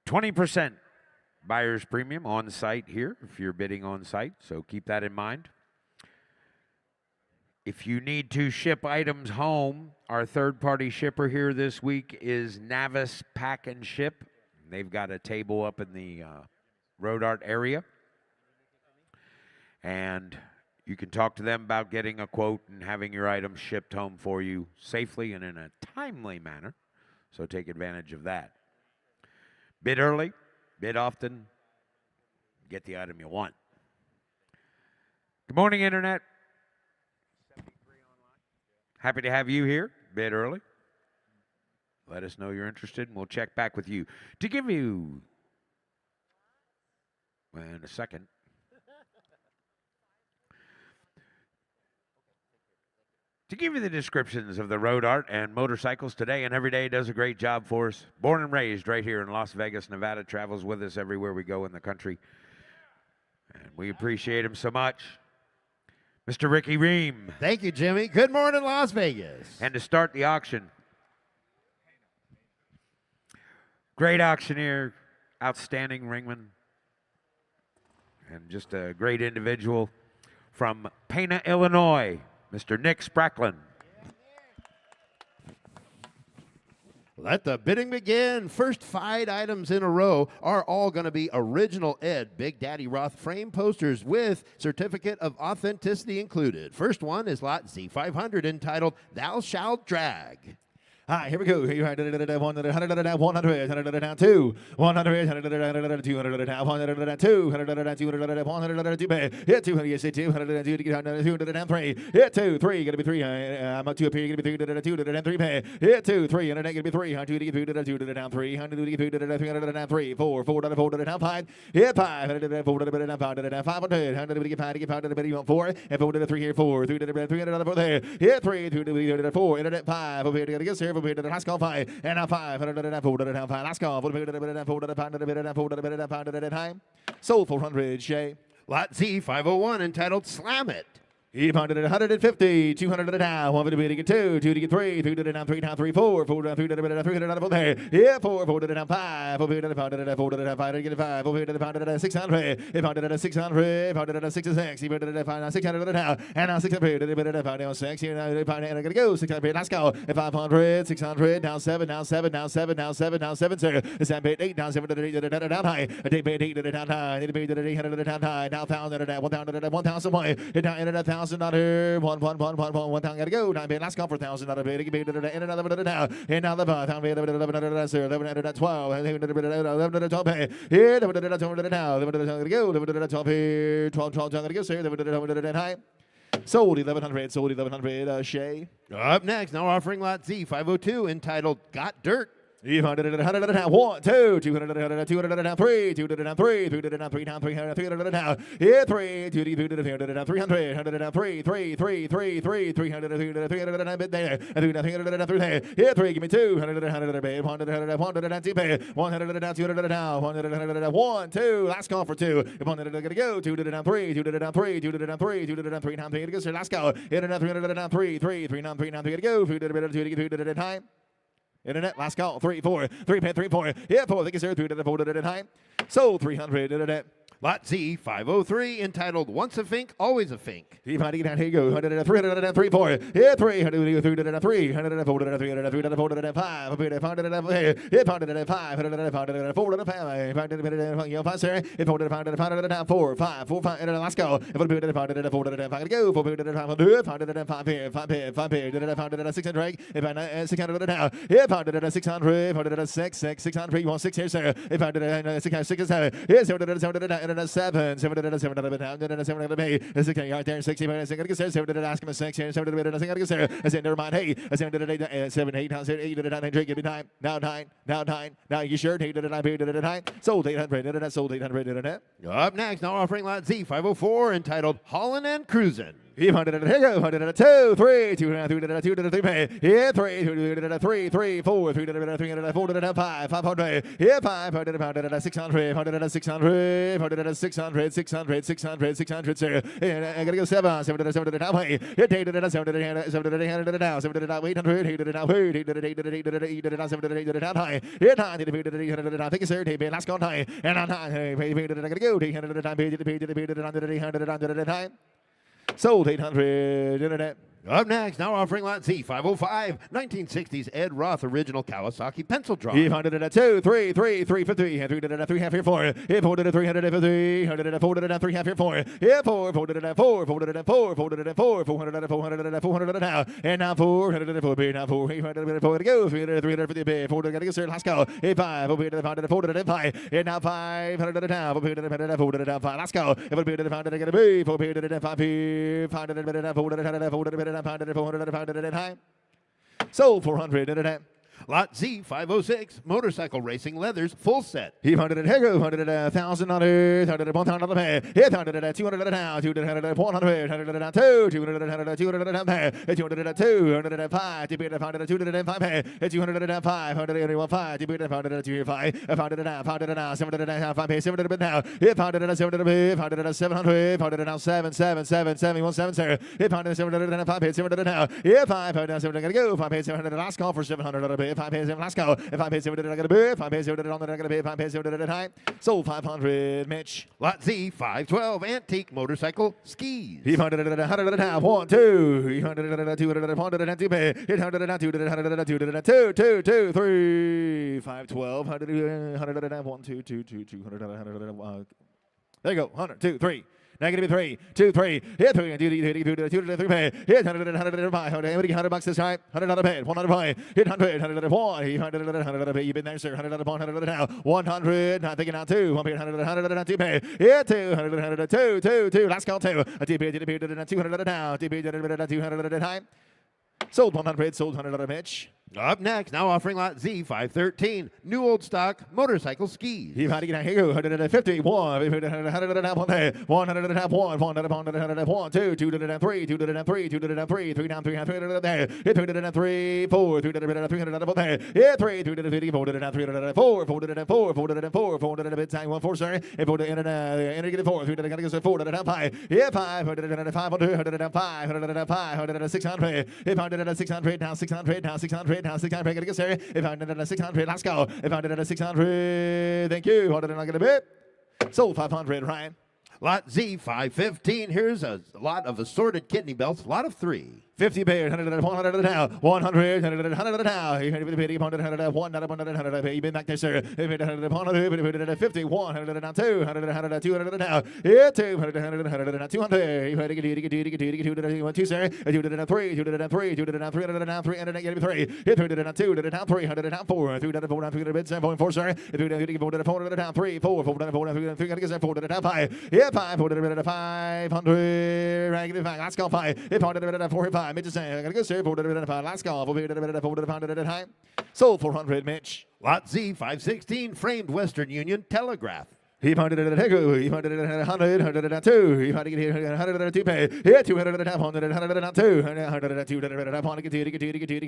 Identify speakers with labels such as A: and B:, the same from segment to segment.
A: 20% buyer's premium on site here if you're bidding on site, so keep that in mind. If you need to ship items home, our third-party shipper here this week is Navis Pack and Ship. They've got a table up in the Road Art area. And you can talk to them about getting a quote and having your items shipped home for you safely and in a timely manner. So take advantage of that. Bid early, bid often, get the item you want. Good morning, Internet. Happy to have you here. Bid early. Let us know you're interested, and we'll check back with you. To give you, in a second, to give you the descriptions of the road art and motorcycles today and every day, does a great job for us. Born and raised right here in Las Vegas, Nevada, travels with us everywhere we go in the country. And we appreciate him so much. Mr. Ricky Ream.
B: Thank you, Jimmy. Good morning, Las Vegas.
A: And to start the auction, great auctioneer, outstanding ringman, and just a great individual from Pana, Illinois, Mr. Nick Spracklin.
B: Let the bidding begin. First 5 items in a row are all going to be original Ed Big Daddy Roth frame posters with certificate of authenticity included. First one is lot Z500 entitled Thou Shalt Drag. All right, here we go. 100, 100, 200, 100, 200, 203. Hit 2, 3, gonna be 3. I'm up to up here, gonna be 3, 2, 3 pay. Hit 2, 3, and gonna be 3. 2 to get 2 to down 3, 100 to get 3, 4, 4 to 4 to down 5. Hit 5, 4 to down 5 to down 500, 100 to get 5 to get 5 to the 4, and 4 to the 3 here 4, 3 to the 300 to the 4 there. Hit 3, 2 to the 4, internet 5, over here to get 0. Over here to the last call 5, and now 5, 4 to the 5, last call, 4 to the 4 to the 5 to the 4 to the 5 to the time. Sold 400, Shay. Lot Z501 entitled Slam It. He pounded at 150, 200 to down, 1 to get 2, 2 to get 3, 3 to the down, 3 down, 3, 4, 4 down, 3 to the 3 to the 4 there. Yeah, 4, 4 to the down, 5, 4 to the 5 to the 4 to the 5 to get 5, 4 to the 5 to the 600. He pounded at 600, pounded at 66, he pounded at 5, 600 to the down, and now 600 to the 5 down 6. Here now the 5 and I gotta go 600. Let's go. 500, 600, down 7, down 7, down 7, down 7, down 7, sir. 7, 8, down 7 to the 8 to the down high. A day 8 to the down high. A day to the 800 to the down high. Now 1,000 to the 1,000 to the 1,000 way. Down in $1,000. 1 time gotta go. 9 bid. Last call for 1,000. Another bid. And another now. And now the 5 bid. 11 sir. 11 12. 11 12 pay. Here. 11 12 now. 11 gotta go. 11 12 here. 12 gotta go sir. 11 high. Sold 1,100. Sold 1,100. Shay. Up next, now offering lot Z502 entitled Got Dirt. 100 1 2 200 200 3 200 3 300 3 down 300 300 down here 3 2 300 300 3 3 3 3 3 300 300 bid there 300 3 there here 3 give me 200 100 bid 100 100 2 pay 100 down 200 down 100 1 2 last call for 2 100 gotta go 200 down 3 200 down 3 200 down 3 200 down 3 down 3 gotta go last call 300 down 3 3 3 down 3 down 3 gotta go 200 time. Internet, last call, 3 4, 3 pay, 3 4, yeah 4, think it's 3 to the 4 to the time. Sold 300 internet. Lot Z503 entitled Once a Fink, Always a Fink. Here you go. 100 300 3 4. Yeah 3 100 300 3 100 400 300 300 400 5 100 500 yeah 100 500 500 400 5 5 sir. If 100 500 down 4 5 4 5 let's go. If 100 500 400 5 go 400 500 500 5 here 5 here 5 here 500 600 if 600 now. If 100 600 100 6 6 600 you want 6 here sir. If 100 6 7 here's 700 7 7 7 pay 6 right there 60 minutes 7 ask him a 6 here 7 I said never mind hey I said 7 8 8 drink give me time now 9 now you sure 8 9 sold 800 sold 800 internet. Up next now offering lot Z504 entitled Haulin' and Cruisin'. He funded it, here go, funded it, 2, 3, 2, 3 pay. Here, 3, 3, 4, 3, 4, 5, 500. Here, 500, 600, 600, 600, 600, 600, 600, sir. I gotta go 7, 7, 7, pay. Here, 8, 7, 7, 7, now, 7, 800, 8, now, 8, 8, 7, high. Here, 9, 800, think it's 30, last call high. And I'm high, I gotta go, 800, time. Sold 800 internet.
C: Up next, now offering lot Z 505, 1960s Ed Roth original Kawasaki pencil draw.
B: He funded it at 2, 3, 3, 350, and 3 did it at 3 half here 4. He folded it at 350, 100 at 4 did it at 3 half here 4. Here 4, folded it at 4, folded it at 4, folded it at 4, 400 at 400 at 400 now. And now 400 at 4 bid, now 4, 800 at 4 to go, 300 at 350 bid, 4 to go, let's go. Here 5, 4 bid at 5 folded at 5. And now 500 at now, 4 bid at 4 at 5, let's go. If it bid at 5 at be, 4 bid at 5, 500 at 400 at 400 at 500 at 400 at high. Sold 400 internet.
C: Lot Z 506, motorcycle racing leathers, full set.
B: He funded it, Hego, funded it $1,000, hundred at $1,000 pay. He funded it at 200 now, 200 at 100, 100 at 2, 200 at 200 at pay, 200 at 2, 100 at 5, to be at 500 at 200 at 5 pay, 200 at 5, 100 at 5, to be at 500 at 2 5, 500 at now, 700 at 5 pay, 700 at now, he funded it at 700, 500 at 700, 500 at now, 7, 7, 7, 7, 7, sir. He funded at 700 at 5 pay, 700 now, he 500 at 700 go, 5 pay, 700 last call for 700 at pay, 5 pay, 7 last call. If I pay 700, I gotta be. If I pay 700 on that, I gotta pay. If I pay 700 at high, sold 500. Mitch.
C: Lot Z 512, antique motorcycle skis.
B: He funded it at 100 at half. 1, 2. He funded it at 200 at 100 at 2 pay. 800 at 200 at 200 at 2, 2, 2, 3. 512. 100 at 1, 2, 2, 2, 200 at 100 at 1. There you go. 100, 2, 3. Negative 3, 2, 3. Hit 3, 2 pay. Hit 100 5. 100 bucks this time. $100 pay. 100 pay. Hit 100 1. He 100 pay. You've been there, sir. 100 100 now. 100. Not thinking out 2. 100 2 pay. Hit 200 2, 2, 2. Last call 2. A TP 200 now. TP 200 at time. Sold 100. Sold $100 Mitch.
C: Up next, now offering lot Z 513, new old stock motorcycle skis.
B: He had to get here, 150, 1, 100 and a half, 100 and a half, 1, 100 and a half, 1, 2, 2 and 3, 2 and 3, 2 and 3, 3 down, 3 300 there. Hit 3 and 3, 4, 3 and 300 there. Hit 3, 3 and 50, 4 and 3 and 4, 4 and 4, 4 and 4, 4 and a bit time, 1 4, sorry. And 4 and get 4, 3 and get 4 and 5. Hit 500 and 500, 100 and 5, 100 and 5, 100 and 600. Hit 100 and 600, down 600, down 600, down 600. Gotta get serious. If I did it at 600, let's go. If I did it at 600, thank you. Hold it and I'll get a bit. Sold 500, Ryan.
C: Lot Z 515, here's a lot of assorted kidney belts, lot of 3.
B: 50 pay, 100 100 now, 100 100 now. You can be 100 100 pay. You've been back there, sir. 100 50 100 now, 200 200 now. Yeah, 200 100 200. You had to get 2, sir. 200 3 200 3 200 300 now, 300 get 3. 200 200 now, 300 now, 4 300 4 300 7.4, sir. 200 400 now, 3 4 400 400 300 400 now, 5. Yeah, 5 400 500. Right, let's go 5. 400 4 5. Mitch is saying, I gotta go, sir. 400 5. Let's go. 400 at high. Sold 400, Mitch.
C: Lot Z 516, framed Western Union telegraph.
B: He pounded it at Hego. He pounded it at 100, 100 at 2. He pounded it at 100 at 2 pay. Here, 200 at 100 at 2. 100 at 2, 100 at 1, get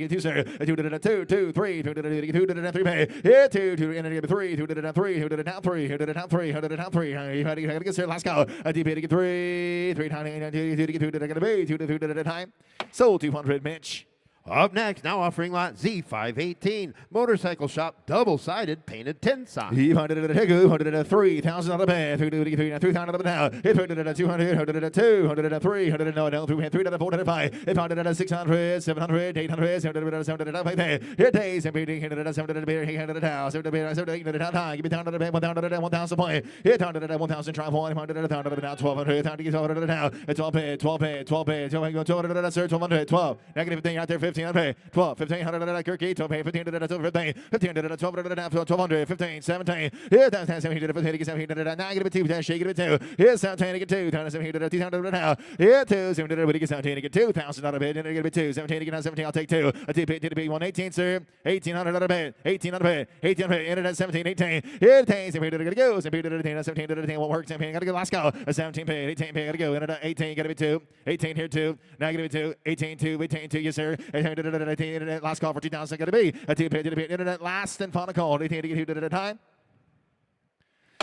B: 2, sir. 200 at 2, 2, 3, 200 at 3 pay. Here, 2, 2, and get 3, 200 at 3, 100 at 3, 100 at 3, 100 at 3. He had to get, sir. Let's go. A deep to get 3, 3 times, 200 at time. Sold 200, Mitch.
C: Up next, now offering lot Z 518, motorcycle shop, double-sided, painted tin sign.
B: He funded it at Hego, funded it at $3,000 pay, 3,000 now. He funded it at 200, 100 at 2, 100 at 3, 100 no, 300 at 400 5. He funded it at 600, 700, 800, 700 at pay. Hit days and beating 100 at 700 at 800 at house, 700 at time. Give me down to the pay, 1,000 point. Hit down to the 1,000 try 100 at 1,000 now, 1,200, time to get 100 at now. 12 pay, 12 pay, 12 pay, 1200 at 1200, 12. Negative thing out there, 50. 1500, 12, 1500, Kirky, 12, 1500, 15, 1500, 1200, 15, 17, here's 1700, 1700, 9, get a 2, shake it a 2, here's 17, get 2, 1700, 200 now, here 2, 700, we get 17, get 2,000 out of bid, and get a 2, 17, get 17, I'll take 2, a 2 bid, to be 118, sir, 1800 out of bid, 1800, 1800, ended at 17, 18, here 10, 1700, gotta go, 1700, 1700, won't work, 17, gotta go, last go, a 17 bid, 18 bid, gotta go, ended at 18, gotta be 2, 18 here 2, now gotta be 2, 18, 2, 18, 2, yes sir, 18, last call for 2,000, gotta be, a 2 bid, to be, internet, last and final call, 18 to get 2 at a time.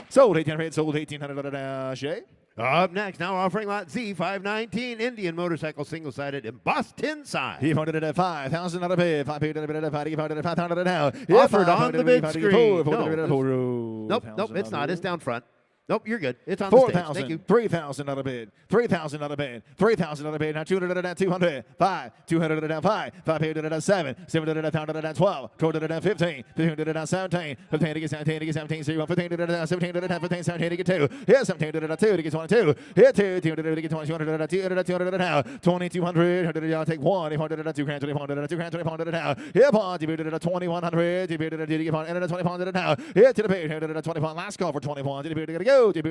B: Sold 1800, sold 1800, Shay.
C: Up next, now offering lot Z519, Indian motorcycle single-sided embossed tin sign.
B: He found it at 5,000 out of bid. 5,000 at 500 now.
C: Offered on the bid screen.
B: Nope,
C: it's not. It's down front. Nope, you're good. It's on the stage. Thank you.
B: 3,000 out of bid. 3,000 out of bid. 3,000 out of bid. Now 200 at 200. 5. 200 at 5. 500 at 7. 700 at 100 at 12. 200 at 15. 200 at 17. 15 to get 17 to get 17. 0. 15 at 17 at 15. 17 to get 2. Here 17 at 2 to get 22. Here 2. 200 to get 20. 200 at 200 at 200 now. 2,200. 100 y'all take 1. 200 at 2 grand. 200 at 2 grand. 200 now. Here 200 at 2,100. 200 at 2 to get 1. 2,500 now. Here to the bid. 100 at 21. Last call for 21. 200 to go. I'll take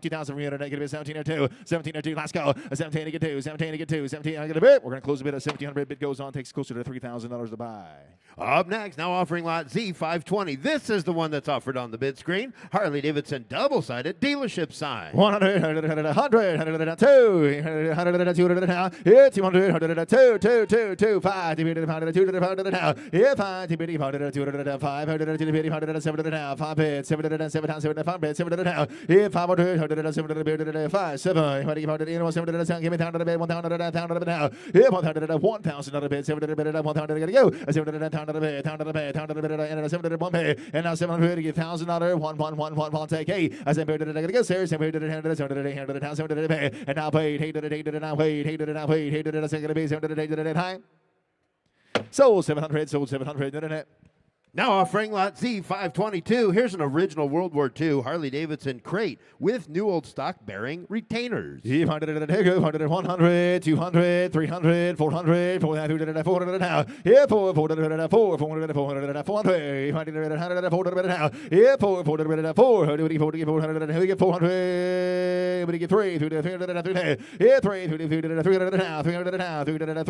B: 2,000 from you. Negative 17 or 2. 17 or 2. Last go. 17 to get 2. 17 to get 2. 17 to get a bit. We're going to close a bit at 1,700. Bid goes on. Takes closer to $3,000 to buy.
C: Up next, now offering lot Z520. This is the one that's offered on the bid screen. Harley-Davidson double-sided dealership sign.
B: 100, 100, 100, 100, 2, 100, 200 now. Here 200, 100, 2, 2, 2, 2, 5, 200, 200 now. Here 5, 200, 200, 500, 200, 700 now. 5 bid, 700, 700, 5 bid, 700 now. Here 500, 100, 700, 5, 7, 700, 700, give me 1,000 bid, 1,000 now. Here 100, 1,000 out of bid, 700 bid, 1,000 gotta go. 700, 1,000 bid, 1,000 bid, 1,000 bid, and 700 one pay, and now 700 to get $1,000, 1, take 8. I said, I gotta go, sir. 700, 100, 700 pay, and now paid, hated it, now paid, hated it, now paid, hated it, I said, gonna be 700 high. Sold 700, sold 700, internet.
C: Now offering lot Z522. Here's an original World War II Harley-Davidson crate with new old stock bearing retainers.
B: 500, 100, 100, 200, 300, 400, 400, 400 now. Here 400, 400, 400, 400, 500, 400 now. Here 400, 400, 400, who get 400, we get 3, 300, 300, here 3, 300 now, 300 now, 300,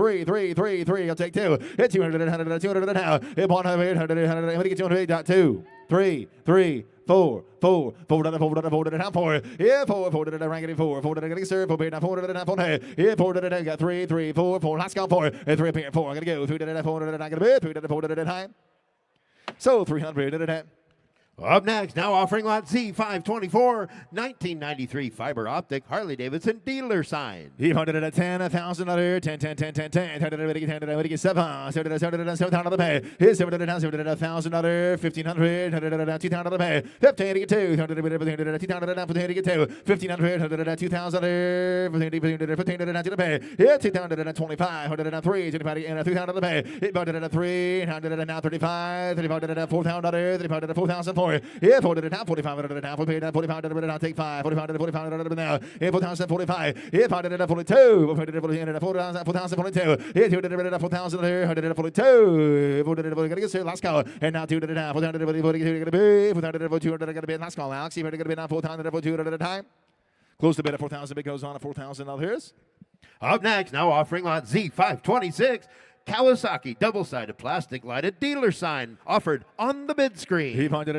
B: 3, 3, I'll take 2. Here 200, 100, 200 now. Here 100, 100, 200, 3, 4, 400 now 4. Here 400 ranking 4, 400 serve 400 now 4. Here 400 got 3, 4, last go 4, 3 pair 4. I gotta go 300 400 I gotta be 300 high. So 300
C: Up next, now offering lot Z524, 1993 fiber optic Harley-Davidson dealer sign.
B: 800 at 10, 1,000 other 10, 10, 10, 10, 10, 10, 7, 700 pay. Here's 700 1,000 other 1,500, 100 2,000 pay. 15 to get 2, 100 2,000 to get 2, 1,500, 100 2,000 other 1,500 to pay. Here 2,025, 103, 25 3,000 pay. 800 3, 100 now 35, 3,500 4,000 other 3,500 4,000 4. Here 400 now 4,500 now 4,500 now take 5, 4,500 now. Here 4,045. Here 442, 4,042. Here 200 4,000 here 142. 400 gonna get last call. And now 200 now 400 gonna be 400 200 gonna be last call. Alex, you're gonna be now 4,000 200 at a time. Close to bid at 4,000. Bid goes on at 4,000. Now here's.
C: Up next, now offering lot Z526. Kawasaki double-sided plastic lighted dealer sign offered on the bid screen.
B: 1, 2,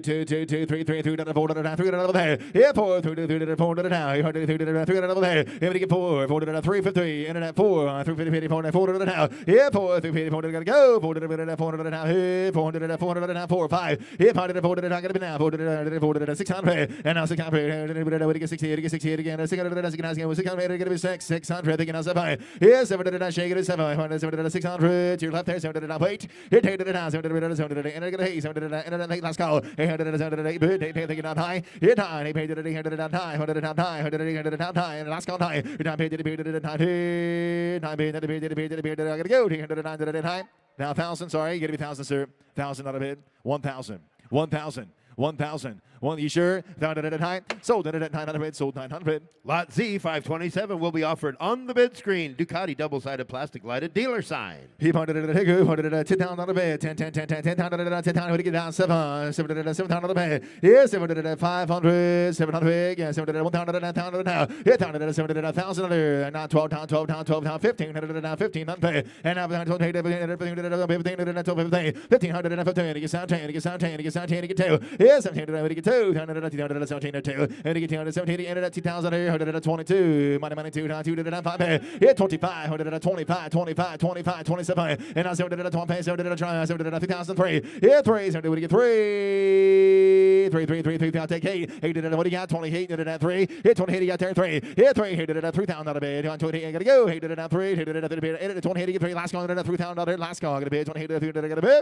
B: 2, 2, 3, 3, 4, 300 there. Here 4, 300 now. 300 there. Here we get 4, 350. Internet 4, 350, 400 now. Here 4, 350, 400 gotta go. 400 now. Here 400 now. 4, 5. Here 400 now. Gotta be now. 400, 600. And now 600. We get 60. We get 60 again. 600. 600. Gonna be 600. Thinking now 7. Here 700 shake. 700, 600 to your left there, 700 now, wait. Hit 800 now, 700, 700, and again, hey, 700, last call. 800, 700, bid, taking out high. Hit high, paid it 800 down high, 100 down high, 100 down high, and last call high. Time paid it, time paid, I gotta go, 800, 900 high. Now 1,000, sorry, you gotta be 1,000, sir. 1,000 out of bid, 1,000, 1,000. 1,000. One, you sure? Found it at 9. Sold it at 900. Sold 900.
C: Lot Z 527 will be offered on the bid screen. Ducati double-sided plastic lighted dealer sign.
B: He pointed it at Higu, pointed it at 10,000 on the bed. 10, 10, 10, 10, 10,000, 10,000. He get down 7, 7, 7,000 on the bed. Yeah, 7 at 500, 700. Yeah, 7 at 1,000, 9,000 now. Yeah, 1,000 at 7 at 1,000 under. Now 12 down, 12 down, 12 down, 1,500 now, 1,500. And now 12, 1,500 and 15. He gets down 10, he gets down 10, he gets down 10, he gets 2. Yeah, 1,700, he gets 2. 217 2. And he gets 217, he ended at 2,000, 122. Money, 2, 2 to 5. Yeah, 25, 125, 25, 25, 27. And now 7 to 20, 7 to try, 7 to 3,003. Yeah, 3, 7 to get 3. 3, I'll take 8. 8 to what he got, 28 to that 3. Yeah, 28, he got there 3. Yeah, 3, 8 to 3,000 out of bed. 28, I gotta go. 8 to 3, 8 to 3, 8 to 28, get 3. Last call, 3,000 out of last call, gonna be 28 to 3, gonna be.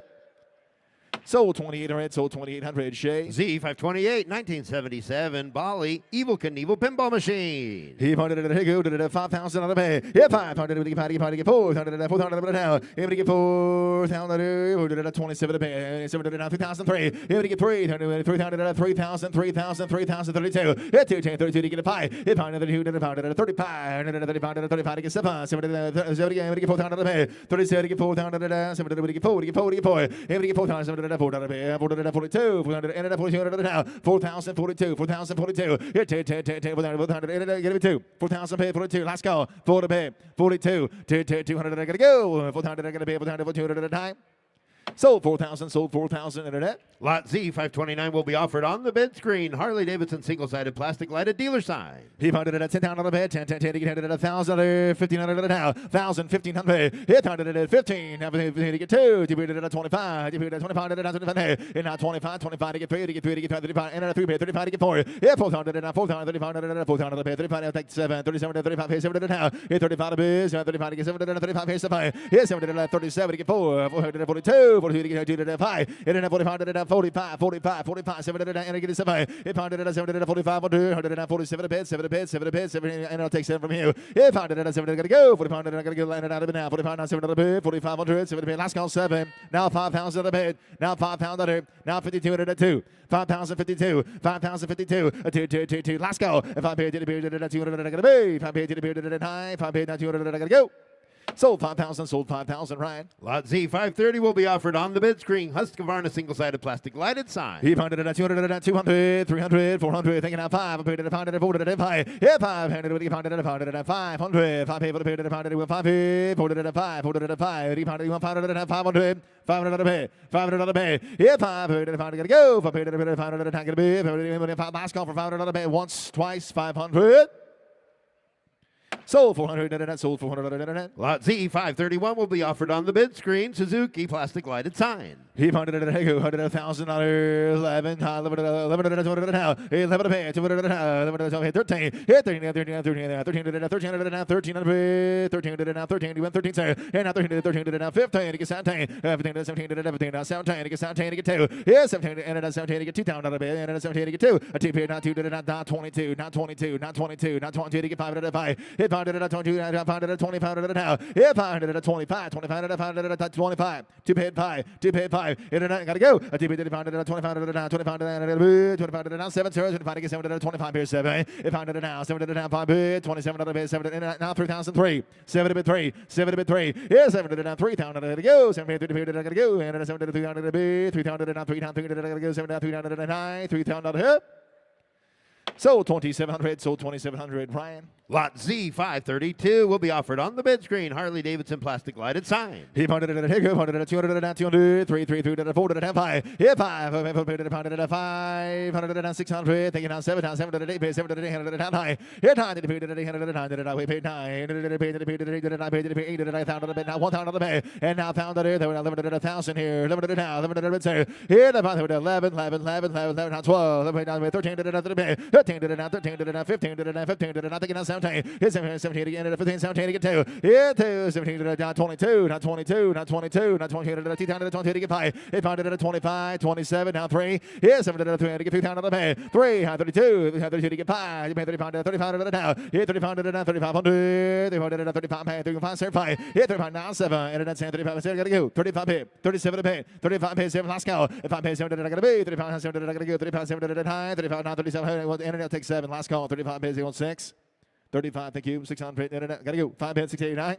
B: Sold 2,800, sold 2,800, Shay.
C: Z528, 1977, Bali, Evil Knievel pinball machine.
B: He pointed it at Higu, did it at 5,000 on the pay. Yeah, 500, we get 400 at 400 now. Able to get 4,000, who did it at 27 to pay. 7 did it at 3,003. Able to get 300, 3,000 at 3,000, 3,000, 3,032. Yeah, 2,1032 to get a pie. He pounded it, who did it, pounded it at 35, 35 to 35 to get 7, 7 to get 4,000 to pay. 37 to get 4,000 at 7 to get 4, to get 4, to get 4. Able to get 4,000 at 4,000, 4,042, 400 4,200 now, 4,042, 4,042, yeah, 4,000, get it 2, 4,000 pay, 42, last call, 4 to pay, 42, 200, I gotta go, 400, I gotta pay, 400 at a time. Sold 4,000, internet.
C: Lot Z529 will be offered on the bid screen. Harley-Davidson single-sided plastic lighted dealer sign.
B: He pounded it at 10 on the bed, 10, 10, 10, to get it at 1,000, 1,500 now, 1,000, 1,500. He pounded it at 15, now to get 2, to beat it at 25, to beat it at 25, to 25, and now 25, 25 to get 3, to get 3, to get 35, and at 3 pay, 35 to get 4. Yeah, 4,000 and 4,000, 35, 4,000 to pay, 35, take 7, 37 to 35, pay 7 to now. Yeah, 35 to pay, 35 to get 7 to 35, pay 7. Yeah, 7 to 37 to get 4, 442, 42 to get 2 to 5, and then 45 to 45, 45, 45, 7 to and I get it 7. It pounded it at 7 to 45, 147 to bed, 7 to bed, 7 to bed, 7, and I'll take 7 from you. It pounded it at 7, I gotta go. 45, I gotta go, land it out of it now. 45, now 7 to the bed, 4,500, 7 to bed, last call 7. Now 5,000 to the bed, now 5,000, now 52 to 2, 5,052, 5,052, 2, last call. If I pay to the period at 200, I gotta be. If I pay to the period at 9, if I pay now 200, I gotta go. Sold 5,000, Ryan.
C: Lot Z530 will be offered on the bid screen. Husqvarna single-sided plastic lighted sign.
B: He pounded it at 200, 200, 300, 400, thinking out 5, I paid it at 500, 400, at 5. Yeah, 500, he pounded it at 500, 5 paid for the period at 500, with 5, 400 at 5, 400 at 5, he pounded it 500 at 500, 500 at pay, 500 at pay. Yeah, 500 at 500, gotta go, 500 at 500 at 500, last call for 500 at pay, once, twice, 500. Sold 400 internet, sold 400 internet.
C: Lot Z531 will be offered on the bid screen. Suzuki plastic lighted sign.
B: He pounded it at Higu, $100,000, 11, 11 now, 11 to pay, 200 now, 11 to pay, 13, 13, 13, he went 13, sir, and now 13, now 15, he gets 17, 15, 17, now 17, he gets 17, he get 2, yeah, 17, and then 17, he get 2 down out of bed, and then 17, he get 2, a 2 period, not 2, not 22, not 22, not 22, not 22, he get 5 out of 5, he pounded it at 22, I pounded it at 20, pounded it now, he pounded it at 25, 25, I pounded it at 25, 2 paid 5, 2 paid 5, internet, gotta go. A TP did pounded it at 25 now, 25 now, 7, 25 to get 7 to 25 here, 7. It pounded it now, 7 to 5, 27 to the 7 to now 3,003, 7 to bid 3, 7 to bid 3, yeah, 7 to now 3,000 to go, 7 to 3 to gotta go, and 7 to 3,000 to bid, 3,000 to now 3,000 to gotta go, 7 to 3,000 to 9, 3,000 to hit. Sold 2,700, sold 2,700, Ryan.
C: Lot Z532 will be offered on the bid screen. Harley-Davidson plastic lighted sign.
B: He pounded it at Higu, pounded it at 200, 200, 3, 3, 3, 4, 5. Yeah, 5, pounded it at 500, 600, taking down 7, 7 to 8, 7 to 800, down high. Yeah, 9 to the period, 800, 9, we paid 9, paid to the 8, 9,000 to the 1,000 to the bay, and now pounded it, they were limited at 1,000 here, limited now, limited at here. Here, the 11, 11, 11, 11, now 12, 13 to the bay, 15 to the down, 13 to the down, 15 to the down, 15 to the down, taking down 17. Hit 17 again, to 15, 17 to get 2. Hit 2, 17 to the down, 22, not 22, not 22, not 22 to the 2 down to the 22 to get 5. Hit 5 to the 25, 27, down 3. Hit 7 to the 3 to get 3 down to the pay. 3, 32, 32 to get 5. You pay 35 to the 35 to the down. Hit 35 to the down, 3500. 35 to the 35 pay, 35 serve 5. Hit 35 down 7, and then 35 7 gotta go. 35 pay, 37 to pay, 35 pay 7 last call. If I pay 7 to the gotta be, 35 7 to the gotta go, 35 7 to the high, 35 down 37. Internet takes 7 last call. 35 pays 6. 35, thank you. 600 internet gotta go. 5 bid 689.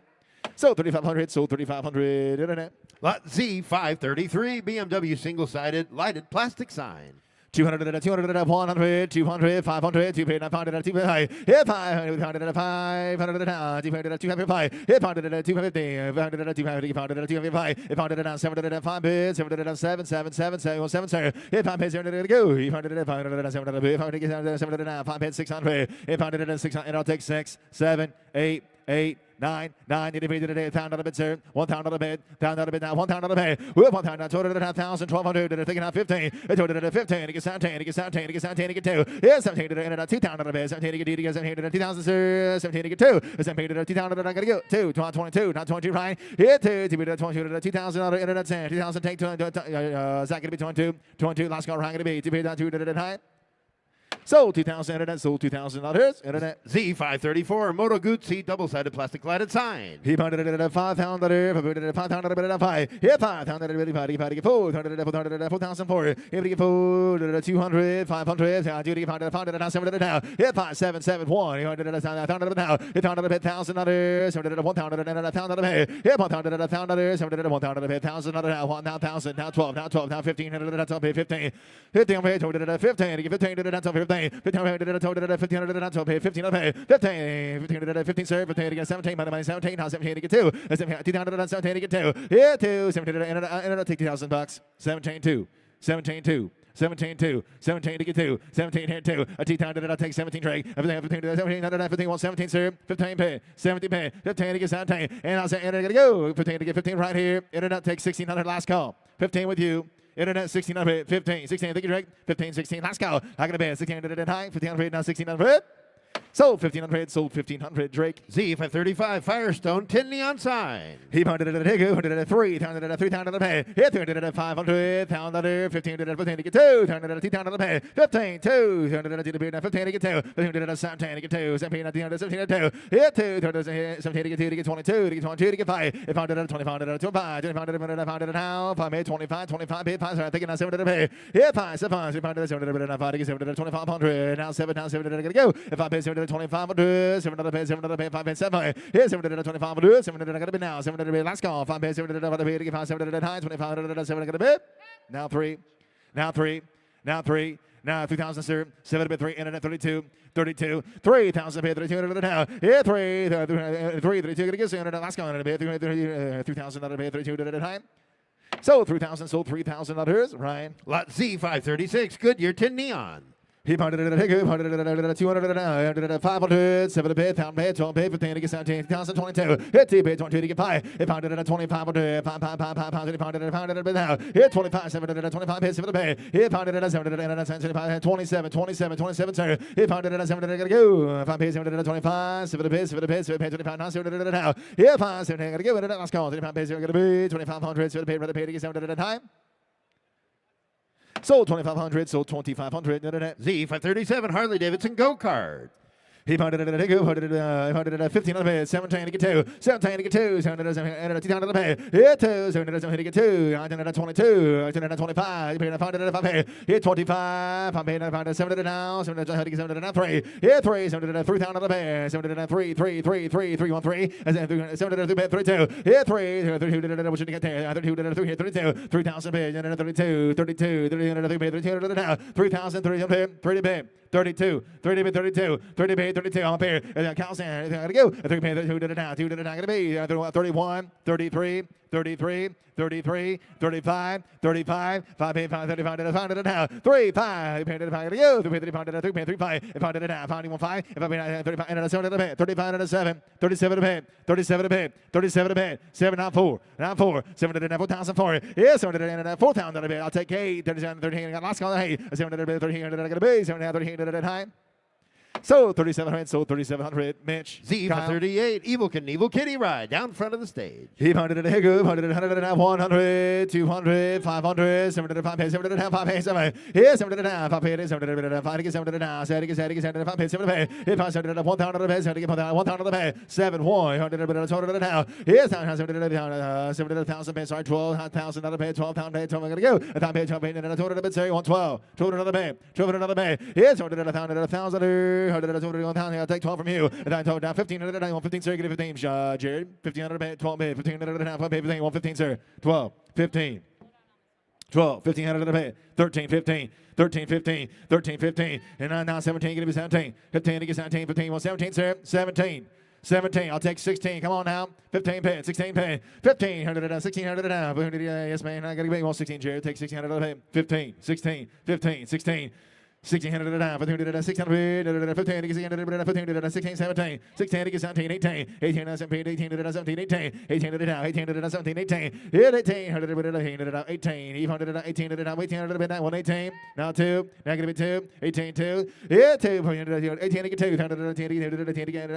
B: So 3500, so 3500 internet.
C: Lot Z533 BMW single-sided lighted plastic sign.
B: 200, 200, 100, 200, 500, 200, 500, 200, hit 500, 500, 500, 200, 205, hit 500, 250, 500, 250, 500, 205, hit 500, 700, 5 bids, 700, 7, 7, 7, 7, 7, 7, hit 5 bids, 700, go, 500, 500, 700, 500, 700, 5 bids, 600, hit 500, 600, and I'll take 6, 7, 8, 8, 9, 9, you defeated a £1,000 bid, sir. $1,000 bid, $1,000 bid now, $1,000 pay. With 1,000, 200, 1,200, they're taking out 15. They told it at 15, it gets 17, it gets 17, it gets 17, it gets 2. Yeah, 17 to the end of $2,000 bid, 17 to get 2, it gets 17 to the 2,000, sir. 17 to get 2, 17 to the 2,000, I gotta go. 2, 22, not 22, right? Hit 2, to be the 22 to the $2,000 internet 10, 2,000 take 2, Zach gonna be 22, 22, last call, right gonna be, to be down 2 to the high. Sold 2,000 internet, sold $2,000 internet.
C: Z534 Moto Guzzi double-sided plastic lighted sign.
B: He pounded it at $5,000, $5,000 5. Hit 5,000, get 4,000 for it. If you get 200, 500, you get 500, now 700 now. Hit 5, 7, 7, 1. He hundred $1,000 now. Hit $1,000, $1,000, 700, $1,000, and $1,000. Hit $1,000, $1,000, 700, $1,000, $1,000 now. 1,000, now 12, now 12, now 1,500, that's all pay 15. 15, 15, get 15 to the that's all 15. 1500 total 1500 not to pay 1500 pay 15 serve 15 to get 17 money 17 now 17 to get 2 2,000 17 to get 2 yeah 2 17 to take $2,000 17 2 17 2 17 2 17 to get 2 17 hit 2 a T-time did I take 17 drag 15 to 17 15 17 serve 15 pay 17 pay 15 to get 17 and I'll say and I gotta go 15 to get 15 right here internet takes 1600 last call 15 with you. Internet 1600, 15, 16, thank you, Drake. 15, 16, let's go. I got a bid, 1600 and high, 1500, now 1600. Sold 1,500, sold 1,500, Drake.
C: Z535 Firestone tin neon sign.
B: He pounded it at a Higu, hundred at 3, pounded it at 3,000 pay. Hit 300 at 500, pound under 15 to 15 to get 2, 200 at 2,000 pay. 15, 2, 200 at 15 to get 2, 15 at 17 to get 2, 17 at 17 to get 2. Hit 2, 17 to get 2 to get 22 to get 22 to get 5. It pounded at 25 at 25, 25 at now, 5 made 25, 25 paid 5, thinking now 700 pay. Hit 5, 7, 500 at 700 at 5 to get 700 at 2,500. Now 7, now 700 to go. If I pay 700 2,500, 700 pay, 700 pay, 5 pay, 7. Here's 700 at 2,500, 700 gotta be now, 700 pay, last call, 5 pay, 700 pay to get 5, 700 high, 2,500, 7 gotta be. Now 3, now 3, now 3. Now 3,000 sir, 7 bit 3, internet 32, 32, 3,000 pay 3,200 now. Yeah, 3, 32 gonna get 700 last call, internet pay 3,000 pay 3,200 high. So 3,000 sold 3,000 others, Ryan.
C: Lot Z536 Goodyear tin neon.
B: He pounded it at a Higu, 100 200 500, 7 pay, 1,000 pay, 12 pay, 15 to get 17, 22. Hit 2 pay, 22 to get 5. He pounded it at 2,500, 5 pounds, he pounded it now. Hit 25, 700, 25 pay, 7 pay. He pounded it at 700, 27, 27, 27, sir. He pounded it at 700, gotta go. 5 pay, 700, 25, 7 pay, 7 pay, 7 pay, 25, now 700 now. Hit 5, 700, gotta go. Last call, 25 pay, 7 gotta be 2,500, 7 pay, ready pay to get 700 at a time. Sold 2,500, sold 2,500.
C: Z537 Harley-Davidson go-kart.
B: He pounded it at a go, pounded it at 1,500, 17 to get 2, 17 to get 2, 700 to pay. Hit 2, 700 to get 2, 22, 25, he paid a pounded it at 5 pay. Hit 25, I'm paying a 700 now, 700 to get 700 now 3. Hit 3, 700 3,000 to pay, 700 3, 3, 3, 3, 3, 1, 3, 700 to pay 32. Hit 3, 32, what should you get there? 32, 32, 3,000 pay, 32, 32, 300 pay, 300 now, 3,000, 300 pay, 30 pay. 32, 30 pay, 32, 30 pay, 32, I'm pay, Calsan, gotta go, 3 pay, 2 to the down, 2 to the down, gonna be 31, 33, 33, 33, 35, 35, 5 pay, 5, 35 to the 5 to the down, 3, 5, pay to the 5, gotta go, 3 pay, 3 to the 3 pay, 3, 5, if I did it down, 5, 5, if I pay 35, and 7 to pay, 35 to the 7, 37 to pay, 37 to pay, 37 to pay, 7, not 4, not 4, 7 to the 4,004, yeah, 7 to the 4,000 to pay, I'll take 8, 37, 13, I got last call, hey, 7 to the 13, I gotta be, 7 to the 13 to the high. Sold 3,700. Sold 3,700. Mitch.
C: Z for
B: Kyle.
C: 38. Evil Knievel Kitty Ride down front of the stage.
B: He pounded it a hiccup, 100, 200, 500, 705 pay, 705 pay, 7. Here's 705 pay, 705 pay, 705 pay, 705 pay, 7 pay. He passed 1,000 pay, 1,000 pay, 7 100 now. Here's 7,000 pay, sorry, 12,000 pay, 12,000 pay, 12 gonna go. 1,000 pay, 12 pay, and a total of it, say 112, 12 another pay, 12 another pay. Here's 1,000, 1,000, I'll take 12 from you. And I told down 1,500, 115, sir, get it 15, Jared. 1,500 pay, 12 pay, 1,500 and a half, 1 pay, 15, 115, sir. 12, 15. 12, 1,500 pay, 13, 15, 13, 15, 13, 15, and now 17, give me 17, 15, to get 17, 15, 17, sir, 17, 17, I'll take 16, come on now, 15 pay, 16 pay, 1,500, 1,600 now, yes man, I gotta give you 16, Jared, take 1,600 pay, 15, 16, 15, 16, 1,600 and a half, 600, 15, 16, 17, 16, 17, 18, 18, 17, 18, 17, 18, 18, 18, 17, 18, 18, 18, 18, 118, now 2, negative 2, 18, 2, 18, 2,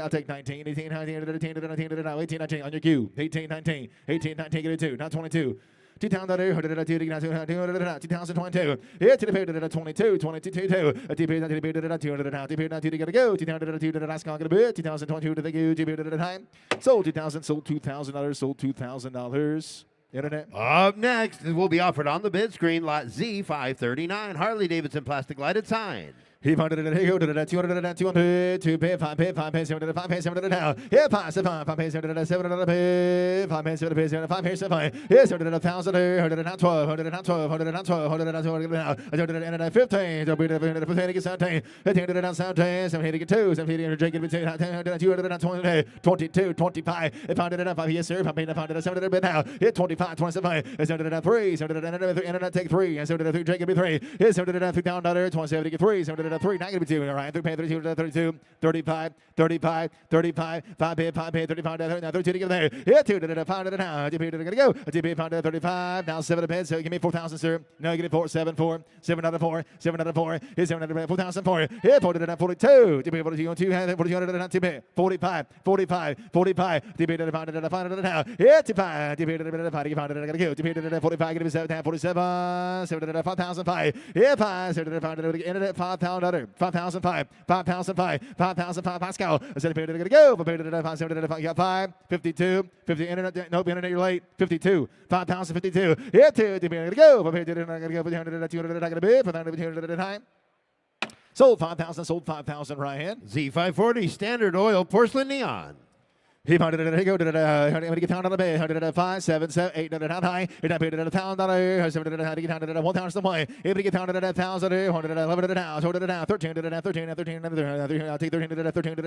B: I'll take 19, 18, 19, on your cue, 18, 19, 18, 19, get it 2, now 22. 2022, here to the period of 22, 22, 2, a TP, not to the period of 200, not to the go, 2002 to the last call, 2022 to the go, period at a time. Sold 2,000, sold $2,000, sold $2,000. Internet.
C: Up next, it will be offered on the bid screen, lot Z539, Harley-Davidson plastic lighted sign.
B: He pounded it, he go to the 200, 200, 2 pay, 5 pay, 5 pay, 7 5 pay, 7 now. Here, 5 pay, 7 7 pay, 5 pay, 7 pay, 7 5 pay, 7 Here's 100,000, 100 now 12, 100 now 12, 100 now 12, 100 now 12, now. 100 15, 15, 17, 15 now 17, 17 get 2, 17 Jake between 200 now 20, 22, 25. If I did it up, yes sir, if I paid 7 bit now. Hit 25, 27, 7 3, 7 internet take 3, and 7 3 Jake be 3. Here's 7 3 down, 27 get 3, 7 3, not gonna be 2, all right, 3 pay 32, 32, 35, 35, 35, 5 pay, 35, 32 to give there. Here 2 to the pound it now. GP to go. GP pound 35, now 7 to pay, so give me 4,000, sir. No, you get 4, 7, 4, 7 out of 4, 7 out of 4. Here's 7 out of 4,000 4. Here 40 to 42. GP 42 on 2, 42 to pay. 45, 45, 45. GP to the pound it now. Here 5, GP to the pound it go. GP to the 45, give me 7, 47, 7 to 5,005. Here 5, 7 to the pound it internet 5,000. 5,005, 5,005, 5,005 Pascal. I said, period to go. Period to 5, 7 to 5, you got 5, 52, 50 internet. Nope, internet, you're late. 52, 5,052. Here 2, period to go. Period to go. 200, 200, not gonna be. 200 at a time. Sold 5,000, sold 5,000, Ryan.
C: Z540 standard oil porcelain neon.
B: He pounded it, he go to the $100 $100 5, 7, 7, 8, high. He paid it $1,000, 7, how to get $100 1,000 play. If he get $100 1,000, 111 now, 13, 13, 13, I'll take 13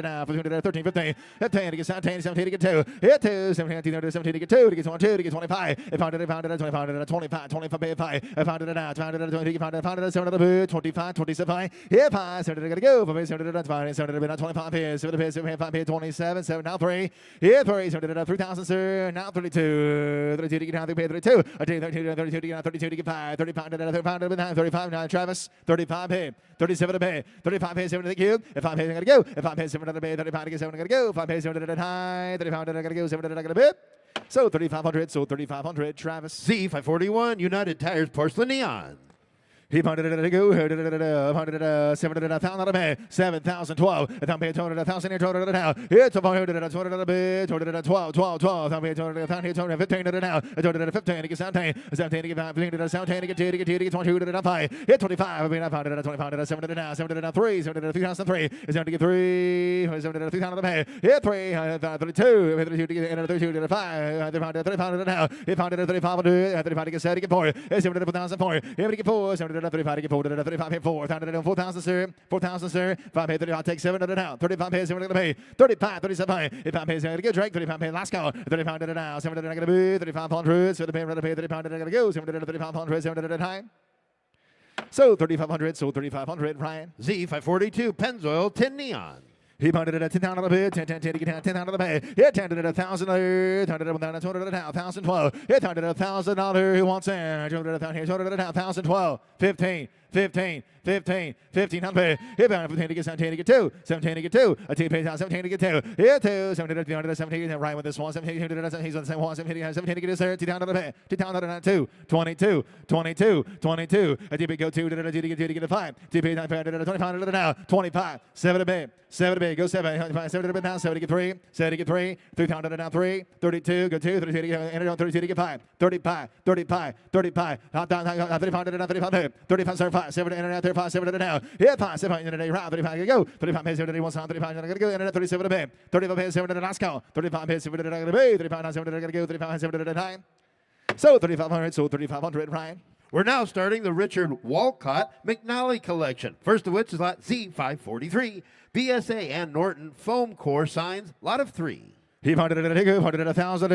B: now, 13, 15, 15 to get 17, 17 to get 2, hit 2, 17 to get 2, to get 22, to get 25. If pounded it, 25, 25 pay 5. I found it now, 20, found it 7, 25, 27, here 5, 7 to go, 7 25 pay, 7 pay, 7 pay, 27, 7 now 3. Here, 3,000, sir. Now 32. 32 to get down, 32. 32 to get down, 32 to get 5. 35 to 35 now, Travis. 35 pay. 37 to pay. 35 pay, 7 to the cube. If I pay, I'm going to go. If I pay 7 to pay, 35 to get 7, I'm going to go. If I pay 7 to the high, 35 to go, 7 to the bit. So 3,500, so 3,500, Travis.
C: Z541 United Tires porcelain neon.
B: He pounded it to go, 7,000, 7,012. If I'm paying 200,000, 200 now. It's a 200, 12, 12. I'm paying 200, 15 now. 215 to get 17, 17 to get 15 to 17 to get 2 to get 2 to get 22 to 5. Hit 25. I mean, I found it at 25 7 now, 7 now 3, 7 2003. It's going to get 3, 7 300 to pay. Hit 3, 32, 32 to get 32 to 5. 35 now. He found it at 35, 35 to get 7 to get 4. It's 7 to 4,004. Here to get 4, 7 35 to get 4 to 35 pay 4. 4,000, sir. 4,000, sir. 5 pay 30. I'll take 7 to now. 35 pay 7 to pay. 35, 37. If I pay 7 to get Drake, 35 pay last call. 35 to now. 7 to going to be 3,500. 7 to pay 35 to going to go. 7 to 3,500. 7 to time. So 3,500. So 3,500. Ryan.
C: Z542 Pennzoil tin neon.
B: He pounded it at 10 down on the bid, 10 to get 10 out of the pay. He 10 to the 1,000, 200 now, 1,012. He 1,000 $1,000. Who wants it? 200 now, 1,012. 15, 15, 15, 1500. Hit pound 15 to get 17 to get 2, 17 to get 2. A 2 pays out 17 to get 2. Hit 2, 17 to get 17. Right with this one, 17 to get 17. He's on the same one, 17 to get his third. 2 down to the pay. 2 down to the 2. 22, 22, 22. A 2 go 2 to get a 5. 2 pays out 25 to the now. 25, 7 to pay. 7 to pay. Go 7. 7 to the now. 7 to get 3. 7 to get 3. 3 down to the now 3. 32, go 2. 32 to get 32 to get 5. 35, 35, 35. Hot down 35 to the 35. 35, 35, 7 to internet 35, 7 to the now. Hit 5, 7 to the round 35 to go. 35 pays 7 to 1 sound 35 to go. Internet 37 to pay. 35 pays 7 to the last call. 35 pays 7 to the pay. 35 7 to go. 35 7 to the time. So 3,500, so 3,500, Ryan.
C: We're now starting the Richard Walcott McNally collection. First of which is lot Z543, BSA and Norton foam core signs, lot of 3.
B: He found it at a 1,000.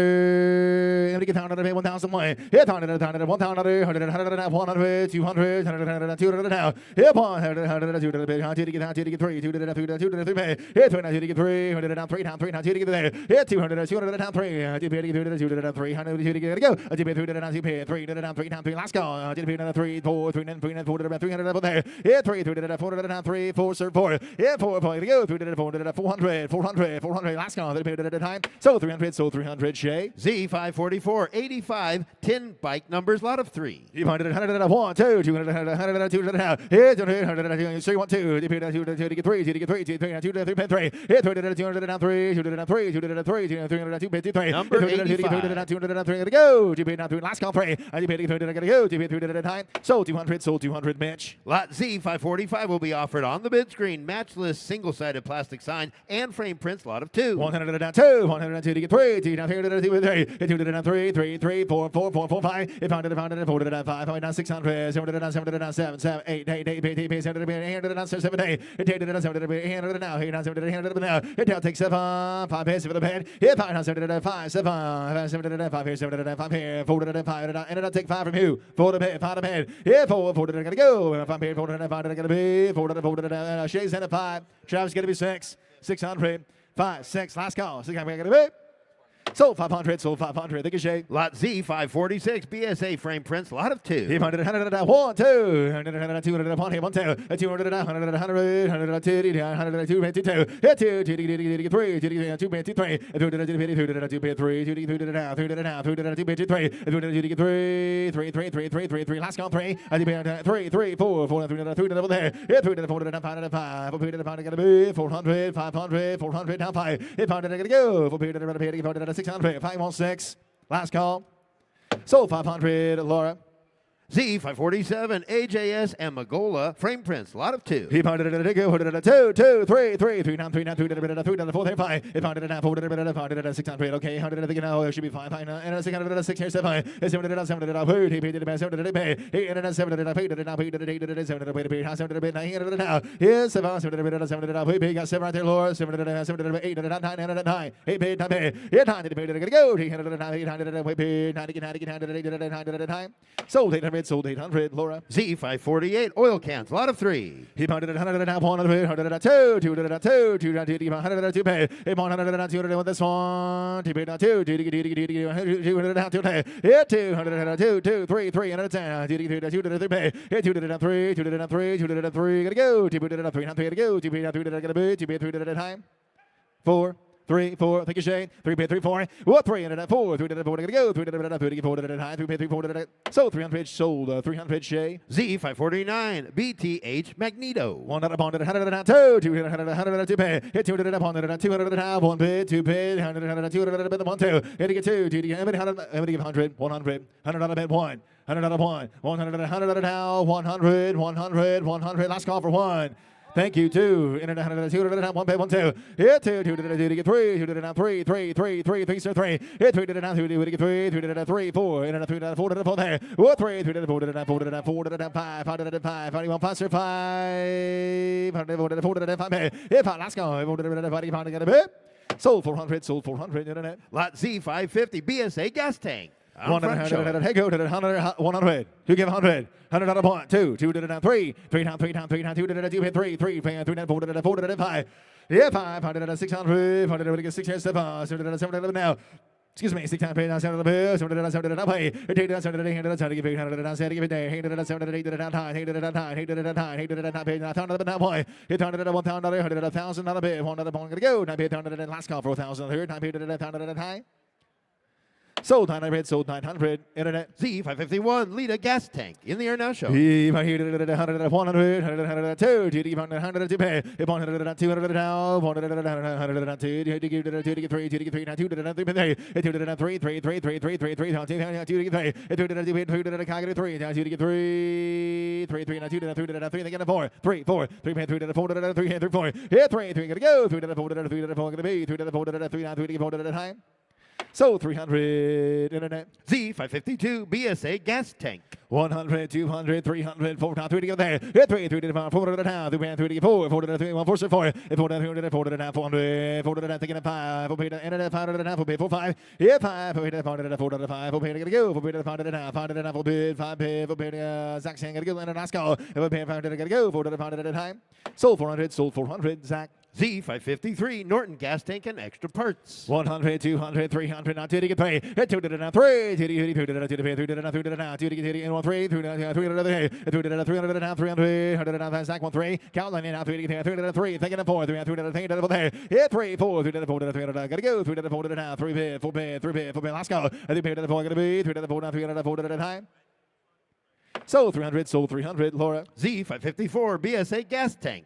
B: He found it at 1,001. He found it at 1,000. 100, 200, 100, 200 now. He upon 100, 200, 2 to get 3, 2 to get 3, 2 to get 3. He 2 to get 3, 100 down 3 down 3 down 2 to get there. He 200, 200 down 3. 2 to get 2 to get 300 to get go. 2 to get 3 down 2 3 down 3 down 3. Last go. 2 to get 3 4 3 9 3 9 4 to get 300 up there. He 3 3 to 4 down 3 4 serve 4. He 4 point to go. 3 to 4 to 400 400 400. Last go. 3 at a time. So 300, so 300, Shay.
C: Z544, 85, 10 bike numbers, lot of 3.
B: You wanted 100, 1, 2, 200, 100, 200 now. Hit 200, so you want 2, 2 to get 3, 2 to get 3, 2 to 3, 2 to 3, 3. Hit 200 down 3, 200 down 3, 200 down 3, 300 2 to 3.
C: Number 85.
B: 200 down 3 to go. 2 down 3, last call 3. And you paid 200 to go. 2 3 at a time. So 200, Mitch.
C: Lot Z545 will be offered on the bid screen, matchless single-sided plastic sign and frame prints, lot of 2.
B: 100 down 2, 102 to get 3. 3 down 3 to 2 3. 2 down 3, 3 3 4 4 4 4 5. It found it 4 down 5. 5 down 600. 7 down 7 down 7 7 8 8 8 8 8 7 down 7 8. It take it down 7 800 now. 8 down 7 800 now. It down take 7 5 pace for the bed. It 5 down 7 down 5 7 7 down 5 here 7 down 5 here 4 down 5 down and it'll take 5 from you. 4 to bed 5 to bed. Yeah 4 down gotta go. 5 here 4 down 5 down gotta be 4 down Shay's in at 5. Travis gonna be 6 600 5 6 last call. 6 gotta be. So 500, so 500. Thank you, Shay.
C: Lot Z546, BSA frame prints, lot of 2.
B: 100, 1, 2, 100, 200, 1, 2, 200, 100, 100, 100, 2, 100, 2, 2, 2, 2, 2, 3, 2, 3, 2, 3, 3, last count 3, 3, 4, 4, 3, double there, 3, 4, 5, 400, 500, 400, down 5, 500, go, 400, 600, 516, last call. So 500, Laura.
C: Z547, AJS and Magola frame prints, lot of 2.
B: He pounded it at a go, put it at a 2, 2, 3, 3, 3, down 3, down 3, down 3, down 4, down 5. He pounded it down, 4, down 600. Okay, 100 at the now, it should be 5, and a 600 at a 6 here, 7. 7 at 7 at a food. He paid it about 7 at a pay. 8 at 7 at a paid it now, paid it 8 at 7 at a paid it, 7 at a bit, 9 at now. Here's 7 at 7 at a paid. Got 7 right there, Laura. 7 at 7 at 8 at 9 at 9. 8 paid, 9 paid. Here, 9 at paid it, go. 800 at 9, 800 at a paid, 9 at 8 at a time. Sold 800, sold 800. Laura.
C: Z548, oil cans, lot of 3.
B: He pounded it 100 at 100 at 2, 200 at 2, 200 at 2 pay. 100 at 200 with this one. 2 paid 2, 200 at 2 pay. Hit 200 at 2, 2, 3, 3 and a 10. 200 at 3 pay. Hit 200 at 3, 200 at 3, 200 at 3. Gotta go. 200 at 3, 3 to go. 2 paid 3 gotta be. 2 paid 3 at a time. 4. 3, 4, thank you, Shane. 3 paid 3, 4. What 3 at 4? 3 at 4 to go. 3 at 3 to 4 at a high. 3 paid 3, 4 at so 300 sold. 300 Shay.
C: Z549, BTH Magneto.
B: 1 at 100 at 2, 200 at 2 pay. Hit 200 at 100 at 200 at half. 1 bid, 2 bid, 100 at 200 at 1 2. Hit to get 2, 2 to get 100, 100 at bid 1. 100 at 1, 100 at 100 at now, 100, 100. Last call for 1. Thank you, 2. In and 100, 200, 1 pay, 1, 2. Hit 2, 2 to get 3, 2 to 3, 3, 3, 3, 3, 3. Hit 3 to 2 to get 3, 3 to 3, 4. In and 3 to 4 to 4 there. What 3, 3 to 4 to 4 to 4 to 5, 5 to 5, 51 plus 5, 4 to 5 pay. Hit 5, last go. 4 to 5, 5 to get a bit. Sold 400, internet.
C: Lot Z550, BSA gas tank.
B: 100, hey, go to the 100, 100. Who give 100? 100 out of 1, 2, 2 to the 3, 3 down, 3 down, 3 down, 2 to the 2, 3, 3, 3 down, 4 to the 4 to the 5. Yeah, 500 at 600, 500 to get 6 here, 7, 7 to 7 now. Excuse me, 6 times paid down, 7 to the bill, 7 to the 7 to the pay. Take it down, 7 to the 8, 100 to give 800 down, 7 to give it day, 800 to 7 to the 8 to the down time, 8 to the down time, 8 to the down time, 8 to the down time, paid down, 1,000 to the down point. Hit 100 to the 1,000, 100 to the 1,000 on the bid, 1 to the point, gonna go. Time paid 100 to the last call for 1,000, third time paid to the 1,000 to the time. Sold 900, sold 900. Internet.
C: Z551, lead a gas tank. In the air now show.
B: 100, 100, 100, 2, 100, 2 pay. 100, 200 down, 100, 2, 2 to give 2 to get 3, 2 to get 3, 2 to the 3 pay. 2 to the 3, 3, 3, 3, 3, 3, 3, 2 to get 3. 2 to the 2, 2 to the cog 3, 2 to get 3, 3, 3, 2 to the 3 to the 3, they get a 4, 3, 4, 3 pay 3 to the 4 to the 3, 3, 4. Hit 3, 3 gonna go, 3 to the 4 to the 3 to the 4 gonna be, 3 to the 4 to the 3, 3 to get 4 to the time. So 300 internet.
C: Z552 BSA gas tank.
B: 100, 200, 300, 4 down, 3 to go there. Hit 3, 3 to the 5, 4 to the down, 3 to the 4, 4 to the 3, 1, 4 to 4, 4 to the 4 to the down, 400, 4 to the down, taking a 5, 4 to the internet, 5 to the down, 4 4 5, hit 5, 4 to the 4 to the 4 to the 5, 4 to go, 4 to the 5 to the down, 5 to the down, 4 bid, 5 bid, 4 bid, Zach saying gotta go, and a nice call, 4 bid, 5 to go, 4 to the 5 to the time. Sold 400, Zach.
C: Z553 Norton gas tank and extra parts.
B: 100, 200, 300, now 2 to get paid. 2 to the down, 3, 2 to get 2 to the 2 to pay, 3 to the down, 3 to the down, 2 to get 1, 3, 3 to the 3 to the 3 to the 300 to the down, 300, 100 to the down, Zach 1, 3. Count line now, 3 to get 3 to the 3, thinking of 4, 3 to the 3 to the 4. Hit 3, 4, 3 to the 4 to the 3 to the gotta go, 3 to the 4 to the down, 3 bid, 4 bid, 3 bid, 4 bid, let's go. 3 bid to the 4 gonna be, 3 to the 4 down, 3 to the 4 to the time. Sold 300, Laura.
C: Z554 BSA gas tank.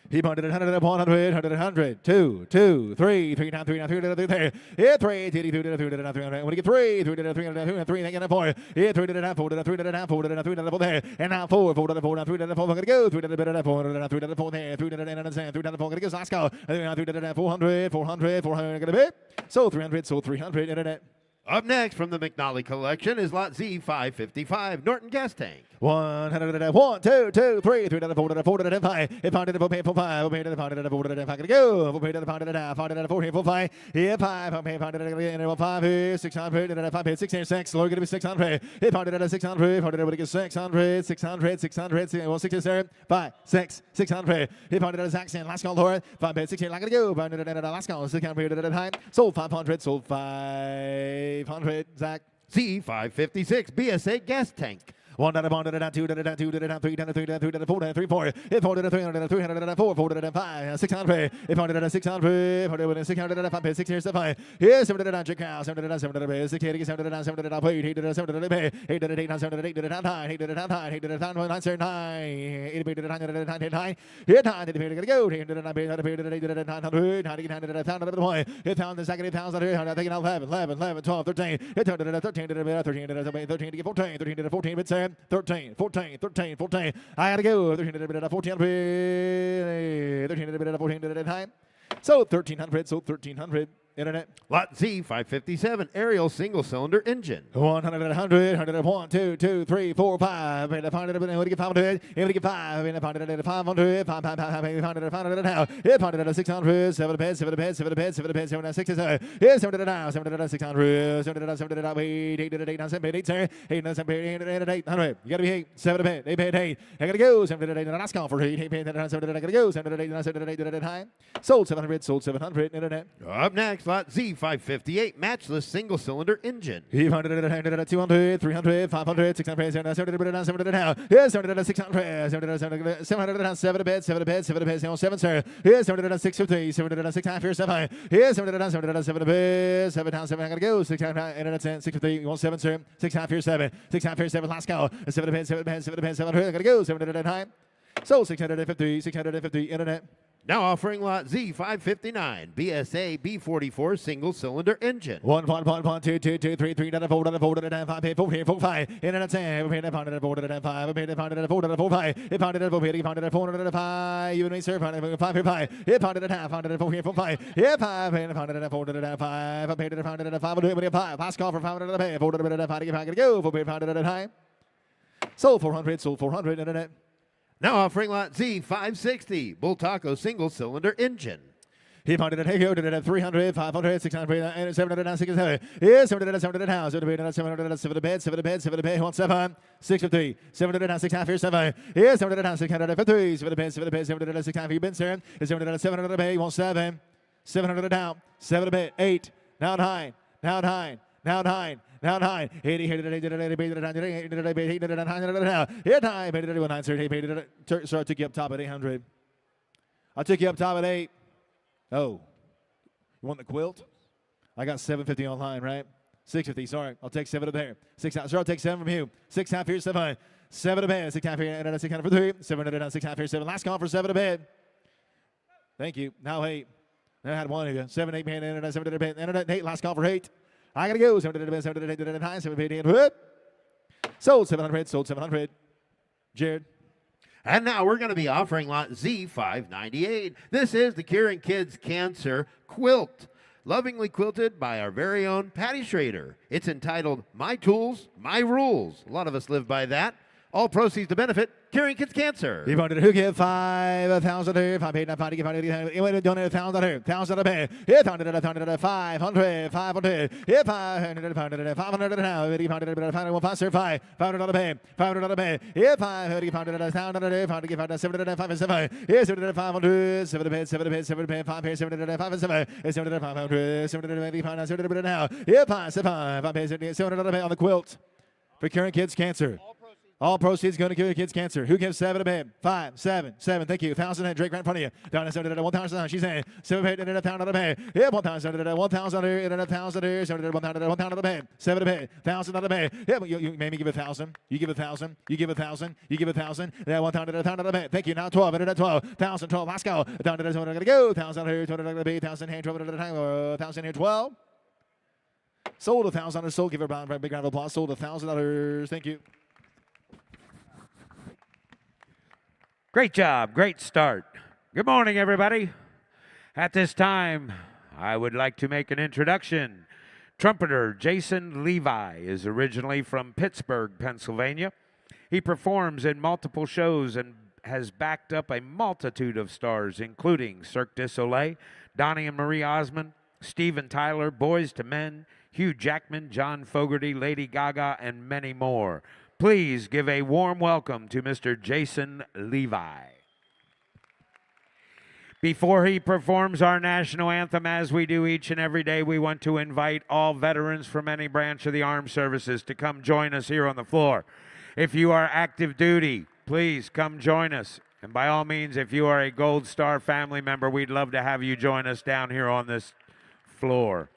B: He pointed at 100, 100, 100, 2, 2, 3, 3 down, 3 down, 3 down, 3 there. Hit 3, 2 to the 3 down, 3 down. When you get 3, 3 to the 3 down, 3 down, 3, they get a 4. Hit 3 to the down, 4 to the 3 to the down, 4 to the 3 to the 4 there. And now 4, 4 to the 4 down, 3 to the 4. We're going to go 3 to the bit of the 4 to the 3 to the 4 there. 3 to the 10 3 to the 4. Going to go last go. 3 to the 400, 400, 400. Going to be. So 300, internet.
C: Up next from the McNally collection is lot Z555 Norton gas tank.
B: 100, 1, 2, 2, 3, 3 to the 4 to the 4 to the 5. It pounded the 4 pay for 5. Obey to the 5 to the 4 to the 5. Gonna go. Obey to the 5 to the down. 5 to the 4 for 5. Here 5. Obey 5 to the 5 here. 600 to the 5 here. 6 here 6. Lower gonna be 600. It pounded at 600. Pounded at 600. 600. 600. 600. 5, 6, 600. It pounded at Zach. Last call Laura. 5 bid 6 here. Like to go. Pounded at the last call. 600 at the time. Sold 500. Sold 500. Zach.
C: Z556 BSA gas tank.
B: 1 to the 1 to the down, 2 to the down, 2 to the down, 3 to the 3 to the 3 to the 4 to the 3, 4. It 4 to the 300 to the 300 to the 4, 4 to the 5, 600. It 4 to the 600, 4 to the 600 to the 5, 6 here, 7. Here's 7 to the down, check out, 7 to the down, 7 to the base, 6 here, 7 to the down, 7 to the down, 8 to the 7 to the base, 8 to the 8 down, 7 to the 8 to the down, 9, 8 to the down, 9, 8 to the down, 9, 7, 9, 8 to the 9 to the 9 to the 9. Hit 9 to the 8 to go, 8 to the 9 to the 8 to the 8 to the 900, 9 to get 9 to the 10 to the 1. Hit down the second, 1,000, I think 11, 11, 11, 12, 13. Hit down to the 13 to the 13 to the 13 to get 14, 13 to the 14, bit 7, 13, 14, 13, 14. I gotta go. 13 to the bit of 14. 13 to the bit of 14 to the time. So 1,300. So 1,300. Internet.
C: Lot Z557 aerial single cylinder engine.
B: 100, 100, 100, 1, 2, 2, 3, 4, 5. And 500, and we get 500. And we get 5. And 500, 500, 500, 500, 500 now. Hit 500, 600, 7 bed, 7 bed, 7 bed, 7 bed, 7 6 Here's 7 now, 7 600, 7 7 8, 8 8 9 7 8 7 8 7 8 8 800. You gotta be 8, 7 bed, 8 bed, 8. I gotta go. 7 8 last call for 8, 8 8 7 I gotta go. 7 8 7 8 at a time. Sold 700, sold 700. Internet.
C: Up next, lot Z558 matchless single cylinder engine.
B: 200, 200, 300, 500, 600, 700, 700 now. Here's 700, 600, 700, 700, 7 bed, 7 bed, 7 bed, 7 sir. Here's 700, 650, 700, 6 half here, 7. Here's 700, 700, 7 bed, 7 down, 7. I gotta go. 6 half, 10, 650, 1 7 sir. 6 half here, 7. 6 half here, 7. Last call. 7 bed, 7 bed, 7 bed, 700. I gotta go. 700 time. So 650, 650 internet.
C: Now offering lot Z559 BSA B44 single cylinder engine.
B: 1, 2, 2, 2, 3, 3 to the 4 to the 4 to the 10, 5, 4, 4, 5. In and 10, we paid the 4 to the 4 to the 10, 5. We paid the 4 to the 4 to the 4, 5. It pounded the 4 to the 4 to the 5. You and me, sir, 5, 5. It pounded the 10, 5 to the 4, 4, 5. It 5, paid the 4 to the 4 to the 5. I paid the 4 to the 5. We'll do it 5. Last call for 5 to the pay. 4 to the 5 to get back and go. 4 to the time. Sold 400, internet.
C: Now offering lot Z560 Bull Taco single cylinder engine.
B: He pounded it, hey, to the 300, 500, 600, and 700, 600. Here's 700, 700 house. 700, 700, 7 bed, 7 bed, 7 bed, 1 7, 650, 700, 6 half here, 7. Here's 700, 650, 7 bed, 7 bed, 700, 6 half here, been sir. 700, 700, 1 7, 700 down, 7 bed, 8, now 9. Now nine. Now nine. Now nine. 80. Hit time. Sir, I took you up top at 800. I took you up top at 8. Oh. You want the quilt? I got 750 online, right? 650. Sorry. I'll take 7 to pair. 6 out. Sir, I'll take 7 from you. 6 half here, 7. 7 to bed. 6 half here. 6 half for 3. 7 6 half here, 7. Last call for 7 to bed. Thank you. Now 8. I had 1 of you. 7 8 man. 7 to bed. 8. Last call for 8. I gotta go. 7 to bed. 7 to 9. 7 to 8. Sold 700. Sold 700. Jared.
C: And now we're going to be offering lot Z598. This is the Curing Kids Cancer Quilt, lovingly quilted by our very own Patty Schrader. It's entitled My Tools, My Rules. A lot of us live by that. All proceeds to benefit Curing Kids Cancer.
B: He wanted who give 5,000 here. 5 paid 5 give 5 he wanted donate 1,000 here. 1,000 to pay. He found it 500 500. He 500 500 now. He found it 500 5 5 500 to pay. 500 to pay. He 500 he found it 1,000 5 give 7 5 7. He 7 500 7 to pay 7 to pay 7 to pay 5 pay 7 to 5 7. 7 to 500 7 to pay 5 7 to now. He 5 5 pay 7 to pay on the quilt for Curing Kids Cancer. All proceeds going to Curing Kids Cancer. Who gives 7 to bed? 5, 7, 7. Thank you. 1,000 Drake right in front of you. Down to 7 to 1,000. She's saying 7 paid and 1,000 to pay. Yeah, 1,000 to 1,000 and 1,000 here. 7 to 1,000 to 1,000 to pay. 7 to pay. 1,000 to pay. Yeah, you made me give 1,000. You give 1,000. You give 1,000. You give 1,000. Yeah, 1,000 to 1,000 to pay. Thank you. Now 12 and 12. 1,000, 12. Let's go. Down to 1,000. Gotta go. 1,000 here. 200 to pay. 1,000 here. 12 at a time. 1,000 here. 12. Sold 1,000. Sold. Give her a big round of applause. Sold $1,000. Thank you.
A: Great job. Great start. Good morning, everybody. At this time, I would like to make an introduction. Trumpeter Jason Levi is originally from Pittsburgh, Pennsylvania. He performs in multiple shows and has backed up a multitude of stars, including Cirque du Soleil, Donnie and Marie Osmond, Steven Tyler, Boys to Men, Hugh Jackman, John Fogerty, Lady Gaga, and many more. Please give a warm welcome to Mr. Jason Levi. Before he performs our national anthem, as we do each and every day, we want to invite all veterans from any branch of the armed services to come join us here on the floor. If you are active duty, please come join us. And by all means, if you are a Gold Star family member, we'd love to have you join us down here on this floor.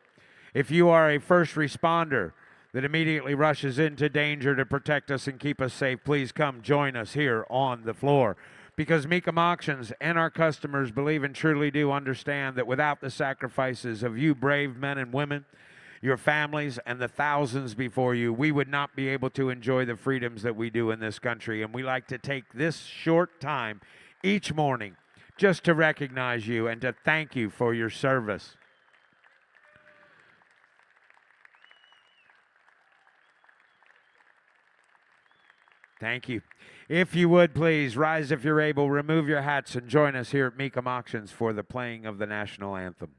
A: If you are a first responder that immediately rushes into danger to protect us and keep us safe, please come join us here on the floor. Because Mecum Auctions and our customers believe and truly do understand that without the sacrifices of you brave men and women, your families, and the thousands before you, we would not be able to enjoy the freedoms that we do in this country. And we like to take this short time each morning just to recognize you and to thank you for your service. Thank you. If you would, please, rise if you're able, remove your hats, and join us here at Mecum Auctions for the playing of the national anthem.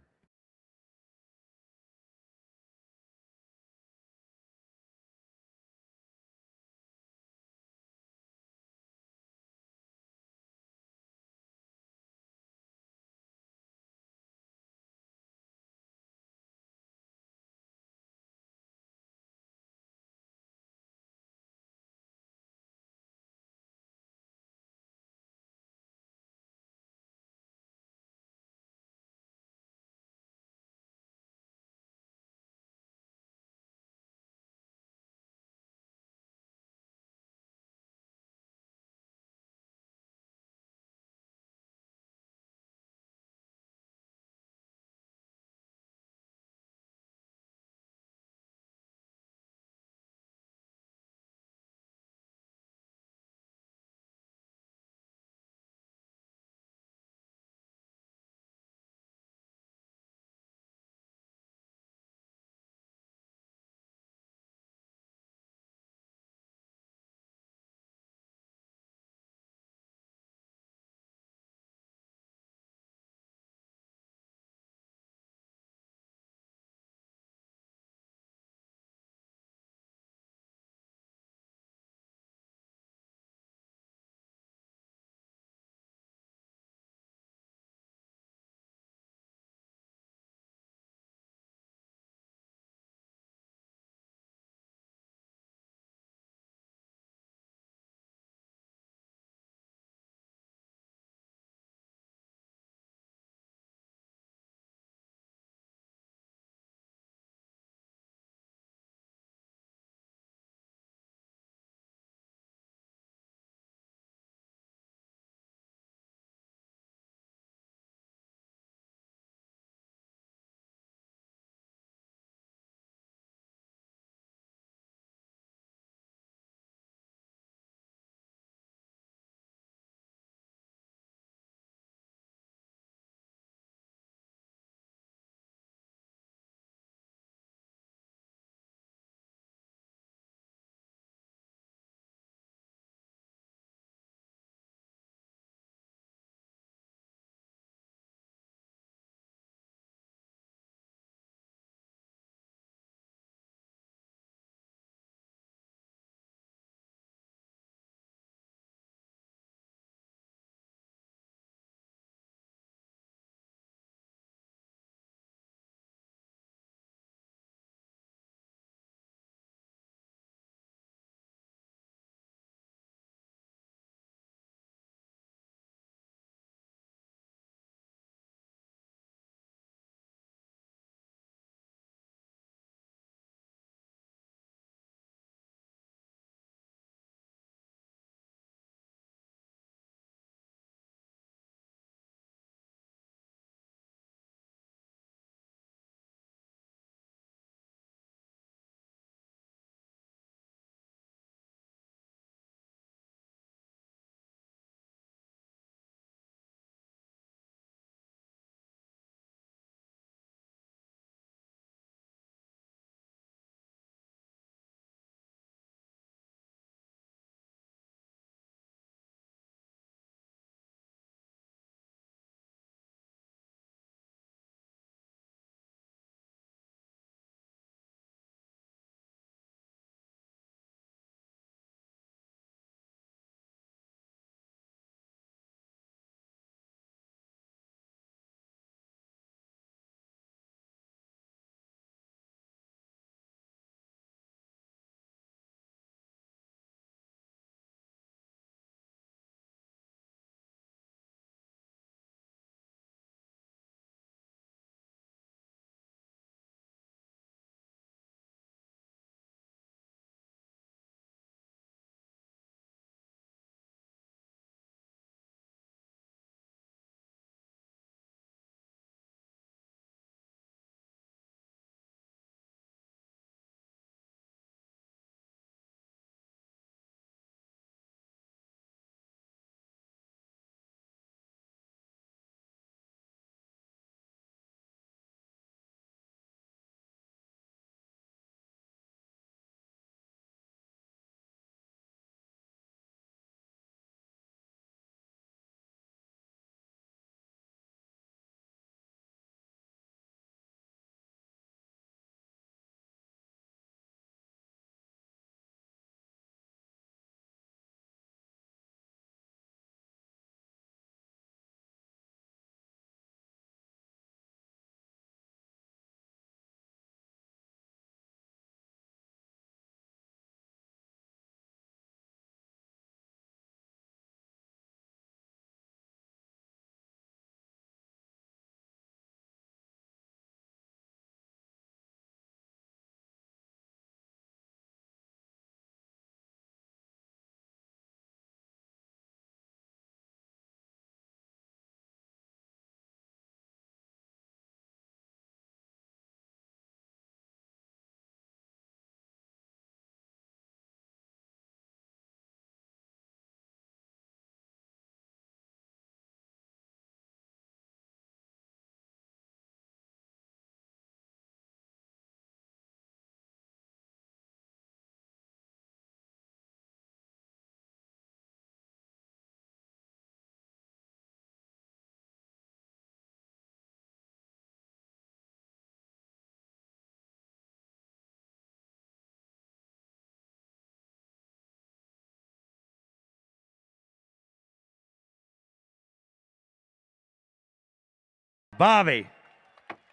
A: Bobby.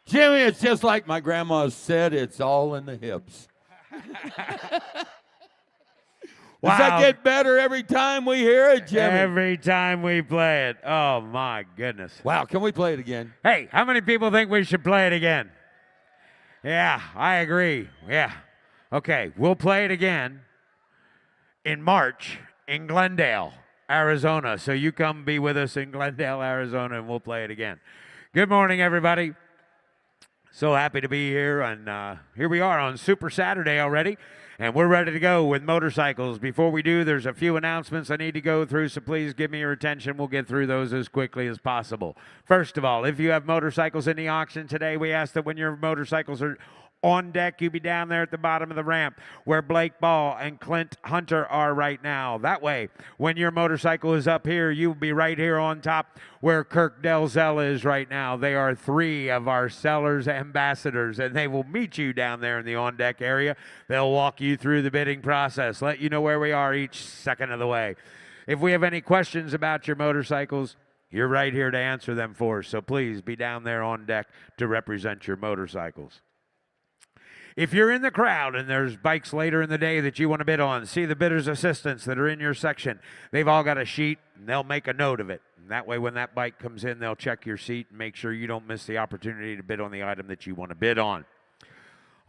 D: Jimmy, it's just like my grandma said, it's all in the hips.
A: Wow.
D: Does that get better every time we hear it, Jimmy?
A: Every time we play it. Oh, my goodness.
D: Wow, can we play it again?
A: Hey, how many people think we should play it again? Yeah, I agree. Yeah. Okay, we'll play it again in March in Glendale, Arizona. So you come be with us in Glendale, Arizona, and we'll play it again. Good morning, everybody. So happy to be here, and here we are on Super Saturday already, and we're ready to go with motorcycles. Before we do, there's a few announcements I need to go through, so please give me your attention. We'll get through those as quickly as possible. First of all, if you have motorcycles in the auction today, we ask that when your motorcycles are on deck, you be down there at the bottom of the ramp where Blake Ball and Clint Hunter are right now. That way, when your motorcycle is up here, you'll be right here on top where Kirk Delzell is right now. They are 3 of our sellers ambassadors, and they will meet you down there in the on-deck area. They'll walk you through the bidding process, let you know where we are each second of the way. If we have any questions about your motorcycles, you're right here to answer them for us, so please be down there on deck to represent your motorcycles. If you're in the crowd and there's bikes later in the day that you want to bid on, see the bidder's assistants that are in your section. They've all got a sheet, and they'll make a note of it. And that way, when that bike comes in, they'll check your seat and make sure you don't miss the opportunity to bid on the item that you want to bid on.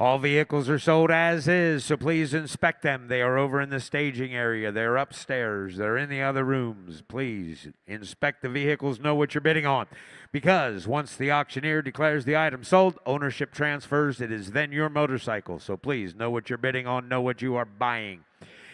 A: All vehicles are sold as is, so please inspect them. They are over in the staging area. They're upstairs. They're in the other rooms. Please inspect the vehicles, know what you're bidding on. Because once the auctioneer declares the item sold, ownership transfers. It is then your motorcycle. So please know what you're bidding on, know what you are buying.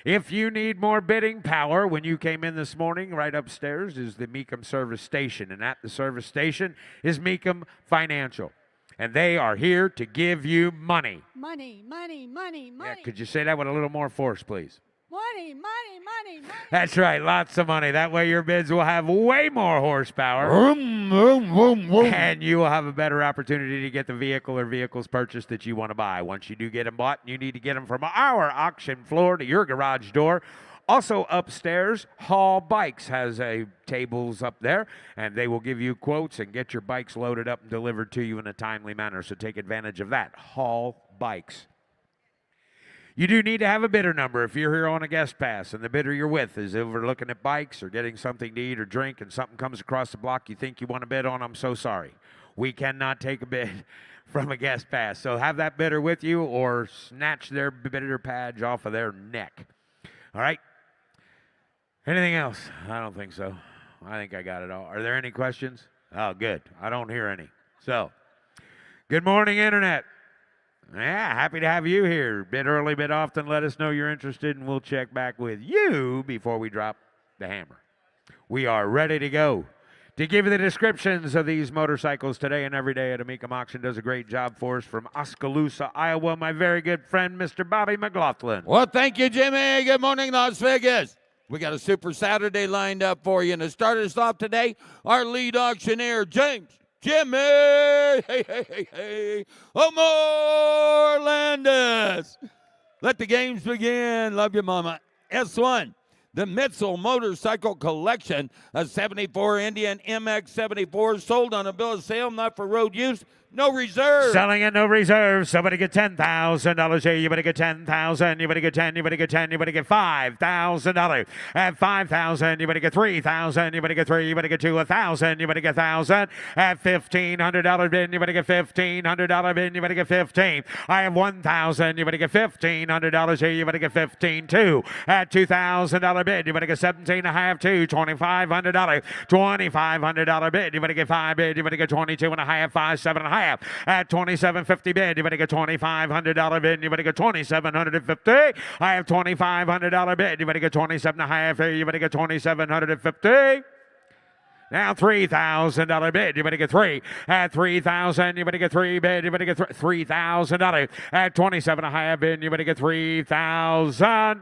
A: If you need more bidding power, when you came in this morning, right upstairs is the Mecum service station. And at the service station is Mecum Financial. And they are here to give you money.
E: Money, money, money, money.
A: Yeah, could you say that with a little more force, please?
E: Money, money, money, money.
A: That's right, lots of money. That way your bids will have way more horsepower.
D: Vroom, vroom, vroom, vroom.
A: And you will have a better opportunity to get the vehicle or vehicles purchased that you want to buy. Once you do get them bought, you need to get them from our auction floor to your garage door. Also upstairs, Hall Bikes has tables up there, and they will give you quotes and get your bikes loaded up and delivered to you in a timely manner, so take advantage of that. Hall Bikes. You do need to have a bidder number if you're here on a guest pass and the bidder you're with is over looking at bikes or getting something to eat or drink and something comes across the block you think you want to bid on. I'm so sorry. We cannot take a bid from a guest pass, so have that bidder with you or snatch their bidder badge off of their neck. All right? Anything else? I don't think so. I think I got it all. Are there any questions? Oh, good. I don't hear any. So, good morning, Internet. Yeah, happy to have you here. Bid early, bid often. Let us know you're interested, and we'll check back with you before we drop the hammer. We are ready to go. To give you the descriptions of these motorcycles today and every day at a Mecum Auction does a great job for us from Oskaloosa, Iowa, my very good friend, Mr. Bobby McLaughlin.
D: Well, thank you, Jimmy. Good morning, Las Vegas. We got a Super Saturday lined up for you. And to start us off today, our lead auctioneer, James Jimmy, Omar Landis. Let the games begin. Love you, Mama. S1, the Mitzel Motorcycle Collection, a 74 Indian MX 74 sold on a bill of sale, not for road use. No reserve.
A: Selling at no reserve. Somebody get $10,000 here. You better get 10,000. You better get 10. You better get 10. You better get $5,000. At 5,000, you better get 3,000. You better get 3. You better get 2,000. You better get 1,000. At $1,500 bid, you better get $1,500 bid. You better get 15. I have 1,000. You better get $1,500 here. You better get 15 too. At $2,000 bid, you better get 17 and a half too. $2,500. $2,500 bid. You better get 5 bid. You better get 22 and a half. 5, 7 and a half. At $2,750 bid, you better get $2,500 bid. You better get $2,750. I have $2,500 bid. You better get 27 and a half here. You better get $2,750. Now $3,000 bid. You better get 3. At 3,000, you better get 3 bid. You better get $3,000. At 27 and a half bid, you better get 3,000.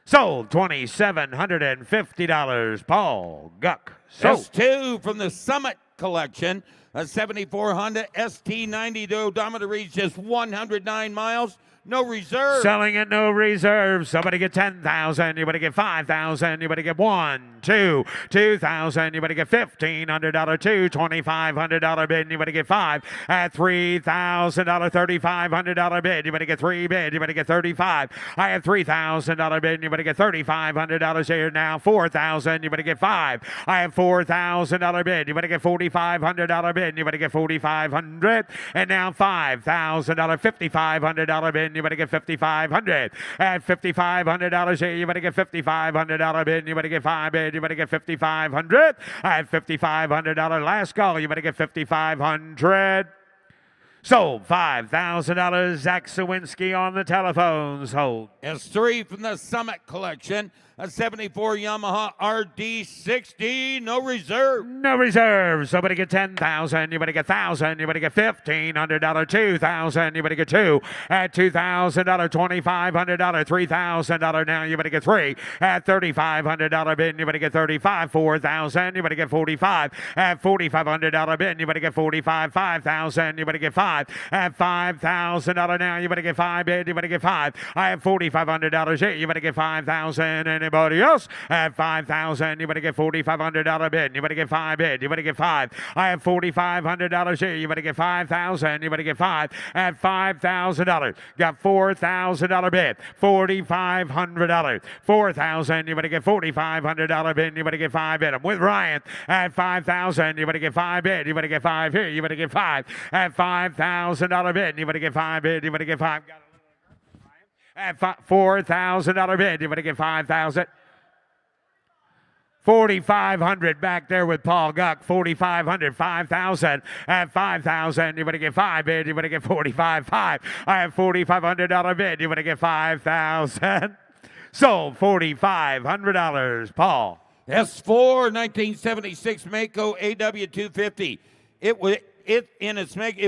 A: Sold $2,750. Paul Guck. Sold.
D: S2 from the Summit Collection, a 74 Honda ST90. The odometer reads just 109 miles. no reserve.
A: Selling at no reserve. Somebody get 10,000. Anybody get 5,000. Anybody get 1, 2, 2,000. Anybody get $1,500. 2, $2,500 bid. Anybody get 5 at $3,000. $3,500 bid. Anybody get 3 bid. Anybody get 35. I have $3,000 bid. Anybody get $3,500 here now. 4,000. Anybody get 5. I have $4,000 bid. Anybody get $4,500 bid. Anybody get 4,500. And now $5,000. $5,500 bid. Anybody get 5,500. At $5,500 here. Anybody get $5,500 bid. Anybody get 5 bid. Anybody get 5,500. At $5,500 last call. Anybody get 5,500. Sold. $5,000. Zach Sawinski on the telephones. Hold.
D: S3 from the Summit Collection, a 74 Yamaha RD60, no reserve.
A: No reserve. Somebody get 10,000. Anybody get 1,000. Anybody get $1,500. 2,000. Anybody get 2 at $2,000. $2,500. $3,000 now. Anybody get 3 at $3,500 bid. Anybody get 35. 4,000. Anybody get 45 at $4,500 bid. Anybody get 45. 5,000. Anybody get 5 at $5,000 now. Anybody get 5 bid. Anybody get 5. I have $4,500 here. Anybody get 5,000. Anybody else at 5,000. Anybody get $4,500 bid. Anybody get 5 bid. Anybody get 5. I have $4,500 here. Anybody get 5,000. Anybody get 5 at $5,000. Got $4,000 bid. $4,500. 4,000. Anybody get $4,500 bid. Anybody get 5 bid. I'm with Ryan at 5,000. Anybody get 5 bid. Anybody get 5 here. Anybody get 5 at $5,000 bid. Anybody get 5 bid. Anybody get 5. Got at $4,000 bid. Anybody get 5,000? 4,500 back there with Paul Guck. 4,500, 5,000 at 5,000. Anybody get 5 bid? Anybody get 45? 5. I have $4,500 bid. Anybody get 5,000? Sold. $4,500. Paul.
D: S4 1976 Mecum AW250. It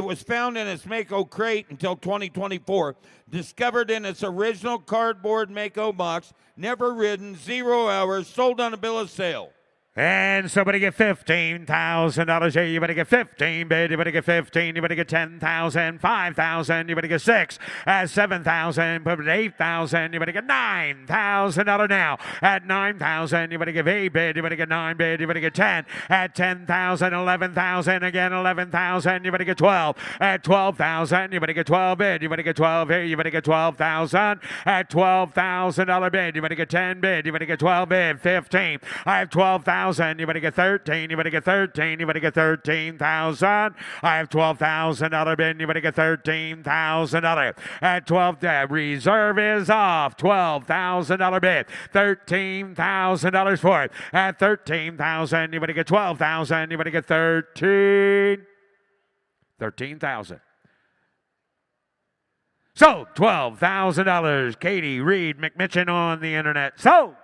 D: was found in its Mecum crate until 2024. Discovered in its original cardboard Mecum box. Never ridden, 0 hours. Sold on a bill of sale.
A: And somebody get $15,000 here. You better get 15, bid. You better get 15. You better get 10,000, 5,000. You better get 6 at 7,000. Put it at 8,000. You better get $9,000 now. At 9,000, you better give 8 bid. You better get 9 bid. You better get 10 at 10,000, 11,000 again. 11,000. You better get 12 at 12,000. You better get 12 bid. You better get 12 here. You better get 12,000 at $12,000 bid. You better get 10 bid. You better get 12 bid. 15. I have 12,000. You better get 13. You better get 13. You better get 13,000. I have $12,000 bid. You better get $13,000 at 12. Reserve is off. $12,000 bid. $13,000 for it at 13,000. You better get 12,000. You better get 13,000. So $12,000. Katie Reed McMitchin on the internet. So.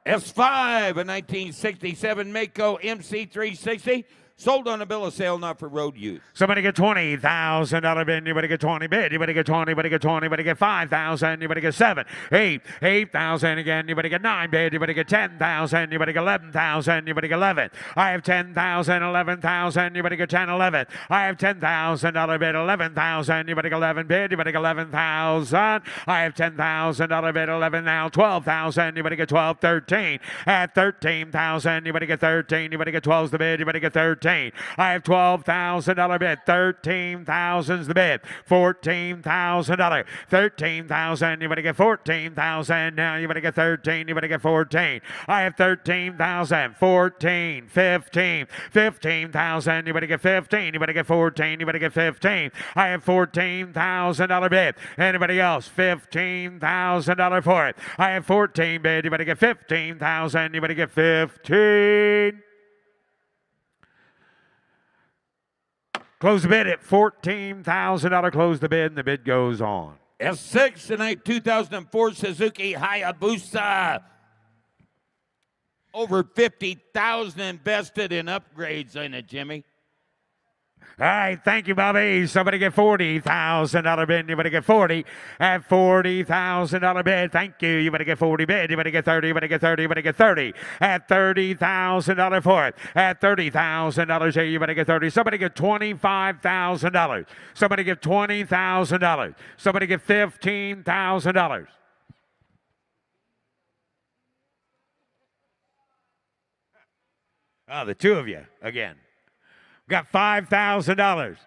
D: S5, a 1967 Mecum MC360. Sold on a bill of sale, not for road use.
A: Somebody get $20,000 bid. You better get 20 bid. You better get 20. You better get 20. You better get 5,000. You better get 7, 8, 8,000 again. You better get 9 bid. You better get 10,000. You better get 11,000. You better get 11. I have 10,000, 11,000. You better get 10, 11. I have $10,000 bid. 11,000. You better get 11 bid. You better get 11,000. I have $10,000 bid. 11 now. 12,000. You better get 12, 13. At 13,000. You better get 13. You better get 12's the bid. You better get 13. I have $12,000 bid. 13,000's the bid. $14,000. 13,000. You better get 14,000. Now you better get 13. You better get 14. I have 13,000. 14, 15, 15,000. You better get 15. You better get 14. You better get 15. I have $14,000 bid. Anybody else? $15,000 for it. I have 14 bid. You better get 15,000. You better get 15. Close the bid at $14,000. Close the bid, and the bid goes on.
D: S6 tonight, 2004 Suzuki Hayabusa. Over 50,000 invested in upgrades in it, Jimmy.
A: All right, thank you, Bobby. Somebody get $40,000 bid. You better get 40 at $40,000 bid. Thank you. You better get 40 bid. You better get 30. You better get 30. You better get 30 at $30,000 for it. At $30,000 here, you better get 30. Somebody get $25,000. Somebody get $20,000. Somebody get $15,000. Oh, the two of you again. Got $5,000.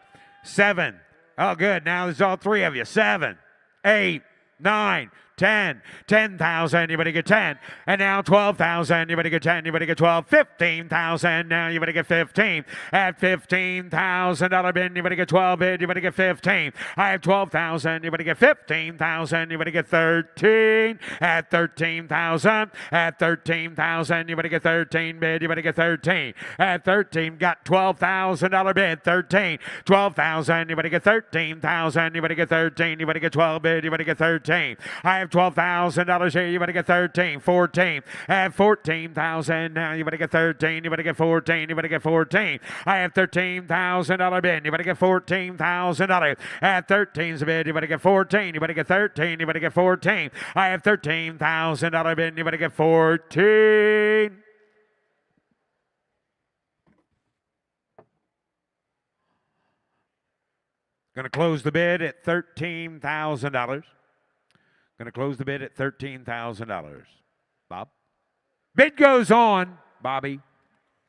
A: 7. Oh, good. Now there's all three of you. 7, 8, 9, 10. 10,000. You better get 10. And now 12,000. You better get 10. You better get 12. 15,000. Now you better get 15. At $15,000 bid, you better get 12 bid. You better get 15. I have 12,000. You better get 15,000. You better get 13. At 13,000. At 13,000. You better get 13 bid. You better get 13. At 13, got $12,000 bid. 13. 12,000. You better get 13,000. You better get 13. You better get 12 bid. You better get 13. I have $12,000 here. You better get 13. 14. At 14,000. Now you better get 13. You better get 14. You better get 14. I have $13,000 bid. You better get $14,000. At 13's bid. You better get 14. You better get 13. You better get 14. I have $13,000 bid. You better get 14. Going to close the bid at $13,000. Going to close the bid at $13,000. Bob? Bid goes on, Bobby.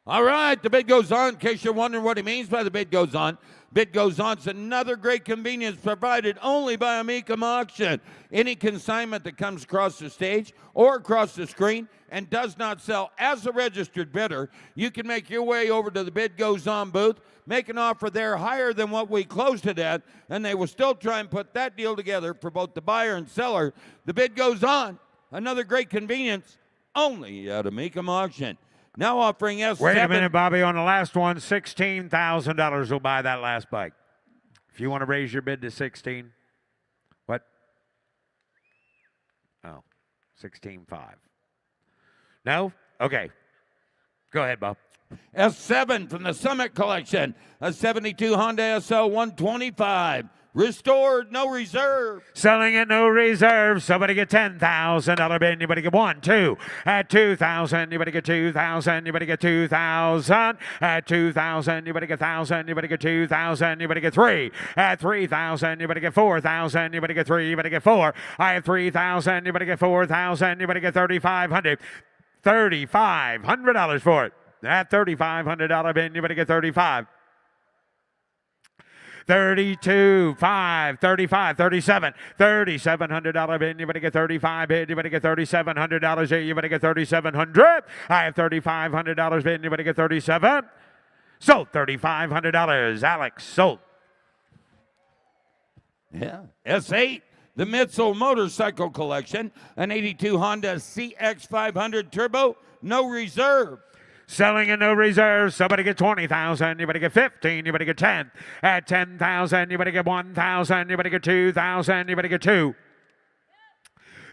D: All right, the bid goes on. In case you're wondering what he means by the bid goes on, bid goes on. It's another great convenience provided only by a Mecum auction. Any consignment that comes across the stage or across the screen and does not sell as a registered bidder, you can make your way over to the bid goes on booth, make an offer there higher than what we closed it at, and they will still try and put that deal together for both the buyer and seller. The bid goes on. Another great convenience only at a Mecum auction. Now offering S7.
A: Wait a minute, Bobby. On the last one, $16,000 will buy that last bike. If you want to raise your bid to 16, what? Oh, 16.5. No? Okay. Go ahead, Bob.
D: S7 from the Summit Collection, a 72 Honda SL 125. Restored, no reserve.
A: Selling at no reserve. Somebody get $10,000 bid. You better get 1, 2. At 2,000, you better get 2,000. You better get 2,000. At 2,000, you better get 1,000. You better get 2,000. You better get 3. At 3,000, you better get 4,000. You better get 3. You better get 4. I have 3,000. You better get 4,000. You better get 3,500. $3,500 for it. At $3,500 bid, you better get 35. 32, 5, 35, 37, $3,700 bid. You better get 35 bid. You better get $3,700 here. You better get 3,700. I have $3,500 bid. You better get 37. Sold $3,500. Alex sold.
D: Yeah. S8, the Mecum Motorcycle Collection, an 82 Honda CX500 Turbo, no reserve.
A: Selling in no reserve. Somebody get 20,000. You better get 15. You better get 10. At 10,000, you better get 1,000. You better get 2,000. You better get 2.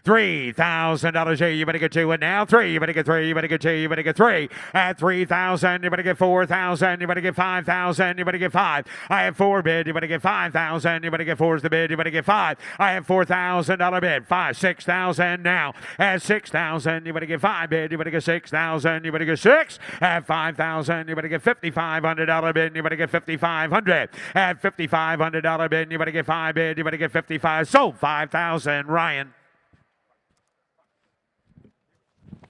A: $3,000 here. You better get 2. And now 3. You better get 3. You better get 2. You better get 3. At 3,000, you better get 4,000. You better get 5,000. You better get 5. I have 4 bid. You better get 5,000. You better get 4 is the bid. You better get 5. I have $4,000 bid. 5, 6,000 now. At 6,000, you better get 5 bid. You better get 6,000. You better get 6. At 5,000, you better get $5,500 bid. You better get 5,500. At $5,500 bid, you better get 5 bid. You better get 55. Sold 5,000. Ryan.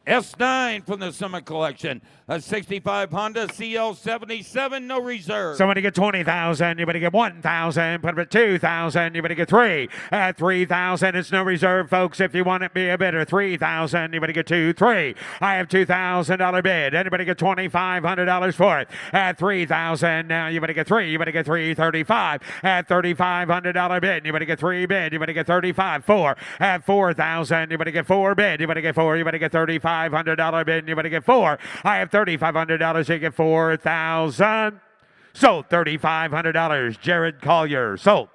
D: S9 from the Summit Collection, a 65 Honda CL77, no reserve.
A: Somebody get 20,000. You better get 1,000. Put it at 2,000. You better get 3. At 3,000, it's no reserve, folks. If you want it, be a bidder. 3,000. You better get 2, 3. I have $2,000 bid. Anybody get $2,500 for it? At 3,000, now you better get 3. You better get 3, 35. At $3,500 bid, you better get 3 bid. You better get 35, 4. At 4,000, you better get 4 bid. You better get 4. You better get $3,500 bid. You better get 4. I have $3,500. You get 4,000. Sold $3,500. Jared Collier sold.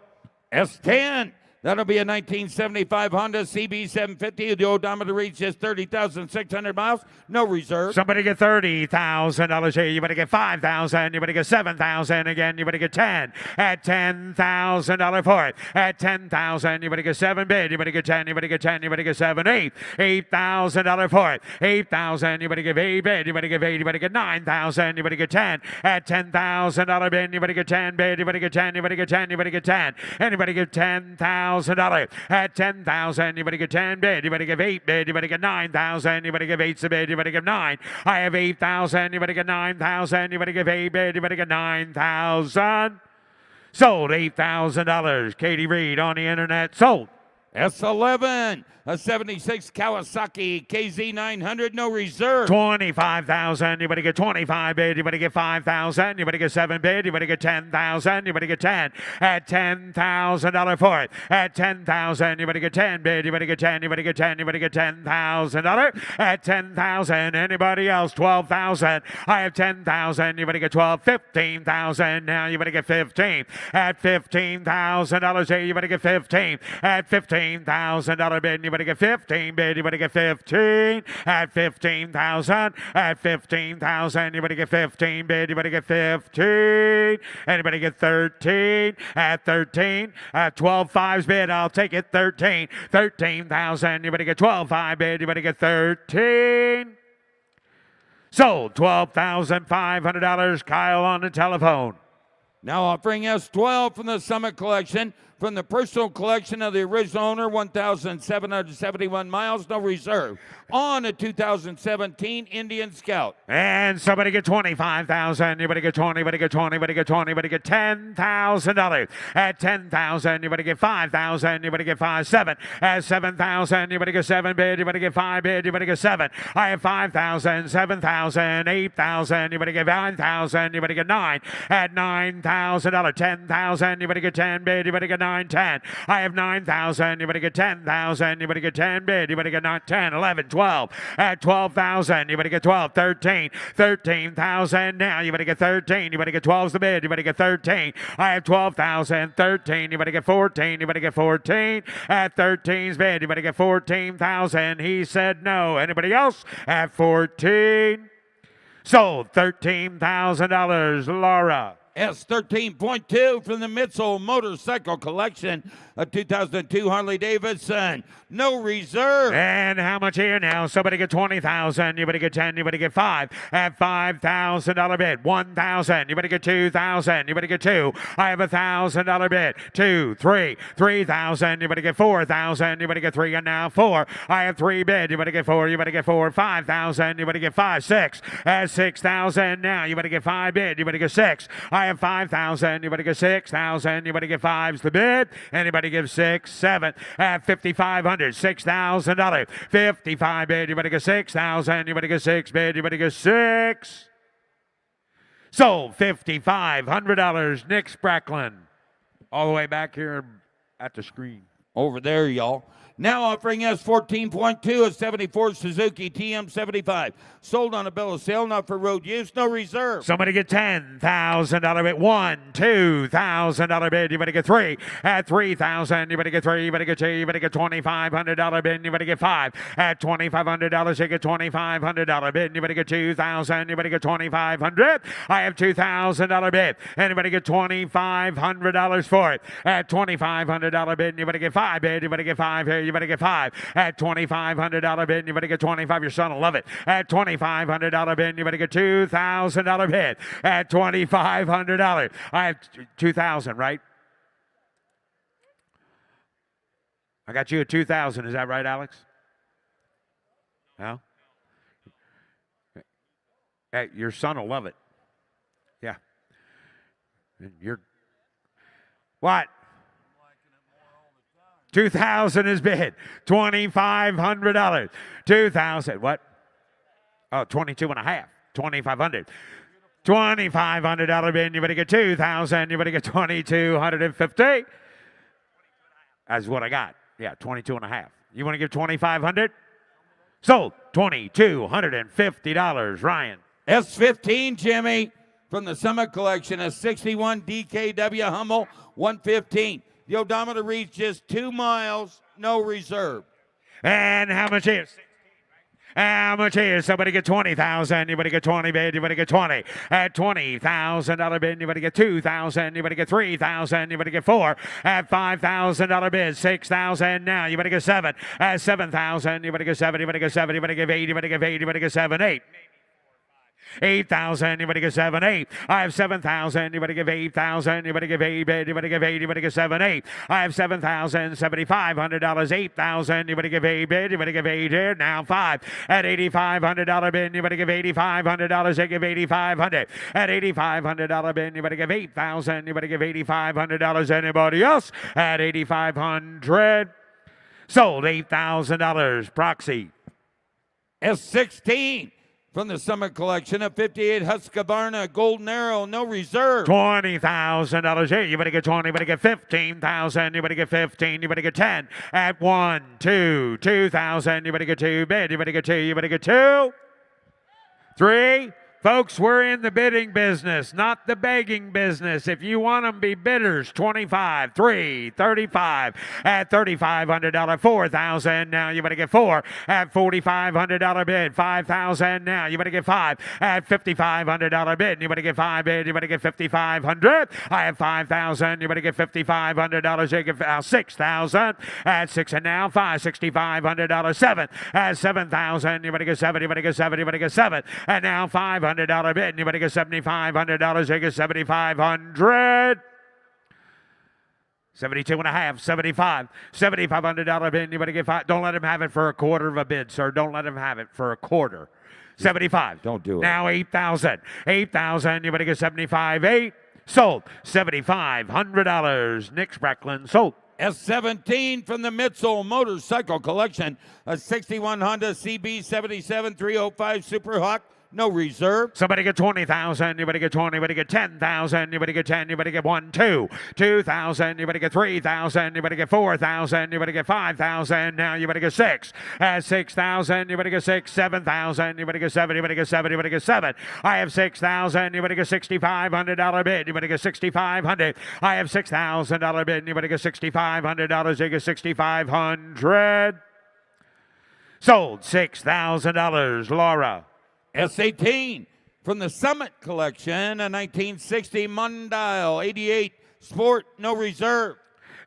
D: S10, That'll be a 1975 Honda CB750. The odometer reaches 30,600 miles. No reserve.
A: Somebody get $30,000 here. You better get $5,000. You better get $7,000 again. You better get 10 at $10,000 for it. At $10,000, you better get 7 bid. You better get 10. You better get 10. You better get 7, 8. $8,000 for it. 8,000. You better give 8 bid. You better give 8. You better get 9,000. You better get 10 at $10,000 bid. You better get 10 bid. You better get 10. You better get 10. You better get 10. Anybody get $10,000 at 10,000? You better get 10 bid. You better give 8 bid. You better get 9,000. You better give 8 bid. You better give 9. I have 8,000. You better get 9,000. You better give 8 bid. You better get 9,000. Sold. $8,000. Katie Reed on the internet. Sold.
D: S11, a 76 Kawasaki KZ900, no reserve.
A: 25,000. You better get 25 bid. You better get 5,000. You better get 7 bid. You better get 10,000. You better get 10 at $10,000 for it. At 10,000. You better get 10 bid. You better get 10. You better get 10. You better get $10,000 at 10,000. Anybody else? 12,000. I have 10,000. You better get 12. 15,000. Now you better get 15 at $15,000. Hey, you better get 15 at $15,000 bid. You better get 15 bid. You better get 15 at 15,000. At 15,000, you better get 15 bid. You better get 15. Anybody get 13 at 13 at 12 fives bid? I'll take it. 13. 13,000. You better get 12 5 bid. You better get 13. Sold. $12,500. Kyle on the telephone.
D: Now offering S12 from the Summit Collection, from the personal collection of the original owner, 1,771 miles, no reserve. On a 2017 Indian Scout.
A: And somebody get 25,000. You better get 20. You better get 20. You better get 20. You better get $10,000. At 10,000, you better get 5,000. You better get 5, 7. At 7,000, you better get 7 bid. You better get 5 bid. You better get 7. I have 5,000, 7,000, 8,000. You better get 9,000. You better get 9. At $9,000, 10,000. You better get 10 bid. You better get 9, 10. I have 9,000. You better get 10,000. You better get 10 bid. You better get 9, 10, 11, 12. At 12,000, you better get 12. 13. 13,000. Now you better get 13. You better get 12's the bid. You better get 13. I have 12,000. 13. You better get 14. You better get 14. At 13's bid. You better get 14,000. He said no. Anybody else? At 14. Sold. $13,000. Laura.
D: S13.2 from the Mitchell Motorcycle Collection, a 2002 Harley-Davidson. No reserve.
A: And how much here now? Somebody get 20,000. You better get 10. You better get 5. At $5,000 bid. 1,000. You better get 2,000. You better get 2. I have $1,000 bid. 2, 3. 3,000. You better get 4,000. You better get 3. And now 4. I have 3 bid. You better get 4. You better get 4. 5,000. You better get 5. 6. At 6,000. Now you better get 5 bid. You better get 6. I have 5,000. You better get 6,000. You better get 5's the bid. Anybody give 6, 7 at 5,500. $6,000. 55 bid. You better get 6,000. You better get 6 bid. You better get 6. Sold. $5,500. Nick Spracklin. All the way back here at the screen.
D: Over there, y'all. Now offering S14.2, a 74 Suzuki TM75. Sold on a bill of sale, not for road use, no reserve.
A: Somebody get $10,000 bid. $2,000 bid. You better get 3. At 3,000, you better get 3. You better get 2. You better get $2,500 bid. You better get 5. At $2,500, you get $2,500 bid. You better get 2,000. You better get 2,500. I have $2,000 bid. Anybody get $2,500 for it? At $2,500 bid. You better get 5 bid. You better get 5 here. You better get 5 at $2,500 bid. You better get 25. Your son will love it. At $2,500 bid. You better get $2,000 bid. At $2,500. I have 2,000, right? I got you at 2,000. Is that right, Alex? No? Hey, your son will love it. Yeah. And you're what? 2,000 is bid. $2,500. 2,000. What? Oh, 22 and a half. 2,500. $2,500 bid. You better get 2,000. You better get 2,250. That's what I got. Yeah, 22 and a half. You want to give 2,500? Sold. $2,250. Ryan.
D: S15, Jimmy, from the Summit Collection, a 61 DKW Hummel 115. The odometer reads just 2 miles, no reserve.
A: And how much is? How much is? Somebody get 20,000. You better get 20, bid. You better get 20. At $20,000 bid, you better get 2,000. You better get 3,000. You better get 4. At $5,000 bid, 6,000 now. You better get 7. At 7,000, you better get 7. You better get 7. You better get 8. You better get 8. You better get 7, 8. 8,000, you better get 7, 8. I have 7,000, you better give 8,000, you better give 8, bid, you better give 8, you better give 7, 8. I have 7,000, $7,500, 8,000, you better give 8, bid, you better give 8 here, now 5. At $8,500 bid, you better give $8,500, you give 8,500. At $8,500 bid, you better give 8,000, you better give $8,500. Anybody else? At 8,500, sold $8,000, proxy.
D: S16 from the Summer Collection, a 58 Husqvarna Golden Arrow, no reserve.
A: $20,000 here. You better get 20. You better get 15,000. You better get 15. You better get 10. At 1, 2, 2,000. You better get 2. Bid. You better get 2. You better get 2. 3. Folks, we're in the bidding business, not the begging business. If you want them, be bidders. 25, 3, 35. At $3,500, 4,000. Now you better get 4. At $4,500 bid, 5,000. Now you better get 5. At $5,500 bid, you better get 5 bid. You better get 5,500. I have 5,000. You better get $5,500. You get 6,000. At 6 and now 5. $6,500. 7. At 7,000. You better get 7. You better get 7. You better get 7. And now $500 bid. You better get $7,500. You get 7,500. 72 and a half, 75. $7,500 bid. You better get 5. Don't let him have it for a quarter of a bid, sir. Don't let him have it for a quarter. 75.
D: Don't do it.
A: Now 8,000. 8,000. You better get 75. 8. Sold. $7,500. Nick Sprackland sold.
D: S17 from the Mitchell Motorcycle Collection, a 61 Honda CB77 305 Super Hawk, no reserve.
A: Somebody get 20,000. You better get 20. You better get 10,000. You better get 10. You better get 1, 2. 2,000. You better get 3,000. You better get 4,000. You better get 5,000. Now you better get 6. At 6,000. You better get 6. 7,000. You better get 7. You better get 7. You better get 7. I have 6,000. You better get $6,500 bid. You better get 6,500. I have $6,000 bid. You better get $6,500. You get 6,500. Sold $6,000. Laura.
D: S18 from the Summit Collection, a 1960 Mondial 88 Sport, no reserve.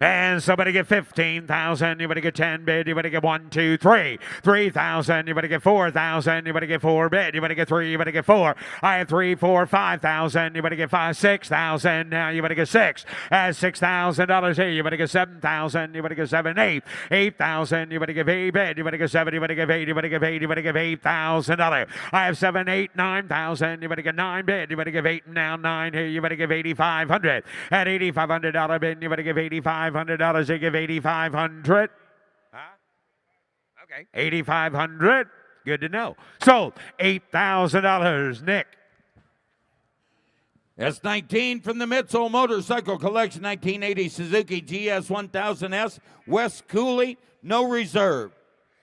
A: And somebody get 15,000. You better get 10 bid. You better get 1, 2, 3. 3,000. You better get 4,000. You better get 4 bid. You better get 3. You better get 4. I have 3, 4, 5,000. You better get 5, 6,000. Now you better get 6. At $6,000 here. You better get 7,000. You better get 7, 8. 8,000. You better give 8 bid. You better get 7. You better give 8. You better give 8. You better give $8,000. I have 7, 8, 9,000. You better get 9 bid. You better give 8 now 9 here. You better give 8,500. At $8,500 bid. You better give 8,500. They give 8,500. Okay. 8,500. Good to know. Sold $8,000. Nick.
D: S19 from the Mitchell Motorcycle Collection, 1980 Suzuki GS 1000S, West Cooley, no reserve.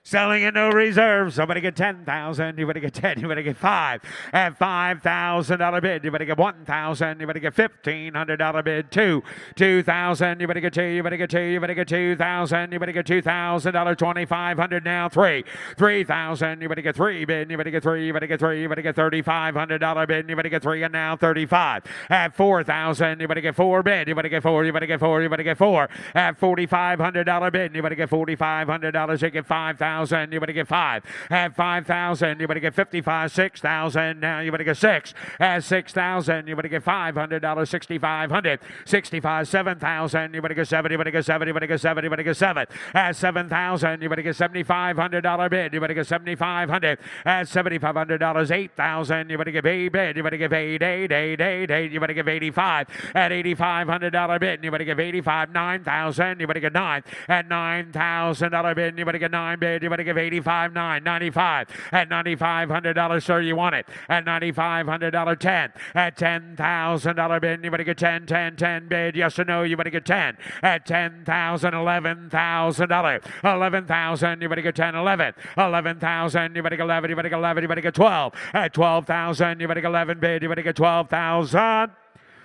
A: Selling at no reserve. Somebody get 10,000. You better get 10. You better get 5. At $5,000 bid. You better get 1,000. You better get $1,500 bid. 2. 2,000. You better get 2. You better get 2. You better get 2,000. You better get $2,000. 2,500 now. 3. 3,000. You better get 3 bid. You better get 3. You better get 3. You better get $3,500 bid. You better get 3 and now 35. At 4,000. You better get 4 bid. You better get 4. You better get 4. You better get 4. At $4,500 bid. You better get $4,500. You get 5,000. You better get 5. At 5,000, you better get 55, 6,000. Now you better get 6. At 6,000, you better get $500, 6,500. 65, 7,000. You better get 7. You better get 7. You better get 7. You better get 7. At 7,000, you better get $7,500 bid. You better get 7,500. At $7,500, 8,000. You better give 8 bid. You better give 8, 8, 8, 8, 8. You better give 85. At $8,500 bid. You better give 85, 9,000. You better get 9. At $9,000 bid. You better get 9 bid. You better give 85, 9, 95. At $9,500, sir, you want it. At $9,500, 10. At $10,000 bid, you better get 10, 10, 10 bid. Yes or no, you better get 10. At $10,000, $11,000. 11,000, you better get 10, 11. 11,000, you better get 11. You better get 11. You better get 12. At 12,000, you better get 11 bid. You better get 12,000.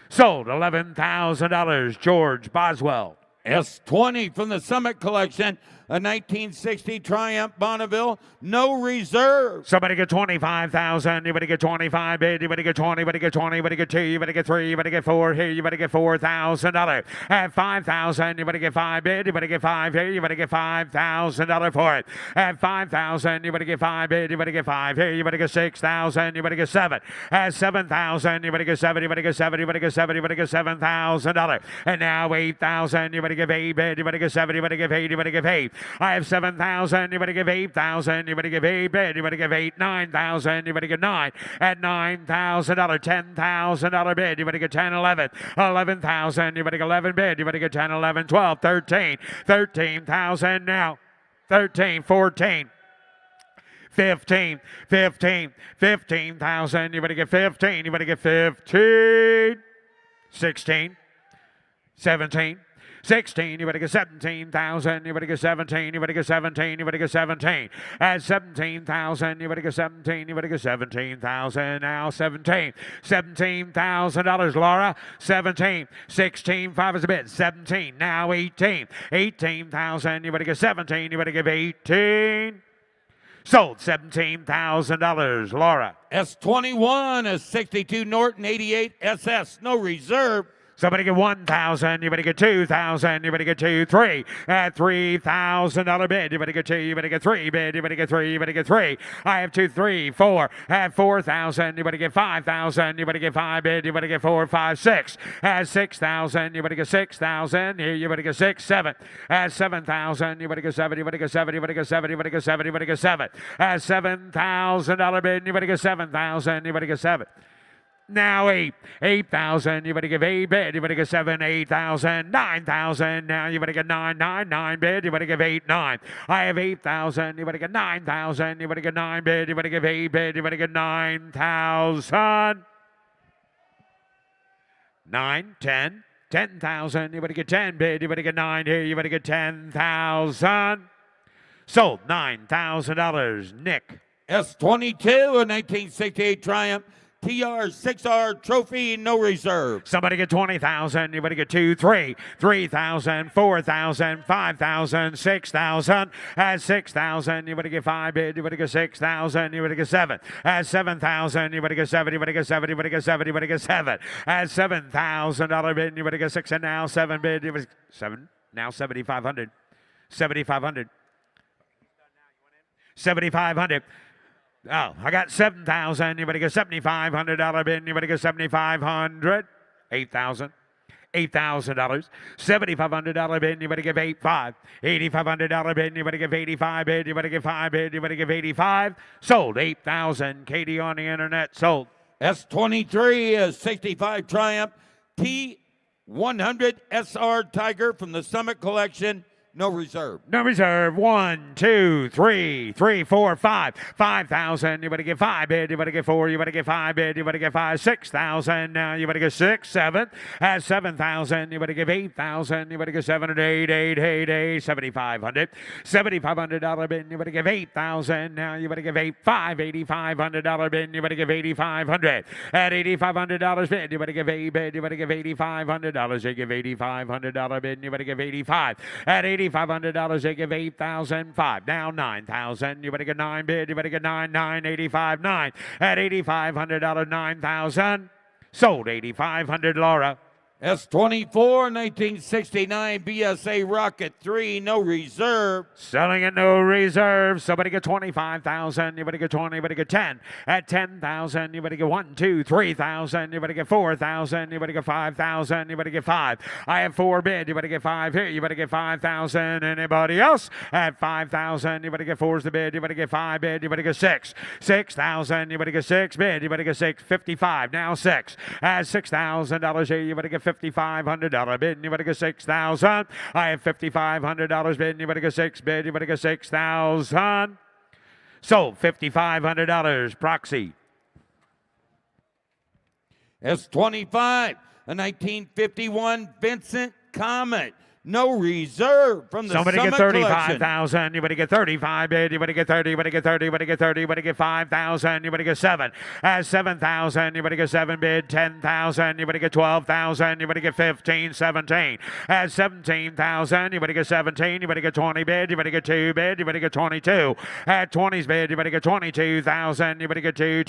A: Sold $11,000. George Boswell.
D: S20 from the Summit Collection, a 1960 Triumph Bonneville, no reserve.
A: Somebody get 25,000. You better get 25 bid. You better get 20. You better get 20. You better get 2. You better get 3. You better get 4. Here, you better get $4,000. At 5,000. You better get 5 bid. You better get 5 here. You better get $5,000 for it. At 5,000. You better get 5 bid. You better get 5 here. You better get 6,000. You better get 7. At 7,000. You better get 7. You better get 7. You better get 7. You better get $7,000. And now 8,000. You better give 8 bid. You better get 7. You better give 8. You better give 8. I have 7,000. You better give 8,000. You better give 8 bid. You better give 8. 9,000. You better give 9. At $9,000. $10,000 bid. You better get 10. 11. 11,000. You better get 11 bid. You better get 10. 11. 12. 13. 13,000 now. 13. 14. 15, 15, 15,000. You better get 15. You better get 15. 16, 17, 16. You better get 17,000. You better get 17. You better get 17. You better get 17. At 17,000. You better get 17. You better get 17,000. Now 17. $17,000, Laura. 17. 16. 5 is a bid. 17. Now 18. 18,000. You better get 17. You better give 18. Sold. $17,000, Laura.
D: S21, a 62 Norton 88 SS, no reserve.
A: Somebody get 1,000. You better get 2,000. You better get 2, 3. At $3,000 bid. You better get 2. You better get 3 bid. You better get 3. You better get 3. I have 2, 3, 4. At 4,000. You better get 5,000. You better get 5 bid. You better get 4, 5, 6. At 6,000. You better get 6,000. Here you better get 6, 7. At 7,000. You better get 7. You better get 7. You better get 7. You better get 7. You better get 7. At $7,000 bid. You better get 7,000. You better get 7. Now 8. 8,000. You better give 8 bid. You better get 7. 8,000. 9,000. Now you better get 9. 9. 9 bid. You better give 8. 9. I have 8,000. You better get 9,000. You better get 9 bid. You better give 8 bid. You better get 9,000. 9, 10. 10,000. You better get 10 bid. You better get 9 here. You better get 10,000. Sold. $9,000. Nick.
D: S22, a 1968 Triumph TR6R Trophy, no reserve.
A: Somebody get 20,000. You better get 2, 3. 3,000, 4,000, 5,000, 6,000. At 6,000, you better get 5 bid. You better get 6,000. You better get 7. At 7,000, you better get 7. You better get 7. You better get 7. You better get 7. At $7,000 bid, you better get 6. And now 7 bid. You better 7. Now 7,500. 7,500. 7,500. Oh, I got 7,000. You better get $7,500 bid. You better get 7,500. 8,000. $8,000. $7,500 bid. You better give 8,500. $8,500 bid. You better give 85 bid. You better give 5 bid. You better give 85. Sold. 8,000. Katie on the internet. Sold.
D: S23, a 65 Triumph T100 SR Tiger from the Summit Collection. No reserve.
A: No reserve. 1, 2, 3, 3, 4, 5. 5,000. You better get 5 bid. You better get 4. You better get 5 bid. You better get 5. 6,000. Now you better get 6, 7. At 7,000. You better give 8,000. You better get 7 and 8, 8, 8, 8. 7,500. $7,500 bid. You better give 8,000. Now you better give 8, 5. $8,500 bid. You better give 8,500. At $8,500 bid. You better give 8 bid. You better give $8,500. You give $8,500 bid. You better give 85. At $8,500, they give 8,005. Now 9,000. You better get 9 bid. You better get 9, 9, 85, 9. At $8,500, 9,000. Sold. 8,500, Laura.
D: S24, 1969 BSA Rocket 3, no reserve.
A: Selling at no reserve. Somebody get 25,000. You better get 20. You better get 10. At 10,000, you better get 1, 2, 3,000. You better get 4,000. You better get 5,000. You better get 5. I have 4 bid. You better get 5 here. You better get 5,000. Anybody else? At 5,000, you better get 4's the bid. You better get 5 bid. You better get 6. 6,000. You better get 6 bid. You better get 6. 55. Now 6. At $6,000 here, you better get $5,500 bid. You better get 6,000. I have $5,500 bid. You better get 6 bid. You better get 6,000. Sold. $5,500. Proxy.
D: S25, a 1951 Vincent Comet. No reserve from the
A: Somebody
D: Summit
A: get
D: Collection.
A: 35,000. You better get 35 bid. You better get 30. You better get 30. You better get 30. You better get 5,000. You better get 7. At 7,000. You better get 7 bid. 10,000. You better get 12,000. You better get 15. 17. At 17,000. You better get 17. You better get 20 bid. You better get 2 bid. You better get 22. At 20's bid. You better get 22,000. You better get 2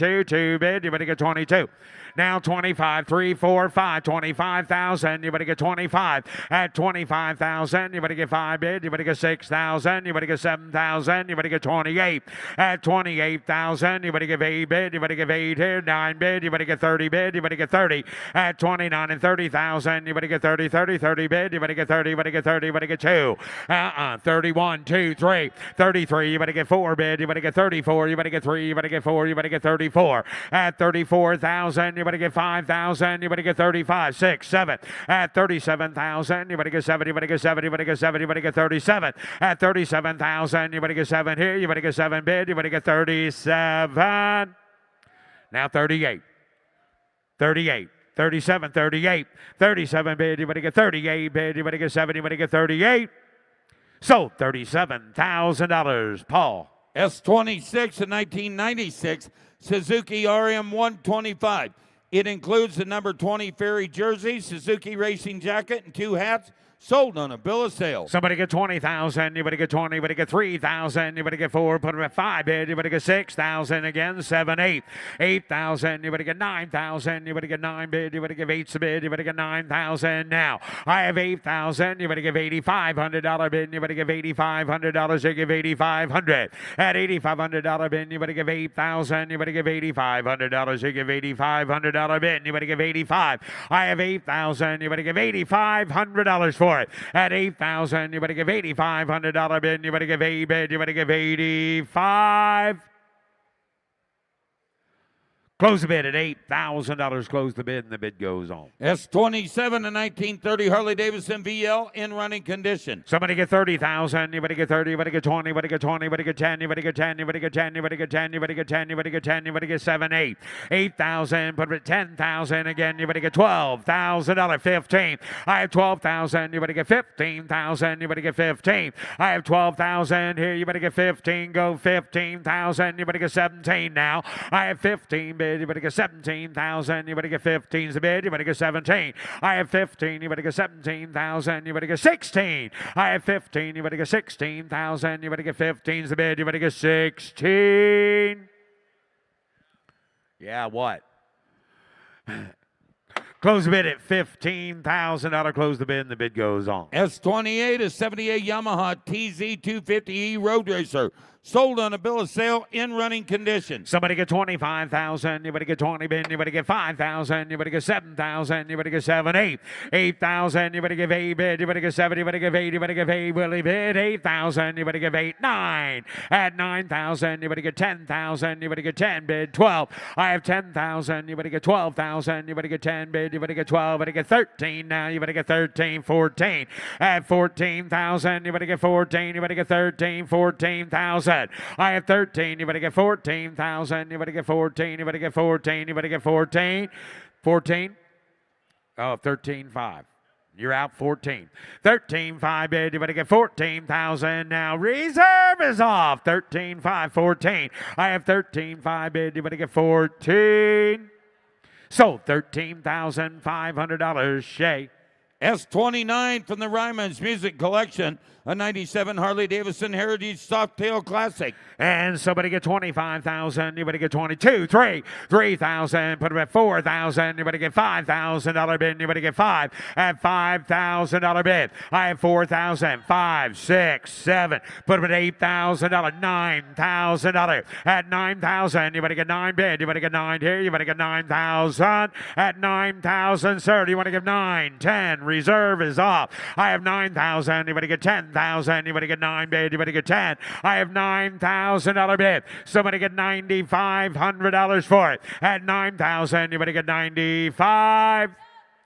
A: bid. You better get 22. Now 25, 3, 4, 5, 25,000. You better get 25. At 25,000, you better get 5 bid. You better get 6,000. You better get 7,000. You better get 28. At 28,000, you better give 8 bid. You better give 8 here. 9 bid. You better get 30 bid. You better get 30. At 29 and 30,000, you better get 30, 30, 30 bid. You better get 30. You better get 30. You better get 2. 31, 2, 3. 33, you better get 4 bid. You better get 34. You better get 3. You better get 4. You better get 34. At 34,000, you better get 5,000. You better get 35, 6, 7. At 37,000, you better get 7. You better get 7. You better get 7. You better get 37. At 37,000, you better get 7 here. You better get 7 bid. You better get 37. Now 38. 38. 37, 38. 37 bid. You better get 38 bid. You better get 7. You better get 38. Sold $37,000. Paul.
D: S26 in 1996 Suzuki RM125. It includes the number 20 Ferry jersey, Suzuki racing jacket, and 2 hats. Sold on a bill of sale.
A: Somebody get 20,000. You better get 20. You better get 3,000. You better get 4. Put them at 5 bid. You better get 6,000 again. 7, 8. 8,000. You better get 9,000. You better get 9 bid. You better give 8 bid. You better get 9,000 now. I have 8,000. You better give $8,500 bid. You better give $8,500. You give $8,500. At $8,500 bid, you better give 8,000. You better give $8,500. You give $8,500 bid. You better give 85. I have 8,000. You better give $8,500 for it. At 8,000, you better give $8,500 bid. You better give 8 bid. You better give 85. Close the bid at $8,000. Close the bid, and the bid goes on.
D: S27 in 1930 Harley-Davidson VL in running condition.
A: Somebody get 30,000. You better get 30. You better get 20. You better get 20. You better get 10. You better get 10. You better get 10. You better get 10. You better get 10. You better get 10. You better get 7, 8. 8,000. Put it at 10,000 again. You better get $12,000. 15. I have 12,000. You better get 15,000. You better get 15. I have 12,000 here. You better get 15. Go 15,000. You better get 17 now. I have 15 bid. You better get 17,000. You better get 15's the bid. You better get 17. I have 15. You better get 17,000. You better get 16. I have 15. You better get 16,000. You better get 15's the bid. You better get 16. Yeah, what? Close the bid at $15,000. Close the bid, and the bid goes on.
D: S28 is 78 Yamaha TZ250E Road Racer. Sold on a bill of sale in running condition.
A: Somebody get 25,000. You better get 20 bid. You better get 5,000. You better get 7,000. You better get 7, 8. 8,000. You better give 8 bid. You better get 7. You better give 8. You better give 8. Willie bid. 8,000. You better give 8. 9. At 9,000. You better get 10,000. You better get 10 bid. 12. I have 10,000. You better get 12,000. You better get 10 bid. You better get 12. You better get 13 now. You better get 13. 14. At 14,000. You better get 14. You better get 13. 14,000. I have 13. You better get 14,000. You better get 14. You better get 14. You better get 14. 14. Oh, 13.5. You're out 14. 13.5 bid. You better get 14,000 now. Reserve is off. 13.5. 14. I have 13.5 bid. You better get 14. Sold $13,500. Shay.
D: S29 from the Ryman's Music Collection, a 97 Harley-Davidson Heritage Softail Classic.
A: And somebody get 25,000. You better get 22, 3, 3,000. Put them at 4,000. You better get $5,000 bid. You better get 5 at $5,000 bid. I have 4,000, 5, 6, 7. Put them at $8,000, $9,000. At 9,000, you better get 9 bid. You better get 9 here. You better get 9,000. At 9,000, sir, do you want to give 9, 10? Reserve is off. I have 9,000. You better get 10,000. You better get 9 bid. You better get 10. I have $9,000 bid. Somebody get $9,500 for it. At 9,000, you better get 95.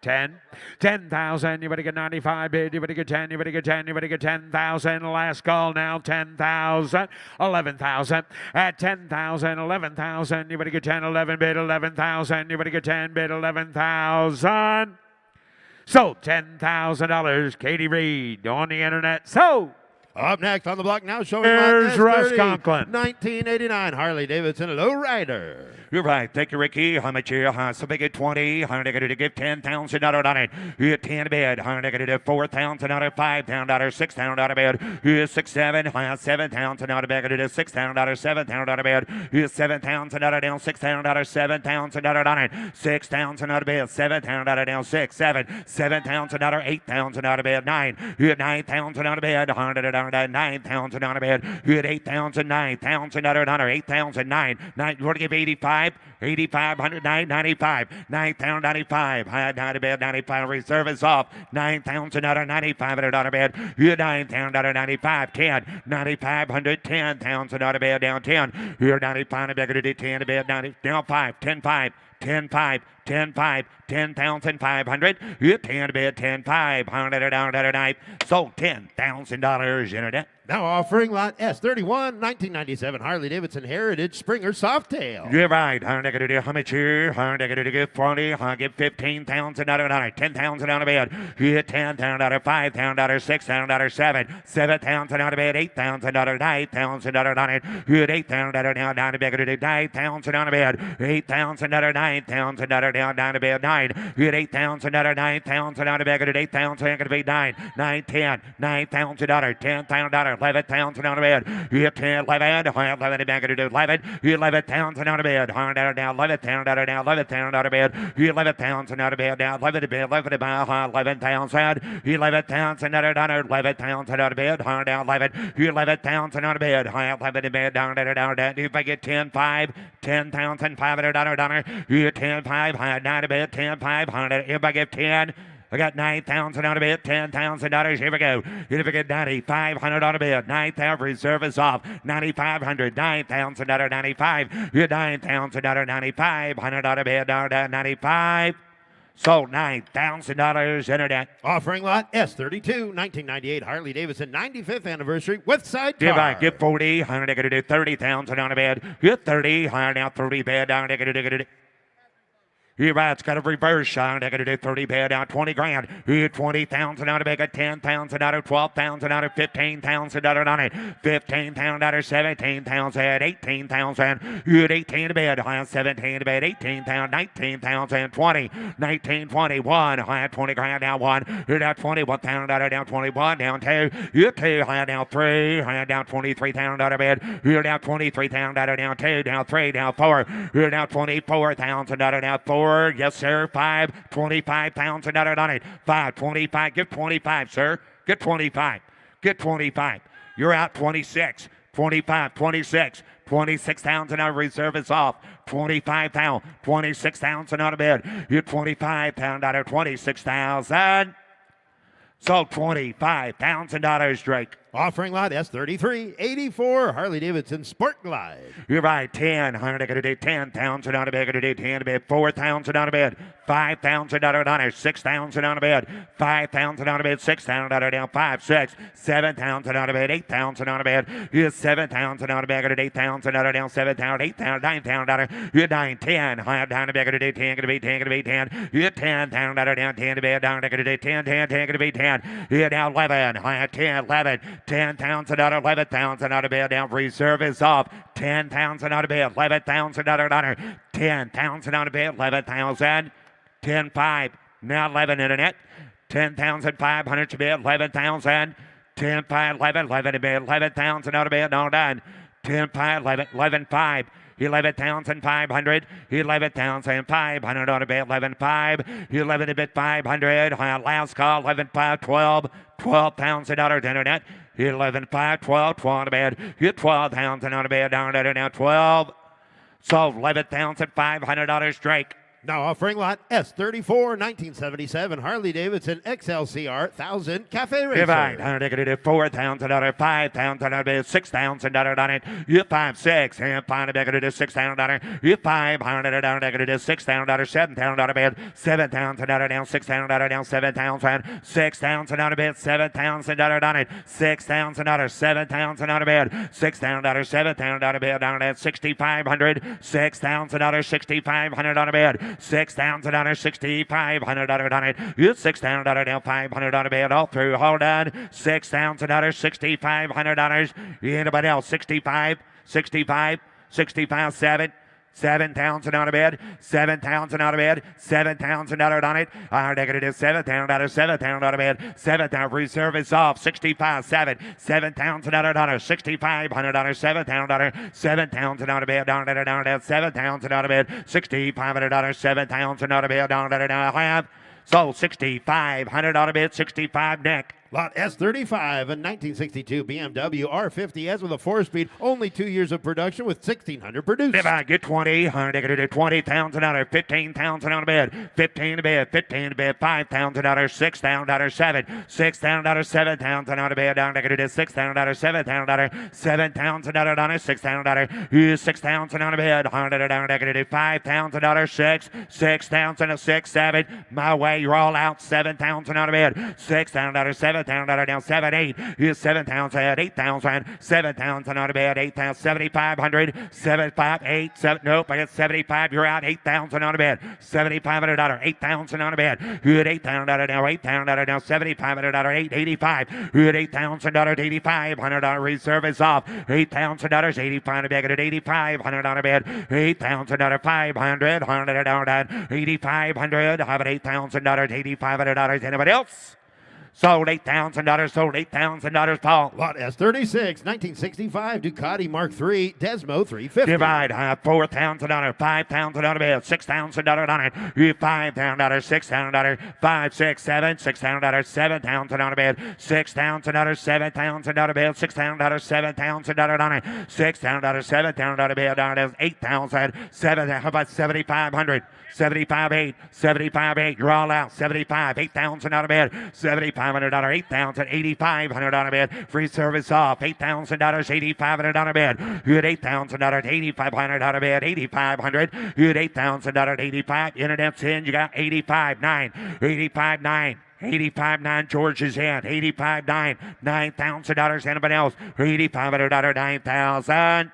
A: 10. 10,000. You better get 95 bid. You better get 10. You better get 10. You better get 10,000. Last call now. 10,000. 11,000. At 10,000. 11,000. You better get 10. 11 bid. 11,000. You better get 10 bid. 11,000. Sold $10,000. Katie Reed on the internet. Sold.
C: Up next on the block now, showing
A: There's Russ
C: S30,
A: Conklin.
C: 1989 Harley-Davidson Lowrider.
F: You're right. Thank you, Ricky. How much here? So big at 20. How to give $10,000 on it. Here 10 bid. How to get it $4,000 $5,000 $6,000 bid. Here 6 7. $7,000 bid. It is $6,000 $7,000 bid. Here $7,000 down $6,000 $7,000 on it. $6,000 bid. $7,000 down 6 7. $7,000 $8,000 bid 9. Here $9,000 bid. $9,000 bid. Here $8,000 $9,000 $8,000 9. You want to give 85. 8,500, 995, 9,095, high down to bed, 95, reserve is off, 9,000 $9,500 bed, here 9,000 $95, 10, 9,500, 10,000 bed, down 10, here 95, bed, 10 to bed, 90, down 5, 10, 5, 10, 5, 10, 5, 10,500, here 10 to bed, 10, 500 down to 9, sold $10,000 internet.
C: Now offering lot S31, 1997 Harley-Davidson Heritage Springer Softail.
F: You're right. How much here? How give 40? How give $15,000 $10,000 on a bed. Here $10,000 $5,000 $6,000 7,000 on a bed. $8,000 $9,000 on it. Here $8,000 down to bed. $9,000 on a bed. $8,000 $9,000 down to bed 9. Here $8,000 $9,000 on a bed. $8,000 going to be 9 9 10 $9,000 $10,000 $11,000 on a bed. You have 10, 11, 11 back to 11. You 11,000 on a bed. $100 down, $11,000 down, $11,000 on a bed. You 11,000 on a bed down, 11 to bed, 11 to bed, 11,000. You 11,000 on a bed, 11,000 on a bed, $100 down, 11. You 11,000 on a bed, 11 to bed, down, down. If I get 10, 5, $10,500. You 10, 5, 9 to bed, 10, 500. If I get 10. I got 9,000 on a bid, $10,000. Here we go. If we get 9,500 on a bid, 9,000 reserve is off. 9,500, $9,000 95. You're $9,000 9,500 on a bid, down to 95. Sold $9,000 internet.
C: Offering lot S32, 1998 Harley-Davidson 95th anniversary with sidecar.
F: If I get 40, I'm going to do 30,000 on a bid. Get 30, I'm now 30 bid, down to You're right, it's got a reverse shot. I got to do 30 bed down, 20 grand. Here, 20,000 out of big, 10,000 out of 12,000 out of 15,000 out on it. 15,000 out of 17,000, 18,000. Here, 18 to bed, 17 to bed, 18,000, 19,000, 20, 19, 21. High 20 grand down 1. Here, down 21,000 out of down 21, down 2. Here, 2, high down 3. High down 23,000 out of bed. Here, down 23,000 out of down 2, down 3, down 4. Here, down 24,000 out of down 4. Yes, sir. 5, 25,000 on it. 5, 25. Get 25, sir. Get 25. Get 25. You're out 26. 25, 26. 26,000 on reserve is off. 25,000. 26,000 on a bid. You're 25,000 out of 26,000. So $25,000, Drake.
C: Offering lot S33, 84 Harley-Davidson Sport Glide.
F: You're right, 10. I'm going to do 10,000 on a bed. Going to do 10 to bed. 4,000 on a bed. 5,000 on it. 6,000 on a bed. 5,000 on a bed. 6,000 down. 5, 6, 7,000 on a bed. 8,000 on a bed. Here's 7,000 on a bed. Going to do 8,000 down. 7,000, 8,000, 9,000. You're 9, 10. I'm down to bed. Going to do 10. Going to be 10. Going to be 10. You're 10,000 down. 10 to bed. Down. Going to do 10, 10, 10. Going to be 10. You're down 11. I'm 10, 11. 10,000 out of 11,000 out of bed down. Reserve is off. 10,000 out of bed. 11,000 out of honor. 10,000 out of bed. 11,000. 10, 5. Now 11 internet. 10,500 to bed. 11,000. 10, 5, 11. 11 to bed. 11,000 out of bed. All done. 10, 5, 11. 11, 5. 11,500, 11,500 on a bed, 11,500, 11 a bit 500, last call, 11,500, 12, $12,000 internet, 11,500, 12, 12 on a bed, you're 12,000 on a bed, down to now 12, so $11,500, Drake.
C: Now offering lot S34, 1977 Harley-Davidson XLCR 1000 Cafe Racer.
F: Divide, $4,000, $5,000, $6,000 on it. You 5, 6, and find $6,000. You $500 down, $6,000, $7,000 bed, $7,000 down, $6,000 down, $7,000, $6,000 on a bed, $7,000 on it, $6,000, $7,000 on a bed, $6,000, $7,000 on a bed, down at $6,500, $6,000, $6,500 on a bed. $6,000, $6,500 on it. $6,000 down, $500 on a bed, all through. Hold on. $6,000, $6,500. Anybody else? 65, 65, 65, 7,000 on a bed, 7,000 on a bed, $7,000 on it. Negative $7,000, $7,000 on a bed, 7,000. Reserve is off. 65, $7,000, $6,500, $7,000, 7,000 on a bed, down, 7,000 on a bed, $6,500, 7,000 on a bed, down, I have. So 6,500 on a bed, 65 neck.
C: Lot S35, a 1962 BMW R50S with a 4-speed, only 2 years of production with 1,600 produced.
F: If I get 20, $20,000, $15,000 on a bed, 15 to bed, 15 to bed, $5,000, $6,000, $6,000, 7,000 on a bed, down $6,000, $7,000, $7,000 on it, $6,000, 6,000 on a bed, $5,000, 6,000, 6, 7. My way, you're all out, 7,000 on a bed, $6,000, 7,000 down, 7, 8. Here's 7,000, 8,000, 7,000 on a bed, 8,000, 7,500, 75, 8, 7. Nope, I got 75. You're out, 8,000 on a bed, $7,500, 8,000 on a bed. Good $8,000 now, $8,000 now, $7,500, 885. Good $8,000, $8,500 reserve is off. $8,000, 85 on a bed, $8,500 on a bed, $8,000, 500, $100 $8,500. How about $8,000, $8,500? Anybody else? Sold $8,000, sold $8,000, Paul.
C: Lot S36, 1965 Ducati Mark III Desmo 350.
F: Divide $4,000, $5,000 on a bed, $6,000 on it. $5,000, $6,000, 5, 6, 7, $6,000, 7,000 on a bed, $6,000, 7,000 on a bed, $6,000, 7,000 on it. $6,000, 7,000 on a bed, $8,000, 7. How about 7,500? 75, 8, 75, 8. You're all out. 75, 8,000 on a bed, $7,500, 8,000, 8,500 on a bed. Free service off. $8,000, 8,500 on a bed. You had $8,000, 8,500 on a bed, 8,500. You had $8,000, 85. Internet's in. You got 85, 9, 85, 9. 85.9, George is in. 85.9, $9,000. Anybody else? $8,500, 9,000.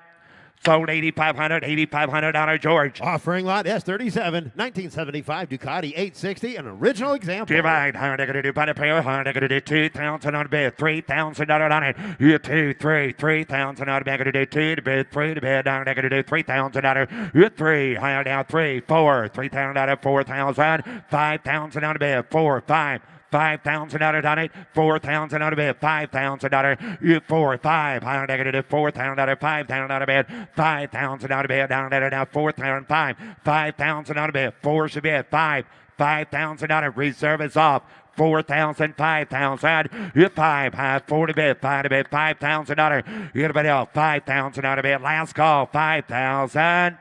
F: Sold $8,500, $8,500, George.
C: Offering lot S37, 1975 Ducati 860, an original example.
F: Divide, $100 by the pair, $100 $2,000 on the bed, $3,000 on it. You 2, 3, $3,000 on the bed, 2 to bed, 3 to bed, $100 $3,000. You 3, higher down 3, 4, $3,000, 4,000, $5,000 on the bed, 4, 5. $5,000 on it, $4,000 on a bed, $5,000. You 4, 5, $4,000, $5,000 on a bed, $5,000 on a bed, down there now, $4,000, $5,000 on a bed, 4's a bed, $5,000 reserve is off. 4,000, 5,000. You 5, 4 to bed, 5 to bed, $5,000. Anybody else? 5,000 on a bed. Last call, 5,000.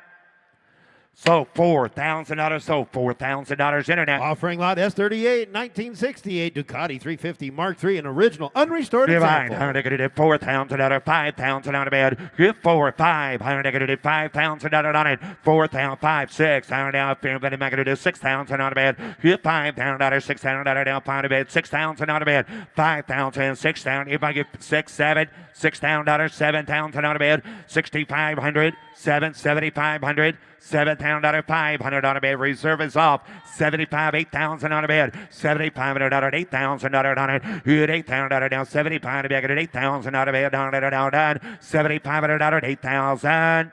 F: So $4,000, so $4,000 internet.
C: Offering lot S38, 1968 Ducati 350 Mark III, an original unrestored
F: Divide,
C: example.
F: $100, $4,000, $5,000 on a bed. You 4, 5, $100, $5,000 on it. 4,000, 5, 6, $100 down, $6,000 on a bed. You $5,000, $6,000 down, $5 on a bed, $6,000 on a bed. 5,000, 6,000. If I get 6, 7, $6,000, 7,000 on a bed. 6,500, 7, 7,500. $7,000, $500 on a bed. Reserve is off. 75, 8,000 on a bed. $7,500, $8,000 on it. You had $8,000 down. 75 on a bed. $8,000 on a bed. Down. $7,500, 8,000.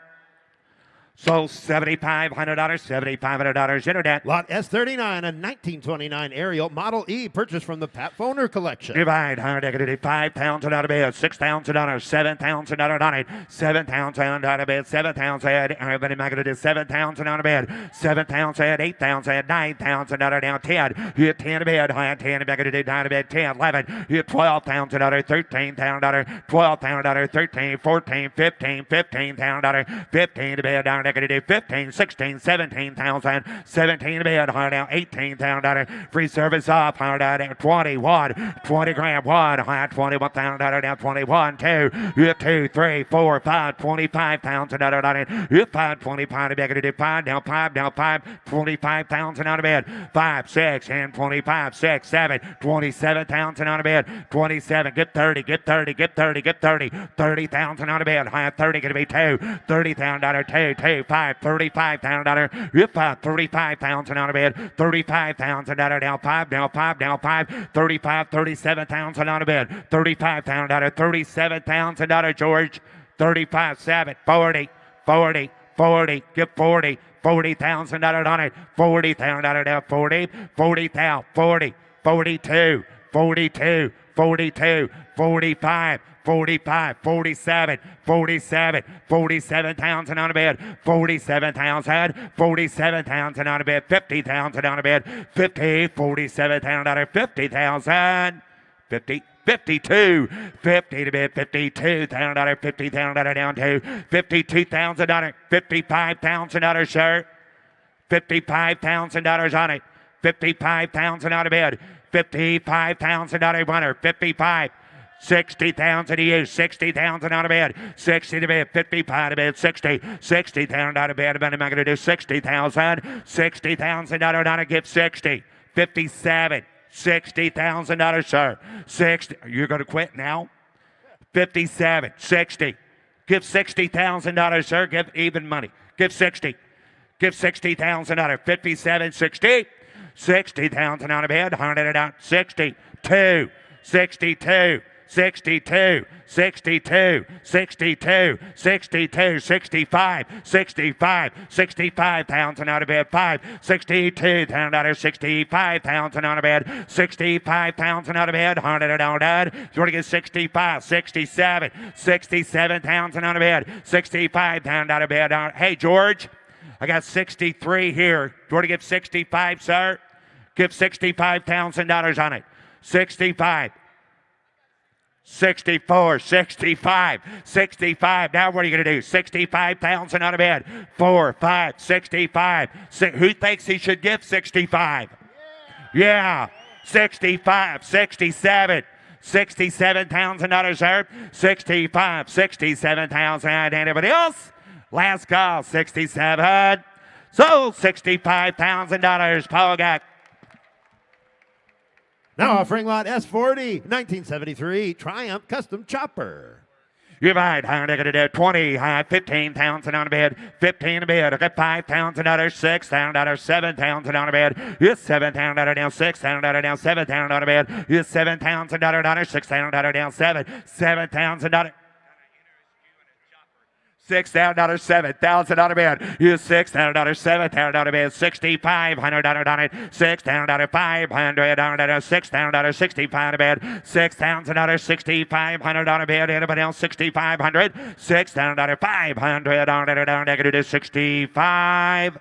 F: So $7,500, $7,500 internet.
C: Lot S39, a 1929 Ariel Model E, purchased from the Pat Foner collection.
F: Divide, $5,000 on a bed, $6,000, $7,000 on it, $7,000 on a bed, $7,000. Everybody make it $7,000 on a bed, $7,000, $8,000, $9,000 down, 10. You hit 10 a bed, 10 back at it, 9 a bed, 10, 11. You hit $12,000, $13,000, $12,000, 13, 14, 15, $15,000, 15 to bed down. 15, 16, 17,000, 17 to bed, hard out, $18,000, free service off, hard out, 21, 20 grand, 1, high, $21,000 down, 21, 2, you 2, 3, 4, 5, $25,000 on it, you 5, 25 to bed, 5, down 5, down 5, $25,000 on a bed, 5, 6, and 25, 6, 7, $27,000 on a bed, 27, get 30, get 30, get 30, get 30, $30,000 on a bed, high, 30, gonna be 2, $30,000, 2, 2. 2, 5, $35,000. Hit 5, $35,000 out of bed. $35,000 down 5, down 5, down 5. 35, $37,000 out of bed. $35,000, $37,000, George. 35, 7, 40, 40, 40, get 40. $40,000 on it. $40,000 down 40, 40,000, 40, 42, 42, 42, 45, 45, 47, 47, 47,000 on a bed, 47,000, 47,000 on a bed, 50,000 on a bed, 50, 47,000, 50,000, 50, 52, 50 to bid, $52,000, $50,000 down to $52,000, $55,000 shirt, $55,000 on it, $55,000 out of bid, $55,000 winner, 55. 60,000 to you, 60,000 out of bed, 60 to bed, 55 to bed, 60, 60,000 out of bed. I'm going to do 60,000, $60,000 on a gift, 60, 57, $60,000, sir, 60. You're going to quit now? 57, 60. Give $60,000, sir. Give even money. Give 60. Give $60,000. 57, 60. 60,000 out of bed. 100 out. 62, 62. 62, 62, 62, 62, 65, 65, 65,000 out of bed, 5, $62,000, 65,000 out of bed, 65,000 out of bed, 100 out of bed. You want to get 65, 67, 67,000 out of bed, 65,000 out of bed. Hey, George, I got 63 here. You want to give 65, sir? Give $65,000 on it. 65. 64, 65, 65. Now what are you going to do? 65,000 out of bed. 4, 5, 65. Who thinks he should give 65? Yeah. 65, 67. $67,000, sir. 65, 67,000. Anybody else? Last call, 67. Sold $65,000. Paul got.
C: Now offering lot S40, 1973 Triumph Custom Chopper.
F: You're right. I'm going to do 20, 15,000 on a bed, 15 a bed. Okay, $5,000, $6,000, $7,000 on a bed. You're $7,000 down, $6,000 down, $7,000 on a bed. You're $7,000 down, $6,000 down, $7,000. $6,000, $7,000 on a bed. You $6,000, $7,000 on a bed. $6,500 on it. $6,000, $500 on it. $6,000, $65 on a bed. $6,000, $6,500 on a bed. Anybody else? $6,500. $6,000, $500 on it. Down there, to 65.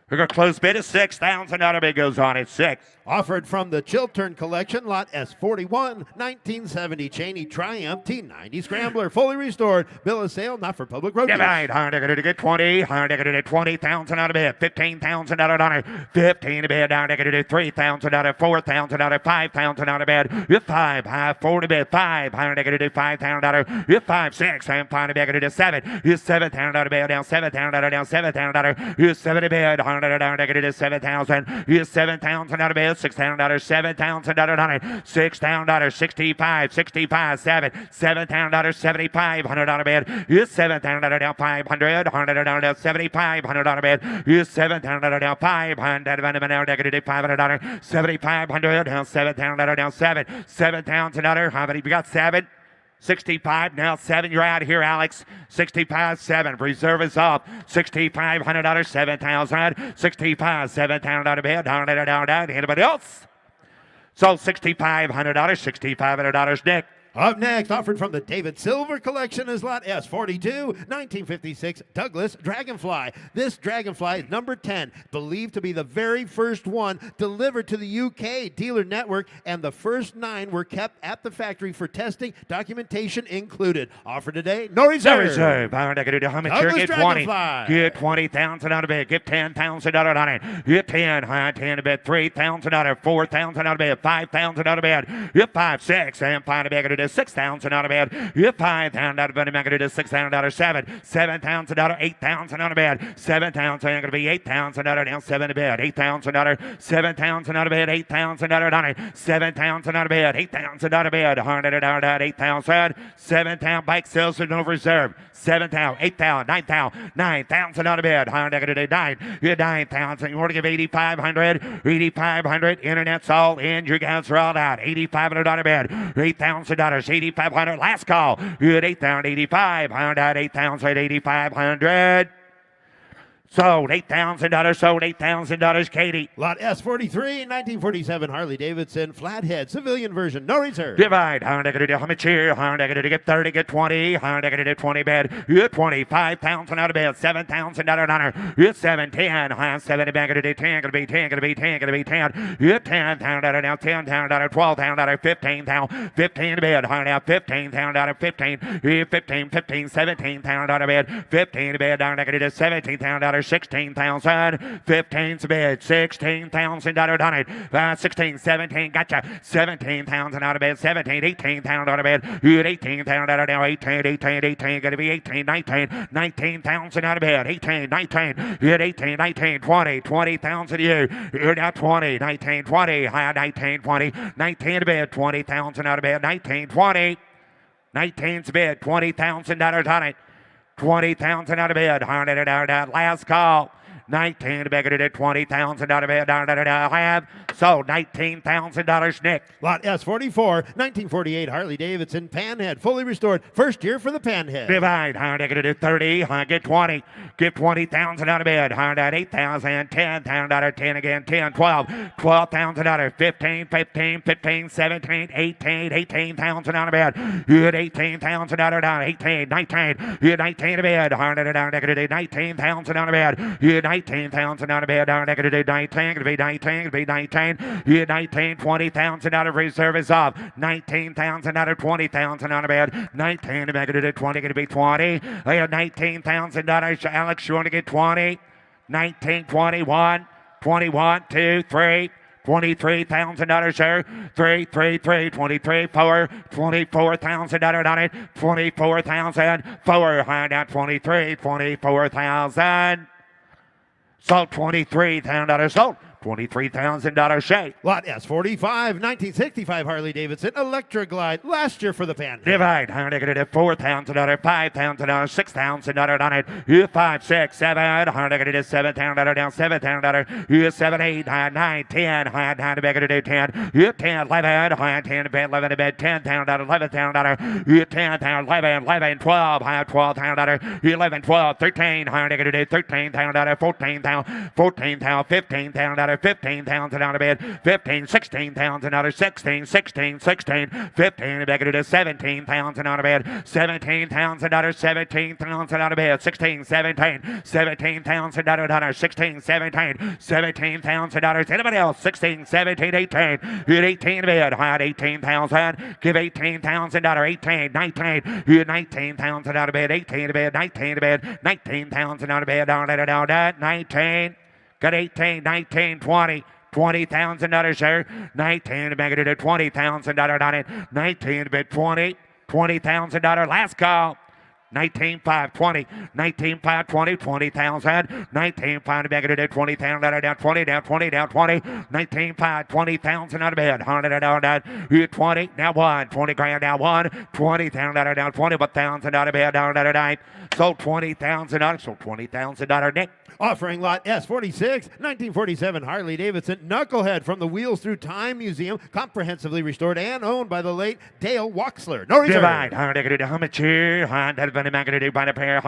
F: We're going to close bid at $6,000 bid goes on at 6.
C: Offered from the Chiltern Collection, lot S41, 1970 Cheney Triumph T90 Scrambler, fully restored. Bill of sale, not for public road use.
F: Right, going to get 20. Going to get 20,000 out of bid. $15,000 on it. 15 a bid. Down to get 3,000 out of 4,000 out of 5,000 out of bid. You 5, 4 to bid. 5. Going to get $5,000. You 5, 6. I'm fine to bid. Going to 7. You 7,000 out of bid. Down 7,000 down 7,000. You 7 to bid. Down to get 7,000. You 7,000 out of bid. $6,000, $7,000 on it. $6,000, 65, 65, 7, $7,000, 7,500 on a bed. You $7,000 down 500, 100 down 7,500 on a bed. You $7,000 down 500, negative $500, 7,500 down 7,000 down 7, $7,000. How many? We got 7. 65, now 7. You're out of here, Alex. 65, 7. Reserve is off. $6,500, 7,000. 65, 7,000 out of bed. Down. Anybody else? Sold $6,500, $6,500, Nick.
C: Up next, offered from the David Silver Collection, is lot S42, 1956 Douglas Dragonfly. This Dragonfly is number 10, believed to be the very first one delivered to the UK dealer network, and the first 9 were kept at the factory for testing, documentation included. Offered today, no reserve.
F: No reserve. I'm going to do how much here? Get 20. Get 20,000 out of bed. Get $10,000 on it. Get 10. 10 out of bed. 3,000 out of 4,000 out of bed. 5,000 out of bed. Get 5, 6. And 5 out of bed. $6,000 out of bed. $5,000 out of bed. I'm going to do $6,000. $7,000. $8,000 out of bed. $7,000. I'm going to be $8,000 down 7 to bed. $8,000. $7,000 out of bed. $8,000 on it. $7,000 out of bed. $8,000 out of bed. $8,000. $7,000 bike sales and no reserve. $7,000. $8,000. $9,000. $9,000 out of bed. $9,000. You want to give $8,500. $8,500. Internet's all in. You guys are all out. $8,500 out of bed. $8,000. $8,500. Last call. Good. $8,000. $8,500. $8,000. $8,500. Sold $8,000. Sold $8,000. Katie.
C: Lot S43, 1947 Harley-Davidson flathead civilian version, no reserve.
F: Divide. How much here? How get 30, get 20. How get 20 bed? You 25,000 out of bed. $7,000 honor. You 7, 10. 7 bed. Gonna do 10. Gonna be 10. Gonna be 10. Gonna be 10. You 10,000 now. $10,000. $12,000. $15,000. 15 bed. How now? $15,000. 15. You 15. 15. $17,000 out of bed. 15 bed. Down. Gonna do $17,000. $16,000, 15's bid, $16,000 on it, 16, 17, gotcha, 17,000 out of bed, 17, 18,000 out of bed, you at 18,000 out of now, 18, gonna be 18, 19, 19,000 out of bed, 18, 19, you at 18, 19, 20, 20,000 you're now 20, 19, 20, high 19, 20, 19 to bed, 20,000 out of bed, 19, 20, 19's bid, $20,000 on it. 20,000 out of bed. Last call. 19 to beg it at 20,000 out of bed. Have sold $19,000. Nick.
C: Lot S44, 1948 Harley-Davidson Panhead, fully restored. First year for the Panhead.
F: Divide. How to get 30. Get 20. Give 20,000 out of bed. $8,000. $10,000. 10 again. 10. 12. $12,000. 15. 15. 15. 17. 18. 18,000 out of bed. You had 18,000 out of bed. 18. 19. You had 19 to bed. 19,000 out of bed. You had 19,000 out of bed. 19. Gonna be 19. Gonna be 19. You had 19. 20,000 out of reserve is off. 19,000 out of 20,000 out of bed. 19 to make it at 20. Gonna be 20. I have $19,000. Alex, you want to get 20? 19, 21, 21, 2, 3. $23,000, sir. 3, 3, 3, 23, 4, $24,000 on it. 24,000, 4, high down 23, 24,000. Sold $23,000. Sold $23,000 shake.
C: Lot S45, 1965 Harley-Davidson Electra Glide, last year for the Panhead.
F: Divide. $4,000, $5,000, $6,000 on it. You 5, 6, 7, $7,000 down, $7,000. You 7, 8, 9, 10, high down to bed to 10. You 10, 11, high 10 to bed, 11 to bed, $10,000, $11,000. You 10,000, 11, 11, 12, high $12,000. 11, 12, 13, high $13,000, $14,000, $14,000, $15,000. $15,000 out of bed, 15, 16,000 out of 16, 16, 16, 15, back to 17,000 out of bed, 17,000 out of 17,000 out of bed, 16, 17, 17,000 out of 16, 17, 17,000 out of anybody else, 16, 17, 18, you had 18 bed, I had 18,000, give 18,000 out of 18, 19, you had 19,000 out of bed, 18 to bed, 19 to bed, 19,000 out of bed, down, 19. Got 18, 19, 20. $20,000, sir. 19 to make it to $20,000 on it. 19 to bid 20. $20,000. Last call. 19,5, 20. 19,5, 20. 20,000. 19,5 to make it to $20,000 down 20, down 20, down 20. 19,5, 20,000 out of bed. $100 down. 20, now 1. 20 grand down 1. 20,000 down 20,000 out of bed down 9. Sold $20,000. Sold $20,000. Nick.
C: Offering lot S46, 1947 Harley-Davidson Knucklehead from the Wheels Through Time Museum, comprehensively restored and owned by the late Dale Wachsler. No reserve.
F: Divide. How much here? Buy a pair.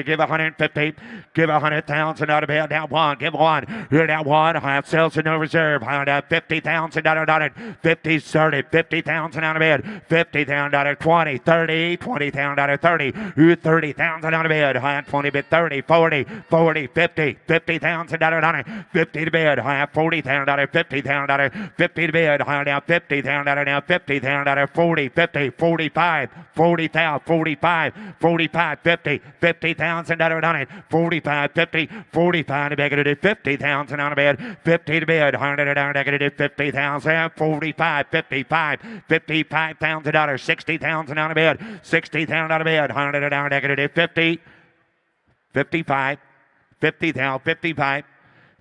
F: Give 150. Give 100,000 out of bed. Down 1. Give 1. Here down 1. Have sales and no reserve. $50,000 on it. 50, 30. 50,000 out of bed. 50,000 out of 20. 30. 20,000 out of 30. 30,000 out of bed. 20 bid 30. 40. 40. 50. $50,000 on it. 50 to bed. $40,000. 50,000. 50 to bed. Down 50,000. Down 50,000. 40. 50. 45. 40,000. 45. 45, 50, 50,000 on it. 45, 50, 45 to beg it 50,000 on a bed. 50 to bed, 100 down negative 50,000. 45, 55, 55,000 dollars. 60,000 on a bed. 60,000 on a bed. 100 down negative 50, 55, 50,000, 55,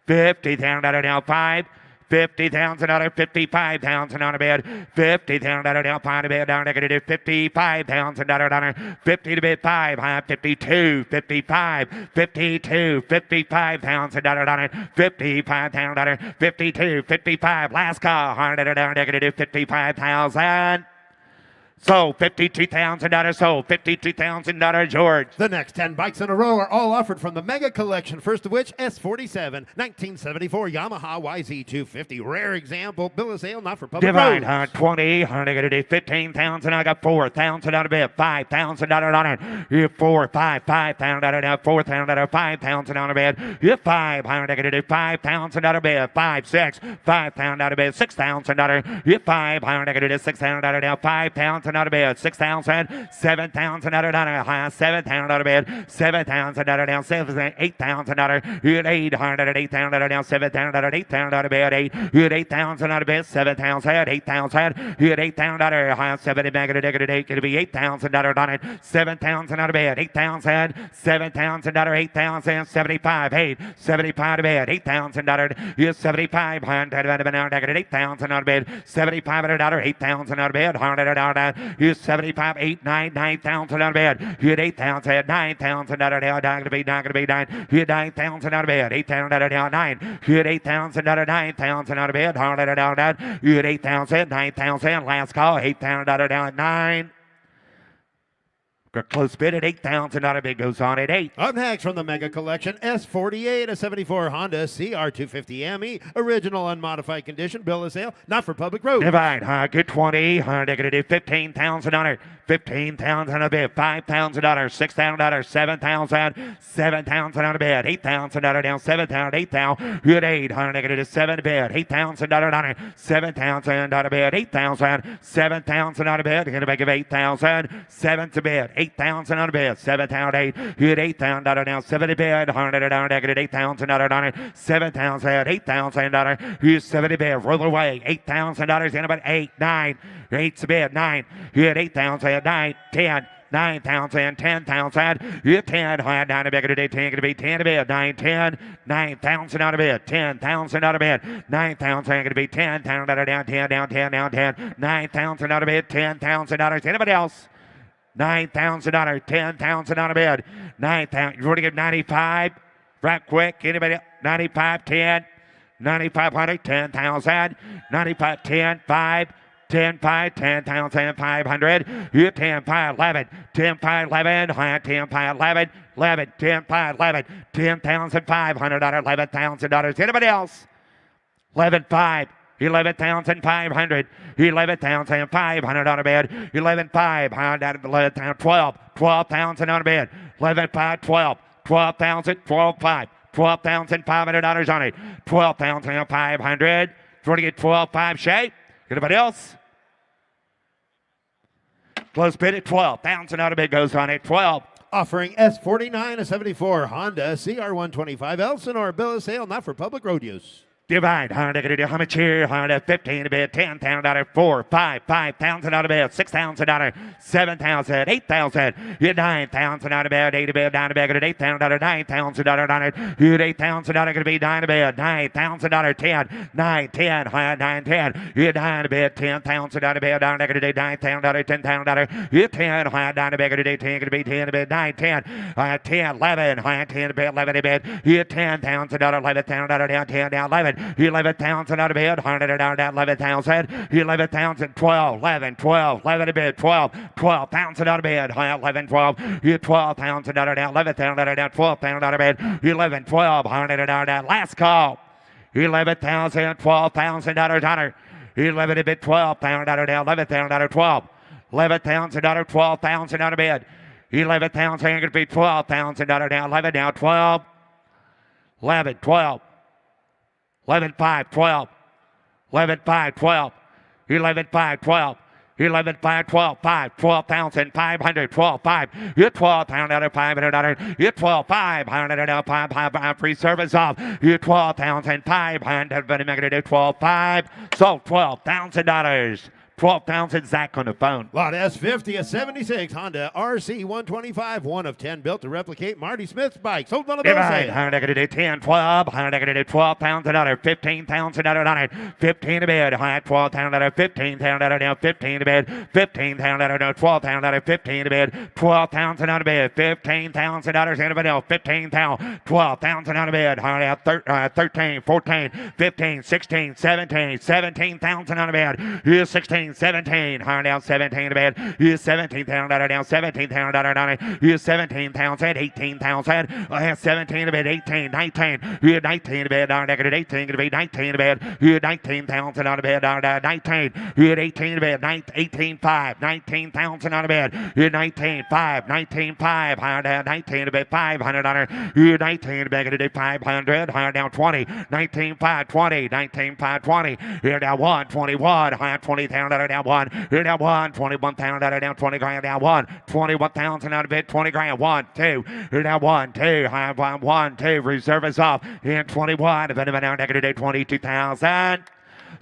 F: 50,000 now 5. 50,000 55,000 on a bed. 50,000 down 5 to bed down negative 55,000 down 50 to bed 5 52 55 52 55,000 down 55,000 52 55 last call 100 down negative 55,000. So $52,000 sold. $52,000 George.
C: The next 10 bikes in a row are all offered from the Mega Collection. First of which, S47, 1974 Yamaha YZ250. Rare example. Bill of sale, not for public
F: Divide
C: roads.
F: 20, 15,000. I got 4,000 out of it. $5,000 on it. You 4, 5, 5,000 out of it. 4,000 5,000 out of bed. You 500 5,000 out of bed. 5, 6, 5,000 out of bed. $6,000. You 500 6,000 out of bed. 5,000 out of bed. 6,000, 7,000 out of bed. 7,000 out of bed. 7,000 out of down. 7, 8,000 out of. You 800 8,000 out of down. 7,000 out of 8,000 out of bed. 8. You 8,000 out of bed. 7,000, 8,000. You 8,000 out of 70 negative 8. It'll be 8,000 out of 7,000 out of bed. 8,000, 7,000 out of 8,000. 75, 8, 75 to bed. 8,000 out of. You 75, 8,000 out of bed. 75 out of 8,000 out of bed. 100 out of. You 75, 8, 9, 9,000 out of bed. You 8,000, 9,000 out of bed. Not gonna be 9. You 9,000 out of bed. 8,000 out of 9. You 8,000 out of 9,000 out of bed. 100 out of. You 8,000, 9,000. Last call. 8,000 out of 9. Got close bid at 8,000 out of bid goes on at 8.
C: Up next from the Mega Collection, S48, a 74 Honda CR250 ME, original unmodified condition, bill of sale, not for public road.
F: Divide, get 20, negative 15,000 on it. 15,000 out of bid, $5,000, $6,000, 7,000, 7,000 out of bid, 8,000 out of down, 7,000, 8,000, good 800 negative 7 bid, $8,000 on it, 7,000 out of bid, 8,000, 7,000 out of bid, gonna make it 8,000, 7 to bid, 8,000 out of bid, 7,000, 8, good 8,000 out of down, 7 to bid, 100 down negative 8,000 out on it, 7,000, 8,000 out of, here's 70 bid, roll away, $8,000 in about 8, 9, 8 to bid, 9, good 8,000. 9, 10, 9,000, 10,000. You 10, high down to bed today. 10 going to be 10 to bed. 9, 10, 9,000 out of bed. 10,000 out of bed. 9,000 going to be 10,000 out of down. 10 down, 10 down, 10. 9,000 out of bed. $10,000. Anybody else? 9,000 out of 10,000 out of bed. 9,000. You want to give 95? Right quick. Anybody? 95, 10, 9,500, 10,000. 95, 10, 5. 10, 5, 10,500. You 10, 5, 11. 10, 5, 11. 10, 5, 11. 11, 10, 5, 11. $10,500. $11,000. Anybody else? 11, 5. 11,500. 11,500 on a bed. 11, 5. 11,000. 12. 12,000 on a bed. 11, 5, 12. 12,000. 12, 5. $12,500 on it. 12,500. Trying to get 12, 5 shape. Anybody else? Close bid at 12,000 out of bid goes on at 12.
C: Offering S49, a 74 Honda CR125 Elsinore, bill of sale, not for public road use.
F: Divide, $100, how much here? $100, 15 a bid, $10,000, 4, 5, $5,000 out of bed, $6,000, 7,000, 8,000, you 9,000 out of bed, 8 a bed, 9 a bed, $8,000, $9,000 on it, you $8,000 going to be 9 a bed, $9,000, 10, 9, 10, 9, 10, you 9 a bed, 10,000 out of bed, down negative day, $9,000, $10,000, you 10, 9 a bed, today, 10 going to be 10 a bed, 9, 10, 10, 11, 10 a bed, 11 a bed, you $10,000, $11,000 down, 10 down, 11. 11,000 out of bed, 100 down, 11,000, 11,000, 12, 11, 12, 11 a bed, 12, 12,000 out of bed, 11, 12, you 12,000 out of down, 11,000 out of down, 12,000 out of bed, 11, 12, 100 down, down, last call, 11,000, 12,000 out of down, 11 a bed, 12,000 out of down, 11,000 out of 12, 11,000 out of 12,000 out of bed, 11,000 going to be 12,000 out of down, 11 down, 12, 11, 12. 11, 5, 12. 11, 5, 12. 11, 5, 12. 11, 5, 12, 5, 12,500, 12, 5. You're 12 pound out of $500. You're 12, 500 out, 5, free service off. You're 12,500, but I'm going to do 12, 5. So $12,000. 12,000, Zach on the phone.
C: Lot S50, a 76 Honda RC 125, one of 10 built to replicate Marty Smith's bike. Sold on a bill of
F: Divide,
C: sale.
F: 100, 10, 12, 100, 12,000, $15,000, 15 to bid, 12,000, 15,000, now 15 to bid, 15,000, no 12,000, 15 to bid, 12,000 out of bid, $15,000, anybody else, 15,000, 12,000 out of bid, 13, 14, 15, 16, 17, 17,000 out of bid, here's 16, 17, hard down 17 to bed. Here's 17,000 down, 17,000 down. Here's 17,000, 18,000. I have 17 to bed, 18, 19. Here's 19 to bed, down negative 18 to be 19 to bed. Here's 19,000 on the bed, down 19. Here's 18 to bed, 18, 5, 19,000 on the bed. Here's 19, 5, 19, 5, hard down 19 to bed, 500 on her. Here's 19 to bed, to do 500, hard down 20, 19, 5, 20, 19, 5, 20. Here down 1, 21, high 20,000 down 1. Here down 1, 21,000 down 20 grand down 1. 21,000 out of bid, 20 grand. 1, 2. Here down 1, 2. High 1, 2. Reserve is off. In 21. If anyone down negative day 22,000.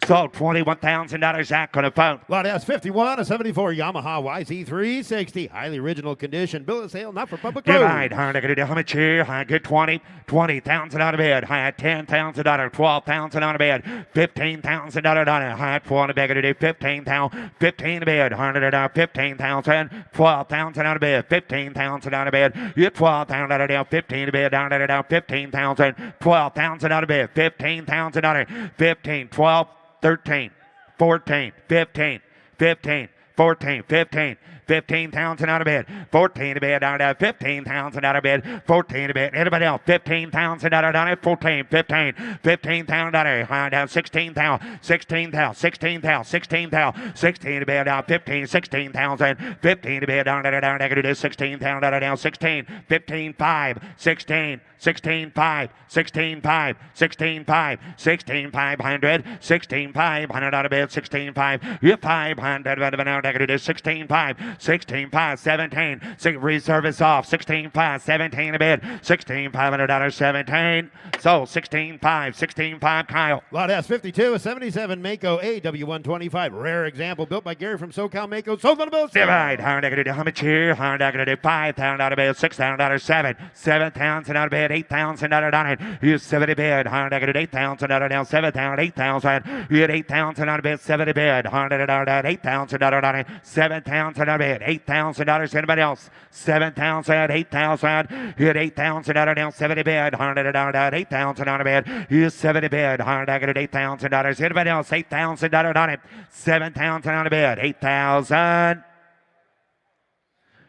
F: Sold $21,000, Zach on the phone.
C: Lot S51, a 74 Yamaha YZ360. Highly original condition. Bill of sale, not for public road.
F: Divide, how much here? High good 20, 20,000 out of bed. High $10,000, 12,000 out of bed. $15,000, high 20 bed to do 15,000, 15 to bed. 100 15,000, 12,000 out of bed. 15,000 out of bed. You're 12,000 out of bed. 15 to bed down 15,000, 12,000 out of bed. 15,000 out of 15, 12. 13, 14, 15, 15, 14, 15, 15,000 out of bed, 14 to bed, down to 15,000 out of bed, 14 to bed, anybody else, 15,000 out of down at 14, 15, 15,000 out of high down 16,000, 16,000, 16,000, 16,000, 16 to bed, down 15, 16,000, 15 to bed, down to 16,000 out of down 16, 15, 5, 16, 16, 5, 16, 5, 16, 5, 16, 500, 16, 500 out of bed, 16, 5, you're 500 out of now, negative 16, 5, 16, 5, 17, reserve is off, 16, 5, 17 a bid, 16, $500, 17, so 16, 5, 16, 5, Kyle.
C: Lot S52, a 77 Mecum AW125. Rare example built by Gary from SoCal Mecum. Sold on a bill of sale.
F: Divide, how much here? 5,000 out of bed, $6,000, 7, 7,000 out of bed, 8,000 out of down. Here's 70 bed, 8,000 out of down, 7,000, 8,000. You had 8,000 out of bed, 70 bed, 100 out of 8,000 out of down, 7,000 out of bed, $8,000. Anybody else? 7,000, 8,000. You had 8,000 out of down, 70 bed, 100 out of 8,000 out of bed. Here's 70 bed, 100 out of $8,000. Anybody else? 8,000 out of down, 7,000 out of bed, 8,000.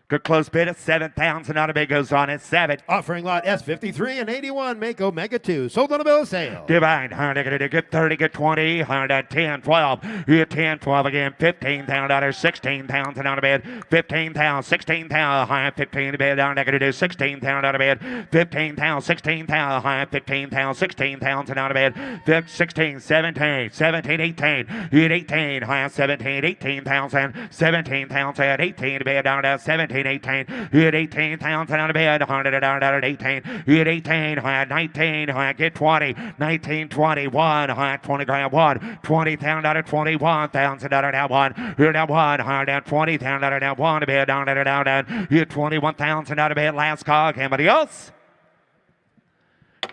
F: Good close bid at 7,000 out of bid goes on at 7.
C: Offering lot S53 and 81 Mecum Mega 2. Sold on a bill of sale.
F: Divide, 100, good 30, good 20, 100, 10, 12. Here 10, 12 again, $15,000, 16,000 out of bed, 15,000, 16,000, high 15 to bed, down negative 16,000 out of bed, 15,000, 16,000, high 15,000, 16,000 out of bed, 16, 17, 17, 18. Here 18, high 17, 18,000, 17,000, 18 to bed, down to 17. 18, you had 18,000 out of bed, 100 out of 18, you had 18, high 19, high get 20, 19, 21, high 20 grand 1, 20,000 out of 21,000 out of that 1, you had 1, high down 20,000 out of that 1, to bed down, you had 21,000 out of bed, last call, anybody else?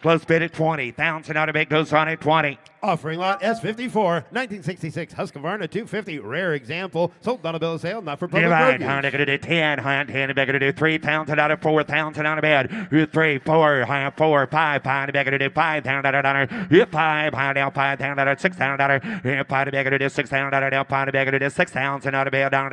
F: Close bid at 20,000 out of bed goes on at 20.
C: Offering lot S54, 1966 Husqvarna 250. Rare example. Sold on a bill of sale, not for public
F: Divide,
C: road use.
F: 100, 10, high 10, beg to do 3,000 out of 4,000 out of bed. 3, 4, high 4, 5, 5, beg to do 5,000 out of dollar. 5, high down 5,000 out of 6,000 dollar. 5, beg to do 6,000 out of down 5, beg to do 6,000 out of bed down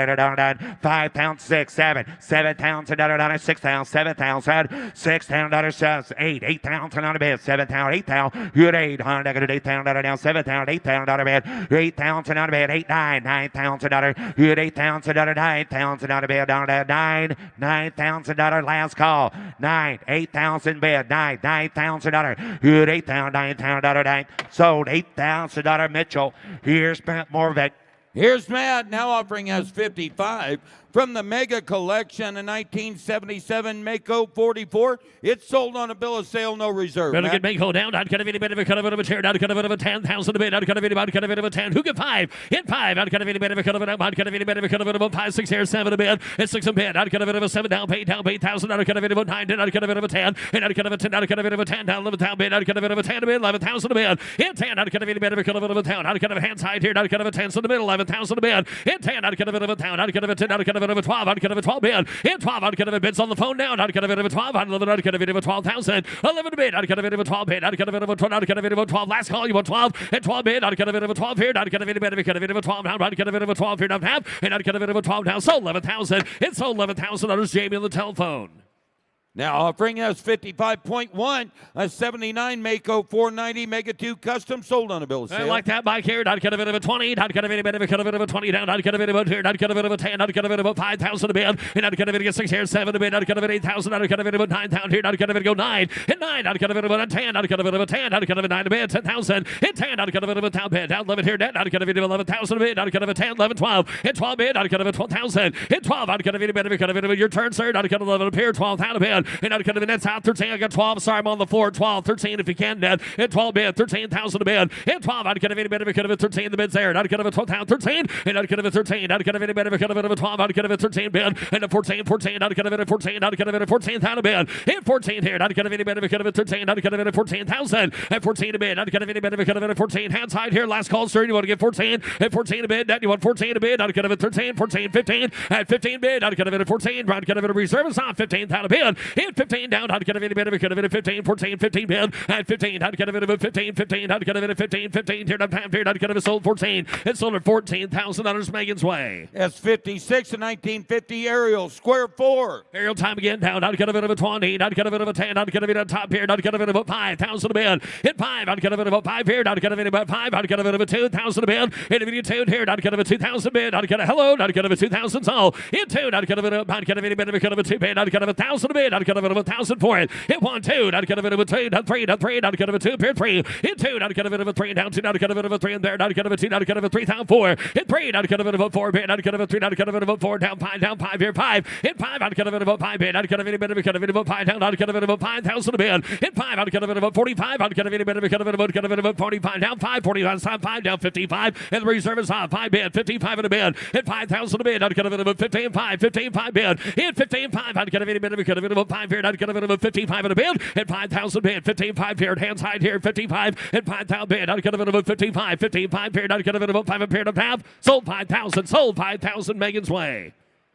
F: 5,000, 6, 7, 7,000 out of dollar 6,000, 7,000, 6,000 dollar 8, 8,000 out of bed 7,000, 8,000. You had 800, 8,000 out of down 7,000, 8,000 out of bed 8,000 out of bed 8, 9, 9,000 dollar. You had 8,000 out of 9,000 out of bed down to 9, 9,000 dollar last call 9, 8,000 bed 9, 9,000 dollar. You had 8,000, 9,000 dollar 9. Sold $8,000 Mitchell. Here's Matt Morvick.
D: Here's Matt, now offering us 55 from the Mega Collection, a 1977 Mecum 44. It's sold on a bill of sale, no reserve.
G: Better get Mecum down. I'd cut a bit of a cut of a chair. I'd cut a bit of a 10,000 a bit. I'd cut a bit of a 10. Who get 5? Hit 5. I'd cut a bit of a cut of a. I'd cut a bit of a cut of a 5, 6 here, 7 a bit. It's 6 a bit. I'd cut a bit of a 7 down, 8,000. I'd cut a bit of a 9. I'd cut a bit of a 10. And I'd cut a bit of a 10. I'd cut a bit of a 10 down, 11 down bit. I'd cut a bit of a 10 a bit, 11,000 a bit. Hit 10. I'd cut a bit of a cut of a town. I'd cut a hand side here. I'd cut a 10 in the middle, 11,000 a bit. Hit 10. I'd cut a bit of a town. I'd cut a bit of 10. I'd cut a bit of a 12. I'd cut a 12 bit. Hit 12. I'd cut a bits on the phone now. I'd cut a bit of a 12. I'd 11. I'd cut a bit of a 12,000. 11 a bit. I'd cut a bit of a 12 bit. I'd cut a bit of a 12. I'd cut a bit of a 12. Last call. You want 12? And 12 bit. I'd cut a bit of a 12 here. I'd cut a bit of a 12 now. I'd cut a bit of a 12 here. Now half. And I'd cut a bit of a 12 now. Sold 11,000. It's sold 11,000. There's Jamie on the telephone.
D: Now offering us 55.1, a 79 Mecum 490 Mega 2 Custom, sold on a bill of sale.
G: I like that bike here. I'd cut a bit of a 20. I'd cut a bit of a 20 down. I'd cut a bit of a here. I'd cut a bit of a 10. I'd cut a bit of a 5,000 a bit. And I'd cut a bit of a 6 here, 7 a bit. I'd cut a bit of 8,000. I'd cut a bit of a 9,000 here. I'd cut a bit of a 9. And 9. I'd cut a bit of a 10. I'd cut a bit of a 10. I'd cut a bit of a 9 a bit. 10,000. And 10. I'd cut a bit of a 10 bit. Down 11 here. I'd cut a bit of 11,000 a bit. I'd cut a bit of 10, 11, 12. And 12 bit. I'd cut a bit of 12,000. And 12. I'd cut a bit of a your turn, sir. I'd cut 11 up here. 12,000 a bit. And I'd cut a bit of out 13. I got 12. Sorry, I'm on the floor. 12, 13 if you can, Ned. And 12 bid. 13,000 a bid. And 12. I'd cut a bit of a cut of a 13. The bid's there. And I'd cut a 12,000. 13. And I'd cut a 13. I'd cut a bit of a cut of a 12. I'd cut a 13 bid. And a 14. I'd cut a bit of 14. I'd cut a bit of 14,000 a bid. And 14 here. I'd cut a bit of a cut of a 13. I'd cut a bit of 14,000. And 14 a bid. I'd cut a bit of a cut of a 14. Hand side here. Last call, sir. You want to get 14. And 14 a bid. Then you want 14 a bid. I'd cut a bit 13. 14, 15. At 15 bid. I'd cut a bit of 14. I'd cut a bit of reserve. It's on 15,000 a bid. And 15 down. I'd cut a bit of a cut of a 15. 14, 15 bid. At 15. I'd cut a bit of a 15. 15. I'd cut a bit of 15. 15. Here. I'd cut a bit sold 14. It sold at $14,000 Megan's way.
D: S56, a 1950 Ariel Square 4.
G: Aerial time again down. I'd cut a bit of a 20. I'd cut a bit of a 10. I'd cut a bit of top here. I'd cut a bit of a 5,000 a bid. Hit 5. I'd cut a bit of a 5 here. I'd cut a bit of a 5. I'd cut a bit of a 2,000 a bid. Hit a video 2 here. I'd cut a bit of a 2,000 bid. I'd cut a hello. I'd cut a bit of 2,000 so. Hit 2. I'd cut a bit of I'd cut a bit of a cut of a 2 bid. I'd cut a 1,000 a bid. I'd cut a bit of 1,000 for it. Hit 1, 2. I'd cut a bit of a 2. I'd 3. I'd 3. I'd cut a 2 here 3. Hit 2. I'd cut a bit of a 3 down 2. I'd cut a bit of a 3 in there. I'd cut a 2. I'd cut a 3,000 4. Hit 3. I'd cut a bit of a 4 bid. I'd cut a 3. I'd cut a bit of a 4 down 5 here 5. Hit 5. I'd cut a bit of a 5 bid. I'd cut a bit of a cut a bit of a 5 down. I'd cut a bit of a 5,000 a bid. Hit 5. I'd cut a bit of a 45. I'd cut a bit of a cut a bit of a 45 down 5. 45 stop 5 down 55. And the reserve is on 5 bid. 55 in a bid. Hit 5,000 a bid. I'd cut a bit of a 15 5. 15 5 bid. Hit 15 5. I'd cut a bit of a cut a bit of a 5 here. I'd cut a bit of a 55 in a bid. Hit 5,000 bid. 15 5 here. Hands high here. 55. Hit 5,000 bid. I'd cut a bit of a 55. 15 5 here. I'd cut a bit of a 5 a pair of half. Sold 5,000. Sold 5,000 Megan's way.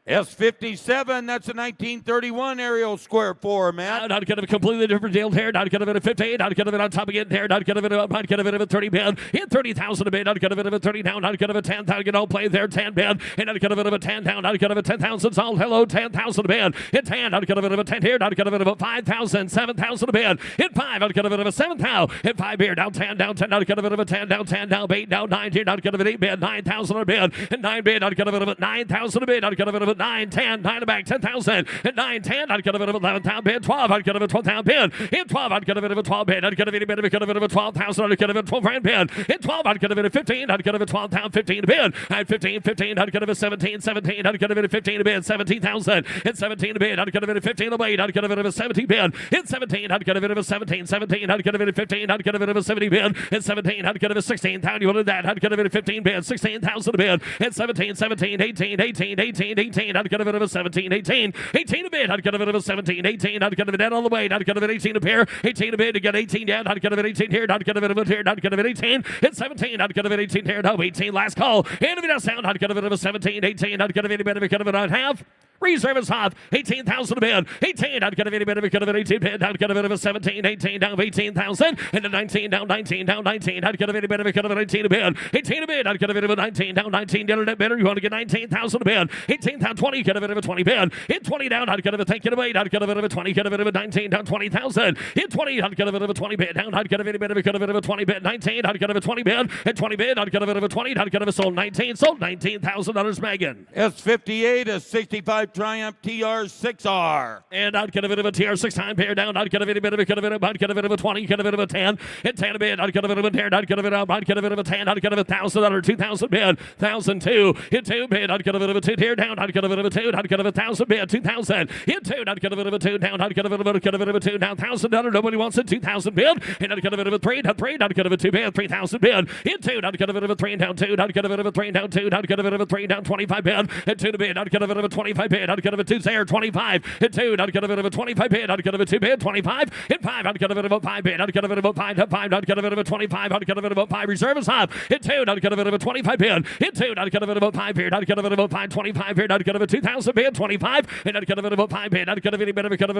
D: S57, that's a 1931 Ariel Square 4, Matt.
G: I'd cut a completely different deal here. I'd cut a bit of 15. I'd cut a bit on top again here. I'd cut a bit of a 30 bid. Hit 30,000 a bid. I'd cut a bit of a 30 down. I'd cut a 10,000. You know, play there 10 bid. And I'd cut a bit of a 10 down. I'd cut a 10,000 sold. Hello, 10,000 a bid. Hit 10. I'd cut a bit of a 10 here. I'd cut a bit of a 5,000. 7,000 a bid. Hit 5. I'd cut a bit of a 7,000. Hit 5 here. Down 10. Down 10. I'd cut a bit of a 10 down 10 down 8 down 9 here. I'd cut a bit of 8 bid. 9,000 a bid. And 9 bid. I'd cut a bit of a 9,000 a bid. I'd cut a bit of a 9 10. 9 back 10,000 and 9 10. I'd cut a bit of 11,000 bid. 12. I'd cut a bit of 12,000 bid. In 12. I'd cut a bit of a 12 bid. I'd cut a bit of a 12,000. I'd cut a bit of 12 grand bid. In 12. I'd cut a bit of 15. I'd cut a bit of 12,000 15 bid. At 15 15. I'd cut a bit of 17 17. I'd cut a bit of 15 bid. 17,000 and 17 bid. I'd cut a bit of 15 bid. I'd cut a bit of a 17 bid. In 17. I'd cut a bit of a 17 17. I'd cut a bit of 15. I'd cut a bit of a 70 bid. In 17. I'd cut a bit of 16,000. You wanted that? I'd cut a bit of 15 bid. 16,000 bid. In 17 17 18 18 18 18. I'd cut a bit of a 17 18. 18 a bid. I'd cut a bit of a 17 18. I'd cut a bit down all the way. I'd cut a bit 18 a pair. 18 a bid to get 18 down. I'd cut a bit 18 here. I'd cut a bit of a here. I'd cut a bit 18. Hit 17. I'd cut a bit 18 here. No 18. Last call. And a bit of sound. I'd cut a bit of a 17 18. I'd cut a bit of a cut of it on half. Reserve is half. 18,000 a bid. 18. I'd cut a bit of a cut of an 18 bid. I'd cut a bit of a 17 18 down 18,000. And a 19 down 19 down 19. I'd cut a bit of a cut of an 18 a bid. 18 a bid. I'd cut a bit of a 19 down 19 down a net bidder. You want to get 19,000 a bid. 18 down 20. Cut a bit of a 20 bid. Hit 20 down. I'd cut a bit of 10 bid. I'd cut a bit of a 20. Cut a bit of a 19 down 20,000. Hit 20. I'd cut a bit of a 20 bid down. I'd cut a bit of a cut of a 20 bid. 19. I'd cut a bit of a 20 bid. Hit 20 bid. I'd cut a bit of a 20. I'd cut a bit of sold 19. Sold $19,000 Megan.
D: S58, a 65 Triumph TR6R.
G: And out get a bit of a TR6 time pair down. Out get a bit of a 20, get a bit of a 10. Hit 10 a bit. Out get a bit of a tear. Out get a bit of out get a bit of a 10. Out get a $1,000, 2,000 bid. 1,002. Hit 2 bid. Out get a bit of a 2 tear down. Out get a bit of a 2. Out get a 1,000 bid. 2,000. Hit 2. Out get a bit of a 2 down. Out get a bit of a 2 down. $1,000. Nobody wants it. 2,000 bid. And out get a bit of a 3. Down 3. Out get a 2 bid. 3,000 bid. Hit 2. Out get a bit of a 3 down 2. Out get a bit of a 3 down 2. Out get a bit of a 3 down 25 bid. Hit 2 to bid. Out get a bit of a 25 bid. Out get a bit of a 2 there 25. Hit 2. Out get a bit of a 25 bid. Out get a bit of a 2 bid 25. Hit 5. Out get a bit of a 5 bid. Out get a bit of a 5 to 5. Out get a bit of a 25. Out get a bit of a 5 reserve is up. Hit 2. Out get a bit of a 25 bid. Hit 2. Out get a bit of a 5 bid. Out get a bit of a 5 25 bid. Out get a bit of a 2,000 bid 25. And out get a bit of a 5 bid. Out get a bit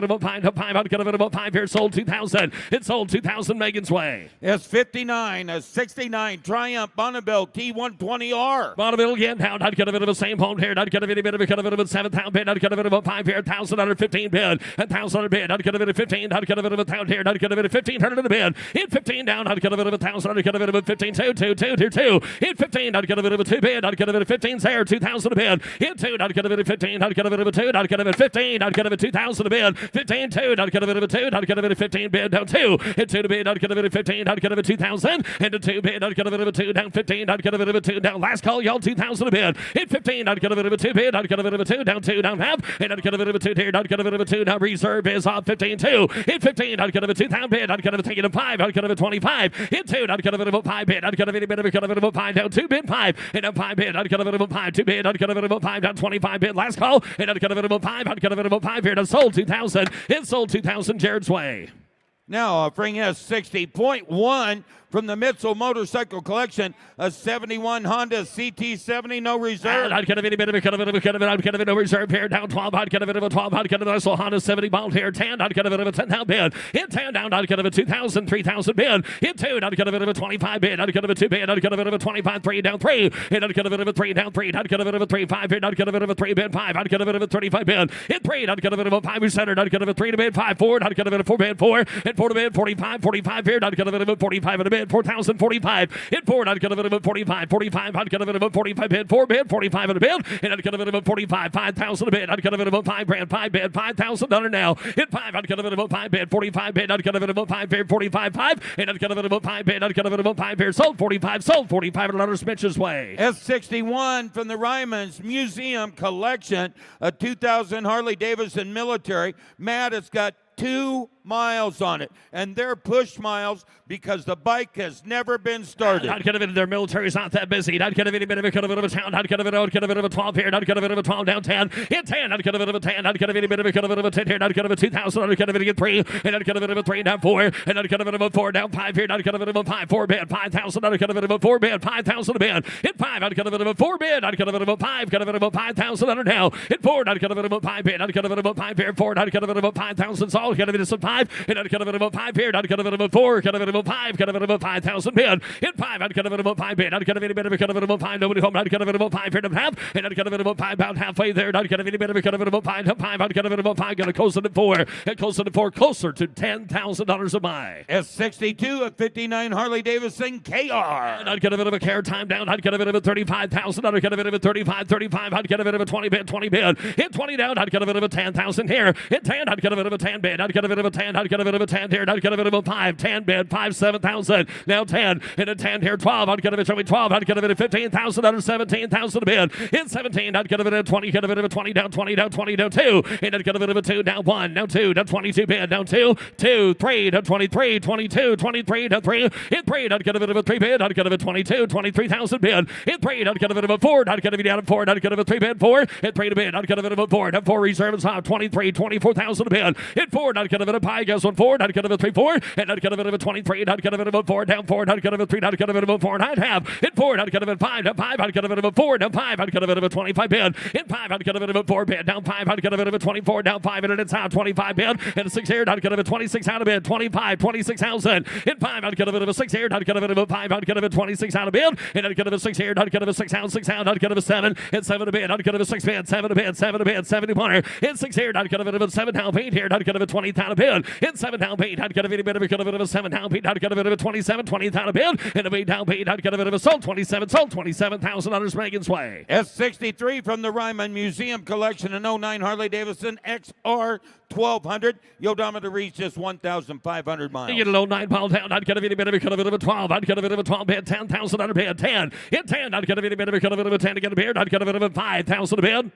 G: of a 5 to 5. Out get a bit of a 5 here. Sold 2,000. It sold 2,000 Megan's way.
D: S59, a 69 Triumph Bonneville T120R.
G: Bonneville again down. I'd get a bit of a same home here. I'd get a bit of a 7,000 bid. I'd get a bit of a 5 here. $1,015 bid. $1,000 bid. I'd get a bit of 15. I'd get a bit of a 1,000 here. I'd get a bit of 1,500 in the bid. Hit 15 down. I'd get a bit of 1,000. I'd get a bit of a 15. 2. Hit 15. I'd get a bit of a 2 bid. I'd get a bit of 15 there. 2,000 a bid. Hit 2. I'd get a bit of 15. I'd get a bit of a 2. I'd get a bit of 15. I'd get a bit of 2,000 a bid. 15 2. I'd get a bit of a 2. I'd get a bit of 15 bid down 2. Hit 2 to bid. I'd get a bit of 15. I'd get a bit of 2,000. And a 2 bid. I'd get a bit of a 2 down 15. I'd get a bit of a 2 down. Last call, y'all 2,000 a bid. Hit 15. I'd get a bit of a 2 bid. I'd get a bit of a 2 down 2 down half. And I'd get a bit of a 2 here. I'd get a bit of a 2 now. Reserve is off 15 2. Hit 15. I'd get a bit of a 2,000 bid. I'd get a bit of a 5. I'd get a bit of 25. Hit 2. I'd get a bit of a 5 bid. I'd get a bit of a 5 down 2 bid 5. And a 5 bid. I'd get a bit of a 5 2 bid. I'd get a bit of a 5 down 25 bid. Last call. And I'd get a bit of a 5. I'd get a bit of a 5 here. It sold 2,000. It sold 2,000 Jared's way.
D: Now offering S60.1 from the Mecum Motorcycle Collection, a 71 Honda CT70, no reserve.
G: I'd get a bit of I'd get a bit of reserve here, down 12. I'd get a bit of a 12. I'd get a nice Honda 70 bound here, 10. I'd get a bit of a 10 down bid. Hit 10 down. I'd get a bit of 2,000, 3,000 bid. Hit 2. I'd get a bit of a 25 bid. I'd get a bit of a 2 bid. I'd get a bit of a 25, 3 down 3. And I'd get a bit of a 3 down 3. I'd get a bit of a 3, 5 bid. I'd get a bit of a 3 bid 5. I'd get a bit of a 35 bid. Hit 3. I'd get a bit of a 5 centered. I'd get a bit of a 3 to bid 5 forward. I'd get a bit of 4 bid 4. And 4 to bid 45, 45 here. I'd get a bit of a 45 in a bid 4,000, 45. Hit forward. I'd get a bit of a 45, 45. I'd get a bit of a 45 bid 4 bid 45 in a bid. And I'd get a bit of a 45, 5,000 a bid. I'd get a bit of a 5 grand 5 bid $5,000 now. Hit 5. I'd get a bit of a 5 bid 45 bid. I'd get a bit of a 5 bid 45 5. And I'd get a bit of a 5 bid. I'd get a bit of a 5 bid sold 45 $100 Mitch's way.
D: S61 from the Ryman's Museum Collection, a 2000 Harley-Davidson military. Matt, it's got 2 miles on it, and they're push miles because the bike has never been started.
G: I'd get a bit of their military's not that busy. I'd get a bit of a town. I'd get a bit of a 12 here. I'd get a bit of a 12 down 10. Hit 10. I'd get a bit of a 10. I'd get a bit of a 10 here. I'd get a bit of a 2,000. I'd get a bit of a 3. And I'd get a bit of a 3 down 4. And I'd get a bit of a 4 down 5 here. I'd get a bit of a 5 4 bid 5,000. I'd get a bit of a 4 bid 5,000 a bid. Hit 5. I'd get a bit of a 4 bid. I'd get a bit of a 5. Get a bit of a 5,000 now. Hit 4. I'd get a bit of a 5 bid. I'd get a bit of a 5 bid 4. I'd get a bit of a 5,000. So I'll get a bit of some 5. And I'd get a bit of a 5 here. I'd get a bit of a 4. Get a bit of a 5. Get a bit of a 5,000 bid. Hit 5. I'd get a bit of a 5 bid. I'd get a bit of a 5. Nobody home. I'd get a bit of a 5 here to half. And I'd get a bit of a 5 about halfway there. I'd get a bit of a 5 to 5. I'd get a bit of a 5. Gonna close it at 4. And closer to 4. Closer to $10,000 a buy.
D: S62 at 59 Harley-Davidson KR.
G: And I'd get a bit of a care time down. I'd get a bit of a 35,000. I'd get a bit of a 35. I'd get a bit of a 20 bid. Hit 20 down. I'd get a bit of a 10,000 here. Hit 10. I'd get a bit of a 10 bid. I'd get a bit of a 10. I'd get a bit of a 10 here. I'd get a bit of a 5. 10 bid. 5 7,000. Now 10. And a 10 here. 12. I'd get a bit of 12. I'd get a bit of 15,000. Under 17,000 a bid. Hit 17. I'd get a bit of 20. Get a bit of a 20 down. 20 down. 20 down 2. And I'd get a bit of a 2 down 1. Down 2. Down 22 bid. Down 2. 2. 3. Down 23. 22. 23. Down 3. Hit 3. I'd get a bit of a 3 bid. I'd get a bit of 22. 23,000 bid. Hit 3. I'd get a bit of a 4. I'd get a bit down 4. I'd get a bit of a 3 bid 4. Hit 3 to bid. I'd get a bit of a 4. Down 4 reserve is off. 23. 24,000 a bid. Hit 4. I'd get a bit of pie. Goes on 4. I'd get a bit of 3 4. And I'd get a bit of a 23. I'd get a bit of a 4. Down 4. I'd get a bit of 3. I'd get a bit of a 4. And I'd have. Hit 4. I'd get a bit of 5. Down 5. I'd get a bit of a 4. Down 5. I'd get a bit of a 25 bid. Hit 5. I'd get a bit of a 4 bid. Down 5. I'd get a bit of a 24. Down 5. And it's out. 25 bid. And a 6 here. I'd get a bit of 26 out of bid. 25. 26,000. Hit 5. I'd get a bit of a 6 here. I'd get a bit of a 5. I'd get a bit of 26 out of bid. And I'd get a bit of 6 here. I'd get a bit of 6 out. 6 out. I'd get a bit of 7. And 7 a bid. I'd get a bit of 6 bid. 7 a bid. 71. Hit 6 here. I'd get a bit of a 7 down 8 here. I'd get a bit 20 down a bid. In 7 down paid, I'd get a bit of a 7 down paid, I'd get a bit of a 27, 20 down a bid. In a 8 down paid, I'd get a bit of a sold $27,000 Megan's way.
D: S63 from the Ryman Museum Collection, an 09 Harley-Davidson XR 1200. The odometer reached just 1,500 miles.
G: You get a low 9 pound down, I'd get a bit of a 12, I'd get a bit of a 12 bid, $10,000 bid, 10. In 10, I'd get a bit of a 10 to get a bid, I'd get a bit of a 5,000 a bid.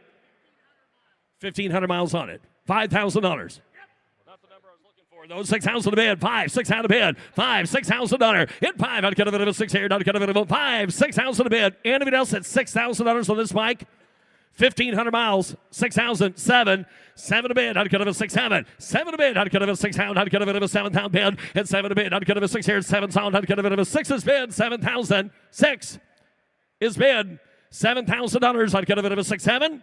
G: 1,500 miles on it. $5,000. Not the number I was looking for. Those 6,000 a bid. 5, 6 out a bid. $6,000. Hit 5. I'd get a bit of a 6 here. I'd get a bit of a 5, 6,000 a bid. Anybody else at $6,000 on this bike? 1,500 miles. 6,000. 7 a bid. I'd get a 6 7. 7 a bid. I'd get a 6 pound. I'd get a bit of a 7 pound bid. And 7 a bid. I'd get a 6 here. 7 sound. I'd get a bit of a 6 is bid. 7,000. 6 is bid. $7,000. I'd get a bit of a 6 7.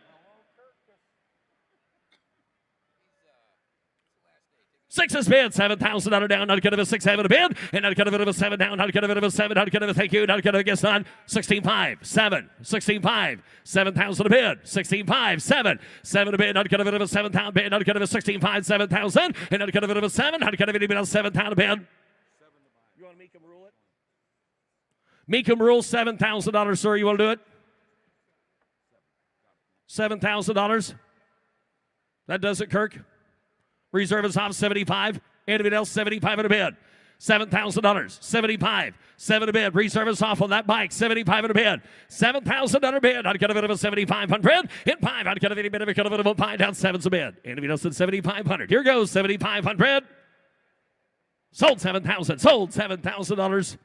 G: 6 is bid, $7,000 down. I'd get a 6 7 a bid, and I'd get a bit of a 7 down. I'd get a bit of a 7. I'd get a thank you. I'd get a guess on 16.5, 7, 16.5, 7,000 a bid, 16.5, 7, 7 a bid. I'd get a bit of a 7 pound bid. I'd get a 16.5, 7,000, and I'd get a bit of a 7. I'd get a bit of a 7 pound a bid. You want to Mecum rule it? Mecum rule $7,000, sir. You want to do it? $7,000. That does it, Kirk. Reserve is off 75. Anybody else 75 in a bid? $7,000. 75. 7 a bid. Reserve is off on that bike. 75 in a bid. $7,000 bid. I'd get a bit of a 7,500. In 5, I'd get a bit of a 5 down. 7's a bid. Anybody else at 7,500? Here goes 7,500. Sold 7,000. Sold $7,000.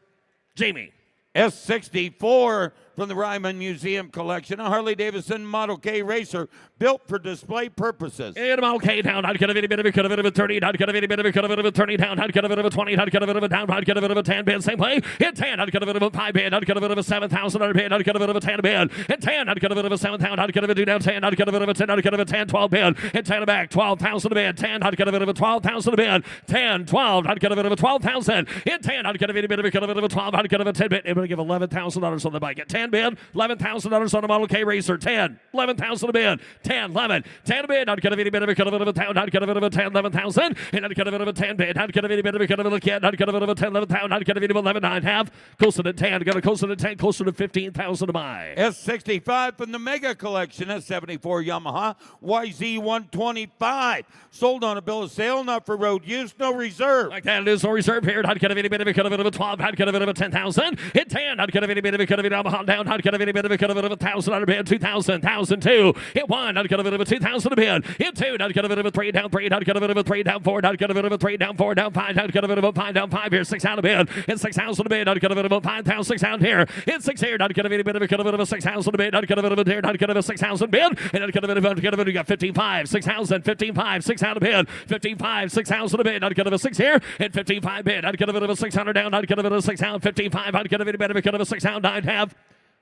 G: Jamie.
D: S64 from the Ryman Museum Collection, a Harley-Davidson Model K racer built for display purposes.
G: In a Model K down, I'd get a bit of a 30, I'd get a bit of a 30 down, I'd get a bit of a 20, I'd get a bit of a down, I'd get a bit of a 10 bid, same play. Hit 10, I'd get a bit of a 5 bid, I'd get a bit of a 7,000 bid, I'd get a bit of a 10 bid. Hit 10, I'd get a bit of a 7,000, I'd get a bit of a down 10, I'd get a bit of a 10, I'd get a bit of a 10, 12 bid. Hit 10 back, 12,000 bid, 10, I'd get a bit of a 12,000 bid, 10, 12, I'd get a bit of a 12,000. Hit 10, I'd get a bit of a 12, I'd get a 10 bid. Able to give $11,000 on the bike. At 10 bid, $11,000 on a Model K racer. 10, 11,000 a bid. 10, 11, 10 a bid. I'd get a bit of a pound. I'd get a bit of a 10, 11,000. And I'd get a bit of a 10 bid. I'd get a bit of a kid. I'd get a bit of a 10, 11,000. I'd get a bit of 11, 9.5. Closer to 10. Got a closer to 10. Closer to 15,000 to buy.
D: S65 from the Mega Collection. S74 Yamaha YZ125. Sold on a bill of sale, not for road use, no reserve.
G: Like that, it is no reserve here. I'd get a bit of a 12. I'd get a bit of a 10,000. Hit 10. I'd get a bit of a Yamaha down. I'd get a bit of a 1,000 bid. 2,000, 1,002. Hit 1. I'd get a bit of a 2,000 a bid. Hit 2. I'd get a bit of a 3 down 3. I'd get a bit of a 3 down 4. I'd get a bit of a 3 down 4 down 5. I'd get a bit of a 5 down 5 here. 6 out a bid. Hit 6,000 a bid. I'd get a bit of a 5,000 6 out here. Hit 6 here. I'd get a bit of a 6,000 a bid. I'd get a bit of a there. I'd get a 6,000 bid. And I'd get a bit of we got 15.5, 6,000, 15.5, 6 out a bid. 15.5, 6,000 a bid. I'd get a 6 here. Hit 15.5 bid. I'd get a bit of a 600 down. I'd get a bit of a 6 out. 15.5. I'd get a bit of a 6 out. 9.5.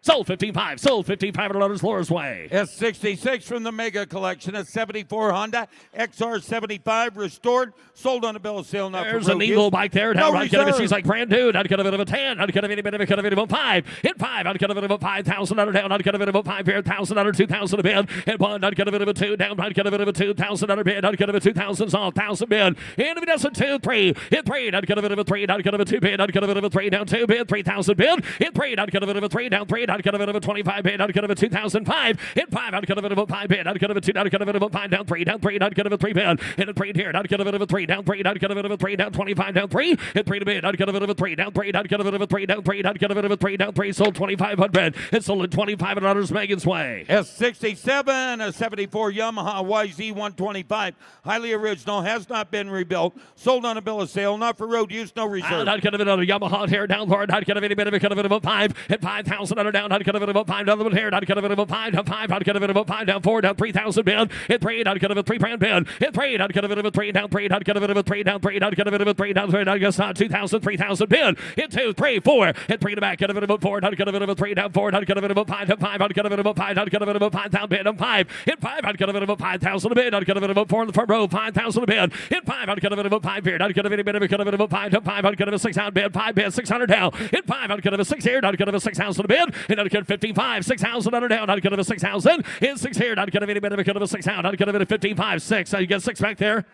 G: Sold 15.5. Sold $1,500 Laura's way.
D: S66 from the Mega Collection. A 74 Honda XR75 restored. Sold on a bill of sale. Not
G: There's
D: for
G: a
D: road
G: neat
D: use.
G: little bike there.
D: No
G: I'd get a bit,
D: reserve.
G: she's like brand new. I'd get a bit of a 10. I'd get a bit of a 5. Hit 5. I'd get a bit of a 5,000 down. I'd get a bit of a 5 here. 1,000 2,000 a bid. Hit 1. I'd get a bit of a 2 down. I'd get a bit of a 2,000 bid. I'd get a bit of a 2,000 off. 1,000 bid. And if it does a 2, 3. Hit 3. I'd get a bit of a 3. I'd get a bit of a 2 bid. I'd get a bit of a 3 down 2 bid. 3,000 bid. Hit 3. I'd get a bit of a 3 down 3. I'd get a bit of a 25 bid. I'd get a bit of a 2,005. Hit 5. I'd get a bit of a 5 bid. I'd get a bit of a 2. I'd get a bit of a 5 down 3 down 3. I'd get a bit of a 3 bid. Hit a 3 here. I'd get a bit of a 3 down 3. I'd get a bit of a 3 down 25 down 3. Hit 3 to bid. I'd get a bit of a 3 down 3. I'd get a bit of a 3 down 3. I'd get a bit of a 3 down 3. Sold 2,500. It sold at $2,500 Megan's way.
D: S67, a 74 Yamaha YZ125. Highly original, has not been rebuilt. Sold on a bill of sale, not for road use, no reserve.
G: I'd get a bit of a Yamaha here down Lord. I'd get a bit of a 5. Hit 5,000 down. I'd get a bit of a 5 down the here. I'd get a bit of a 5 down 5. I'd get a bit of a 5 down 4 down 3,000 bid. Hit 3. I'd get a bit of a 3 brand bid. Hit 3. I'd get a bit of a 3 down 3. I'd get a bit of a 3 down 3. I'd get a bit of a 3 down 3. I'd get 2,000 3,000 bid. Hit 2 3 4. Hit 3 to back. Get a bit of a 4. I'd get a bit of a 3 down 4. I'd get a bit of a 5 down 5. I'd get a bit of a 5. I'd get a bit of a 5 down bid on 5. Hit 5. I'd get a bit of a 5,000 a bid. I'd get a bit of a 4 in the front row. 5,000 a bid. Hit 5. I'd get a bit of a 5 bid. I'd get a bit of a 5 down 5. I'd get a 6 out bid. 5 bid 600 down. Hit 5. I'd get a 6 here. I'd get a 6,000 a bid. And I'd get 55 6,000 down. I'd get a 6,000. Hit 6 here. I'd get a bit of a 6 out. I'd get a bit of 55 6. You get 6 back there.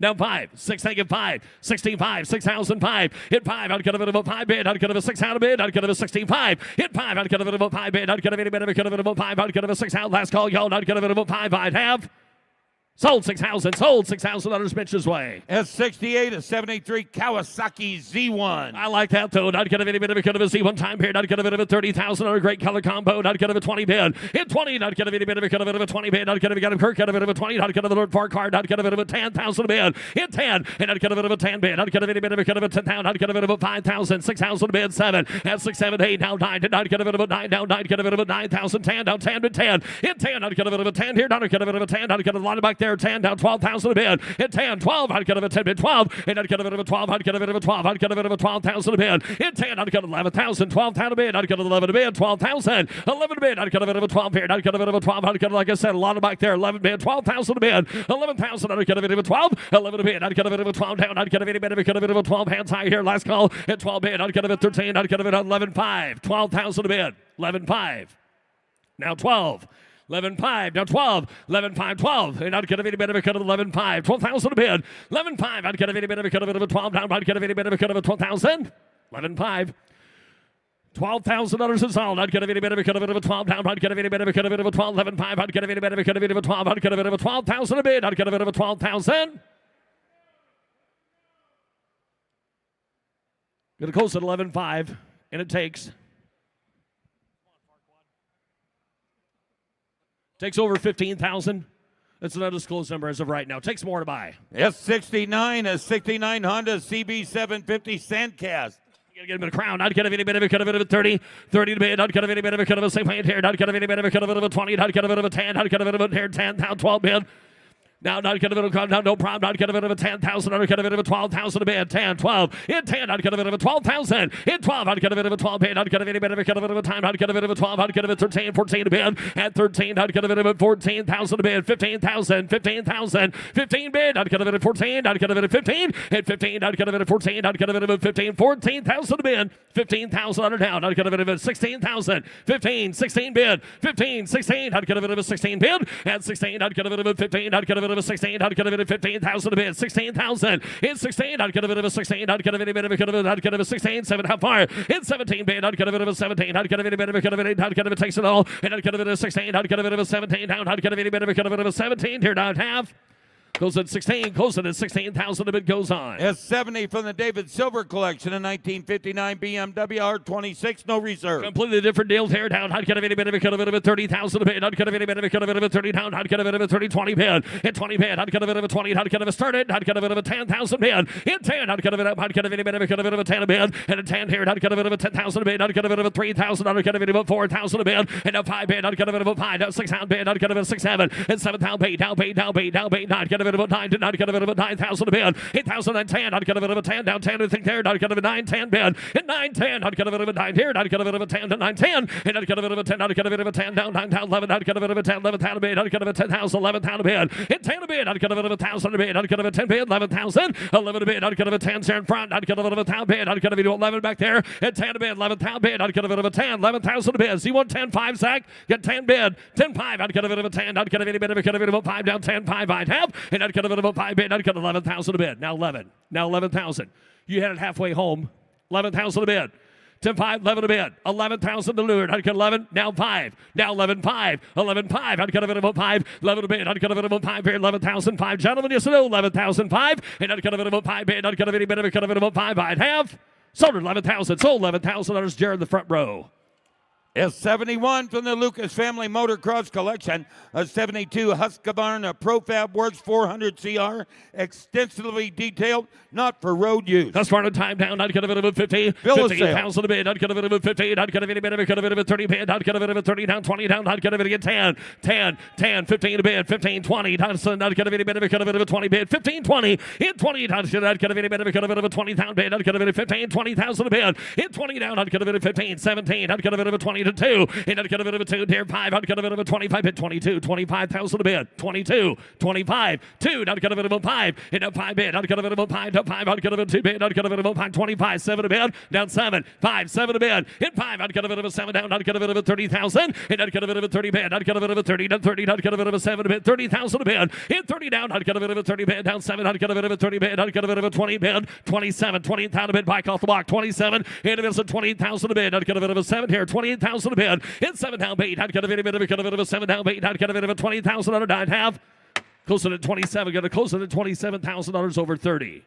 G: Now 5, 6, negative 5, 65, 6,005. Hit 5, I'd get a bit of a 5 bid, I'd get a 6 out of bid, I'd get a 65. Hit 5, I'd get a bit of a 5 bid, I'd get a bit of a 5, I'd get a 6 out. Last call, y'all, I'd get a bit of a 5, I'd have. Sold 6,000, sold $6,000 Mitch's way.
D: S68, a 73 Kawasaki Z1.
G: I like that though. I'd get a bit of a Z1 time period. I'd get a bit of a 30,000 on a great color combo. I'd get a 20 bid. Hit 20, I'd get a bit of a 20 bid. I'd get a Kirk, get a bit of a 20. I'd get a Lord Park card. I'd get a bit of a 10,000 bid. Hit 10, and I'd get a bit of a 10 bid. I'd get a bit of a 10,000. I'd get a bit of a 5,000, 6,000 bid, 7. At 6, 7, 8, now 9. I'd get a bit of a 9, down 9. Get a bit of a 9,000, 10, down 10 to 10. Hit 10, I'd get a bit of a 10 here. I'd get a bit of a 10. I'd get a lot back there. 10 down 12,000 a bid. Hit 10, 12. I'd get a 10 bid, 12. And I'd get a bit of a 12. I'd get a bit of a 12. I'd get a bit of a 12,000 a bid. Hit 10, I'd get 11,000, 12,000 a bid. I'd get 11 a bid, 12,000, 11 a bid. I'd get a bit of a 12 bid. I'd get a bit of a 12. I'd get, like I said, a lot of back there. 11 bid, 12,000 a bid, 11,000. I'd get a bit of a 12, 11 a bid. I'd get a bit of a 12 down. I'd get a bit of a 12 hands high here. Last call at 12 bid. I'd get a bit 13. I'd get a bit 11,5, 12,000 a bid, 11,5. Now 12. 11.5, now 12, 11.5, 12, and I'd get a bit of a cut of 11.5, 12,000 a bid, 11.5, I'd get a bit of a cut of 12 down, I'd get a bit of a cut of 12,000, 11.5, $12,000 is all. I'd get a bit of a cut of 12 down. I'd get a bit of a cut of 12, 11.5. I'd get a bit of a cut of 12. I'd get a bit of a 12,000 a bid. I'd get a bit of a 12,000. Going to close at 11.5, and it takes over 15,000. That's an undisclosed number as of right now. Takes more to buy.
D: S69, a 69 Honda CB750 Sandcast.
G: Get a bit of crown. I'd get a bit of a cut of a 30 to bid. I'd get a bit of a cut of a 6 here. I'd get a bit of a cut of a 20. I'd get a bit of a 10. I'd get a bit of a 10, 12 bid. Now, I'd get a bit of a no problem. I'd get a bit of a 10,000. I'd get a bit of a 12,000 a bid. 10, 12. In 10, I'd get a bit of a 12,000. In 12, I'd get a bit of a 12 bid. I'd get a bit of a time. I'd get a bit of a 12. I'd get a bit of 13, 14 a bid. At 13, I'd get a bit of a 14,000 a bid. 15,000, 15,000. 15 bid. I'd get a bit of 14. I'd get a bit of 15. At 15, I'd get a bit of 14. I'd get a bit of 15. 14,000 a bid. 15,000 under down. I'd get a bit of a 16,000. 15, 16 bid. 15, 16. I'd get a bit of a 16 bid. At 16, I'd get a bit of a 15. I'd get a bit of a 16. I'd get a bit of 15,000 a bid, 16,000. In 16, I'd get a bit of a 16. I'd get a bit of a I'd get a 16, 7 how far? In 17 bid, I'd get a bit of a 17. I'd get a bit of a I'd get a bit takes it all. And I'd get a bit of a 16. I'd get a bit of a 17 down. I'd get a bit of a 17 here. I'd have. Goes at 16, closing at 16,000 a bit goes on.
D: S70 from the David Silver collection, a 1959 BMW R26, no reserve.
G: Completely different deal here down. I'd get a bit of a 30,000 a bid. I'd get a bit of a 30 down. I'd get a bit of a 30, 20 bid. At 20 bid, I'd get a bit of a 20. I'd get a started. I'd get a bit of a 10,000 bid. In 10, I'd get a bit up. I'd get a bit of a 10 a bid. And a 10 here, I'd get a bit of a 10,000 a bid. I'd get a bit of a 3,000. I'd get a bit of a 4,000 a bid. And a 5 bid, I'd get a bit of a 5. 6,000 bid, I'd get a bit of a 6, 7. And 7,000 bid, down, I'd get a bit of a 9. I'd get a bit of a 9,000 a bid. 8,010. I'd get a bit of a 10 down 10. I think there. I'd get a bit of a 9, 10 bid. And 9, 10. I'd get a bit of a 9 here. I'd get a bit of a 10 to 9, 10. And I'd get a bit of a 10. I'd get a bit of a 10 down 9, 11. I'd get a bit of a 10, 11,000 a bid. I'd get a bit of 10,000, 11,000 a bid. And 10 a bid. I'd get a bit of a 1,000 a bid. I'd get a bit of 10 bid, 11,000, 11 a bid. I'd get a bit of 10 there in front. I'd get a bit of a 1,000 bid. I'd get a bit of 11 back there. And 10 a bid, 11,000 bid. I'd get a bit of a 10, 11,000 a bid. C1 10, 5 Zach. Get 10 bid, 10, 5. I'd get a bit of a 10. I'd get a bit of a 5 down 10, 5. I'd have. And I'd get a bit of a 5 bid. I'd get 11,000 a bid. Now 11. Now 11,000. You had it halfway home. 11,000 a bid. 10, 5, 11 a bid. 11,000 to lure. I'd get 11. Now 5. Now 11, 5. 11, 5. I'd get a bit of a 5. 11 a bid. I'd get a bit of a 5 here. 11,000, 5. Gentlemen, yes or no? 11,005. And I'd get a bit of a 5 bid. I'd get a bit of a 5. I'd have. Sold 11,000. Sold 11,000. There's Jared in the front row.
D: S71 from the Lucas Family Motocross Collection, a 72 Husqvarna Profab Works 400 CR, extensively detailed, not for road use.
G: Husqvarna time down. I'd get a bit of a 50. 50,000 a bid. I'd get a bit of a 50. I'd get a bit of a 30 bid. I'd get a bit of a 30 down, 20 down. I'd get a bit of a 10, 10, 10, 15 a bid, 15, 20. I'd get a bit of a 20 bid, 15, 20. In 20, I'd get a bit of a 20,000 bid. I'd get a bit of 15, 20,000 a bid. In 20 down, I'd get a bit of 15, 17. I'd get a bit of a 20. to 2. And not gonna bit of a 2, dear 5, not gonna bit of a 25 bid, 22, 25,000 a bid, 22, 25, 2, not gonna bit of a 5, and a 5 bid, not gonna bit of a 5, to 5, not gonna bit of a 2 bid, not gonna bit of a 5, 25, 7 a bid, down 7, 5, 7 a bid, and 5, not gonna bit of a 7 down, not gonna bit of a 30,000, and not gonna bit of a 30 bid, not gonna bit of a 30, not 30, not gonna bit of a 7 a bid, 30,000 a bid, and 30 down, not gonna bit of a 30 bid, down 7, not gonna bit of a 30 bid, not gonna bit of a 20 bid, 27, 20,000 a bid, bike off the block, 27, and it's a 20,000 a bid, not gonna bit of a 7 here, 28,000 a bid, and 7 down bait, not gonna bit of a 7 down bait, not gonna bit of a 20,000 under 9.5, closing at 27, gonna close it at $27,000 over 30.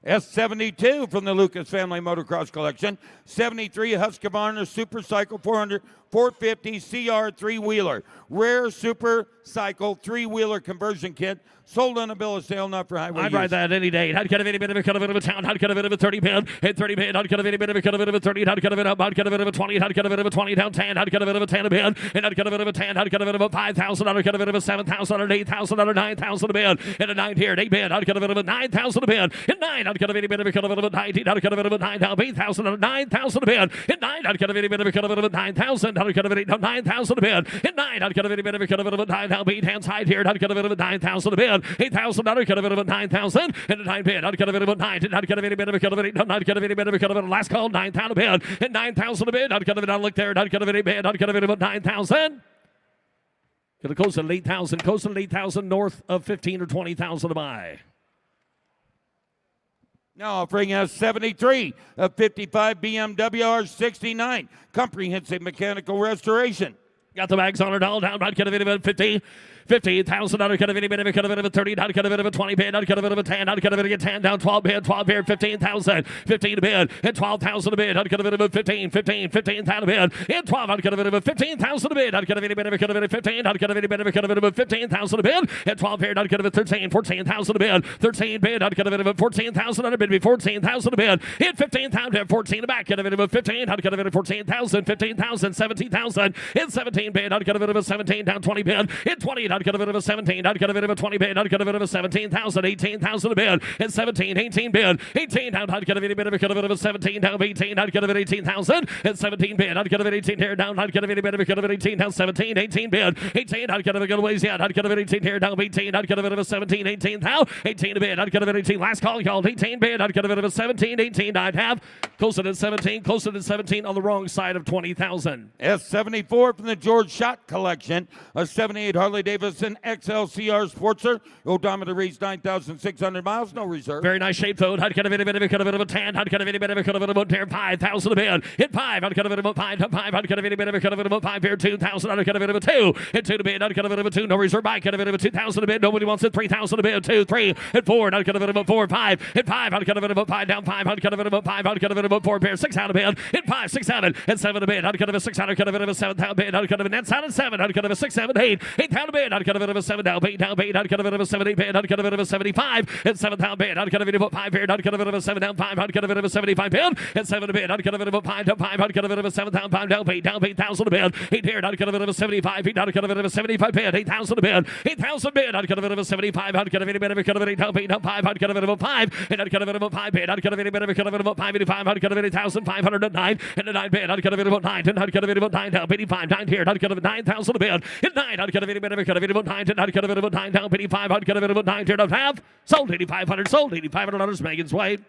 D: S72 from the Lucas Family Motocross Collection. 73 Husqvarna Super Cycle 400 450 CR 3-wheeler. Rare Super Cycle 3-wheeler conversion kit. Sold on a bill of sale, not for highway
G: I'd
D: use.
G: ride that any day. I'd get a bit of a cut of it of a town. I'd get a bit of a 30 pound. Hit 30 pound. I'd get a bit of a cut of it of a 30. I'd get a bit of a 20. I'd get a bit of a 20 down 10. I'd get a bit of a 10 a bit. And I'd get a bit of a 10. I'd get a bit of a 5,000. I'd get a bit of a 7,000. I'd 8,000. I'd 9,000 a bit. And a 9 here. 8 bit. I'd get a bit of a 9,000 a bit. And 9. I'd get a bit of a cut of it of a 19. I'd get a bit of a 9 down 8,000. I'd 9,000 a bit. And 9. I'd get a bit of a cut of it of a 9,000. I'd get a bit of 9,000 a bit. And 9. I'd get a bit of a cut of it of a 9 down 8 hands high here. I'd get a bit of a 9,000 a bit. 8,000. I'd get a bit of a 9,000 and a 9 bid. I'd get a bit of a 9. And I'd get a bit of a cut of it. I'd get a bit of a cut of it. Last call 9,000 a bid. And 9,000 a bid. I'd get a bit. I'd look there. I'd get a bit of a bid. I'd get a bit of a 9,000. Gonna close at 8,000. Close at 8,000 north of 15 or 20,000 to buy.
D: Now offering us 73 of 55 BMW R69 comprehensive mechanical restoration.
G: Got the bags on it all down. I'd get a bit of a 50. 50,000. I'd get a bit of a 30. I'd get a bit of a 20 bid. I'd get a bit of a 10. I'd get a bit of a 10 down 12 bid. 12 bid. 15,000. 15 a bid. And 12,000 a bid. I'd get a bit of a 15. 15,000 a bid. And 12. I'd get a bit of a 15,000 a bid. I'd get a bit of a 15. I'd get a bit of a 15,000 a bid. And 12 bid. I'd get a bit of 13. 14,000 a bid. 13 bid. I'd get a bit of a 14,000 on a bid. 14,000 a bid. And 15,000. 14 a back. Get a bit of a 15. I'd get a bit of 14,000. 15,000. 17,000. And 17 bid. I'd get a bit of a 17 down 20 bid. And 20. I'd get a bit of a 17. I'd get a bit of a 20 bid. I'd get a bit of a 17,000. 18,000 a bid. And 17. 18 bid. 18 down. I'd get a bit of a 17 down 18. I'd get a bit of 18,000. And 17 bid. I'd get a bit 18 here down. I'd get a bit of 18 down 17. 18 bid. 18. I'd get a bit of ways yet. I'd get a bit 18 here down 18. I'd get a bit of a 17. 18 now. 18 a bid. I'd get a bit 18. Last call y'all. 18 bid. I'd get a bit of a 17. 18. I'd have closer to 17. Closer to 17 on the wrong side of 20,000.
D: S74 from the George Schott collection. A 78 Harley-Davidson XLCR Sportster. Odometer reads 9,600 miles. No reserve.
G: Very nice shape though. I'd get a bit of a 10. I'd get a bit of a 10. 5,000 a bid. Hit 5. I'd get a bit of a 5. 5. I'd get a bit of a 5 here. 2,000. I'd get a bit of a 2. Hit 2 to bid. I'd get a bit of a 2. No reserve. I'd get a bit of a 2,000 a bid. Nobody wants it. 3,000 a bid. 2, 3. Hit 4. I'd get a bit of a 4. 5. Hit 5. I'd get a bit of a 5 down 5. I'd get a bit of a 5. I'd get a bit of a 4 pair. 6 out of bid. Hit 5. 6 out. Hit 7 a bid. I'd get a 6 out. I'd get a bit of a 7 down bid. I'd get a bit net out of 7. I'd get a 6, 7, 8. 8 down a bid. I'd get a bit of a 7 down 8 down 8. I'd get a bit of a 7 8 bid. I'd get a bit of a 75. Hit 7 down bid. I'd get a bit of a 5 here. I'd get a bit of a 7 down 5. I'd get a bit of a 75 bid. Hit 7 a bid. I'd get a bit of a 5 down 5. I'd get a bit of a 7 down 5 down 8 down 8,000 a bid. 8 here. I'd get a bit of a 75. I'd get a bit of a 75 bid. 8,000 a bid. 8,000 bid. I'd get a bit of a 75. I'd get a bit of a 8 down 8 down 5. I'd get a bit of a 5. And I'd get a bit of a 5 bid. I'd get a bit of a 585. I'd get a bit of 8,509 and a 9 bid. I'd get a bit of a 9. And I'd get a bit of a 9 down 85. 9 here. I'd get a bit of 9,000 a bid. And 9. I'd get a bit of a 9. And I'd get a bit of a 9 down 85. I'd get a bit of a 9 here. I'd have sold 8,500. Sold $8,500. Megan's Wade.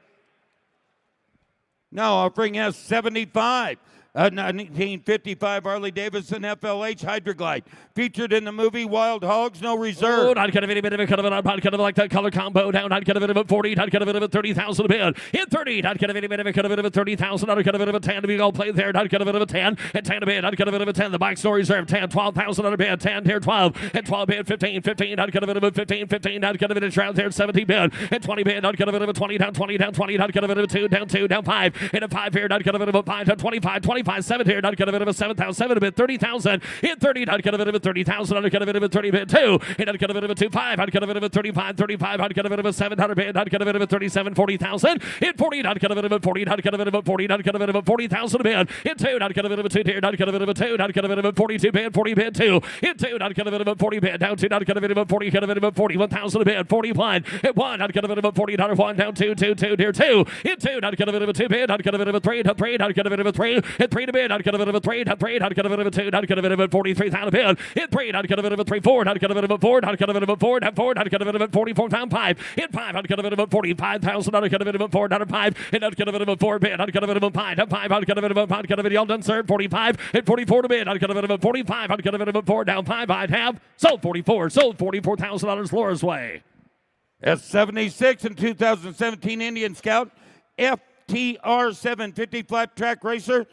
D: Now offering us 75. A 1955 Harley-Davidson FLH Hydroglide. Featured in the movie Wild Hogs, no reserve.
G: Oh, I'd get a bit of a cut of it. I'd get a like that color combo down. I'd get a bit of a 40. I'd get a bit of a 30,000 a bid. Hit 30. I'd get a bit of a cut of it of a 30,000. I'd get a bit of a 10 to be all played there. I'd get a bit of a 10. And 10 a bid. I'd get a bit of a 10. The bike's no reserve. 10, 12,000 on a bid. 10 here, 12. And 12 bid, 15. 15. I'd get a bit of a 15. 15. I'd get a bit of shrouds there. 17 bid. And 20 bid. I'd get a bit of a 20 down 20 down 20. I'd get a bit of a 2 down 5. And a 5 here. I'd get a bit of a 5 down 25. 25. 7 here. I'd get a bit of a 7,000. 7 a bit. 30,000. Hit 30. I'd get a bit of a 30,000. I'd get a bit of a 30 bid 2. And I'd get a bit of a 2.5. I'd get a bit of a 35. 35. I'd get a bit of a 700 bid. I'd get a bit of a 37. 40,000. Hit 40. I'd get a bit of a 40. I'd get a bit of a 40. I'd get a bit of a 40,000 a bid. Hit 2. I'd get a bit of a 2 here. I'd get a bit of a 2. I'd get a bit of a 42 bid. 40 bid 2. Hit 2. I'd get a bit of a 40 bid. Down 2. I'd get a bit of a 40. Get a bit of a 41,000 a bid. 41. Hit 1. I'd get a bit of a $40 1 down 2. 2. 2 here 2. Hit 2. I'd get a bit of a 2 bid. I'd get a bit of a 3. 3. I'd get a bit of a 3. Hit hit 3 to bid, I'd get a bit of a 3, I'd get a bit of a 2, I'd get a bit of a 43,000 bid, hit 3, I'd get a bit of a 3, 4, I'd get a bit of a 4, I'd get a bit of a 4, I'd 4, I'd get a bit of a 44,000 5, hit 5, I'd get a bit of a 45,000, I'd get a bit of a 4, I'd 5, and I'd get a bit of a 4 bid, I'd get a bit of a 5, I'd 5, I'd get a bit of a 5, I'd get a bit of all done, sir, 45, hit 44 to bid, I'd get a bit of a 45, I'd get a bit of a 4, down 5, I'd have sold $44,000 Laura's way.
D: S76 and 2017 Indian Scout FTR 750 flat track racer,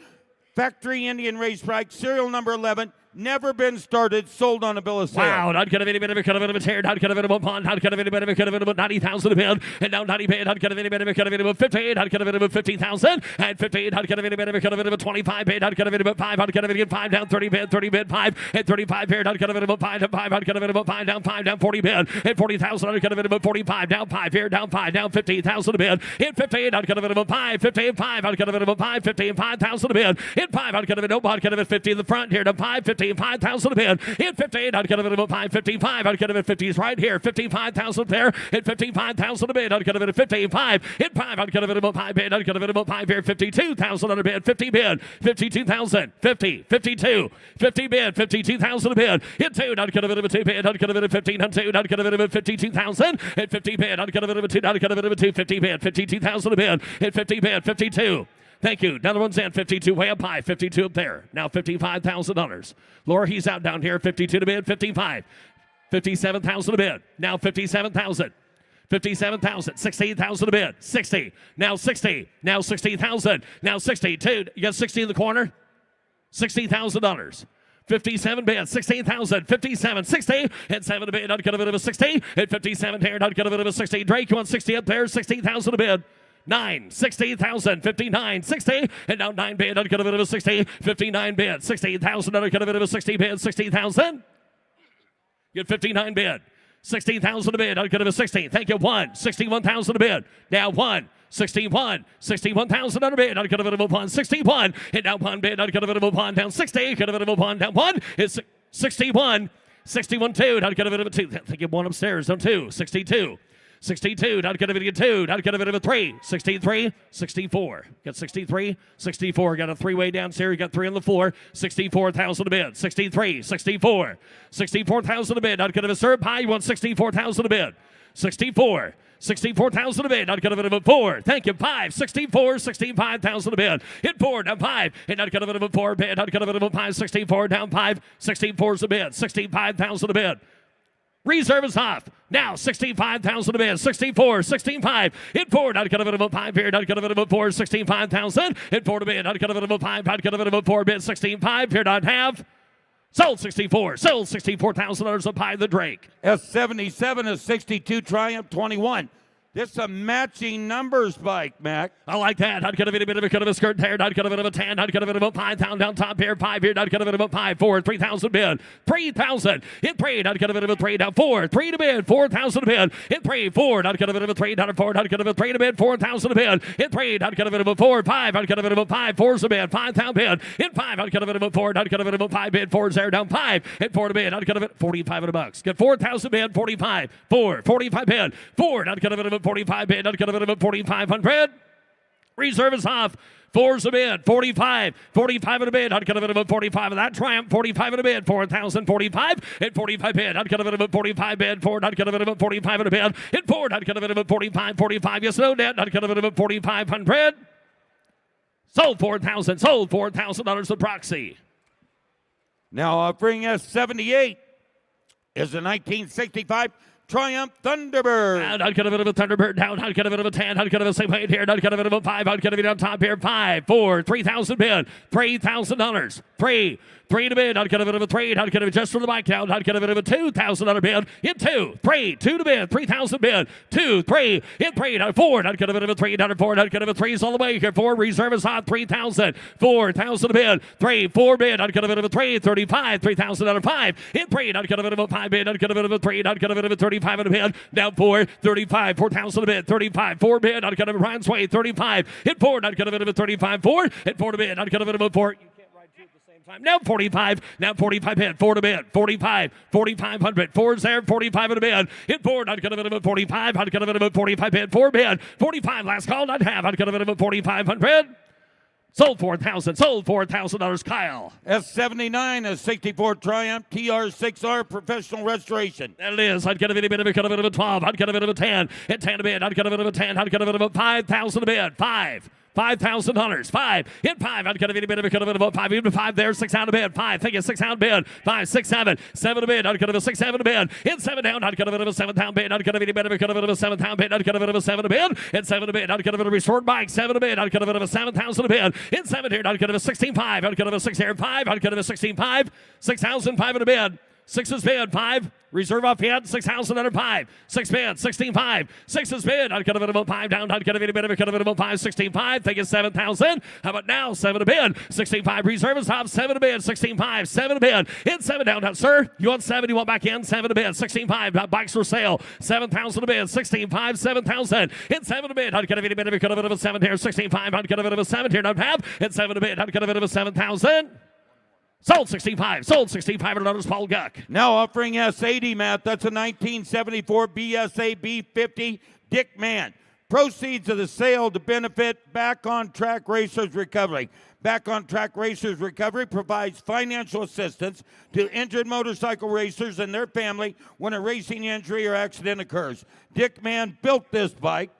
D: factory Indian race bike, serial number 11. Never been started, sold on a bill of sale.
G: Wow, not gonna be any bit of a cut of a tear, not gonna be a pond, not gonna be any bit of a cut of 90,000 a bid, and now 90 bid, not gonna be any bit of a cut of 58, not gonna be 50,000, and 58, not gonna be any bit of a cut of 25 bid, not gonna be 5, not gonna be 5 down 30 bid 5, and 35 bid, not gonna be 5 down 5, not gonna be 5 down 40 bid, and 40,000, not gonna be 45 down 5 here, down 5 down 15,000 a bid, hit 58, not gonna be 5, 55, not gonna be 5, 55,000 a bid, hit 5, not gonna be no, not gonna be 50 in the front here, down 5, 55,000 a bid. Hit 58, I'd get a bit of a 5, 55, I'd get a bit of 50s right here, 55,000 there, hit 55,000 a bid, I'd get a bit of 55, hit 5, I'd get a bit of a 5 bid, I'd get a bit of a 5 here, 52,000 on a bid, 50 bid, 52,000, 50, 52, 50 bid, 52,000 a bid, hit 2, I'd get a bit of a 2 bid, I'd get a bit of 15 on 2, I'd get a bit of a 52,000, hit 50 bid, I'd get a bit of a 2, I'd get a bit of a 2, 50 bid, 52,000 a bid, hit 50 bid, 52. Thank you. Another one's in. 52 way up high. 52 up there. Now $55,000. Laura, he's out down here. 52 to bid. 55. 57,000 to bid. Now 57,000. 57,000. 16,000 to bid. 60. Now 60. Now 60,000. Now 62. You got 60 in the corner? $60,000. 57 bid, 16,000, 57, 60, and 7 to bid, I'd get a bit of a 60, and 57 here, I'd get a bit of a 60. Drake, you want 60 up there, 16,000 to bid. 9, 60,000, 59, 60, and now 9 bid, I'd get a bit of a 60, 59 bid, 60,000, I'd get a bit of a 60 bid, 60,000. Get 59 bid, 16,000 a bid, I'd get a 60. Thank you, 1, 61,000 a bid. Now 1, 61, 61,000 on a bid, I'd get a bit of a 1, 61, and now 1 bid, I'd get a bit of a 1, down 60, get a bit of a 1, down 1, it's 61, 61, 2, I'd get a bit of a 2, thank you, 1 upstairs, down 2, 62. 62, not get a bit of a 2, not get a bit of a 3, 63, 64. Got 63, 64. Got a 3-way down here. You got 3 on the floor. 64,000 a bid. 63, 64. 64,000 a bid. Not get a serve high. You want 64,000 a bid. 64. 64,000 a bid. Not get a bit of a 4. Thank you. 5, 64, 65,000 a bid. Hit 4, down 5. And not get a bit of a 4 bid. Not get a bit of a 5, 64, down 5. 64's a bid. 65,000 a bid. Reserve is off. Now 65,000 a bid. 64, 65. Hit 4. I'd get a bit of a 5 here. I'd get a bit of a 4. 65,000. Hit 4 to bid. I'd get a bit of a 5. I'd get a bit of a 4 bid. 16.5 here. I'd have. Sold 64. Sold $64,000 up high the Drake.
D: S77 is 62 Triumph 21. This is a matching numbers bike, Mac.
G: I like that. I'd get a bit of a cut of a skirt there. I'd get a bit of a 10. I'd get a bit of a 5,000 down top here. 5 here. I'd get a bit of a 5. 4. 3,000 bid. 3,000. Hit 3. I'd get a bit of a 3 down 4. 3 to bid. 4,000 to bid. Hit 3. 4. I'd get a bit of a 3 down 4. I'd get a bit of a 3 to bid. 4,000 to bid. Hit 3. I'd get a bit of a 4. 5. I'd get a bit of a 5. 4's a bid. 5,000 bid. Hit 5. I'd get a bit of a 4. I'd get a bit of a 5 bid. 4's there down 5. Hit 4 to bid. I'd get a bit 45 in a bucks. Get 4,000 bid. 45. 4. 45 bid. 4. I'd get a bit of a 45 bid. I'd get a bit of a 4,500. Reserve is off. 4's a bid. 45. 45 in a bid. I'd get a bit of a 45 of that Triumph. 45 in a bid. 4,045. Hit 45 bid. I'd get a bit of a 45 bid. 4. I'd get a bit of a 45 in a bid. Hit 4. I'd get a bit of a 45. 45. Yes, no net. I'd get a bit of a 4,500. Sold 4,000. Sold $4,000 to proxy.
D: Now offering S78 is a 1965 Triumph Thunderbird.
G: And I'd get a bit of a Thunderbird down. I'd get a bit of a 10. I'd get a bit of a same height here. I'd get a bit of a 5. I'd get a bit on top here. 5, 4, 3,000 bid. $3,000. 3. 3 to bid. I'd get a bit of a 3. I'd get a bit just for the bike down. I'd get a bit of a $2,000 bid. Hit 2. 3. 2 to bid. 3,000 bid. 2. 3. Hit 3. I'd 4. I'd get a bit of a 3. I'd 4. I'd get a bit of 3s all the way here. 4. Reserve is hot. 3,000. 4,000 bid. 3. 4 bid. I'd get a bit of a 3. 35. 3,000 out of 5. Hit 3. I'd get a bit of a 5 bid. I'd get a bit of a 3. I'd get a bit of a 35 in a bid. Down 4. 35. 4,000 a bid. 35. 4 bid. I'd get a Ryan's way. 35. Hit 4. I'd get a bit of a 35. 4. Hit 4 to bid. I'd get a bit of a 4. Now 45. Now 45 hit. 4 to bid. 45. 4,500. 4's there. 45 in a bid. Hit 4. I'd get a bit of a 45. I'd get a bit of a 45 bid. 4 bid. 45 last call. I'd have. I'd get a bit of a 4,500. Sold $4,000. Sold $4,000. Kyle.
D: S79, a 64 Triumph TR6R professional restoration.
G: There it is. I'd get a bit of a 12. I'd get a bit of a 10. Hit 10 a bid. I'd get a bit of a 10. I'd get a bit of a 5,000 a bid. $5,000. 5. Hit 5. I'd get a bit of a 5. Even 5 there. 6 out a bid. 5. Think it's 6 out bid. 5, 6, 7. 7 a bid. I'd get a 6, 7 a bid. Hit 7 down. I'd get a bit of a 7 down bid. I'd get a bit of a 7 down bid. I'd get a bit of a 7 a bid. Hit 7 a bid. I'd get a bit of a restored bike. 7 a bid. I'd get a bit of a 7,000 a bid. Hit 7 here. I'd get a 16.5. I'd get a 6 here. 5. I'd get a 16.5. 6,005 in a bid. 6 is bid. 5. Reserve off yet. 6,000 under 5. 6 bid. 16.5. 6 is bid. I'd get a bit of a 5 down. I'd get a bit of a 5. 16.5. Think it's 7,000. How about now? 7 a bid. 16.5. Reserve is top. 7 a bid. 16.5. 7 a bid. In 7 down. Now, sir, you want 7? You want back in? 7 a bid. 16.5. Bikes for sale. 7,000 a bid. 16.5. 7,000. In 7 a bid. I'd get a bit of a 7 here. 16.5. I'd get a bit of a 7 here. Not have. In 7 a bid. I'd get a bit of a 7,000. Sold 65. Sold 65 $100. Paul Guck.
D: Now offering S80, Matt. That's a 1974 BSA B50 Dick Man. Proceeds of the sale to benefit Back on Track Racers Recovery. Back on Track Racers Recovery provides financial assistance to injured motorcycle racers and their family when a racing injury or accident occurs. Dick Man built this bike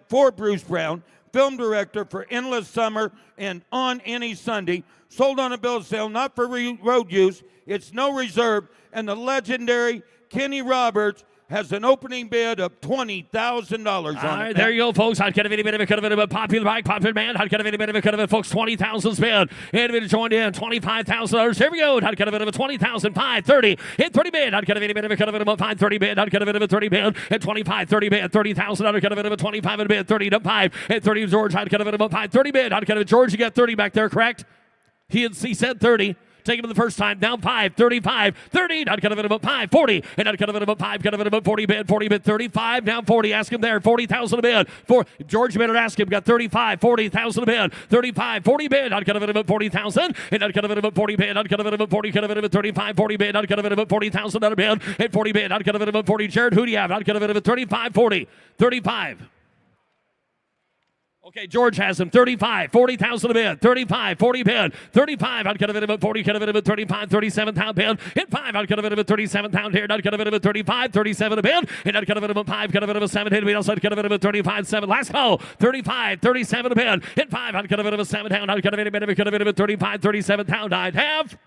D: for Bruce Brown, film director for Endless Summer and On Any Sunday. Sold on a bill of sale, not for road use. It's no reserve. And the legendary Kenny Roberts has an opening bid of $20,000 on it.
G: There you go, folks. I'd get a bit of a popular bike, popular man. I'd get a bit of a folks. 20,000 bid. Individual joined in. $25,000. Here we go. I'd get a bit of a 20,000. 5, 30. Hit 30 bid. I'd get a bit of a 5, 30 bid. I'd get a bit of a 30 bid. At 25, 30 bid. 30,000. I'd get a bit of a 25 bid. 30 to 5. At 30 George. I'd get a bit of a 5, 30 bid. I'd get a George. You got 30 back there, correct? He said 30. Take him the first time. Down 5, 35, 30. I'd cut a bit about 5, 40. And I'd cut a bit about 5, cut a bit about 40 bid, 35. Down 40. Ask him there. 40,000 a bid. George better ask him. Got 35, 40,000 a bid. 35, 40 bid. I'd cut a bit about 40,000. And I'd cut a bit about 40 bid. I'd cut a bit about 40. Cut a bit about 35, 40 bid. I'd cut a bit about 40,000 a bid. And 40 bid. I'd cut a bit about 40. Jared, who do you have? I'd cut a bit about 35, 40. 35. Okay, George has him. 35, 40,000 a bid. 35, 40 bid. 35, I'd cut a bit of a 40, cut a bit of a 35, 37 pound bid. Hit 5, I'd cut a bit of a 37 pound here. I'd cut a bit of a 35, 37 a bid. And I'd cut a bit of a 5, cut a bit of a 7. Hit me also, I'd cut a bit of a 35, 7. Last call. 35, 37 a bid. Hit 5, I'd cut a bit of a 7 down. I'd cut a bit of a 35, 37 pound. I'd have.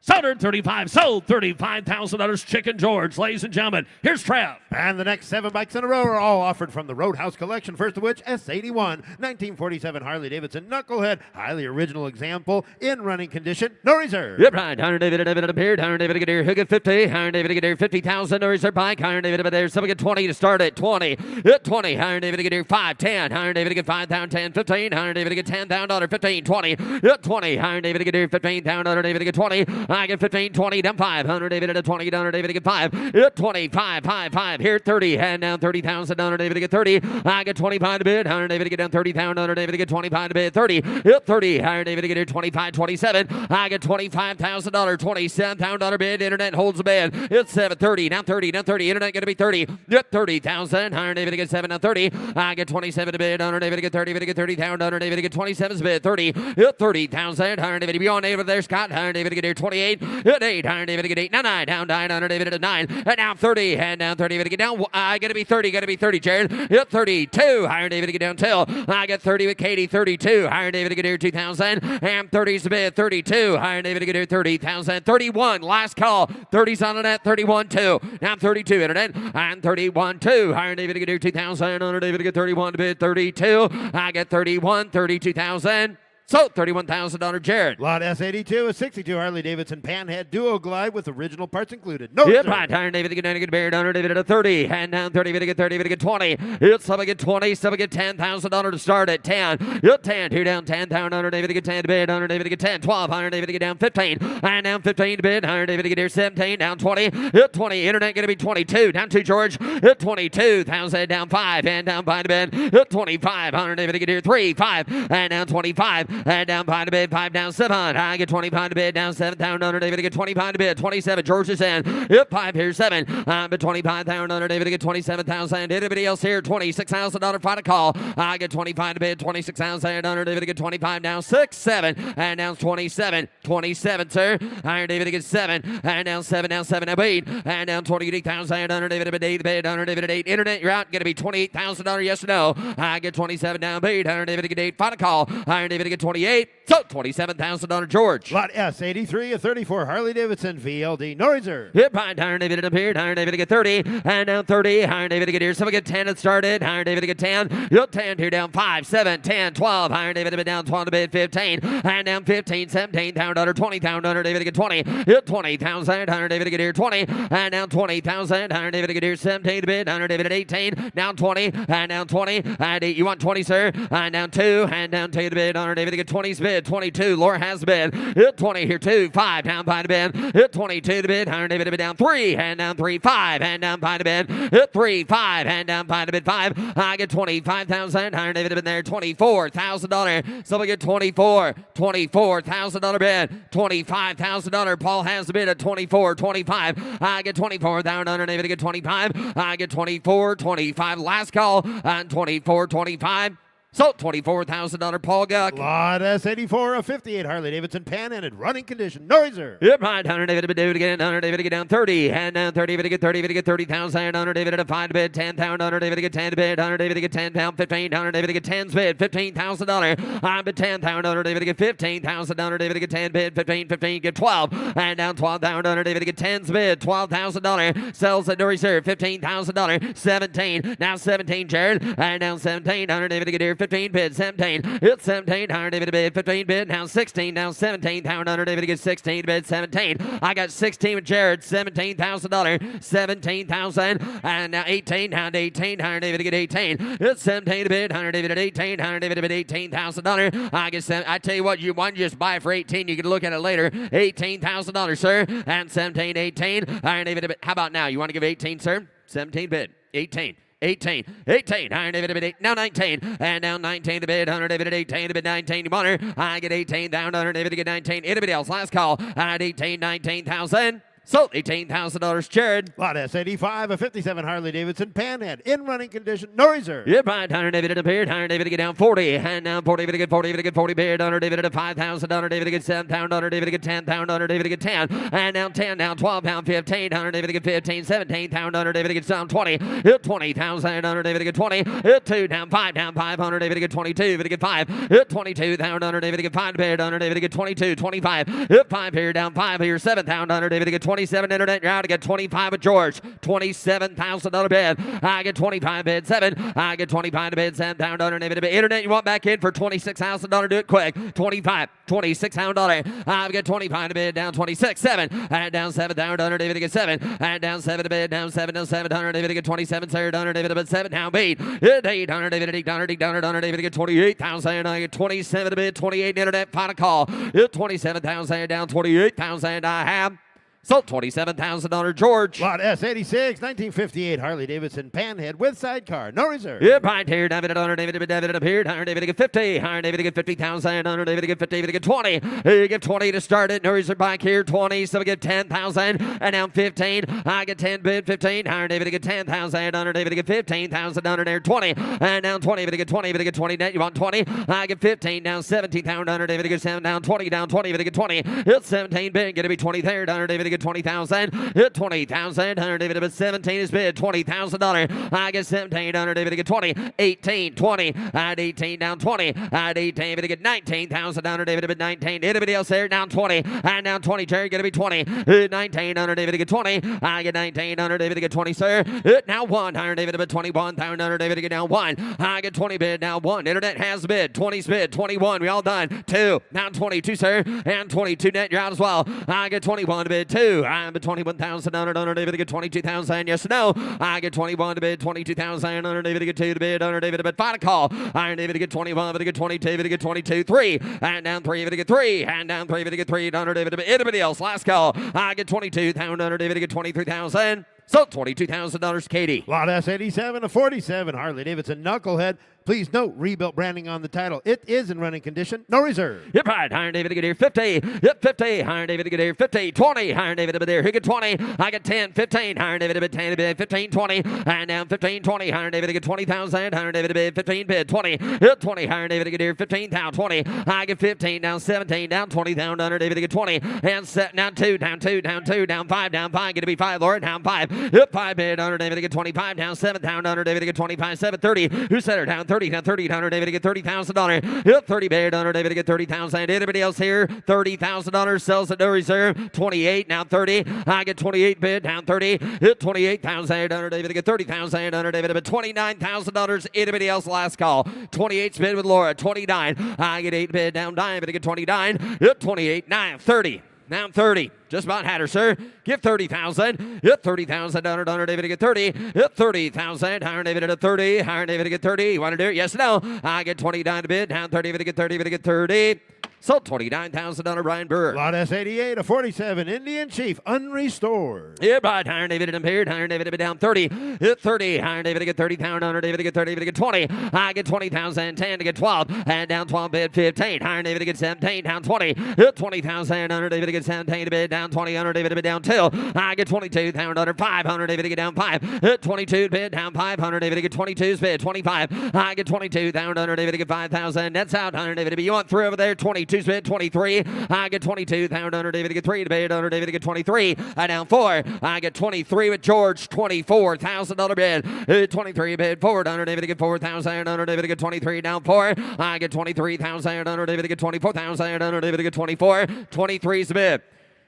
G: Sold 35, sold $35,000. Chicken George, ladies and gentlemen. Here's Trav.
C: And the next 7 bikes in a row are all offered from the Roadhouse Collection. First of which, S81, 1947 Harley-Davidson Knucklehead, highly original example, in running condition, no reserve.
H: Yep, right. Iron David appeared. Iron David get here. Hook at 50. Iron David get here. 50,000. No reserve bike. Iron David there. Somebody get 20 to start at 20. At 20. Iron David get here. 5, 10. Iron David get 5,000. 10, 15. Iron David get $10,000. 15, 20. At 20. Iron David get here. 15,000. David get 20. I get 15, 20. Down 5. 100 David at 20. Down David get 5. At 25, 5. Here 30. Hand down 30,000. Down David get 30. I get 25 to bid. Iron David get down 30,000. Down David get 25 to bid. 30. At 30. Iron David get here. 25, 27. I get $25,000. $27,000 bid. Internet holds the bid. It's 730. Now 30. Now 30. Internet going to be 30. At 30,000. Iron David get 7. Now 30. I get 27 to bid. Iron David get 30. David get 30,000. Iron David get 27 to bid. 30. At 30,000. Iron David be on over there. Scott. Iron David get here. 28. At 8. Iron David get 8. Now 9. Down 9. Iron David at 9. And now 30. And down 30. David get down. I got to be 30. Got to be 30. Jared. At 32. Iron David get down 2. I get 30 with Katie. 32. Iron David get here. 2,000. And 30's the bid. 32. Iron David get here. 30,000. 31. Last call. 30's on the net. 31 2. Now 32 internet. And 31 2. Iron David get here. 2,000. Iron David get 31 to bid. 32. I get 31. 32,000. So, $31,000 Jared.
C: Lot S82, a 62 Harley-Davidson Panhead Duo Glide with original parts included. No
H: Yep,
C: reserve.
H: right. Iron David get buried. Iron David at a 30. Hand down 30. David get 30. David get 20. It's somebody get 20. Somebody get $10,000 to start at 10. Yep, 10. Here down 10,000. Iron David get 10 to bid. Iron David get 10. 12. Iron David get down 15. And down 15 to bid. Iron David get here 17. Down 20. Hit 20. Internet going to be 22. Down 2 George. Hit 22,000. Down 5. And down 5 to bid. Hit 25. Iron David get here 3. 5. And down 25. and down pound to bid, 5 down 7. I get 20 pound to bid, down 7 down under David to get 20 pound to bid, 27. George is in. Yep, 5 here, 7. But 25 down under David to get 27,000. Anybody else here? $26,000 final call. I get 25 to bid, 26,000 under David to get 25 down 6, 7, and down 27, 27, sir. Iron David to get 7, and down 7, down 7, now 8, and down 28,000 under David to bid 8, bid under David at 8. Internet, you're out. Going to be $28,000, yes or no? I get 27 down bid, Iron David to get 8. Final call. Iron David to get 28. So $27,000, George.
C: Lot S83, a 34 Harley-Davidson VLD Noiser.
H: Hit by Iron David appeared. Iron David to get 30, and down 30. Iron David to get here. Someone get 10 it started. Iron David to get 10. Yep, 10 here down 5, 7, 10, 12. Iron David to bid down 12 to bid 15, and down 15, 17, down under 20, down under David to get 20. Hit 20,000. Iron David to get here 20, and down 20,000. Iron David to get here 17 to bid. Iron David at 18, down 20, and down 20, and 8. You want 20, sir? And down 2, and down 2 to bid. Iron David to get 20's bid. 22. Laura has the bid. Hit 20 here 2, 5 down by the bid. Hit 22 to bid. Iron David to bid down 3, and down 3, 5, and down by the bid. Hit 3, 5, and down by the bid 5. I get 25,000. Iron David to bid there $24,000. Somebody get 24,000 bid. $25,000. Paul has the bid at 24, 25. I get 24 down under David to get 25. I get 24, 25. Last call on 24, 25. So $24,000 Paul Guck.
C: Lot S84, a 58 Harley-Davidson pan-ended running condition Noiser.
H: Yep, right. Hunter David to David again. Hunter David to get down 30. And down 30. David to get 30. David to get 30,000. Hunter David to 5 to bid. 10,000. Hunter David to get 10 to bid. Hunter David to get 10 down 15. Hunter David to get 10's bid. $15,000. I'm at 10,000. Hunter David to get 15,000. Hunter David to get 10 bid. 15. 15. Get 12. And down 12,000. Hunter David to get 10's bid. $12,000. Sells at Dory Sir. $15,000. 17. Now 17, Jared. And down 17. Hunter David to get here. 15 bid, 17. It's 17. Hunter David to bid, 15 bid. Now 16. Now 17. Hunter David to get 16 bid, 17. I got 16 with Jared, $17,000. 17,000. And now 18. Now 18. Hunter David to get 18. It's 17 to bid. Hunter David at 18. Hunter David to bid, $18,000. I get 7. I tell you what, you want just buy it for 18. You can look at it later. $18,000, sir. And 17, 18. Hunter David to bid. How about now? You want to give 18, sir? 17 bid. 18. 18, 18, Iron David to bid 8, now 19, and now 19 to bid, Hunter David at 18 to bid 19, you want her, I get 18, down to Hunter David to get 19, anybody else, last call, at 18, 19,000. So $18,000, Jared.
C: Lot S85, a 57 Harley-Davidson Panhead in running condition Noiser.
H: Yep, right. Hunter David at a beard. Hunter David to get down 40. And down 40, David to get 40, David to get 40 beard. Hunter David at a 5,000. Hunter David to get 7,000. Hunter David to get 10,000. Hunter David to get 10. And down 10, down 12, down 15. Hunter David to get 15, 17,000. Hunter David to get down 20. Hit 20,000. Hunter David to get 20. Hit 2, down 5, down 5. Hunter David to get 22. David to get 5. Hit 22,000. Hunter David to get 5 beard. Hunter David to get 22, 25. Hit 5 here, down 5 here, 7,000. Hunter David to get 27. Internet. To get 25 with George, $27,000 bid. I get 25 bid 7. I get 25 to bid 7,000 David to bid. Internet, you want back in for $26,000? Do it quick. 25, $26,000. I get 25 to bid down 26, 7, and down 7,000 David to get 7, and down 7 to bid down 7 down 700 David to get 27, 700 David to bid 7 down beat. Hit 800 David to 800 David to get 28,000. I get 27 to bid 28 internet final call. Hit 27,000 down 28,000. I have. So $27,000, George.
C: Lot S86, 1958 Harley-Davidson Panhead with sidecar, no reserve.
H: Yep, right here, David at Hunter David appeared. Hunter David to get 50. Hunter David to get 50,000. Hunter David to get 50. David to get 20. You get 20 to start it. No reserve back here, 20. So we get 10,000. And now 15. I get 10 bid, 15. Hunter David to get 10,000. Hunter David to get 15,000. Hunter there, 20. And down 20. David to get 20. David to get 20 net. You want 20? I get 15. Down 17,000. Hunter David to get 7. Down 20. Down 20. David to get 20. It's 17 bid. Get to be 20 there. Hunter David to get 20,000. Hit 20,000. Hunter David to bid 17 is bid. $20,000. I get 17. Hunter David to get 20. 18, 20. At 18 down 20. At 18 David to get 19,000. Hunter David to bid 19. Anybody else there? Down 20. And down 20. Jerry going to be 20. 19. Hunter David to get 20. I get 19. Hunter David to get 20, sir. Hit now 1. Hunter David to bid 21,000. Hunter David to get down 1. I get 20 bid now 1. Internet has bid. 20's bid. 21. We all done. 2. Now 22, sir. And 22 net. You're out as well. I get 21 to bid 2. I'm at 21,000. Hunter David to get 22,000. Yes or no? I get 21 to bid 22,000. Hunter David to get 2 to bid. Hunter David to bid 5 to call. Iron David to get 21. To get 22. David to get 22. 3. And down 3. David to get 3. And down 3. David to get 3. Hunter David to bid. Anybody else? Last call. I get 22,000. Hunter David to get 23,000. So $22,000, Katie.
C: Lot S87, a 47 Harley-Davidson Knucklehead Please note, rebuilt branding on the title. It is in running condition, no reserve.
H: Yep, right. Iron David to get here 50. Yep, 50. Iron David to get here 50. 20. Iron David to there. Who get 20? I get 10. 15. Iron David to bid 10 to bid 15. 20. And down 15. 20. Iron David to get 20,000. Iron David to bid 15 bid 20. Yep, 20. Iron David to get here 15. Down 20. I get 15. Down 17. Down 20. Down Iron David to get 20. And set down 2. Down 2. Down 2. Down 5. Down 5. Get to be 5. Lord. Down 5. Yep, 5 bid. Iron David to get 25. Down 7. Down Iron David to get 25. 7. 30. Who set her? Down 30. Down 30. Down David to get $30,000. Yep, 30 bid. Iron David to get 30,000. Anybody else here? $30,000. Sells at no reserve. 28. Now 30. I get 28 bid. Down 30. Hit 28,000. Iron David to get 30,000. Iron David to bid $29,000. Anybody else? Last call. 28 bid with Laura. 29. I get 8 bid. Down 9. But to get 29. Hit 28. 9. 30. Now 30. Just about had her, sir. Give 30,000. Hit 30,000. Iron David to get 30. Hit 30,000. Iron David to 30. Iron David to get 30. You want to do it? Yes or no? I get 29 to bid. Down 30. To get 30. To get 30. So $29,000 Ryan Burr.
C: Lot S88, a 47 Indian Chief, unrestored.
H: Yeah, right. Iron David and impaired. Iron David to be down 30. Hit 30. Iron David to get 30,000. Iron David to get 30. To get 20. I get 20,000. 10 to get 12. And down 12 bid 15. Iron David to get 17. Down 20. Hit 20,000. Iron David to get 17 to bid down 20. Iron David to bid down 2. I get 22,000. Under 5. Iron David to get down 5. Hit 22 bid down 5. Iron David to get 22's bid 25. I get 22,000. Iron David to get 5,000. That's out. Iron David to be. You want 3 over there? 22's bid 23. I get 22,000. Iron David to get 3 to bid. Iron David to get 23. Down 4. I get 23 with George. $24,000 bid. 23 bid forward. Iron David to get 4,000. Iron David to get 23. Down 4. I get 23,000. Iron David to get 24,000. Iron David to get 24. 23's the bid.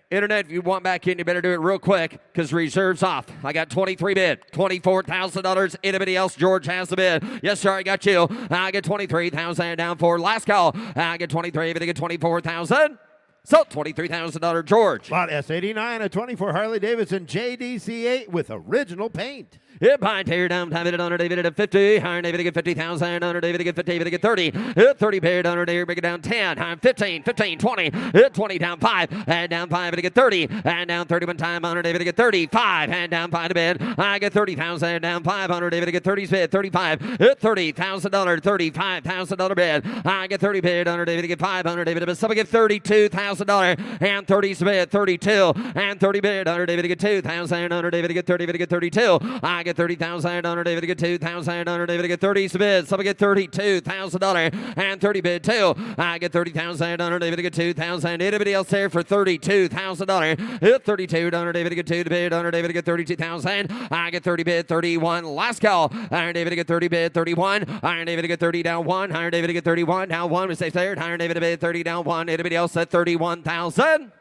H: Internet, if you want back in, you better do it real quick because reserve's off. I got 23 bid, $24,000. Anybody else? George has the bid. Yes, sir, I got you. I get 23,000 down 4. Last call. I get 23, but I get 24,000. So $23,000 George.
C: Lot S89, a 24 Harley-Davidson JDC8 with original paint.
H: Hit by tear down, time it under David at 50. Iron David to get 50,000. Under David to get 50. To get 30. Hit 30 pair under David, break it down 10. Time 15, 15, 20. Hit 20 down 5. And down 5 to get 30. And down 31 time under David to get 35. And down 5 to bid. I get 30,000. Down 5 under David to get 30's bid. 35. Hit $30,000. $35,000 bid. I get 30 bid under David to get 500. David to bid. Somebody get $32,000. And 30's bid. 32. And 30 bid under David to get 2,000. Under David to get 30. To get 32. I get 30,000. Under David to get 2,000. Under David to get 30's bid. Somebody get $32,000. And 30 bid 2. I get 30,000. Under David to get 2,000. Anybody else there for $32,000? Hit 32. Under David to get 2 to bid. Under David to get 32,000. I get 30 bid 31. Last call. Iron David to get 30 bid 31. Iron David to get 30 down 1. Iron David to get 31 down 1. We say third. Iron David to bid 30 down 1. Anybody else at 31,000?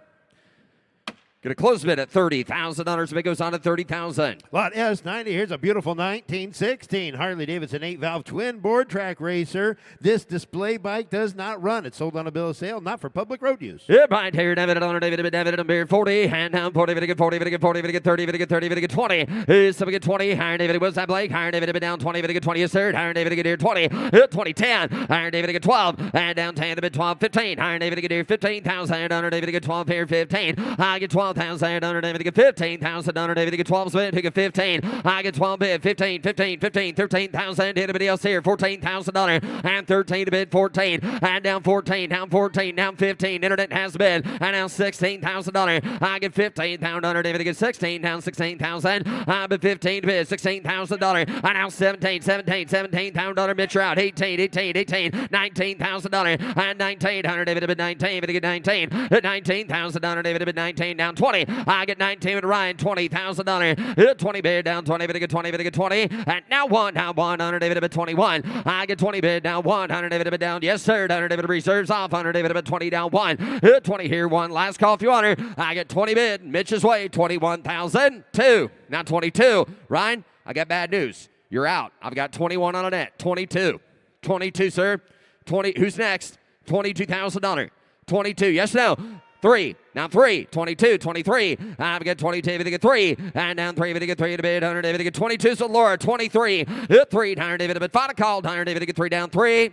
H: Gonna close bid at $30,000. It goes on at 30,000.
C: Lot S90. Here's a beautiful 1916 Harley-Davidson 8-valve twin board track racer. This display bike does not run. It's sold on a bill of sale, not for public road use.
H: Yeah, by here, David, on David, and beer 40, hand down 40, to get 40, to get 40, to get 30, to get 30, to get 20. Here's somebody get 20. Iron David, was that Blake? Iron David, down 20, to get 20 is third. Iron David, to get here 20, 20, 10. Iron David, to get 12, and down 10 to bid 12, 15. Iron David, to get here 15,000. Iron David, to get 12 here 15. I get 12,000. Iron David, to get 15,000. Iron David, to get 12 bid, to get 15. I get 12 bid, 15, 15, 15, 13,000. Anybody else here? $14,000 and 13 to bid 14, and down 14, down 14, down 15. Internet has the bid, and now $16,000. I get 15,000. Under David to get 16, down 16,000. I bid 15 to bid $16,000. And now 17, 17, $17,000. Mitch out 18, 18, 18, $19,000 and 19. Under David to bid 19, to get 19, $19,000. David to bid 19, down 20. I get 19 with Ryan, $20,000. 20 bid down 20, to get 20, to get 20, and now one, down 1. Under David to bid 21. I get 20 bid down 1. Under David to bid down, yes sir. Under David reserves off. Under David to bid 20 down 1. 20 here 1. Last call if you want her. I get 20 bid. Mitch's way 21,000. 2. Now 22. Ryan, I got bad news. You're out. I've got 21 on a net. 22. 22, sir. 20. Who's next? $22,000. 22. Yes, no. 3. Now 3. 22. 23. I've got 22 to get 3. And down 3 to get 3 to bid. Under David to get 22. So Laura, 23. 3. Under David to bid. Final call. Under David to get 3 down 3.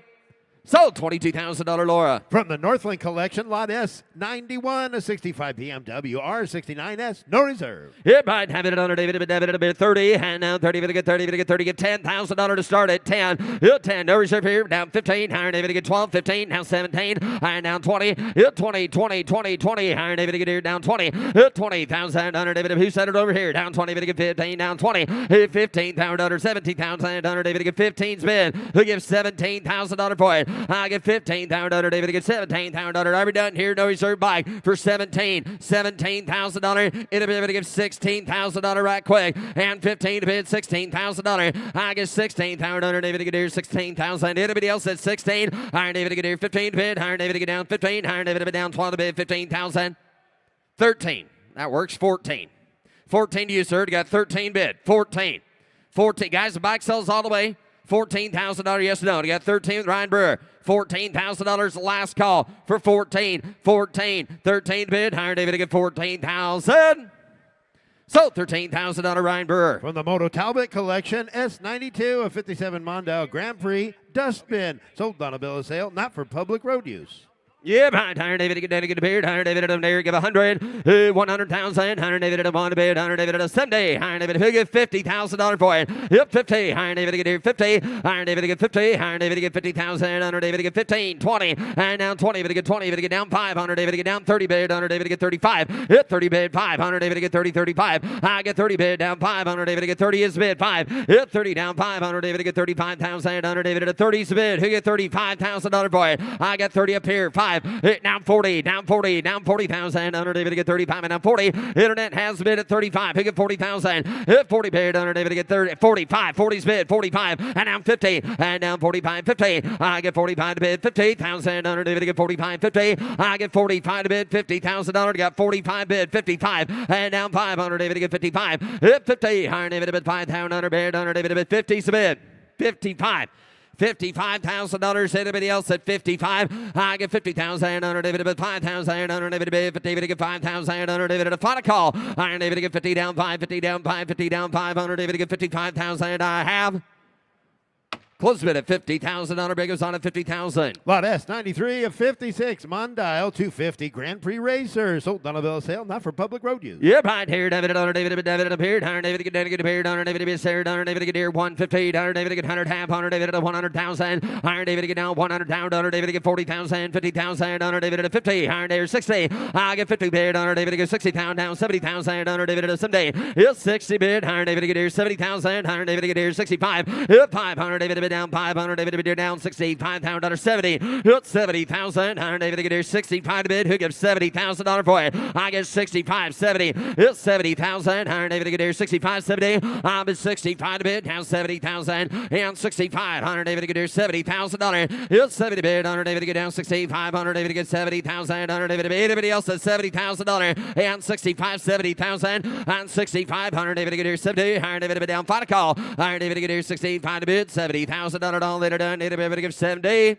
H: Sold. $22,000 Laura.
C: From the Northland Collection, Lot S, 91, a 65 BMW R69S, no reserve.
H: It might have it on David, debit, a bit 30, and now 30, to get 30, to get 30, get $10,000 to start at 10. 10, no reserve here, down 15, higher David to get 12, 15, now 17, and down 20, 20, 20, 20, 20, higher David to get here, down 20, 20,000 under David, who set it over here, down 20, to get 15, down 20, 15,000 17,000 under David to get 15 spin, who gives $17,000 for it. I get 15,000 under David to get 17,000. Are we done here? No reserve buy for 17,000. It'll be able to give $16,000 right quick, and 15 to bid $16,000. I get 16,000 under David to get here 16,000. Anybody else at 16? Iron David to get here 15 to bid. Iron David to get down 15. Iron David to bid down 12 to bid 15,000. 13. That works. 14. 14 to you, sir. You got 13 bid. 14. 14. Guys, the bike sells all the way. $14,000 yes or no. You got 13 with Ryan Brewer. $14,000 last call for 14. 14. 13 bid. Higher David to get 14,000. So $13,000 Ryan Brewer.
C: From the Moto Talbot Collection, S92, a 57 Mondale Grand Prix dustbin. Sold on a bill of sale, not for public road use.
H: Yeah, behind Higher David to get a beard. Higher David to there give 100. 100,000. Higher David to want a bid. Higher David to Sunday. Higher David to give $50,000 for it. Yep, 50. Higher David to get here 50. Higher David to get 50. Higher David to get 50,000. Higher David to get 15. 20. And down 20. To get 20. To get down 5. Higher David to get down 30 bid. Higher David to get 35. Hit 30 bid 5. Higher David to get 30. 35. I get 30 bid down 5. Higher David to get 30 is bid 5. Hit 30 down 5. Higher David to get 35,000. Higher David to 30 is bid. Who get $35,000 for it? I get 30 up here 5. Hit now 40, down 40, down 40,000. Under David to get 35 and down 40. Internet has bid at 35. Who get 40,000? Hit 40 bid. Under David to get 30, 45. 40's bid 45 and down 50 and down 45, 50. I get 45 to bid 50,000. Under David to get 45, 50. I get 45 to bid $50,000. Got 45 bid 55 and down 5. Under David to get 55. Hit 50. Higher David to bid 5,000. Under bid. Under David to bid 50's bid 55. $55,000. Anybody else at 55? I get 50,000. Under David to 5,000. Under David to bid 50. To get 5,000. Under David to final call. Iron David to get 50 down 5. 50 down 5. 50 down 5. Under David to get 55,000. I have. Close bid at 50,000. Under bid goes on at 50,000.
C: Lot S93 of 56 Mondale 250 Grand Prix Racer. Sold on a bill of sale, not for public road use.
H: Yep, right here, David, under David, David appeared. Under David, get appeared. Under David, be shared. Under David, get here 150. Under David, get 100 half. Under David, 100,000. Iron David, get down 100 down. Under David, get 40,000. 50,000. Under David, at 50. Iron David, 60. I get 50 bid. Under David, get 60,000 down. 70,000. Under David, at someday. It's 60 bid. Iron David, get here 70,000. Iron David, get here 65. 500 David, bid down 500 David. Bid down $65,000. 70. It's 70,000. Iron David to get here 65 bid. Who gives $70,000 for it? I get 65, 70. It's 70,000. Iron David to get here 65, 70. I'm at 65 to bid. Now 70,000 and 65. Iron David to get here $70,000. It's 70 bid. Iron David to get down 65. Iron David to get 70,000. Iron David to bid. Anybody else at $70,000 and 65, 70,000 and 65. Iron David to get here 70. Iron David to bid down final call. Iron David to get here 65 to bid. $70,000 all later done. Need to be able to give 70.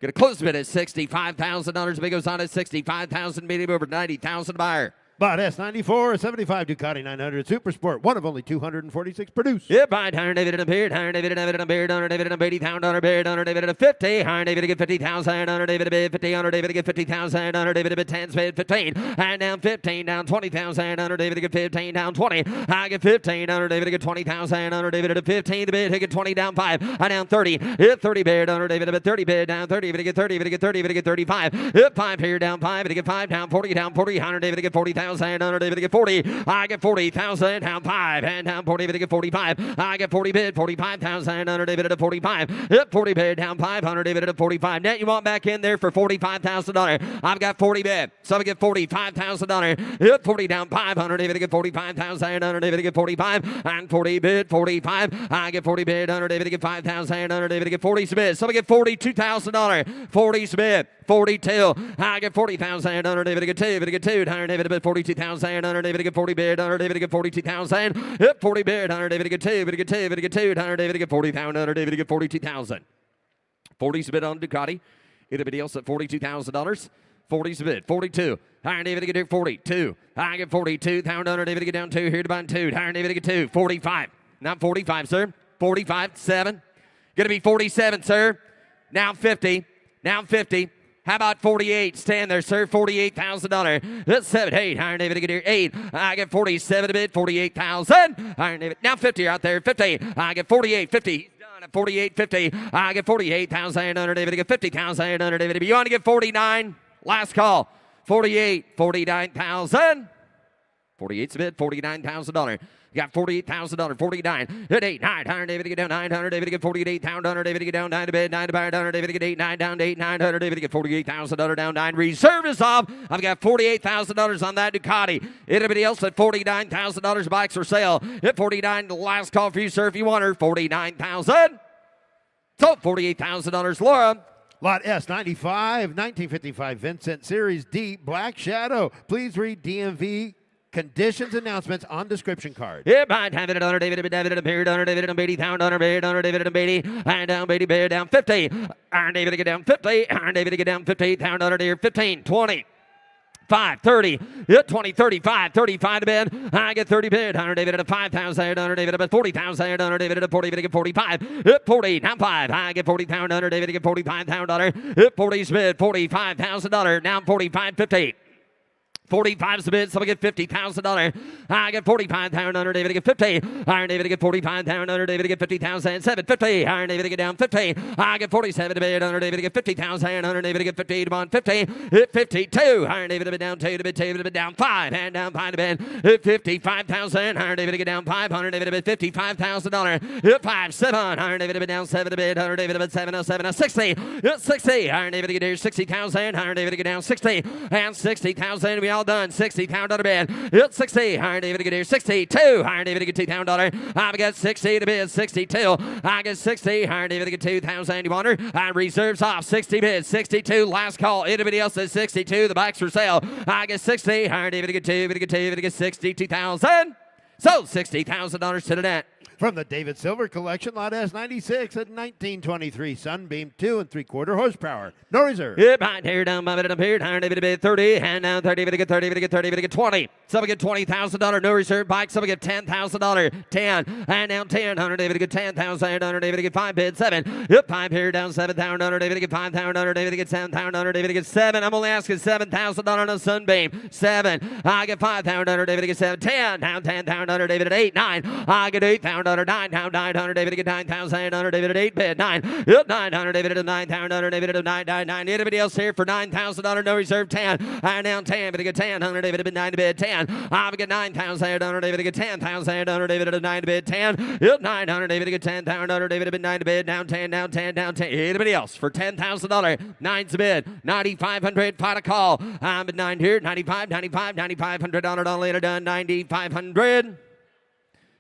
H: Get a close bid at $65,000. Big goes on at 65,000. Medium over 90,000 buyer.
C: Lot S94, a 75 Ducati 900 Super Sport, one of only 246 produced.
H: Yep, right. Iron David and appeared. Iron David and David and appeared. Under David and 80,000. Under bid. Under David and 50. Iron David to get 50,000. Under David to bid 50. Under David to get 50,000. Under David to bid 10. Bid 15. And down 15. Down 20,000. Under David to get 15. Down 20. I get 15. Under David to get 20,000. Under David to 15 to bid. He get 20 down 5. And down 30. Hit 30 bid. Under David to bid 30 bid. Down 30. To get 30. To get 30. To get 35. Hit 5 here. Down 5. To get 5. Down 40. Down 40. Under David to get 40,000. Under David to get 40. I get 40,000. Down 5. And down 40 to get 45. I get 40 bid. 45,000. Under David to 45. Hit 40 bid. Down 500. David to 45. Net you want back in there for $45,000. I've got 40 bid. So I get $45,000. Hit 40 down 500. David to get 45,000. Under David to get 45. And 40 bid. 45. I get 40 bid. Under David to get 5,000. Under David to get 40 bid. So I get $42,000. 40 bid. 42. I get 40,000. Under David to get 2. David to get 2. Under David to bid 42,000. Under David to get 40 bid. Under David to get 42,000. Hit 40 bid. Under David to get 2. David to get 2. David to get 2. Under David to get 40,000. Under David to get 42,000. 40's bid on Ducati. Anybody else at $42,000? 40's bid. 42. Iron David to get 42. I get 42,000. Under David to get down 2. Here to buy 2. Iron David to get 2. 45. Not 45, sir. 45. 7. Going to be 47, sir. Now 50. Now 50. How about 48? Stand there, sir. $48,000. That's 7, 8. Iron David, get here. 8. I get 47 a bit. 48,000. Iron David. Now 50 out there. 50. I get 48. 50. He's done at 48. 50. I get 48,000. Iron David, get 50,000. Iron David. You want to get 49? Last call. 48. 49,000. 48's a bit. $49,000. You got $48,000, 49. At 8, 900, David, get down 900, David, get 48,000, David, get down 9 to bed, 9 to buy, David, get 8, 9 down to 8, 900, David, get $48,000 down 9. Reserve is off. I've got $48,000 on that Ducati. Anybody else at $49,000 bikes for sale? At 49, the last call for you, sir, if you want her. 49,000. So $48,000, Laura.
C: Lot S95, 1955 Vincent Series D Black Shadow. Please read DMV conditions announcements on description card.
H: Yeah, behind David and David, David, Beard, David, Beatty, Town, David, Beatty, and down, Beatty, Bear, down 50. Iron David, get down 50. Iron David, get down 50. Town, Deer, 15, 20. 5, 30, 20, 35, 35 to bid. I get 30 bid. 100 David at 5,000. 100 David at 40,000. 100 David at 40. David get 45. 40, now 5. I get 40,000. 100 David get $45,000. 40's bid. $45,000. Now 45, 50. 45's the bid, so I get $50,000. I get 45,000. Iron David get 50. Iron David get 45,000. Iron David get 50,000. 750. Iron David get down 50. I get 47 to bid. Iron David get 50,000. Iron David get 50 to 50. Hit 52. Iron David get down 2 to bid. 2 to bid down 5. And down 5 to bid. Hit 55,000. Iron David get down 5. Iron David get $55,000. Hit 5, 7. Iron David get down 7 to bid. Iron David get 7, 7, 60. Hit 60. Iron David get 60,000. Iron David get down 60. And 60,000. We all done. $60,000 bid. It's 60. Iron David get here. 62. Iron David get $2,000. I get 60 to bid. 62. I get 60. Iron David get 2,000. You want her? I reserves off. 60 bid. 62. Last call. Anybody else at 62? The bike's for sale. I get 60. Iron David get 2. David get 62,000. So $60,000 to the net.
C: From the David Silver Collection, Lot S96 at 1923 Sunbeam 2 3/4 horsepower. No reserve.
H: Yeah, behind here, down by it up here. Iron David bid 30. And down 30. David get 30. David get 30. David get 20. Some get $20,000. No reserve bike. Some get $10,000. 10. And down 10. 100 David get 10,000. 100 David get 5 bid. 7. Yep, 5 here, down 7,000. 100 David get 5,000. 100 David get 7,000. 100 David get 7. I'm only asking $7,000 on a Sunbeam. 7. I get 5,000. 100 David get 7. 10. Down 10,000. 100 David at 8. 9. I get 8,000. 9. Down 900 David get 9,000. 100 David at 8 bid. 9. Yep, 900 David at 9,000. 100 David at 9. Anybody else here for $9,000? No reserve. 10. And down 10. But get 10. 100 David at 9 to bid. 10. I get 9,000. 100 David get 10,000. 100 David at 9 to bid. 10. Yep, 900 David get 10,000. 100 David at 9 to bid. Down 10. Down 10. Down 10. Anybody else for $10,000? 9's a bid. 9,500. Pot a call. I'm at 9 here. 95. 95. $9,500 on later done. 9,500.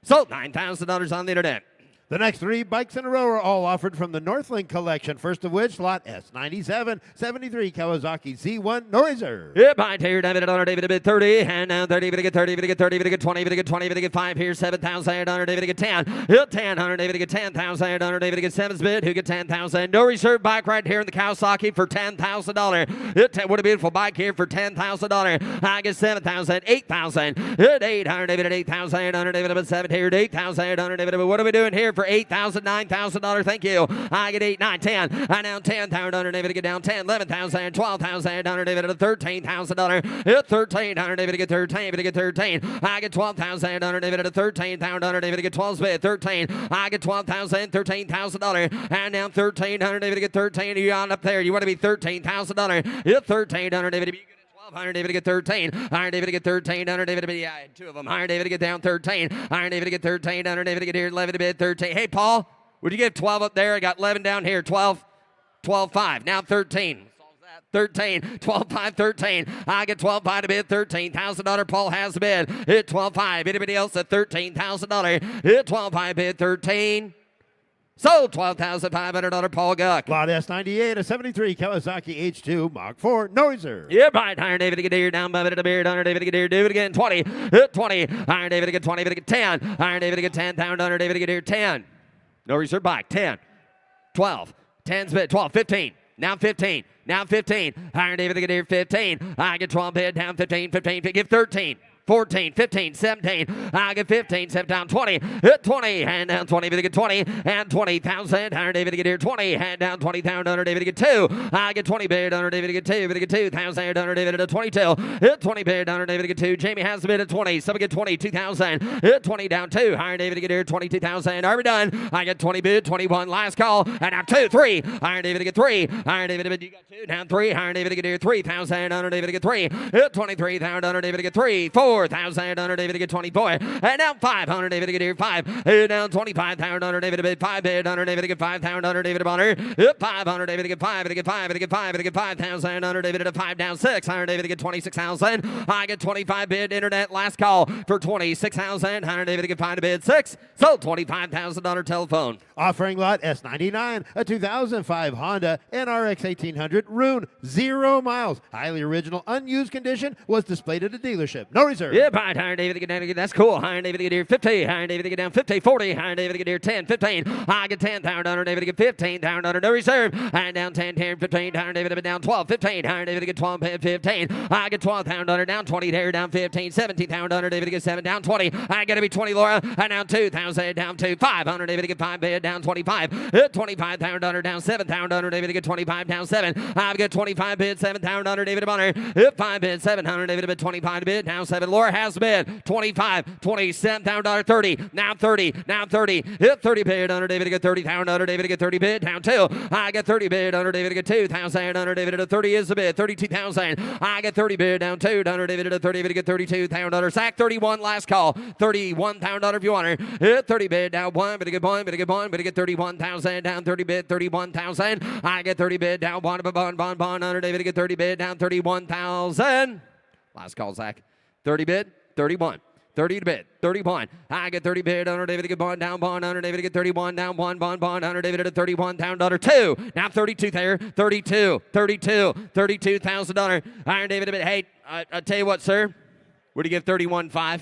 H: So $9,000 on the internet.
C: The next 3 bikes in a row are all offered from the Northlink Collection. First of which, Lot S97, 73 Kawasaki Z1, no reserve.
H: Yeah, behind here, David, David, bid 30, and down 30, David, get 30, David, get 30, David, get 20, David, get 20, David, get 5 here, 7,000, David, get 10, hit 10, 100, David, get 10,000, David, get 7's bid, who get 10,000, no reserve bike right here in the Kawasaki for $10,000. What a beautiful bike here for $10,000. I get 7,000, 8,000, hit 800, David, at 8,000, David, at 7 here, 8,000, David, what are we doing here for $8,000, $9,000? Thank you. I get 8, 9, 10. I down 10,000. David get down 10, 11,000, 12,000. David at $13,000. Hit 13. David get 13. David get 13. I get 12,000. David at 13,000. David get 12 bid 13. I get 12,000, $13,000. And down 1,300. David get 13. You on up there? You want to be $13,000? Hit 13. David. 100 David get 13. Iron David get 13. 100 David bid. Yeah, 2 of them. Iron David get down 13. Iron David get 13. 100 David get here 11 bid 13. Hey Paul, would you give 12 up there? I got 11 down here. 12, 12, 5. Now 13. 13, 12, 5, 13. I get 12, 5 to bid, $13,000. Paul has the bid. Hit 12, 5. Anybody else at $13,000? Hit 12, 5 bid, 13. So $12,500 Paul Guck.
C: Lot S98, a 73 Kawasaki H2 Mach 4, no reserve.
H: Yeah, right. Iron David get here, down by it, a beard. Iron David get here, do it again. 20, hit 20. Iron David get 20, David get 10. Iron David get 10,000. Iron David get here, 10. No reserve bike, 10, 12, 10's bid, 12, 15. Now 15. Now 15. Iron David get here, 15. I get 12 bid, down 15, 15. Give 13. 14, 15, 17. I get 15, step down 20. Hit 20, hand down 20, David get 20. And 20,000. Hunter David get here 20. Hand down 20,000. Hunter David get 2. I get 20 bid. Hunter David get 2. David get 2,000. Hunter David at 22. Hit 20 bid. Hunter David get 2. Jamie has the bid at 20. Somebody get 20, 2,000. Hit 20 down 2. Hunter David get here 22,000. Are we done? I get 20 bid, 21. Last call. And now 2, 3. Hunter David get 3. Hunter David, you got 2. Down 3. Hunter David get here 3,000. Hunter David get 3. Hit 23,000. Hunter David get 3. 4,000. Hunter David get 24. And now 500. David get here 5. Hit down 25,000. Hunter David bid 5 bid. Hunter David get 5,000. Hunter David Bonner. Hit 500. David get 5. David get 5. David get 5. David get 5,000. Hunter David at 5 down 6. Hunter David get 26,000. I get 25 bid. Internet last call for 26,000. Hunter David get 5 to bid 6. So $25,000 telephone.
C: Offering lot S99, a 2005 Honda NRX 1800 Rune, 0 miles. Highly original, unused condition, was displayed at a dealership. No reserve.
H: Yeah, right. Hunter David get down. That's cool. Hunter David get here 50. Hunter David get down 50, 40. Hunter David get here 10, 15. I get 10,000. Hunter David get 15,000. Hunter no reserve. And down 10, 10, 15. Hunter David down 12, 15. Hunter David get 12, 15. I get 12,000. Hunter down 20. There down 15, 17,000. Hunter David get 7 down 20. I got to be 20, Laura. And down 2,000 down 2, 5. Hunter David get 5 bid down 25. Hit 25,000. Hunter down 7,000. Hunter David get 25 down 7. I've got 25 bid 7,000. Hunter David Bonner. Hit 5 bid 700. David bid 25 bid down 7. Laura has the bid 25, 27,000. 30. Now 30. Now 30. Hit 30 bid. Hunter David get 30,000. Hunter David get 30 bid down 2. I get 30 bid. Hunter David get 2,000. Hunter David at 30 is the bid 32,000. I get 30 bid down 2. Hunter David at 30 bid get 32,000. Sack 31 last call 31,000 if you want her. Hit 30 bid down 1. But a good one. But a good one. But a get 31,000 down 30 bid 31,000. I get 30 bid down 1. Bon. Hunter David get 30 bid down 31,000. Last call, Zach. 30 bid 31. 30 to bid, 31. I get 30 bid. Hunter David get bond down bond. Hunter David get 31 down bond. Hunter David at a 31 down dollar 2. Now 32 there. 32,000. Hunter David a bit. Hey, I tell you what, sir. What do you give 31.5?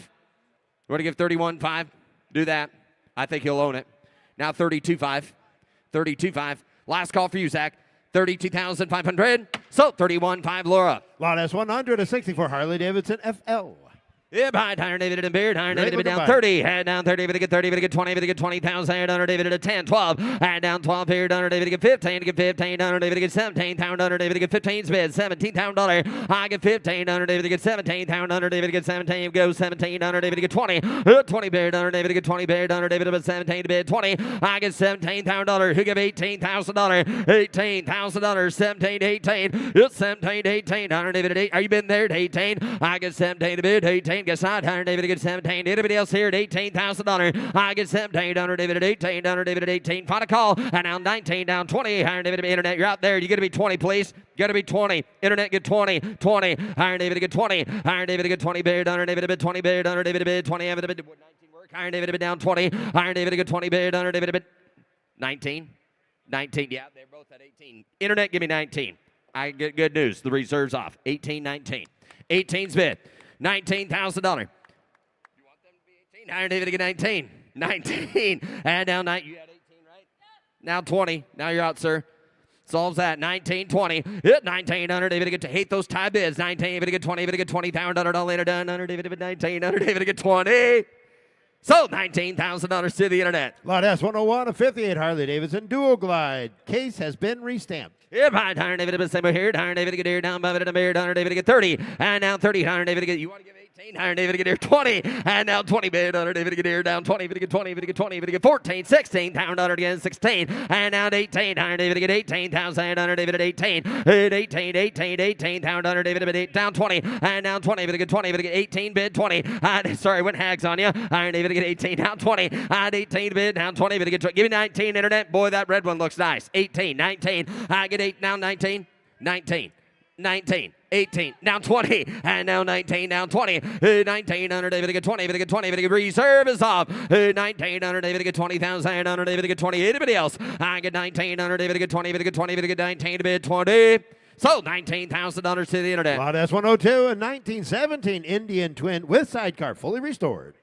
H: What do you give 31.5? Do that. I think he'll own it. Now 32.5. 32.5. Last call for you, Zach. 32,500. So 31.5, Laura.
C: Lot S100, a 64 Harley-Davidson FL.
H: Yeah, behind Hunter David and Beard. Hunter David
C: looking
H: down
C: bike.
H: 30. Head down 30. David get 30. David get 20. David get 20,000. Hunter David at a 10. 12. Head down 12 here. Hunter David get 15. Get 15. Hunter David get 17. Hunter David get 15. Bid $17,000. I get 15. Hunter David get 17. Hunter David get 17. Go 17. Hunter David get 20. 20 bid. Hunter David get 20 bid. Hunter David at 17 bid 20. I get $17,000. Who give $18,000? $18,000. 17 to 18. It's 17 to 18. Hunter David at 8. Are you been there at 18? I get 17 to bid 18. Gets not. Hunter David get 17. Anybody else here at $18,000? I get 17. Hunter David at 18. Hunter David at 18. Final call. And now 19 down 20. Hunter David Internet. You're out there. You got to be 20, please. Got to be 20. Internet get 20. 20. Hunter David get 20. Hunter David get 20 bid. Hunter David bid 20 bid. Hunter David bid 20. Hunter David 19 work. Hunter David bid down 20. Hunter David get 20 bid. Hunter David bid 19. 19. Yeah, they're both at 18. Internet, give me 19. I get good news. The reserve's off. 18, 19. 18's bid. $19,000. You want them to be 18? Hunter David to get 19. 19. And now 9. You had 18, right? Now 20. Now you're out, sir. Solves that. 19, 20. Hit 19. Hunter David to get to hate those tie bids. 19. David to get 20. David to get 20. $1,000 later done. Hunter David to get 19. Hunter David to get 20. So $19,000 to the internet.
C: Lot S101, a 58 Harley-Davidson Dual Glide. Case has been restamped.
H: Yeah, behind Hunter David to same here. Hunter David to get here down above it in the beard. Hunter David to get 30. And now 30. Hunter David to get. You want to give 18? Hunter David to get here 20. And now 20 bid. Hunter David to get here down 20. David to get 20. David to get 20. David to get 14. 16. Hunter again 16. And now 18. Hunter David to get 18,000. Hunter David at 18. At 18. 18. Hunter David to get down 20. And now 20. David to get 20. David to get 18 bid 20. Sorry, went hags on you. Hunter David to get 18 down 20. At 18 bid down 20. David to get give me 19 internet. Boy, that red one looks nice. 18. 19. I get 8 now 19. 19. 19. 18, now 20, and now 19, now 20, 19, Hunter David to get 20, David to get 20, David to get reserve is off, 19, Hunter David to get 20,000, Hunter David to get 20, anybody else? I get 19, Hunter David to get 20, David to get 20, David to get 19, to bid 20. So $19,000 to the internet.
C: Lot S102, a 1917 Indian Twin with sidecar fully restored.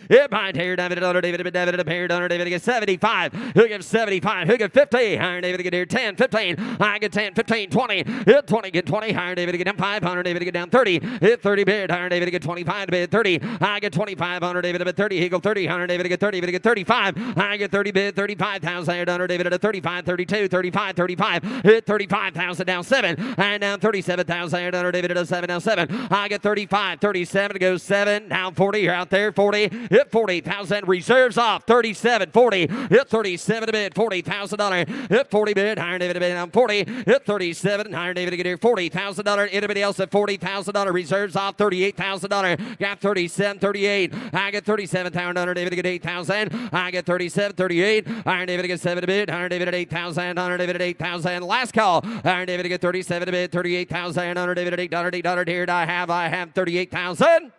H: It behind here, David, Donner, David, David, here, Donner, David, get 75. Who gives 75? Who get 50? Higher, David, get here, 10, 15. I get 10, 15, 20. Hit 20, get 20. Higher, David, get down 500. David, get down 30. Hit 30 bid. Higher, David, get 25. Bid 30. I get 2500. David, bid 30. He go 30. Higher, David, get 30. David, get 35. I get 30 bid. 35,000. Higher, Donner, David, at 35, 32, 35, 35. Hit 35,000 down 7. And down 37,000. Higher, Donner, David, at 7. Down 7. I get 35, 37. It goes 7. Down 40. You're out there. 40. Hit 40,000. Reserves off. 37, 40. Hit 37 to bid. $40,000. Hit 40 bid. Higher, David, bid down 40. Hit 37. Higher, David, get here. $40,000. Anybody else at $40,000? Reserves off. $38,000. Got 37, 38. I get 37,000. David, get 8,000. I get 37, 38. Iron David, get 7 to bid. Iron David at 8,000. Iron David at 8,000. Last call. Iron David, get 37 to bid. 38,000. Iron David at $8. Here I have 38,000.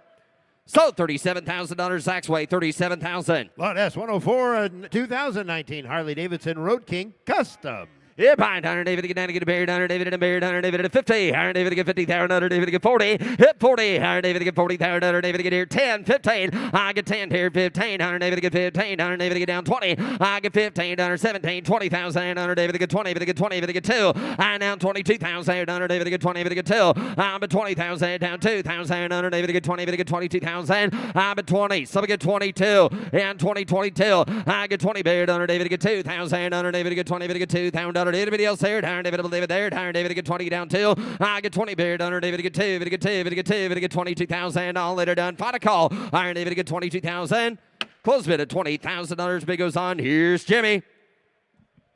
H: So $37,000 Zach's way, 37,000.
C: Lot S104, 2019 Harley-Davidson Road King Custom.
H: Yeah, behind Hunter David to get down to get a beard, Hunter David and a beard, Hunter David at 50, Hunter David to get 50,000, Hunter David to get 40, hit 40, Hunter David to get 40,000, Hunter David to get here 10, 15, I get 10 here, 15, Hunter David to get 15, Hunter David to get down 20, I get 15, Hunter 17, 20,000, Hunter David to get 20, David to get 20, David to get 2, I down 22,000, Hunter David to get 20, David to get 2, I'm at 20,000, down 2,000, Hunter David to get 20, David to get 22,000, I'm at 20, some get 22, and 2022, I get 20 beard, Hunter David to get 2,000, Hunter David to get 20, David to get 2,000, anybody else there? Iron David there. Iron David to get 20 down 2. I get 20 beard. Iron David to get 2. David to get 2. David to get 2. David to get 22,000. All later done. Final call. Iron David to get 22,000. Close bid at $20,000. Bid goes on. Here's Jimmy.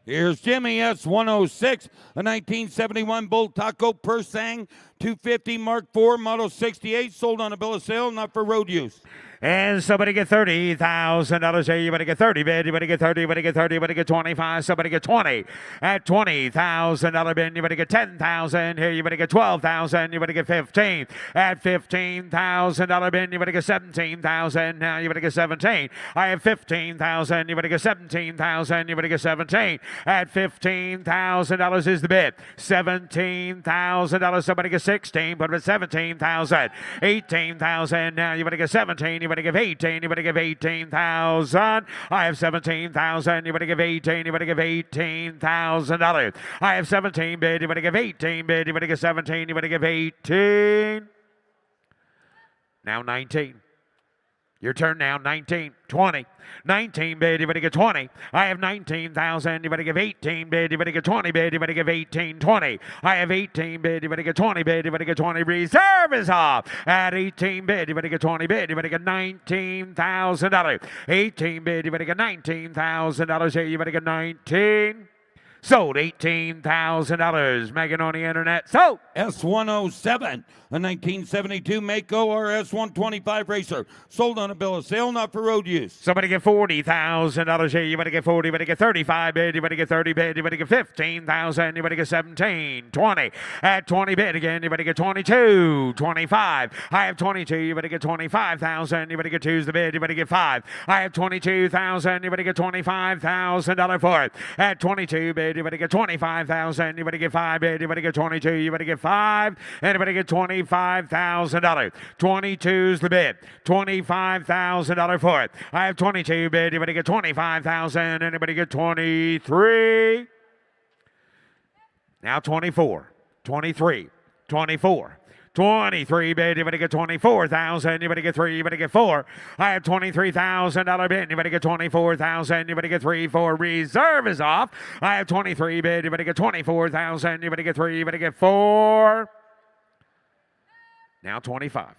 D: Here's Jimmy S106, a 1971 Bull Taco Persang 250 Mark IV Model 68, sold on a bill of sale, not for road use.
F: And somebody get $30,000 here. You better get 30 bid. You better get 30. You better get 30. You better get 25. Somebody get 20 at $20,000 bid. You better get 10,000 here. You better get 12,000. You better get 15 at $15,000 bid. You better get 17,000. Now you better get 17. I have 15,000. You better get 17,000. You better get 17 at $15,000 is the bid. $17,000. Somebody get 16. Put it at 17,000. 18,000. Now you better get 17. You better give 18. You better give 18,000. I have 17,000. You better give 18. You better give $18,000. I have 17 bid. You better give 18 bid. You better give 17. You better give 18. Now 19. Your turn now, 19, 20. 19 bid, you better get 20. I have 19,000, you better give 18 bid, you better get 20 bid, you better give 18, 20. I have 18 bid, you better get 20 bid, you better get 20. Reserve is off at 18 bid, you better get 20 bid, you better get $19,000. 18 bid, you better get $19,000 here, you better get 19. Sold $18,000. Megan on the internet. Sold.
D: S107, a 1972 Mecum RS125 racer. Sold on a bill of sale, not for road use.
F: Somebody get $40,000 here. You better get 40. You better get 35 bid. You better get 30 bid. You better get 15,000. You better get 17, 20. At 20 bid again. You better get 22, 25. I have 22. You better get 25,000. You better get 2's the bid. You better get 5. I have 22,000. You better get $25,000 for it. At 22 bid. You better get 25,000. You better get 5 bid. You better get 22. You better get 5. And you better get $25,000. 22's the bid. $25,000 for it. I have 22 bid. You better get 25,000. Anybody get 23? Now 24, 23, 24. 23 bid, you better get 24,000. You better get 3, you better get 4. I have $23,000 bid. You better get 24,000. You better get 3, 4. Reserve is off. I have 23 bid. You better get 24,000. You better get 3, you better get 4. Now 25,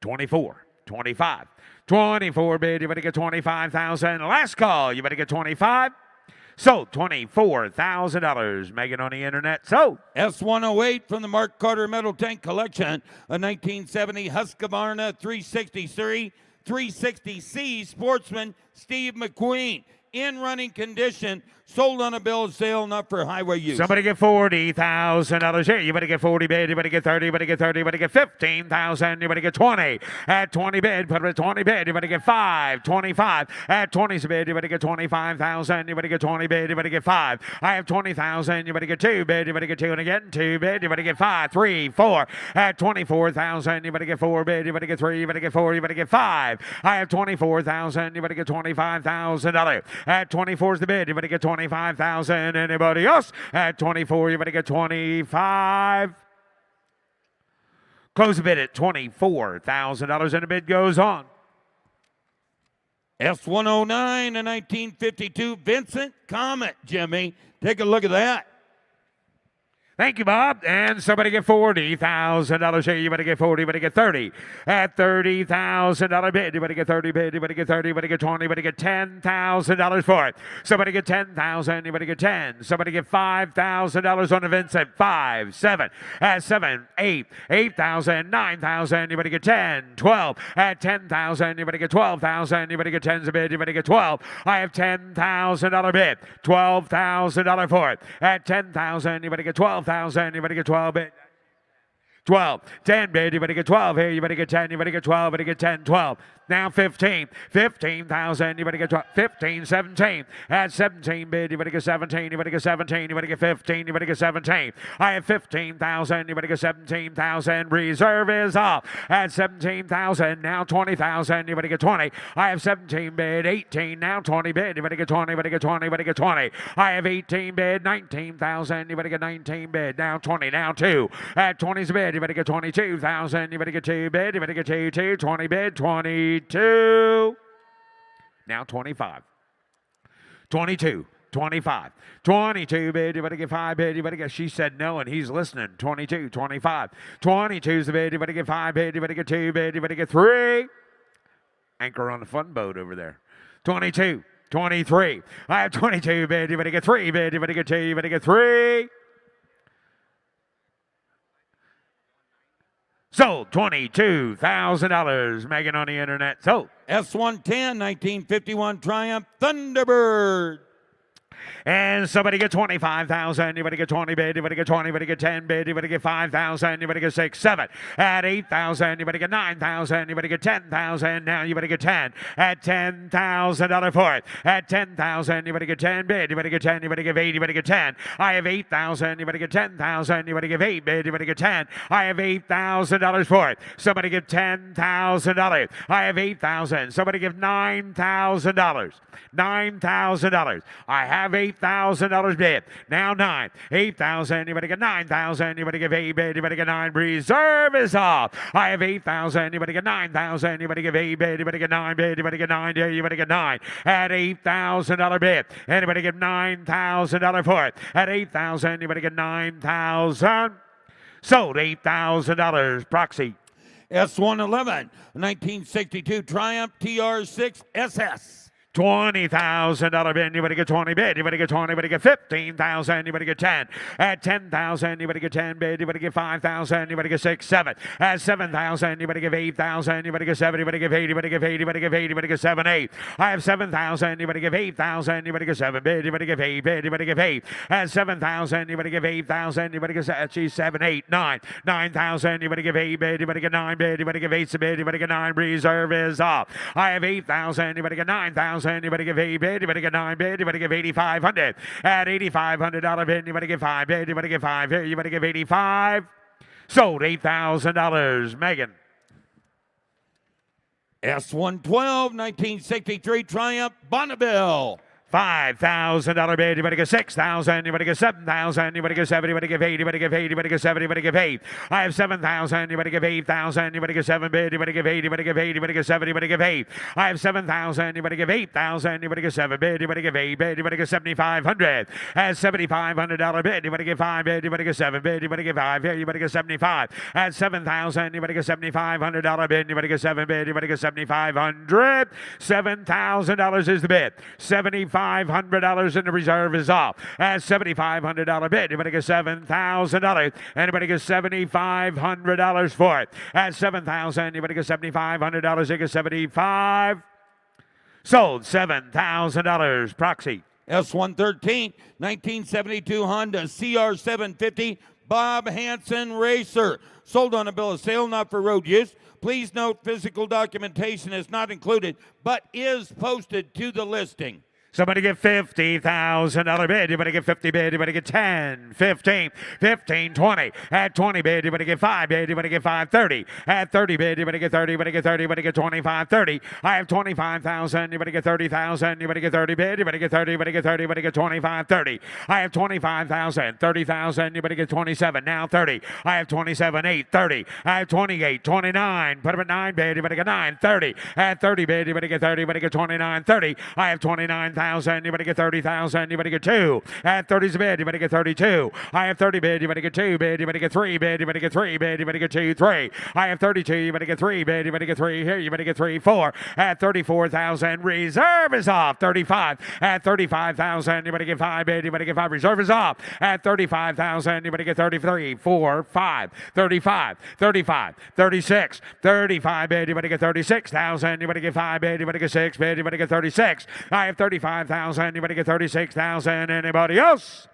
F: 24, 25. 24 bid. You better get 25,000. Last call. You better get 25. Sold $24,000. Megan on the internet. Sold.
D: S108 from the Mark Carter Metal Tank Collection, a 1970 Husqvarna 360C Sportsman Steve McQueen. in running condition, sold on a bill of sale, not for highway use.
F: Somebody get $40,000 here. You better get 40 bid. You better get 30. You better get 30. You better get 15,000. You better get 20. At 20 bid, put it at 20 bid. You better get 5. 25. At 20 bid, you better get 25,000. You better get 20 bid. You better get 5. I have 20,000. You better get 2 bid. You better get 2 and again 2 bid. You better get 5. 3, 4. At 24,000. You better get 4 bid. You better get 3. You better get 4. You better get 5. I have 24,000. You better get $25,000. At 24 is the bid. You better get 25,000. Anybody else? At 24, you better get 25. Close the bid at $24,000, and the bid goes on.
D: S109, a 1952 Vincent Comet, Jimmy. Take a look at that.
F: Thank you, Bob. And somebody get $40,000 here. You better get 40. You better get 30. At $30,000 bid, you better get 30 bid. You better get 30. You better get 20. You better get $10,000 for it. Somebody get 10,000. You better get 10. Somebody get $5,000 on the Vincent. 5, 7. At 7, 8. 8,000. 9,000. You better get 10. 12. At 10,000. You better get 12,000. You better get 10's a bid. You better get 12. I have $10,000 bid. $12,000 for it. At 10,000. You better get 12,000. You better get 12 bid. 12, 10 bid, you better get 12 here, you better get 10, you better get 12, you better get 10, 12. Now 15, 15,000, you better get 12, 15, 17. At 17 bid, you better get 17, you better get 17, you better get 15, you better get 17. I have 15,000, you better get 17,000. Reserve is off. At 17,000, now 20,000, you better get 20. I have 17 bid, 18, now 20 bid, you better get 20, you better get 20, you better get 20. I have 18 bid, 19,000, you better get 19 bid, now 20, now 2. At 20's bid, you better get 22,000, you better get 2 bid, you better get 2, 20 bid, 22. Now 25. 22. 25. 22 bid, you better get 5 bid, you better get, she said no and he's listening. 22, 25. 22's the bid, you better get 5 bid, you better get 2 bid, you better get 3. Anchor on the fun boat over there. 22, 23. I have 22 bid, you better get 3 bid, you better get 2, you better get 3. Sold $22,000. Megan on the internet. Sold.
D: S110, 1951 Triumph Thunderbird.
F: And somebody get 25,000. You better get 20 bid. You better get 20. You better get 10 bid. You better get 5,000. You better get 6, 7. At 8,000. You better get 9,000. You better get 10,000. Now you better get 10. At $10,000 for it. At 10,000. You better get 10 bid. You better get 10. You better give 8. You better get 10. I have 8,000. You better get 10,000. You better give 8 bid. You better get 10. I have $8,000 for it. Somebody give $10,000. I have 8,000. Somebody give $9,000. $9,000. I have $8,000 bid. Now 9. 8,000. You better get 9,000. You better give 8 bid. You better get 9. Reserve is off. I have 8,000. You better get 9,000. You better give 8 bid. You better get 9 bid. You better get 9. You better get 9. At $8,000 bid. Anybody give $9,000 for it. At 8,000. You better get 9,000. Sold $8,000. Proxy.
D: S111, 1962 Triumph TR6 SS.
F: $20,000 bid. You better get 20 bid. You better get 20. You better get 15,000. You better get 10. At 10,000, you better get 10 bid. You better get 5,000. You better get 6, 7. At 7,000, you better give 8,000. You better get 7. You better give 8. You better give 8. You better give 8. You better get 7, 8. I have 7,000. You better give 8,000. You better get 7 bid. You better give 8 bid. You better give 8. At 7,000, you better give 8,000. You better get 7, 8, 9. 9,000. You better give 8 bid. You better get 9 bid. You better give 8 bid. You better get 9. Reserve is off. I have 8,000. You better get 9,000. You better give 8 bid. You better get 9 bid. You better give 8,500. At $8,500 bid, you better give 5 bid. You better give 5 here. You better give 85. Sold $8,000. Megan.
D: S112, 1963 Triumph Bonneville.
F: $5,000 bid. You better get 6,000. You better get 7,000. You better get 7. You better give 8. You better give 8. You better get 7. You better give 8. I have 7,000. You better give 8,000. You better get 7 bid. You better give 8. You better give 8. You better get 7. You better give 8. I have 7,000. You better give 8,000. You better get 7 bid. You better give 8 bid. You better get 7,500. At $7,500 bid. You better get 5 bid. You better get 7 bid. You better get 5 here. You better get 75. At 7,000. You better get $7,500 bid. You better get 7 bid. You better get 7,500. $7,000 is the bid. $7,500 in the reserve is off. At $7,500 bid, you better get $7,000. Anybody get $7,500 for it. At $7,000, you better get $7,500. You get 75.
A: Sold. $7,000. Proxy.
D: S113, 1972 Honda CR750 Bob Hansen Racer. Sold on a bill of sale, not for road use. Please note physical documentation is not included, but is posted to the listing.
A: Somebody get $50,000 bid. Anybody get 50 bid. Anybody get 10, 15, 15, 20. At 20 bid. Anybody get 5 bid. Anybody get 5, 30. At 30 bid. Anybody get 30. Anybody get 30. Anybody get 25, 30. I have 25,000. Anybody get 30,000. Anybody get 30 bid. Anybody get 30. Anybody get 30. Anybody get 25, 30. I have 25,000. 30,000. Anybody get 27. Now 30. I have 27, 8, 30. I have 28, 29. Put them at 9 bid. Anybody get 9, 30. At 30 bid. Anybody get 30. Anybody get 29, 30. I have 29,000. Anybody get 30,000. Anybody get 2. At 30's a bid. Anybody get 32. I have 30 bid. Anybody get 2 bid. Anybody get 3 bid. Anybody get 3 bid. Anybody get 2, 3. I have 32. Anybody get 3 bid. Anybody get 3 here. Anybody get 3, 4. At 34,000. Reserve is off. 35. At 35,000. Anybody get 5 bid. Anybody get 5. Reserve is off. At 35,000. Anybody get 33, 4, 5. 35. 35. 36. 35 bid. Anybody get 36,000. Anybody get 5 bid. Anybody get 6 bid. Anybody get 36. I have 35,000. Anybody get 36,000. Anybody else?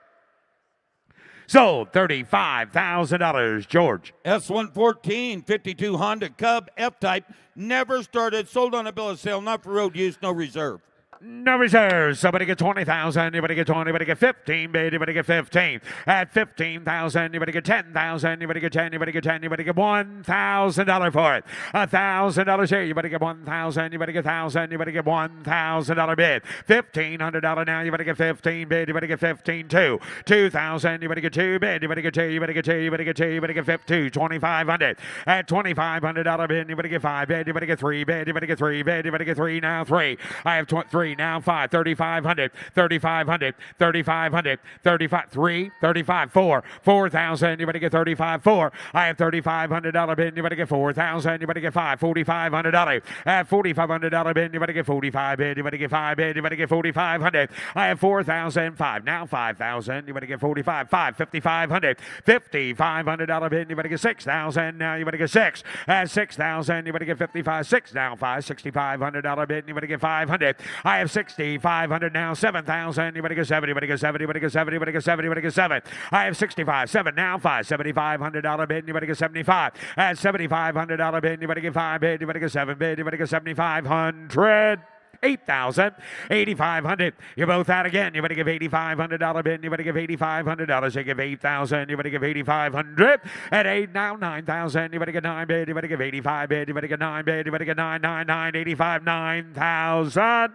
A: Sold. $35,000. George.
D: S114, 52 Honda Cub F-Type. Never started. Sold on a bill of sale, not for road use, no reserve.
A: No reserves. Somebody get 20,000. Anybody get 20. Anybody get 15. Bid. Anybody get 15. At 15,000. Anybody get 10,000. Anybody get 10. Anybody get 10. Anybody get $1,000 for it. $1,000 here. Anybody get 1,000. Anybody get 1,000. Anybody get $1,000 bid. $1,500 now. Anybody get 15 bid. Anybody get 15 2. 2,000. Anybody get 2 bid. Anybody get 2. Anybody get 2. Anybody get 2. Anybody get 52. 2,500. At $2,500 bid. Anybody get 5 bid. Anybody get 3 bid. Anybody get 3 bid. Anybody get 3 now 3. I have 3 now 5. 3,500. 3,500. 3,500. 35. 3. 35. 4. 4,000. Anybody get 35 4. I have $3,500 bid. Anybody get 4,000. Anybody get 5. $4,500. At $4,500 bid. Anybody get 45 bid. Anybody get 5 bid. Anybody get 4,500. I have 4,005. Now 5,000. Anybody get 45 5. 5,500. $5,500 bid. Anybody get 6,000. Now anybody get 6. At 6,000. Anybody get 55 6. Now 5. $6,500 bid. Anybody get 500. I have 6,500 now. 7,000. Anybody get 7. Anybody get 7. Anybody get 7. Anybody get 7. Anybody get 7. I have 65 7 now 5. $7,500 bid. Anybody get 75. At $7,500 bid. Anybody get 5 bid. Anybody get 7 bid. Anybody get 7,500. 8,000, 8,500. You're both out again. You better give $8,500 bid. You better give $8,500. You give 8,000. You better give 8,500. At 8 now 9,000. You better get 9 bid. You better give 85 bid. You better get 9 bid. You better get 9, 9, 9, 85, 9,000.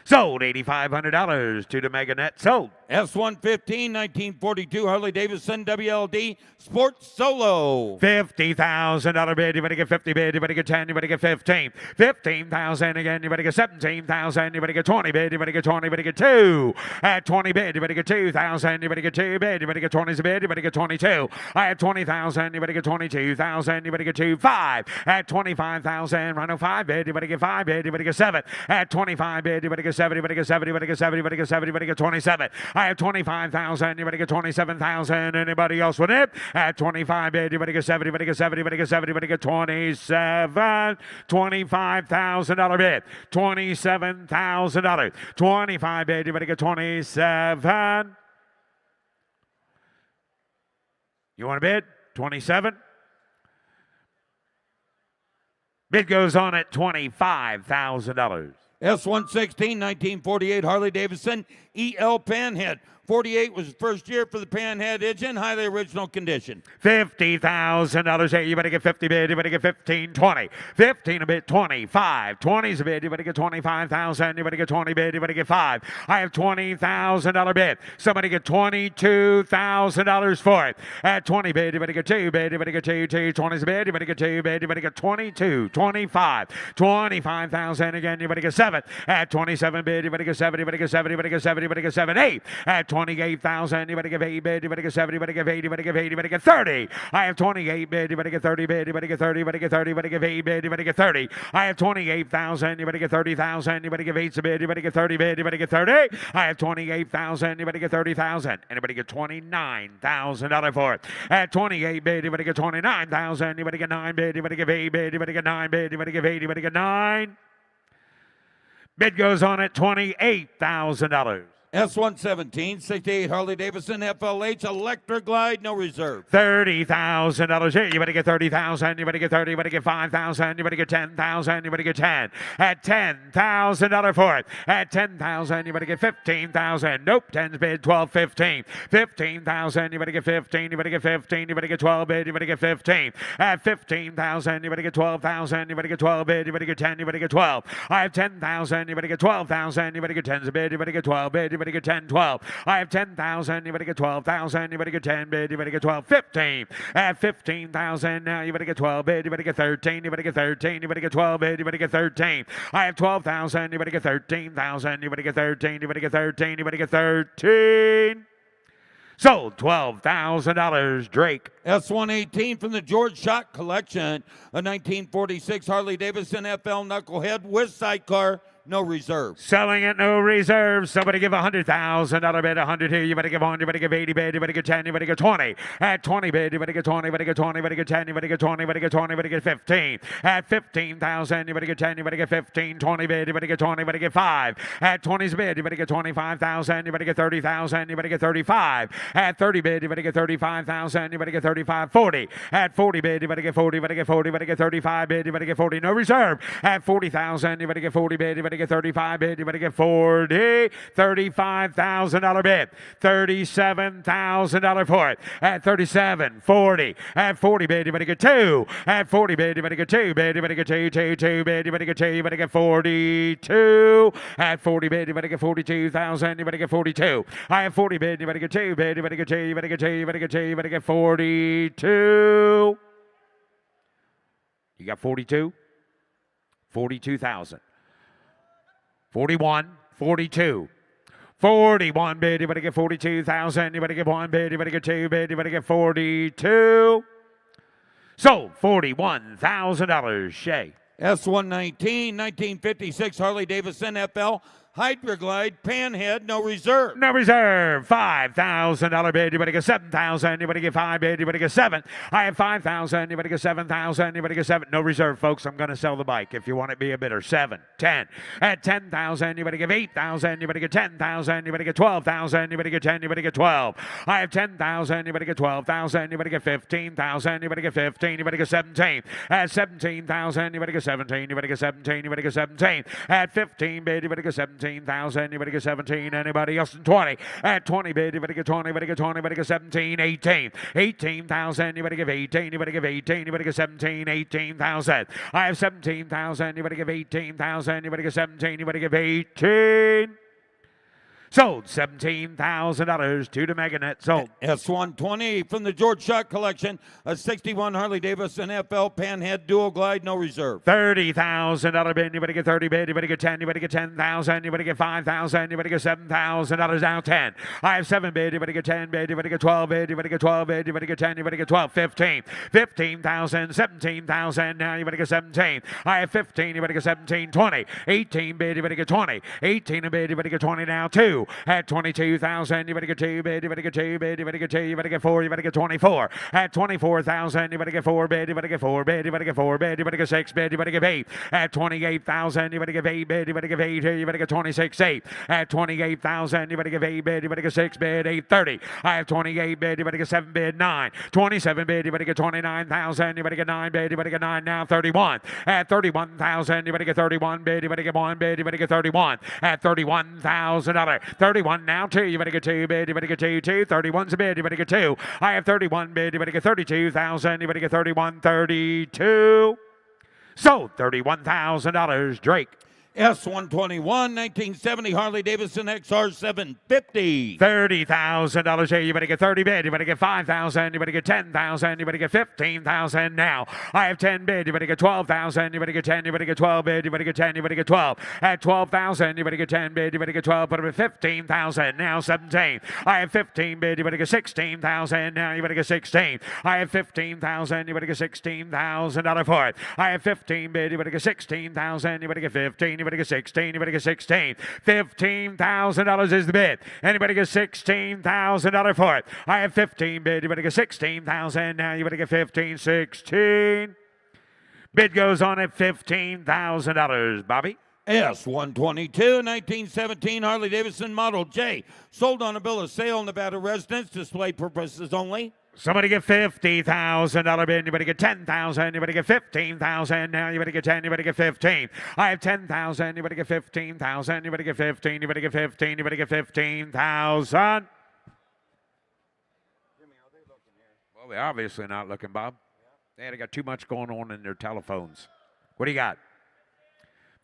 A: Sold. $8,500 to the Mega Net. Sold.
D: S115, 1942 Harley-Davidson WLD Sports Solo.
A: $50,000 bid. You better get 50 bid. You better get 10. You better get 15. 15,000 again. You better get 17,000. You better get 20 bid. You better get 20. You better get 2. At 20 bid. You better get 2,000. You better get 2 bid. You better get 20 bid. You better get 22. I have 20,000. You better get 22,000. You better get 2. 5. At 25,000. Run 5 bid. You better get 5 bid. You better get 7. At 25 bid. You better get 7. You better get 7. You better get 7. You better get 7. You better get 27. I have 25,000. You better get 27,000. Anybody else with it? At 25 bid. You better get 7. You better get 7. You better get 7. You better get 27. $25,000 bid. $27,000. 25 bid. You better get 27. You want to bid? 27. Bid goes on at $25,000.
D: S116, 1948 Harley-Davidson EL Panhead. 48 was the first year for the Panhead engine, highly original condition.
A: $50,000. Hey, you better get 50 bid. You better get 15, 20. 15 a bid, 25. 20's a bid. You better get 25,000. You better get 20 bid. You better get 5. I have $20,000 bid. Somebody get $22,000 for it. At 20 bid, you better get 2 bid. You better get 2, 2. 20's a bid. You better get 2 bid. You better get 22, 25. 25,000 again. You better get 7. At 27 bid, you better get 7. You better get 7. You better get 7. You better get 7, 8. At 28,000. You better give 8 bid. You better get 7. You better give 8. You better give 8. You better get 30. I have 28 bid. You better get 30 bid. You better get 30. You better get 30. You better give 8 bid. You better get 30. I have 28,000. You better get 30,000. You better give 8 bid. You better get 30 bid. You better get 30. I have 28,000. You better get 30,000. Anybody get $29,000 for it? At 28 bid. You better get 29,000. You better get 9 bid. You better give 8 bid. You better get 9 bid. You better give 8. You better get 9. Bid goes on at $28,000.
D: S117, 68 Harley-Davidson FLH Electric Glide, no reserve.
A: $30,000 here. You better get 30,000. You better get 30. You better get 5,000. You better get 10,000. You better get 10. At $10,000 for it. At 10,000. You better get 15,000. Nope. 10's bid. 12, 15. 15,000. You better get 15. You better get 15. You better get 12 bid. You better get 15. At 15,000. You better get 12,000. You better get 12 bid. You better get 10. You better get 12. I have 10,000. You better get 12,000. You better get 10's bid. You better get 12 bid. You better get 10, 12. I have 10,000. You better get 12,000. You better get 10 bid. You better get 12, 15. At 15,000 now, you better get 12 bid. You better get 13. You better get 13. You better get 12 bid. You better get 13. I have 12,000. You better get 13,000. You better get 13. You better get 13. You better get 13. Sold $12,000. Drake.
D: S118 from the George Schott collection, a 1946 Harley-Davidson FL Knucklehead with sidecar, no reserve.
A: Selling it, no reserve. Somebody give $100,000 bid. 100 here. You better give 1. You better give 80 bid. You better get 10. You better get 20. At 20 bid. You better get 20. You better get 20. You better get 10. You better get 20. You better get 20. You better get 15. At 15,000. You better get 10. You better get 15. 20 bid. You better get 20. You better get 5. At 20's bid. You better get 25,000. You better get 30,000. You better get 35. At 30 bid. You better get 35,000. You better get 35. 40. At 40 bid. You better get 40. You better get 40. You better get 35 bid. You better get 40. No reserve. At 40,000. You better get 40 bid. You better get 35 bid. You better get 40. $35,000 bid. $37,000 for it. At 37, 40. At 40 bid. You better get 2. At 40 bid. You better get 2 bid. You better get 2 bid. You better get 2. You better get 42. At 40 bid. You better get 42,000. You better get 42. I have 40 bid. You better get 2 bid. You better get 2. You better get 2. You better get 2. You better get 42. You got 42? 42,000. 41, 42. 41 bid, you better get 42,000. You better get 1 bid, you better get 2 bid, you better get 42. Sold $41,000. Shay.
D: S119, 1956 Harley-Davidson FL Hydroglide Panhead, no reserve.
A: No reserve. $5,000 bid. You better get 7,000. You better get 5 bid. You better get 7. I have 5,000. You better get 7,000. You better get 7. No reserve, folks. I'm going to sell the bike. If you want it, be a bidder. 7, 10. At 10,000, you better give 8,000. You better get 10,000. You better get 12,000. You better get 10. You better get 12. I have 10,000. You better get 12,000. You better get 15,000. You better get 15. You better get 17. At 17,000, you better get 17. You better get 17. You better get 17. At 15 bid, you better get 17. 17,000, you better get 17. Anybody else in 20? At 20 bid, you better get 20, you better get 20, you better get 17, 18. 18,000, you better give 18, you better give 18, you better get 17, 18,000. I have 17,000, you better give 18,000, you better get 17, you better give 18. Sold $17,000 to the Meganet. Sold.
D: S120 from the George Schott collection, a 61 Harley-Davidson FL Panhead Dual Glide, no reserve.
A: $30,000 bid. You better get 30 bid. You better get 10. You better get 10,000. You better get 5,000. You better get $7,000 down 10. I have 7 bid. You better get 10 bid. You better get 12 bid. You better get 12 bid. You better get 10. You better get 12. 15. 15,000. 17,000. Now you better get 17. I have 15. You better get 17. 20. 18 bid. You better get 20. 18 a bid. You better get 20 now 2. At 22,000, you better get 2 bid, you better get 2 bid, you better get 2, you better get 4, you better get 24. At 24,000, you better get 4 bid, you better get 4 bid, you better get 4 bid, you better get 6 bid, you better get 8. At 28,000, you better get 8 bid, you better get 8 here, you better get 26, 8. At 28,000, you better get 8 bid, you better get 6 bid, 830. I have 28 bid, you better get 7 bid, 9. 27 bid, you better get 29,000, you better get 9 bid, you better get 9 now, 31. At 31,000, you better get 31 bid, you better get 1 bid, you better get 31. At $31,000. 31 now 2. You better get 2 bid. You better get 2. 31's a bid. You better get 2. I have 31 bid. You better get 32,000. You better get 31. 32. Sold $31,000. Drake.
D: S121, 1970 Harley-Davidson XR 750.
A: $30,000 here. You better get 30 bid. You better get 5,000. You better get 10,000. You better get 15,000 now. I have 10 bid. You better get 12,000. You better get 10. You better get 12 bid. You better get 10. You better get 12. At 12,000, you better get 10 bid. You better get 12. Put it at 15,000. Now 17. I have 15 bid. You better get 16,000. Now you better get 16. I have 15,000. You better get $16,000 for it. I have 15 bid. You better get 16,000. You better get 15. You better get 16. You better get 16. $15,000 is the bid. Anybody get $16,000 for it? I have 15 bid. You better get 16,000. Now you better get 15. 16. Bid goes on at $15,000. Bobby?
D: S122, 1917 Harley-Davidson Model J. Sold on a bill of sale, Nevada residence, display purposes only.
F: Somebody get $50,000 bid. Anybody get 10,000? Anybody get 15,000? Now anybody get 10? Anybody get 15? I have 10,000. Anybody get 15,000? Anybody get 15? Anybody get 15? Anybody get 15,000?
A: Well, they're obviously not looking, Bob. They got too much going on in their telephones. What do you got?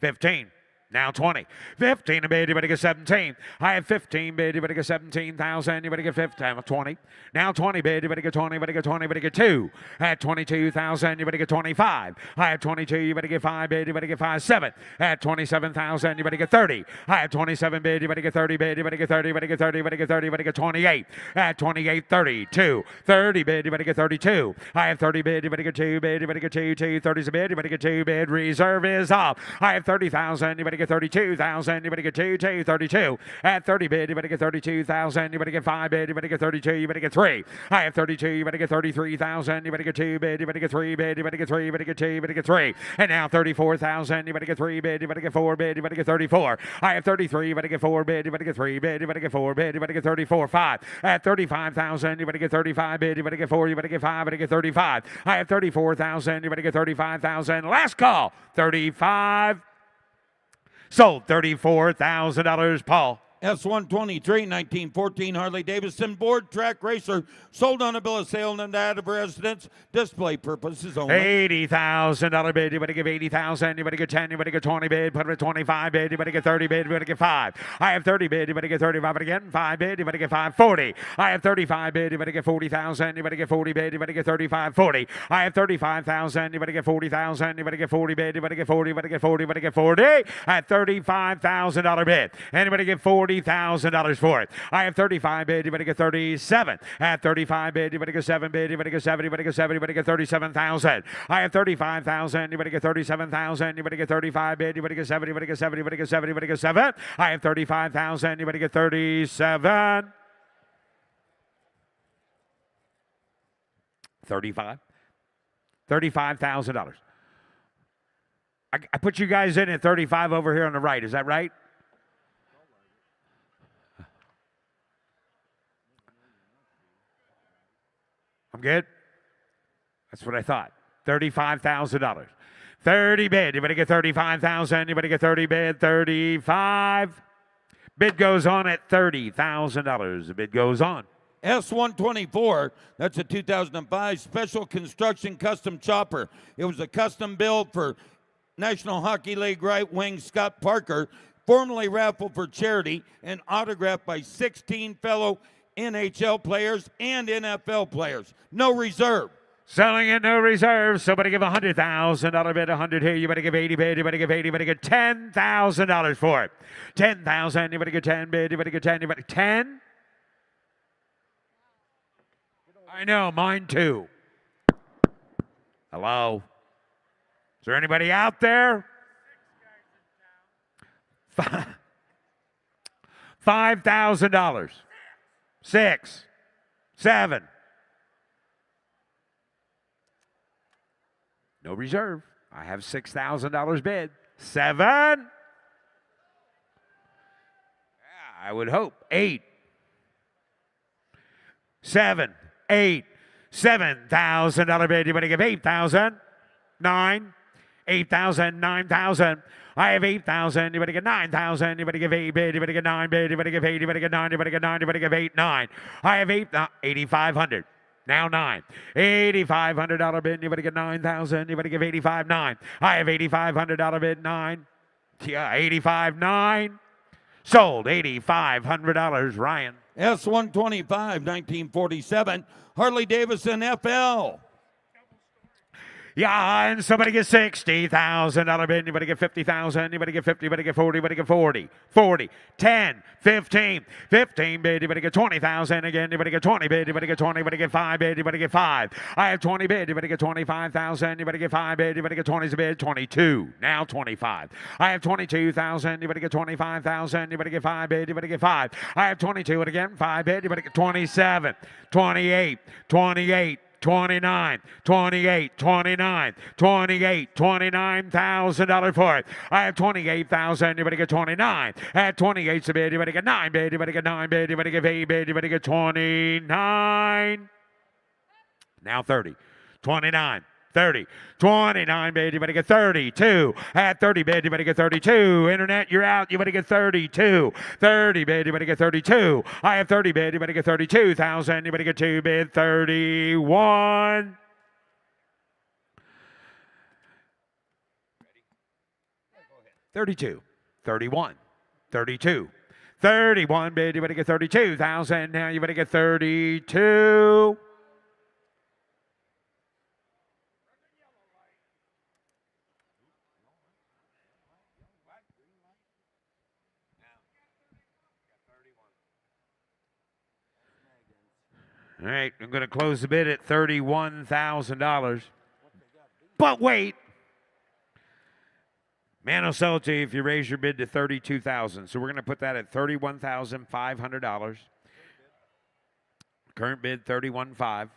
A: 15. Now 20. 15 a bid. Anybody get 17? I have 15 bid. Anybody get 17,000? Anybody get 15? 20. Now 20 bid. Anybody get 20? Anybody get 20? Anybody get 2? At 22,000. Anybody get 25? I have 22. Anybody get 5 bid. Anybody get 5? 7. At 27,000. Anybody get 30? I have 27 bid. Anybody get 30 bid. Anybody get 30? Anybody get 30? Anybody get 30? Anybody get 28? At 28, 32. 30 bid. Anybody get 32? I have 30 bid. Anybody get 2 bid. Anybody get 2? 2. 30's a bid. Anybody get 2 bid. Reserve is off. I have 30,000. Anybody get 32,000. Anybody get 2? 2. 32. At 30 bid. Anybody get 32,000. Anybody get 5 bid. Anybody get 32. Anybody get 3. I have 32. Anybody get 33,000. Anybody get 2 bid. Anybody get 3 bid. Anybody get 3. Anybody get 2. Anybody get 3. And now 34,000. Anybody get 3 bid. Anybody get 4 bid. Anybody get 34. I have 33. Anybody get 4 bid. Anybody get 3 bid. Anybody get 4 bid. Anybody get 34. 5. At 35,000. Anybody get 35 bid. Anybody get 4. Anybody get 5. Anybody get 35. I have 34,000. Anybody get 35,000. Last call. 35. Sold $34,000, Paul.
D: S123, 1914 Harley-Davidson board track racer. Sold on a bill of sale, Nevada residence, display purposes only.
F: $80,000 bid. Anybody give 80,000? Anybody get 10? Anybody get 20 bid? Put it at 25 bid. Anybody get 30 bid? Anybody get 5? I have 30 bid. Anybody get 35 bid again? 5 bid. Anybody get 5? 40. I have 35 bid. Anybody get 40,000? Anybody get 40 bid? Anybody get 35? 40. I have 35,000. Anybody get 40,000? Anybody get 40 bid? Anybody get 40? Anybody get 40? Anybody get 40? At $35,000 bid. Anybody get $40,000 for it. I have 35 bid. Anybody get 37? At 35 bid. Anybody get 7 bid. Anybody get 7? Anybody get 7? Anybody get 37,000? I have 35,000. Anybody get 37,000? Anybody get 35 bid. Anybody get 7? Anybody get 7? Anybody get 7? Anybody get 7? I have 35,000. Anybody get 37? 35? $35,000. I put you guys in at 35 over here on the right. Is that right? I'm good? That's what I thought. $35,000. 30 bid. Anybody get 35,000? Anybody get 30 bid? 35. Bid goes on at $30,000. The bid goes on.
D: S124, that's a 2005 special construction custom chopper. It was a custom build for National Hockey League right wing Scott Parker, formerly raffled for charity and autographed by 16 fellow NHL players and NFL players. No reserve.
F: Selling it, no reserve. Somebody give $100,000 bid, 100 here. You better give 80 bid. You better give 80. You better get $10,000 for it. 10,000. You better get 10 bid. You better get 10. You better 10. I know, mine too. Hello. Is there anybody out there? $5,000. 6, 7. No reserve. I have $6,000 bid. 7. Yeah, I would hope. 8. 7, 8, $7,000 bid. Anybody give 8,000? 9, 8,000, 9,000. I have 8,000. Anybody get 9,000? Anybody give 8 bid? Anybody get 9 bid? Anybody give 8? Anybody get 9? Anybody get 9? Anybody give 8? 9. I have 8,500. Now 9. $8,500 bid. Anybody get 9,000? Anybody give 85? 9. I have $8,500 bid. 9. Yeah, 85, 9. Sold $8,500. Ryan.
D: S125, 1947 Harley-Davidson FL.
F: Yeah, and somebody get $60,000 bid. Anybody get 50,000? Anybody get 50? Anybody get 40? Anybody get 40? 40, 10, 15, 15 bid. Anybody get 20,000 again? Anybody get 20 bid? Anybody get 20? Anybody get 5 bid? Anybody get 5? I have 20 bid. Anybody get 25,000? Anybody get 5 bid? Anybody get 20's a bid? 22. Now 25. I have 22,000. Anybody get 25,000? Anybody get 5 bid? Anybody get 5? I have 22 and again 5 bid. Anybody get 27, 28, 28.
A: 29, 28, 29, 28, $29,000 for it. I have 28,000. Anybody get 29? At 28, so bid. Anybody get 9 bid. Anybody get 9 bid. Anybody get 8 bid. Anybody get 29. Now 30, 29. 30, 29, bid, you better get 32. At 30, bid, you better get 32. Internet, you're out, you better get 32. 30, bid, you better get 32. I have 30, bid, you better get 32,000. You better get 2 bid, 31. $32, 31, 32. 31, bid, you better get 32,000. Now you better get 32. All right, I'm going to close the bid at $31,000. But wait. Man will sell it to you if you raise your bid to $32,000. So we're going to put that at $31,500. Current bid $31,500.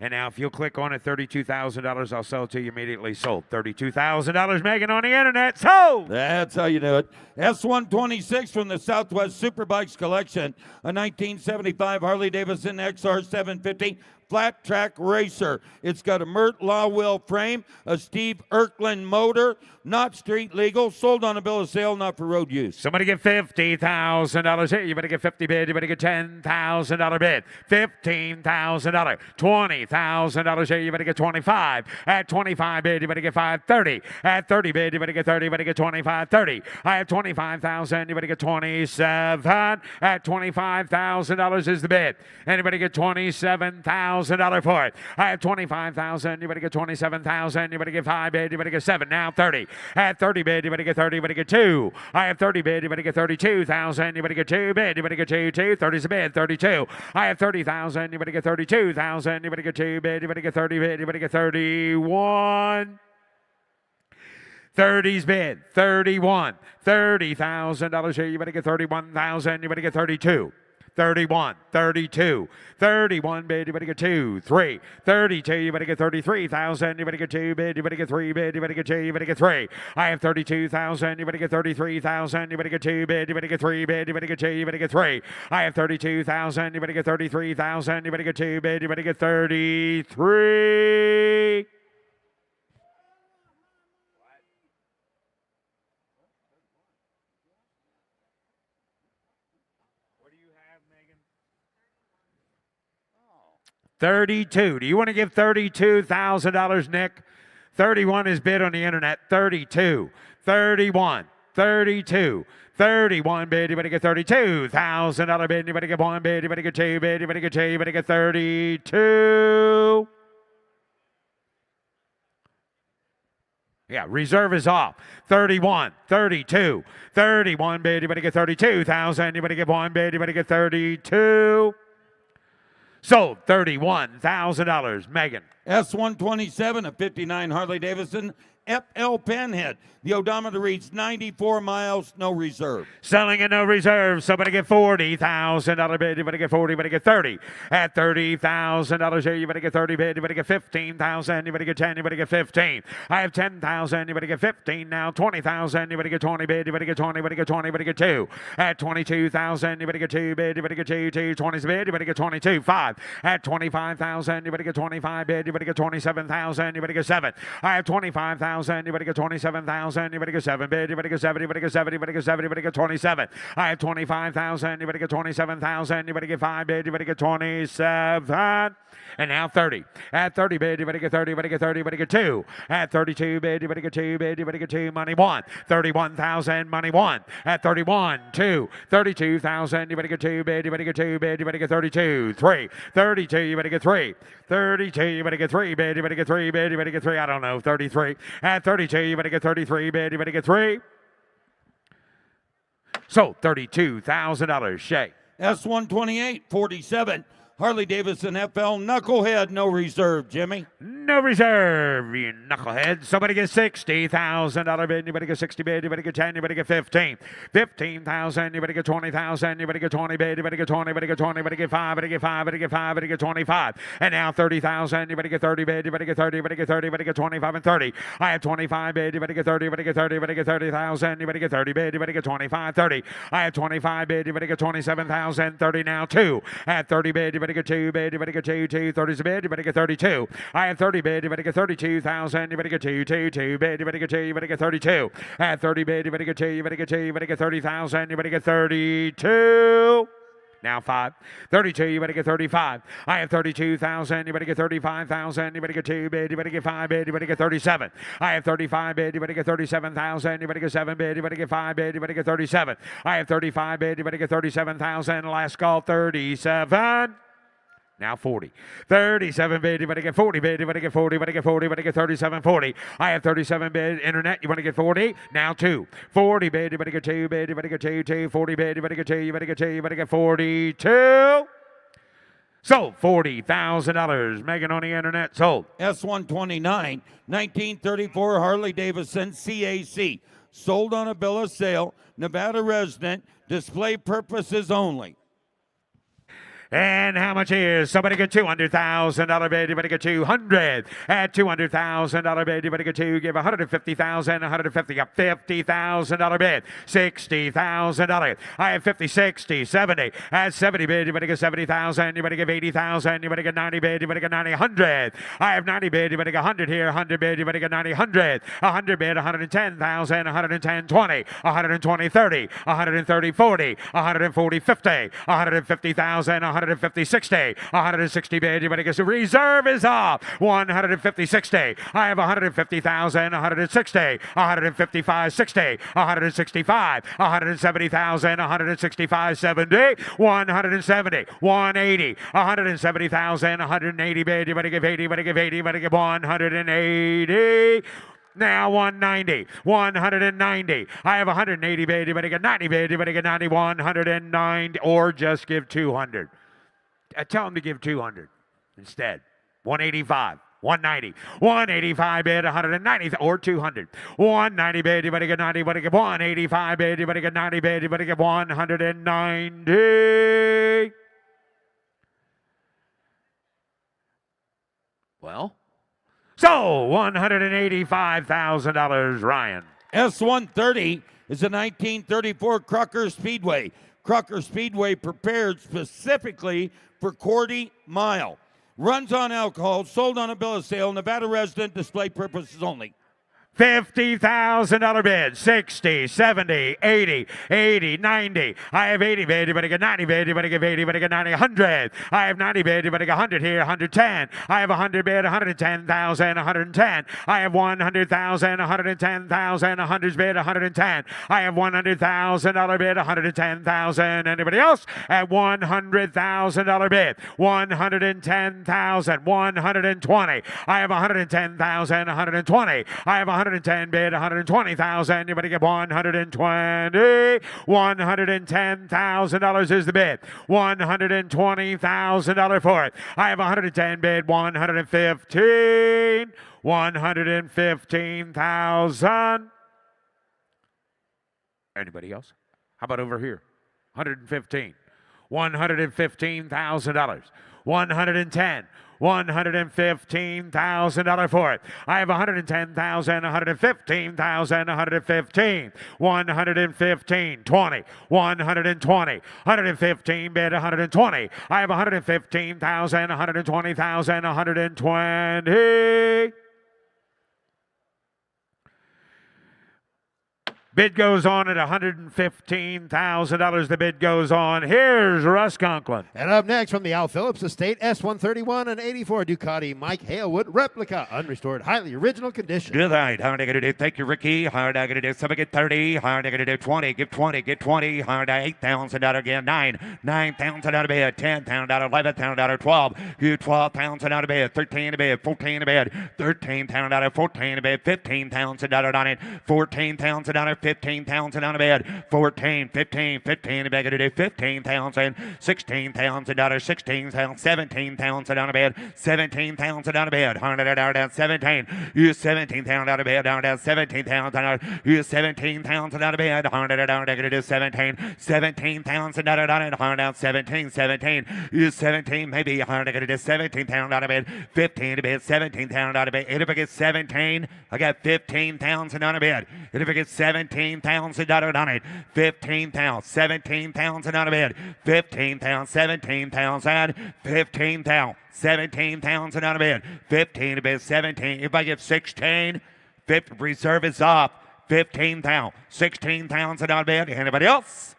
A: And now if you'll click on it, $32,000, I'll sell it to you immediately. Sold. $32,000, Megan, on the internet. Sold.
D: That's how you do it. S126 from the Southwest Superbikes collection, a 1975 Harley-Davidson XR750 flat track racer. It's got a Mert Law Wheel frame, a Steve Erkland motor, not street legal, sold on a bill of sale, not for road use.
A: Somebody get $50,000 here. You better get 50 bid. You better get $10,000 bid. $15,000. $20,000 here. You better get 25. At 25 bid, you better get 530. At 30 bid, you better get 30. You better get 25, 30. I have 25,000. You better get 27. At $25,000 is the bid. Anybody get $27,000 for it? I have 25,000. You better get 27,000. You better get 5 bid. You better get 7. Now 30. At 30 bid, you better get 30. You better get 2. I have 30 bid. You better get 32,000. You better get 2 bid. You better get 2. 30's a bid. 32. I have 30,000. You better get 32,000. You better get 2 bid. You better get 30 bid. You better get 31. 30's bid. 31. $30,000 here. You better get 31,000. You better get 32. 31, 32, 31 bid, you better get 2, 3, 32, you better get 33,000, you better get 2 bid, you better get 3 bid, you better get 2, you better get 3. I have 32,000, you better get 33,000, you better get 2 bid, you better get 3 bid, you better get 2, you better get 3. I have 32,000, you better get 33,000, you better get 2 bid, you better get 33. $32. Do you want to give $32,000, Nick? 31 is bid on the internet. 32. 31. 32. 31 bid, you better get $32,000 bid, you better get 1 bid, you better get 2 bid, you better get 2, you better get 32. Yeah, reserve is off. 31, 32, 31 bid, you better get 32,000, you better get 1 bid, you better get 32. Sold $31,000. Megan.
D: S127, a 59 Harley-Davidson FL Penhead. The odometer reads 94 miles, no reserve.
A: Selling at no reserve. Somebody get $40,000 bid. You better get 40. You better get 30. At $30,000 here, you better get 30 bid. You better get 15,000. You better get 10. You better get 15. I have 10,000. You better get 15 now. 20,000. You better get 20 bid. You better get 20. You better get 20. You better get 2. At 22,000. You better get 2 bid. You better get 2. 20's bid. You better get 22. 5. At 25,000. You better get 25 bid. You better get 27,000. You better get 7. I have 25,000. You better get 27,000. You better get 7 bid. You better get 7. You better get 7. You better get 7. You better get 27. I have 25,000. You better get 27,000. You better get 5 bid. You better get 27. And now 30. At 30 bid, you better get 30. You better get 30. You better get 2. At 32 bid, you better get 2 bid. You better get 2. Money 1. 31,000. Money 1. At 31. 2. 32,000. You better get 2 bid. You better get 2 bid. You better get 32. 3. 32. You better get 3. 32. You better get 3 bid. You better get 3 bid. You better get 3. I don't know. 33. At 32. You better get 33 bid. You better get 3. Sold $32,000. Shay.
D: S128, 47. Harley-Davidson FL Knucklehead, no reserve, Jimmy.
A: No reserve, you knucklehead. Somebody get $60,000 bid. Anybody get 60 bid. Anybody get 10. Anybody get 15. 15,000. Anybody get 20,000. Anybody get 20 bid. Anybody get 20. Anybody get 20. Anybody get 5. Anybody get 5. Anybody get 5. Anybody get 25. And now 30,000. Anybody get 30 bid. Anybody get 30. Anybody get 30. Anybody get 25 and 30. I have 25 bid. Anybody get 30. Anybody get 30. Anybody get 30,000. Anybody get 30 bid. Anybody get 25. 30. I have 25 bid. Anybody get 27,000. 30 now 2. At 30 bid. Anybody get 2 bid. Anybody get 2. 2. 30's a bid. Anybody get 32. I have 30 bid. Anybody get 32,000. Anybody get 2. 2. 2 bid. Anybody get 2. Anybody get 32. At 30 bid. Anybody get 2. Anybody get 2. Anybody get 30,000. Anybody get 32. Now 5. 32, you better get 35. I have 32,000. Anybody get 35,000. Anybody get 2 bid. Anybody get 5 bid. Anybody get 37. I have 35 bid. Anybody get 37,000. Anybody get 7 bid. Anybody get 5 bid. Anybody get 37. I have 35 bid. Anybody get 37,000. Last call 37. Now 40. 37 bid. Anybody get 40 bid. Anybody get 40. Anybody get 40. Anybody get 37. 40. I have 37 bid. Internet. You want to get 40? Now 2. 40 bid. Anybody get 2 bid. Anybody get 2. 2. 40 bid. Anybody get 2. Anybody get 2. Anybody get 42. Sold. $40,000. Megan on the internet. Sold.
D: S129, 1934 Harley-Davidson CAC. Sold on a bill of sale. Nevada resident. Display purposes only.
A: And how much is somebody get $200,000 bid? Anybody get 200 at $200,000 bid? Anybody get 2? Give 150,000. 150 up $50,000 bid. $60,000. I have 50, 60, 70 at 70 bid. Anybody get 70,000? Anybody give 80,000? Anybody get 90 bid? Anybody get 90? 100. I have 90 bid. Anybody get 100 here? 100 bid. Anybody get 90? 100. 100 bid. 110,000. 110, 20. 120, 30. 130, 40. 140, 50. 150,000. 150, 60. 160 bid. Anybody gets a reserve is off. 150, 60. I have 150,000. 160. 155, 60. 165. 170,000. 165, 70. 170. 180. 170,000. 180 bid. Anybody give 80. Anybody give 80. Anybody give 180. Now 190, 190. I have 180 bid. Anybody get 90 bid. Anybody get 90, 190, or just give 200. Tell them to give 200 instead. 185, 190, 185 bid, 190 or 200. 190 bid. Anybody get 90? Anybody get 185 bid. Anybody get 90 bid. Anybody get 190. Well. So, $185,000, Ryan.
D: S130 is a 1934 Crocker Speedway. Crocker Speedway prepared specifically for Quarty Mile. Runs on alcohol, sold on a bill of sale, Nevada resident, display purposes only.
A: $50,000 bid. 60, 70, 80, 80, 90. I have 80 bid. Anybody get 90 bid. Anybody get 80. Anybody get 90. 100. I have 90 bid. Anybody get 100 here. 110. I have 100 bid. 110,000. 110. I have 100,000. 110,000. 100 bid. 110. I have $100,000 bid. 110,000. Anybody else? At $100,000 bid. 110,000. 120. I have 110,000. 120. I have 110 bid, 120,000. Anybody get 120? $110,000 is the bid. $120,000 for it. I have 110 bid, 115. 115,000. Anybody else? How about over here? 115. $115,000. 110. $115,000 for it. I have 110,000, 115,000, 115, 115, 20, 120, 115 bid, 120. I have 115,000, 120,000, 120. Bid goes on at $115,000. The bid goes on. Here's Russ Conklin.
C: And up next from the Al Phillips estate, S131 and 84 Ducati Mike Halewood replica, unrestored, highly original condition.
F: Good night. How are they going to do? Thank you, Ricky. How are they going to do? Somebody get 30. How are they going to do? 20. Give 20. Get 20. How are they? $8,000 again. 9. $9,000 bid. $10,000. $11,000. 12. You $12,000 bid. 13 bid. 14 bid. $13,000. 14 bid. $15,000 on it. $14,000. 15,000 on a bed. 14, 15, 15 bag of 15,000. 16,000 dollars. 16,000. 17,000 on a bed. 17,000 on a bed. $100 17. You 17,000 on a bed. Down 17,000. You 17,000 on a bed. $100 17. 17,000 on it. $100 17. 17. You 17 maybe $100 17,000 on a bed. 15 to bed. 17,000 on a bed. If I get 17, I got 15,000 on a bed. And if I get $17,000 on it, 15,000, 17,000 on a bed, 15,000, 17,000, 15,000, 17,000 on a bed, 15 to bed, 17. If I get 16, reserve is off, 15,000, 16,000 on a bed. Anybody else?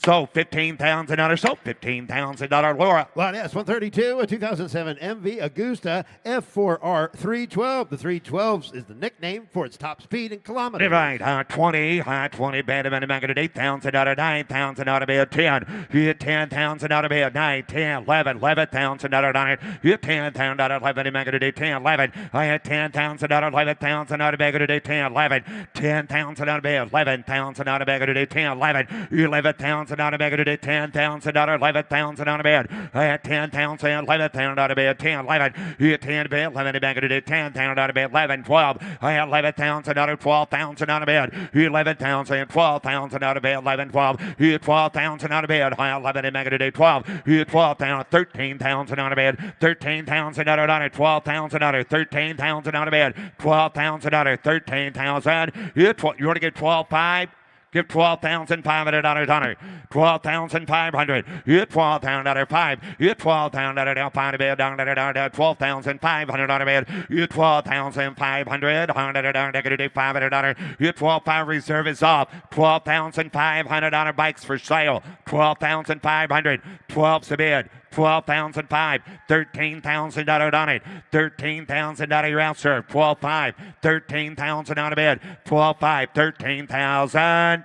F: So $15,000. So $15,000. Laura.
C: Lot S132, a 2007 MV Agusta F4R 312. The 312 is the nickname for its top speed in kilometers.
F: Divide 20, 20 bed of $8,000, $9,000 out of bed, 10. You 10,000 out of bed, 9, 10, 11, $11,000 on it. You 10,000 out of 11, $10, 11. I had 10,000 out of 11,000 out of bed, 10, 11. 10,000 out of bed, 11,000 out of bed, 10, 11. 11,000 out of bed, 10,000 out of 11,000 on a bed. I had 10,000, 11,000 out of bed, 10, 11. You 10 bed, 11 bed, 10,000 out of bed, 11, 12. I had 11,000 out of 12,000 on a bed. 11,000, 12,000 out of bed, 11, 12. You 12,000 out of bed. I had 11 bed, 12. You 12,000, 13,000 on a bed. 13,000 out of it, 12,000 out of 13,000 out of bed. 12,000 out of 13,000. You want to get 12,500? Give $12,500 on it. 12,500. You 12,000 out of 5. You 12,000 out of 5 bed down to 12,500 on a bed. You 12,500. $500. You 12,500 reserve is off. 12,500 on bikes for sale. 12,500. 12's a bid. 12,500. $13,000 on it. $13,000 your outserve. 12,500. 13,000 on a bed. 12,500. 13,000.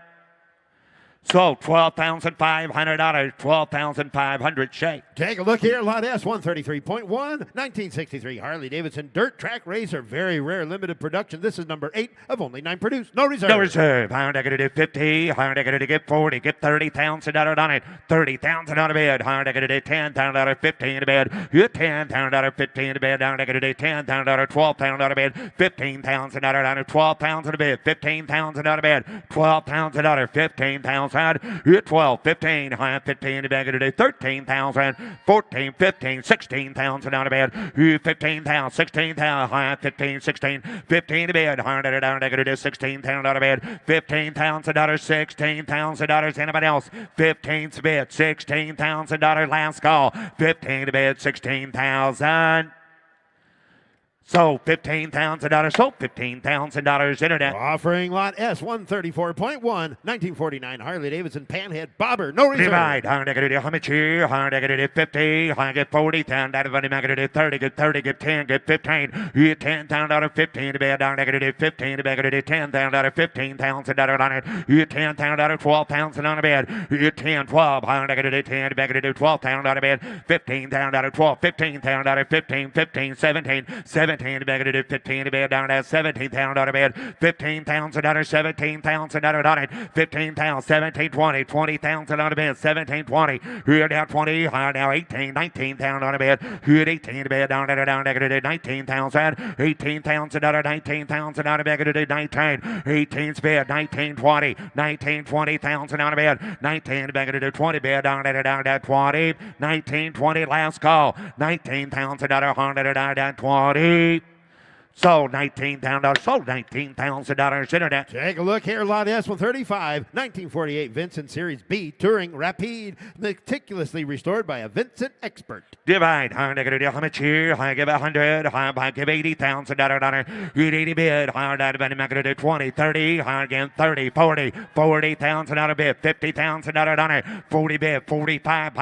F: So $12,500. 12,500 shake.
C: Take a look here. Lot S133.1, 1963 Harley-Davidson Dirt Track Racer. Very rare limited production. This is number 8 of only 9 produced. No reserve.
F: No reserve. $100 50. $100 get 40. Get $30,000 on it. 30,000 on a bed. $100 $10,000. 15 a bed. You $10,000. 15 a bed. $100 $10,000. 12,000 on a bed. $15,000 on it. 12,000 a bed. 15,000 on a bed. $12,000. 15,000. You 12, 15, 15 a bed. 13,000. 14, 15, 16,000 on a bed. 15,000, 16,000, 15, 16, 15 a bed. $100, 16,000 on a bed. $15,000, $16,000. Anybody else? 15's a bed, $16,000 last call. 15 a bed, 16,000. So $15,000. So $15,000 internet.
C: Offering lot S134.1, 1949 Harley-Davidson Panhead Bobber. No reserve.
F: Divide. How much here? 50. I get 40,000 out of money. Get 30. Get 30. Get 10. Get 15. You get 10,000 out of 15 to bed. 15 to bed. 10,000 out of 15,000 on it. You get 10,000 out of 12,000 on a bed. You get 10, 12. 10 to bed. 12,000 out of bed. 15,000 out of 12. 15,000 out of 15. 15, 17. 17 to bed, 15 to bed, down to 17,000 out of bed, 15,000 out of 17,000 out on it, 15,000, 17, 20, 20,000 out of bed, 17, 20, here down 20, now 18, 19,000 out of bed, here 18 to bed, down to 19,000, 18,000 out of 19,000 out of bed, 19, 18's bed, 19, 20, 19, 20,000 out of bed, 19 to bed, 20 bed, down to 20, 19, 20, last call, 19,000 out of 120. So $19,000. So $19,000 internet.
C: Take a look here. Lot S135, 1948 Vincent Series B Touring Rapide, meticulously restored by a Vincent expert.
F: Divide. How much here? I give 100. I give $80,000. You 80 bid. I 20, 30. Again 30, 40, 40,000 out of bid. 50,000 on it. 40 bid. 45.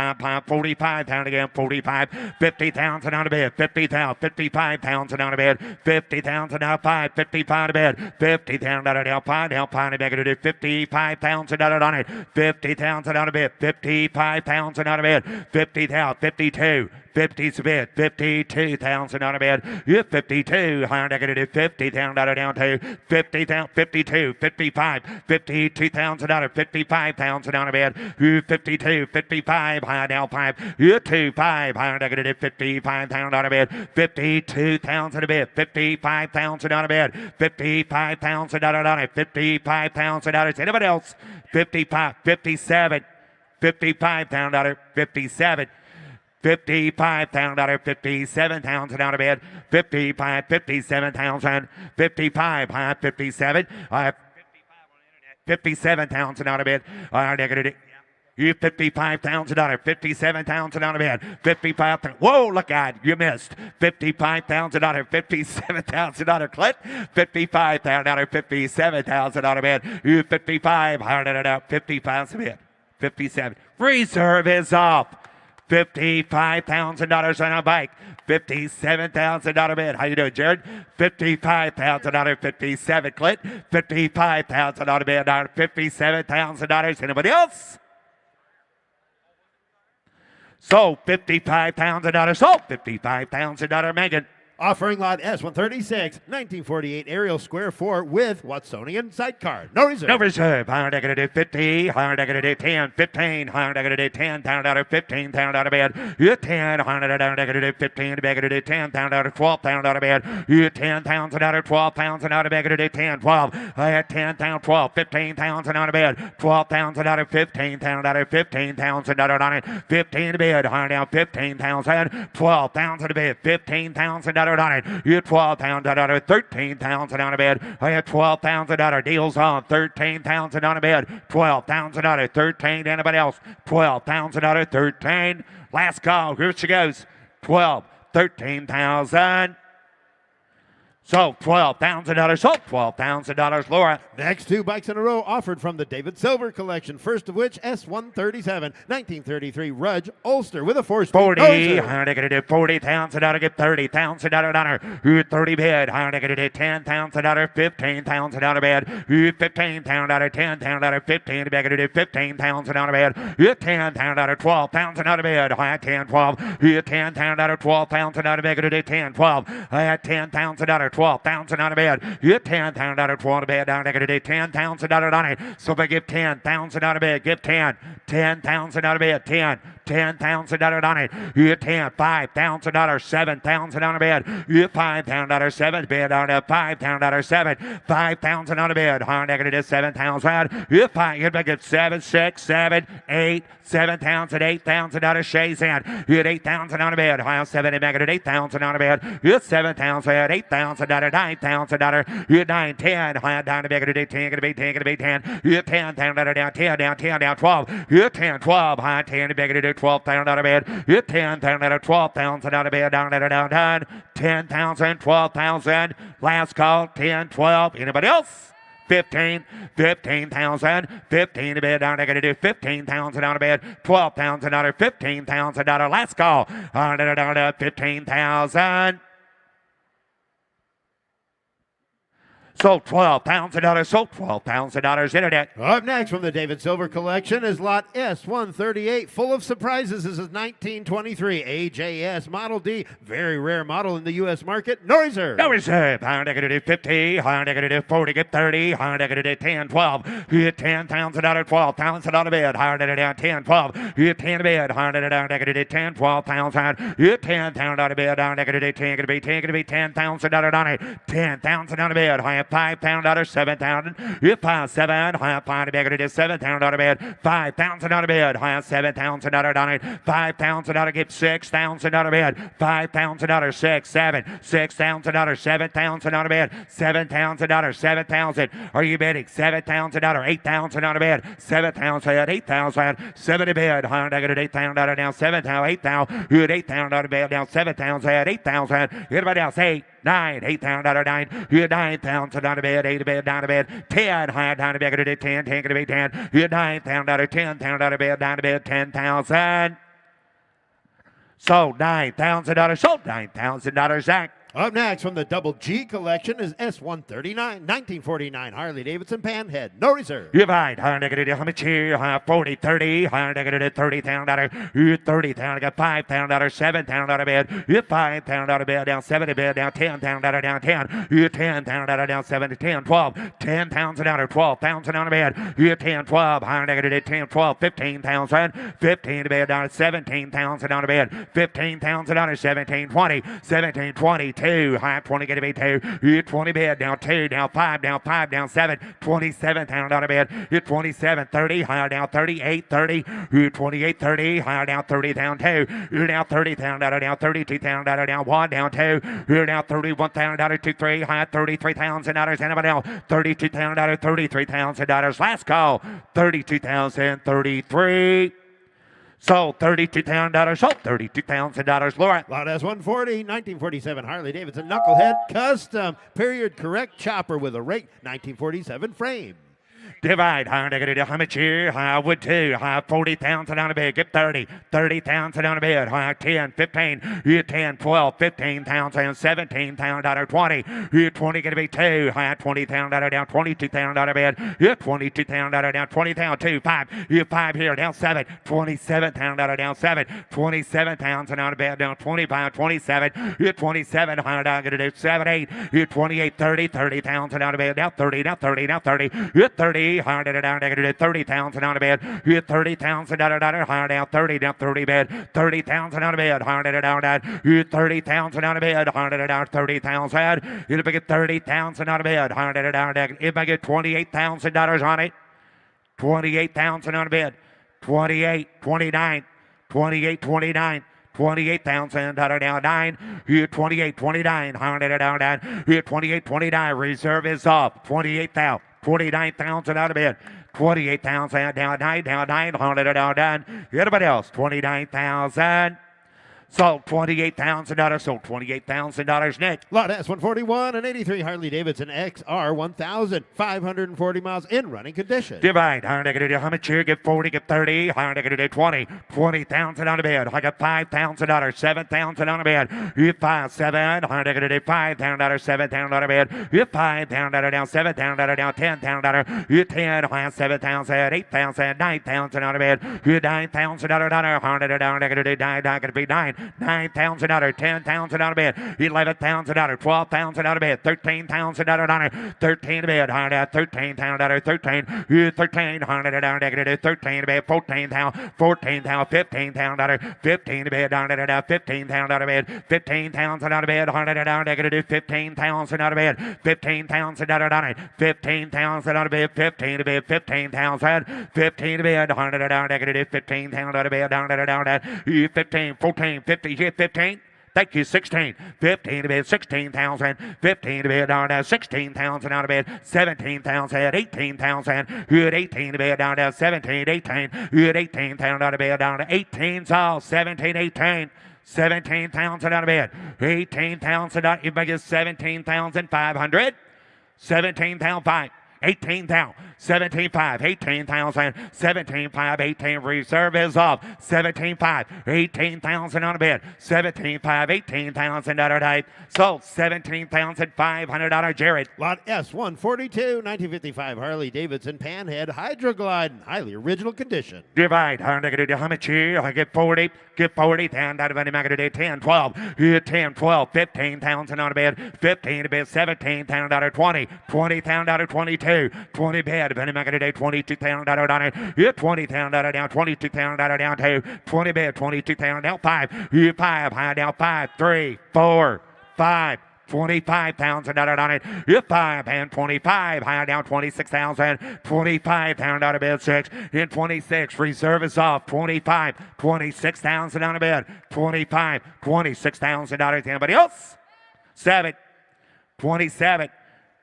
F: 45,000 again. 45. 50,000 out of bid. 50,000. 55,000 out of bid. 50,000 out of 5. 55 to bed. 50,000 out of 5. Now 5 to 55,000 out on it. 50,000 out of bed. 55,000 out of bed. 50,000. 52. 50's a bid. 52,000 on a bid. Yeah, 52. Higher negative 50,000 down to 50,000. 52. 55. 52,000 on 55,000 on a bid. 52. 55. Higher down 5. Yeah, 25. Higher negative 55,000 on a bid. 52,000 a bid. 55,000 on a bid. 55,000 on it. $55,000. Anybody else? 55. 57. 55,000. 57. $55,000, 57,000 out of bed, 55, 57,000, 55, 57, 57,000 out of bed, negative. You $55,000, 57,000 out of bed, 55,000. Whoa, look out, you missed. $55,000, 57,000 Clint, 55,000, 57,000 out of bed. You 55, 55 bid, 57. Reserve is off. $55,000 on a bike. $57,000 bid. How you doing, Jared? $55,000, 57 Clint. $55,000 on a bid. $57,000. Anybody else? So $55,000. So $55,000 Megan.
C: Offering lot S136, 1948 aerial square 4 with Watsonian sidecar. No reserve.
F: No reserve. Higher negative 50. Higher negative 10. 15. Higher negative 10. $10. 15,000 out of bed. You 10. Higher negative 15. Negative 10,000. 12,000 out of bed. You 10,000 out of 12,000 out of negative 10. 12. I had 10,000. 12. 15,000 out of bed. 12,000 out of 15,000 out of 15,000 out on it. 15 to bed. Higher down 15,000. 12,000 to bed. 15,000 on it. You $12,000, 13,000 on a bed. I had $12,000 deals on 13,000 on a bed. $12,000, 13. Anybody else? $12,000, 13. Last call. Here she goes. 12, 13,000. So $12,000. So $12,000, Laura.
C: Next two bikes in a row offered from the David Silver collection. First of which, S137, 1933 Rudge Ulster with a 4-speed.
F: 40. Higher negative 40,000 out of get 30,000 out of honor. 30 bid. Higher negative 10,000 out of 15,000 out of bed. 15,000 out of 10,000 out of 15 negative 15,000 out of bed. 10,000 out of 12,000 out of bed. Higher 10, 12. 10,000 out of 12,000 out of negative 10, 12. Higher 10,000 out of 12,000 out of bed. You 10,000 out of 12 to bed. Down negative 10,000 out on it. So if I give 10,000 out of bed, give 10. 10,000 out of bed. 10. 10,000 on it. You 10. 5,000 out of 7,000 out of bed. You 5,000 out of 7 bed. Out of 5,000 out of 7. 5,000 out of bed. Higher negative 7,000. You 5. You make it 7, 6, 7, 8, 7,000, 8,000 out of Shay's hand. You 8,000 out of bed. Higher 7 and negative 8,000 out of bed. You 7,000, 8,000 out of 9,000 out of. You 9, 10. Higher down to negative 10. Gonna be 10. Gonna be 10. You 10,000 out of down 10 down 10 down 12. You 10, 12. Higher 10 to negative 12,000 out of bed. You 10,000 out of 12,000 out of bed. Down. 10,000, 12,000. Last call. 10, 12. Anybody else? 15, 15,000, 15 to bed, down negative 15,000 out of bed, 12,000 out of 15,000 out of last call, down 15,000. So $12,000, so $12,000 internet.
C: Up next from the David Silver collection is lot S138, full of surprises. This is 1923 AJS Model D, very rare model in the U.S. market. No reserve.
F: No reserve. Higher negative 50, higher negative 40, get 30, higher negative 10, 12. You get 10,000 out of 12,000 out of bed, higher negative 10, 12. You get 10 to bed, higher negative 10, 12,000. You get 10,000 out of bed, down negative 10, gonna be 10, gonna be 10,000 out of on it. 10,000 out of bed, higher 5,000 out of 7,000. You 5, 7, higher 5 to bed, gonna do 7,000 out of bed. 5,000 out of bed, higher 7,000 out of on it. 5,000 out of get 6,000 out of bed. 5,000 out of 6, 7, 6,000 out of 7,000 out of bed. 7,000 out of 7,000. Are you betting 7,000 out of 8,000 out of bed? 7,000, 8,000. 7 to bed, higher negative 8,000 out of down 7,000, 8,000. You had 8,000 out of bed, down 7,000, 8,000. Everybody else 8. 9, 8,000 out of 9. You had 9,000 out of bed, 8 to bed, down to bed. 10, higher down to bed, gonna do 10, 10 gonna be 10. You had 9,000 out of 10,000 out of bed, down to bed, 10,000. So $9,000, so $9,000, Zach.
C: Up next from the Double G collection is S139, 1949 Harley-Davidson Panhead. No reserve.
F: You find $100 how much here? 40, 30, $100 $30,000, $30,000, got $5,000, $7,000 bid. You $5,000 bid down 70 bid down $10,000 down 10. You $10,000 down 7 10 12 $10,000 $12,000 bid. You 10 12 $100 10 12 $15,000 15 bid down $17,000 bid. $15,000 17 20 17 22 high 20 get a bid 2. You 20 bid down 2 down 5 down 5 down 7 $27,000 bid. You 27 30 higher down 38 30. You 28 30 higher down 30 down 2. You're down $30,000 down $32,000 down 1 down 2. You're down $31,000 2 3 high $33,000. Anybody else? $32,000 $33,000. Last call $32,033. Sold $32,000. Sold $32,000. Laura.
C: Lot S140, 1947 Harley-Davidson Knucklehead Custom. Period correct chopper with a rake 1947 frame.
F: Divide, how much here? High wood 2, high 40,000 on a bid, get 30, 30,000 on a bid, high 10, 15, you 10, 12, 15,000, 17,000, 20, you 20 gonna be 2, high 20,000 down, 22,000 on a bid, you 22,000 down, 20,000, 2, 5, you 5 here, down 7, 27,000 down 7, 27,000 on a bid, down 25, 27, you 27, high down, gonna do 7, 8, you 28, 30, 30,000 on a bid, down 30, down 30, down 30, you 30, higher down, negative 30,000 on a bid. You $30,000 higher down 30 down 30 bid. 30,000 on a bid. Higher down. You 30,000 on a bid. Higher down 30,000. If I get 30,000 on a bid. Higher down. If I get $28,000 on it. 28,000 on a bid. 28, 29, 28, 29. $28,000 down 9. You 28, 29. Higher down. You 28, 29. Reserve is off. 28,000. 49,000 out of bid. 28,000 down 9, down 900 down. Anybody else? 29,000. Sold $28,000. Sold $28,000. Nick.
C: Lot S141 and 83 Harley-Davidson XR 1000. 540 miles in running condition.
F: Divide. How much here? Get 40, get 30. 20. 20,000 on a bid. I got $5,000. 7,000 on a bid. You 5, 7. $5,000. 7,000 on a bid. You $5,000 down 7,000 down 10,000. You 10. 7,000. 8,000. 9,000 on a bid. You $9,000 down 100 down. $9 gonna be 9. $9,000, $10,000 out of bed, $11,000, $12,000 out of bed, $13,000 on 13 bed, $13,000, 13, $1,300 negative, 13 bed, $14,000, $14,000, $15,000, 15 bed, $15,000 out of bed, $15,000 out of bed, $100 negative, $15,000 out of bed, $15,000 on it, $15,000 out of bed, 15 to bed, $15,000, 15 to bed, $100 negative, $15,000 out of bed, $100, 15, 14. 50, you 15. Thank you, 16. 15 to bid, 16,000. 15 to bid, down to 16,000 out of bid. 17,000, 18,000. You had 18 to bid, down to 17, 18. You had 18,000 out of bid, down to 18. So 17, 18. 17,000 out of bid. 18,000 out. You make it 17,500. 17,500. 18,000, 17,500, 18,000, 17,500, 18 reserve is off, 17,500, 18,000 on a bid, 17,500, 18,000 $8. Sold $17,500, Jared.
C: Lot S142, 1955 Harley-Davidson Panhead Hydroglide, highly original condition.
F: Divide, how much here? I get 40, get 40, 10 out of any magnitude, 10, 12, you 10, 12, 15,000 on a bid, 15 to bid, 17,000 20, 20,000 22. 20 bed, depending on today, $22,000 down it. You $20,000 down, $22,000 down 2. 20 bed, $22,000 down 5. You 5 high down 5, 3, 4, 5. $25,000 on it. You 5 and 25 high down 26,000. 25,000 out of bed 6. In 26 reserve is off. 25, 26,000 on a bed. 25, $26,000. Anybody else? 7, 27,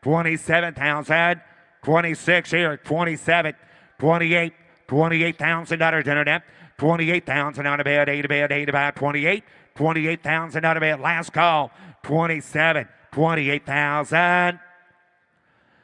F: 27,000. 26 here, 27, 28, $28,000 internet, 28,000 out of bed, 8 to bed, 8 to bed, 28, 28,000 out of bed. Last call, 27, 28,000.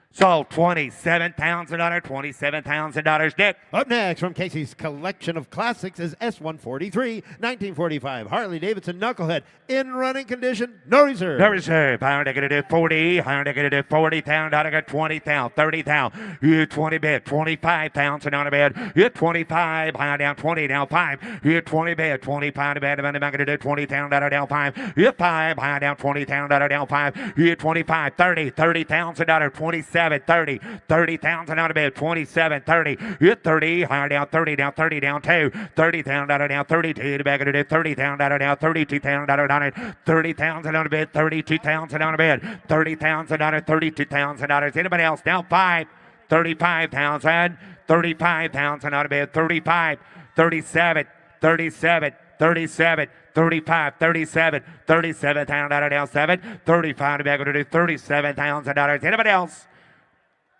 F: Sold $27,000, $27,000. Dick.
C: Up next from Casey's collection of classics is S143 1945 Harley-Davidson Knucklehead in running condition, no reserve.
F: No reserve. I'm going to do 40. I'm going to do 40,000. I got 20,000, 30,000. You 20 bid, 25,000 on a bid. You 25. High down 20 down 5. You 20 bid, 25 bid. I'm going to do 20,000 down 5. You 5. High down 20,000 down 5. You 25, 30, 30,000 27. 30, 30,000 out of bed, 27, 30, hit 30, higher down 30 down 2, 30,000 out of down 32, back of it, 30,000 out of down 32,000 out of down 30,000 out of bed, 32,000 out of bed, 30,000 out of 32,000 out of anybody else down 5, 35,000, 35,000 out of bed, 35, 37, 37, 37. 35, 37, 37,000 out of down 7, 35 back to do $37,000. Anybody else?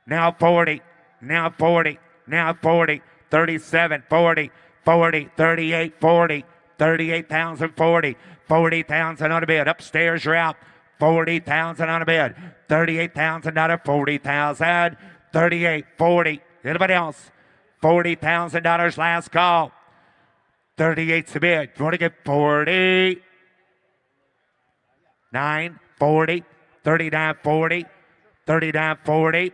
F: Now 40, now 40, now 40, 37, 40, 40, 38, 40, 38,000, 40, 40,000 on a bed. Upstairs, you're out. 40,000 on a bed. 38,000 out of 40,000. 38, 40. Anybody else? $40,000 last call. 38's a bid. You want to get 40? 9, 40, 39, 40, 39, 40,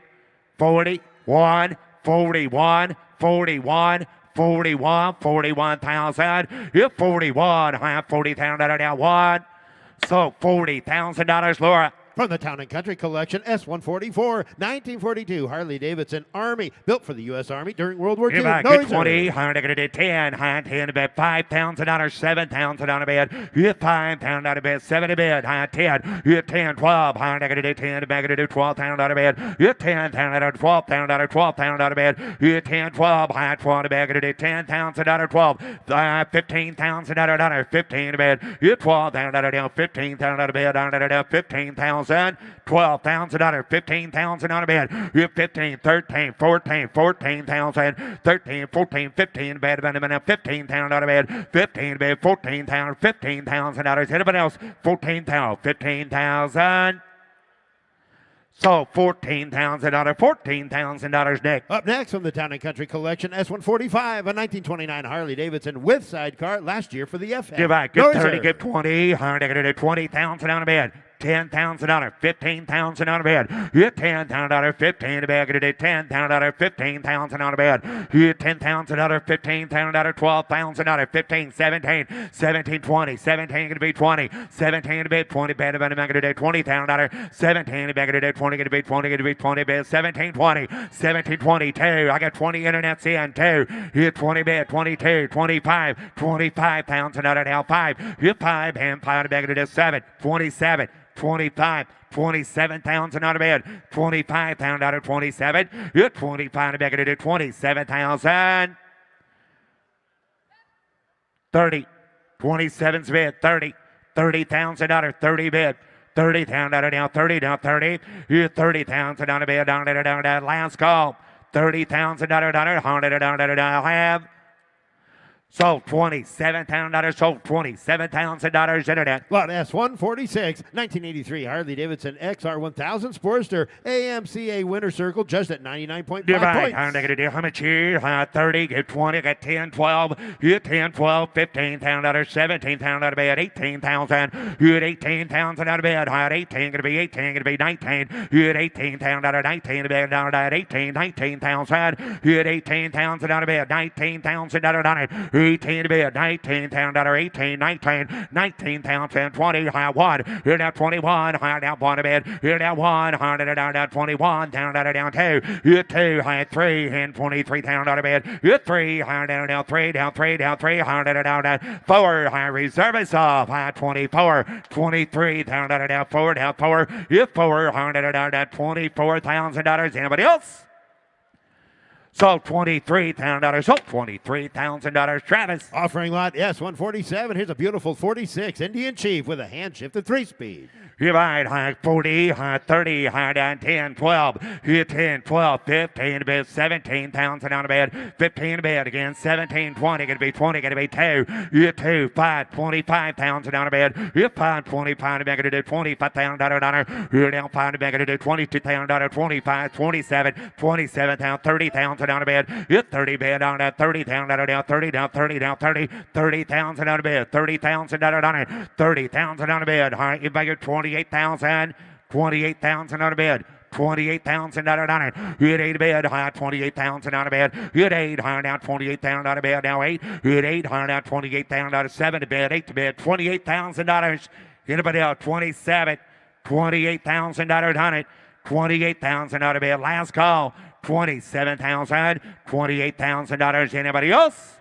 F: 41, 41, 41, 41, 41,000. You're 41. I have 40,000 down 1. So $40,000, Laura.
C: From the Town & Country Collection, S144, 1942 Harley-Davidson Army, built for the U.S. Army during World War II. No
F: Get 20, high to 10, high 10 to bed, $5,000, 7,000 on a bed, you 5,000 out of bed, 7 to bed, high 10, you 10, 12, high to 10, back to 12,000 out of bed, you 10,000 out of 12,000 out of 12,000 out of bed, you 10, 12, high 12 to back to 10,000 out of 12, 15,000 out of 15 to bed, you 12,000 out of 15,000 out of bed, down to 15,000. 12,000 out of 15,000 on a bed. You 15, 13, 14, 14,000, 13, 14, 15 bed, 15,000 out of bed, 15 bed, 14,000, 15,000 out of anybody else? 14,000, 15,000. So $14,000 out of $14,000, Nick.
C: Up next from the Town & Country Collection, S145, a 1929 Harley-Davidson with sidecar last year for the FF.
F: Give back, give 30, give 20, 20,000 on a bed. $10,000, 15,000 on a bed. You 10,000, 15 to bed. 10,000, 15,000 on a bed. You 10,000, 15,000, 12,000, 15, 17, 17, 20, 17 going to be 20, 17 to bed, 20 bed, going to do 20,000, 17 to bed, 20 going to be 20, going to be 20 bed, 17, 20, 17, 22. I got 20 internets in, 2. You 20 bed, 22, 25, 25,000 out of now 5. You 5 and 5 to bed, 7, 27. 25, 27,000 out of bed, 25,000 out of 27. You're 25 to back to 27,000. 30, 27's bid, 30, 30,000 out of 30 bid. 30,000 out of now 30 down 30. You're 30,000 out of bed, down last call. 30,000 out of down have. Sold $27,000, sold $27,000 internet.
C: Lot S146, 1983 Harley-Davidson XR1000 Sportster AMCA winner circle, just at 99.5 points.
F: How much here? 30, get 20, get 10, 12, you 10, 12, $15,000, 17,000 out of bed, 18,000, you at 18,000 out of bed, high at 18, gonna be 18, gonna be 19, you at 18,000 out of 19 to bed, down at 18, 19,000, you at 18,000 out of bed, 19,000 out of 9. 18 to bed, 19,000 out of 18, 19, 19,000, 20, high 1, you're down 21, high down 1 to bed, you're down 1, high down 21, down 2, you're 2, high 3, and 23,000 out of bed, you're 3, high down 3, down 3, down 3, high down 4, high reserve is off, high 24, 23,000 down 4, down 4, you're 4, high down $24,000. Anybody else? Sold $23,000. Sold $23,000. Travis.
C: Offering lot S147. Here's a beautiful 46 Indian Chief with a hand shifted 3-speed.
F: You ride high 40, high 30, high down 10, 12. Here 10, 12, 15 to bid, 17,000 on the bid, 15 to bid again, 17, 20, gonna be 20, gonna be 2. Here 2, 5, 25,000 on the bid. Here 5, 25 to bid, gonna do $25,000. Here down 5 to bid, gonna do $22,000, 25, 27, 27,000, 30,000 on the bid. Here 30 bid on that, 30,000 down, 30 down, 30 down, 30, 30,000 on the bid, $30,000 on it, 30,000 on the bid. All right, you beg it 28,000, 28,000 on the bid. $28,000 on it. Hit 8 bid, high 28,000 on a bid. Hit 8, high down 28,000 on a bid. Now 8. Hit 8, high down 28,000 on a 7 to bid, 8 to bid, $28,000. Anybody else? 27, $28,000 on it. 28,000 on a bid. Last call. 27,000, $28,000. Anybody else?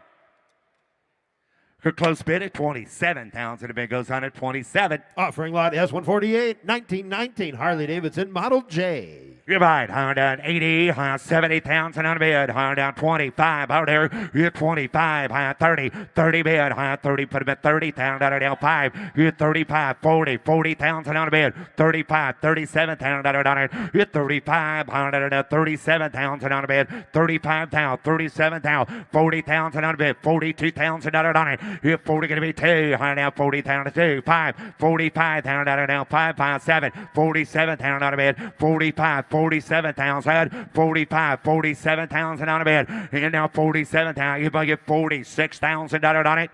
F: Her close bid at 27,000. The bid goes on at 27.
C: Offering lot S148, 1919 Harley-Davidson Model J.
F: You're right. High down 80, high 70,000 on a bid. High down 25 out there. You're 25, high 30, 30 bid. High 30, put him at 30,000 out of down 5. You're 35, 40, 40,000 on a bid. 35, 37,000 out of down it. You're 35, high down 37,000 on a bid. 35,000, 37,000, 40,000 on a bid. 42,000 out of down it. You're 40 going to be 2. High down 40,000 2, 5, 45,000 out of down 5, 5, 7, 47,000 on a bid. 45, 47,000, 45, 47,000 on a bid. And now 47,000. You might get $46,000 on it.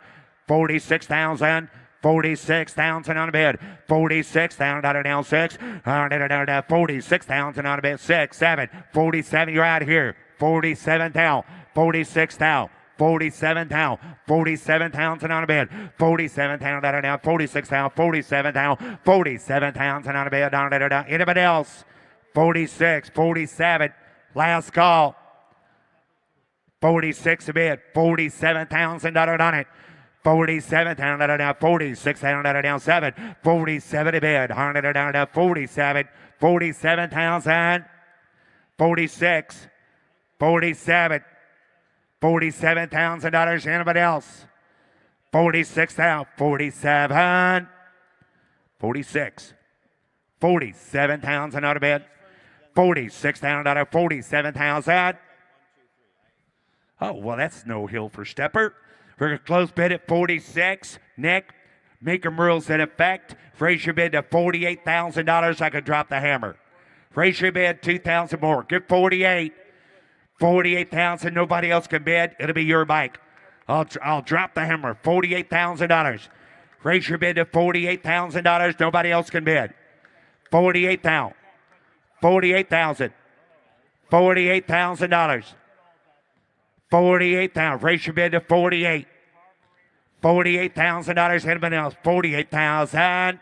F: 46,000. 46,000 on a bid. 46,000 down 6. 46,000 on a bid. 6, 7, 47. You're out of here. 47,000. 46,000. 47,000, 47,000 on a bid, 47,000 down, 46,000, 47,000, 47,000 on a bid, down. Anybody else? 46, 47, last call. 46 a bid, $47,000 on it. 47,000 down, 46,000 down 7, 47 a bid, 100 down, 47, 47,000, 46, 47. $47,000. Anybody else? 46,000. 47. 46. 47,000 out of bed. $46,000. 47,000. Oh, well, that's no hill for Stepper. We're going to close bid at 46. Nick, Mecum rules in effect. Raise your bid to $48,000. I could drop the hammer. Raise your bid 2,000 more. Get 48. 48,000. Nobody else can bid. It'll be your bike. I'll drop the hammer. $48,000. Raise your bid to $48,000. Nobody else can bid. 48,000. 48,000. $48,000. 48,000. Raise your bid to 48. $48,000. Anybody else? 48,000.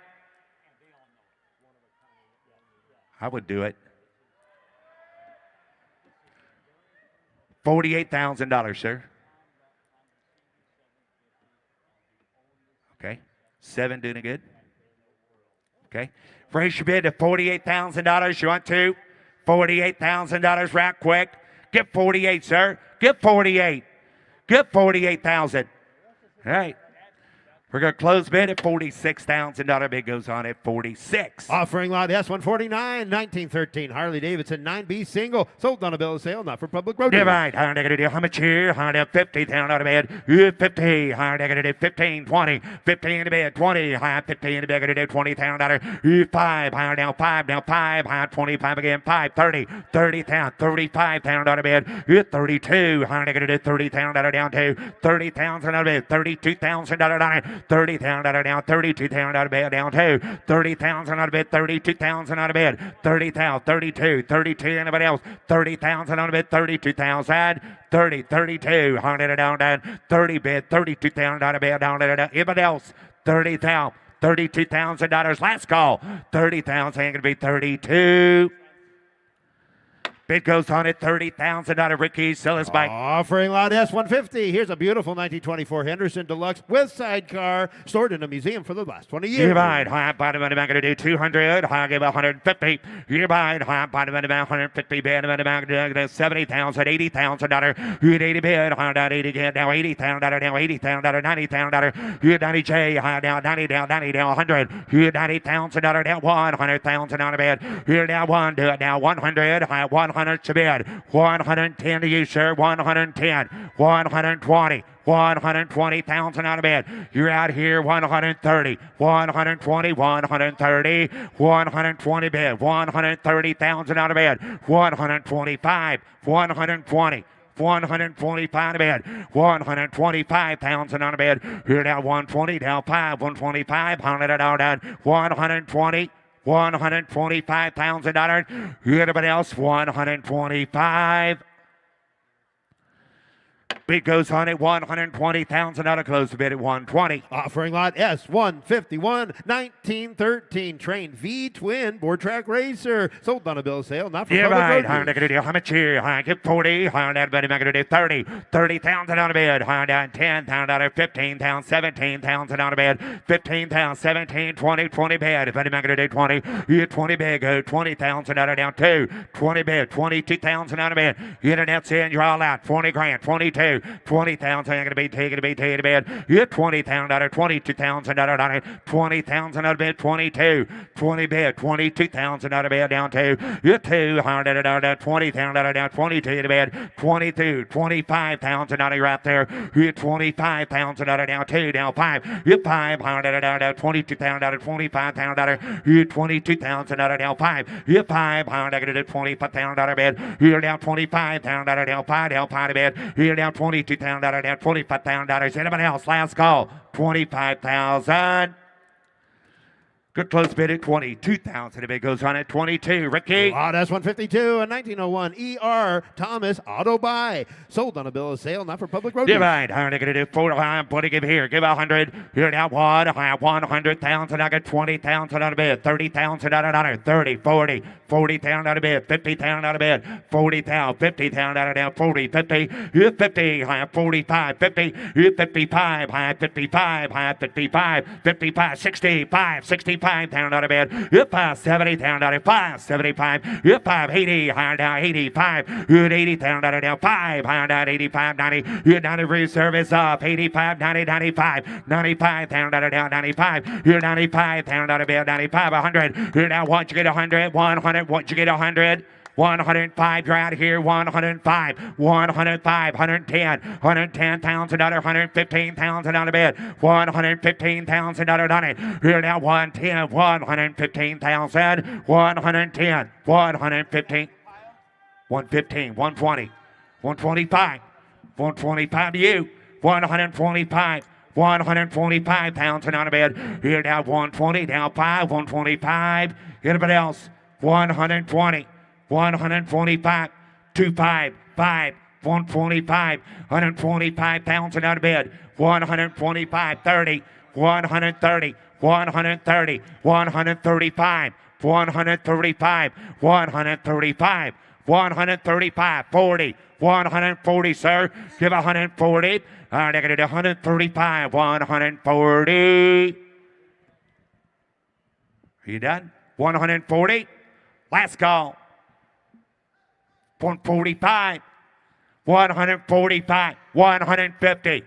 F: I would do it. $48,000, sir. Okay. 7 doing it good. Okay. Raise your bid to $48,000. You want to? $48,000 right quick. Get 48, sir. Get 48. Get 48,000. All right. We're going to close bid at $46,000. Bid goes on at 46.
C: Offering lot S149, 1913 Harley-Davidson 9B single. Sold on a bill of sale, not for public road.
F: Yeah, right. How much here? $50,000 bid. 50. Higher negative 15, 20. 15 to bid. 20. High 15 to bid. $20,000. 5. Higher down 5. Now 5. High 25 again. 5. 30. 30,000. $35,000 bid. 32. Higher negative $30,000 down to $30,000 bid. $32,000 on it. 30,000 down, 32,000 out of bed down to 30,000 out of bed, 32,000 out of bed, 30,000, 32, 32. Anybody else? 30,000 out of bed, 32,000, 30, 32, 100 down, 30 bed, 32,000 out of bed down. Anybody else? 30,000, $32,000. Last call. 30,000 going to be 32. Bid goes on at $30,000. Ricky Sillis bike.
C: Offering lot S150. Here's a beautiful 1924 Henderson Deluxe with sidecar stored in a museum for the last 20 years.
F: You buying high bottom of the back, going to do 200. High give 150. You buying high bottom of the back, 150. Bid of the back, $70,000, $80,000. You 80 bid, high down 80 again. Now $80,000, now $80,000, $90,000. You 90 J, high down 90 down 90 down 100. You $90,000 down 100,000 on a bid. You're down one, do it now 100. High 100 to bid. 110 to you, sir. 110. 120. 120,000 out of bed. You're out here 130, 120, 130, 120 bid, 130,000 out of bed, 125, 120. 125 to bed, 125,000 on a bed. You're down 120, down 5, 125, 100 down, 120. $125,000. Everybody else, 125. Bid goes on at 120,000 out of close the bid at 120.
C: Offering lot S151, 1913 train V twin board track racer. Sold on a bill of sale, not for
F: Yeah,
C: public
F: right.
C: road
F: How
C: use.
F: much how much here? High get 40. High that buddy going to do 30. 30,000 out of bed. High down 10,000 out of 15,000, 17,000 out of bed. 15,000, 17, 20, 20 bed. Buddy going to do 20. You 20 bed. Go 20,000 out of down 2. 20 bed. 22,000 out of bed. You the net's in. You're all out. 20 grand. 22. 20,000 going to be taken to bed. You 20,000 out of 22,000 out of 20,000 out of bed. 22. 20 bed. 22,000 out of bed down 2. You 200 out of 20,000 out of down 22 to bed. 22. 25,000 out of right there. You 25,000 out of down 2 down 5. You 500 out of 22,000 out of 25,000 out of you 22,000 out of down 5. You 500 out of 25,000 out of bed. You're down 25,000 out of down 5 to bed. You're down 22,000 out of down $25,000. Anybody else? Last call. 25,000. Good close bid at 22,000. The bid goes on at 22. Ricky.
C: Lot S152, a 1901 ER Thomas Auto Buy. Sold on a bill of sale, not for public road use.
F: Divide. How are they going to do? 4 I'm putting give here. Give 100. Here now 100,000. I got 20,000 out of bed. 30,000 out of 100. 30, 40, 40,000 out of bed. 50,000 out of bed. 40,000, 50,000 out of down. 40, 50. You 50. High 45, 50. You 55. High 55. High 55. 55, 65, 65. $5 out of bed. You 570,000 out of 575. You 580. High down 85. You 80,000 out of down 5. High down 85, 90. You 90 reservice off 85, 90, 95. 95,000 out of down 95. You're 95,000 out of bed 95, 100. You're now once you get 100, 100. Once you get 100. 105, you're out here, 105, 105, 110, 110,000 out of 115,000 out of bed, 115,000 out of 90. Here now, 110, 115,000, 110, 115, 115, 120, 125, 125 to you, 125. 125,000 out of bed. Here now, 120, down 5, 125. Anybody else? 120. 125, 25, 5, 125, 125,000 out of bed, 125, 30, 130, 130, 135, 135, 135, 135, 40, 140, sir. Give 140. All right, I got to do 135, 140. Are you done? 140. Last call. 145, 145, 150,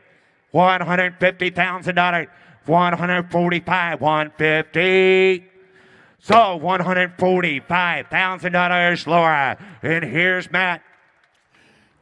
F: $150,000, 145, 150. So $145,000, Laura. And here's Matt.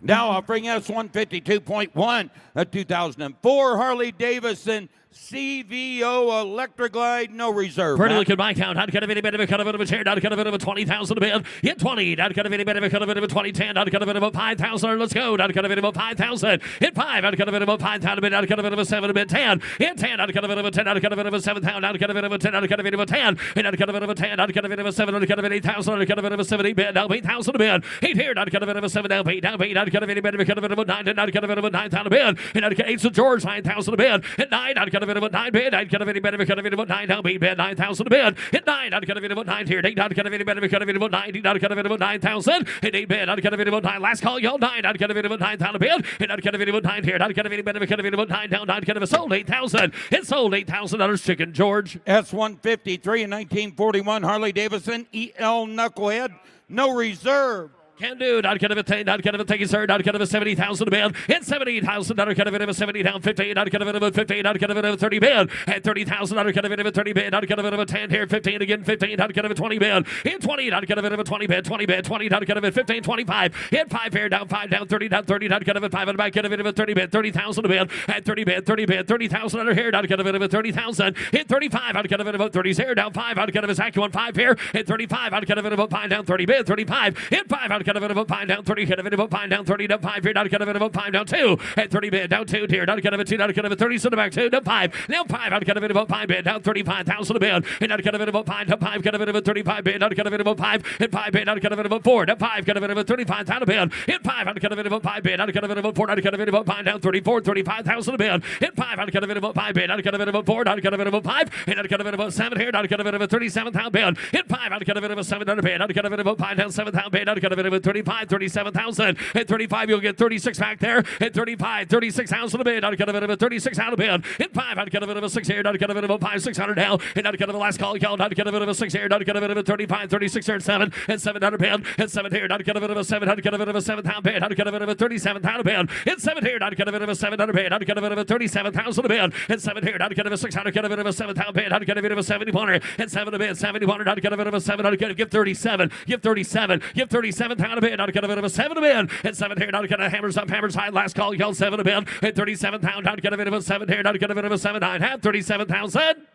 D: Now offering S152.1, a 2004 Harley-Davidson CVO Electric Glide, no reserve.
G: Pretty looking bike out. Not gonna be any bit of a cut of it of a chair. Not gonna be of a 20,000 a bid. Hit 20. Not gonna be any bit of a cut of it of a 2010. Not gonna be of a 5,000. Let's go. Not gonna be of a 5,000. Hit 5. Not gonna be of a 5,000 a bid. Not gonna be of a 7 a bid. 10. Hit 10. Not gonna be of a 10. Not gonna be of a 7,000. Not gonna be of a 10. Not gonna be of a 10. And not gonna be of a 10. Not gonna be of a 7. Not gonna be 8,000. Not gonna be of a 70 bid. Now 8,000 a bid. 8 here. Not gonna be of a 7. Now 8. Now 8. Not gonna be any bit of a cut of it of a 9. Not gonna be of a 9,000 a bid. And not gonna 8 St. George. 9,000 a bid. At 9. Not gonna of it about 9 bid, I'd cut of any better, cut of it about 9 down, bid, 9,000 to bid, hit 9, I'd cut of it about 9 here, 8, I'd cut of any better, cut of it about 9, I'd cut of it about 9,000, hit 8 bid, I'd cut of it about 9, last call, y'all 9, I'd cut of it about 9,000 bid, and I'd cut of it about 9 here, I'd cut of any better, cut of it about 9 down, I'd cut of it sold 8,000, it sold $8,000 chicken, George.
D: S153 in 1941 Harley-Davidson EL Knucklehead, no reserve.
G: Can do. Not kind of a thing. Not kind of a thing, sir. Not kind of a 70,000 bid. It's 70,000. Not kind of a 70 down 15. Not kind of a 15. Not kind of a 30 bid. At 30,000. Not kind of a 30 bid. Not kind of a 10 here. 15 again. 15. Not kind of a 20 bid. In 20. Not kind of a 20 bid. 20 bid. 20. Not kind of a 15. 25. Hit 5 here. Down 5. Down 30. Down 30. Not kind of a 5 on the back. Kind of a 30 bid. 30,000 bid. At 30 bid. 30 bid. 30,000 under here. Not kind of a 30,000. Hit 35. Not kind of a 30 here. Down 5. Not kind of a Zach 5 here. Hit 35. Not kind of a 5 down 30 bid. 35. Hit 5. Not kind of a 5 down 30, kind of about 5 down 30 down 5 here, not kind of about 5 down 2 at 30 bid down 2 here, not kind of a 2, not kind of a 30, so back 2 down 5 now 5, not kind of about 5 bid down 35,000 a bid, and not kind of about 5 down 5, kind of about 35 bid, not kind of about 5 and 5 bid, not kind of about 4 down 5, kind of about 35,000 a bid, hit 5, not kind of about 5 bid, not kind of about 4, not kind of about 5 down 34, 35,000 a bid, hit 5, not kind of about 5 bid, not kind of about 4, not kind of about 5, and not kind of about 7 here, not kind of about 37,000 bid, hit 5, not kind of about 7 down a bid, not kind of about 5 down 7,000 bid, not kind of about 35, 37,000. At 35, you'll get 36 back there. At 35, 36,000 a bid. Not kind of a 36 out of bid. At 5, not kind of a 6 here. Not kind of a 5, 600 down. And not kind of a last call. Not kind of a 6 here. Not kind of a 35, 36 here. At 7. And 7 out of bid. At 7 here. Not kind of a 7. Not kind of a 7 down bid. Not kind of a 37 out of bid. At 7 here. Not kind of a 7 out of bid. Not kind of a 37,000 a bid. At 7 here. Not kind of a 6. Not kind of a 7 down bid. Not kind of a 71. And 7 a bid. 71. Not kind of a 7. Not kind of give 37. Give 37. Give 37 down a bid. Not kind of a 7 a bid. At 7 here. Not kind of hammers up, hammers high. Last call, yelled 7 a bid. At 37 pound, not get a bit of a 7 here, not get a bit of a 7 9 half. 37,000.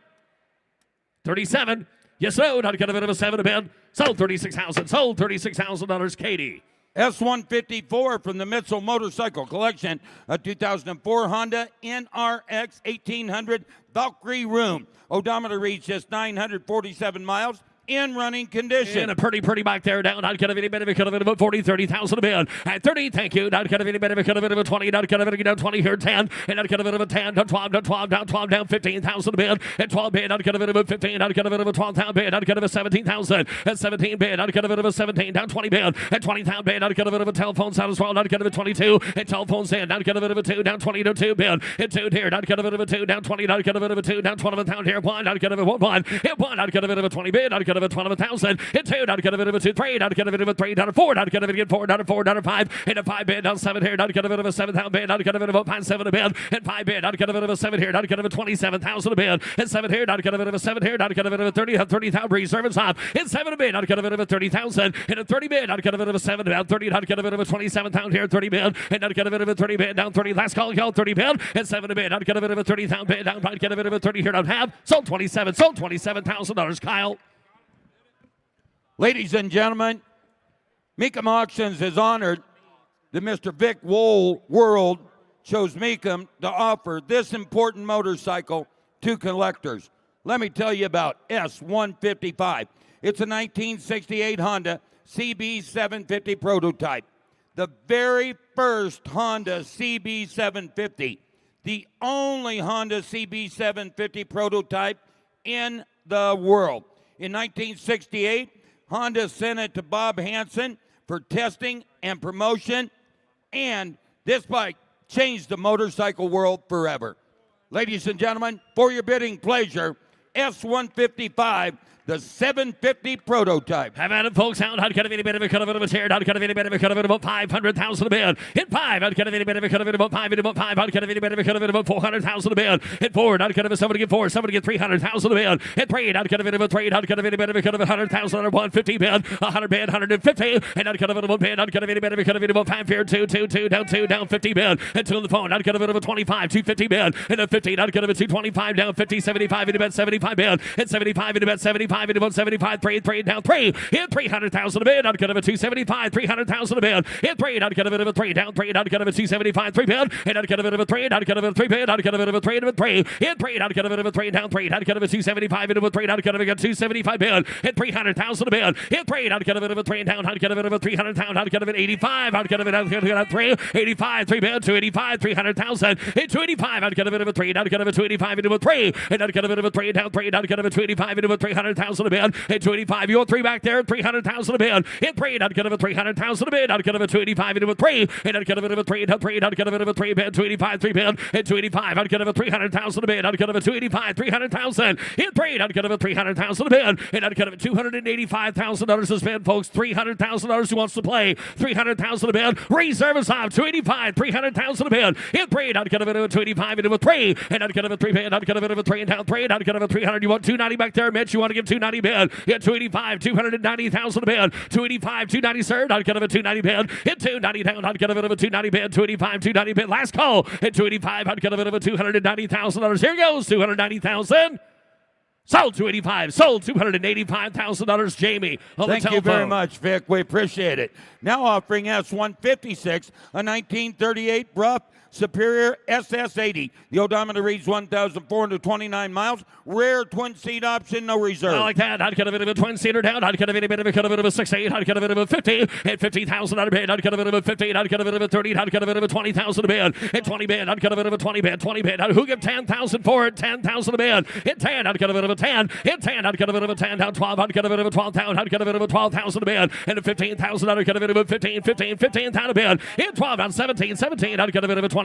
G: 37. Yes, no, not get a bit of a 7 a bid. Sold 36,000. Sold $36,000. Katie.
D: S154 from the Mitchell Motorcycle Collection, a 2004 Honda NRX 1800 Valkyrie Room. Odometer reads just 947 miles. In running condition.
G: And a pretty back there down. Not kind of any better. Could have been about 40, 30,000 a bid. At 30, thank you. Not kind of any better. Could have been about 20. Not kind of any down 20 here. 10. And not kind of about 10. Down 12. Down 12. Down 12. Down 15,000 a bid. At 12 bid. Not kind of about 15. Not kind of about 12,000 bid. Not kind of a 17,000. At 17 bid. Not kind of about 17. Down 20 bid. At 20,000 bid. Not kind of about telephone sound as well. Not kind of a 22. And telephones in. Not kind of about 2. Down 20 to 2 bid. At 2 here. Not kind of about 2. Down 20. Not kind of about 2. Down 12,000 here. 1. Not kind of a 1. Hit 1. Not kind of a 20 bid. Not kind of a 12,000. Hit 2, not kind of a 2, 3, not kind of a 3, not a 4, not kind of a 4, not a 4, not a 5, hit a 5 bid, down 7 here, not kind of a 7,000 bid, not kind of a 5, 7 a bid, hit 5 bid, not kind of a 7 here, not kind of a 27,000 a bid, hit 7 here, not kind of a 7 here, not kind of a 30,000 reserve and stop, hit 7 a bid, not kind of a 30,000, hit a 30 bid, not kind of a 7 down 30, not kind of a 27,000 here, 30 bid, and not kind of a 30 bid, down 30, last call, y'all 30 bid, hit 7 a bid, not kind of a 30,000 bid, down, not kind of a 30 here, not half, sold $27,000, Kyle.
D: Ladies and gentlemen, Mecum Auctions has honored that Mr. Vic Wohl World chose Mecum to offer this important motorcycle to collectors. Let me tell you about S155. It's a 1968 Honda CB750 prototype. The very first Honda CB750. The only Honda CB750 prototype in the world. In 1968, Honda sent it to Bob Hansen for testing and promotion, and this bike changed the motorcycle world forever. Ladies and gentlemen, for your bidding pleasure, S155, the 750 prototype.
G: Have at it, folks. Out. How kind of any bit of a cut of it of a chair. How kind of any bit of a cut of it about 500,000 a bid. Hit 5. How kind of any bit of a cut of it about 5. About 5. How kind of any bit of a cut of it about 400,000 a bid. Hit 4. How kind of somebody get 4. Somebody get 300,000 a bid. Hit 3. How kind of it about 3. How kind of any bit of a cut of 100,000 or 150 bid. 100 bid. 150. And how kind of it about bid. How kind of any bit of a cut of it about 5 here. 2. Down 50 bid. And 2 on the phone. How kind of it about 25. 250 bid. And a 50. How kind of it 225 down 50. 75 into bet 75 bid. And 75 into bet 75. 275 into 175, 3 down 3. Hit 300,000 a bid. Out of a 275, 300,000 a bid. Hit 3 out of a 3 down 3 out of a 275, 3 bid. And out of a 3 out of a 3 bid. Out of a 3 and a 3. Hit 3 out of a 3 down 3 out of a 275 into a 3 out of a 275 bid. Hit 300,000 a bid. Hit 3 out of a 3 down out of a 300,000 out of an 85 out of a 3 85 3 bid 285 300,000. Hit 285 out of a 3 out of a 285 into a 3 and out of a 3 down 3 out of a 285 into a 300,000 a bid. Hit 285 you want 3 back there 300,000 a bid. Hit 3 out of a 300,000 a bid out of a 285 into a 3 and out of a 3 down 3 out of a 3 bid 285 3 bid. Hit 285 out of a 300,000 a bid out of a 285 300,000. Hit 3 out of a 300,000 a bid and out of $285,000 to spend, folks. $300,000 who wants to play. 300,000 a bid. Reserve is off. 285 300,000 a bid. Hit 3 out of a 285 into a 3 and out of a 3 bid out of a 3 and down 3 out of a 300. You want 290 back there, Mitch. You want to give 290 bid. Hit 285 290,000 a bid. 285 290 served out of a 290 bid. Hit 290 down out of a 290 bid. 285 290 bid. Last call. Hit 285 out of a $290,000. Here goes 290,000. Sold 285. Sold $285,000. Jamie on the
D: Thank
G: telephone.
D: you very much, Vic. We appreciate it. Now offering S156, a 1938 rough Superior SS80. The odometer reads 1,429 miles. Rare twin seat option, no reserve.
G: I like that. I'd cut a bit of a twin seater down. I'd cut a bit of a 68. I'd cut a bit of a 50. At 50,000 out of bid. I'd cut a bit of a 50. I'd cut a bit of a 30. I'd cut a bit of a 20,000 a bid. At 20 bid. I'd cut a bit of a 20 bid. 20 bid. Who give 10,000 for it? 10,000 a bid. At 10. I'd cut a bit of a 10. At 10. I'd cut a bit of a 10. Down 12. I'd cut a bit of a 12,000. I'd cut a bit of a 12,000 a bid. And at 15,000. I'd cut a bit of a 15,000 a bid. At 12. Down 17. 17. I'd cut a bit of a 20,000.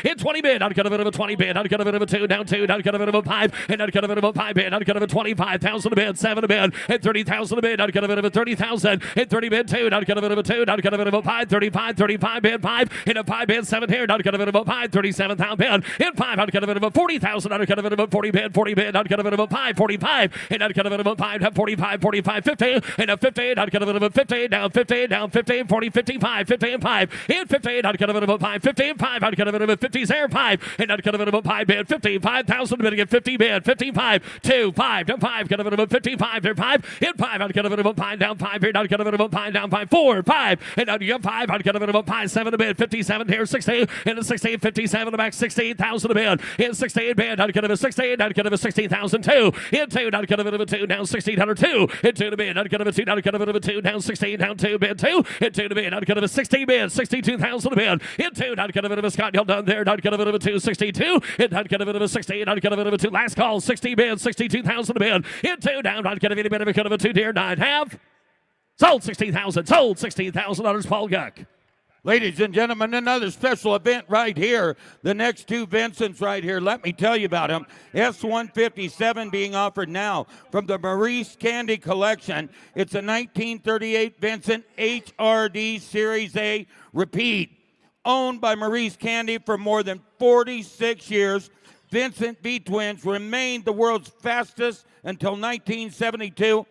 G: At 20 bid, I'd cut a bit of a 20 bid, I'd cut a bit of a 2, down 2, I'd cut a bit of a 5, and I'd cut a bit of a 5 bid, I'd cut a bit of a 25,000 a bid, 7 a bid, and 30,000 a bid, I'd cut a bit of a 30,000, and 30 bid 2, I'd cut a bit of a 2, I'd cut a bit of a 5, 35 bid 5, and a 5 bid 7 here, I'd cut a bit of a 5, 37,000 bid, and 5, I'd cut a bit of a 40,000, I'd cut a bit of a 40 bid, I'd cut a bit of a 5, 45, and I'd cut a bit of a 5, 45, 50, and a 50, I'd cut a bit of a 50, down 50, 40, 55, 50 and 5, and 50, I'd cut a bit of a 5, 50 and 5, I'd cut a bit of a 50, 5, and I'd cut a bit of a 5 bid, 55,000 bid again, 50 bid, 55, 2, 5, down 5, cut a bit of a 55, there 5, hit 5, I'd cut a bit of a 5, down 5 here, I'd cut a bit of a 5, down 5, 4, 5, and I'd get 5, I'd cut a bit of a 5, 7 a bid, 57 here, 16, and a 16, 57 in the back, 68,000 a bid, in 68 bid, I'd cut a bit of a 68, I'd cut a bit of a 16,002, in 2, I'd cut a bit of a 2, down 1,602, in 2 to bid, I'd cut a bit of a 2, I'd cut a bit of a 2, down 16, down 2, bid 2, in 2 to bid, I'd cut a bit of a 60 bid, 62,000 a bid, in 2, I'd cut a bit of a Scott Hill done there, I'd cut a bit of a 2, 62, and I'd cut a bit of a 60, and I'd cut a bit of a 2, last call, 60 bid, 62,000 a bid, in 2 down, I'd cut a bit of a 2 deer, 9 half, sold 16,000, sold $16,000, Paul Guck.
D: Ladies and gentlemen, another special event right here. The next two Vincents right here. Let me tell you about them. S157 being offered now from the Maurice Candy Collection. It's a 1938 Vincent HRD Series A repeat. Owned by Maurice Candy for more than 46 years. Vincent V Twins remained the world's fastest until 1972.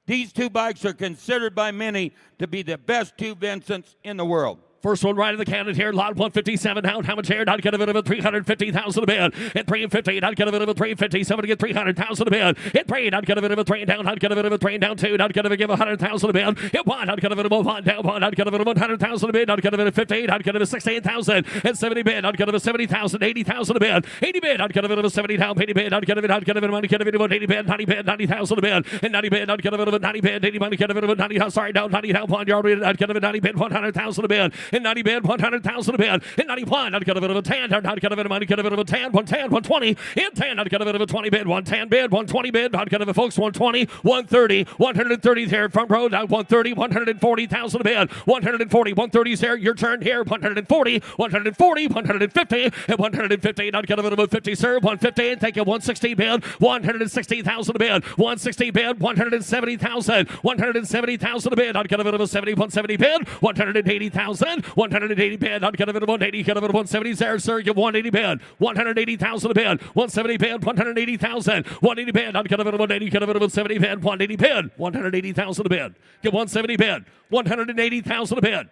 D: These two bikes are considered by many to be the best two Vincents in the world.
G: First one right in the cannon here, lot 157 down. How much here? I'd get a bit of a 350,000 a bid. At 350, I'd get a bit of a 350. Somebody get 300,000 a bid. At 3, I'd get a bit of a 3 down. I'd get a bit of a 3 down 2. I'd get a bit of 100,000 a bid. At 1, I'd get a bit of a 1 down 1. I'd get a bit of 100,000 a bid. I'd get a bit of 58. I'd get a bit of 16,000. At 70 bid, I'd get a bit of 70,000. 80,000 a bid. 80 bid, I'd get a bit of a 70 down. 80 bid, I'd get a bit. I'd get a bit of money. Get a bit of 80 bid. 90 bid. 90,000 a bid. And 90 bid, I'd get a bit of a 90 bid. 80 money. Get a bit of a 90. Sorry, down 90 down 1 yard. I'd get a bit 90 bid. 100,000 a bid. And 90 bid. 100,000 a bid. In 91, I'd get a bit of a 10. I'd get a bit of money, get a bit of a 10, 110, 120. In 10, I'd get a bit of a 20 bid, 110 bid, 120 bid. I'd get a bit, folks, 120, 130, 130 there, front row, 130, 140,000 a bid, 140, 130 there, your turn here, 140, 140, 150, and 150. I'd get a bit of a 50 serve, 150, and take a 160 bid, 160,000 a bid, 160 bid, 170,000, 170,000 a bid. I'd get a bit of a 70, 170 bid, 180,000, 180 bid. I'd get a bit of 180, get a bit of 170 there, sir. Give 180 bid, 180,000 a bid, 170 bid, 180,000, 180 bid. I'd get a bit of 180, get a bit of 170 bid, 180 bid, 180,000 a bid. Get 170 bid, 180,000 a bid.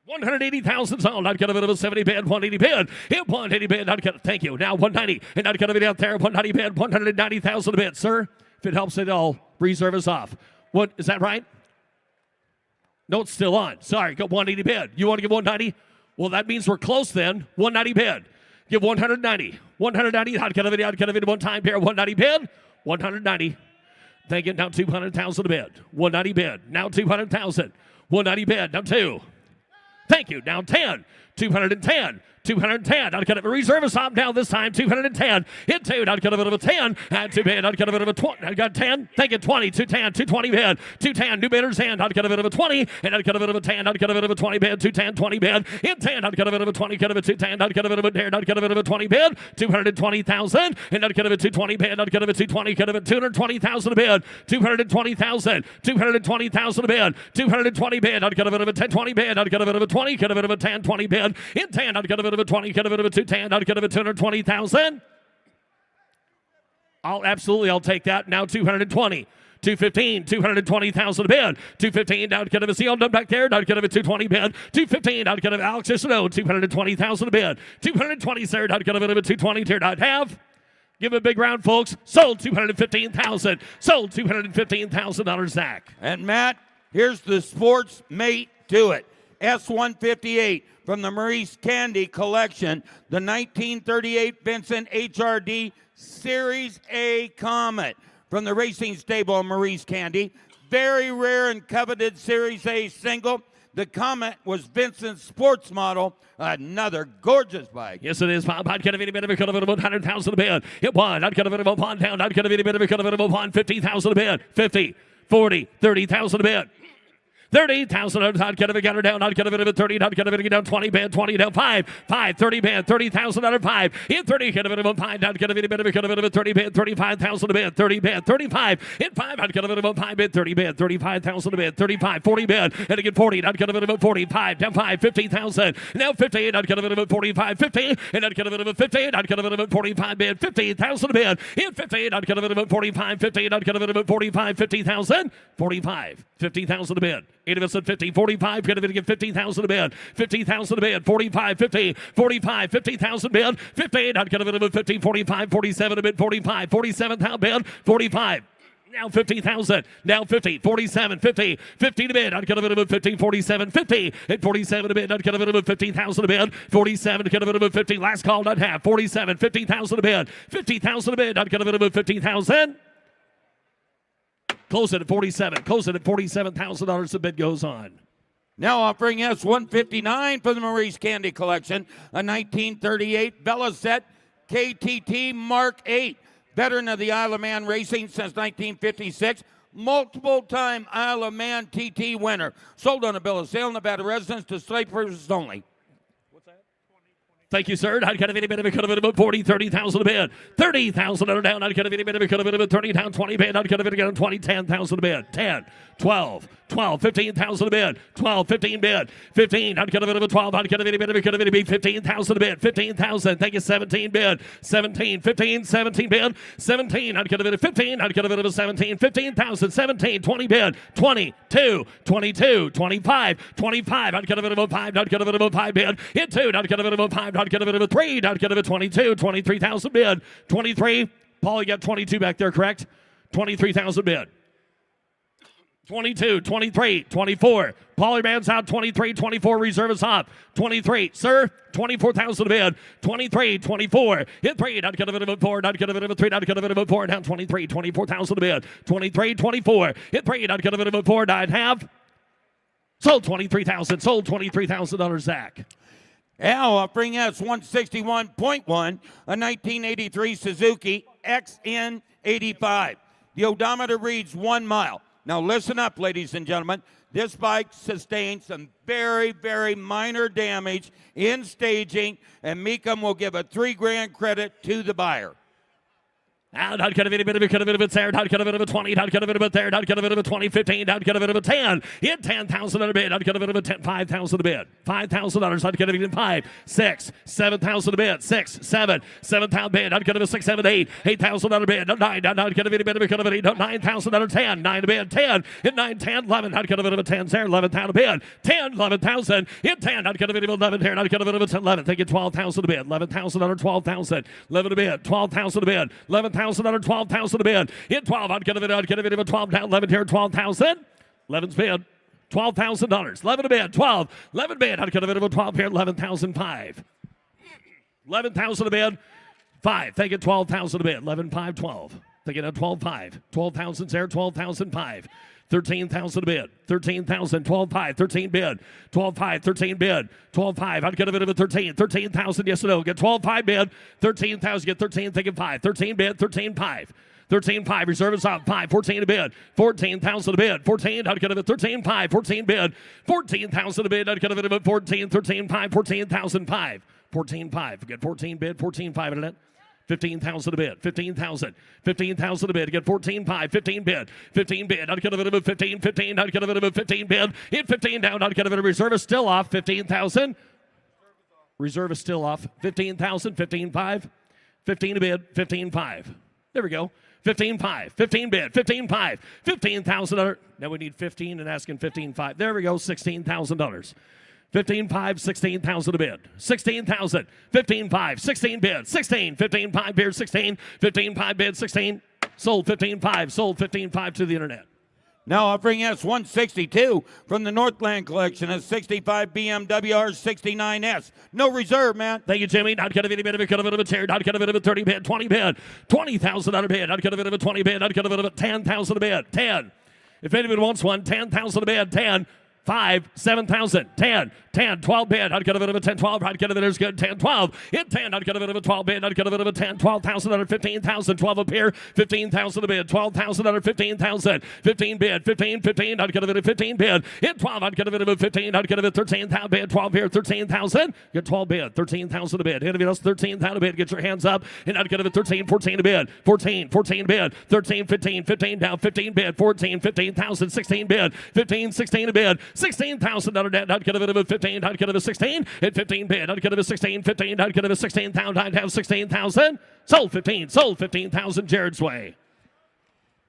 G: 180,000 sold. I'd get a bit of a 70 bid, 180 bid. Hit 180 bid. I'd get, thank you. Now 190, and I'd get a bit out there, 190 bid, 190,000 a bid, sir. If it helps at all, reserve is off. What is that right? No, it's still on. Sorry, got 180 bid. You want to give 190? Well, that means we're close then. 190 bid. Give 190. 190. I'd cut of it one time pair. 190 bid. 190. Thank you. Now 200,000 a bid. 190 bid. Now 200,000. 190 bid. Now 2. Thank you. Now 10. 210. 210. I'd cut it a reserve a stop now this time. 210. Hit 2. I'd cut it a 10. Add 2 bid. I'd cut it a 20. I got 10. Thank you. 20. 210. 220 bid. 210. New bidder's hand. I'd cut it a 20. And I'd cut it a 10. I'd cut it a 20 bid. 210. 20 bid. Hit 10. I'd cut it a 20. Cut it a 210. I'd cut it a 10. I'd cut it a 20 bid. 220,000. And I'd cut it a 220 bid. I'd cut it a 220. Cut it a 220,000 a bid. 220,000. 220,000 a bid. 220 bid. I'd cut it a 1020 bid. I'd cut it a 20. Cut it a 1020 bid. In 10. I'd cut it a 20, cut it a 210, I'd cut it a 220,000. I'll take that. Now 220. 215, 220,000 a bid. 215, down cut of a seal, done back there, down cut of a 220 bid. 215, down cut of Alex Isano, 220,000 a bid. 220, sir, down cut of a 220, tear not have. Give a big round, folks. Sold 215,000. Sold $215,000, Zach.
D: And Matt, here's the sports mate to it. S158 from the Maurice Candy collection, the 1938 Vincent HRD Series A Comet from the racing stable of Maurice Candy. Very rare and coveted Series A single. The Comet was Vincent's sports model. Another gorgeous bike.
G: Yes, it is. Bob, I'd get a bit of a cut of it about 100,000 a bid. It won. I'd get a bit of a pond down. I'd get a bit of a cut of it about 50,000 a bid. 50, 40, 30,000 a bid. 30,000. I'd get a gutter down. I'd get a bit of a 30. I'd get a bit of down 20 bid. 20 down 5. 30 bid. 30,000 under 5. In 30, get a bit of a 5. I'd get a bit of a 30 bid. 35,000 a bid. 30 bid. 35. In 5, I'd get a bit of a 5 bid. 30 bid. 35,000 a bid. 35. 40 bid. And again 40. I'd get a bit of a 45. Down 5. 50,000. Now 50. I'd get a bit of a 45. 50. And I'd get a bit of a 50. I'd get a bit of a 45 bid. 50,000 a bid. In 50. I'd get a bit of a 45. 50. I'd get a bit of a 45. 50,000. 45. 50,000 a bid. 8 of us at 50. 45, going to get 50,000 a bid. 50,000 a bid. 45, 50, 45, 50,000 bid. 50, I'd get a bit of 50, 45, 47 a bid. 45, 47,000 bid. 45. Now 50,000. Now 50, 47, 50, 50 to bid. I'd get a bit of 50, 47, 50. At 47 a bid, I'd get a bit of 50,000 a bid. 47, get a bit of 50. Last call, I'd have 47, 50,000 a bid. 50,000 a bid, I'd get a bit of 50,000. Close it at 47. Close it at $47,000. The bid goes on.
D: Now offering S159 for the Maurice Candy collection, a 1938 Velocet KTT Mark 8. Veteran of the Isle of Man racing since 1956. Multiple-time Isle of Man TT winner. Sold on a bill of sale, Nevada residents to slate purchases only.
G: Thank you, sir. I'd get a bit of a cut of it about 40, 30,000 a bid. 30,000 down. I'd get a bit of a cut of it about 30 down, 20 bid. I'd get a bit again 20, 10,000 a bid. 10, 12, 12, 15,000 a bid. 12, 15 bid. 15, I'd get a bit of a 12. I'd get a bit of a cut of it be 15,000 a bid. 15,000. Thank you, 17 bid. 17, 15, 17 bid. 17, I'd get a bit of 15. I'd get a bit of a 17. 15,000, 17, 20 bid. 22, 22, 25, 25. I'd get a bit of a 5. I'd get a bit of a 5 bid. Hit 2. I'd get a bit of a 5. I'd get a bit of a 3. I'd get a bit of a 22, 23,000 bid. 23. Paul, you got 22 back there, correct? 23,000 bid. 22, 23, 24. Paulie man's out. 23, 24. Reserve is off. 23, sir. 24,000 a bid. 23, 24. Hit 3. I'd get a bit of a 4. I'd get a bit of a 3. I'd get a bit of a 4. Down 23, 24,000 a bid. 23, 24. Hit 3. I'd get a bit of a 4. I'd have. Sold 23,000. Sold $23,000, Zach.
D: Now offering S161.1, a 1983 Suzuki XN85. The odometer reads 1 mile. Now listen up, ladies and gentlemen. This bike sustained some very, very minor damage in staging, and Mecum will give a $3,000 credit to the buyer.
G: I'd get a bit of a cut of it there. I'd get a bit of a 20. I'd get a bit of it there. I'd get a bit of a 20, 15. I'd get a bit of a 10. Hit 10,000 a bid. I'd get a bit of a 10, 5,000 a bid. $5,000. I'd get a bit of 5, 6, 7,000 a bid. 6, 7, 7,000 bid. I'd get a 6, 7, 8, 8,000 a bid. 9. I'd get a bit of a cut of it. 9,000 10. 9 a bid. 10. Hit 9, 10, 11. I'd get a bit of a 10 there. 11,000 a bid. 10, 11,000. Hit 10. I'd get a bit of 11 there. I'd get a bit of a 10, 11. Take it 12,000 a bid. 11,000 under 12,000. 11 a bid. 12,000 a bid. 11,000. 12,000 under 12,000 to bid. In 12, I'd get a bid of a 12 down, 11 here, 12,000. 11's bid. $12,000. 11 to bid. 12. 11 bid. I'd get a bid of a 12 here, 11,005. 11,000 to bid. 5. Take it 12,000 to bid. 11, 5, 12. Take it at 12, 5. 12,000's there, 12,005. 13,000 bid. 13,000, 12, 5, 13 bid. 12, 5, 13 bid. 12, 5. I'd get a bid of a 13. 13,000, yes or no. Get 12, 5 bid. 13,000, get 13, take it 5. 13 bid, 13, 5. 13, 5. Reserve is up. 5, 14 to bid. 14,000 to bid. 14, I'd get a bid. 13, 5. 14 bid. 14,000 to bid. I'd get a bid of 14, 13, 5. 14,005. 14, 5. Get 14 bid. 14, 5 in it. 15,000 a bid. 15,000. 15,000 a bid. Get 14, 5. 15 bid. 15 bid. I'd get a bit of a 15. 15. I'd get a bit of a 15 bid. Hit 15 down. I'd get a bit of reserve is still off. 15,000. Reserve is still off. 15,000. 15, 5. 15 a bid. 15, 5. There we go. 15, 5. 15 bid. 15, 5. 15,000. Now we need 15 and asking 15, 5. There we go. $16,000. 15, 5, 16,000 a bid. 16,000. 15, 5, 16 bid. 16, 15, 5 bid. 16, 15, 5 bid. 16. Sold 15, 5. Sold 15, 5 to the internet.
D: Now offering S162 from the Northland collection, a 65 BMW R69S. No reserve, man.
G: Thank you, Jimmy. I'd get a bit of a chair. I'd get a bit of a 30 bid, 20 bid, 20,000 on a bid. I'd get a bit of a 20 bid. I'd get a bit of a 10,000 a bid. 10. If anybody wants one, 10,000 a bid. 10. 5, 7,000, 10, 10, 12 bid. I'd get a bit of a 10, 12. I'd get a bit of a good 10, 12. Hit 10. I'd get a bit of a 12 bid. I'd get a bit of a 10, 12,000 under 15,000, 12 up here, 15,000 a bid, 12,000 under 15,000, 15 bid, 15, 15. I'd get a bit of 15 bid. Hit 12. I'd get a bit of a 15. I'd get a bit of 13,000 bid, 12 here, 13,000. Get 12 bid, 13,000 a bid. Hit a bit else, 13,000 a bid. Get your hands up. And I'd get a bit 13, 14 a bid, 14, 14 bid, 13, 15, 15 down, 15 bid, 14, 15,000, 16 bid, 15, 16 a bid, 16,000. I'd get a bit of a 15, I'd get a 16, hit 15 bid, I'd get a 16, 15, I'd get a 16,000, I'd have 16,000, sold 15,000 Jared's way.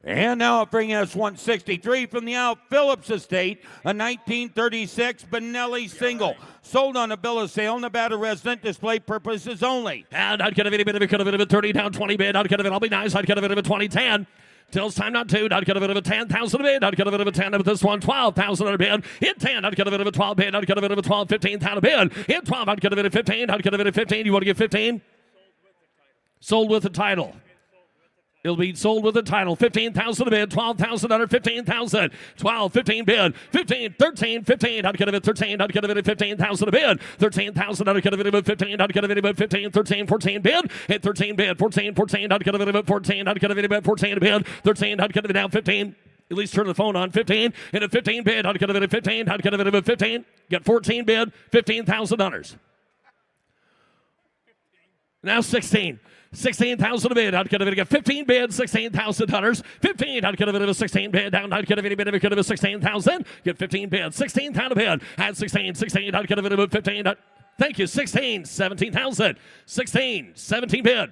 D: And now offering S163 from the Al Phillips estate, a 1936 Benelli single. Sold on a bill of sale, Nevada resident, display purposes only.
G: And I'd get a bit of a 30 down, 20 bid, I'd get a bit, I'll be nice, I'd get a bit of a 20, 10. Till it's time not to. I'd get a bit of a 10,000 a bid. I'd get a bit of a 10 with this one. 12,000 a bid. Hit 10. I'd get a bit of a 12 bid. I'd get a bit of a 12, 15,000 a bid. Hit 12. I'd get a bit of 15. I'd get a bit of 15. You want to get 15? Sold with the title. It'll be sold with the title. 15,000 a bid, 12,000 under 15,000. 12, 15 bid, 15, 13, 15. I'd get a bid 13. I'd get a bid of 15,000 a bid. 13,000. I'd get a bid of 15. I'd get a bid of 15, 13, 14 bid. Hit 13 bid, 14, 14. I'd get a bid of 14. I'd get a bid of 14 a bid. 13. I'd get a bid down 15. At least turn the phone on. 15. Hit a 15 bid. I'd get a bid of 15. I'd get a bid of 15. Get 14 bid, $15,000. Now 16. 16,000 a bid. I'd get a bit of a 15 bid, $16,000. 15. I'd get a bit of a 16 bid down. I'd get a bit of a 16,000. Get 15 bid, 16,000 a bid. At 16, 16. I'd get a bit of a 15. Thank you. 16, 17,000. 16, 17 bid.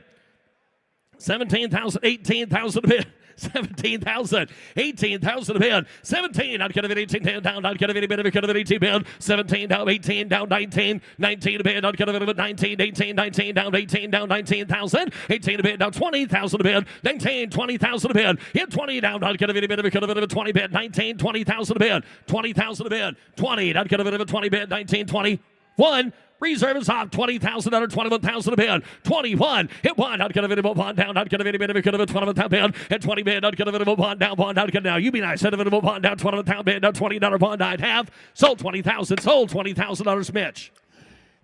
G: 17,000, 18,000 a bid. 17,000, 18,000 a bid. 17, I'd get a bid, 18 down. I'd get a bit of a 18 bid. 17 down, 18 down, 19, 19 a bid. I'd get a bit of a 19, 18, 19 down, 18 down, 19,000, 18 a bid down, 20,000 a bid. 19, 20,000 a bid. Hit 20 down. I'd get a bit of a 20 bid. 19, 20,000 a bid. 20,000 a bid. 20, I'd get a bit of a 20 bid. 19, 20. 1. Reserve is off. 20,000 under 21,000 a bid. 21. Hit 1. I'd get a bit of a bond down. I'd get a bit of a 21,000 bid. Hit 20 bid. I'd get a bit of a bond down. Bond out. Get now. You be nice. Hit a bit of a bond down. 21,000 bid. Now $20 bond I'd have. Sold 20,000. Sold $20,000 Mitch.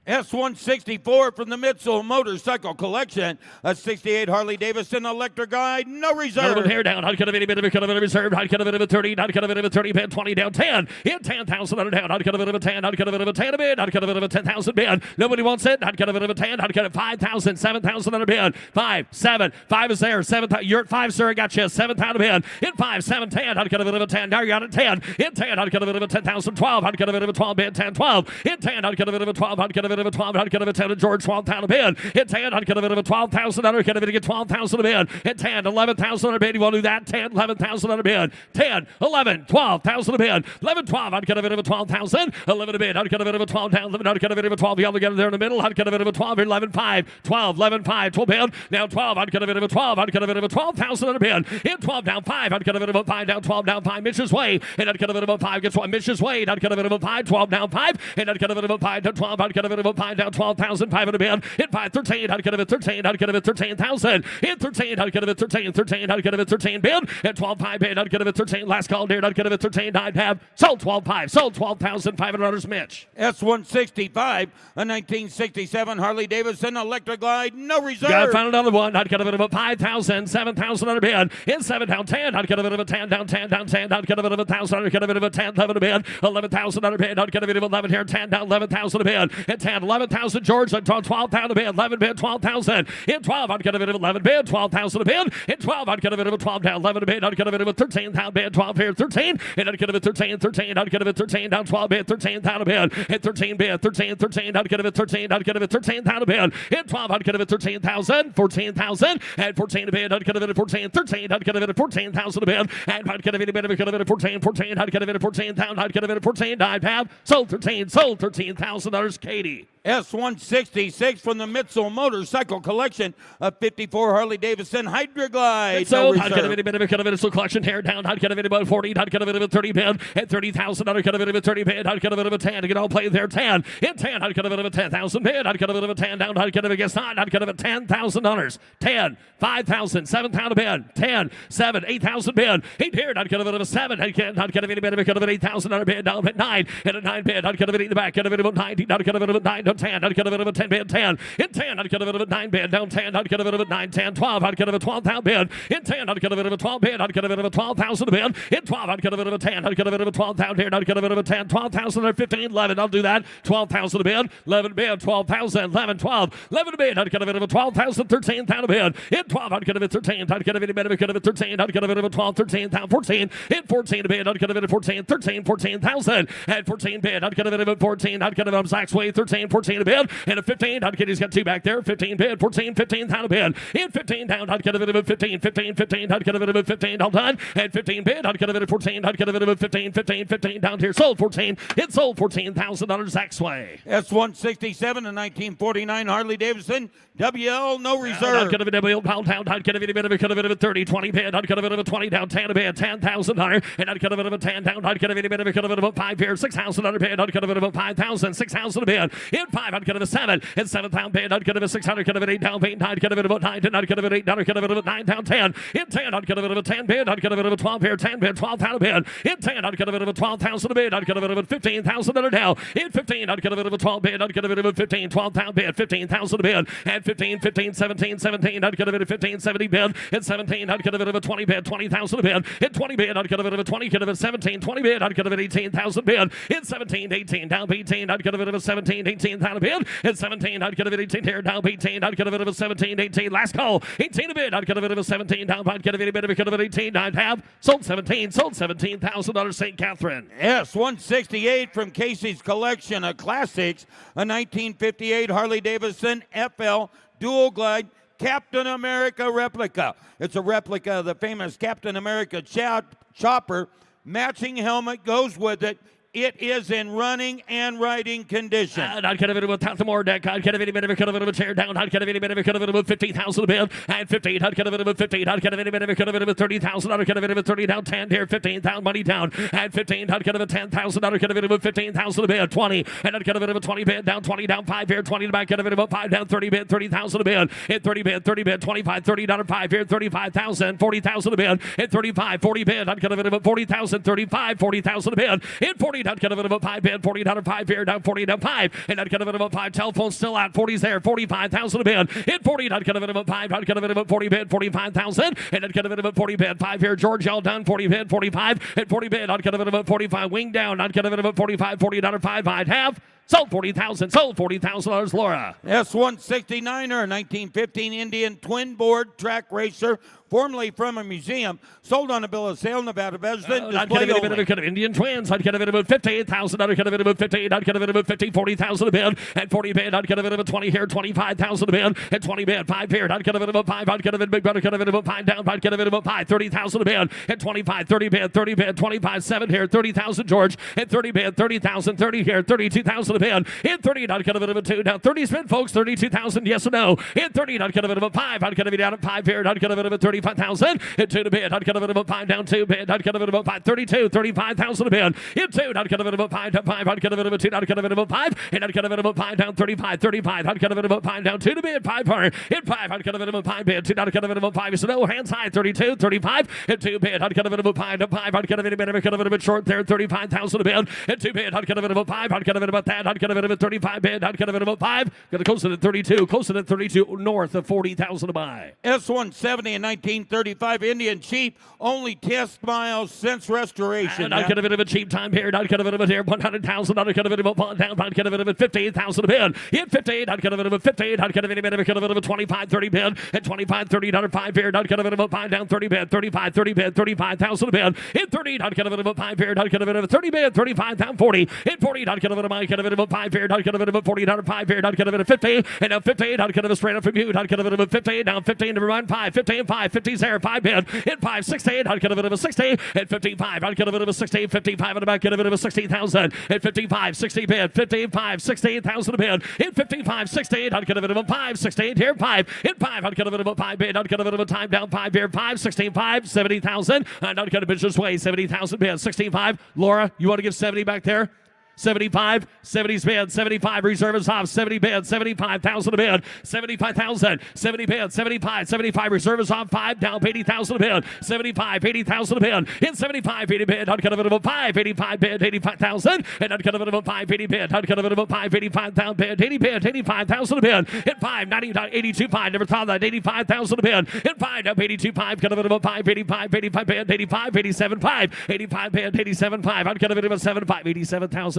D: S164 from the Mecum motorcycle collection, a 68 Harley-Davidson electric guide, no reserve.
G: Hair down. I'd get a bit of a reserve. I'd get a bit of a 30. I'd get a bit of a 30 bid. 20 down. 10. Hit 10,000 under down. I'd get a bit of a 10. I'd get a bit of a 10 a bid. I'd get a bit of a 10,000 bid. Nobody wants it. I'd get a bit of a 10. I'd get a 5,000. 7,000 under bid. 5, 7. 5 is there. 7. You're at 5, sir. I got you. 7,000 bid. Hit 5, 7, 10. I'd get a bit of a 10. Now you're out at 10. Hit 10. I'd get a bit of a 10,000. 12. I'd get a bit of a 12 bid. 10, 12. Hit 10. I'd get a bit of a 12. I'd get a bit a 12, out of a 10 to George, 12,000 a bid. Hit 10, out of a 12,000 under, get get 12,000 a bid. Hit 10, 11,000 under bid. You want to do that? 10, 11,000 under bid. 10, 11, 12,000 a bid. 11, 12, out of a 12,000. 11 a bid, out of a 12 down, 11 out of a 12. You get there in the middle, out of a 12, 11, 5, 12, 11, 5, 12 bid. Now 12, out of a 12, out of a 12,000 under bid. Hit 12 down, 5, out of a 5 down, 12 down, 5. Mitch's way, and out of a 5 gets one. Mitch's way, out of a 5, 12 down, 5, and out of a 5 down, 12, out of a 5 down, 12,000, 5 under bid. Hit 5, 13, out of a 13, out of a 13,000. Hit 13, out of a 13, 13, out of a 13 bid. Hit 12, 5 bid, out of a 13. Last call, dear, out of a 13, died, have sold 12, 5, sold 12,500. Mitch.
D: S165, a 1967 Harley-Davidson electric glide, no reserve.
G: Got found another one. I'd get a bit of a 5,000, 7,000 under bid. In 7 down 10. I'd get a bit of a 10 down 10 down 10. I'd get a bit of a 1,000. I'd get a bit of a 10, 11 a bid. 11,000 under bid. I'd get a bit of 11 here. 10 down 11,000 a bid. In 10, 11,000 George. 12,000 a bid. 11 bid. 12,000. In 12, I'd get a bit of 11 bid. 12,000 a bid. In 12, I'd get a bit of a 12 down 11 a bid. I'd get a bit of a 13,000 bid. 12 here. 13. And I'd get a bit 13. 13. I'd get a bit 13 down 12 bid. 13,000 a bid. In 13 bid. 13. 13. I'd get a bit 13. I'd get a bit 13,000 a bid. In 12, I'd get a bit 13,000. 14,000. And 14 a bid. I'd get a bit of 14. 13. I'd get a bit of 14,000 a bid. And I'd get a bit of 14. 14. I'd get a bit of 14,000. I'd get a bit of 14. I'd have sold 13. Sold $13,000. Katie.
D: S166 from the Mitchell Motorcycle Collection, a 54 Harley-Davidson Hydra Glide.
G: So,
D: no
G: I'd get a bit of a collection hair down. I'd get a bit about 40. I'd get a bit of a 30 bid. At 30,000, I'd get a bit of a 30 bid. I'd get a bit of a 10 to get all played there. 10. In 10, I'd get a bit of a 10,000 bid. I'd get a bit of a 10 down. I'd get a bit of a I'd get a bit of $10,000. 10, 5,000, 7,000 a bid. 10, 7, 8,000 bid. 8 here, I'd get a bit of a 7. I'd get a bit of an 8,000 bid down at 9. And a 9 bid. I'd get a bit in the back. Get a bit of a 19. I'd get a bit of a 9 down 10. I'd get a bit of a 10 bid. 10. In 10, I'd get a bit of a 9 bid. Down 10, I'd get a bit of a 9, 10, 12. I'd get a bit of a 12,000 bid. In 10, I'd get a bit of a 12 bid. I'd get a bit of a 12,000 bid. In 12, I'd get a bit of a 10. I'd get a bit of a 12,000 here. I'd get a bit of a 10, 12,000 or 15, 11. I'll do that. 12,000 a bid. 11 bid. 12,000. 11, 12. 11 a bid. I'd get a bit of a 12,000, 13,000 a bid. In 12, I'd get a bit of 13. I'd get a bit of a 13. I'd get a bit of a 12, 13,000, 14. In 14 a bid. I'd get a bit of 14, 13, 14,000. At 14 bid. I'd get a bit of a 14. I'd get a bit of Zach's way. 13, 14 a bid. And a 15. I'd get he's got 2 back there. 15 bid. 14, 15,000 a bid. In 15 down. I'd get a bit of a 15, 15, 15. I'd get a bit of a 15. All done. At 15 bid. I'd get a bit of 14. I'd get a bit of a 15, 15, 15 down here. Sold 14. It sold $14,000 Zach's way.
D: S167, a 1949 Harley-Davidson WL, no reserve.
G: I'd get a bit of a pound down. I'd get a bit of a 30, 20 bid. I'd get a bit of a 20 down, 10 a bid, $10,000. And I'd get a bit of a 10 down. I'd get a bit of a 5 here, 6,000 under bid. I'd get a bit of a 5,000, 6,000 a bid. In 5, I'd get a 7. In 7,000 bid, I'd get a 600, get a bit 8 down, 8, I'd get a bit of a 9, 10, I'd get a bit of 8 down, I'd get a bit of a 9 down, 10. In 10, I'd get a bit of a 10 bid. I'd get a bit of a 12 here, 10 bid, 12,000 a bid. In 10, I'd get a bit of a 12,000 a bid. I'd get a bit of a 15,000 under down. In 15, I'd get a bit of a 12 bid. I'd get a bit of a 15, 12,000 bid, 15,000 a bid. And 15, 15, 17, 17, I'd get a bit of 15, 70 bid. At 17, I'd get a bit of a 20 bid, 20,000 a bid. At 20 bid, I'd get a bit of a 20, get a bit of 17, 20 bid. I'd get a bit of 18,000 bid. In 17, 18, down 18, I'd get a bit of a 17, 18,000 a bid. At 17, I'd get a bit of 18 here, down 18, I'd get a bit of a 17, 18. Last call, 18 a bid. I'd get a bit of a 17 down. I'd get a bit of 18. I'd have sold 17, sold $17,000 St. Catherine.
D: S168 from Casey's collection of classics, a 1958 Harley-Davidson FL dual glide Captain America replica. It's a replica of the famous Captain America chopper. Matching helmet goes with it. It is in running and riding condition.
G: I'd get a bit of a top more deck. I'd get a bit of a tear down. I'd get a bit of a 50,000 a bid. And 15, I'd get a bit of a 15. I'd get a bit of a 30,000. I'd get a bit of a 30 down. 10 here, 15,000 money down. And 15, I'd get a 10,000. I'd get a bit of a 15,000 a bid. 20, and I'd get a bit of a 20 bid down. 20 down, 5 here, 20 to back. Get a bit of a 5 down. 30 bid, 30,000 a bid. Hit 30 bid, 25, 30 down, 5 here, 35,000, 40,000 a bid. Hit 35, 40 bid. I'd get a bit of a 40,000, 35, 40,000 a bid. Hit 40, I'd get a bit of a 5 bid, 40 down, 5 here, down 40 down 5. And I'd get a bit of a 5. Telephone still out. 40's there, 45,000 a bid. Hit 40, I'd get a bit of a 5. I'd get a bit of a 40 bid, 45,000. And I'd get a bit of a 40 bid, 5 here. George all done, 40 bid, 45. At 40 bid, I'd get a bit of a 45. Wing down, I'd get a bit of a 45, 40 down 5. I'd have sold 40,000, sold $40,000, Laura.
D: S169er, 1915 Indian twin board track racer, formerly from a museum, sold on a bill of sale, Nevada resident,
G: I'd
D: display
G: get a
D: only.
G: bit of Indian twins. I'd get a bit of 58,000. I'd get a bit of 15. I'd get a bit of 50, 40,000 a bid. At 40 bid, I'd get a bit of a 20 here, 25,000 a bid. At 20 bid, 5 here. I'd get a bit of a 5. I'd get a bit of big brother, get a bit of a 5 down. I'd get a bit of a 5, 30,000 a bid. At 25, 30 bid, 25, 7 here, 30,000 George. At 30 bid, 30,000, 30 here, 32,000 a bid. In 30, I'd get a bit of a 2 down. 30 spin, folks, 32,000, yes or no. In 30, I'd get a bit of a 5. I'd get a bit down at 5 here. I'd get a bit of a 35,000. In 2 to bid, I'd get a bit of a 5 down 2 bid. I'd get a bit of a 5, 32, 35,000 a bid. In 2, I'd get a bit of a 5 down 5. I'd get a bit of a 2. I'd get a bit of a 5. And I'd get a bit of a 5 down 35, 35. I'd get a bit of a 5 down 2 to bid. 5 par. In 5, I'd get a bit of a 5 bid. 2, I'd get a bit of a 5. So no hands high. 32, 35. In 2 bid, I'd get a bit of a 5 to 5. I'd get a bit of a short there. 35,000 a bid. In 2 bid, I'd get a bit of a 5. I'd get a bit of that. I'd get a bit of a 35 bid. I'd get a bit of a 5. Gonna close it at 32. Close it at 32 north of 40,000 to buy.
D: S170 in 1935, Indian cheap, only test miles since restoration.
G: And I'd get a bit of a cheap time here. I'd get a bit of a here, 100,000. I'd get a bit of a bond down. I'd get a bit of a 15,000 a bid. In 15, I'd get a bit of a 15. I'd get a bit of a 25, 30 bid. At 25, 30, another 5 here. I'd get a bit of a 5 down, 30 bid. 35, 30 bid, 35,000 a bid. In 30, I'd get a bit of a 5 here. I'd get a bit of a 30 bid, 35 down, 40. In 40, I'd get a bit of a, get a bit of a 5 here. I'd get a bit of a 40 down, 5 here. I'd get a bit of 50. And now 15, I'd get a straight up from you. I'd get a bit of a 15 down, 15 to remind 5, 15, 5, 50's there, 5 bid. In 5, 16, I'd get a bit of a 60. At 55, I'd get a bit of a 60. 55 in the back, get a bit of a 60,000. At 55, 60 bid. 55, 16,000 a bid. In 55, 16, I'd get a bit of a 5, 16 here, 5. In 5, I'd get a bit of a 5 bid. I'd get a bit of a time down, 5 here, 5, 16, 5, 70,000. And I'd get a bit this way, 70,000 bid. 65. Laura, you want to give 70 back there? 75, 70's bid, 75 reserve is off, 70 bid, 75,000 a bid, 75,000, 70 bid, 75, 75 reserve is off, 5 down, 80,000 a bid, 75, 80,000 a bid, in 75, 80 bid, I'd get a bit of a 5, 85 bid, 85,000, and I'd get a bit of a 5, 80 bid, I'd get a bit of a 5, 85,000 bid, 80 bid, 85,000 a bid, in 5, 90, 82, 5, never thought that, 85,000 a bid, in 5, up 82, 5, get a bit of a 5, 85, 85 bid, 85, 87, 5, 85 bid, 87, 5, I'd get a bit of a 7, 5,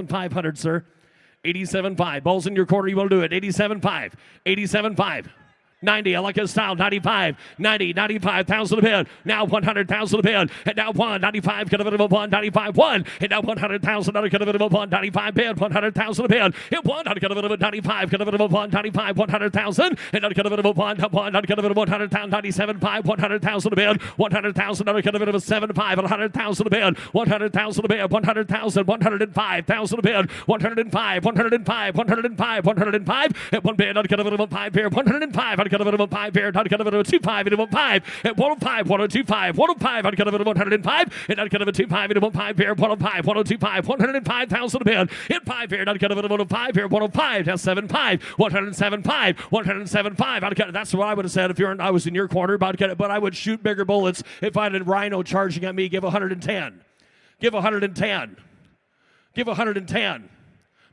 G: 87,500, sir. 87.5. Balls in your quarter. You want to do it. 87.5. 87.5. 90, I like his style, 95, 90, 95,000 a bid, now 100,000 a bid, and now 195, get a bit of a 195, 1, and now 100,000, I'll get a bit of a 195 bid, 100,000 a bid, and 1, I'll get a bit of a 95, get a bit of a 195, 100,000, and I'll get a bit of a 1, I'll get a bit of a 100,000, 97.5, 100,000 a bid, 100,000, I'll get a bit of a 7.5, 100,000 a bid, 100,000 a bid, 100,000, 105,000 a bid, 105, 105, 105, 105, and 1 bid, I'll get a bit of a 5 here, 105, I'd get a bit of a 5 here, I'd get a bit of a 2.5 into 1.5, at 105, 102.5, 105, I'd get a bit of 105, and I'd get a bit of 2.5 into 1.5 here, 105, 102.5, 105,000 a bid, in 5 here, I'd get a bit of 105 here, 105, that's 7.5, 107.5, 107.5, I'd get it. That's what I would have said if I was in your corner, but I'd get it, but I would shoot bigger bullets if I had a rhino charging at me. Give 110, give 110, give 110.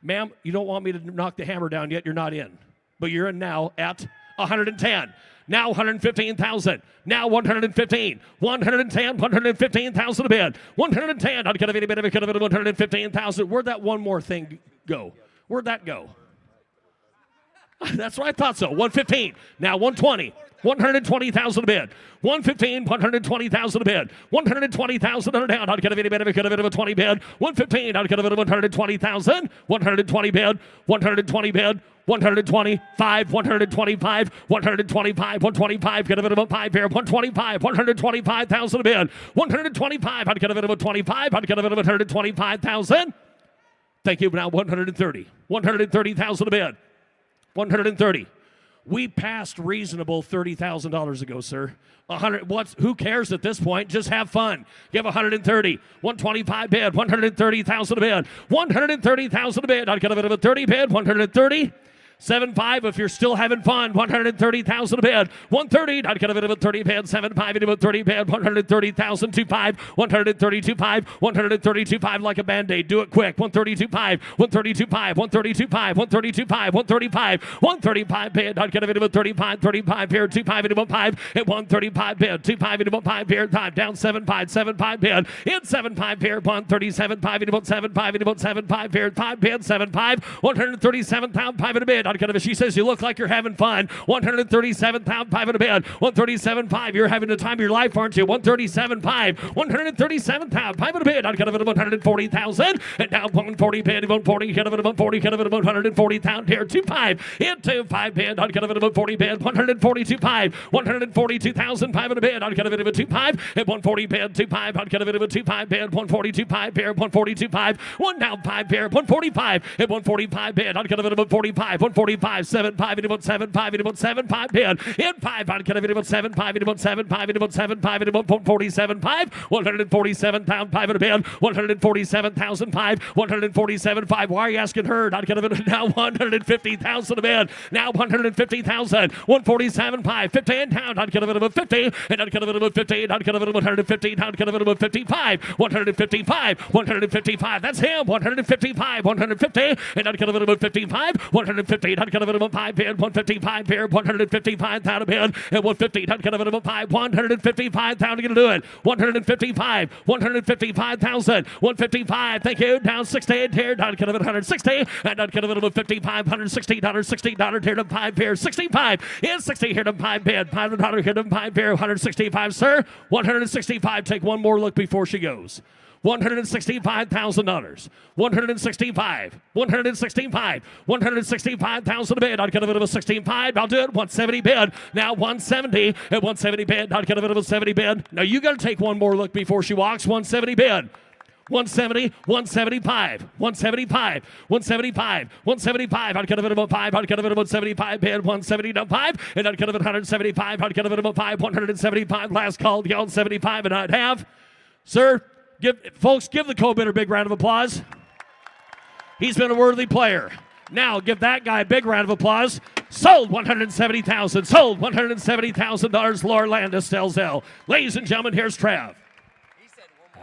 G: Ma'am, you don't want me to knock the hammer down yet, you're not in, but you're in now at 110. Now 115,000. Now 115. 110, 115,000 a bid. 110. I'd get a bit of 115,000. Where'd that one more thing go? Where'd that go? That's what I thought so. 115. Now 120. 120,000 a bid. 115, 120,000 a bid. 120,000 on down. I'd get a bit of a 20 bid. 115, I'd get a bit of 120,000. 120 bid. 120 bid. 125, 125, 125, 125, get a bit of a 5 here, 125, 125,000 a bid. 125, I'd get a bit of a 25, I'd get a bit of 125,000. Thank you. Now 130. 130,000 a bid. 130. We passed reasonable $30,000 ago, sir. 100. Who cares at this point? Just have fun. Give 130. 125 bid. 130,000 a bid. 130,000 a bid. I'd get a bit of a 30 bid. 130. 7.5 if you're still having fun. 130,000 a bid. 130. I'd get a bit of a 30 bid. 7.5 into a 30 bid. 130,000. 2.5. 132.5. 132.5 like a band-aid. Do it quick. 132.5. 132.5. 132.5. 132.5. 135. 135 bid. I'd get a bit of a 35. 35 here. 2.5 into 5. At 135 bid. 2.5 into 5 here. 5 down 7.5. 7.5 bid. In 7.5 here. 137.5 into 7.5 into 7.5 here. 5 bid. 7.5. 137,000. 5 in a bid. She says you look like you're having fun. 137,500 bid. 137,500. You're having the time of your life, aren't you? 137,500. 137,500 bid. 140,000. And now 140 bid. 140. 140. 140,000 here. 25. Into 5 bid. 140 bid. 142,500. 142,500 bid. 25. And 140 bid. 25. 25 bid. 142,500 bid. 142,500. 1 down 5 bid. 145. And 145 bid. 145. 145. 75. 75. 75 bid. In 5. 75. 75. 75. 147,500. 147,500 bid. 147,500. 147,500. Why are you asking her? Now 150,000 a bid. Now 150,000. 147,500. 15 down. 50. And 50. 150. 155. 155. 155. That's him. 155. 150. And 55. 150. 5 bid. 155 bid. 155,000 bid. And 150. 5. 155,000 to do it. 155. 155,000. 155. Thank you. Down 60 here. 160. And 55. $160. Here to 5 bid. 65. In 60 here to 5 bid. $500 here to 5 bid. 165, sir. 165. Take one more look before she goes. $165,000. 165. 165. 165,000 a bid. I'd get a bit of a 16.5. I'll do it. 170 bid. Now 170. At 170 bid. I'd get a bit of a 70 bid. Now you got to take one more look before she walks. 170 bid. 170, 175, 175, 175, 175. I'd get a bit of a 5. I'd get a bit of a 175 bid. 170 to 5. And I'd get a bit of 175. I'd get a bit of a 5. 175. Last call. Yelled 75. And I'd have. Sir, give the co-bidder a big round of applause. He's been a worthy player. Now give that guy a big round of applause. Sold $170,000. Sold $170,000. Laura Landis tells L. Ladies and gentlemen, here's Trav.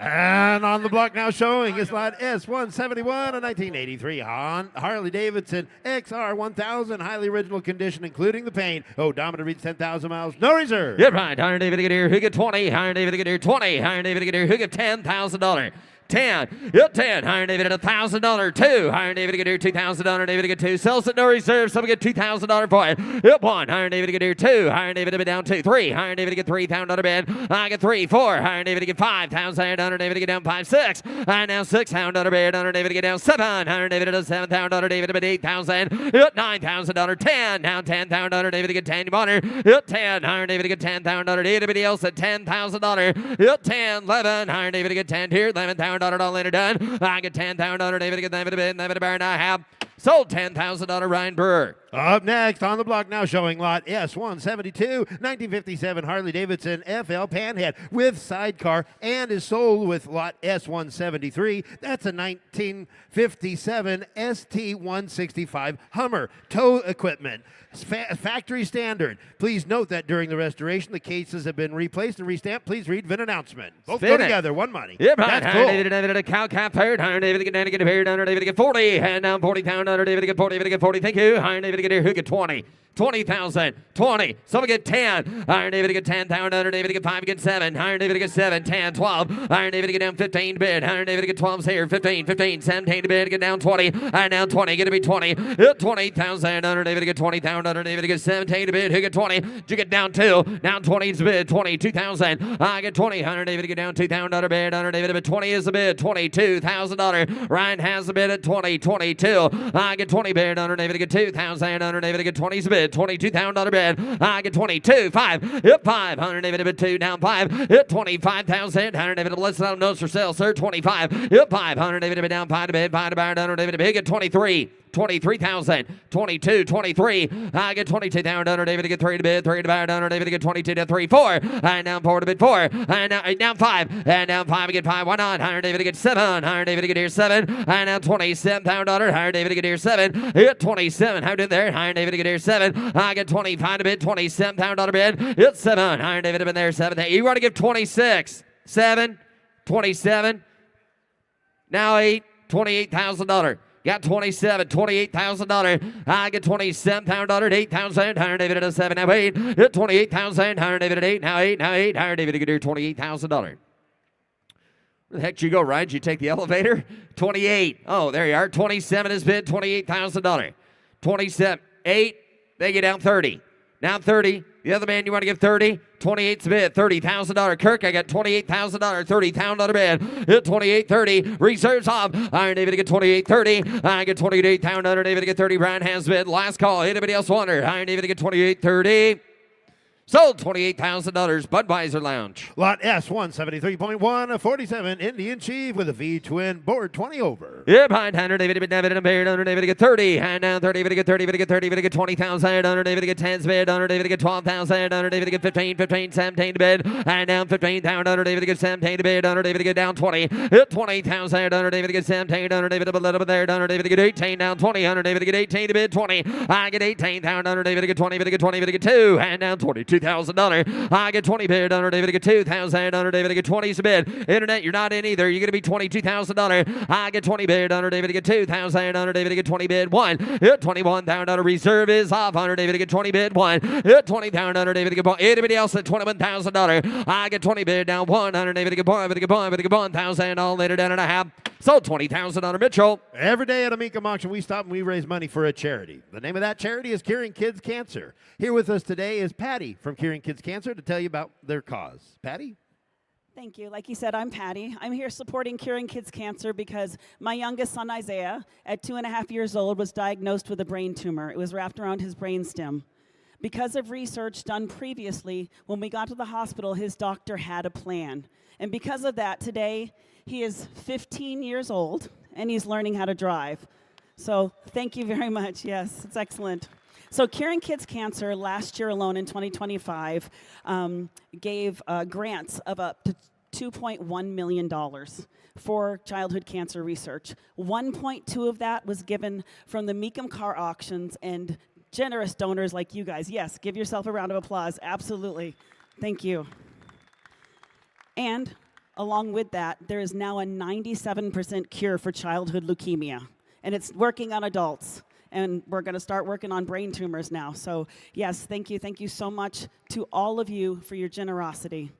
C: And on the block now showing is lot S171, a 1983 Harley-Davidson XR 1000, highly original condition, including the paint. Odometer reads 10,000 miles, no reserve.
H: Yeah, right. Iron David Goodyear, who get 20. Iron David Goodyear, 20. Iron David Goodyear, who get $10,000. 10. Yep, 10. Iron David at $1,000. 2. Iron David Goodyear, $2,000. David get 2. Sells at no reserve. Someone get $2,000 for it. Yep, 1. Iron David Goodyear, 2. Iron David down 2. 3. Iron David get $3,000 bid. I get 3. 4. Iron David get 5,000. Iron David get down 5. 6. I now $6,000 bid. Iron David get down 7. Iron David at $7,000. David bid 8,000. Yep, $9,000. 10. Now $10,000. David get 10. Money. Yep, 10. Iron David get $10,000. Anybody else at $10,000? Yep, 10. 11. Iron David get 10 here. $11,000 all in or done. I get $10,000. David get David a bear, and I have sold $10,000. Ryan Brewer.
C: Up next on the block now showing lot S172, 1957 Harley-Davidson FL Panhead with sidecar and is sold with lot S173. That's a 1957 ST165 Hummer tow equipment. Factory standard. Please note that during the restoration, the cases have been replaced and restamped. Please read VIN announcement. Both go together. One money.
H: Yep,
C: that's
H: right.
C: cool.
H: David a cow calf hired. Iron David get David get hired. Iron David get 40. And down 40,000. David get 40. David get 40. Thank you. Iron David get here. Who get 20? 20,000. 20. Someone get 10. Iron David get 10,000. Iron David get 5. Get 7. Iron David get 7. 10. 12. Iron David get down 15 to bid. Iron David get 12 here. 15. 15. 17 to bid. Get down 20. Iron down 20. Get to be 20. 20,000. Iron David get 20,000. Iron David get 17 to bid. Who get 20? You get down 2. Down 20 is the bid. 22,000. I get 20. Iron David get down $2,000 bid. Iron David at 20 is the bid. $22,000. Ryan has the bid at 20. 22. I get 20 bid. Iron David get 2,000. Iron David get 20 is the bid. $22,000 bid. I get 22. 5. Yep, 5. 100 David bid 2 down 5. Yep, 25,000. 100 David listed out notes for sale, sir. 25. Yep, 5. 100 David bid down 5 to bid. 5 to buy. 100 David bid. Get 23. 23,000. 22. 23. I get 22,000. David to get 3 to bid. 3 to buy. David to get 22 to 3. 4. And down 4 to bid 4. And now 8 down 5. And down 5 I get 5. Why not? 100 David to get 7. 100 David to get here 7. And now $27,000. 100 David to get here 7. Hit 27. How did there? 100 David to get here 7. I get 25 to bid. $27,000 bid. Hit 7. 100 David have been there 7. You want to give 26. 7. 27. Now 8. $28,000. Got 27, $28,000. I get $27,000, 8,000. Iron David at a 7, now 8. 28,000. Iron David at 8, now 8, now 8. Iron David to get here $28,000. Where the heck did you go, Ryan? Did you take the elevator? 28. Oh, there you are. 27 is bid, $28,000. 27. 8. They get down 30. Down 30. The other man, you want to give 30? 28's a bid. $30,000. Kirk, I got $28,000. $30,000 bid. Hit 28.30. Reserves off. Iron David to get 28.30. I get 28,000. David to get 30. Brian has bid. Last call. Anybody else want her? Iron David to get 28.30. Sold $28,000. Budweiser Lounge.
C: Lot S 173.1, a 47 Indian Chief with a V twin board 20 over.
H: Yeah, behind Hunter David David and Baird. Under David to get 30. Hand down 30. David to get 30. David to get 30. David to get 20,000. Under David to get 10 bid. Under David to get 12,000. Under David to get 15. 15. 17 to bid. Hand down 15,000. Under David to get 17 to bid. Under David to get down 20. Hit 20,000. Under David to get 17. Under David to a little bit there. Under David to get 18 down 20. Under David to get 18 to bid 20. I get 18,000. Under David to get 20. David to get 20. David to get 2. Hand down $22,000. I get 20 bid. Under David to get 2,000. Under David to get 20 bid. Internet, you're not in either. You're going to be $22,000. I get 20 bid. Under David to get 2,000. Under David to get 20 bid 1. Hit 21,000. Reserve is off. Under David to get 20 bid 1. Hit 20,000. Under David to get 1. Anybody else at $21,000? I get 20 bid down 1. Under David to get 1. David to get 1. David to get 1,000. All later down and a half. Sold $20,000. Mitchell.
C: Every day at a Mecum auction, we stop and we raise money for a charity. The name of that charity is Curing Kids Cancer. Here with us today is Patty from Curing Kids Cancer to tell you about their cause. Patty?
E: Thank you. Like you said, I'm Patty. I'm here supporting Curing Kids Cancer because my youngest son, Isaiah, at 2.5 years old, was diagnosed with a brain tumor. It was wrapped around his brainstem. Because of research done previously, when we got to the hospital, his doctor had a plan. And because of that, today, he is 15 years old, and he's learning how to drive. So thank you very much. Yes, it's excellent. So Curing Kids Cancer last year alone in 2025 gave grants of up to $2.1 million for childhood cancer research. 1.2 of that was given from the Mecum car auctions and generous donors like you guys. Yes, give yourself a round of applause. Absolutely. Thank you. And along with that, there is now a 97% cure for childhood leukemia, and it's working on adults. And we're going to start working on brain tumors now. So, yes, thank you. Thank you so much to all of you for your generosity.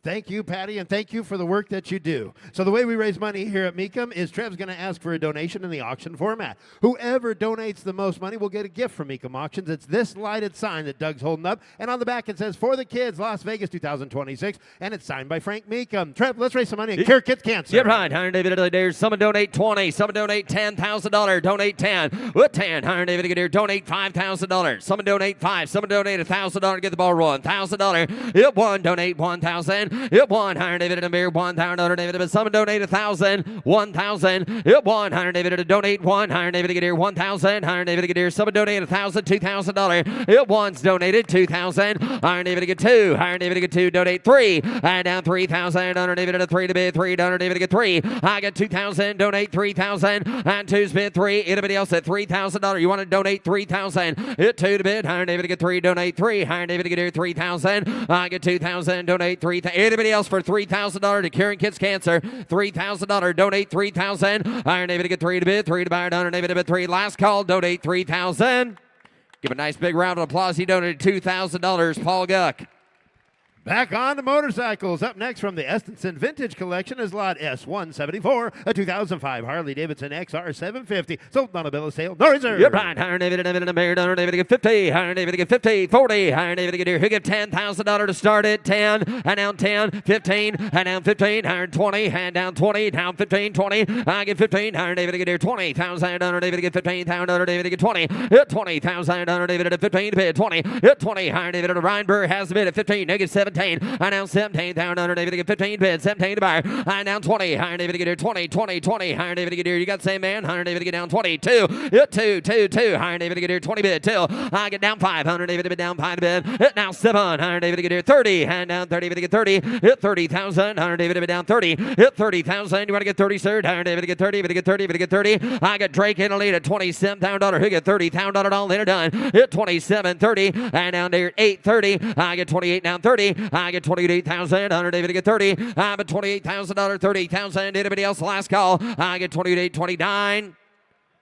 C: Thank you, Patty, and thank you for the work that you do. So the way we raise money here at Mecum is Trev's going to ask for a donation in the auction format. Whoever donates the most money will get a gift from Mecum Auctions. It's this lighted sign that Doug's holding up, and on the back it says, For the Kids, Las Vegas 2026, and it's signed by Frank Mecum. Trev, let's raise some money and cure kids cancer.
H: Get right. Iron David to the Someone donate 20. Someone donate $10,000. Donate 10. With 10. Iron David to get donate $5,000. Someone donate 5. Someone donate $1,000. Get the ball rolling. $1,000. Hit 1. Donate 1,000. Hit 1. Iron David to beer 1,000. David. Someone donate 1,000. 1,000. Hit 1. Iron David to donate 1. Iron David to get here 1,000. Iron David to get here. Someone donate 1,000. $2,000. Hit 1's donated 2,000. Iron David to get 2. Iron David to get 2. Donate 3. And down 3,000. Iron David to 3 to bid 3. Iron David to get 3. I get 2,000. Donate 3,000. And 2's bid 3. Anybody else at $3,000? You want to donate 3,000? Hit 2 to bid. Iron David to get 3. Donate 3. Iron David to get here 3,000. I get 2,000. Donate 3,000. Anybody else for $3,000 to Curing Kids Cancer? $3,000. Donate 3,000. Iron David to get 3 to bid. 3 to buy. Iron David to bid 3. Last call. Donate 3,000. Give a nice big round of applause. He donated $2,000. Paul Guck.
C: Back on to motorcycles. Up next from the Estenson Vintage Collection is Lot S174, a 2005 Harley-Davidson XR 750. Sold on a bill of sale. No reserve.
H: You're right. Iron David and David. Iron David to get 50. Iron David to get 50. 40. Iron David to get here. He'll give $10,000 to start it. 10. And down 10. 15. And down 15. Iron 20. Hand down 20. Down 15. 20. I get 15. Iron David to get here. 20,000. Iron David to get 15,000. Iron David to get 20. Hit 20,000. Iron David at 15 to bid 20. Hit 20. Iron David to Ryan Burr has the bid at 15. Negative 17. I down 17 down under David to get 15 bid 17 to buy. I down 20. Iron David to get here 20 20 20. Iron David to get here. You got the same man. Iron David to get down 22. Hit 2 2 2. Iron David to get here 20 bid 2. I get down 5. Iron David to bid down 5 bid. Hit now 7. Iron David to get here 30. And down 30 to get 30. Hit 30,000. Iron David to bid down 30. Hit 30,000. You want to get 30, sir? Iron David to get 30. But to get 30. But to get 30. I got Drake in the lead at $27,000. He get $30,000 all later done. Hit 27.30. And down there 8.30. I get 28 down 30. I get 28,000. Under David to get 30. I'm at $28,000. 30,000. Anybody else? Last call. I get 28.29.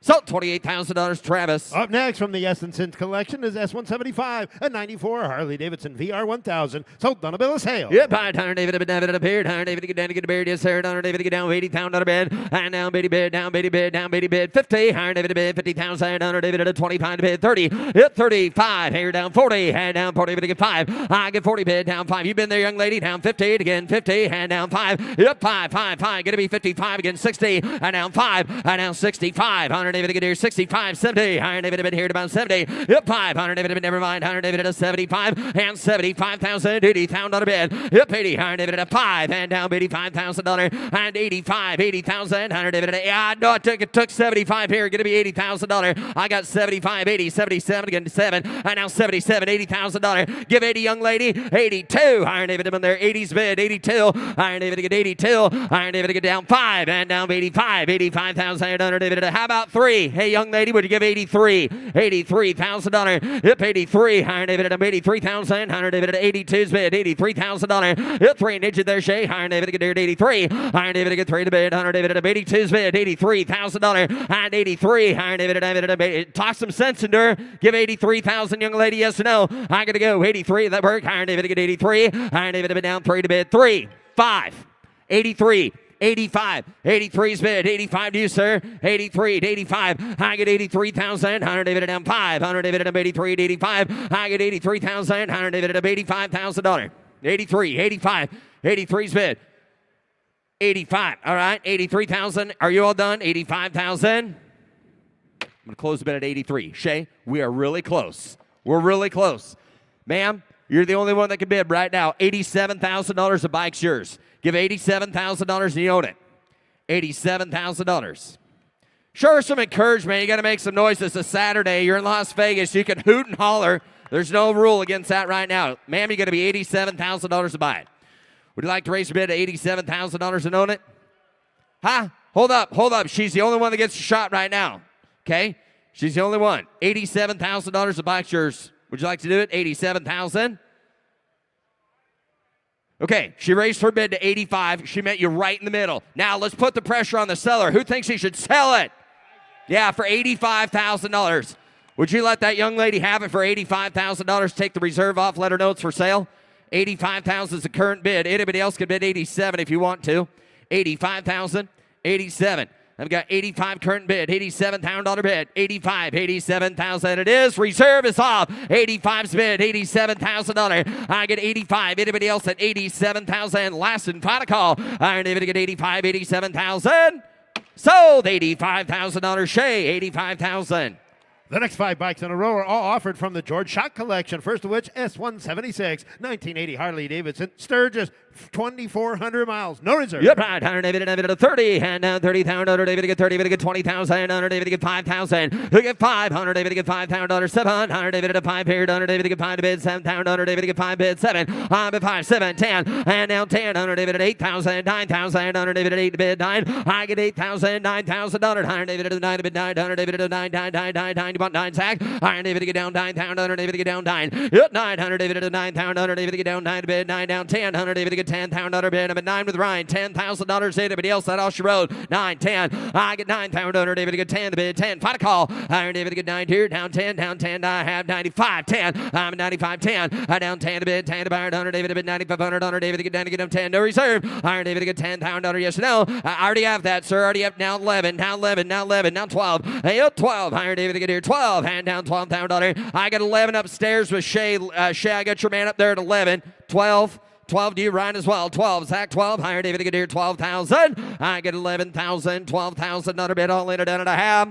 H: So $28,000, Travis.
C: Up next from the Essence collection is S175, a 94 Harley-Davidson VR1000, sold on a bill of sale.
H: Yep, $100 David appeared. $100 David get down to get a beard. Yes, sir. $100 David get down. $80,000 bid. And down, Betty bid. Down, Betty bid. Down, Betty bid. 50. $100 David bid. 50,000. $100 David at a 25 bid. 30. Hit 35. Here down 40. Hand down 40. David get 5. I get 40 bid. Down 5. You've been there, young lady. Down 50. Again 50. Hand down 5. Yep, 5. Gonna be 55 again 60. And down 5. And down 65. $100 David get here 65. 70. $100 David been here to about 70. Yep, 5. $100 David never mind. $100 David at a 75. And 75,000. $80,000 bid. Yep, 80. $100 David at a 5. And down $85,000. And 85. $80,000. $100 David at a, yeah, no, it took 75 here. Gonna be $80,000. I got 75, 80, 77 again 7. And now 77, $80,000. Give 80, young lady. 82. $100 David in there. 80's bid. 82. $100 David to get 82. $100 David to get down 5. And down 85. $85,000. $100 David at a, how about 3? Hey, young lady, would you give 83? $83,000. Yep, 83. $100 David at $83,000. $100 David at 82's bid. $83,000. Yep, 3 ninja there, Shay. $100 David to get there at 83. $100 David to get 3 to bid. $100 David at 82's bid. $83,000. And 83. $100 David at talk some sense into her. Give 83,000, young lady, yes or no? I gotta go. 83, that work. $100 David to get 83. $100 David to bid down 3 to bid. 3, 5, 83. 85, 83's bid, 85 to you, sir. 83 to 85. I get 83,000. $100 David down 5. $100 David at 83 to 85. I get 83,000. $100 David at $85,000. 83, 85, 83's bid. 85. All right, 83,000. Are you all done? 85,000. I'm gonna close the bid at 83. Shay, we are really close. We're really close, ma'am. You're the only one that can bid right now. $87,000. The bike's yours. Give $87,000 and you own it. $87,000. Sure, some encouragement. You got to make some noise. It's a Saturday. You're in Las Vegas. You can hoot and holler. There's no rule against that right now. Ma'am, you're going to be $87,000 to buy it. Would you like to raise your bid to $87,000 and own it? Huh? Hold up. She's the only one that gets a shot right now. Okay? She's the only one. $87,000 the bike's yours. Would you like to do it? $87,000. Okay, she raised her bid to 85. She met you right in the middle. Now let's put the pressure on the seller. Who thinks he should sell it? Yeah, for $85,000. Would you let that young lady have it for $85,000? Take the reserve off, let her know it's for sale. $85,000 is the current bid. Anybody else can bid 87 if you want to. $85,000, 87. I've got 85 current bid, $87,000 bid, 85, $87,000 it is. Reserve is off. 85's bid, $87,000. I get 85. Anybody else at 87,000? Last and final call. I'm able to get 85, $87,000. Sold. $85,000. Shay, 85,000.
C: The next 5 bikes in a row are all offered from the George Schott collection, first of which S176, 1980 Harley-Davidson, Sturgis, 2,400 miles, no reserve.
H: Yep, right. $100 David at 30, and down 30,000. $100 David to get 30, David to get 20,000. $100 David to get 5,000. Who get 5? $100 David to get $5,000. 7. $100 David at a 5 period. $100 David to get 5 to bid. 7,000. $100 David to get 5 bid. 7. I'm at 5, 7, 10, and now 10. $100 David at 8,000. 9,000. $100 David at 8 to bid. 9. I get 8,000. $9,000. $100 David at a 9 to bid. 9. $100 David at a 9. 9. 9. 9. 9. You want 9 sack? $100 David to get down 9,000. $100 David to get down 9. Yep, 9. $100 David at a 9,000. $100 David to get down 9 to bid. 9 down 10. $100 David to get $10,000 bid. I'm at 9 with Ryan. $10,000. Anybody else that off she rode? 9, 10. I get 9,000. $100 David to get 10 to bid. 10. Final call. $100 David to get 9 here. Down 10. Down 10. I have 95. 10. I'm at 95. 10. Down 10 to bid. 10 to buy. $100 David to bid. 9,500. $100 David to get down to get him 10. No reserve. $100 David to get $10,000. Yes or no? I already have that, sir. Already have now 11. Now 11. Now 11. Now 12. Hey, 12. $100 David to get here. 12. Hand down $12,000. I got 11 upstairs with Shay. Shay, I got your man up there at 11. 12. 12 to you, Ryan, as well. 12, Zach, 12. $100 David to get here, 12,000. I get 11,000, 12,000. Another bid all in and down and a half.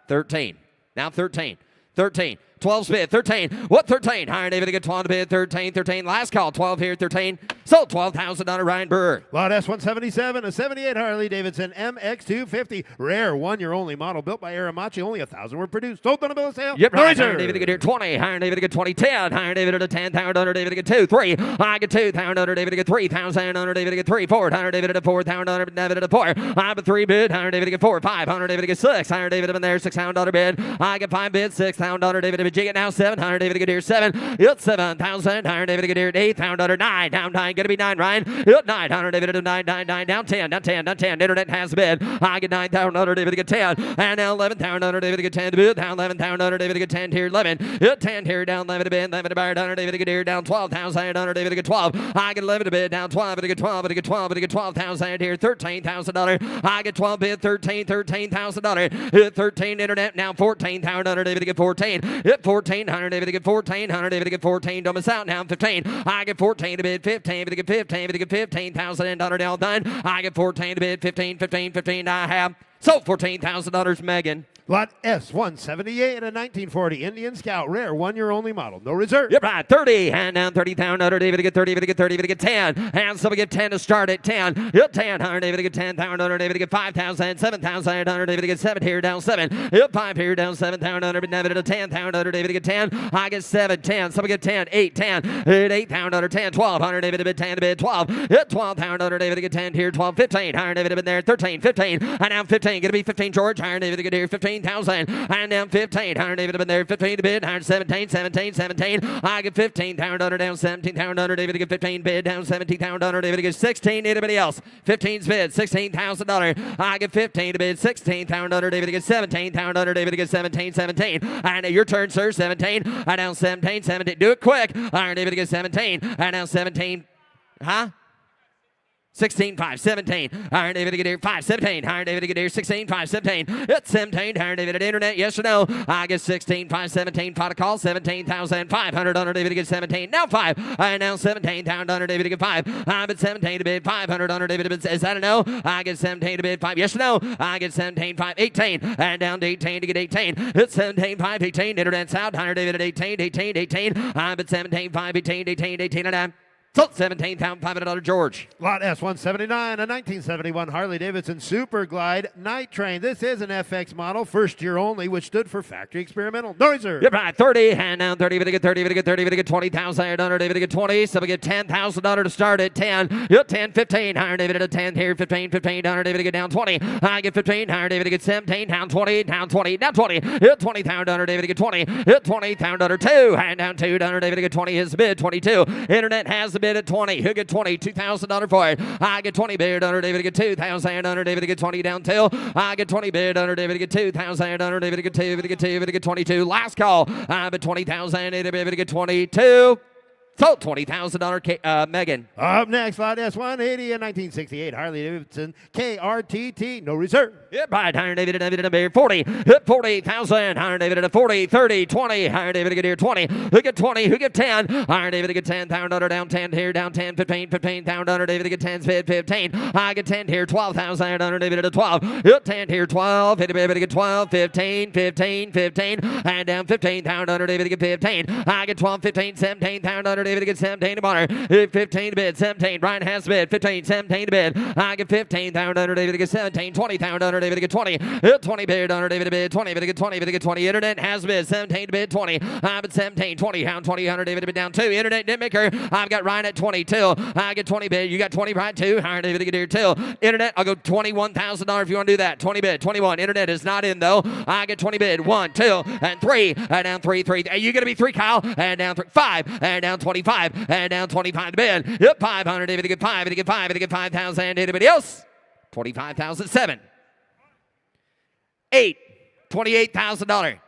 H: 13. Now 13. 13. 12's bid. 13. What 13? $100 David to get 12 to bid. 13. 13. Last call. 12 here. 13. So $12,000 Ryan Burr.
C: Lot S177, a 78 Harley-Davidson MX250. Rare, 1-year only model built by Aramachi. Only 1,000 were produced. Sold on a bill of sale.
H: Yep,
C: No
H: right.
C: reserve.
H: $100 David to get here 20. $100 David to get 20. 10. $100 David at a 10,000. $100 David to get 2. 3. I get 2,000. $100 David to get 3,000. $100 David to get 3. 4. $100 David at a 4,000. $100 David at a 4. I'm a 3 bid. $100 David to get 4. 5. $100 David to get 6. $100 David up in there. $6,000 bid. I get 5 bids. $6,000 David to bid. Now 7. $100 David to get here 7. It's 7,000. $100 David to get here 8,000. 9. Down 9. Gonna be 9, Ryan. Hit 9. Hunter David to 9, 9, 9. Down 10, down 10, down 10. Internet has bid. I get 9,000. Hunter David to get 10. And now 11,000. Hunter David to get 10 to bid. Down 11,000. Hunter David to get 10 here. 11. Hit 10 here. Down 11 to bid. 11 to buy. Hunter David to get here. Down 12,000. Hunter David to get 12. I get 11 to bid. Down 12. To get 12. To get 12. To get 12,000 here. $13,000. I get 12 bid. $13,000. Hit 13. Internet now 14,000. Hunter David to get 14. Hit 14. Hunter David to get 14. Hunter David to get 14. Don't miss out now. 15. I get 14 to bid. 15. To get 15. To get 15,000. Now done. I get 14 to bid. 15. 15. 15. I have. So $14,000, Megan.
C: Lot S 178 and a 1940 Indian Scout Rare 1 year only model. No reserve.
H: Yep, right. 30. Hand down 30,000. Hunter David to get 30. To get 30. To get 10. And somebody get 10 to start at 10. Hit 10. Hunter David to get 10,000. Hunter David to get 5,000. 7,000. Hunter David to get 7 here. Down 7. Hit 5 here. Down 7,000. Hunter David to 10,000. Hunter David to get 10. I get 7. 10. Somebody get 10. 8. 10. Hit 8,000. Hunter 10. 12. Hunter David to bid 10 to bid 12. Hit 12,000. Hunter David to get 10 here. 12. 15. Hunter David to bid there. 13. 15. And now 15. Gonna be 15, George. Hunter David to get here. 15,000. And down 15. Hunter David to bid there. 15 to bid. Hunter 17. 17. 17. I get 15,000. Hunter down 17,000. Hunter David to get 15 bid. Down 17,000. Hunter David to get 16. Anybody else? 15's bid. $16,000. I get 15 to bid. 16,000. Hunter David to get 17,000. Hunter David to get 17. 17. And your turn, sir. 17. And down 17. 17. Do it quick. Hunter David to get 17. And down 17. Huh? 16, 5, 17. Iron David to get here. 5, 17. Iron David to get here. 16, 5, 17. It's 17. Iron David at internet. Yes or no? I get 16, 5, 17. Pot a call. 17,500. Iron David to get 17. Now 5. I now 17,000. Iron David to get 5. I'm at 17 to bid. 500. Iron David to bid. Is that a no? I get 17 to bid. 5. Yes or no? I get 17, 5, 18. And down to 18 to get 18. It's 17, 5, 18. Internet's out. Iron David at 18, 18, 18. I'm at 17, 5, 18, 18, 18. And I'm so $17,500, George.
C: Lot S 179, a 1971 Harley-Davidson Super Glide Night Train. This is an FX model, first year only, which stood for factory experimental. No reserve.
H: Yep, right. 30, hand down 30, to get 30, to get 30, to get 20,000. David to get 20. So we get $10,000 to start at 10. Yep, 10, 15. Higher David at 10 here. 15, 15. David to get down 20. I get 15. Higher David to get 17. Down 20. Down 20. Down 20. Hit 20,000. David to get 20. Hit 20,000. 2. Hand down 2. David to get 20. His bid 22. Internet has the bid at 20. Who get 20? $2,000 for it. I get 20 bid. David to get 2,000. David to get 20 down 2. I get 20 bid. David to get 2,000. David to get 2. David to get 2. David to get 22. Last call. I bet 20,000. David to get 22. So $20,000 Megan.
C: Up next, lot S180 and 1968 Harley-Davidson KRTT, no reserve.
H: Yep, right. Higher David to number 40. Hit 40,000. Higher David to 40, 30, 20. Higher David to get here 20. Who get 20? Who get 10? Higher David to get 10,000. Down 10 here. Down 10, 15, 15,000. David to get 10, 15. I get 10 here. 12,000. David to 12. Hit 10 here. 12. Hit David to get 12, 15, 15, 15. And down 15,000. David to get 15. I get 12, 15, 17,000. David to get 17 to Bonner. 15 to bid. 17. Brian has bid. 15, 17 to bid. I get 15,000. David to get 17. 20,000. David to get 20. 20 bid. David to bid. 20. David to get 20. David to get 20. Internet has bid. 17 to bid. 20. I'm at 17. 20. Down 20. David to bid down 2. Internet didn't make her. I've got Ryan at 22. I get 20 bid. You got 20 Brian 2. Higher David to get here 2. Internet, I'll go $21,000 if you want to do that. 20 bid. 21. Internet is not in though. I get 20 bid. 1, 2, and 3. And down 3, 3. Are you going to be 3, Kyle? And down 3. 5. And down 25. And down 25 to bid. Yep, 500. David to get 5. To get 5. To get 5,000. Anybody else? 25,000. 7. 8. $28,000.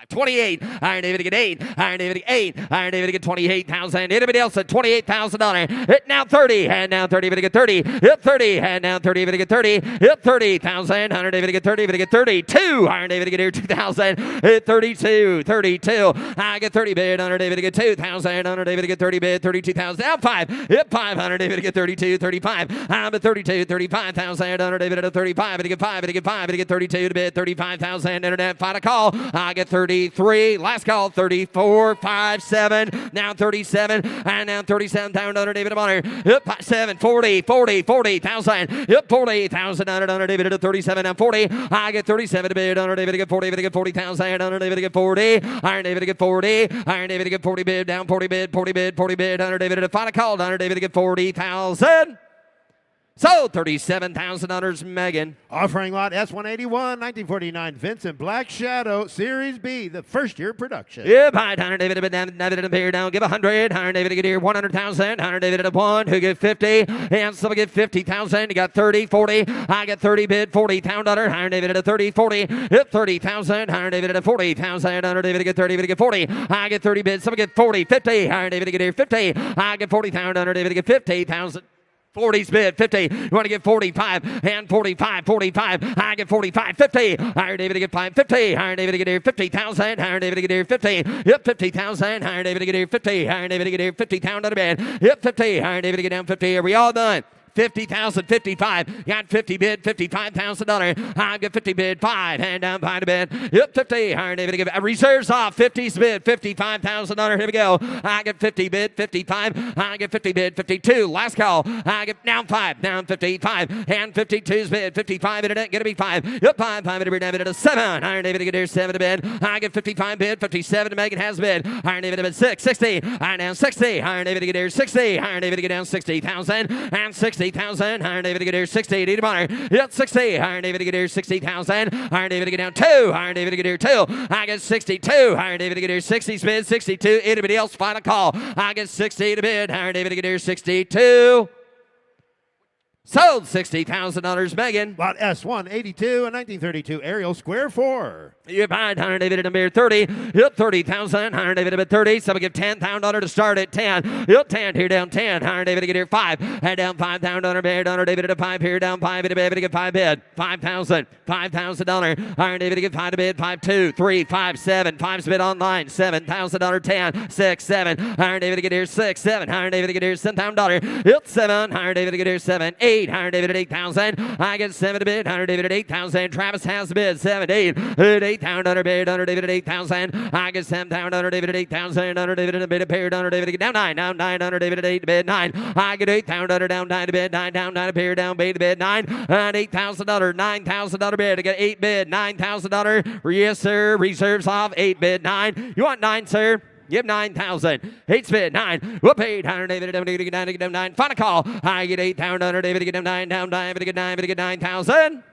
H: 28. Iron David to get 8. Iron David to get 8. Iron David to get 28,000. Anybody else at $28,000? Hit now 30. And now 30 to get 30. Hit 30. And now 30 to get 30. Hit 30,000. Iron David to get 30. To get 32. Iron David to get here 2,000. Hit 32. 32. I get 30 bid. Iron David to get 2,000. Iron David to get 30 bid. 32,000. Now 5. Hit 500. David to get 32. 35. I'm at 32. 35,000. Iron David at 35. To get 5. To get 5. To get 32 to bid. 35,000. Internet. Final call. I get 33. Last call, 34, 5, 7. Now 37. And now 37,000 David Bonner. Yep, 7, 40, 40, 40,000. Yep, 40,000 under David at 37 and 40. I get 37 to bid. Under David to get 40. David to get 40,000. Under David to get 40. Iron David to get 40. Iron David to get 40 bid. Down 40 bid. 40 bid. 40 bid. Under David at a final call. Under David to get 40,000. Sold. $37,000, Megan.
C: Offering lot S181, 1949 Vincent Black Shadow, Series B, the first year production.
H: Yep, $100, David, David, appear down, give 100, David, get here, 100,000, David, at 1, who get 50, and someone get 50,000, you got 30, 40, I get 30 bid, $40,000, David, at 30, 40, hit 30,000, David, at 40,000, David, get 30, David, get 40, I get 30 bid, someone get 40, 50, David, get here, 50, I get 40,000, David, get 50,000. 40's bid, 50. You want to get 45 and 45, 45. I get 45, 50. Higher David to get 5, 50. Higher David to get here, 50,000. Higher David to get here, 50. Yep, 50,000. Higher David to get here, 50. Higher David to get here, 50,000 out of bed. Yep, 50. Higher David to get down 50. Are we all done? 50,000, 55. Got 50 bid, $55,000. I get 50 bid, 5. Hand down, 5 to bid. Yep, 50. Higher David to give reserves off. 50's bid, $55,000. Here we go. I get 50 bid, 55. I get 50 bid, 52. Last call. I get down 5, down 55. And 52's bid, 55. Internet, gonna be 5. Yep, 5, 5 to bid, David to 7. Higher David to get here, 7 to bid. I get 55 bid, 57 to Megan has bid. Higher David to bid, 6, 60. Higher down 60. Higher David to get here, 60. Higher David to get down 60,000. And 60,000. Higher David to get here 60. Need a honor. Yep, 60. Higher David to get here 60,000. Higher David to get down 2. Higher David to get here 2. I get 62. Higher David to get here 60 bid 62. Anybody else? Final call. I get 60 to bid. Higher David to get here 62. Sold. $60,000, Megan.
C: Lot S182, a 1932 Ariel Square 4.
H: You buy it, David at a mere 30. Yep, 30,000. David at 30. Someone give $10,000 to start at 10. Yep, 10 here down 10. David to get here 5. And down $5,000 bid. David at a 5 here down 5. David to get 5 bid. $5,000. $5,000. David to get 5 to bid. 5, 2, 3, 5, 7. 5's bid online. $7,000. 10, 6, 7. David to get here 6, 7. David to get here $7,000. Yep, 7. David to get here 7, 8. David at 8,000. I get 7 to bid. David at 8,000. Travis has the bid. 17. At 8,000 bid. David at 8,000. I get 7,000. David at 8,000. David at a bid. Appeared. David to get down 9. Down 900. David at 8 to bid. 9. I get 8,000. Down 9 to bid. 9 down 9 appear. Down bid to bid. 9. And $8,000. $9,000 bid. I get 8 bid. $9,000. Yes, sir. Reserves off. 8 bid. 9. You want 9, sir? Give 9,000. 8's bid 9. Whoop 800. David to get 9. Get 9. Final call. I get 8,000. David to get 9. Down David to get 9. David to get 9,000.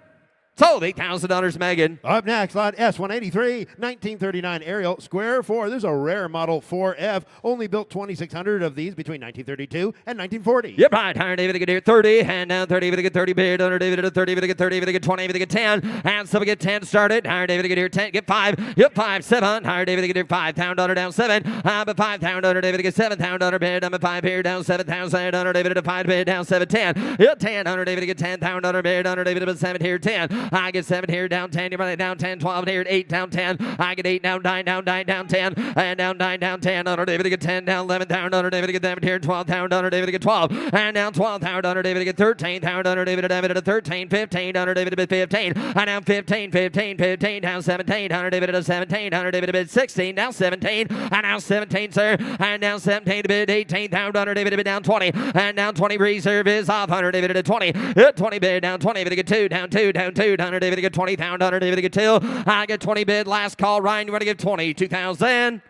H: Sold. $8,000, Megan.
C: Up next, lot S183, 1939 Ariel Square 4. This is a rare model 4F. Only built 2,600 of these between 1932 and 1940.
H: Yep, right. Higher David to get here 30. Hand down 30. David to get 30 bid. Under David to 30. David to get 30. David to get 20. David to get 10. And someone get 10 started. Higher David to get here 10. Get 5. Yep, 5, 7. Higher David to get here $5,000 down 7. I'm at 5,000. David to get $7,000 bid. I'm at 5 here down 7,000. Under David to 5 bid down 7, 10. Yep, 10. Under David to get $10,000 bid. Under David to 7 here 10. I get 7 here down 10. You're running down 10, 12 here at 8 down 10. I get 8 down 9 down 9 down 10. And down 9 down 10. Under David to get 10 down 11 down. Under David to get 7 here 12 down. Under David to get 12. And down 12 down. Under David to get 13 down. Under David to 13. 15. Under David to bid 15. And down 15. 15 down 17. Under David to 17. Under David to bid 16 down 17. And now 17, sir. And down 17 to bid 18 down. Under David to bid down 20. And down 20 reserve is off. Under David to 20. 20 bid down 20. David to get 2 down 2 down 2. Under David to get 20. Under David to get 2. I get 20 bid. Last call. Ryan, you want to give 22,000?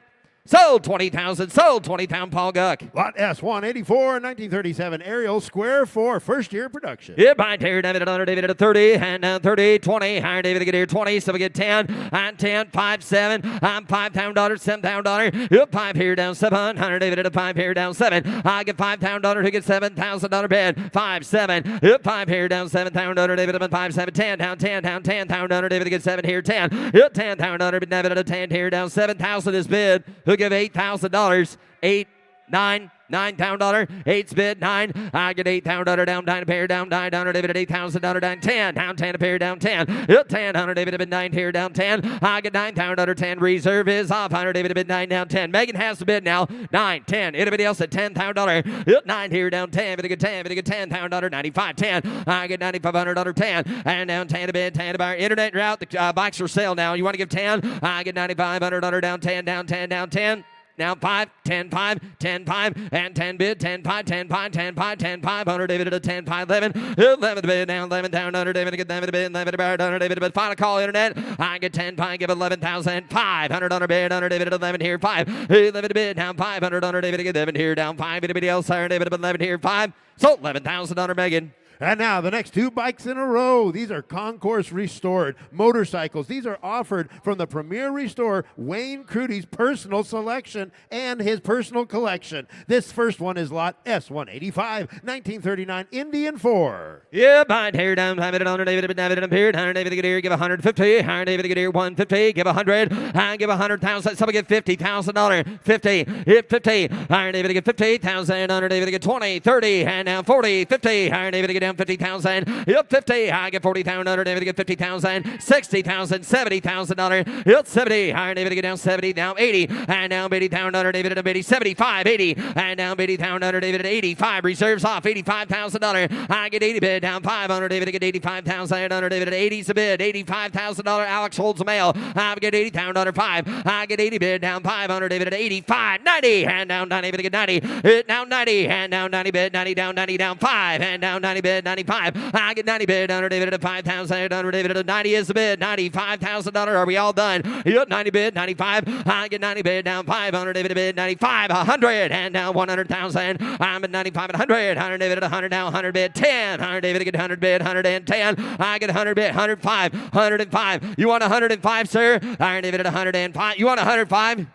H: Sold. 20,000. Sold. 20,000. Paul Guck.
C: Lot S184, 1937 Ariel Square 4, first year production.
H: Yep, I tear David under David at a 30, and down 30, 20. Higher David to get here 20, so we get 10, and 10, 5, 7. I'm $5,000, $7,000. Yep, 5 here down 7. Higher David at a 5 here down 7. I get $5,000 to get $7,000 bid. 5, 7. Yep, 5 here down 7,000 under David at 5, 7, 10 down 10 down 10 down under David to get 7 here 10. Yep, 10,000 under David at a 10 here down 7,000 is bid. Who give $8,000? 8, 9. $9,000, 8's bid 9. I get $8,000 down 9 a pair down 9 down David at $8,000 down 10 down 10 a pair down 10. Yep, 10 under David at bid 9 here down 10. I get $9,000 10. Reserve is off. Under David at bid 9 down 10. Megan has the bid now 9 10. Anybody else at $10,000? Yep, 9 here down 10. But get 10. But get $10,000 95 10. I get $9,500 10 and down 10 a bid 10 to buy internet route. The bikes are sale now. You want to give 10? I get $9,500 down 10 down 10 down 10. Now 5, 10, 5, 10, 5, and 10 bid, 10, 5, 10, 5, 10, 5, 10, 5, under David at a 10, 5, 11, 11 bid, down 11 down, under David to get 11 bid, 11 bid, under David bid, final call internet, I get 10, 5, give 11,000, 500 under bid, under David at 11 here, 5, 11 bid, down 500 under David to get 11 here, down 5, anybody else, under David at 11 here, 5, so $11,000 under Megan.
C: And now the next 2 bikes in a row. These are Concourse Restored motorcycles. These are offered from the premier restorer, Wayne Crudy's personal selection and his personal collection. This first one is lot S185, 1939 Indian 4.
H: Yeah, by tear down, have it on David, David appeared. 100 David Gadir, give 150. 100 David Gadir, 150. Give 100. I give 100,000. Somebody get $50,000. 50. Hit 50. 100 David get 50,000. 100 David get 20, 30, and now 40, 50. 100 David get down 50,000. Hit 50. I get 40,000. 100 David get 50,000. 60,000. $70,000. Hit 70. 100 David get down 70. Now 80. And now 80,000. 100 David at 80. 75. 80. And now 80,000. 100 David at 85. Reserves off $85,000. I get 80 bid down 500 David to get 85,000 under David at 80's a bid $85,000 Alex holds the mail I get 80,000 under 5 I get 80 bid down 500 David at 85 90 hand down 90 David to get 90 hit down 90 hand down 90 bid 90 down 5 hand down 90 bid 95 I get 90 bid under David at 5,000 under David at 90 is the bid $95,000 are we all done hit 90 bid 95 I get 90 bid down 500 David bid 95 100 and down 100,000 I'm at 95 at 100 David at 100 now 100 bid 10 100 David get 100 bid 110 I get 100 bid 105 105 you want 105 sir Iron David at 105 you want 105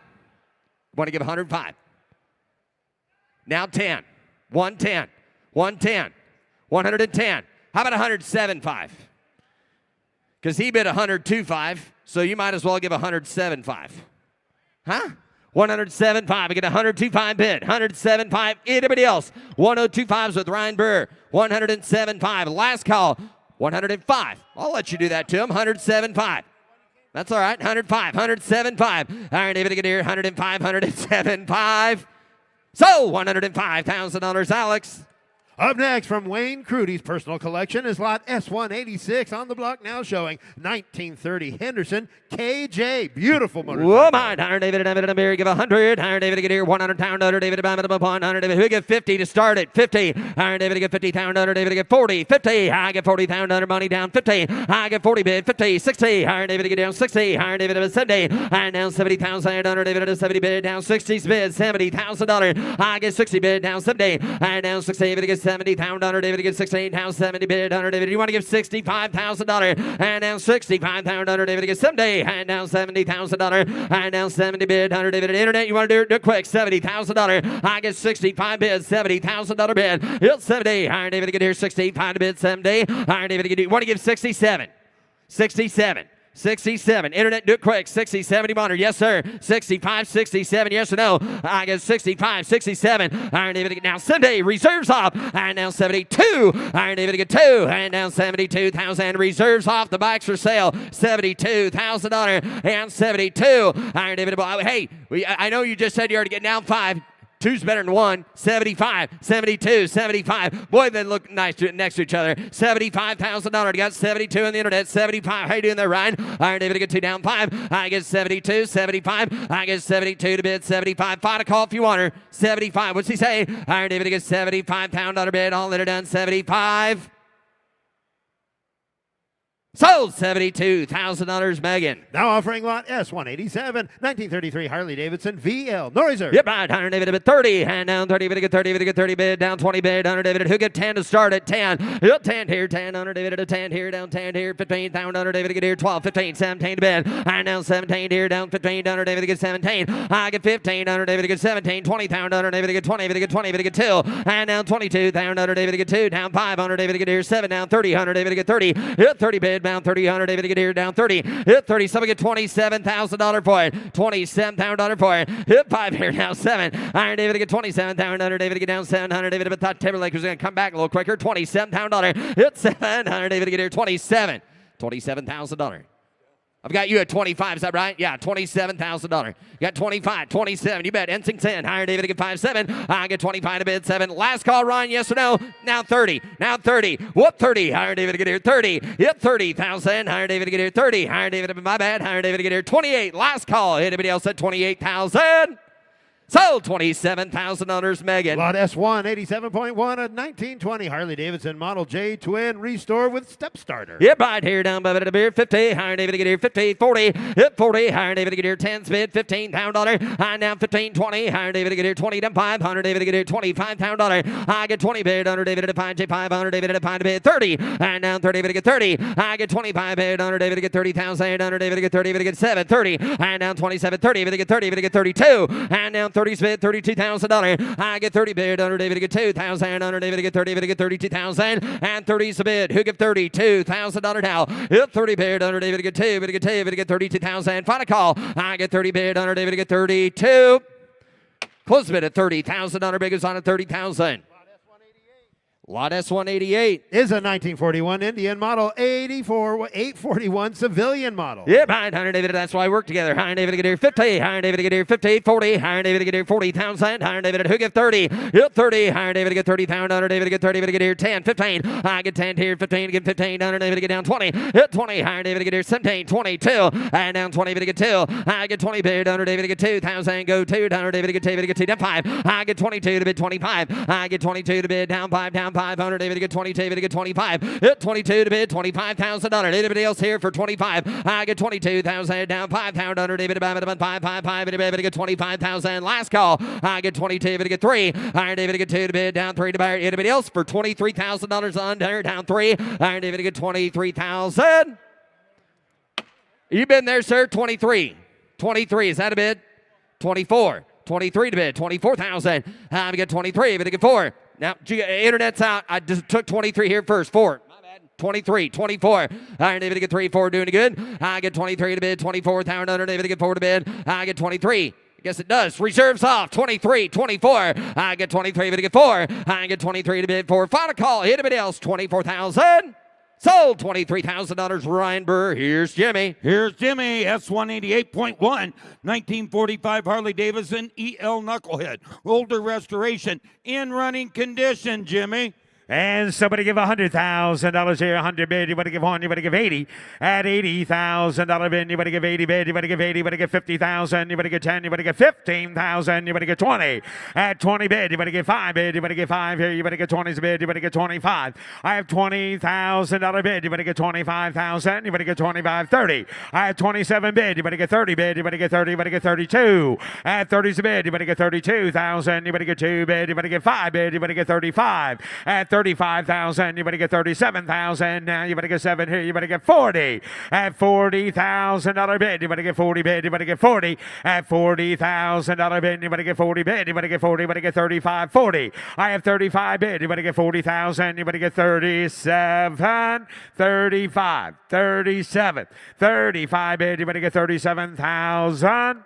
H: want to give 105 now 10 110 110 110 how about 107.5 because he bid 102.5 so you might as well give 107.5 huh 107.5. I get 102.5 bid. 107.5. Anybody else? 102.5s with Ryan Burr. 107.5. Last call. 105. I'll let you do that to him. 107.5. That's all right. 105. 107.5. All right, David Gadir. 105. 107.5. So $105,000, Alex.
C: Up next from Wayne Crudy's personal collection is lot S186 on the block now showing 1930 Henderson KJ. Beautiful motorcycle.
H: Whoa, mine. 100 David and David give 100. 100 David get here. 100 pound. 100 David upon 100 David. Who get 50 to start it? 50. 100 David get 50 pound. 100 David get 40. 50. I get 40 pound. 100 money down. 50. I get 40 bid. 50. 60. 100 David get down 60. 100 David at 70. And down 70,000. 100 David at 70 bid down 60 bid. $70,000. I get 60 bid down 70. And down 60 David gets 70 pound. 100 David gets 16 pounds. 70 bid. 100 David. You want to give $65,000. And down 65 pound. 100 David gets 70. And down $70,000. And down 70 bid. 100 David. Internet. You want to do it quick. $70,000. I get 65 bid. $70,000 bid. It's 70. 100 David get here. 65 bid. 70. 100 David get. You want to give 67. 67. 67. Internet, do it quick. 60, 70 monitor. Yes, sir. 65, 67. Yes or no? I get 65, 67. Iron David get now Sunday. Reserves off. And now 72. Iron David get 2. And now 72,000. Reserves off. The bikes for sale. $72,000 and 72. Iron David. Hey, I know you just said you already get down 5. Two's better than one. 75, 72, 75. Boy, they look nice next to each other. $75,000. You got 72 on the internet. 75. How you doing there, Ryan? Iron David to get 2 down 5. I get 72, 75. I get 72 to bid 75. Find a call if you want her. 75. What's he say? Iron David to get 75 pound on her bid. All that are done. 75. Sold $72,000, Megan.
C: Now offering lot S187, 1933 Harley-Davidson VL Noiser.
H: Yep, right. 100 David at 30. And down 30 bid, get 30 bid, get 30 bid, down 20 bid, 100 David. Who get 10 to start at 10? Yep, 10 here, 10, 100 David at a 10 here, down 10 here, 15, down 100 David to get here, 12, 15, 17 to bid. And down 17 here, down 15, 100 David to get 17. I get 15, 100 David to get 17, 20, 100 David to get 20, David to get 20, David to get 2. And down 22, 100 David to get 2, down 5, 100 David to get here, 7, down 30, 100 David to get 30. Hit 30 bid, down 30, 100 David to get here, down 30. Hit 30, somebody get $27,000 for it. $27,000 for it. Hit 5 here, now 7. Iron David to get 27,000. David to get down 700. David, but thought Timberlake was going to come back a little quicker. $27,000. Hit 700. David to get here, 27. $27,000. I've got you at 25, is that right? Yeah, $27,000. You got 25, 27. You bet. Ensing 10. Higher David to get 5-7. I get 25 to bid 7. Last call, Ron, yes or no? Now 30. Now 30. What 30? Higher David to get here 30. Hit 30,000. Higher David to get here 30. Higher David, my bad. Higher David to get here 28. Last call. Anybody else at 28,000? Sold. $27,000, Megan.
C: Lot S1, 87.1, a 1920 Harley-Davidson Model J Twin Restore with step starter.
H: Yep, right here down by the beer, 50, higher David get here, 50, 40, hit 40, higher David get here, 10 spin, $15,000, high down 15, 20, higher David get here, 20 down 5, 100 David get here, $25,000, I get 20 bid, under David at a pine, 500 David at a pine bid, 30, and down 30 David get 30, I get 25 bid, under David get 30,000, under David get 30, David get 7, 30, and down 27, 30, David get 30, David get 32, and down 30 spin, $32,000, I get 30 bid, under David get 2,000, under David get 30, David get 32,000, and 30's a bid, who get $32,000 now, hit 30 bid, under David get 2, David get 2, David get 32,000, final call, I get 30 bid, under David get 32, close bid at $30,000, big is on at 30,000. Lot S188
C: is a 1941 Indian Model 841 Civilian Model.
H: Yep, high Hunter David, that's why we work together. High David get here 50, high David get here 50, 40, high David get here 40,000, high David who get 30, hit 30, high David get 30,000, Hunter David get 30, David get here 10, 15, I get 10 here, 15, get 15, Hunter David get down 20, hit 20, high David get here 17, 22, and down 20, David get 2, I get 20 bid, Hunter David get 2,000, go 2, Hunter David get 2, David get 2, down 5, I get 22 to bid 25, I get 22 to bid down 5, down 500, David get 22, David get 25, hit 22 to bid $25,000. Anybody else here for 25? I get 22,000 down 5,000. David about 555. David get 25,000. Last call. I get 22. David get 3. Iron David get 2 to bid down 3 to buy. Anybody else for $23,000 under down 3? Iron David get 23,000. You been there, sir? 23. 23. Is that a bid? 24. 23 to bid. 24,000. I get 23. David get 4. Now, internet's out. I just took 23 here first. 4. My bad. 23, 24. Iron David get 3, 4 doing it good. I get 23 to bid, 24,000 under David get 4 to bid. I get 23. I guess it does. Reserves off. 23, 24. I get 23 to get 4. I get 23 to bid 4. Final call. Anybody else? 24,000. Sold. $23,000. Ryan Burr. Here's Jimmy.
D: Here's Jimmy. S188.1. 1945 Harley-Davidson EL Knucklehead. Older restoration. In running condition, Jimmy.
F: And somebody give $100,000 here, 100 bid. You want to give 1, you want to give 80. At $80,000 bid, you want to give 80 bid. You want to give 80, you want to give 50,000. You want to get 10, you want to give 15,000. You want to get 20. At 20 bid, you want to give 5 bid. You want to get 5 here. You want to get 20's bid. You want to get 25. I have $20,000 bid. You want to get 25,000. You want to get 25, 30. I have 27 bid. You want to get 30 bid. You want to get 30. You want to get 32. At 30's a bid. You want to get 32,000. You want to get 2 bid. You want to get 5 bid. You want to get 35. At 35,000, you better get 37,000. Now you better get 7 here. You better get 40. At $40,000 bid, you better get 40 bid. You better get 40. At $40,000 bid, you better get 40 bid. You better get 40. You better get 35, 40. I have 35 bid. You better get 40,000. You better get 37, 35, 37, 35 bid. You better get 37,000.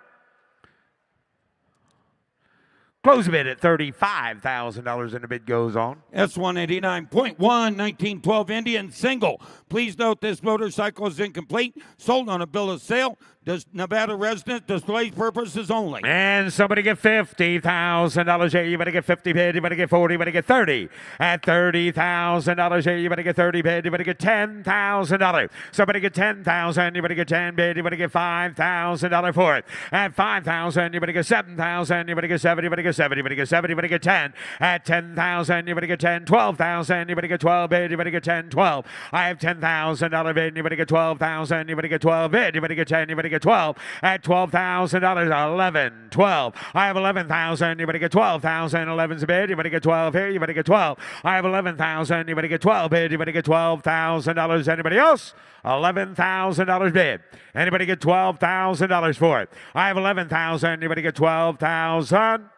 F: Close bid at $35,000 and the bid goes on.
D: S189.1 1912 Indian single. Please note this motorcycle is incomplete. Sold on a bill of sale. Does Nevada resident display purposes only.
F: And somebody get $50,000 here. You better get 50 bid. You better get 40. You better get 30. At $30,000 here. You better get 30 bid. You better get $10,000. Somebody get 10,000. You better get 10 bid. You better get $5,000 for it. At 5,000. You better get 7,000. You better get 7. You better get 7. You better get 7. You better get 10. At 10,000. You better get 10. 12,000. You better get 12 bid. You better get 10. 12. I have $10,000 bid. You better get 12,000. You better get 12 bid. You better get 10. You better get 12. At $12,000, 11, 12. I have 11,000. You better get 12,000. 11's a bid. You better get 12 here. You better get 12. I have 11,000. You better get 12 bid. You better get $12,000. Anybody else? $11,000 bid. Anybody get $12,000 for it? I have 11,000. You better get 12,000.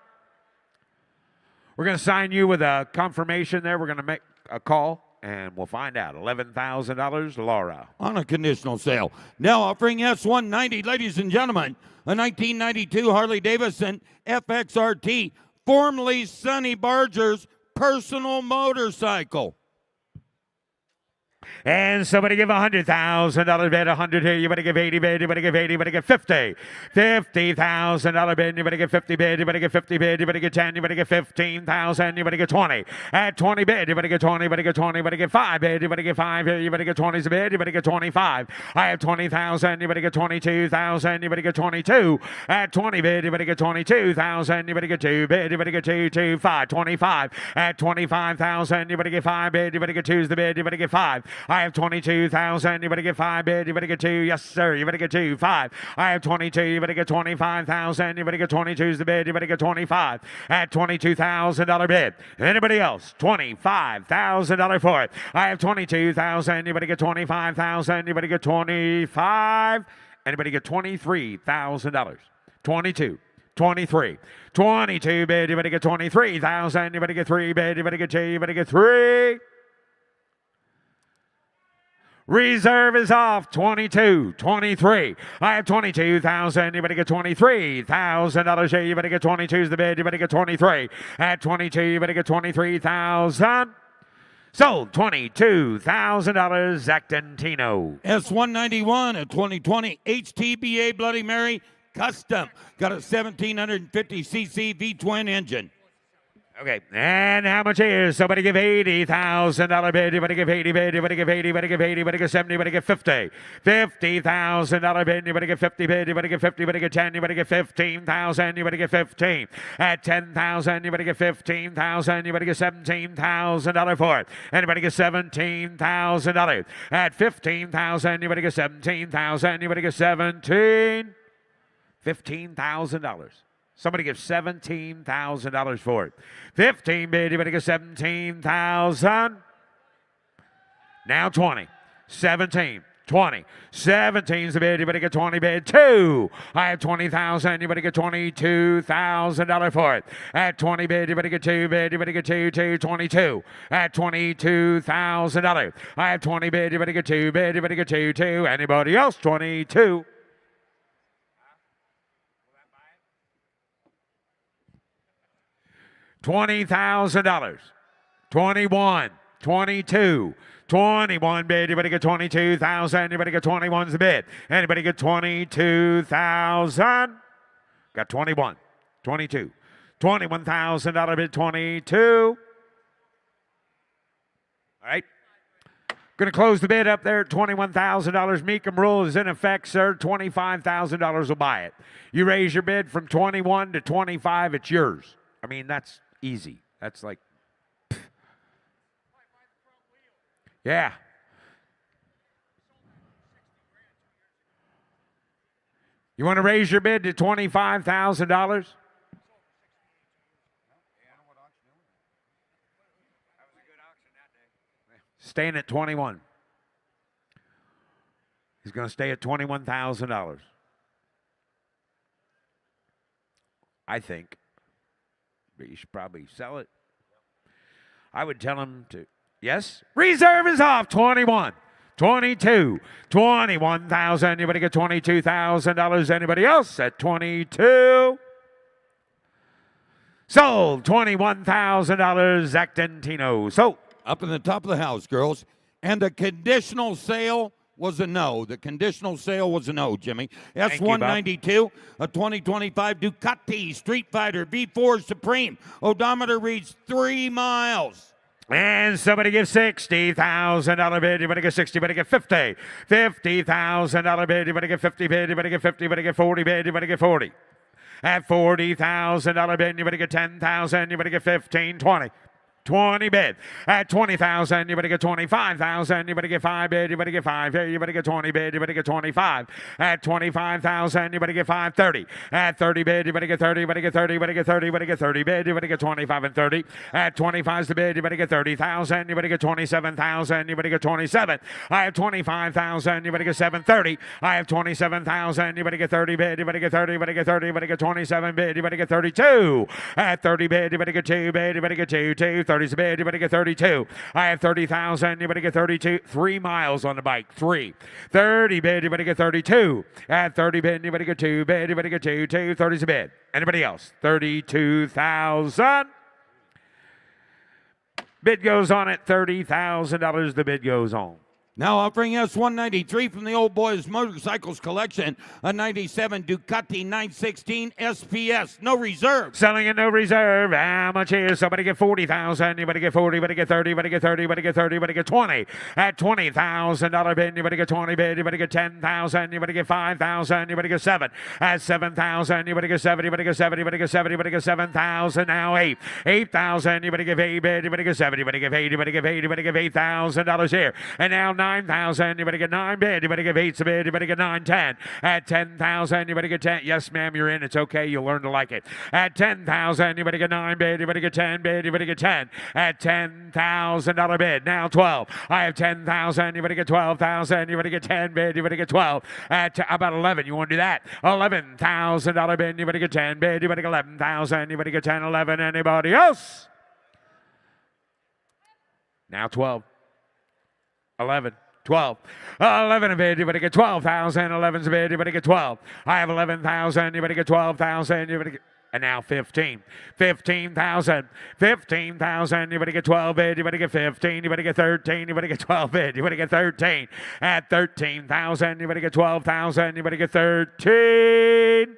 F: We're going to sign you with a confirmation there. We're going to make a call. And we'll find out. $11,000, Laura.
D: On a conditional sale. Now offering S190, ladies and gentlemen, a 1992 Harley-Davidson FXRT, formerly Sonny Barger's personal motorcycle.
F: And somebody give $100,000 bid. 100 here. You better give 80 bid. You better give 80. You better give 50. $50,000 bid. You better give 50 bid. You better give 50 bid. You better get 10. You better get 15,000. You better get 20. At 20 bid. You better get 20. You better get 20. You better get 5 bid. You better get 5 here. You better get 20 bid. You better get 25. I have 20,000. You better get 22,000. You better get 22. At 20 bid. You better get 22,000. You better get 2 bid. You better get 2, 5. 25. At 25,000. You better get 5 bid. You better get 2's the bid. You better get 5. I have 22,000. You better get 5 bid. You better get 2. Yes, sir. You better get 2. 5. I have 22. You better get 25,000. You better get 22's the bid. You better get 25. At $22,000 bid. Anybody else? $25,000 for it. I have 22,000. You better get 25,000. You better get 25. Anybody get $23,000? 22. 23. 22 bid. You better get 23,000. You better get 3 bid. You better get 2. You better get 3. Reserve is off. 22, 23. I have 22,000. You better get $23,000 here. You better get 22's the bid. You better get 23. At 22, you better get 23,000. Sold. $22,000. Zactantino.
D: S191, a 2020 HTBA Bloody Mary Custom. Got a 1750cc V-twin engine.
F: Okay, and how much is? Somebody give $80,000 bid. You better give 80 bid. You better give 80. You better give 80. You better give 70. You better give 50. $50,000 bid. You better give 50 bid. You better give 50. You better get 10. You better get 15,000. You better get 15. At 10,000, you better get 15,000. You better get $17,000 for it. Anybody get $17,000? At 15,000, you better get 17,000. You better get $15,000. Somebody give $17,000 for it. 15 bid, you better get 17,000. Now 20, 17, 20. 17's the bid, you better get 20 bid. 2. I have 20,000, you better get $22,000 for it. At 20 bid, you better get 2 bid, you better get 2, 22. At $22,000. I have 20 bid, you better get 2 bid, you better get 2. Anybody else? 22. $20,000. 21, 22, 21 bid. You better get 22,000. You better get 21's the bid. Anybody get 22,000? Got 21, 22, $21,000 bid. 22. All right. Going to close the bid up there at $21,000. Mecum rule is in effect, sir. $25,000 will buy it. You raise your bid from 21 to 25, it's yours. I mean, that's easy. That's like, pff. Yeah. You want to raise your bid to $25,000? Staying at 21. He's going to stay at $21,000. I think. But you should probably sell it. I would tell him to, yes? Reserve is off. 21, 22, 21,000. You better get $22,000. Anybody else at 22? Sold. $21,000. Zactantino. So
D: Up in the top of the house, girls. And the conditional sale was a no. The conditional sale was a no, Jimmy. S192, a 2025 Ducati Street Fighter V4 Supreme. Odometer reads 3 miles.
F: and somebody give $60,000 bid. You better get 60. You better get 50. $50,000 bid. You better get 50 bid. You better get 50. You better get 40 bid. You better get 40. At $40,000 bid, you better get 10,000. You better get 15, 20. 20 bid. At 20,000, you better get 25,000. You better get 5 bid. You better get 5 here. You better get 20 bid. You better get 25. At 25,000, you better get 5, 30. At 30 bid, you better get 30. You better get 30. You better get 30. You better get 30 bid. You better get 25 and 30. At 25's the bid, you better get 30,000. You better get 27,000. You better get 27. I have 25,000. You better get 730. I have 27,000. You better get 30 bid. You better get 30. You better get 30. You better get 27 bid. You better get 32. At 30 bid, you better get 2 bid. You better get 2. 30's the bid. You better get 32. I have 30,000. You better get 32. 3 miles on the bike. 3. 30 bid. You better get 32. At 30 bid, you better get 2 bid. You better get 2. 30's the bid. Anybody else? 32,000. Bid goes on at $30,000. The bid goes on.
D: Now offering us 193 from the Old Boys Motorcycles Collection, a 97 Ducati 916 SPS, no reserve.
F: Selling it no reserve. How much is somebody get 40,000? Anybody get 40? Anybody get 30? Anybody get 30? Anybody get 30? Anybody get 20? At $20,000 bid. Anybody get 20 bid? Anybody get 10,000? Anybody get 5,000? Anybody get 7? At 7,000. Anybody get 7? Anybody get 7? Anybody get 7? Anybody get 7,000? Now 8. 8,000. Anybody get 8 bid? Anybody get 7? Anybody get 8? Anybody get 8? Anybody get $8,000 here? And now 9,000. Anybody get 9 bid? Anybody get 8 bid? Anybody get 9? 10. At 10,000. Anybody get 10? Yes, ma'am, you're in. It's okay. You'll learn to like it. At 10,000. Anybody get 9 bid? Anybody get 10 bid? Anybody get 10? At $10,000 bid. Now 12. I have 10,000. Anybody get 12,000? Anybody get 10 bid? Anybody get 12? At about 11. You want to do that? $11,000 bid. Anybody get 10 bid? Anybody get 11,000? Anybody get 10? 11. Anybody else? Now 12. 11. 12. 11 bid. Anybody get 12,000? 11's bid. Anybody get 12? I have 11,000. Anybody get 12,000? Anybody get... And now 15. 15,000. 15,000. Anybody get 12 bid? Anybody get 15? Anybody get 13? Anybody get 12 bid? Anybody get 13? At 13,000. Anybody get 12,000? Anybody get 13?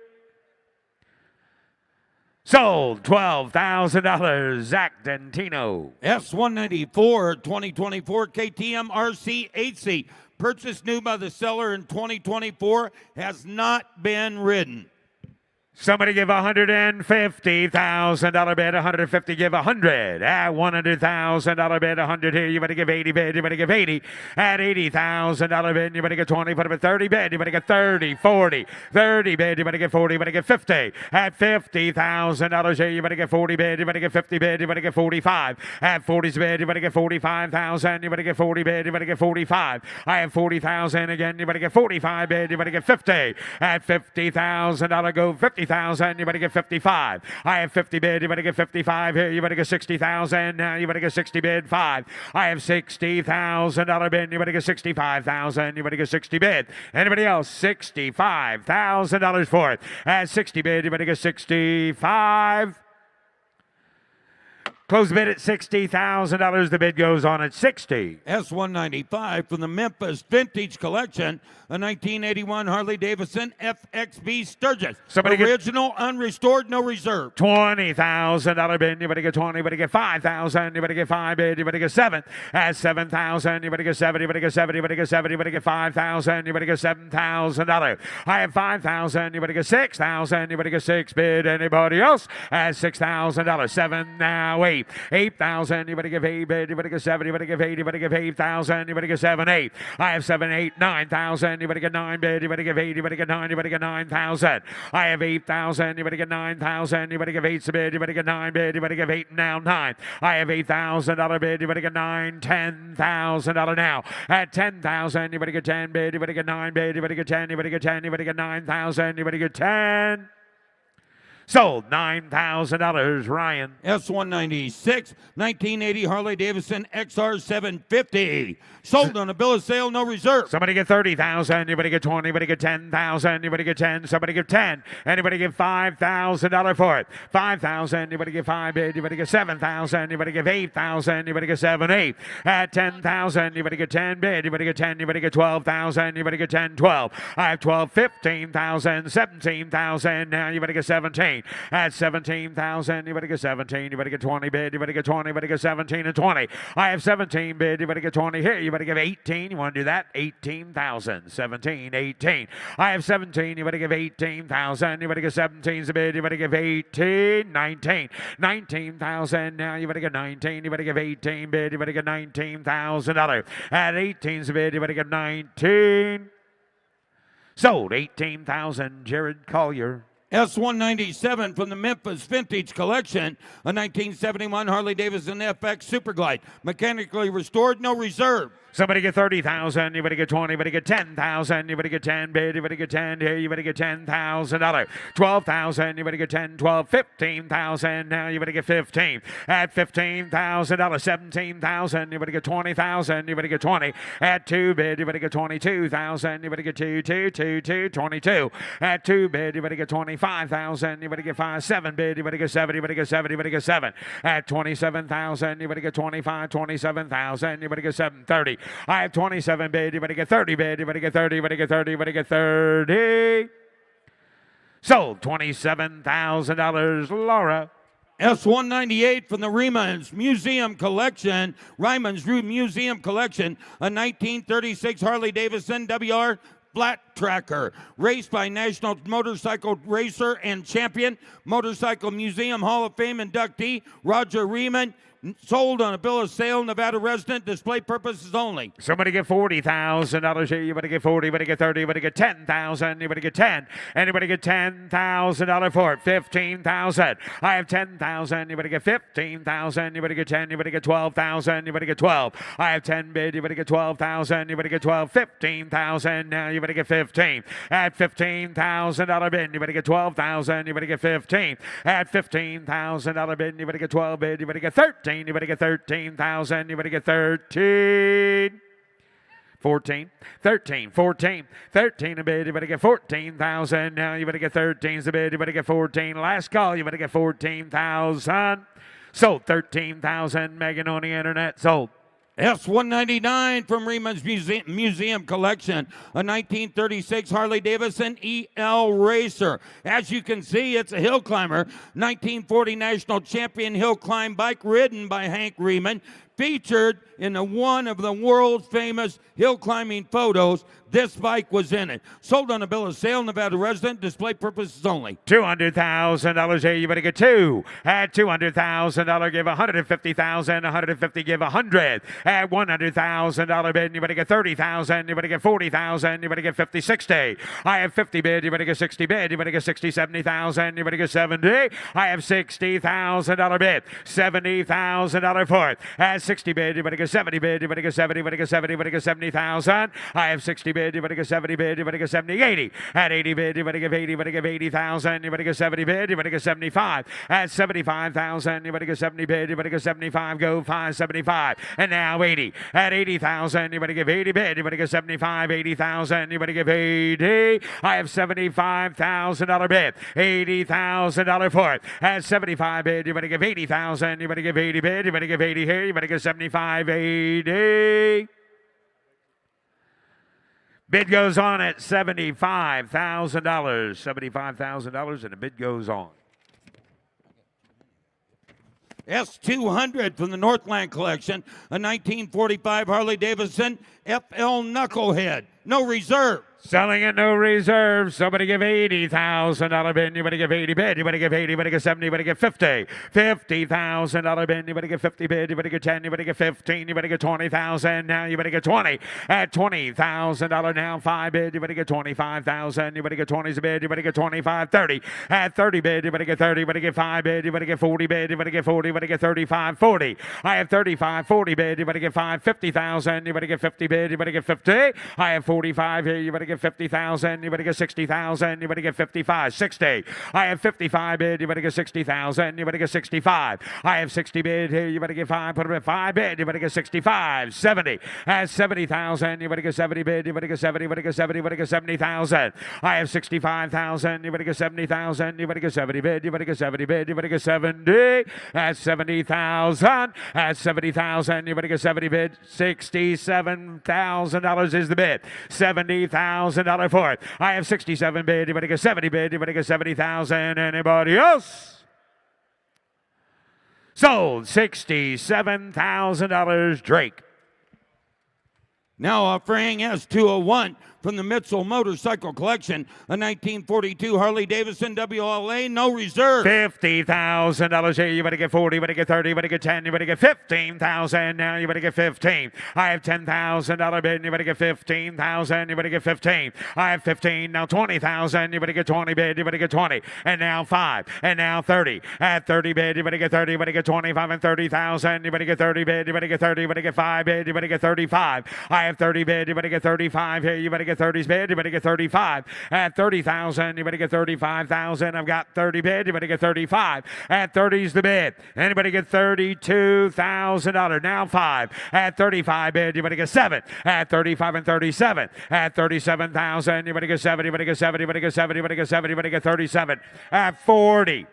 F: Sold. $12,000. Zach Dentino.
D: S194 2024 KTM RC 8C. Purchased new by the seller in 2024. Has not been ridden.
F: Somebody give $150,000 bid, 150 give 100. At $100,000 bid, 100 here. You better give 80 bid, you better give 80. At $80,000 bid, you better get 20, put up at 30 bid, you better get 30, 40. 30 bid, you better get 40, you better get 50. At $50,000 here, you better get 40 bid, you better get 50 bid, you better get 45. At 40's bid, you better get 45,000, you better get 40 bid, you better get 45. I have 40,000 again, you better get 45 bid, you better get 50. At $50,000, go 50,000, you better get 55. I have 50 bid, you better get 55 here, you better get 60,000, now you better get 60 bid, 5. I have $60,000 bid, you better get 65,000, you better get 60 bid. Anybody else? $65,000 for it. At 60 bid, you better get 65. Close the bid at $60,000. The bid goes on at 60.
D: S195 from the Memphis Vintage Collection, a 1981 Harley-Davidson FXB Sturgis. Original, unrestored, no reserve.
F: $20,000 bid. You better get 20. You better get 5,000. You better get 5 bid. You better get 7. At 7,000. You better get 7. You better get 7. You better get 7. You better get 5,000. You better get $7,000. I have 5,000. You better get 6,000. You better get 6 bid. Anybody else? At $6,000. 7 now 8. 8,000. You better give 8 bid. You better get 7. You better give 8. You better give 8,000. You better get 7 8. I have 7 8 9,000. You better get 9 bid. You better give 8. You better get 9. You better get 9,000. I have 8,000. You better get 9,000. You better give 8 bid. You better get 9 bid. You better give 8 now 9. I have $8,000 bid. You better get 9. $10,000 now. At 10,000. You better get 10 bid. You better get 9 bid. You better get 10. You better get 10. You better get 9,000. You better get 10. Sold. $9,000, Ryan.
D: S196, 1980 Harley-Davidson XR750. Sold on a bill of sale, no reserve.
F: Somebody get 30,000. Anybody get 20. Anybody get 10,000. Anybody get 10. Somebody get 10. Anybody get $5,000 for it. 5,000. Anybody get 5 bid. Anybody get 7,000. Anybody get 8,000. Anybody get 7 8. At 10,000. Anybody get 10 bid. Anybody get 10. Anybody get 12,000. Anybody get 10 12. I have 12 15,000. 17,000. Now you better get 17. At 17,000, you better get 17. You better get 20 bid. You better get 20. You better get 17 and 20. I have 17 bid. You better get 20 here. You better give 18. You want to do that? 18,000. 17, 18. I have 17. You better give 18,000. You better get 17's bid. You better give 18, 19. 19,000. Now you better get 19. You better give 18 bid. You better get $19,000. At 18's bid. You better get 19. Sold. 18,000. Jared Collier.
D: S197 from the Memphis Vintage Collection, a 1971 Harley-Davidson FX Superglide. Mechanically restored, no reserve.
F: Somebody get 30,000. You better get 20. You better get 10,000. You better get 10 bid. You better get 10 here. You better get $10,000. 12,000. You better get 10, 12, 15,000. Now you better get 15. At $15,000. 17,000. You better get 20,000. You better get 20. At 2 bid. You better get 22,000. You better get 2, 2, 2, 2, 22. At 2 bid. You better get 25,000. You better get 5, 7 bid. You better get 7. You better get 7. You better get 7. At 27,000. You better get 25, 27,000. You better get 730.
A: I have 27 bid. Anybody get 30 bid? Anybody get 30? Anybody get 30? Anybody get 30? Sold. $27,000. Laura.
D: S198 from the Ryman's Museum Collection. Ryman's Museum Collection, a 1936 Harley-Davidson WR flat tracker, raced by National Motorcycle Racer and Champion, Motorcycle Museum Hall of Fame inductee Roger Ryman. Sold on a bill of sale, Nevada resident, display purposes only.
A: Somebody get $40,000 here. You better get 40. You better get 30. You better get 10,000. You better get 10. Anybody get $10,000 for it? 15,000. I have 10,000. You better get 15,000. You better get 10. You better get 12,000. You better get 12. I have 10 bid. You better get 12,000. You better get 12. 15,000. Now you better get 15. At $15,000 bid, you better get 12,000. You better get 15. At $15,000 bid, you better get 12 bid. You better get 13. You better get 13,000. You better get 13. 14, 13, 14, 13 a bid. You better get 14,000. Now you better get 13's a bid. You better get 14. Last call. You better get 14,000. Sold. 13,000. Megan on the internet. Sold.
D: S199 from Ryman's Museum Collection, a 1936 Harley-Davidson EL Racer. As you can see, it's a hill climber, 1940 National Champion hill climb bike ridden by Hank Ryman, featured in one of the world's famous hill climbing photos. This bike was in it. Sold on a bill of sale, Nevada resident, display purposes only.
A: $200,000 here. You better get two. At $200,000, give $150,000. $150, give $100. At $100,000 bid, you better get $30,000. You better get $40,000. You better get 50, 60. I have 50 bid. You better get 60 bid. You better get 60, 70,000. You better get 70. I have $60,000 bid. $70,000 for it. At 60 bid, you better get 70 bid. You better get 70. You better get 70. You better get 70,000. I have 60 bid. You better get 70 bid. You better get 70, 80. At 80 bid, you better get 80. You better get 80,000. You better get 70 bid. You better get 75. At 75,000, you better get 70 bid. You better get 75. Go 575. And now 80. At 80,000, you better give 80 bid. You better get 75. 80,000. You better give 80. I have $75,000 bid. $80,000 for it. At 75 bid, you better give 80,000. You better give 80 bid. You better give 80 here. You better get 75. 80. Bid goes on at $75,000. $75,000 and the bid goes on.
D: S200 from the Northland Collection, a 1945 Harley-Davidson FL Knucklehead. No reserve.
A: Selling at no reserve. Somebody give $80,000 bid. You better give 80 bid. You better give 80. You better get 70. You better get 50. $50,000 bid. You better get 50 bid. You better get 10. You better get 15. You better get 20,000. Now you better get 20. At $20,000 now 5 bid. You better get 25,000. You better get 20's a bid. You better get 25. 30. At 30 bid. You better get 30. You better get 5 bid. You better get 40 bid. You better get 40. You better get 35. 40. I have 35. 40 bid. You better get 5. 50,000. You better get 50 bid. You better get 50. I have 45 here. You better get 50,000. You better get 60,000. You better get 55. 60. I have 55 bid. You better get 60,000. You better get 65. I have 60 bid here. You better get 5. Put it at 5 bid. You better get 65. 70. At 70,000. You better get 70 bid. You better get 70. You better get 70. You better get 70,000. I have 65,000. You better get 70,000. You better get 70 bid. You better get 70 bid. You better get 70. At 70,000. At 70,000. You better get 70 bid. $67,000 is the bid. $70,000 for it. I have 67 bid. You better get 70 bid. You better get 70,000. Anybody else? Sold. $67,000. Drake.
D: Now offering S201 from the Mitchell Motorcycle Collection, a 1942 Harley-Davidson WLA, no reserve.
A: $50,000 here. You better get 40. You better get 30. You better get 10. You better get 15,000. Now you better get 15. I have $10,000 bid. You better get 15,000. You better get 15. I have 15. Now 20,000. You better get 20 bid. You better get 20. And now 5. And now 30. At 30 bid. You better get 30. You better get 25 and 30,000. You better get 30 bid. You better get 30. You better get 5 bid. You better get 35. I have 30 bid. You better get 35 here. You better get 30's bid. You better get 35. At 30,000. You better get 35,000. I've got 30 bid. You better get 35. At 30's the bid. Anybody get $32,000. Now 5. At 35 bid. You better get 7. At 35 and 37. At 37,000. You better get 7. You better get 7. You better get 7. You better get 7. You better get 37. At 40.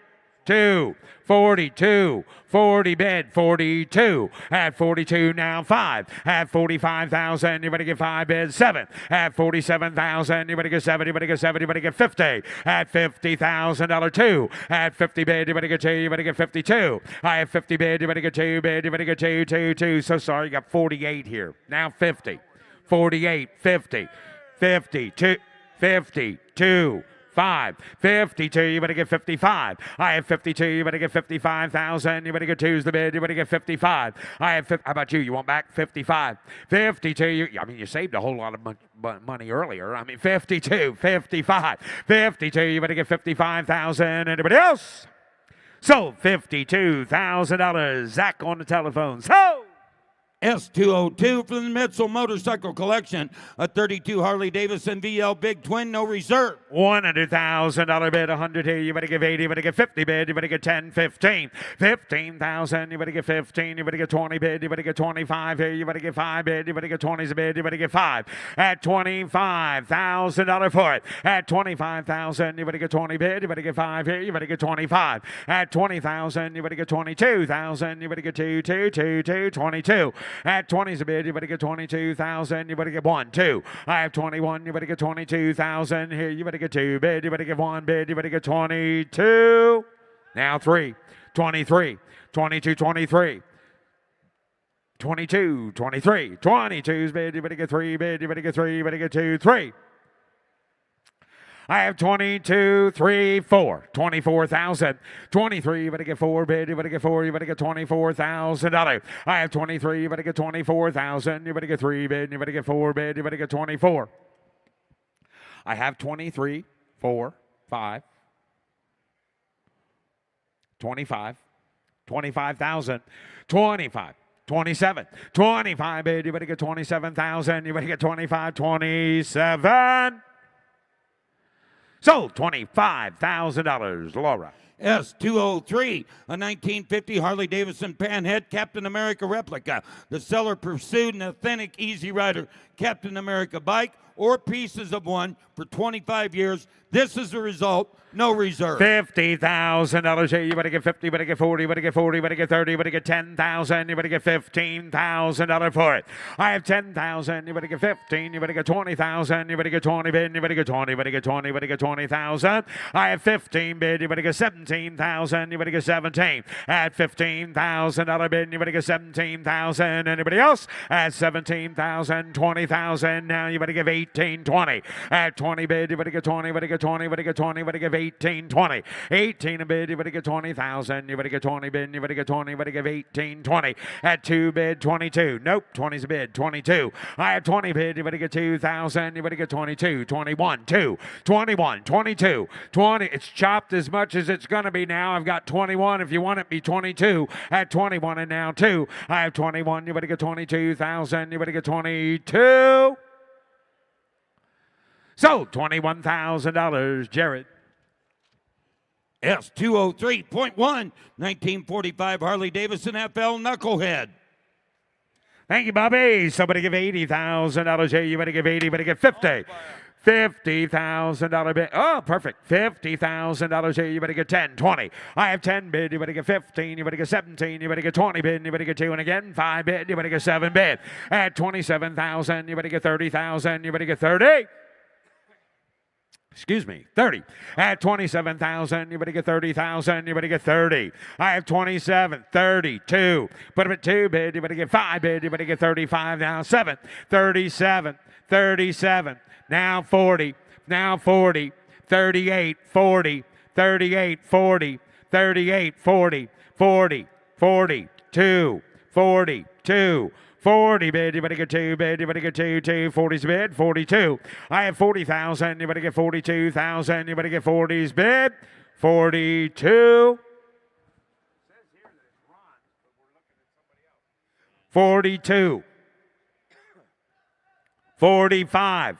A: 42, 42, 40 bid, 42. At 42 now 5. At 45,000, you better get 5 bid, 7. At 47,000, you better get 7, you better get 7, you better get 50. At $50,000 2. At 50 bid, you better get 2, you better get 52. I have 50 bid, you better get 2 bid, you better get 2, 2, 2. So sorry, you got 48 here. Now 50, 48, 50, 52, 52. 5, 52, you better get 55. I have 52, you better get 55,000. You better get 2's the bid, you better get 55. I have, how about you? You want back 55? 52, you saved a whole lot of money earlier. 52, 55, 52, you better get 55,000. Anybody else? Sold $52,000. Zach on the telephone. So.
D: S202 from the Mecum Motorcycle Collection, a 32 Harley-Davidson VL Big Twin, no reserve.
A: $100,000 bid, 100 here, you better give 80, you better get 50 bid, you better get 10, 15. 15,000, you better get 15, you better get 20 bid, you better get 25 here, you better get 5 bid, you better get 20's a bid, you better get 5. At $25,000 for it. At 25,000, you better get 20 bid, you better get 5 here, you better get 25. At 20,000, you better get 22,000, you better get 2, 2, 2, 2, 22. At 20's a bid, you better get 22,000. You better get 1, 2. I have 21. You better get 22,000. Here, you better get 2 bid. You better get 1 bid. You better get 22. Now 3, 23, 22, 23. 22, 23. 22's bid. You better get 3 bid. You better get 3. You better get 2, 3. I have 22, 3, 4, 24,000. 23, you better get 4 bid, you better get 4, you better get $24,000. I have 23, you better get 24,000. You better get 3 bid, you better get 4 bid, you better get 24. I have 23, 4, 5, 25, 25,000, 25. 27, 25 bid, you better get 27,000. You better get 25, 27. Sold $25,000. Laura.
D: S203, a 1950 Harley-Davidson Panhead Captain America replica. The seller pursued an authentic Easy Rider Captain America bike or pieces of one for 25 years. This is the result. No reserve.
A: $50,000 here. You better get 50, you better get 40, you better get 40, you better get 30, you better get 10,000, you better get $15,000 for it. I have 10,000, you better get 15, you better get 20,000, you better get 20 bid, you better get 20, you better get 20, you better get 20,000. I have 15 bid, you better get 17,000, you better get 17. At $15,000 bid, you better get 17,000. Anybody else? At 17,000, 20,000. Now you better give 18, 20. At 20 bid, you better get 20, you better get 20, you better get 20, you better give 18, 20. 18 a bid, you better get 20,000. You better get 20 bid, you better get 20, you better give 18, 20. At 2 bid, 22. Nope, 20's a bid, 22. I have 20 bid, you better get 2,000. You better get 22, 21, 2, 21, 22, 20. It's chopped as much as it's going to be now. I've got 21. If you want it, be 22. At 21 and now 2. I have 21. You better get 22,000. You better get 22. Sold $21,000. Jared.
D: S203.1, 1945 Harley-Davidson FL Knucklehead.
A: Thank you, Bobby. Somebody give $80,000 here. You better give 80. You better get 50. $50,000 bid. Oh, perfect. $50,000 here. You better get 10, 20. I have 10 bid. You better get 15. You better get 17. You better get 20 bid. You better get 2. And again, 5 bid. You better get 7 bid. At 27,000, you better get 30,000. You better get 30. Excuse me, 30. At 27,000, you better get 30,000. You better get 30. I have 27, 32. Put them at 2 bid. You better get 5 bid. You better get 35. Now 7, 37, 37. Now 40. Now 40. 38, 40. 38, 40. 38, 40. 40, 42. 42. 40 bid, you better get 2 bid, you better get 2, 2, 40's bid, 42. I have 40,000, you better get 42,000, you better get 40's bid, 42. 42. 45.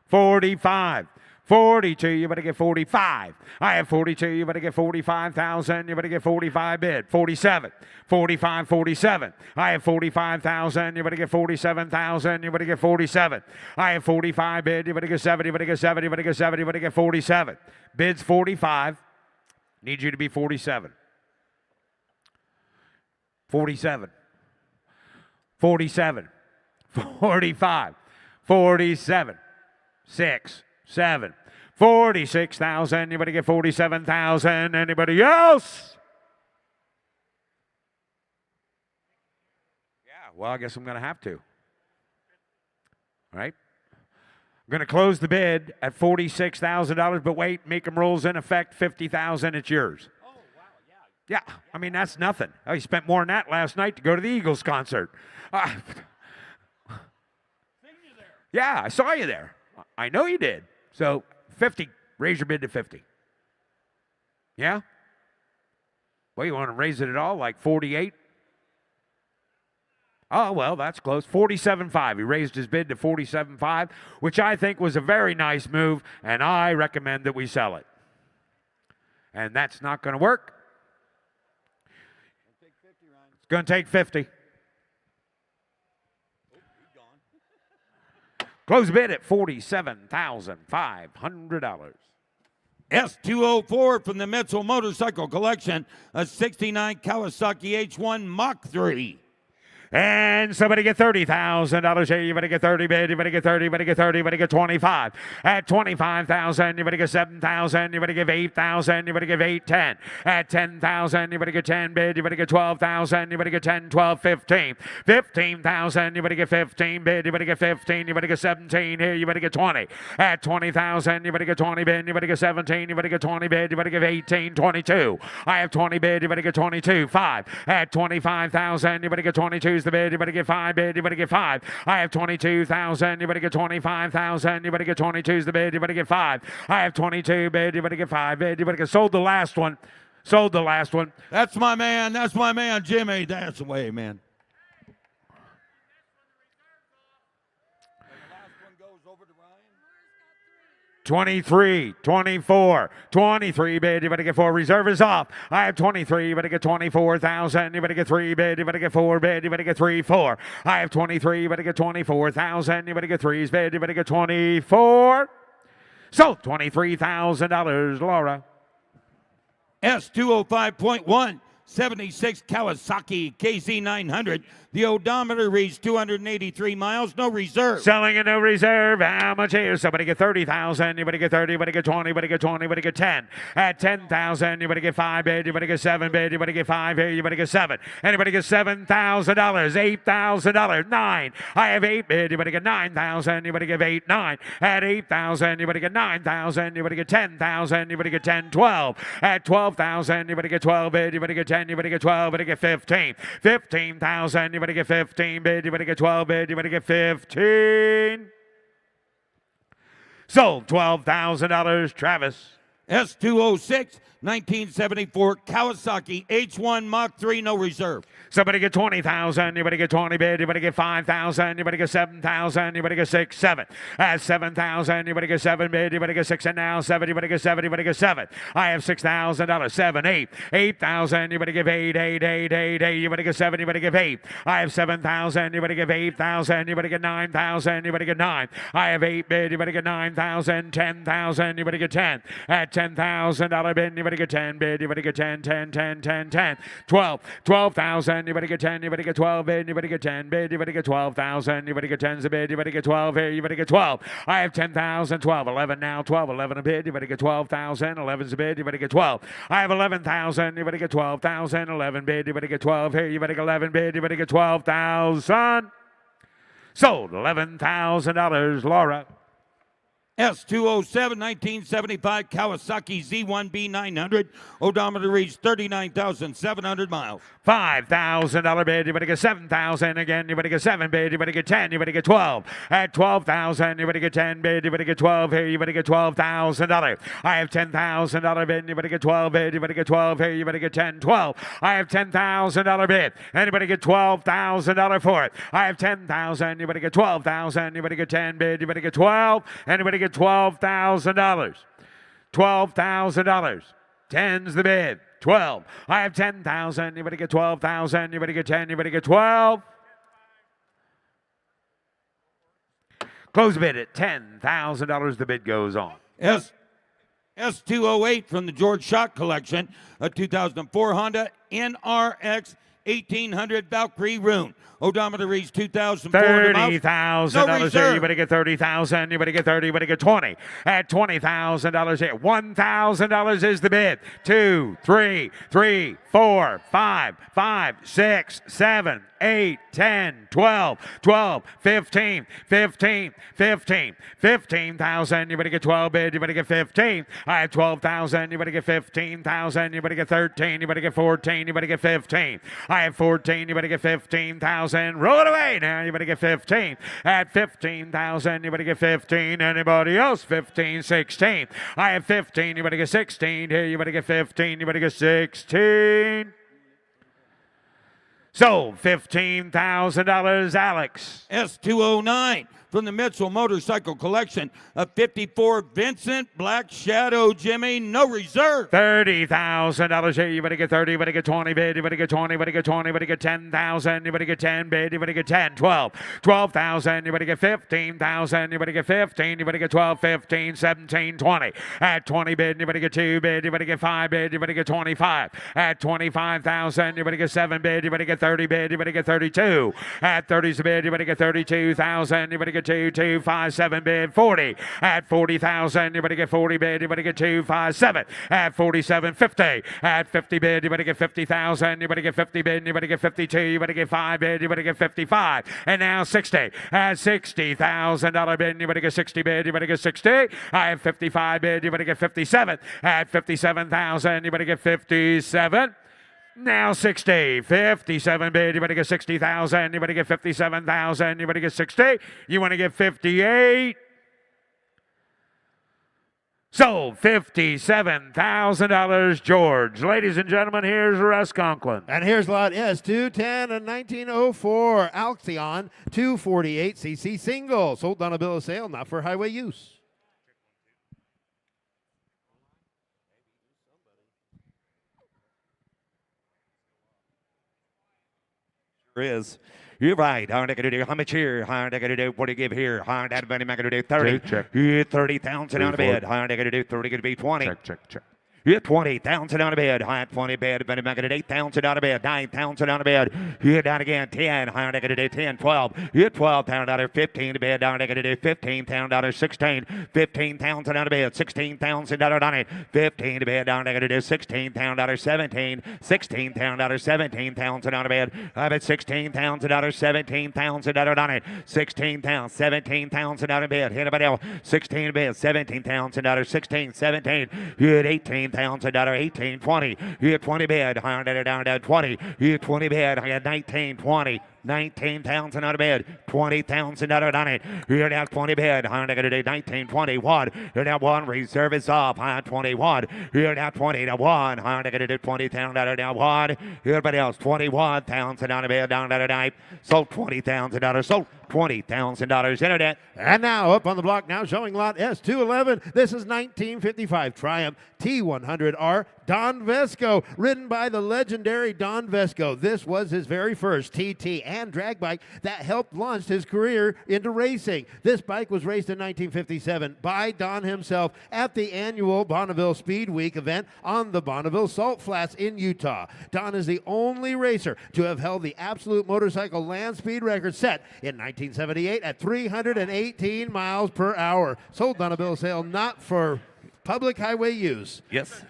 A: 45. 42, you better get 45. I have 42, you better get 45,000, you better get 45 bid. 47, 45, 47. I have 45,000, you better get 47,000, you better get 47. I have 45 bid, you better get 7, you better get 7, you better get 7, you better get 47. Bids 45. Need you to be 47. 47. 47. 45. 47. 6. 7. 46,000. Anybody get 47,000? Anybody else? Yeah, well, I guess I'm going to have to. All right. I'm going to close the bid at $46,000, but wait, Mecum rules in effect, $50,000, it's yours. Oh, wow, yeah. Yeah, I mean, that's nothing. Oh, you spent more than that last night to go to the Eagles concert. Yeah, I saw you there. I know you did. So 50, raise your bid to 50. Yeah? Well, you want to raise it at all, like 48? Oh, well, that's close. 47.5. He raised his bid to 47.5, which I think was a very nice move, and I recommend that we sell it. And that's not going to work. It's going to take 50. Close bid at $47,500.
D: S204 from the Mecum Motorcycle Collection, a 69 Kawasaki H1 Mach 3.
A: And somebody get $30,000 here. You better get 30 bid. You better get 30. You better get 30. You better get 25. At 25,000, you better get 7,000. You better give 8,000. You better give 8, 10. At 10,000, you better get 10 bid. You better get 12,000. You better get 10, 12, 15. 15,000. You better get 15 bid. You better get 15. You better get 17 here. You better get 20. At 20,000, you better get 20 bid. You better get 17. You better get 20 bid. You better give 18, 22. I have 20 bid. You better get 22. 5. At 25,000, you better get 22. The bid, you better get 5 bid, you better get 5. I have 22,000, you better get 25,000, you better get 22's the bid, you better get 5. I have 22 bid, you better get 5 bid, you better get sold the last one. Sold the last one.
D: That's my man, Jimmy. That's the way, man.
A: 23, 24, 23 bid, you better get 4. Reserve is off. I have 23, you better get 24,000, you better get 3 bid, you better get 4 bid, you better get 3, 4. I have 23, you better get 24,000, you better get 3's bid, you better get 24. Sold $23,000, Laura.
D: S205.1, 76 Kawasaki KZ900. The odometer reads 283 miles, no reserve.
A: Selling a no reserve. How much here? Somebody get 30,000. You better get 30. You better get 20. You better get 20. You better get 10. At 10,000, you better get 5 bid. You better get 7 bid. You better get 5 here. You better get 7. Anybody get $7,000? $8,000. 9. I have 8 bid. You better get 9,000. You better give 8, 9. At 8,000, you better get 9,000. You better get 10,000. You better get 10, 12. At 12,000, you better get 12 bid. You better get 10. You better get 12. You better get 15. 15,000. You better get 15 bid. You better get 12 bid. You better get 15. Sold $12,000, Travis.
D: S206, 1974 Kawasaki H1 Mach 3, no reserve.
A: Somebody get 20,000. You better get 20 bid. You better get 5,000. You better get 7,000. You better get 6, 7. At 7,000, you better get 7 bid. You better get 6 and now 7. You better get 7. You better get 7. I have $6,000. 7, 8. 8,000. You better give 8, 8, 8, 8, 8. You better get 7. You better give 8. I have 7,000. You better give 8,000. You better get 9,000. You better get 9. I have 8 bid. You better get 9,000. 10,000. You better get 10. At $10,000 bid, you better get 10 bid. You better get 10, 10, 10, 10, 10. 12. 12,000. You better get 10, you better get 12 bid, you better get 10 bid, you better get 12,000, you better get 10's a bid, you better get 12 here, you better get 12. I have 10,000, 12, 11 now, 12, 11 a bid, you better get 12,000, 11's a bid, you better get 12. I have 11,000, you better get 12,000, 11 bid, you better get 12 here, you better get 11 bid, you better get 12,000. Sold $11,000, Laura.
D: S207, 1975 Kawasaki Z1B900. Odometer reads 39,700 miles.
A: $5,000 bid. You better get 7,000 again. You better get 7 bid. You better get 10. You better get 12. At 12,000, you better get 10 bid. You better get 12 here. You better get $12,000. I have $10,000 bid. You better get 12 bid. You better get 12 here. You better get 10, 12. I have $10,000 bid. Anybody get $12,000 for it? I have 10,000. You better get 12,000. You better get 10 bid. You better get 12. Anybody get $12,000. $12,000. 10's the bid. 12. I have 10,000. You better get 12,000. You better get 10. You better get 12. Close bid at $10,000. The bid goes on.
D: S208 from the George Schott collection, a 2004 Honda NRX 1800 Valkyrie Rune. Odometer reads 2,400 miles.
A: $30,000 here. You better get 30,000. You better get 30. You better get 20. At $20,000 here. $1,000 is the bid. 2, 3, 3, 4, 5, 5, 6, 7, 8, 10, 12, 12, 15, 15, 15, 15,000. You better get 12 bid. You better get 15. I have 12,000. You better get 15,000. You better get 13. You better get 14. You better get 15. I have 14. You better get 15,000. Roll it away now. You better get 15. At 15,000. You better get 15. Anybody else? 15, 16. I have 15. You better get 16. Here, you better get 15. You better get 16. So, $15,000, Alex.
D: S209 from the Mitchell Motorcycle Collection, a 54 Vincent Black Shadow Jimmy, no reserve.
A: $30,000 here. You better get 30. You better get 20 bid. You better get 20. You better get 20. You better get 10,000. You better get 10 bid. You better get 10. 12. 12,000. You better get 15,000. You better get 15. You better get 12, 15, 17, 20. At 20 bid. You better get 2 bid. You better get 5 bid. You better get 25. At 25,000. You better get 7 bid. You better get 30 bid. You better get 32. At 30's bid. You better get 32,000. You better get 2, 2, 5, 7 bid. 40. At 40,000. You better get 40 bid. You better get 2, 5, 7. At 47, 50. At 50 bid. You better get 50,000. You better get 50 bid. You better get 52. You better get 5 bid. You better get 55. And now 60. At $60,000 bid. You better get 60 bid. You better get 60. I have 55 bid. You better get 57. At 57,000. You better get 57. Now 60, 57 bid. You better get 60,000. You better get 57,000. You better get 60. You want to get 58. So $57,000, George. Ladies and gentlemen, here's Russ Conklin.
C: And here's lot S210, a 1904 Alcyon 248cc single. Sold on a bill of sale, not for highway use.
F: Is. You're right. How much here? What do you give here? How many am I going to do? 30.
A: Check.
F: 30,000 on a bed. How do you do? 30 going to be 20.
A: Check.
F: You're 20,000 on a bed. High 20 bed. But I'm going to do 8,000 on a bed. 9,000 on a bed. You're down again. 10. How are going to do 10? 12. You're 12,000. 15 to bed. Down. Going to do 15,000. 16. 15,000 on a bed. 16,000 on it. 15 to bed. Down. Going to do 16,000. 17. 16,000. 17,000 on a bed. I've at 16,000. 17,000 on it. 16,000. 17,000 on a bed. Anybody else? 16 to bed. 17,000. 16. 17. You're at 18. $18,000, 18, 20. You get 20 bid. Down 20. You get 20 bid. I got 19, 20. 19,000 out of bed, 20,000 out on it. You're down 20 bid. I'm going to do 19, 21. You're down 1. Reserve is off. 21. You're down 20 to 1. I'm going to do 20,000 out of down 1. Everybody else 21,000 out of bed. Down to 9. Sold $20,000. Sold $20,000 internet.
C: And now up on the block now showing lot S211. This is 1955 Triumph T100R Don Vesco, ridden by the legendary Don Vesco. This was his very first TT and drag bike that helped launch his career into racing. This bike was raced in 1957 by Don himself at the annual Bonneville Speed Week event on the Bonneville Salt Flats in Utah. Don is the only racer to have held the absolute motorcycle land speed record set in 1978 at 318 miles per hour. Sold on a bill of sale, not for public highway use.
F: Yes.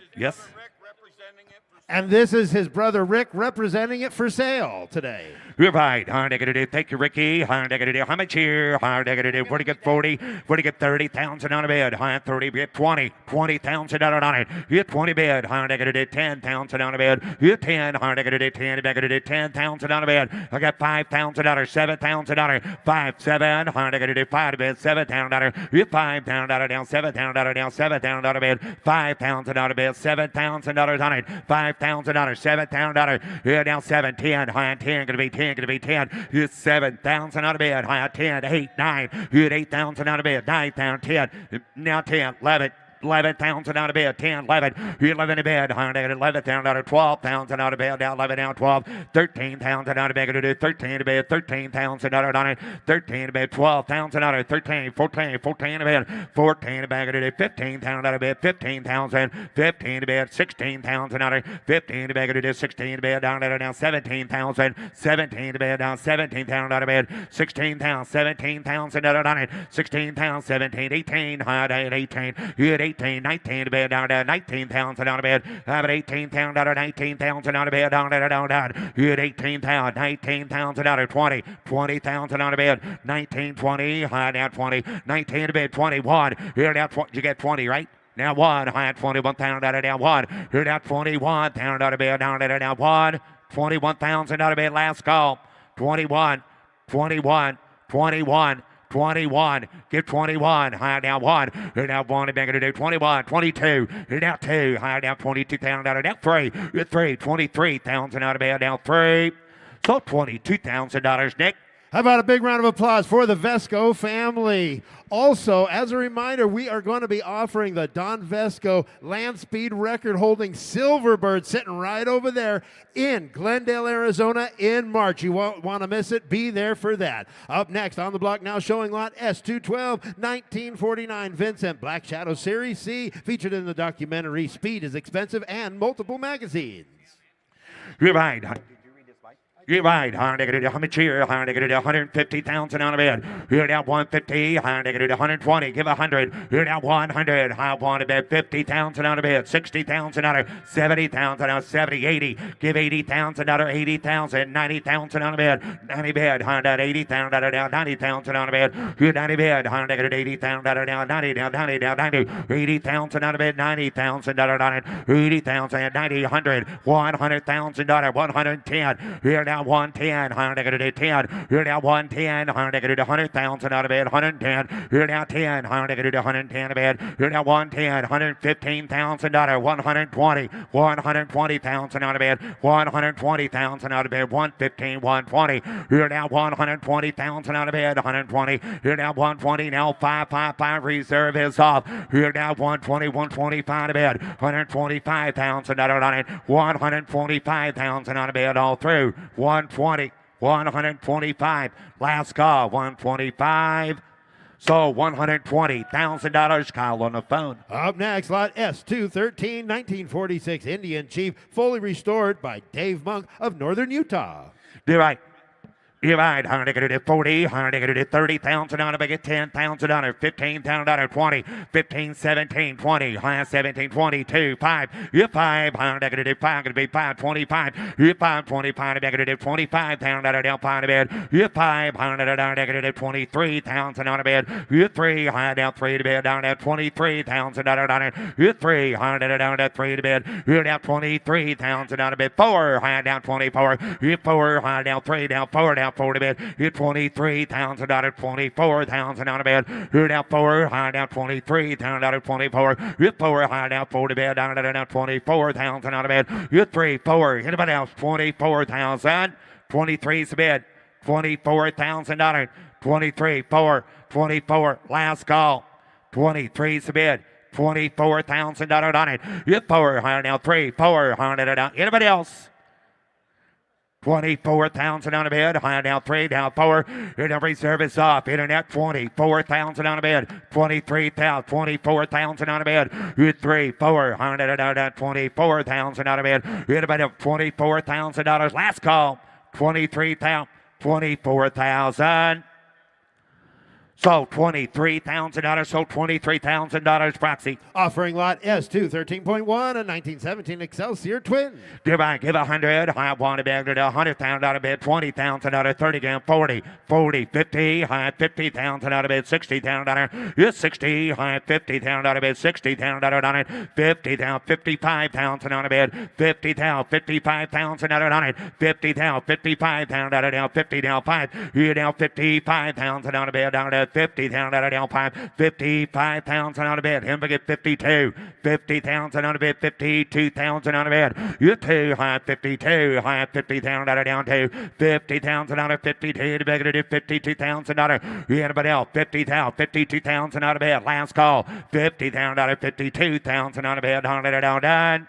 C: And this is his brother Rick representing it for sale today.
F: You're right. How are they going to do? Thank you, Ricky. How are they going to do? How much here? How are they going to do? Where to get 40? Where to get 30,000 on a bed? How 30? Get 20. 20,000 on it. You get 20 bed. How are they going to do? 10,000 on a bed. You get 10. How are they going to do? 10. They're going to do 10,000 on a bed. I got $5,000. 7,000. 5, 7. How are they going to do? 5 to bed. $7,000. You get $5,000 down. $7,000 down. $7,000 on a bed. $5,000 on a bed. $7,000 on it. $5,000. $7,000. You're down 7. 10. High 10. Going to be 10. Going to be 10. You get 7,000 out of bed. High 10. 8, 9. You get 8,000 out of bed. 9,000. 10. Now 10. 11. 11,000 out of bed, 10, 11, 11 to bed, 11,000 out of 12,000 out of bed, now 11 down 12, 13,000 out of bed, gonna do 13 to bed, 13,000 out of 13 to bed, 12,000 out of 13, 14, 14 to bed, 14 to bed, gonna do 15,000 out of bed, 15,000, 15 to bed, 16,000 out of 15 to bed, gonna do 16 to bed, down now 17,000, 17 to bed, down 17,000 out of bed, 16,000, 17,000 out of 16,000, 17, 18, high at 18, you at 18, 19 to bed, down to 19,000 out of bed, I'm at 18,000 out of 19,000 out of bed, down, you at 18,000, 19,000 out of 20, 20,000 out of bed, 19, 20, high down 20, 19 to bed, 21, here down, you get 20, right? Now 1, high at 21,000 out of down 1, here down 21,000 out of bed, down now 1, 21,000 out of bed, last call, 21, 21, 21, 21, get 21, high down 1, here now 1, and back to do 21, 22, here now 2, high down 22,000 out of down 3, here 3, 23,000 out of bed, down 3, so $22,000, Nick.
C: How about a big round of applause for the Vesco family? Also, as a reminder, we are going to be offering the Don Vesco land speed record holding Silverbird sitting right over there in Glendale, Arizona in March. You won't want to miss it. Be there for that. Up next on the block now, showing lot S212 1949 Vincent Black Shadow Series C, featured in the documentary Speed is Expensive and multiple magazines.
F: You're right. You're right. How much here? 150,000 out of bed. Here now 150. 120. Give 100. Here now 100. I want to bed 50,000 out of bed. 60,000 out of 70,000 out of 70. 80. Give 80,000 out of 80,000. 90,000 out of bed. 90 bed. 180,000 out of down. 90,000 out of bed. Here 90 bed. 180,000 out of down. 90 down. 90 down. 90. 80,000 out of bed. 90,000 out of down. 80,000. 90. 100. 100,000 out of 110. Here now 110, 110, here now 110, 100,000 out of bed, 110, here now 10, 110 out of bed, here now 110, 115,000 out of 120, 120,000 out of bed, 120,000 out of bed, 115, 120, here now 120,000 out of bed, 120, here now 120, now 555 reserve is off, here now 120, 125 out of bed, 125,000 out of it, 125,000 out of bed all through. 120, 125, last call, 125. So $120,000, Kyle on the phone.
C: Up next, lot S213, 1946 Indian Chief, fully restored by Dave Monk of Northern Utah.
F: You're right. You're right. 40, 30,000 out of it, 10,000 out of 15,000 20, 15, 17, 20, 17, 22, 5, you're 5, 5, gonna be 5, 25, you're 5, 25, negative 25,000 out of down 5 to bed, you're 5, negative 23,000 out of bed, you're 3, down 3 to bed, down at 23,000 out of down, you're 3, down at 3 to bed, you're down 23,000 out of bed, 4, down 24, you're 4, down 3, down 4, down 4 to bed. You're 23,000 out of 24,000 out of bed. You're down 4, high down 23,000 out of 24. You're 4, high down 4 to bed. Down 24,000 out of bed. You're 3, 4. Anybody else? 24,000. 23's the bed. 24,000 out of 23, 4, 24. Last call. 23's the bed. 24,000 out of it. You're 4, high down 3, 4, high down. Anybody else? 24,000 on a bed, high down 3, down 4, and every service off, internet 24,000 on a bed, 23,000, 24,000 on a bed, 3, 4, 24,000 on a bed, anybody have $24,000, last call, 23,000, 24,000. So $23,000, so $23,000, Proxy.
C: Offering lot S2 13.1, a 1917 Excelsior Twin.
F: Give 100, I want to be able to 100,000 out of bed, 20,000 out of 30 again, 40, 40, 50, high 50,000 out of bed, 60,000 out of yes, 60, high 50,000 out of bed, 60,000 out of it, 50,000, 55,000 out of bed, 50,000, 55,000 out of it, 50,000, 55,000 out of down, 50 down 5, you down 55,000 out of bed, down to $50,000 down 5, 55,000 on a bid. Him get 52, 50,000 on a bid, 52,000 on a bid. You 2 high 52, high $50,000 down 2, 50,000 on a 52 to beg to do $52,000. Anybody else? 50,000, 52,000 on a bid. Last call, $50,000, 52,000 on a bid. Down.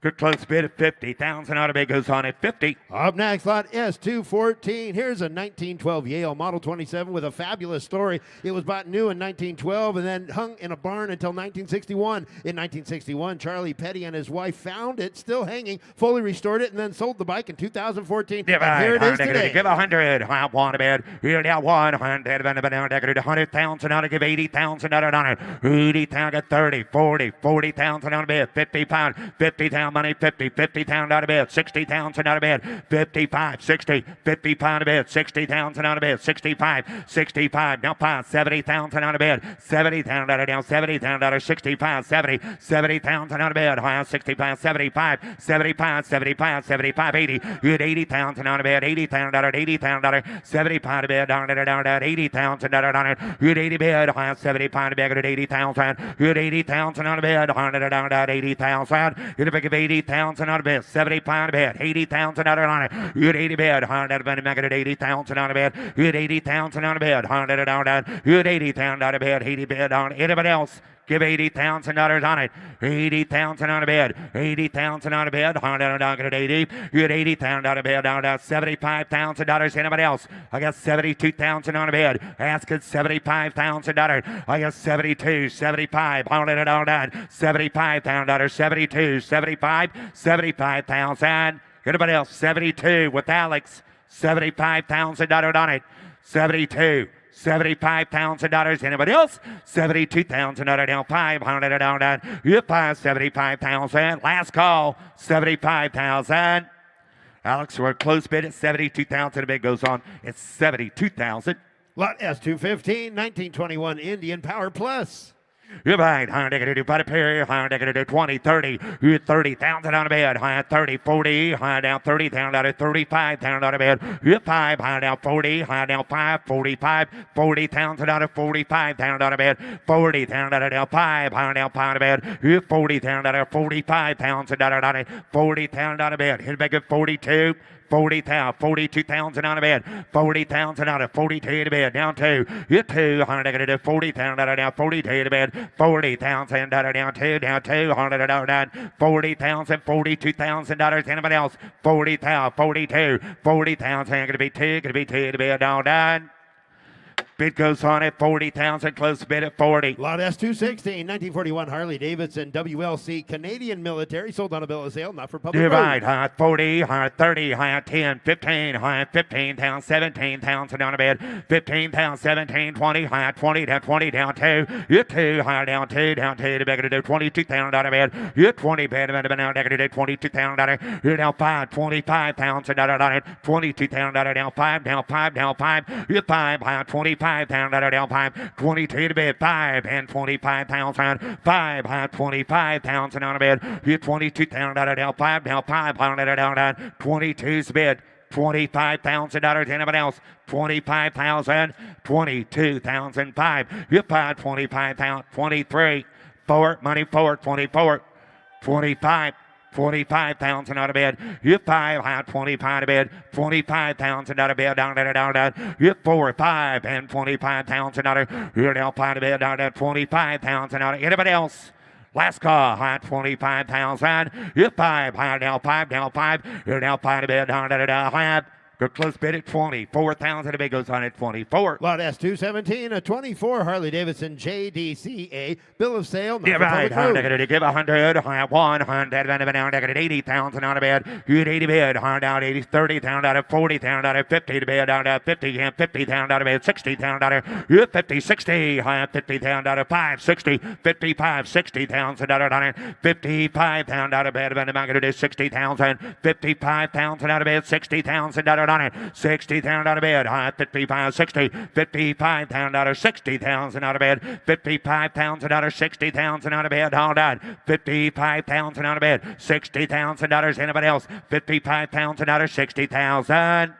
F: Good close bid at 50,000 on a bid goes on at 50.
C: Up next, lot S214. Here's a 1912 Yale Model 27 with a fabulous story. It was bought new in 1912 and then hung in a barn until 1961. In 1961, Charlie Petty and his wife found it still hanging, fully restored it, and then sold the bike in 2014.
F: Give
C: And here it is today.
F: Give 100. I want a bid. Here now 100. 100,000 on it. Give 80,000 on it. 80,000. 30, 40, 40,000 on a bid. 50 pound. 50,000 money. 50. 50,000 on a bid. 60,000 on a bid. 55, 60, 50 pound a bid. 60,000 on a bid. 65, 65. Now pound. 70,000 on a bid. 70,000 down. 70,000. 65, 70, 70,000 on a bid. 65, 75, 75, 75, 75, 80. Good 80,000 on a bid. 80,000, 80,000, 70 pound a bid. Down, 80,000 on it. Good 80 bid. 70 pound a bid. Good 80,000. Good 80,000 on a bid. 80,000. Good big of 80,000 on a bid. 70 pound a bid. 80,000 on it. Good 80 bid. 80,000 on a bid. Good 80,000 on a bid. Good 80,000 on a bid. 80 bid on anybody else. Give $80,000 on it. 80,000 on a bid. 80,000 on a bid. 80. Good 80,000 on a bid. $75,000. Anybody else? I got 72,000 on a bid. Asking $75,000. I got 72, 75. $75,000. 72, 75. 75,000. Anybody else? 72 with Alex. $75,000 on it. 72. $75,000. Anybody else? $72,000 down. 500 down. You 75,000. Last call. 75,000. Alex, we're close bid at 72,000. The bid goes on. It's 72,000.
C: Lot S215, 1921 Indian Power Plus.
F: You're right. 100 by the pair. 100 20, 30. You're 30,000 on a bed. 30, 40. Down 30,000. 35,000 on a bed. You're 5. Down 40. Down 5. 45. 40,000 on a 45,000 on a bed. 40,000 down 5. Down 5 on a bed. You're 40,000. 45,000 on it. 40,000 on a bed. Hit back at 42. 40,000, 42,000 on a bed, 40,000 on a 42 to bed, down 2, you're 200, 40,000 down, 42 to bed, 40,000 down 2, down 200 down, 40,000, 42,000 dollars. Anybody else? 40,000, 42, 40,000, gonna be 2 to bed, down. Bid goes on at 40,000, close bid at 40.
C: Lot S216, 1941 Harley-Davidson WLC Canadian Military, sold on a bill of sale, not for public.
F: Divide, 40, 30, 10, 15, 15,000, 17,000 on a bid, 15,000, 17, 20, 20, down 20, down 2, you're 2, down 2, down 2, to beg to do 22,000 on a bid, you're 20 bid, now beg to do 22,000, you're down 5, 25,000 on it, 22,000 down 5, down 5, down 5, you're 5, 25,000 down 5, 22 to bid, 5 and 25,000, 5, 25,000 on a bid, you're 22,000 down 5, down 5, down 22's bid. $25,000. Anybody else? 25,000. 22,005. You're 5, 25,000. 23. 4. Money 4. 24. 25. 45,000 out of bed. You're 5, 25 to bed. 25,000 out of bed. Down. You're 4, 5 and 25,000 out of. You're down 5 to bed. Down 25,000 out of. Anybody else? Last call, 25,000. You're 5, down 5, down 5. You're down 5 to bed. Down. Good close bid at 24,000. The bid goes on at 24.
C: Lot S217, a 24 Harley-Davidson JDCA bill of sale.
F: Yeah, right. Give 100, 100, 80,000 on a bid. Good 80 bid. Down 80, 30,000 out of 40,000 out of 50 to bid. Down 50 and 50,000 out of bid. 60,000 out of 50, 60, 50,000 out of 5, 60, 55, 60,000 out of 55,000 out of bid. I'm going to do 60,000, 55,000 out of bid, 60,000 out of on it, 60,000 out of bed, 55, 60, 55,000 out of 60,000 out of bed, 55,000 out of 60,000 out of bed, hold on, 55,000 out of bed, $60,000. Anybody else? 55,000 out of 60,000.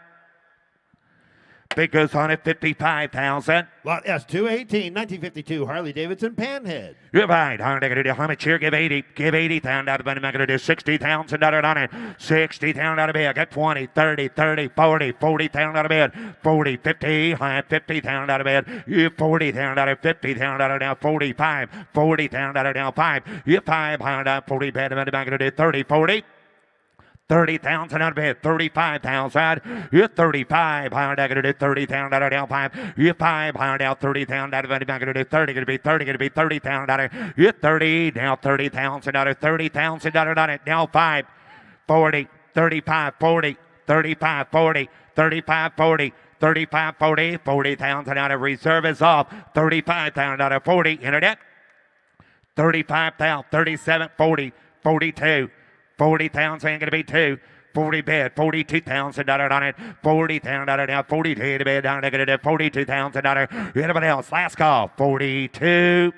F: Bid goes on at 55,000.
C: Lot S218, 1952 Harley-Davidson Panhead.
F: You're right. How much here? Give 80. Give 80,000 out of it. I'm going to do $60,000 on it. 60,000 out of bed. Got 20, 30, 30, 40, 40,000 out of bed. 40, 50, high 50,000 out of bed. You 40,000 out of 50,000 out of now 45, 40,000 out of now 5. You 5, high out 40 bed. I'm going to do 30, 40. 30,000 out of bed, 35,000. You're 35, higher down, going to do 30,000 out of down 5. You're 5, higher down, 30,000 out of bed, going to do 30, going to be 30, going to be 30,000 out of. You're 30, now 30,000 out of 30,000 out of on it, now 5, 40, 35, 40, 35, 40, 35, 40. 35, 40, 40,000 out of reserve is off. 35,000 out of 40, internet. 35,000, 37, 40, 42. 40,000 going to be 2. 40 bid, $42,000 on it. 40,000 now, 42 to bid down. They're going to do $42,000. Anybody else? Last call. 42.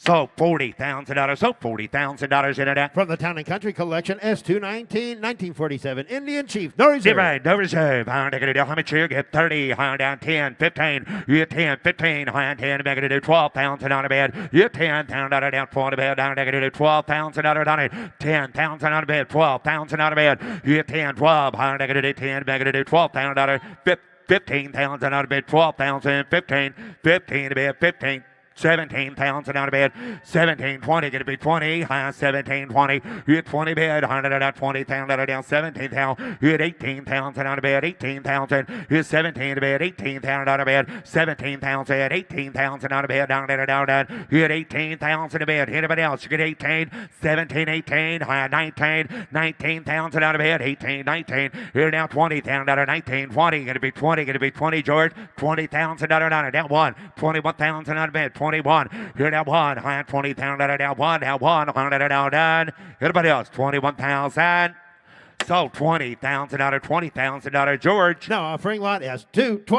F: So $40,000. So $40,000 in it.
C: From the Town and Country Collection, S219, 1947 Indian Chief. No reserve.
F: Right, no reserve. They're going to do how much here? Get 30. High down 10, 15. You 10, 15. High 10. They're going to do 12,000 on a bed. You 10,000 down 4 to bed. Down. They're going to do 12,000 on it. 10,000 on a bed. 12,000 on a bed. You 10, 12. High. They're going to do 10. They're going to do 12,000. 15,000 on a bed. 12,000. 15. 15 to bed. 15. 17,000 out of bed. 17, 20, going to be 20. High 17, 20. You at 20 bed. 100 out 20,000 out of down 17,000. You at 18,000 out of bed. 18,000. You at 17 to bed. 18,000 out of bed. 17,000. 18,000 out of bed. Down, down. You at 18,000 to bed. Anybody else? You get 18, 17, 18. High 19, 19,000 out of bed. 18, 19. You're now 20,000 out of 19, 20. Going to be 20. Going to be 20, George. 20,000 out of down. Down 1. 21,000 out of bed. 21. Here now 1. High 20,000 out of down 1. Now 1. Down, down. Everybody else. 21,000. So $20,000 out of $20,000, George.
C: Now offering lot S220,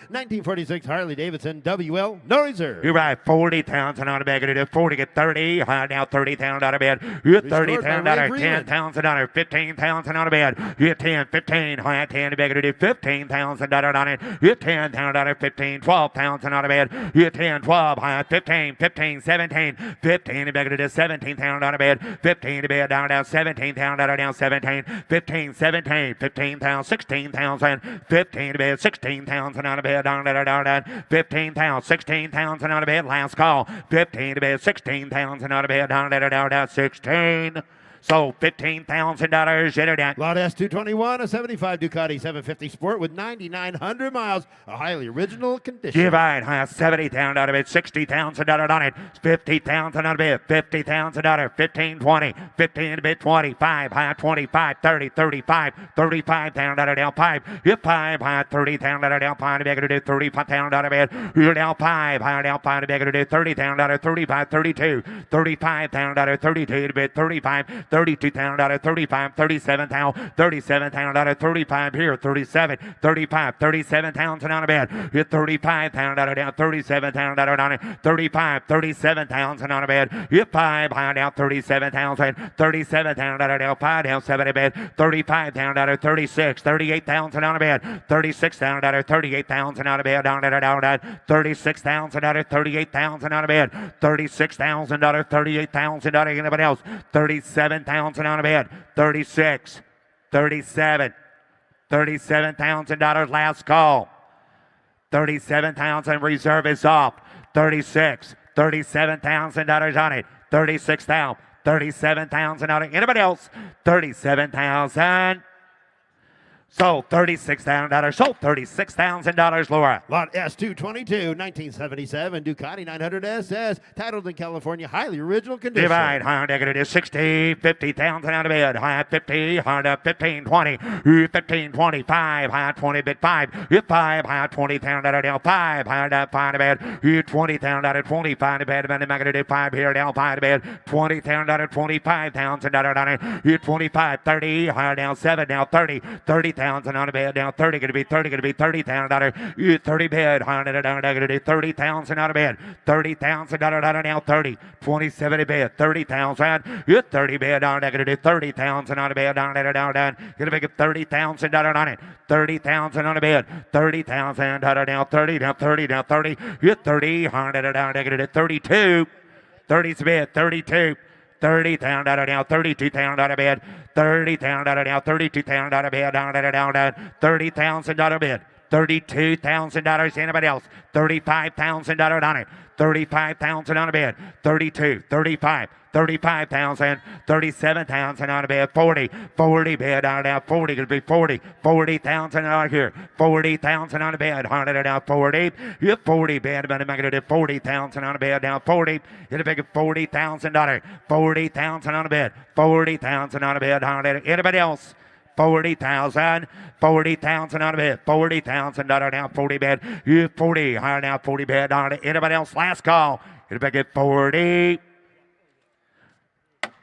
C: 1946 Harley-Davidson WL, no reserve.
F: You're right, 40,000 out of bed. Going to do 40, get 30. Now 30,000 out of bed. You're 30,000 out of 10,000 out of 15,000 out of bed. You're 10, 15. High 10 to bed. Going to do 15,000 on it. You're 10,000 out of 15, 12,000 out of bed. You're 10, 12. High 15, 15, 17. 15 to bed. Going to do 17,000 out of bed. 15 to bed. Down, 17,000 out of down 17. 15, 17, 15,000, 16,000, 15 to bed, 16,000 out of bed, down, 15,000, 16,000 out of bed, last call, 15 to bed, 16,000 out of bed, down, 16. So $15,000 internet.
C: Lot S221, a 75 Ducati 750 Sport with 9,900 miles, a highly original condition.
F: Give right, high 70,000 out of it, $60,000 on it, 50,000 out of it, $50,000, 15, 20, 15 to bit, 25, high 25, 30, 35, 35,000 out of down 5, you're 5, high 30,000 out of down 5, to be do 35,000 out of it, you're down 5, high down 5, to be do 30,000 out of 35, 32, 35,000 out of 32 to bit, 35, 32,000 out of 35, 37,000, 37,000 out of 35 here, 37, 35, 37,000 out of bed. You're 35,000 out of down, 37,000 out of down, 35, 37,000 out of bed. You're 5 high down, 37,000, 37,000 out of down, 5 down, 7 of bed, 35,000 out of 36, 38,000 out of bed, 36,000 out of 38,000 out of bed, down, 36,000 out of 38,000 out of bed, 36,000 out of 38,000 out of anybody else, 37,000 out of bed, 36, 37, $37,000 last call, 37,000 reserve is off, 36, $37,000 on it, 36,000, 37,000 out of anybody else, 37,000. So $36,000. So $36,000, Laura.
C: Lot S222, 1977 Ducati 900 SS, titled in California, highly original condition.
F: Divide, high negative 60, 50,000 out of bed, high 50, high 15, 20, 15, 25, high 20 bit 5, 5, high 20,000 out of down 5, high 5 to bed, 20,000 out of 25 to bed, and negative 5 here down 5 to bed, 20,000 out of 25,000 out of it, 25, 30, high down 7, now 30, 30,000 30,000 on the bed. Now 30, going to be 30, going to be $30,000. 30 bed. Going to do 30,000 on the bed. $30,000 now 30. 27 bed. 30,000. 30 bed. Going to do 30,000 on the bed. Going to make it $30,000 on it. 30,000 on the bed. 30,000 now 30. Now 30. Now 30. 30. Going to do 32. 30's bed. 32. 30,000 now 32,000 out of bed. 30,000 now 32,000 out of bed. Down $30,000 bed. $32,000. Anybody else? $35,000 on it. 35,000 on a bed. 32, 35, 35,000, 37,000 on a bed. 40 bed out now. 40 could be 40,000 out here. 40,000 on a bed. 100 now 40. 40 bed, but I'm going to do 40,000 on a bed now. 40. It'll make it $40,000. 40,000 on a bed. 40,000 on a bed. 100. Anybody else? 40,000 on a bed. $40,000 now. 40 bed. 40 higher now. 40 bed. Anybody else? Last call. It'll make it 40.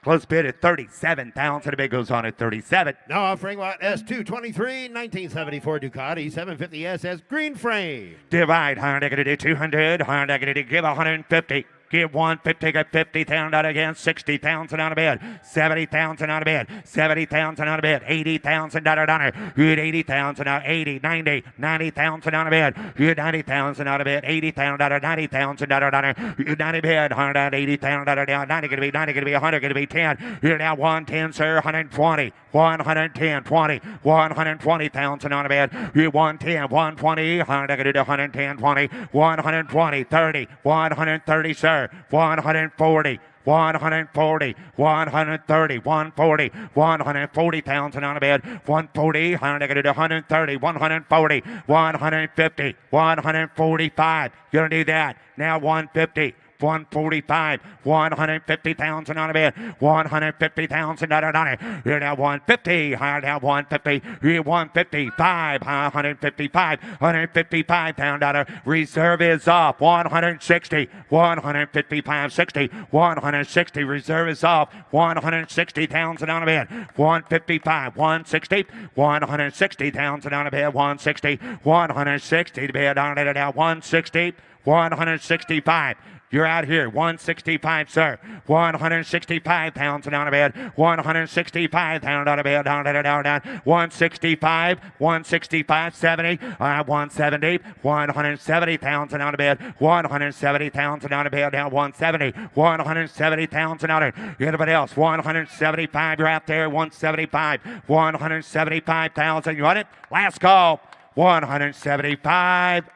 F: Close bid at 37,000. The bid goes on at 37.
C: Now offering lot S223 1974 Ducati 750 SS green frame.
F: Divide. Higher negative 200. Higher negative give 150. Give 150, get 50,000 out again, 60,000 on a bed, 70,000 on a bed, 70,000 on a bed, 80,000 on a good 80,000 out, 80, 90, 90,000 on a bed, good 90,000 on a bed, 80,000 out, 90,000 on a good 90 bed, 180,000 out, 90 gonna be 100 gonna be 10. You're now 110, sir, 120, 110, 20, 120,000 on a bed, you 110, 120, 100 110, 20, 120, 30, 130, sir. 140, 140, 130, 140, 140,000 on a bed, 140, 130, 140, 150, 145. You're going to do that. Now 150. 145, 150,000 on a bed, 150,000 on it. You're now 150, higher now 150, you're 155, 155, 155,000. Reserve is off, 160, 155, 60, 160. Reserve is off, 160,000 on a bed, 155, 160, 160,000 on a bed, 160, 160 to bed on it now, 160, 165. You're out here, 165, sir. 165,000 on a bed. 165,000 on a bed. Down. 165, 165, 70, 170, 170,000 on a bed. 170,000 on a bed. Now 170, 170,000 on it. Anybody else? 175. You're out there. 175, 175,000. You want it? Last call. 175.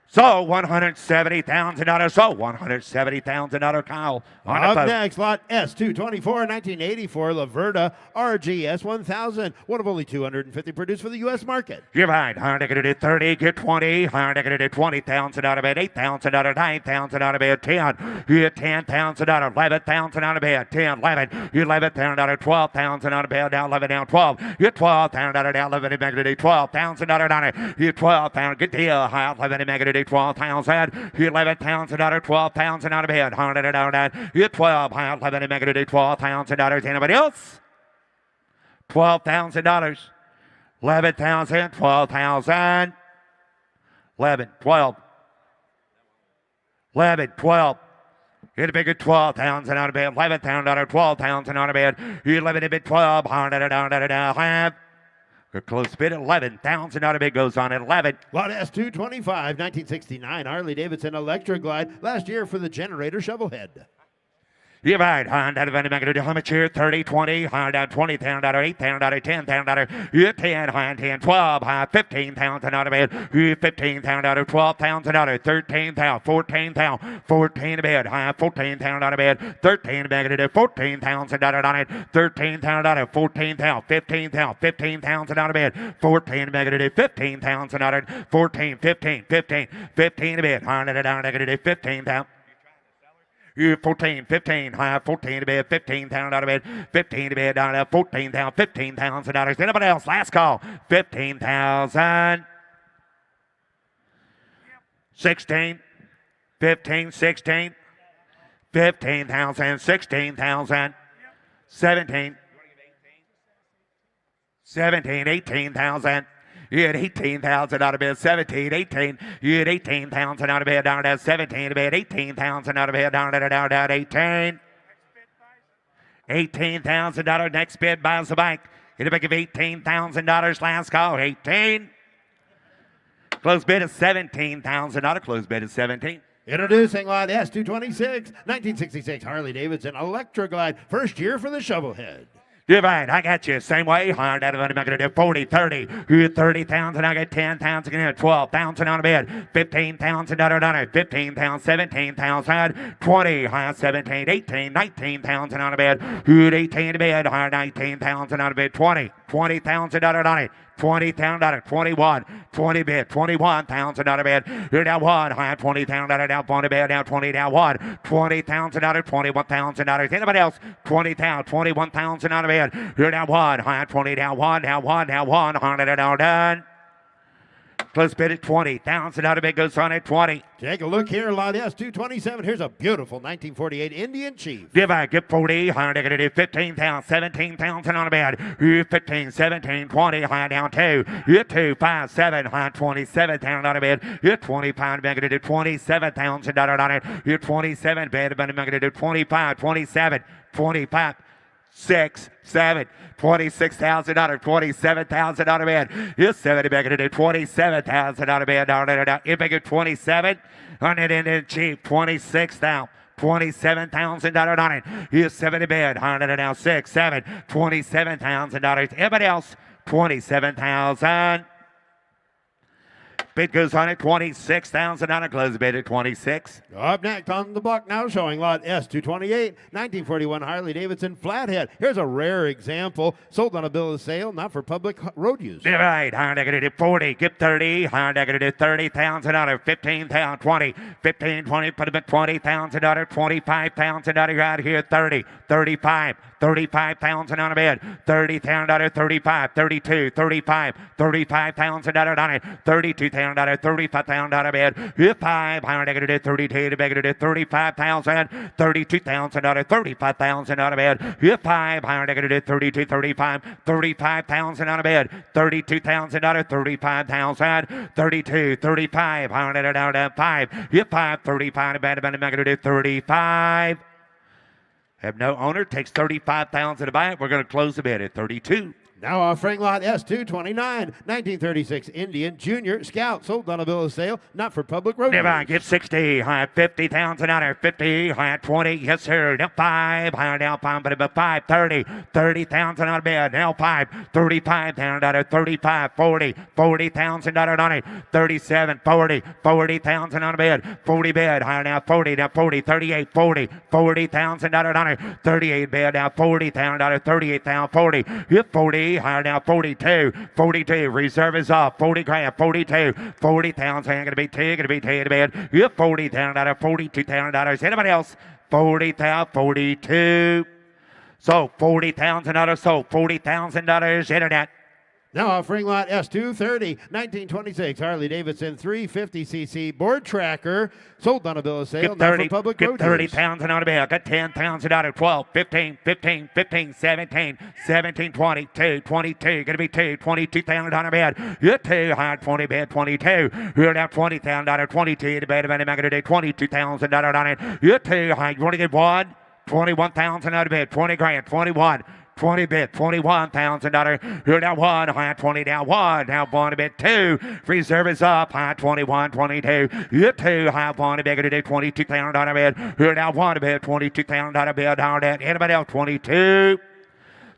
F: So $170,000. So $170,000 Kyle.
C: Up next, lot S224 1984 Laverda RGS 1000. One of only 250 produced for the U.S. market.
F: You're right. Higher negative 30, get 20. Higher negative 20,000 out of bed. 8,000 out of 9,000 out of bed. 10. You get 10,000 out of 11,000 out of bed. 10, 11. You 11,000 out of 12,000 out of bed. Now 11 down 12. You 12,000 out of now 11 negative 12,000 out of on it. You 12,000. Good deal. High 11 negative 12,000. You 11,000 out of 12,000 out of bed. 100 out of that. You 12. High 11 negative 12,000 dollars. Anybody else? $12,000. 11,000. 12,000. 11, 12. 11, 12. Hit a bigger 12,000 out of bed. 11,000 out of 12,000 out of bed. 11 a bit 12. 100 out. A close bid at 11,000 out of bid goes on at 11.
C: Lot S225 1969 Harley-Davidson Electra Glide. Last year for the generator shovelhead.
F: You're right. Hand out of any magnitude. How much here? 30, 20. Hand out 20,000 out of 8,000 out of 10,000 out of 10. Hand 10, 12. Hand 15,000 out of bed. 15,000 out of 12,000 out of 13,000. 14,000. 14 a bed. Hand 14,000 out of bed. 13 negative. 14,000 out of it. 13,000 out of 14,000. 15,000. 15,000 out of bed. 14 negative. 15,000 out of 14. 15. 15. 15 a bed. Hand it down negative. 15,000. You 14, 15, high 14 to bed, 15,000 out of bed, 15 to bed, down to 14,000, $15,000. Anybody else? Last call. 15,000. 16, 15, 16, 15,000, 16,000, 17, 17, 18,000. You had 18,000 out of bed, 17, 18. You had 18,000 out of bed, down to 17 to bed, 18,000 out of bed, down to 18. $18,000 next bid buys the bike. Hit a big of $18,000 last call, 18. Close bid is $17,000. Close bid is 17.
C: Introducing lot S226, 1966 Harley-Davidson Electra Glide. First year for the Shovelhead.
F: Divide, I got you. Same way. Hard out of it. I'm going to do 40, 30. You 30,000. I got 10,000. 12,000 on a bid. 15,000 on it. 15,000. 17,000. 20. High 17, 18, 19,000 on a bid. You 18 to bid. High 19,000 on a bid. 20. 20,000 on it. 20,000, 21, 20 bid, 21,000 out of bid. You're down one, high 20,000 down 20 bid, down 20 down one, 20,000 out of 21,000 out of anybody else, 20,000, 21,000 out of bid. You're down one, high 20 down one, down one, down one, 100 down done. Close bid at 20,000 out of bid goes on at 20.
C: Take a look here, lot S227. Here's a beautiful 1948 Indian Chief.
F: Divide, get 40, high negative 15,000, 17,000 on a bid. You 15, 17, 20, high down 2. You 2, 5, 7, high 27,000 on a bid. You 25, negative 27,000 on it. You 27 bid, but negative 25, 27, 25. 6, 7, $26,000, 27,000 out of bed. You're 70 bigger to do 27,000 out of bed. You bigger 27 on it and cheap 26,000. $27,000 on it. You're 70 bid. On it now 6, 7, $27,000. Everybody else 27,000. Bid goes on at 26,000 on a close bid at 26.
C: Up next on the block now, showing lot S228, 1941 Harley-Davidson Flathead. Here's a rare example, sold on a bill of sale, not for public road use.
F: Right, higher negative 40, get 30, higher negative 30,000 out of 15,000, 20, 15, 20, put them at 20,000 out of 25,000 out of right here, 30, 35. 35,000 on a bid, 30,000 out of 35, 32, 35, 35,000 out of 32,000 out of 35,000 out of bid, 5, higher negative 32 to negative 35,000, 32,000 out of 35,000 out of bid, 5, higher negative 32, 35, 35,000 out of bid, 32,000 out of 35,000, 32, 35, higher negative out of 5, 5, 35 to bid, negative 35. Have no owner, takes 35,000 to buy it. We're going to close the bid at 32.
C: Now offering lot S229, 1936 Indian Junior Scout, sold on a bill of sale, not for public road
F: Never
C: use.
F: get 60, high 50,000 out of 50, high 20, yes sir, now 5, high now 5, but about 5, 30, 30,000 out of bed, now 5, 35,000 out of 35, 40, 40,000 out of 90, 37, 40, 40,000 out of bed, 40 bed, high now 40, now 40, 38, 40, 40,000 out of 90, 38 bed, now 40,000 out of 38,000, 40, hit 40, higher now 42, 42, reserve is off, 40 grand, 42, 40,000, gonna be two to bed, you 40,000 out of $42,000, anybody else, 40,000, 42, so 40,000 out of, so $40,000 internet.
C: Now offering lot S230, 1926 Harley-Davidson 350cc board tracker, sold on a bill of sale,
F: Get
C: not
F: 30,
C: for public
F: get
C: road
F: 30,000 out of bed. Got 10,000 out of 12, 15, 15, 15, 17, 17, 22, 22. Gonna be 2, 22,000 out of bed. You're 2, high 20 bed, 22. You're now 20,000 out of 22 to bed. I'm gonna do 22,000 out on it. You're 2, high. You want to get 1? 21,000 out of bed, 20 grand, 21. 20 bid, $21,000. You're down 1, high 20 down 1, down 1 a bit 2. Reserve is up, high 21, 22. You're 2, high 1 a bit, $22,000 bid. You're down 1 a bit, $22,000 bid. Down that. Anybody else? 22.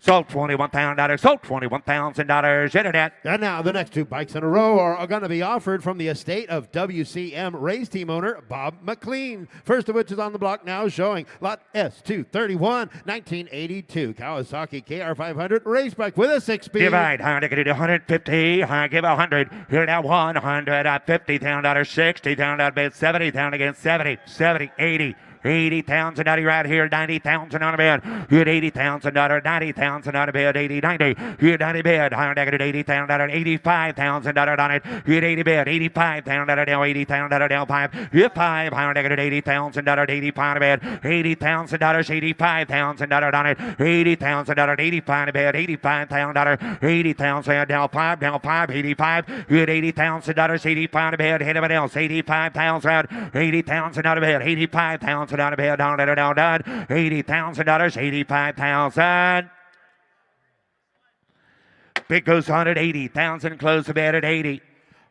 F: Sold $21,000. Sold $21,000. Internet.
C: And now the next two bikes in a row are going to be offered from the estate of WCM race team owner Bob McLean. First of which is on the block now, showing lot S231, 1982 Kawasaki KR500 race bike with a 6-speed.
F: Divide. High to 150. High give 100. Here now 100. $50,000. $60,000 bid. $70,000 against 70. 70. 80. $80,000 right here, $90,000 on a bid. Hit $80,000, $90,000 on a bid, 80, 90. Hit 90 bid, $80,000, $85,000 on it. Hit 80 bid, $85,000 down, $80,000 down 5. Hit 5, $80,000, 85 bid, $80,000, $85,000 on it. $80,000, 85 bid, $85,000, $80,000 down 5, 85. Hit $80,000, 85 bid. Hit everybody else, $85,000, $80,000 out of bid, $85,000 out of bid, down, $80,000, $85,000. Bid goes on at 80,000, close the bid at 80.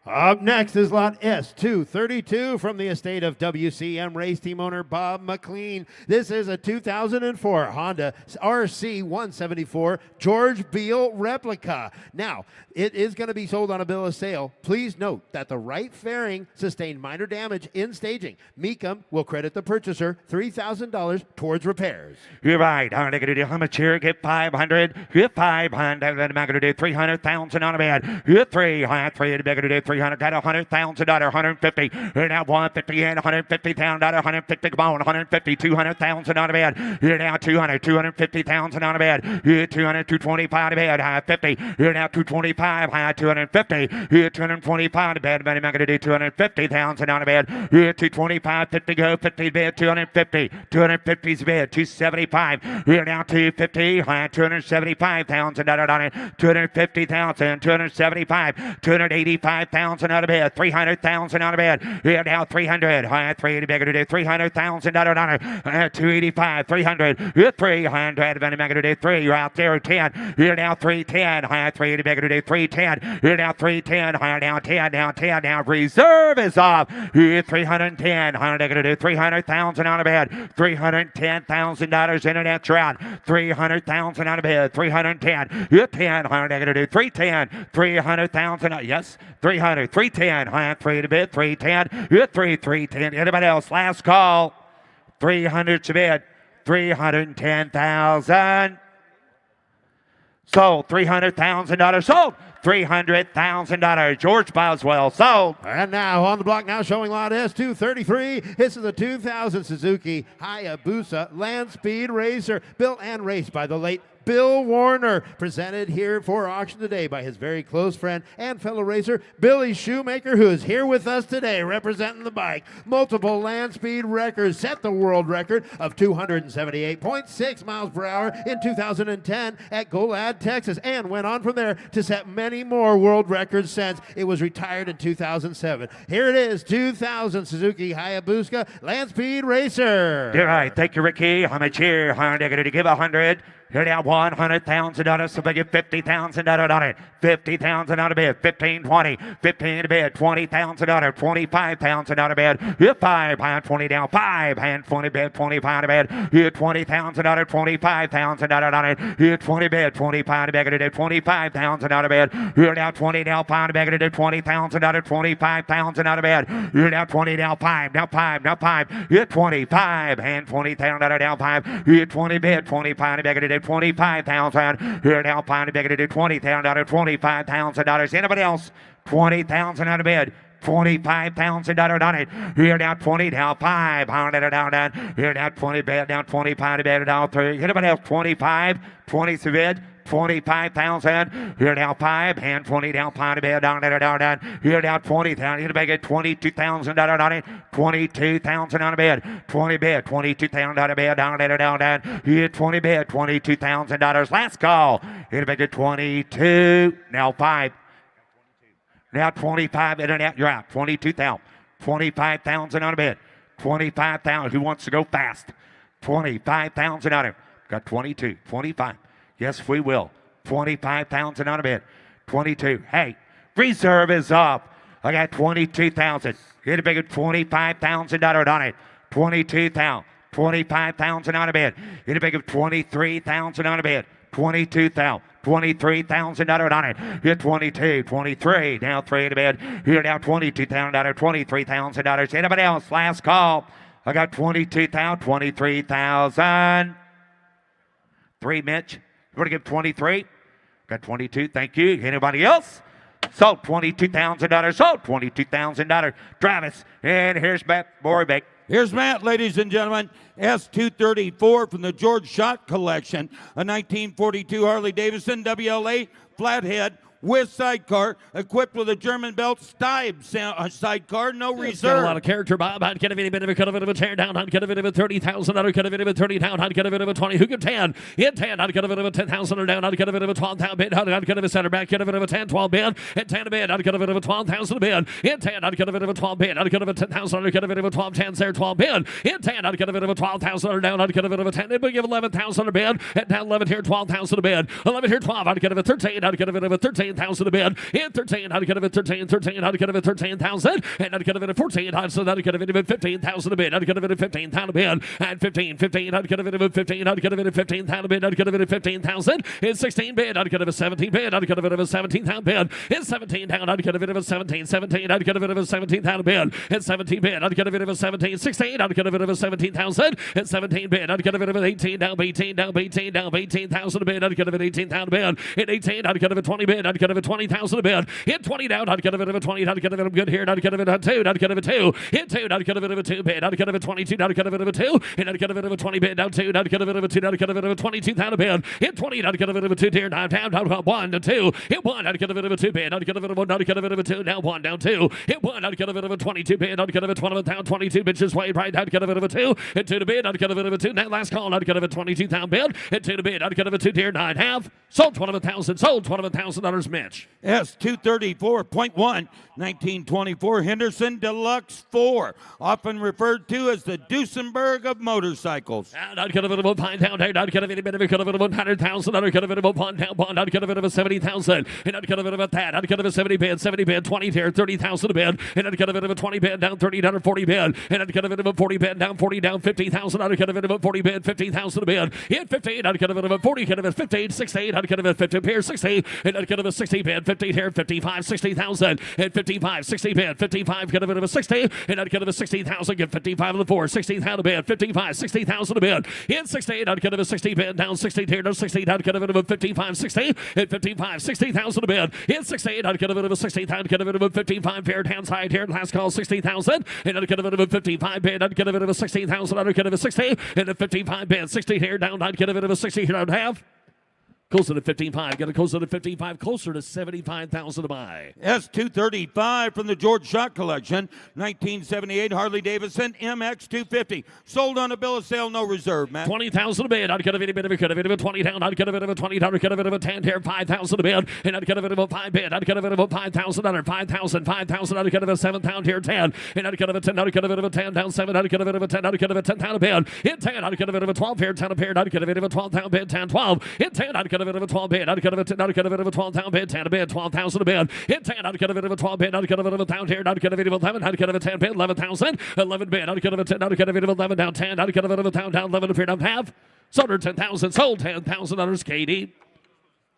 C: Up next is lot S232 from the estate of WCM race team owner Bob McLean. This is a 2004 Honda RC 174 George Beale replica. Now, it is going to be sold on a bill of sale. Please note that the right fairing sustained minor damage in staging. Mecum will credit the purchaser $3,000 towards repairs.
F: You're right. I'm going to do how much here? Get 500. Get 500. I'm going to do 300,000 on a bid. Get 300. I'm going to do 300. Got $100,000, 150. You're now 150 and $150,000, 150. Come on, 150, 200,000 on a bid. You're now 200, 250,000 on a bid. You're 200, 225 on a bid. 50. You're now 225, 250. You're 225 on a bid. I'm going to do 250,000 on a bid. You're 225, 50 go, 50 bid, 250. 250's bid, 275. You're now 250, 275,000 on it. 250,000, 275, 285,000 out of bid, 300,000 out of bid. You're now 300, 380 bigger to do 300,000 on it. 285, 300, you're 300, then I'm going to do 3. You're out there 10. You're now 310, 380 bigger to do 310. You're now 310, down 10, down 10, down. Reserve is off. You're 310, I'm going to do 300,000 on a bid. $310,000 internet route. 300,000 on a bid. 310. You're 10, I'm going to do 310. 300,000. Yes, 300. 310, 3 to bid, 310, you're 310. Anybody else? Last call. 300 to bid, 310,000. Sold, $300,000 sold. $300,000. George Boswell sold.
C: And now on the block now showing lot S233. This is the 2000 Suzuki Hayabusa Land Speed Racer, built and raced by the late Bill Warner, presented here for auction today by his very close friend and fellow racer, Billy Shoemaker, who is here with us today representing the bike. Multiple land speed records, set the world record of 278.6 miles per hour in 2010 at Golad, Texas, and went on from there to set many more world records since. It was retired in 2007. Here it is, 2000 Suzuki Hayabusa Land Speed Racer.
F: All right, thank you, Ricky. How much here? I'm going to give 100. Here now, $100,000, so they get $50,000 on it. $50,000 out of bid, 15, 20, 15 to bid, $20,000, $25,000 out of bid. Here 5, hand 20 down, 5, hand 20 bid, 25 to bid. Here $20,000, $25,000 on it. Here 20 bid, 25 to bid, $25,000 out of bid. Here now 20 down, 5 to bid, $20,000, $25,000 out of bid. Here now 20 down, 5, now 5, now 5. Here 25, hand $20,000 down 5. Here 20 bid, 25 to bid, $25,000. Here now, finally begging to do $20,000, $25,000. Anybody else? $20,000 out of bid. $25,000 on it. Here down 20, down 5. Down. Here down 20 bid, down 25 to bid, down 3. Anybody else? 25, 20 to bid. 25,000. Here down 5, hand 20 down, 5 to bid, down. Here down 20,000. Here to make it $22,000 on it. 22,000 on a bid. 20 bid, $22,000 on a bid, down. Here 20 bid, $22,000. Last call. Here to make it 22. Now 5. Now 25 internet. You're out. 22,000. 25,000 on a bid. 25,000. Who wants to go fast? 25,000 on it. Got 22, 25. Yes, we will. 25,000 on a bid. 22. Hey, reserve is up. I got 22,000. Hit a big $25,000 on it. 22,000. 25,000 on a bid. Hit a big of 23,000 on a bid. 22,000. $23,000 on it. Hit 22, 23, now 3 to bid. Here now $22,000, $23,000. Anybody else? Last call. I got 22,000, 23,000. 3, Mitch. You want to give 23? Got 22. Thank you. Anybody else? Sold $22,000. Sold $22,000. Travis. And here's Beth Borbeck.
D: Here's Matt, ladies and gentlemen. S234 from the George Schott collection. A 1942 Harley-Davidson WL8 flathead with sidecar, equipped with a German belt Stibe sidecar, no
G: It's got a lot
D: reserve.
G: of character, Bob. I'd get a bit of a tear down. I'd get a bit of a 30,000. I'd get a bit of a 30 down. I'd get a bit of a 20. Who could 10? In 10, I'd get a bit of a 10,000 down. I'd get a bit of a 12,000 bid. I'd get a bit of a center back. Get a bit of a 10, 12 bid. At 10 a bid, I'd get a bit of a 12,000 bid. In 10, I'd get a bit of a 12 bid. I'd get a bit of a 10,000. I'd get a bit of a 12, 10 there, 12 bid. In 10, I'd get a bit of a 12,000 down. I'd get a bit of a 10. It would give 11,000 a bid. At down 11 here, 12,000 a bid. 11 here, 12. I'd get a bit of 13. I'd get a bit of a 13,000 a bid. In 13, I'd get a bit of 13. I'd get a bit of 13,000. And I'd get a bit of 14. I'd get a bit of 15,000 a bid. I'd get a bit of 15,000 a bid. And 15. I'd get a bit of 15. I'd get a bit of 15,000 a bid. I'd get a bit of 15,000. In 16 bid, I'd get a bit of 17 bid. I'd get a bit of a 17,000 bid. In 17 down, I'd get a bit of a 17. 17, I'd get a bit of a 17,000 bid. In 17 bid, I'd get a bit of a 17. 16, I'd get a bit of a 17,000. In 17 bid, I'd get a bit of an 18 down, 18 18,000 a bid. I'd get a bit of 18,000 a bid. In 18, I'd get a bit of 20 bid. I'd get a bit of 20,000 a bid. In 20 down, I'd get a bit of a 20. I'd get a bit of good here. I'd get a bit of a 2. I'd get a bit of a 2. In 2, I'd get a bit of a 2 bid. I'd get a bit of 22. I'd get a bit of a 2. And I'd get a bit of a 20 bid down 2. I'd get a bit of a 2. I'd get a bit of a 22,000 a bid. In 20, I'd get a bit of a 2 here. Down 1 to 2. In 1, I'd get a bit of a 2 bid. I'd get a bit of a 1. I'd get a bit of a 2. Down 1, down 2. In 1, I'd get a bit of a 22 bid. I'd get a bit of 20 down 22 bitches way right. I'd get a bit of a 2. And 2 to bid. I'd get a bit of a 2. That last call, I'd get a bit of 22,000 bid. And 2 to bid. I'd get a bit of 2 here. 9 half. Sold $21,000. Sold $21,000, Mitch.
D: S234.1, 1924 Henderson Deluxe 4, often referred to as the Duesenberg of motorcycles.
G: And I'd get a bit of a pine down there. I'd get a bit of a 100,000. I'd get a bit of a pine down bond. I'd get a bit of a 70,000. And I'd get a bit of a that. I'd get a 70 bid, 20 here, 30,000 a bid. And I'd get a bit of a 20 bid down 30 down 40 bid. And I'd get a bit of a 40 bid down 40 down 50,000. I'd get a bit of a 40 bid, 50,000 a bid. In 15, I'd get a bit of a 40, get a bit of 15, 16. I'd get a bit of 50 here, 60. And I'd get a bit of 60 bid, 15 here, 55, 60,000. And 55, 60 bid, 55, get a bit of a 60. And I'd get a bit of 60,000, get 55 on the 4, 60,000 a bid, 55, 60,000 a bid. In 16, I'd get a bit of 60 bid down 60 here, no 16. I'd get a bit of a 55, 60. And 55, 60,000 a bid. In 16, I'd get a bit of a 60,000, get a bit of a 55 here, hand side here, last call 60,000. And I'd get a bit of a 55 bid, I'd get a bit of a 16,000, I'd get a bit of a 60. And a 55 bid, 60 here down, I'd get a bit of a 60 here, I'd have. Closer to 55, get a closer to 55, closer to 75,000 to buy.
D: S235 from the George Schott collection, 1978 Harley-Davidson MX250, sold on a bill of sale, no reserve, Matt.
G: 20,000 a bid. I'd get a bit of a 20 down. I'd get a bit of a 20 down. I'd get a bit of a 10 here. 5,000 a bid. And I'd get a bit of a 5 bid. I'd get a bit of a 5,000 under 5,000. 5,000. I'd get a bit of 7 pound here. 10. And I'd get a bit of 10. I'd get a bit of a 10 down 7. I'd get a bit of a 10. I'd get a bit of a 10 pound a bid. In 10, I'd get a bit of a 12 here. 10 a pair. I'd get a bit of a 12 pound bid. 10, 12. In 10, I'd get a bit of a 12 bid. I'd get a bit of a 12 pound bid. 10 a bid. 12,000 a bid. In 10, I'd get a bit of a 12 bid. I'd get a bit of a pound here. I'd get a bit of 11. I'd get a bit of a 10 bid. 11,000. 11 bid. I'd get a bit of 10. I'd get a bit of 11 down 10. I'd get a bit of a pound down 11 a pair down half. Sold her 10,000. Sold $10,000. Katie.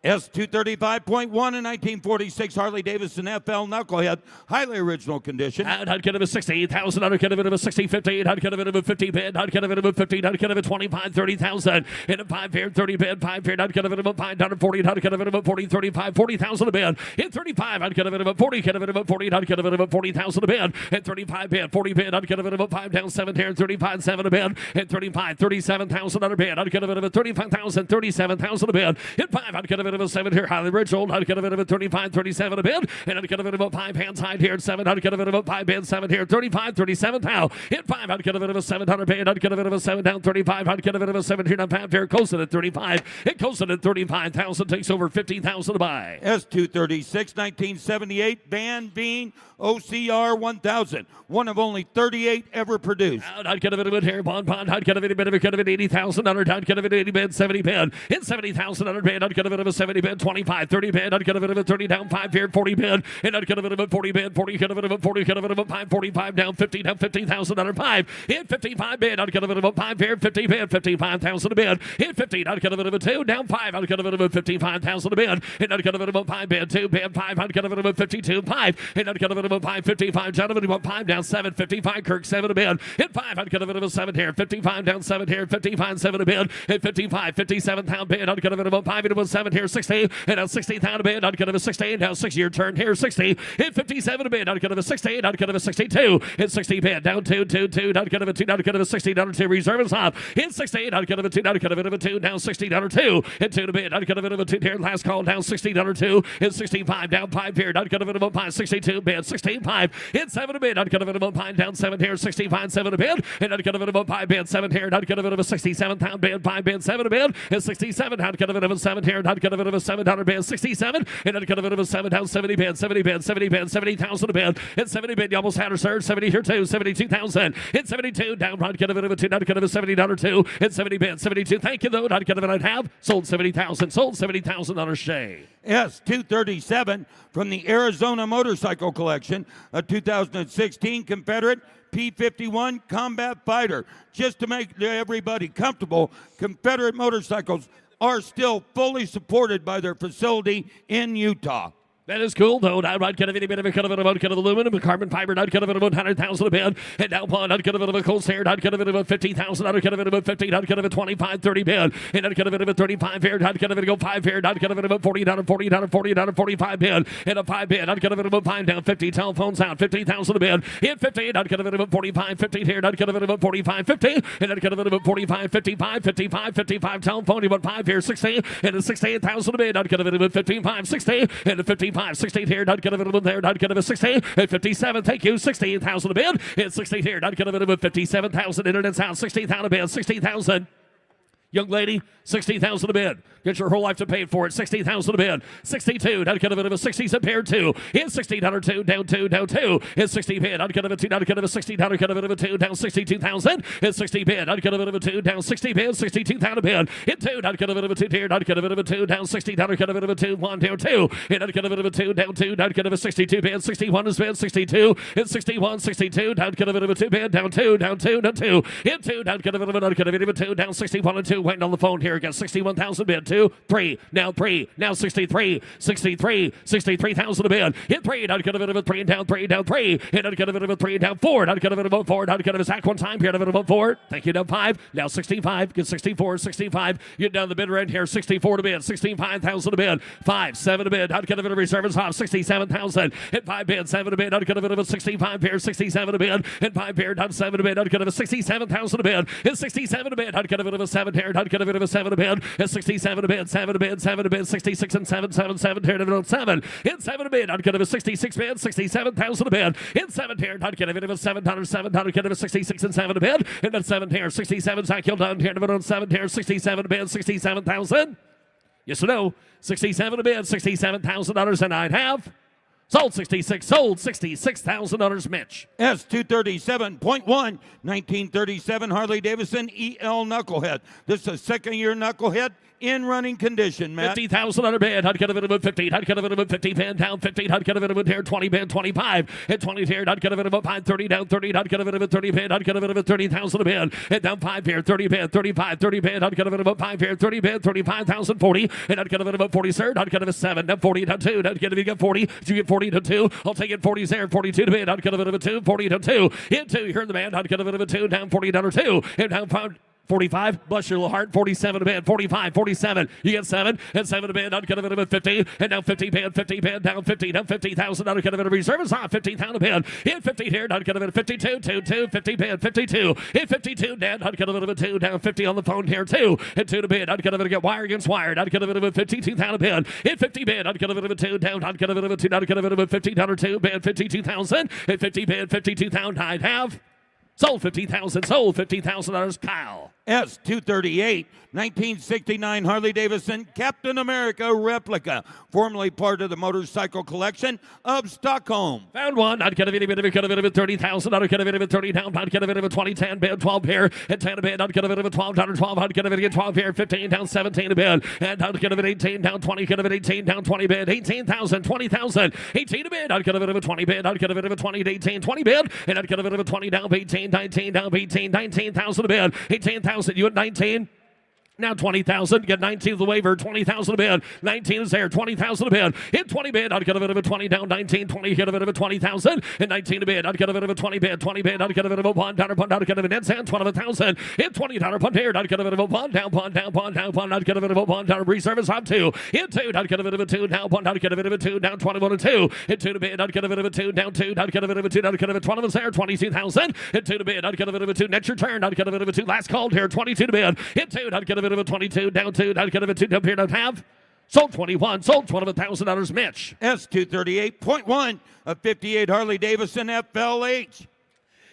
D: S235.1 in 1946 Harley-Davidson FL Knucklehead, highly original condition.
G: And I'd get a bit of 60,000. I'd get a bit of a 60, 50. I'd get a bit of a 50 bid. I'd get a bit of a 50. I'd get a bit of 25, 30,000. And a 5 here, 30 bid, 5 here. I'd get a bit of a 5 down to 40. I'd get a bit of a 40, 35, 40,000 a bid. In 35, I'd get a bit of a 40. Get a bit of a 40. I'd get a bit of a 40,000 a bid. And 35 bid, 40 bid. I'd get a bit of a 5 down 7 here. 35, 7 a bid. And 35, 37,000 on a bid. I'd get a bit of a 35,000, 37,000 a bid. In 5, I'd get a bit of a 7 here. Highly original. I'd get a bit of a 35, 37 a bid. And I'd get a bit of a 5 hand side here at 7. I'd get a bit of a 5 bid 7 here. 35, 37 now. In 5, I'd get a bit of a 700 bid. I'd get a bit of a 7 down 35. I'd get a bit of a 7 here. Now 5 here. Close at 35. It goes at 35,000. Takes over 50,000 to buy.
D: S236 1978 Van Veen OCR 1000, one of only 38 ever produced.
G: And I'd get a bit of a hair bond. I'd get a bit of a 80,000. I'd get a bit of 80 bid, 70 bid. In 70,000 bid, I'd get a bit of a 70 bid, 25, 30 bid. I'd get a bit of a 30 down 5 here, 40 bid. And I'd get a bit of a 40 bid, 40, get a bit of a 40, get a bit of a 5, 45 down 50 down 50,000 5. In 55 bid, I'd get a bit of a 5 here, 50 bid, 55,000 a bid. In 15, I'd get a bit of a 2 down 5. I'd get a bit of a 55,000 a bid. And I'd get a bit of a 5 bid, 2 bid, 5. I'd get a bit of a 52, 5. And I'd get a bit of a 5, 55. Gentlemen, 5 down 7, 55. Kirk 7 a bid. In 5, I'd get a bit of a 7 here, 55 down 7 here, 55, 7 a bid. In 55, 57 pound bid. I'd get a bit of a 5 into a 7 here, 60, and now 60,000 a bid, not gonna have a 60, now 6 year turn here, 60, hit 57 a bid, not gonna have a 60, not gonna have a 62, hit 60 bid, down 2, 2, 2, not gonna have a 2, not gonna have a 60, down 2, reserve is off, hit 60, not gonna have a 2, not gonna have a 2, down 60, down 2, hit 2 to bid, not gonna have a 2 here, last call, down 60, down 2, hit 65, down 5 here, not gonna have a 5, 62 bid, 65, hit 7 a bid, not gonna have a 5, down 7 here, 65, 7 a bid, and not gonna have a 5 bid, 7 here, not gonna have a 67,000 bid, 5 bid, 7 a bid, and 67, not gonna have a 7 here, not gonna have a 700 bid, 67, and not gonna have a 7 down 70 bid, 70 bid, 70 bid, 70,000 a bid, and 70 bid, you almost had her surge, 70 here too, 72,000, hit 72, down, not gonna have a 2, not gonna have a 70 down or 2, hit 70 bid, 72, thank you though, not gonna have a have, sold 70,000, sold 70,000 on her Shay.
D: S237 from the Arizona Motorcycle Collection, a 2016 Confederate P-51 Combat Fighter. Just to make everybody comfortable, Confederate motorcycles are still fully supported by their facility in Utah.
G: That is cool, though. Now, not kind of any bit of a kind of aluminum, carbon fiber, not kind of 100,000 a bid. And now, not kind of a cold stare, not kind of 50,000, not kind of 50, not kind of 25, 30 bid. And not kind of 35 here, not kind of go 5 here, not kind of 40, down 40, down 40, down 45 bid. And a 5 bid, not kind of 5 down 50, telephones out, 50,000 a bid. Hit 50, not kind of 45, 50 here, not kind of 45, 50. And not kind of 45, 55, 55, 55, telephone, you want 5 here, 60. And a 68,000 a bid, not kind of 55, 60. And a 55. 16 here, not gonna have there, not gonna have 60, at 57, thank you, 16,000 a bid, at 60 here, not gonna have 57,000, internet's out, 60,000 a bid, 60,000. Young lady, 60,000 a bid. Get your whole life to pay for it. 60,000 a bid. 62, not gonna have a 60s a pair 2. In 60, down or 2, down 2, down 2. In 60 bid, not gonna have a 2, not gonna have a 60, down or gonna have a 2, down 62,000. In 60 bid, not gonna have a 2, down 60 bid, 62,000 a bid. In 2, not gonna have a 2 here, not gonna have a 2, down 60, down or gonna have a 2, 1 down 2. In not gonna have a 2, down 2, not gonna have a 62 bid, 61 is bid, 62. In 61, 62, not gonna have a 2 bid, down 2, down 2, down 2. In 2, not gonna have a 2, down 61 and 2, waiting on the phone here. Got 61,000 bid, 2, 3, now 63, 63, 63,000 a bid. Hit 3, not gonna have a 3, down 3, down 3. Hit not gonna have a 3, down 4, not gonna have a 4, not gonna have a sack one time here, not gonna have a 4. Thank you, down 5, now 65, get 64, 65. Get down the bid right here, 64 to bid, 65,000 a bid, 5, 7 a bid, not gonna have a reserve is off, 67,000. Hit 5 bid, 7 a bid, not gonna have a 65 here, 67 a bid. Hit 5 here, not 7 a bid, not gonna have a 67,000 a bid. Hit 67 a bid, not gonna have a 7 here, not gonna have a 7 a bid. Hit 67 a bid, 7 a bid, 7 a bid, 66 and 7, 7, 7 here, not 7. Hit 7 a bid, not gonna have a 66 bid, 67,000 a bid. Hit 7 here, not gonna have a $7, 7, not gonna have a 66 and 7 a bid. Hit that 7 here, 67, Zach, you'll down here, not 7 here, 67 a bid, 67,000. Yes or no? 67 a bid, $67,000, and I'd have. Sold 66, sold $66,000, Mitch.
D: S237.1, 1937 Harley-Davidson EL Knucklehead. This is a second-year Knucklehead in running condition, Matt.
G: 50,000 on a bid. I'd get a bit of a 50. I'd get a bit of a 50. Pan down 50. I'd get a bit of a here. 20 bid. 25. At 20 here. I'd get a bit of a 5. 30 down 30. I'd get a bit of a 30 bid. I'd get a bit of a 30,000 a bid. And down 5 here. 30 bid. 35. 30 bid. I'd get a bit of a 5 here. 30 bid. 35,000. 40. And I'd get a bit of a 40 third. I'd get a 7. Down 40 down 2. I'd get a bit of 40. You get 40 to 2. I'll take it 40's there. 42 to bid. I'd get a bit of a 2. 40 to 2. In 2. You heard the man. I'd get a bit of a 2. Down 40 down or 2. And down 5. 45, bless your little heart, 47 a bid, 45, 47, you get 7, and 7 a bid, uncut a bid of 50, and down 50 bid, down 50, down 50,000, uncut a bid of reserve is on 15,000 a bid, hit 50 here, uncut a bid of 52, 2, 50 bid, 52, hit 52, down, uncut a bid of a 2, down 50 on the phone here, 2, and 2 to bid, uncut a bid of get wire against wire, uncut a bid of a 52,000 a bid, hit 50 bid, uncut a bid of a 2, down, uncut a bid of a 2, uncut a bid of a 50, down or 2, bid, 52,000, hit 50 bid, 52,000, I'd have. Sold 50,000, sold $50,000, Kyle.
D: S238, 1969 Harley-Davidson Captain America replica, formerly part of the motorcycle collection of Stockholm.
G: Found one. I'd get a bit of it, 30,000. I'd get a bit of it, 30 down. I'd get a bit of a 20, 10 bid, 12 here, and 10 a bid. I'd get a bit of a 12 down, 12. I'd get a bit of 12 here, 15 down, 17 a bid, and I'd get a bit 18 down, 20. Get a bit 18 down, 20 bid, 18,000, 20,000, 18 a bid. I'd get a bit of a 20 bid. I'd get a bit of a 20 to 18, 20 bid, and I'd get a bit of a 20 down, 18, 19 down, 18, 19,000 a bid, 18,000. You at 19? Now 20,000. Get 19 the waiver. 20,000 a bid. 19 is there. 20,000 a bid. Hit 20 bid. I'd get a bit of a 20 down. 19. 20. Hit a bit of a 20,000. And 19 a bid. I'd get a bit of a 20 bid. 20 bid. I'd get a bit of a $1 punt. I'd get a bit of a 12,000. Hit $20 punt here. I'd get a bit of a $1 down. Punt down. Punt down. Punt. I'd get a bit of a $1 reserve on 2. Hit 2. I'd get a bit of a 2 down. Punt. I'd get a bit of a 2 down. 21 and 2. Hit 2 to bid. I'd get a bit of a 2 down. 2. I'd get a bit of a 2. I'd get a bit of a 12 is there. 22,000. Hit 2 to bid. I'd get a bit of a 2. Next your turn. I'd get a bit of a 2. Last called here. 22 to bid. Hit 2. I'd get a bit of a 22 down. 2. I'd get a bit of a 2 up here. Don't have. Sold 21. Sold $21,000. Mitch.
D: S238.1, a 58 Harley-Davidson FLH.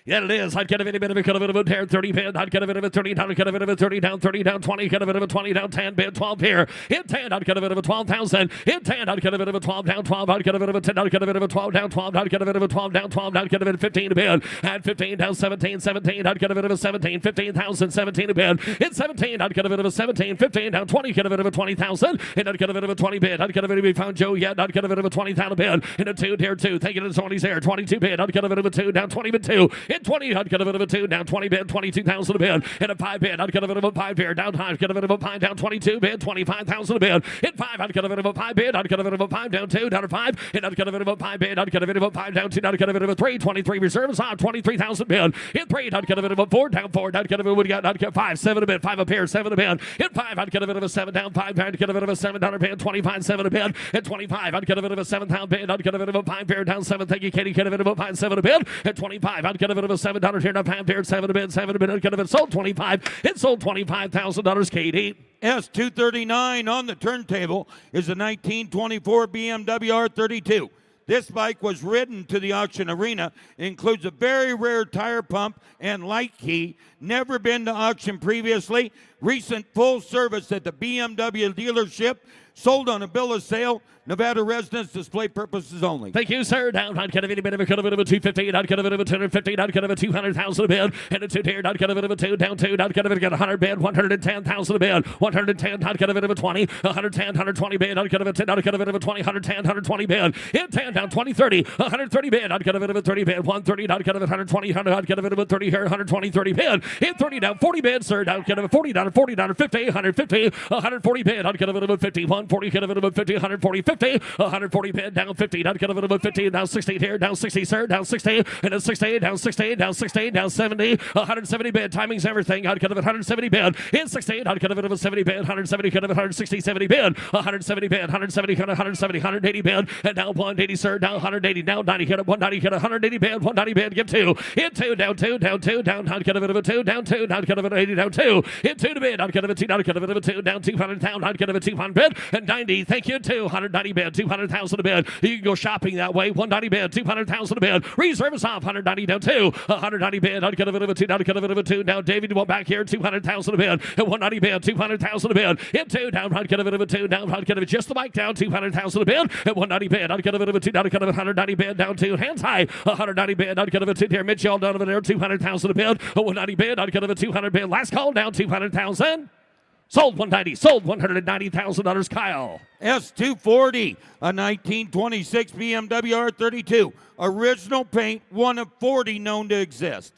G: Yeah, it is. I'd get a bit of a cut of it of a pair, 30 bid. I'd get a bit of a 30 down, I'd get a bit of a 30 down, 30 down, 20, get a bit of a 20 down, 10 bid, 12 here. Hit 10, I'd get a bit of a 12,000. Hit 10, I'd get a bit of a 12 down, 12, I'd get a bit of a 10, I'd get a bit of a 12 down, 12, I'd get a bit of a 12 down, 12, I'd get a bit of 15 a bid. At 15 down, 17, 17, I'd get a bit of a 17, 15,000, 17 a bid. Hit 17, I'd get a bit of a 17, 15 down, 20, get a bit of a 20,000. And I'd get a bit of a 20 bid. I'd get a bit of a found Joe yet. I'd get a bit of a 20,000 bid. And a 2 tier 2. Thank you to the 20s there. 22 bid. I'd get a bit of a 2 down, 20 bid 2. Hit 20, I'd get a bit of a 2 down, 20 bid, 22,000 a bid. And a 5 bid. I'd get a bit of a 5 here down high. I'd get a bit of a 5 down, 22 bid, 25,000 a bid. Hit 5, I'd get a bit of a 5 bid. I'd get a bit of a 5 down 2 down to 5. And I'd get a bit of a 5 bid. I'd get a bit of a 5 down 2. I'd get a bit of a 3, 23 reserves on 23,000 bid. Hit 3, I'd get a bit of a 4 down 4. I'd get a bit of I'd get 5, 7 a bid, 5 up here, 7 a bid. Hit 5, I'd get a bit of a 7 down 5. I'd get a bit of a $7 bid, 25, 7 a bid. At 25, I'd get a bit of a 7 bid. I'd get a bit of a 5 pair down 7. Thank you, Katie. Get a bit of a 5, 7 a bid. At 25, I'd get a bit of a $7 here down 5 pair, 7 a bid, 7 a bid. I'd get a bit sold 25. It sold $25,000, Katie.
D: S239 on the turntable is a 1924 BMW R32. This bike was ridden to the auction arena. It includes a very rare tire pump and light key. Never been to auction previously. Recent full service at the BMW dealership. Sold on a bill of sale. Nevada residents, display purposes only.
G: Thank you, sir. Down, I'd get a bit of a 250. I'd get a bit of a 250. I'd get a 200,000 a bid. And a 2 here. I'd get a bit of a 2 down 2. I'd get a bit of a 100 bid. 110,000 a bid. 110. I'd get a bit of a 20. 110. 120 bid. I'd get a bit of a 10. I'd get a bit of a 20. 110. 120 bid. Hit 10 down 20. 30. 130 bid. I'd get a bit of a 30 bid. 130. I'd get a bit of 120. I'd get a bit of a 30 here. 120. 30 bid. Hit 30 down 40 bid, sir. I'd get a 40 down 40 down 50. 150. 140 bid. I'd get a bit of a 50. 140. Get a bit of a 50. 140. 50. 140 bid down 50. I'd get a bit of a 50. Down 60 here. Down 60, sir. Down 60. And a 60. Down 60. Down 60. Down 70. 170 bid. Timing's everything. I'd get a bit 170 bid. In 60. I'd get a bit of a 70 bid. 170. Get a bit 160. 70 bid. 170 bid. 170. 170. 180 bid. And now 180, sir. Down 180. Down 90. Get a 190. Get a 180 bid. 190 bid. Give 2. Hit 2. Down 2. Down 2. Down. I'd get a bit of a 2. Down 2. I'd get a bit of 80. Down 2. Hit 2 to bid. I'd get a bit 2. I'd get a bit of a 2. Down 200. Down. I'd get a bit 200 bid. And 90. Thank you. 290 bid. 200,000 a bid. You can go shopping that way. 190 bid. 200,000 a bid. Reserve is off. 190 down 2. 190 bid. I'd get a bit of a 2. I'd get a bit of a 2. Now David, you want back here. 200,000 a bid. And 190 bid. 200,000 a bid. Hit 2. Down. I'd get a bit of a 2. Down. I'd get a bit just the mic down. 200,000 a bid. And 190 bid. I'd get a bit of a 2. I'd get a bit 190 bid. Down 2. Hands high. 190 bid. I'd get a bit 2 here. Mitchell down over there. 200,000 a bid. 190 bid. I'd get a bit 200 bid. Last call down. 200,000. Sold 190. Sold $190,000. Kyle.
D: S240, a 1926 BMW R32. Original paint, one of 40 known to exist.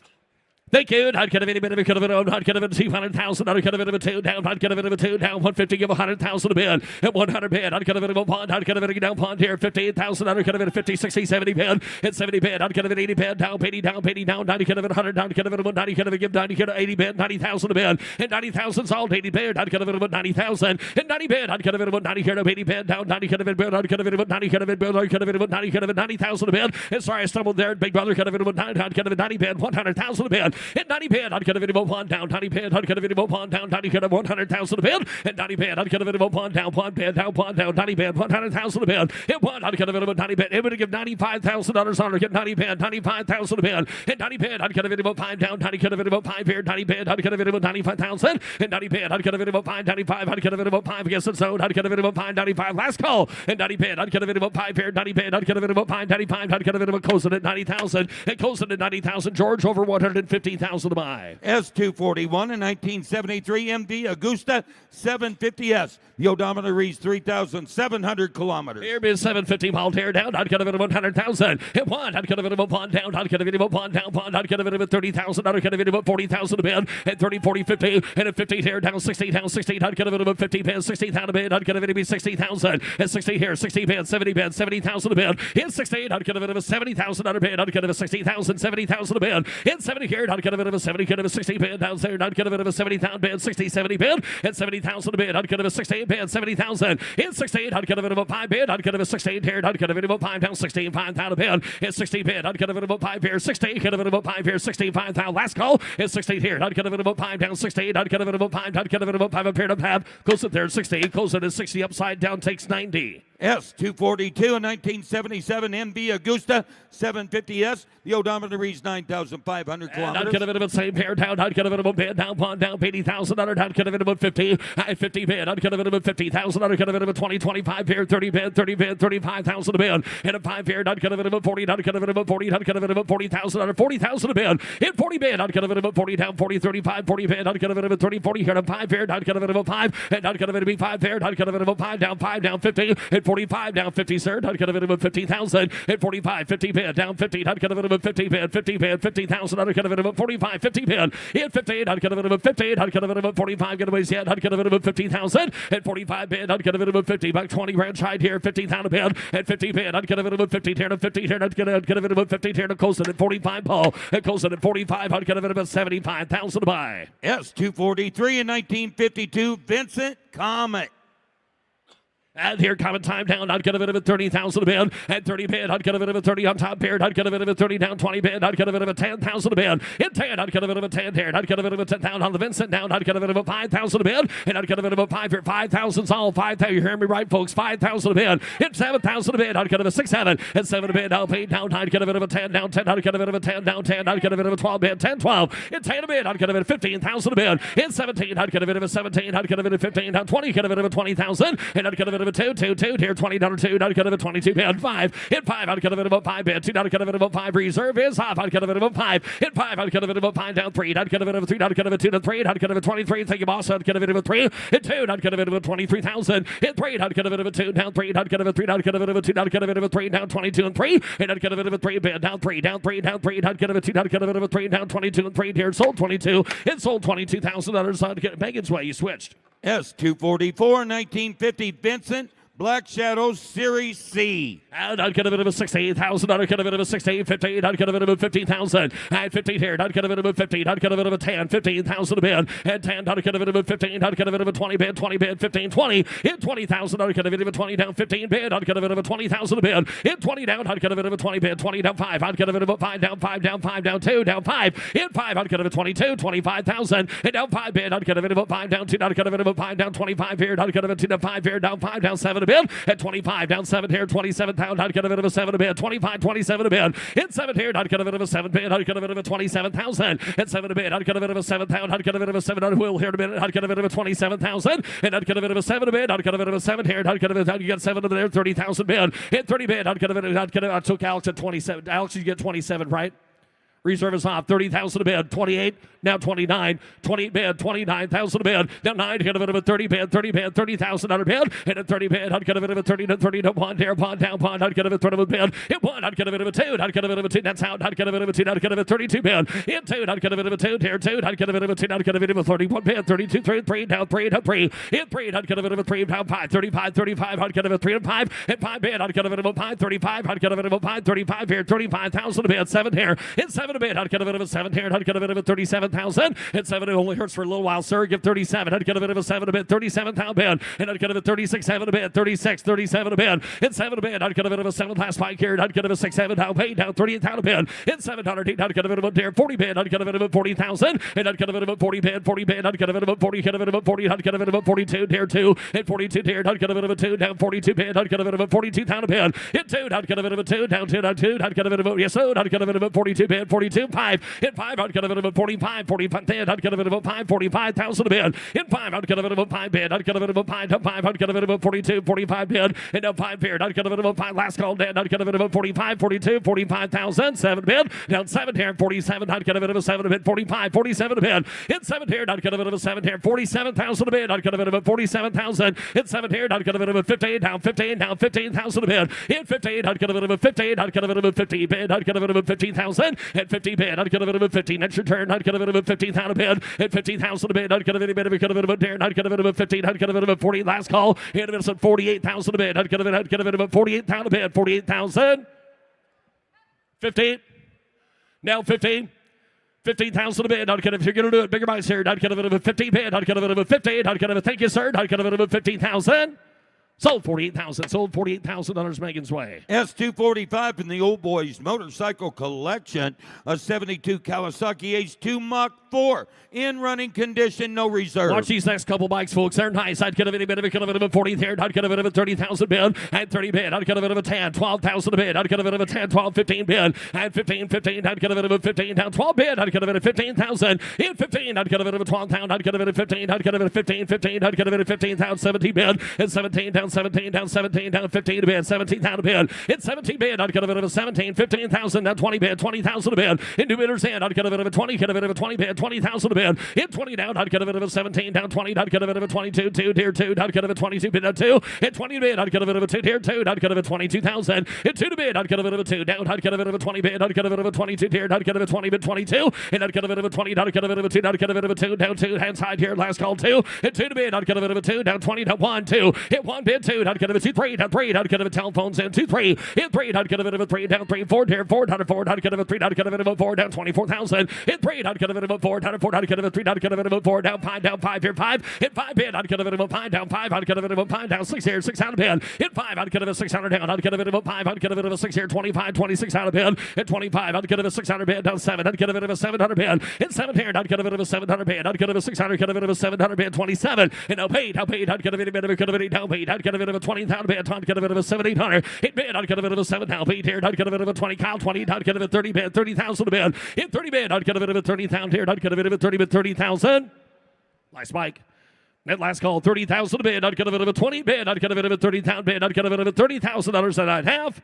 G: Thank you. I'd get a bit of a 200,000. I'd get a bit of a 2 down. I'd get a bit of a 2 down. 150. Give 100,000 a bid. At 100 bid. I'd get a bit of a pond. I'd get a bit of a down pond here. 58,000. I'd get a bit of 50, 60, 70 bid. At 70 bid. I'd get a bit 80 bid. Down, 80 down, 80 down. 90. Get a bit 100 down. Get a bit of 190. Get a bit give 90. Get a 80 bid. 90,000 a bid. And 90,000's all 80 bid. I'd get a bit of 90,000. And 90 bid. I'd get a bit of 90 here. 80 bid. Down 90. Get a bit bid. I'd get a bit of 90. Get a bit bid. I'd get a bit of 90. Get a bit 90,000 a bid. And sorry, I stumbled there. Big brother. Get a bit of 90. I'd get a bit 90 bid. 100,000 a bid. And 90 bid. I'd get a bit of 1 down. 90 bid. I'd get a bit of 1 down. 90 get a 100,000 a bid. And 90 bid. I'd get a bit of 1 down. 1 bid. Down 1 down. 90 bid. 100,000 a bid. Hit 1. I'd get a bit of 90 bid. It would give $95,000 on her. Get 90 bid. 95,000 a bid. And 90 bid. I'd get a bit of 5 down. 90 get a bit of 5 here. 90 bid. I'd get a bit of 95,000. And 90 bid. I'd get a bit of 5. 95. I'd get a bit of 5 against the zone. I'd get a bit of 5. 95. Last call. And 90 bid. I'd get a bit of 5 here. 90 bid. I'd get a bit of 5. 95. I'd get a bit of a closing at 90,000. And closing at 90,000. George over 150. 50,000 to buy.
D: S241 in 1973 MV Augusta 750S. The odometer reads 3,700 kilometers.
G: Here is 750 mile tear down. I'd get a bit of 100,000. It won. I'd get a bit of a pond down. I'd get a bit of a pond down. Pond. I'd get a bit of a 30,000. I'd get a bit of a 40,000 to bid. And 30, 40, 50. And a 50 tear down. 60 down. 60. I'd get a bit of a 50 bid. 60,000 to bid. I'd get a bit of a 60,000. And 60 here. 60 bid. 70 bid. 70,000 to bid. In 68. I'd get a bit of a 70,000 out of bid. I'd get a bit of a 60,000. 70,000 to bid. In 70 here. I'd get a bit of a 70. Get a bit of a 60 bid down there. I'd get a bit of a 70,000 bid. 60, 70 bid. And 70,000 to bid. I'd get a bit of a 68 bid. 70,000. In 68, I'd get a bit of a 5 bid. I'd get a bit of a 16 here. I'd get a bit of a 5 down. 16, 5,000 bid. In 60 bid. I'd get a bit of a 5 here. 60, get a bit of a 5 here. 16, 5,000. Last call. In 16 here. I'd get a bit of a 5 down. 16. I'd get a bit of a 5. I'd get a bit of a 5 up here to have. Close it there. 60. Close it at 60. Upside down takes 90.
D: S242 in 1977 MV Augusta 750S. The odometer reads 9,500 kilometers.
G: I'd get a bit of a same pair down. I'd get a bit of a bid down, pond down, 80,000. I'd get a bit of a 50. 50 bid. I'd get a bit of a 50,000. I'd get a bit of a 20, 25 pair, 30 bid, 30 bid, 35,000 a bid. And a 5 pair. I'd get a bit of a 40. I'd get a bit of a 40. I'd get a bit of a 40,000. I'd 40,000 a bid. In 40 bid. I'd get a bit of a 40 down, 40, 35, 40 bid. I'd get a bit of a 30, 40 here. And a 5 pair. I'd get a bit of a 5. And I'd get a bit of a 5 pair. I'd get a bit of a 5 down, 50. And 45 down, 50. Sir, I'd get a bit of a 50,000 at 45, 50 bid down 50. I'd get a bit of a 50 bid, 50 bid, 50,000. I'd get a bit of a 45, 50 bid in 50. I'd get a bit of a 50. I'd get a bit of a 45 getaways yet. I'd get a bit of a 50,000 at 45 bid. I'd get a bit of a 50 back 20 grand tried here. 50,000 bid at 50 bid. I'd get a bit of a 50 here to 50 here. I'd get a bit of a 50 here to close it at 45. Paul at close it at 45. I'd get a bit of a 75,000 to buy.
D: S243 in 1952 Vincent Comet.
G: And here coming time down, I'd get a bit of a 30,000 a bid. At 30 bid, I'd get a bit of a 30 on top bid. I'd get a bit of a 30 down 20 bid. I'd get a bit of a 10,000 a bid. In 10, I'd get a bit of a 10 here. I'd get a bit of a 10,000 on the Vincent down. I'd get a bit of a 5,000 a bid. And I'd get a bit of a 5 here. 5,000's all 5,000. You hear me right, folks? 5,000 a bid. In 7,000 a bid, I'd get a 6, 7. And 7 a bid, I'll 8 down. I'd get a bit of a 10 down 10. I'd get a bit of a 10 down 10. I'd get a bit of a 12 bid. 10, 12. In 10 a bid, I'd get a bit of 15,000 a bid. In 17, I'd get a bit of a 17. I'd get a bit of 15 down 20. Get a bit of a 20,000. And I'd get a bit of a 2. Here 20 down 2. I'd get a bit of a 22 bid. 5. In 5, I'd get a bit of a 5 bid. 2. I'd get a bit of a 5. Reserve is off. I'd get a bit of a 5. In 5, I'd get a bit of a 5 down 3. I'd get a bit of a 3. I'd get a bit of a 2 to 3. I'd get a bit of a 23. Thank you, boss. I'd get a bit of a 3. In 2, I'd get a bit of a 23,000. In 3, I'd get a bit of a 2 down 3. I'd get a bit of a 3. I'd get a bit of a 2. I'd get a bit of a 3 down 22 and 3. And I'd get a bit of a 3 bid down 3 down 3 down 3. I'd get a bit of a 2. I'd get a bit of a 3 down 22 and 3. Here sold 22. It sold $22,000. I'd get Megan's way. You switched.
D: S244 1950 Vincent Black Shadows Series C.
G: And I'd get a bit of a 68,000. I'd get a bit of a 68, 15. I'd get a bit of a 15,000. And 15 here. I'd get a bit of a 15. I'd get a bit of a 10. 15,000 a bid. And 10. I'd get a bit of a 15. I'd get a bit of a 20 bid. 20 bid. 15, 20. In 20,000. I'd get a bit of a 20 down. 15 bid. I'd get a bit of a 20,000 a bid. In 20 down. I'd get a bit of a 20 bid. 20 down 5. I'd get a bit of a 5 down 5 down 5 down 2 down 5. In 5. I'd get a bit of 22. 25,000. And down 5 bid. I'd get a bit of a 5 down 2. I'd get a bit of a 5 down 25 here. I'd get a bit of a 2 down 5 here. Down 5 down 7 a bid. At 25 down 7 here. 27,000. I'd get a bit of a 7 a bid. 25, 27 a bid. In 7 here. I'd get a bit of a 7 bid. I'd get a bit of a 27,000. At 7 a bid. I'd get a bit of a 7,000. I'd get a bit of a 7 on wheel here in a minute. I'd get a bit of a 27,000. And I'd get a bit of a 7 a bid. I'd get a bit of a 7 here. I'd get a bit of, you get 7 over there. 30,000 bid. Hit 30 bid. I'd get a bit of, I took Alex at 27. Alex, you get 27, right? Reserve is off. 30,000 a bid. 28. Now 29. 28 bid. 29,000 a bid. Now 9. Get a bit of a 30 bid. 30 bid. 30,000 on a bid. And a 30 bid. I'd get a bit of a 30 to 30 to pond here. Pond down. Pond. I'd get a bit of a bid. Hit 1. I'd get a bit of a 2. I'd get a bit of a 2. That's out. I'd get a bit of a 2. I'd get a bit of a 32 bid. In 2. I'd get a bit of a 2. Here 2. I'd get a bit of a 2. I'd get a bit of a 31 bid. 32. 3. 3. Down 3. Down 3. In 3. I'd get a bit of a 3. Down 5. 35. 35. I'd get a bit of a 3 and 5. Hit 5 bid. I'd get a bit of a 5. 35. I'd get a bit of a 5. 35 here. 35,000 a bid. 7 here. In 7 a bid. I'd get a bit of a 7 here. I'd get a bit of a 37,000. And 7 it only hurts for a little while, sir. Give 37. I'd get a bit of a 7 a bid. 37,000 bid. And I'd get a bit of 36, 7 a bid. 36, 37 a bid. In 7 a bid. I'd get a bit of a 7 last spike here. I'd get a bit of a 6, 7 down paid down 38,000 a bid. In 700, I'd get a bit of a dare 40 bid. I'd get a bit of a 40,000. And I'd get a bit of a 40 bid. 40 bid. I'd get a bit of a 40. Get a bit of a 40. I'd get a bit of a 42 dare 2. And 42 dare. I'd get a bit of a 2 down 42 bid. I'd get a bit of a 42,000 a bid. In 2. I'd get a bit of a 2 down 2 down 2. I'd get a bit of a yes, so I'd get a bit of a 42 bid. 42, 5. In 5, I'd get a bit of a 45, 45, 10. I'd get a bit of a 5, 45,000 a bid. In 5, I'd get a bit of a 5 bid. I'd get a bit of a 5, 5. I'd get a bit of a 42, 45 bid. And now 5 bid. I'd get a bit of a 5. Last call dead. I'd get a bit of a 45, 42, 45,000. 7 bid. Down 7 here. 47. I'd get a bit of a 7 a bid. 45, 47 a bid. In 7 here. I'd get a bit of a 7 here. 47,000 a bid. I'd get a bit of a 47,000. In 7 here. I'd get a bit of a 15. Down 15. Down 15,000 a bid. In 15. I'd get a bit of a 15. I'd get a bit of a 50 bid. I'd get a bit of a 15,000. At 50 bid. I'd get a bit of a 15. That's your turn. I'd get a bit of a 15,000 a bid. At 15,000 a bid. I'd get a bit of a bit of a dare. I'd get a bit of a 15. I'd get a bit of a 40. Last call. Hit a bit of 48,000 a bid. I'd get a bit of a 48,000 a bid. 48,000. 15. Now 15. 15,000 a bid. I'd get if you're going to do it. Bigger buys here. I'd get a bit of a 50 bid. I'd get a bit of a 50. I'd get a thank you, sir. I'd get a bit of a 15,000. Sold 48,000. Sold $48,000 Megan's way.
D: S245 from the Old Boys Motorcycle Collection. A 72 Kawasaki H2 Mach 4 in running condition, no reserve.
G: Watch these next couple bikes, folks. They're nice. I'd get a bit of a 40 there. I'd get a bit of a 30,000 bid. At 30 bid. I'd get a bit of a 10, 12,000 a bid. I'd get a bit of a 10, 12, 15 bid. At 15, 15. I'd get a bit of a 15 down 12 bid. I'd get a bit of 15,000. In 15, I'd get a bit of a 12,000. I'd get a bit of 15. I'd get a bit of 15, 15. I'd get a bit of 15,000. 17 bid. At 17 down 17 down 17 down 15 a bid. 17,000 a bid. It's 17 bid. I'd get a bit of a 17, 15,000 down 20 bid. 20,000 a bid. Into bidder's hand. I'd get a bit of a 20. Get a bit of a 20 bid. 20,000 a bid. In 20 down. I'd get a bit of a 17 down 20. I'd get a bit of a 22 2 tier 2. I'd get a bit of a 22 bid at 2. At 20 bid. I'd get a bit of a 2 tier 2. I'd get a bit of a 22,000. At 2 to bid. I'd get a bit of a 2 down. I'd get a bit of a 20 bid. I'd get a bit of a 22 tier. I'd get a bit of a 20 bid 22. And I'd get a bit of a 20. I'd get a bit of a 2. I'd get a bit of a 2 down 2. Hand side here. Last call 2. At 2 to bid. I'd get a bit of a 2 down 20 down 1 2. Hit 1 bid 2. I'd get a bit of 2 3 down 3. I'd get a bit of telephones in 2 3. Hit 3. I'd get a bit of a 3 down 3 4 tier 4 down 4. I'd get a bit of a 3. I'd get a bit of a 4 down 24,000. Hit 3. I'd get a bit of a 4 down 4. I'd get a bit of 3. I'd get a bit of a 4 down 5 here 5. Hit 5 bid. I'd get a bit of a 5 down 5. I'd get a bit of a 5 down 6 here 6 out of bid. Hit 5. I'd get a bit of 600 down. I'd get a bit of a 5. I'd get a bit of a 6 here 25 26 out of bid. Hit 25. I'd get a bit of 600 bid down 7. I'd get a bit of a 700 bid. Hit 7 here. I'd get a bit of a 700 bid. I'd get a bit of 600. Get a bit of a 700 bid 27. And now paid. I'd get a bit of a down paid. I'd get a bit of a 20,000 bid. I'd get a bit of a 7,800. Hit bid. I'd get a bit of a 7 down paid here. I'd get a bit of a 20 Kyle 20. I'd get a bit of 30 bid 30,000 a bid. Hit 30 bid. I'd get a bit of a 30,000 here. I'd get a bit of a 30 bid 30,000. Nice bike. That last call, 30,000 a bid. I'd get a bit of a 20 bid. I'd get a bit of a 30,000 bid. I'd get a bit of a $30,000 that I'd have.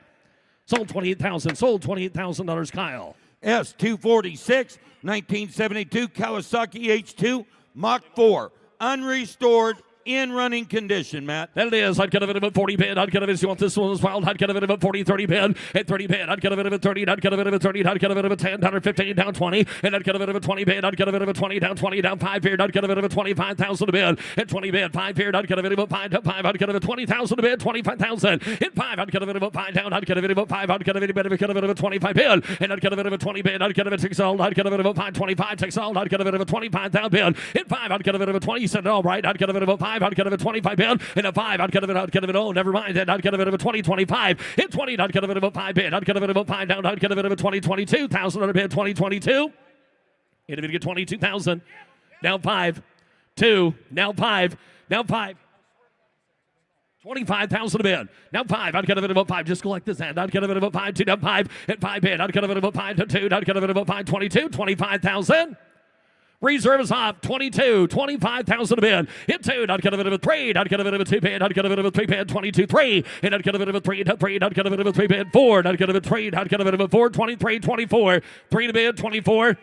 G: Sold 28,000. Sold $28,000. Kyle.
D: S246, 1972 Kawasaki H2 Mach 4, unrestored, in running condition, Matt.
G: That it is. I'd get a bit of a 40 bid. I'd get a bit of, you want this one as well? I'd get a bit of a 40, 30 bid. At 30 bid, I'd get a bit of a 30. I'd get a bit of a 30. I'd get a bit of a 10 down or 15 down 20. And I'd get a bit of a 20 bid. I'd get a bit of a 20 down 5 bid. I'd get a bit of a 25,000 a bid. At 20 bid, 5 bid. I'd get a bit of a 5 down 5. I'd get a bit of 20,000 a bid. 25,000. Hit 5. I'd get a bit of a 5 down. I'd get a bit of a 5. I'd get a bit of a 25 bid. And I'd get a bit of a 20 bid. I'd get a bit of 6 old. I'd get a bit of a 5 25 6 old. I'd get a bit of a 25,000 bid. Hit 5. I'd get a bit of a 20. You said it all right. I'd get a bit of a 5. I'd get a bit of a 25 bid. And a 5. I'd get a bit, oh, never mind that. I'd get a bit of a 20, 25. Hit 20, I'd get a bit of a 5 bid. I'd get a bit of a 5 down. I'd get a bit of a 20, 22,000 on a bid, 20, 22. Hit a bit to get 22,000. Now 5, 2, now 5, now 5. 25,000 a bid. Now 5. I'd get a bit of a 5. Just go like this. And I'd get a bit of a 5, 2 down 5. Hit 5 bid. I'd get a bit of a 5 to 2. I'd get a bit of a 5, 22, 25,000. Reserve is off, 22, 25,000 a bid. Hit 2, I'd get a bit of a 3, I'd get a bit of a 2 bid, I'd get a bit of a 3 bid, 22, 3, and I'd get a bit of a 3, I'd get a bit of a 3 bid, 4, I'd get a bit of a 3, I'd get a bit of a 4, 23, 24, 3 to bid, 24.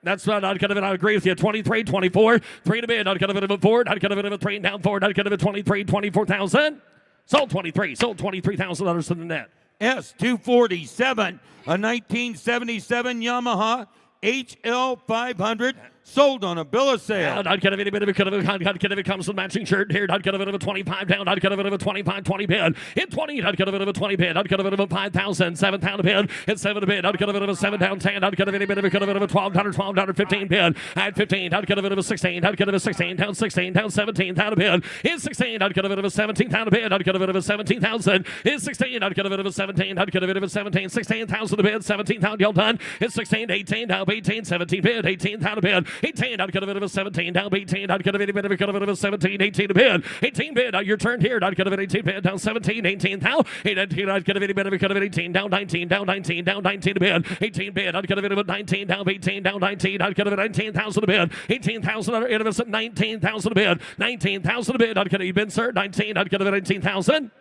G: That's what I'd get a bit. I agree with you. 23, 24, 3 to bid. I'd get a bit of a 4, I'd get a bit of a 3 down 4, I'd get a bit of 23, 24,000. Sold 23, sold $23,000 to the net.
D: S247, a 1977 Yamaha HL500. Sold on a bill of sale.
G: I'd get a bit of it comes with matching shirt here. I'd get a bit of a 25 down. I'd get a bit of a 25, 20 bid. Hit 20, I'd get a bit of a 20 bid. I'd get a bit of a 5,000, 7,000 bid. Hit 7 a bid. I'd get a bit of a 7 down 10. I'd get a bit of a 12, 15 bid. At 15, I'd get a bit of a 16. I'd get a 16 down 17 down a bid. Hit 16, I'd get a bit of a 17 down a bid. I'd get a bit of a 17,000. Hit 16, I'd get a bit of a 17. I'd get a bit of a 17, 16,000 a bid. 17,000, y'all done. Hit 16, 18 down 18, 17 bid. 18,000 a bid. 18, I'd get a bit of a 17, down 18, I'd get a bit of a 17, 18 to bid. 18 bid, your turn here, I'd get a bit 18 bid, down 17, 18 now. 18, I'd get a bit of a 18, down 19, down 19, down 19 to bid. 18 bid, I'd get a bit of a 19, down 18, down 19, I'd get a bit 19,000 to bid. 18,000, I'd get a bit 19,000 to bid. 19,000 to bid, I'd get a bid, sir. 19, I'd get a bit 19,000.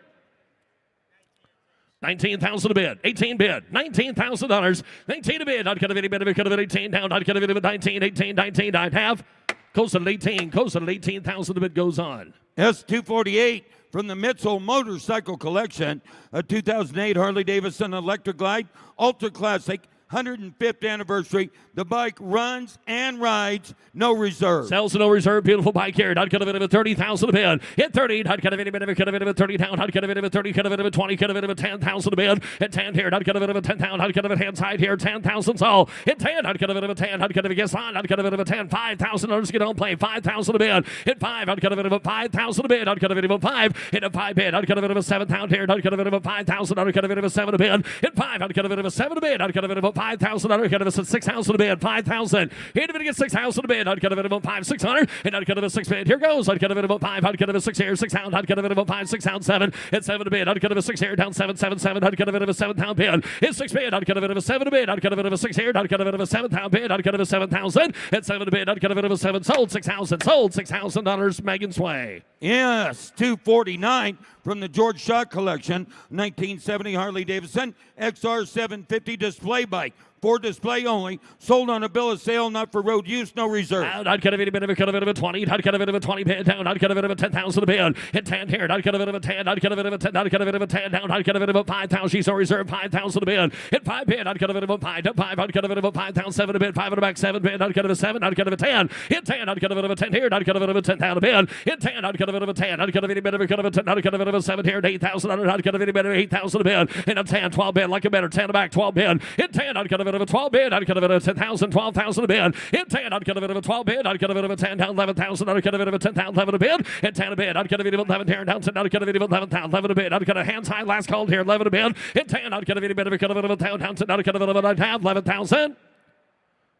G: 19,000 a bid, 18 bid, $19,000, 19 a bid, I'd get a bit of 18 down, I'd get a bit of 19, 18, 19, I'd have, close at 18, close at 18,000 a bid goes on.
D: S248 from the Mitchell Motorcycle Collection, a 2008 Harley-Davidson Electric Glide, Ultra Classic, 105th anniversary. The bike runs and rides, no reserve.
G: Sells no reserve, beautiful bike here. I'd get a bit of a 30,000 a bid. Hit 30, I'd get a bit of a 30 down. I'd get a bit of a 30, get a bit of a 20, get a bit of a 10,000 a bid. Hit 10 here, I'd get a bit of a 10 down. I'd get a bit of hand side here, 10,000 all. Hit 10, I'd get a bit of a 10. I'd get a guess line, I'd get a bit of a 10. 5,000 others get on play, 5,000 a bid. Hit 5, I'd get a bit of a 5,000 a bid. I'd get a bit of a 5. Hit a 5 bid, I'd get a bit of a 7 down here. I'd get a bit of a 5,000. I'd get a bit of a 7 a bid. Hit 5, I'd get a bit of a 7 a bid. I'd get a bit of a 5,000. I'd get a bit of a 6,000 a bid. 5,000. Hit a bit of a 6,000 a bid. I'd get a bit of a 5, 600. And I'd get a bit of a 6 bid. Here goes. I'd get a bit of a 5. I'd get a bit of a 6 here, 6 down. I'd get a bit of a 5, 6 down, 7. Hit 7 a bid. I'd get a bit of a 6 here, down 7, 7, 7. I'd get a bit of a 7 down bid. Hit 6 bid. I'd get a bit of a 7 a bid. I'd get a bit of a 6 here. I'd get a bit of a 7 down bid. I'd get a bit of a 7,000. Hit 7 a bid. I'd get a bit of a 7. Sold 6,000. Sold $6,000. Megan's Way.
D: Yes, 249 from the George Shaw Collection, 1970 Harley-Davidson XR 750 display bike. For display only, sold on a bill of sale, not for road use, no reserve.
G: I'd get a bit of a 20. I'd get a bit of a 20 bid down. I'd get a bit of a 10,000 a bid. Hit 10 here. I'd get a bit of a 10. I'd get a bit of a 10. I'd get a bit of a 10 down. I'd get a bit of a 5,000. She's on reserve. 5,000 a bid. Hit 5 bid. I'd get a bit of a 5. 5. I'd get a bit of a 5,000. 7 a bid. 5 on the back. 7 bid. I'd get a 7. I'd get a 10. Hit 10. I'd get a bit of a 10 here. I'd get a bit of a 10 down a bid. Hit 10. I'd get a bit of a 10. I'd get a bit of a 10. I'd get a bit of a 7 here. 8,000. I'd get a bit of 8,000 a bid. Hit a 10. 12 bid. Like a better 10 back. 12 bid. Hit 10. I'd get a bit of a 12 bid. I'd get a bit of 10,000, 12,000 a bid. Hit 10, I'd get a bit of a 12 bid. I'd get a bit of a 10 down, 11,000. I'd get a bit of a 10 down, 11 a bid. Hit 10 a bid. I'd get a bit of 11 here down 10. I'd get a bit of 11 down, 11 a bid. I'd get a hands high last call here, 11 a bid. Hit 10, I'd get a bit of a 10 down 10. I'd get a bit of a 10, 11,000.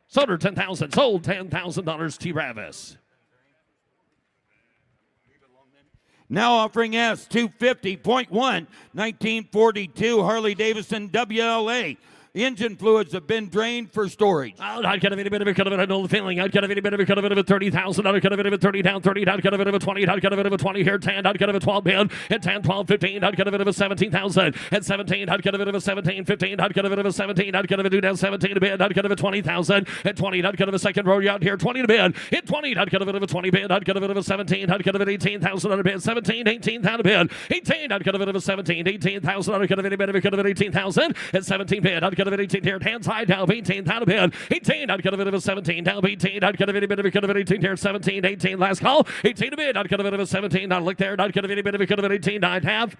G: Sold her 10,000. Sold $10,000 T. Ravis.
D: Now offering S250.1, 1942 Harley-Davidson WLA. Engine fluids have been drained for storage.
G: I'd get a bit of a I know the feeling. I'd get a bit of a 30,000. I'd get a bit of a 30 down, 30. I'd get a bit of a 20. I'd get a bit of a 20 here, 10. I'd get a bit of a 12 bid. At 10, 12, 15. I'd get a bit of a 17,000. At 17, I'd get a bit of a 17, 15. I'd get a bit of a 17. I'd get a bit of a down 17 a bid. I'd get a bit of a 20,000. At 20, I'd get a second row out here, 20 to bid. At 20, I'd get a bit of a 20 bid. I'd get a bit of a 17. I'd get a bit of 18,000 on a bid. 17, 18,000 a bid. 18, I'd get a bit of a 17. 18,000. I'd get a bit of 18,000. At 17 bid, I'd get a bit of 18 here. Hands high down 18 down a bid. 18, I'd get a bit of a 17 down 18. I'd get a bit of 18 here. 17, 18 last call. 18 a bid. I'd get a bit of a 17. I'd look there. I'd get a bit of 18. I'd have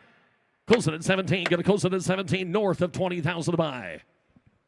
G: close it at 17. Gonna close it at 17 north of 20,000 to buy.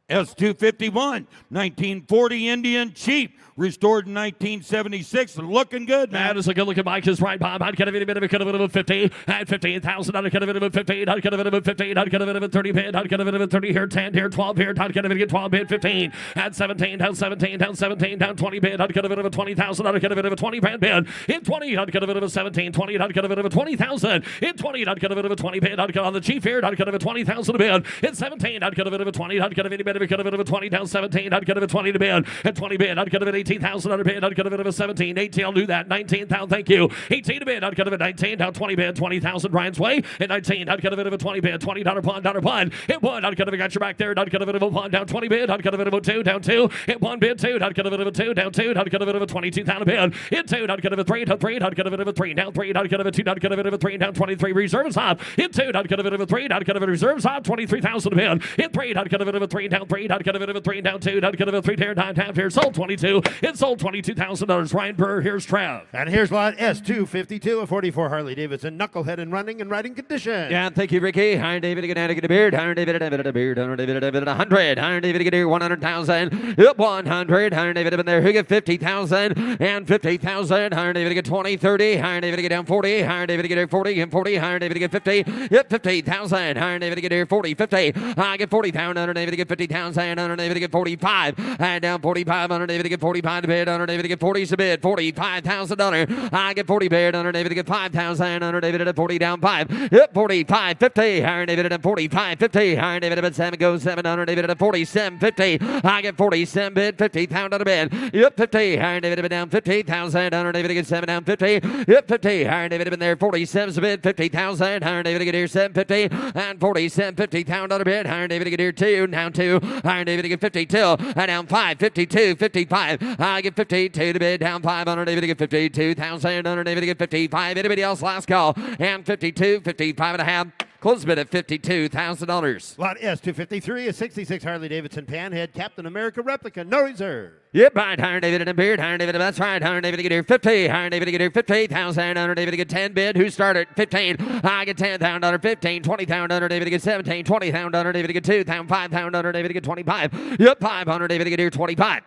D: S251, 1940 Indian Cheap, restored in 1976, looking good, man.
G: That is a good looking bike, is right, Bob. I'd get a bit of a 50. At 15,000, I'd get a bit of a 15. I'd get a bit of a 15. I'd get a bit of a 30 bid. I'd get a bit of a 30 here, 10 here, 12 here. I'd get a bit of a 12 bid, 15. At 17, down 17, down 17, down 20 bid. I'd get a bit of a 20,000. I'd get a bit of a 20 bid. In 20, I'd get a bit of a 17. 20, I'd get a bit of a 20,000. In 20, I'd get a bit of a 20 bid. I'd get on the Chief here. I'd get a bit of 20,000 a bid. In 17, I'd get a bit of a 20. I'd get a bit of a 20 down 17. I'd get a bit of 20 to bid. At 20 bid, I'd get a bit of 18,000 on a bid. I'd get a bit of a 17. 18, I'll do that. 19,000, thank you. 18 to bid, I'd get a bit of 19 down 20 bid. 20,000 Brian's way. At 19, I'd get a bit of a 20 bid. $20 pond. Hit 1, I'd get a bit, got your back there. I'd get a bit of a 1 down 20 bid. I'd get a bit of a 2 down 2. Hit 1 bid 2. I'd get a bit of a 2 down 2. I'd get a bit of a 22,000 bid. Hit 2, I'd get a bit of a 3 down 3. I'd get a bit of a 3 down 3. I'd get a bit of a 2. I'd get a bit of a 3 down 23. Reserves hop. Hit 2, I'd get a bit of a 3. I'd get a bit of reserves hop. 23,000 bid. Hit 3, I'd get a bit of a 3 down 3. I'd get a bit of a 3 down 2. I'd get a bit of a 3 down 9 half here. Sold 22. It sold $22,000. Ryan Burr, here's Trav.
C: And here's lot S252, a 44 Harley-Davidson, knucklehead in running and riding condition.
H: Yeah, thank you, Ricky. Iron David, get a beard. Iron David, a beard. Iron David, 100. Iron David, get 100,000. 100. Iron David, there. Who get 50,000 and 50,000. Iron David, get 20, 30. Iron David, get down 40. Iron David, get 40 and 40. Iron David, get 50. Yep, 50,000. Iron David, get here 40, 50. I get 40,000. Iron David, get 50,000. 40,000 underneath to get 45. And down 45 underneath to get 45 to bid. Underneath to get 40 to bid. $45,000. I get 40 bid. Underneath to get 5,000. Underneath to 40 down 5. Hit 45, 50. Underneath to 45, 50. Underneath to 7 goes 7. Underneath to 47, 50. I get 47 bid. 50,000 on the bid. Yep, 50. Underneath to down 50,000. Underneath to get 7 down 50. Yep, 50. Underneath to been there 47 bid. 50,000. Underneath to get here 750. And 47, 50,000 on the bid. Underneath to get here 2. Down 2. Underneath to get 52. And down 5. 52, 55. I get 52 to bid. Down 5. Underneath to get 52,000. Underneath to get 55. Anybody else? Last call. And 52, 55 and a half. Close bid at $52,000.
C: Lot S253, a 66 Harley-Davidson Panhead Captain America replica, no reserve.
H: Yep, right, Iron David and Beard, Iron David, that's right, Iron David to get here 50, Iron David to get here 50,000, Iron David to get 10 bid, who started 15, I get 10,000, 15, 20,000, Iron David to get 17, 20,000, Iron David to get 2,000, 5,000, Iron David to get 25, yep, 500, David to get here 25.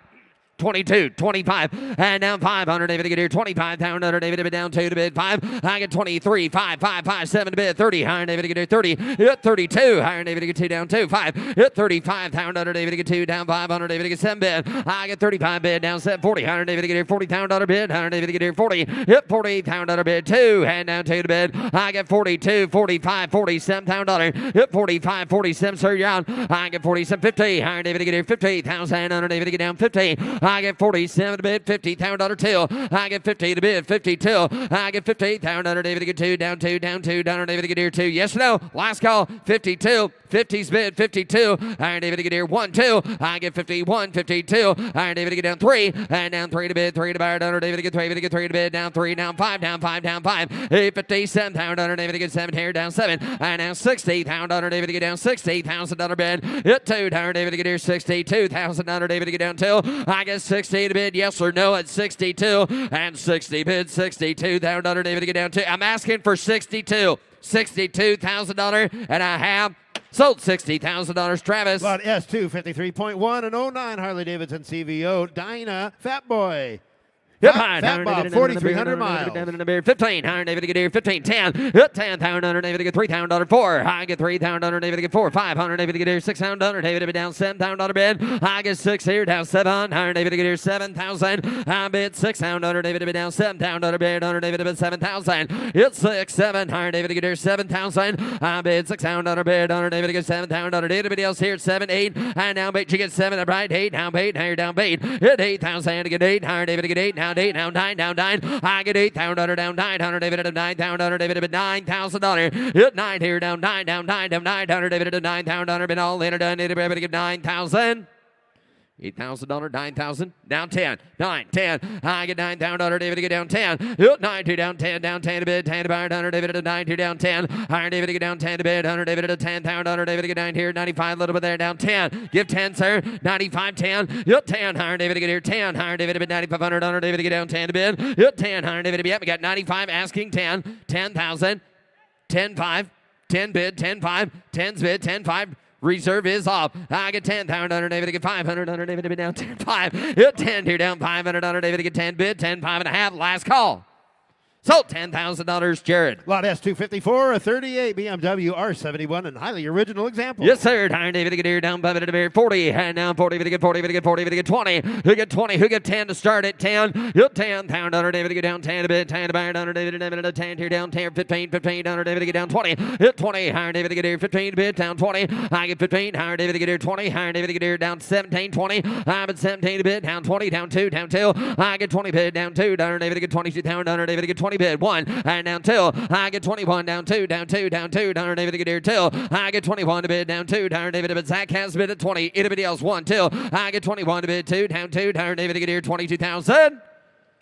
H: 22, 25, and down 500, David to get here, 25,000, under David to bid down 2 to bid 5, I get 23, 5, 5, 5, 7 to bid 30, Iron David to get here 30, hit 32, Iron David to get 2 down 2, 5, hit 35,000, under David to get 2 down 500, David to get 7 bid, I get 35 bid down 7, 40, Iron David to get here, $40,000 bid, Iron David to get here 40, hit 48,000 bid 2, and down 2 to bid, I get 42, 45, $47,000, hit 45, 47, sir, you're out, I get 47, 50, Iron David to get here 50,000, under David to get down 50, I get 47 to bid, $50,000 till. I get 50 to bid, 52. I get 58,000 under David to get 2, down 2, down 2, down David to get here 2. Yes or no? Last call, 52. 50's bid, 52. Iron David to get here 1, 2. I get 51, 52. Iron David to get down 3. And down 3 to bid, 3 to buy under David to get 3, to get 3 to bid, down 3, down 5, down 5, down 5. 57,000 under David to get 7 here, down 7. And down 60,000 under David to get down $60,000 bid. Hit 2 down David to get here 62,000 under David to get down 2. I get 60 to bid, yes or no at 62. And 60 bid, 62,000 under David to get down 2. I'm asking for 62. $62,000 and I have sold $60,000. Travis.
C: Lot S253.1 and 09 Harley-Davidson CVO Dyna Fat Boy.
H: Yep,
C: Fat Bob, 4,300 miles.
H: 15, Iron David to get here, 15, 10, hit 10,000 under David to get $3,000, 4, I get 3,000 under David to get 4, 500 David to get here, 600 under David to be down 7,000 bid, I get 6 here, down 7, Iron David to get here, 7,000, I bid 600 under David to be down 7,000 bid, under David to bid 7,000, hit 6, 7, Iron David to get here, 7,000, I bid 600 under bid, under David to get 7,000 under David to be else here, 7, 8, and now bait, you get 7, up right, 8, down bait, now you're down bait, hit 8,000 to get 8, Iron David to get 8, now 8, down 9, down 9. I get 8,000 down 900 David at 9,000 David at $9,000. Hit 9 here down 9 down 9 down 900 David at 9,000 been all in done. Everybody give 9,000. $8,000, 9,000, down 10, 9, 10. I get 9,000, David to get down 10. 9 2 down 10, down 10 to bid, 10 to buy, 100 David at 9 2 down 10. Iron David to get down 10 to bid, 100 David at 10,000, David to get down here, 95, a little bit there, down 10. Give 10, sir, 95, 10. 10, Iron David to get here, 10. Iron David to bid 9,500, 100 David to get down 10 to bid. 10, Iron David to be up. We got 95, asking 10, 10,000, 10 5, 10 bid, 10 5, 10's bid, 10 5. Reserve is off. I get 10,000 under David to get 500 under David to be down 10 5. Hit 10 here down 500 under David to get 10 bid 10 5 and a half. Last call. Sold $10,000, Jared.
C: Lot S254, a 38 BMW R71, and highly original example.
H: Yes, sir. Iron David to get here down by the bear 40, and now 40 to get 40 to get 40 to get 20. Who get 20? Who get 10 to start at 10? Hit 10,000 under David to get down 10 to bid 10 to buy under David to 10 here down 10 15 15 under David to get down 20. Hit 20. Iron David to get here 15 to bid down 20. I get 15. Iron David to get here 20. Iron David to get here down 17 20. I'm at 17 to bid down 20 down 2 down 2. I get 20 bid down 2. Iron David to get 22,000 under David to get 20 bid 1. And down 2, I get 21, down 2, down 2, down 2, down David to get here 2. I get 21 to bid, down 2, down David to bid. Zach has bid at 20. Anybody else 1, 2. I get 21 to bid 2, down 2, down David to get here 22,000.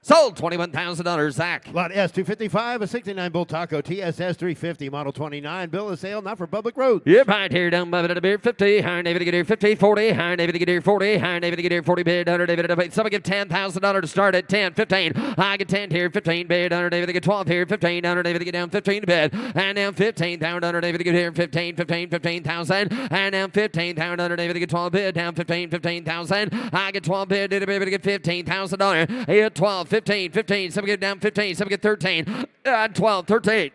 H: Sold $21,000, Zach.
C: Lot S255, a 69 Bull Taco TSS 350, model 29. Bill of sale, not for public roads.
H: Yep, right here down by the beer 50. Iron David to get here 50, 40. Iron David to get here 40. Iron David to get here 40 bid. Under David to bid. Somebody give $10,000 to start at 10, 15. I get 10 here, 15 bid. Under David to get 12 here, 15. Under David to get down 15 to bid. And down 15,000 under David to get here 15, 15, 15,000. And down 15,000 under David to get 12 bid. Down 15, 15,000. I get 12 bid. David to get $15,000. Hit 12. 15, 15, some get down 15, some get 13, 12, 13,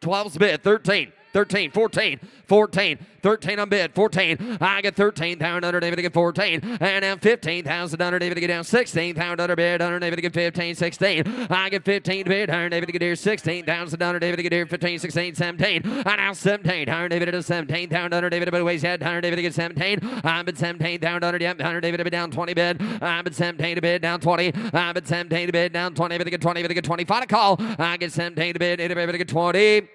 H: 12's bid, 13, 13, 14, 14, 13 on bid, 14. I get 13,000 under David to get 14. And now 15,000 under David to get down 16,000 under bid, under David to get 15, 16. I get 15 bid, under David to get here 16,000 under David to get here 15, 16, 17. And now 17, under David to 17,000 under David to waist head, under David to get 17. I'm at 17,000 under, yep, under David to be down 20 bid. I'm at 17 to bid, down 20. I'm at 17 to bid, down 20, David to get 20, David to get 20. Final call. I get 17 to bid, David to get 20.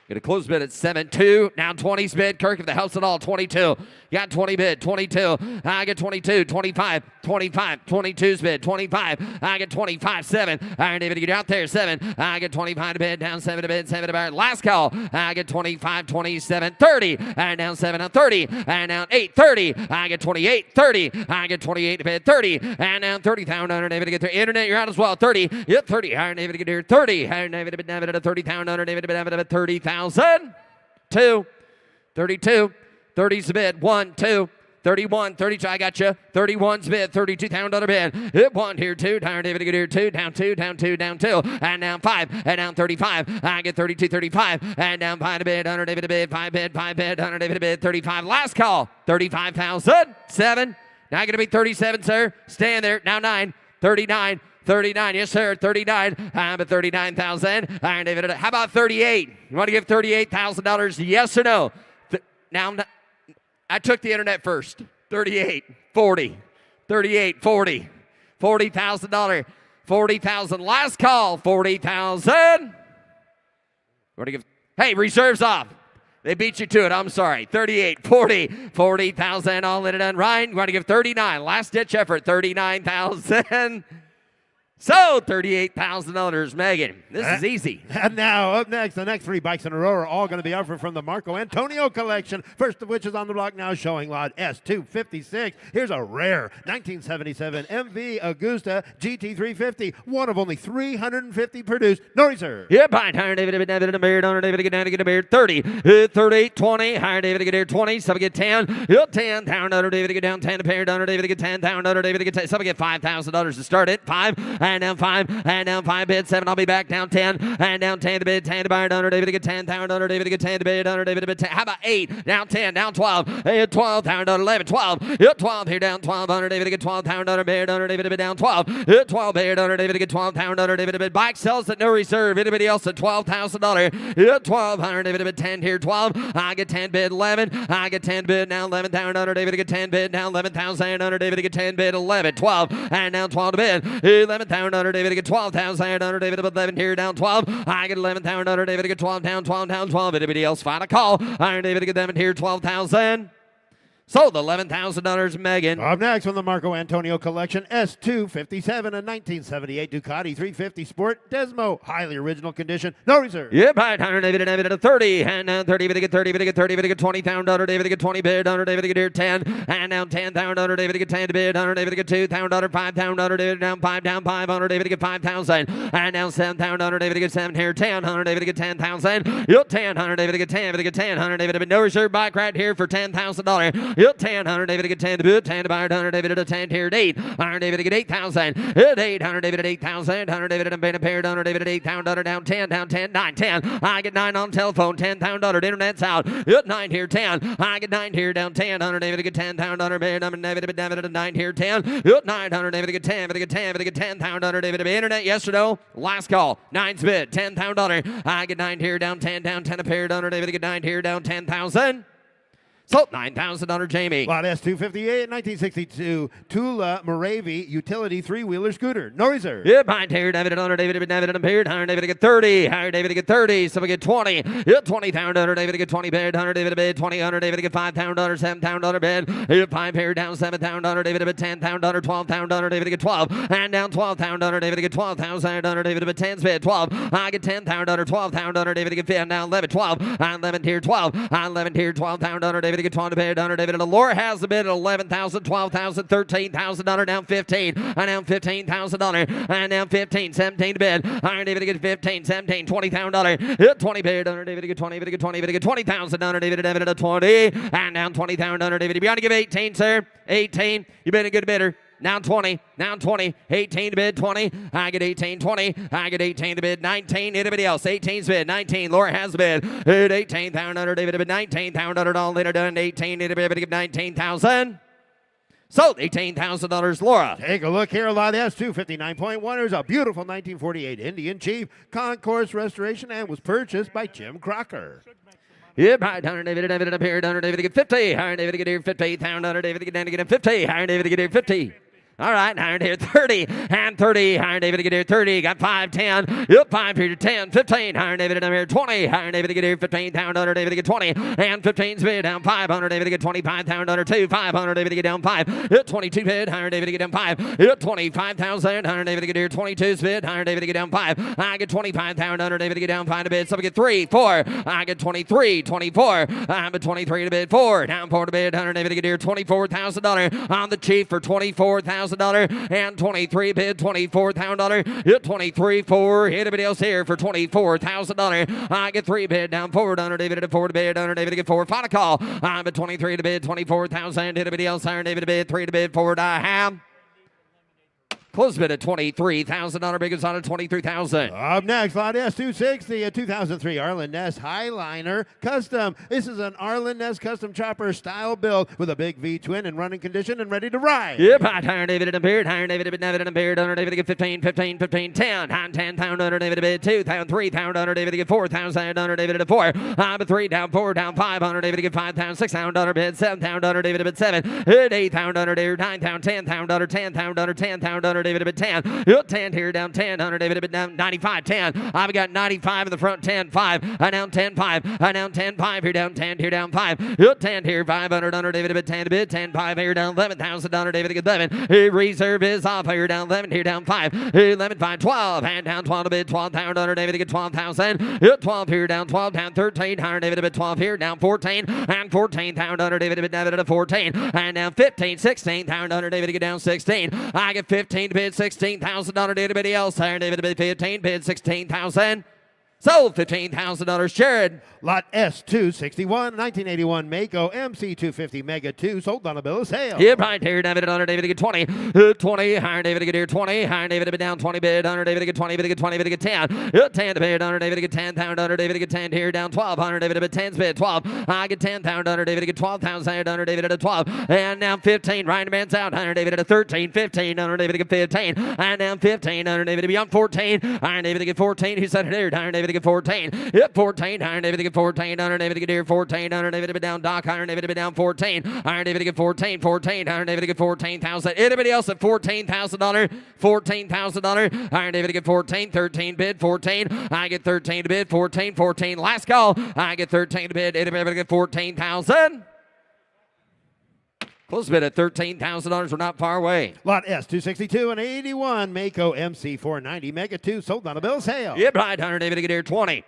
H: Get a close bid at 7-2. Now 20's bid. Kirk, if the helps at all, 22. Got 20 bid, 22. I get 22, 25, 25. 22's bid, 25. I get 25, 7. Iron David, get out there, 7. I get 25 to bid, down 7 to bid, 7 to bid. Last call. I get 25, 27, 30. And down 7 on 30. And down 8, 30. I get 28, 30. I get 28 to bid, 30. And down 30,000 under David to get there. Internet, you're out as well, 30. Yep, 30. Iron David to get here, 30. Iron David to bid, David at 30,000 under David to bid, 30,000. 2, 32, 30's the bid, 1, 2, 31, 32, I got you, 31's bid, 32,000 dollar bid, hit 1 here, 2, Iron David to get here, 2, down 2, down 2, down 2, and down 5, and down 35, I get 32, 35, and down 5 to bid, under David to bid, 5 bid, under David to bid, 35, last call, 35,000, 7, now going to be 37, sir, stand there, now 9, 39, 39, yes, sir. 39. I'm at 39,000. Iron David, how about 38? You want to give $38,000? Yes or no? Now, I took the internet first. 38, 40, 38, 40, $40,000, 40,000. Last call, 40,000. Want to give? Hey, reserves off. They beat you to it. I'm sorry. 38, 40, 40,000. All in and done. Ryan, you want to give 39? Last ditch effort. 39,000. So, $38,000, Megan. This is easy.
C: And now, up next, the next 3 bikes in a row are all going to be offered from the Marco Antonio collection. First of which is on the block now, showing lot S256. Here's a rare 1977 MV Augusta GT350, one of only 350 produced. No reserve.
H: Yep, Iron David to get a beard, Iron David to get down to get a beard, 30, 38, 20, Iron David to get here, 20, some get 10, 10, Iron David to get down, 10 to pair, Iron David to get 10, Iron David to get 10, some get $5,000 to start it, 5, and down 5, and down 5 bid, 7, I'll be back, down 10, and down 10 to bid, 10 to buy, Iron David to get 10, Iron David to get 10 to bid, Iron David to bid 10, how about 8, down 10, down 12, 12, Iron 11, 12, 12 here, down 12, Iron David to get 12, Iron bid, Iron David to bid down 12, 12 bid, Iron David to get 12, Iron David to bid, bike sells at no reserve, anybody else at $12,000, 12, Iron David to bid 10 here, 12, I get 10 bid, 11, I get 10 bid, now 11, Iron David to get 10 bid, now 11,000, Iron David to get 10 bid, 11, 12, and now 12 to bid, 11,000, Iron David to get 12,000, Iron David to bid 11 here, down 12, I get 11,000, Iron David to get 12, down 12, down 12, anybody else final call, Iron David to get 11 here, 12,000. Sold $11,000, Megan.
C: Up next from the Marco Antonio collection, S257, a 1978 Ducati 350 Sport Desmo, highly original condition, no reserve.
H: Yep, Iron David at a 30, and down 30, David to get 30, David to get 30, David to get 20,000, David to get 20 bid, David to get here 10, and down 10,000, David to get 10 to bid, David to get 2,000, 5,000, David down 5, down 500, David to get 5,000, and down 7,000, David to get 7 here, 10, David to get 10,000, yep, 10, David to get 10, David to get 10, David to bid, no reserve bike right here for $10,000. Yep, 10, David to get 10 to boot, 10 to buy, David to 10 here at 8, David to get 8,000, at 8, David at 8,000, David at a pair, David at 8,000, down 10, 9, 10, I get 9 on telephone, $10,000, internet's out, at 9 here, 10, I get 9 here, down 10, David to get 10,000, David at 9 here, 10, at 9, David to get 10, David to get 10, David to get 10,000, David to be internet, yes or no, last call, 9's bid, $10,000, I get 9 here, down 10 a pair, David to get 9 here, down 10,000. Sold $9,000, Jamie.
C: Lot S258, 1962 Tula Moravi utility 3-wheeler scooter. No reserve.
H: Yep, David, David, David, David to get 30, David to get 30, so we get 20, yep, 20,000, David to get 20 bid, David to bid, 20, David to get $5,000, $7,000 bid, yep, 5 here, down 7,000, David to bid 10,000, 12,000, David to get 12, and down 12,000, David to get 12,000, David to bid 10's bid, 12, I get 10,000, 12,000, David to get 5, now 11, 12, 11 here, 12, 11 here, 12,000, David to get 20 bid, David, and Laura has the bid at 11,000, 12,000, $13,000, down 15, and down $15,000, and down 15, 17 to bid, Iron David to get 15, 17, $20,000, 20 bid, David to get 20, David to get 20, David to get 20,000, David at 20, and down 20,000, David. You want to give 18, sir? 18. You've been a good bidder. now 20, now 20, 18 to bid, 20, I get 18, 20, I get 18 to bid, 19, anybody else, 18's bid, 19, Laura has the bid, at 18,000 under David, bid 19,000 all later done, 18, anybody give 19,000. Sold $18,000, Laura.
C: Take a look here. A lot of S259.1 is a beautiful 1948 Indian Chief Concourse restoration and was purchased by Jim Crocker.
H: Yep, high down David up here, down David get 50, higher David get here 50, down David get down to get 50, higher David get here 50. All right, higher here 30, and 30, higher David get here 30, got 5, 10, yep, 5 here 10, 15, higher David down here 20, higher David get here 15, down under David get 20, and 15's bid down 500, David get 25, down under 2, 500, David get down 5, hit 22 bid, higher David get down 5, hit 25,000, higher David get here 22's bid, higher David get down 5, I get 25, down under David get down 5 to bid, so I get 3, 4, I get 23, 24, I'm at 23 to bid 4, down 4 to bid, higher David get here $24,000 on the Chief for $24,000. And 23 bid, $24,000. Hit 23 for anybody else here for $24,000. I get 3 bid down forward under David at 4 to bid under David to get 4. Final call. I'm at 23 to bid, 24,000. Anybody else higher David to bid 3 to bid forward. I have. Close bid at $23,000. Biggest on at $23,000.
C: Up next, lot S260, a 2003 Arlen Ness Highliner Custom. This is an Arlen Ness Custom Chopper style build with a big V-twin in running condition and ready to ride.
H: Yep, higher David and Beard, higher David and Beard, under David to get 15, 15, 15, 10, high 10, pound under David to bid 2, 3 pound under David to get 4,000 under David to 4. I'm at 3 down, 4 down, 5 under David to get 5 pound, 6 pound under bid, 7 pound under David to bid 7, 8 pound under David, 9 pound, 10 pound under 10 pound under 10 pound under David to bid 10. 10 here down 10 under David to bid down 95, 10. I've got 95 in the front, 10, 5. I down 10, 5. I down 10, 5 here down 10 here down 5. 10 here 500 under David to bid 10 to bid 10, 5 here down 11,000 under David to get 11. Reserve is off here down 11 here down 5. 11, 5, 12 and down 12 to bid 12 pound under David to get 12,000. 12 here down 12 down 13 under David to bid 12 here down 14 and 14 pound under David to bid David to 14 and down 15, 16 pound under David to get down 16. I get 15 to bid 16,000 under anybody else. Higher David to bid 15 bid 16,000. Sold $15,000, Jared.
C: Lot S261, 1981 Mecum MC250 Mega 2, sold on a bill of sale.
H: Yep, right here, David under David to get 20. 20, higher David to get here 20. Higher David to bid down 20 bid under David to get 20 bid to get 20 bid to get 10. 10 to bid under David to get 10 pound under David to get 10 here down 12. Under David to bid 10's bid 12. I get 10 pound under David to get 12,000 under David at 12. And now 15, right man's out. Under David at 13, 15 under David to get 15. And now 15 under David to be on 14. Iron David to get 14. He said it here. Iron David to get 14. Yep, 14. Iron David to get 14. Under David to get here 14. Under David to be down Doc. Iron David to be down 14. Iron David to get 14. 14. Iron David to get 14,000. Anybody else at $14,000? $14,000. Iron David to get 14. 13 bid 14. I get 13 to bid 14. 14. Last call. I get 13 to bid. Anybody to get 14,000? Close bid at $13,000. We're not far away.
C: Lot S262 and 81 Mecum MC490 Mega 2, sold on a bill of sale.
H: Yep, right. Hunter David to get here 20.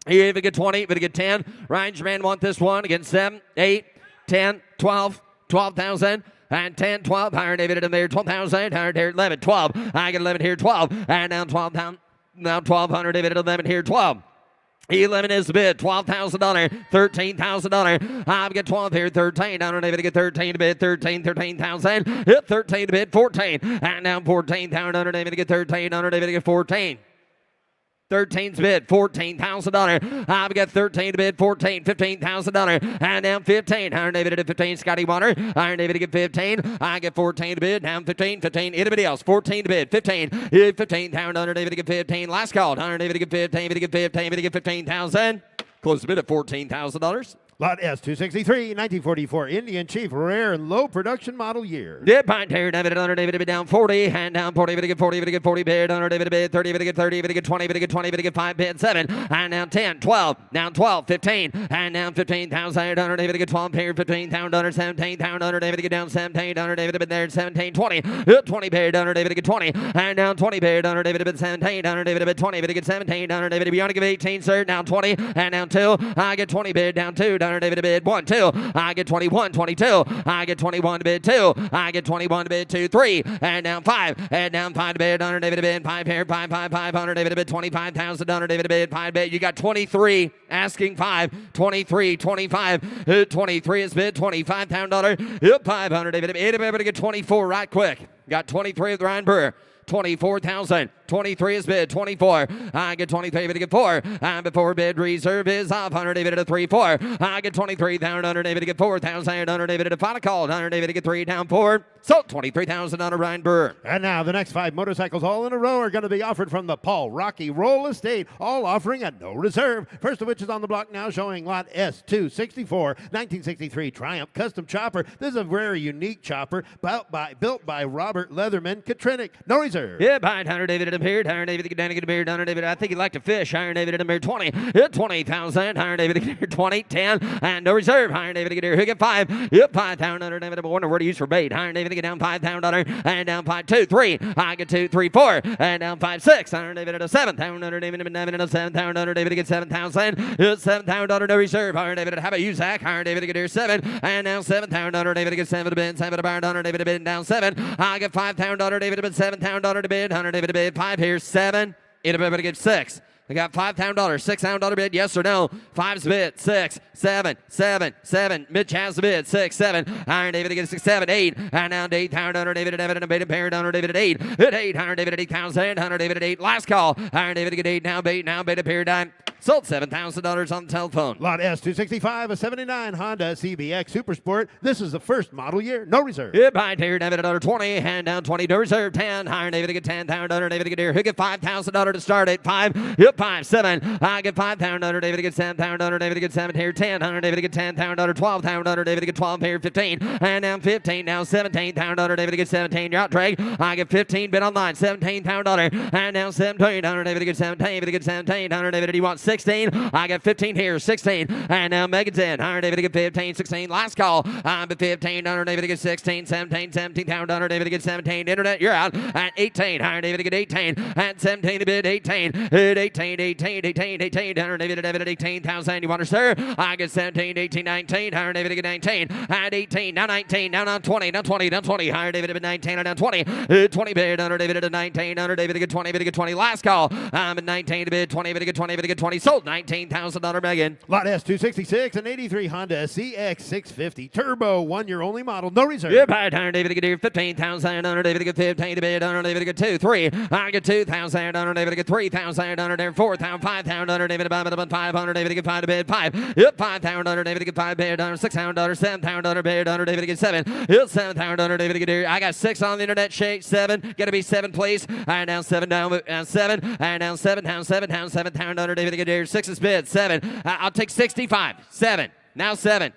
H: Here, if you get 20, if you get 10. Ryan Germain want this one against 7, 8, 10, 12, 12,000. And 10, 12. Higher David in there, 12,000. Higher here, 11, 12. I get 11 here, 12. And now 12 down. Now 1,200. David at 11 here, 12. 11 is the bid, $12,000, $13,000. I've got 12 here, 13. Down on David to get 13 to bid, 13, 13,000. Hit 13 to bid, 14. And now 14,000 under David to get 13. Under David to get 14. 13's bid, $14,000. I've got 13 to bid, 14, $15,000. And down 15. Iron David at 15, Scotty Warner. Iron David to get 15. I get 14 to bid, down 15, 15. Anybody else? 14 to bid, 15. 15,000 under David to get 15. Last call. Iron David to get 15, David to get 15, David to get 15,000. Close the bid at $14,000.
C: Lot S263, 1944 Indian Chief, rare and low production model year.
H: Dip pint here, David under David to be down 40, and down 40, David to get 40, David to get 40 bid, under David to bid 30, David to get 30, David to get 20, David to get 20, David to get 5 bid 7, and down 10, 12, down 12, 15, and down 15,000 under David to get 12 here, 15,000 under 17,000 under David to get down 17, under David to bid there 17, 20, 20 bid under David to get 20, and down 20 bid under David to bid 17, under David to bid 20, David to get 17, under David to be on to give 18, sir, down 20, and down 2, I get 20 bid, down 2, under David to bid 1, 2, I get 21, 22, I get 21 to bid 2, I get 21 to bid 2, 3, and down 5, and down 5 to bid, under David to bid 5 here, 5, 5, 5, under David to bid 25,000, under David to bid 5 bid, you got 23, asking 5, 23, 25, 23 is bid, $25,000, 500, David to bid, everybody get 24 right quick. Got 23 with Ryan Brewer. 24,000. 23 is bid. 24. I get 23. But to get 4. Before bid reserve is off. 100 David to 3 4. I get 23,000. 100 David to get 4,000. 100 David to final call. 100 David to get 3 down 4. So 23,000 on a Ryan Burr.
C: And now the next 5 motorcycles all in a row are going to be offered from the Paul Rocky Roll Estate, all offering at no reserve. First of which is on the block now, showing lot S264, 1963 Triumph Custom Chopper. This is a very unique chopper built by Robert Leatherman Katrinik. No reserve.
H: Yeah, behind 100 David at the beard. 100 David get down to get a beard. 100 David, I think he'd like to fish. 100 David at the beard. 20. 20,000. 100 David at the beard. 20. 10. And no reserve. 100 David get here. Who get 5? Yep, 5,000. 100 David. I wonder where to use for bait. 100 David get down 5,000. And down 5, 2, 3. I get 2, 3, 4. And down 5, 6. 100 David at a 7,000. 100 David at a 7,000. 100 David get 7,000. $7,000 no reserve. 100 David how about you, Zach? 100 David get here 7. And now 7,000. 100 David get 7 to bid. 7 to bar. 100 David a bid down 7. I get 5,000. David a bid. $7,000 to bid. 100 David a bid. 5 here. 7. Everybody get 6. We got $5,000, $6,000 bid, yes or no? 5's bid, 6, 7, 7, 7. Mitch has the bid, 6, 7. Iron David against 6, 7, 8. And now 8,000 David at David and a bait and pair. 100 David at 8. At 800 David at 8,000. 100 David at 8. Last call. Iron David at 8. Now bait a pair dime. Sold $7,000 on the telephone.
C: Lot S265, a 79 Honda CBX Super Sport. This is the first model year, no reserve.
H: Yep, I pair David at 20. Hand down 20, no reserve. 10. Iron David to get 10,000. David to get here. Who get $5,000 to start at 5? Yep, 5, 7. I get 5,000. David to get 7,000. David to get 7 here. 10. David to get 10,000. 12,000. David to get 12 here. 15. And now 15. Now 17,000. David to get 17. You're out, Drake. I get 15. Bid online. $17,000. And now 17,000. David to get 17. David to get 17,000. David, do you want 16? I got 15 here. 16. And now Megan's in. 100 David to get 15. 16. Last call. I'm at 15. 100 David to get 16. 17. 17,000. David to get 17. Internet, you're out. At 18. 100 David to get 18. At 17 to bid 18. At 18. 100 David at 18,000. You want to sir? I get 17, 18, 19. 100 David to get 19. At 18. Now 19. Now 20. Now 20. Now 20. 100 David at 19. Now 20. 20 bid. 100 David at 19. 100 David to get 20. David to get 20. Last call. I'm at 19 to bid 20. David to get 20. David to get 20. Sold $19,000 Megan.
C: Lot S266, an 83 Honda CX650 Turbo, 1 year only model, no reserve.
H: Yep, 100 David to get here 15,000. 100 David to get 15 to bid. 100 David to get 2, 3. I get 2,000. 100 David to get 3,000. 100 David 4,000. 5,000. 100 David to buy 500 David to get 5 to bid 5. Yep, 5,000. 100 David to get 5 bid. 6,000. 7,000 bid. 100 David to get 7. Yep, 7,000. David to get here. I got 6 on the internet. Shake 7. Gotta be 7, please. And down 7 down 7. And down 7 down 7 down 7,000. David to get here. 6 is bid 7. I'll take 65. 7. Now 7.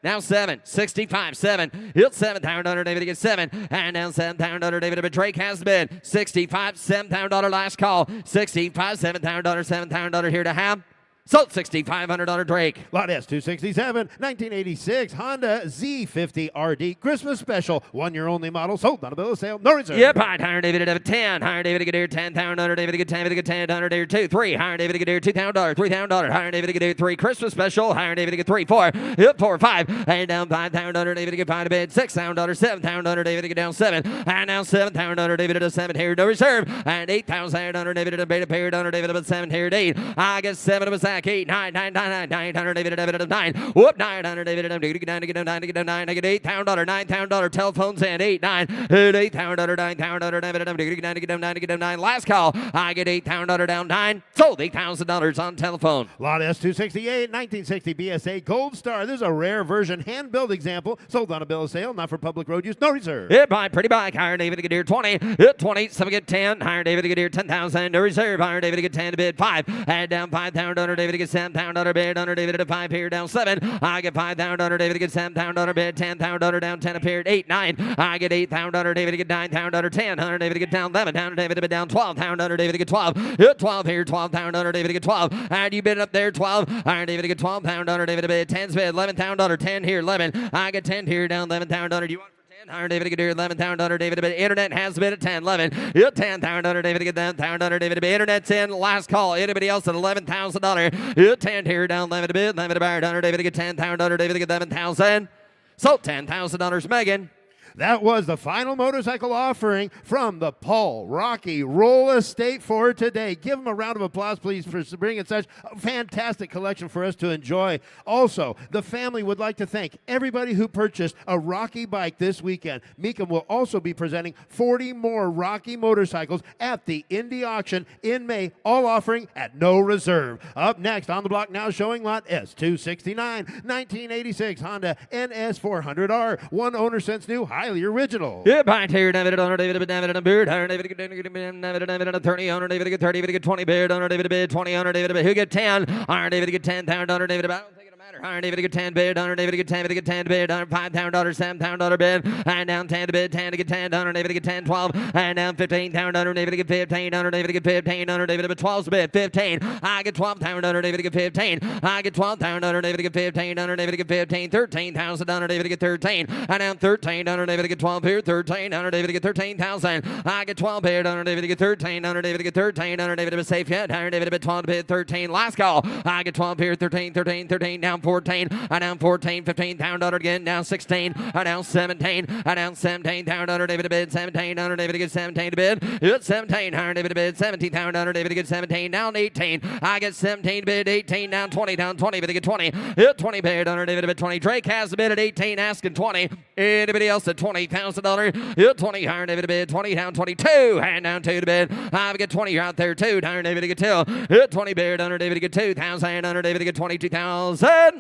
H: Now 7, 65, 7. Hit 7,000. David to get 7. And now 7,000. David to Drake has the bid. 65, $7,000 last call. 65, $7,000, $7,000 here to have. Sold $6,500 Drake.
C: Lot S267, 1986 Honda Z50 RD Christmas Special, 1 year only model, sold on a bill of sale, no reserve.
H: Yep, 100 David at 10. 100 David to get here 10,000. David to get 10. David to get 10. 100 David 2, 3. 100 David to get here $2,000. $3,000. 100 David to get here 3. Christmas Special. 100 David to get 3, 4. Yep, 4, 5. And down 5,000. David to get 5 to bid. $6,000. 7,000. David to get down 7. And now 7,000. David at a 7 here, no reserve. And 8,000. David at a beta pair. 100 David at 7 here at 8. I get 7 of a sack. 8, 9, 9, 9, 900 David at 9. Whoop, 900 David at 9 to get 9 to get 9 to get 9. I get $8,000, $9,000 telephones and 8, 9. $8,000, $9,000 David at 9 to get 9 to get 9 to get 9. Last call. I get $8,000 down 9. Sold $8,000 on telephone.
C: Lot S268, 1960 BSA Gold Star. This is a rare version hand build example. Sold on a bill of sale, not for public road use, no reserve.
H: Hit by pretty bike. Higher David to get here 20. Hit 20. Some get 10. Higher David to get here 10,000. No reserve. Higher David to get 10 to bid 5. And down 5,000. David to get 7,000 bid. 100 David at a 5 here down 7. I get 5,000. David to get 7,000 bid. 10,000 down 10 appeared 8, 9. I get 8,000. David to get 9,000 10. 100 David to get down 11. 100 David to bid down 12,000. David to get 12. Hit 12 here 12,000. David to get 12. And you bid up there 12. 100 David to get 12,000. David to bid 10's bid 11,000. 10 here 11. I get 10 here down 11,000. You want 100 David to get here 11,000 David to bid. Internet has bid at 10, 11. Hit 10,000 David to get down 1,000 David to bid. Internet's in. Last call. Anybody else at $11,000? Hit 10 here down 11 to bid. 11 to buy 100 David to get 10,000 David to get 11,000. Sold $10,000 Megan.
C: That was the final motorcycle offering from the Paul Rocky Roll Estate for today. Give them a round of applause, please, for bringing such a fantastic collection for us to enjoy. Also, the family would like to thank everybody who purchased a Rocky bike this weekend. Mecum will also be presenting 40 more Rocky motorcycles at the Indy auction in May, all offering at no reserve. Up next on the block now, showing lot S269, 1986 Honda NS400R, one owner since new, highly original.
H: Yeah, by here, David, on David, David, and Beard, David, David, 30, on David, get 30, David, get 20, Beard, on David, 20, on David, who get 10, on David, get 10, on David, I don't think it'll matter. On David, get 10, Beard, on David, get 10, get 10, Beard, on $5, $7 bid, and down 10 to bid, 10 to get 10, on David, get 10, 12, and down 15, on David, get 15, on David, get 15, on David, 12 bid, 15, I get 12, on David, get 15, I get 12, on David, get 15, on David, get 15, 13,000, on David, get 13, and down 13, on David, get 12 here, 13, on David, get 13,000, I get 12 here, on David, get 13, on David, get 13, on David, safe yet, on David, 12 bid, 13, last call, I get 12 here, 13, 13, 13, down 14, I down 14, $15,000 again, down 16, I down 17, I down 17, $1,000 David, bid 17, on David, get 17 to bid, it's 17, on David, bid 17,000, David, get 17, down 18, I get 17 bid, 18, down 20, David, get 20, hit 20 bid, on David, bid 20, Drake has the bid at 18, asking 20, anybody else at $20,000, hit 20, on David, bid 20, down 22, and down 2 to bid, I get 20, you're out there too, on David, get 2, hit 20 bid, on David, get 2,000, on David, get 22,000,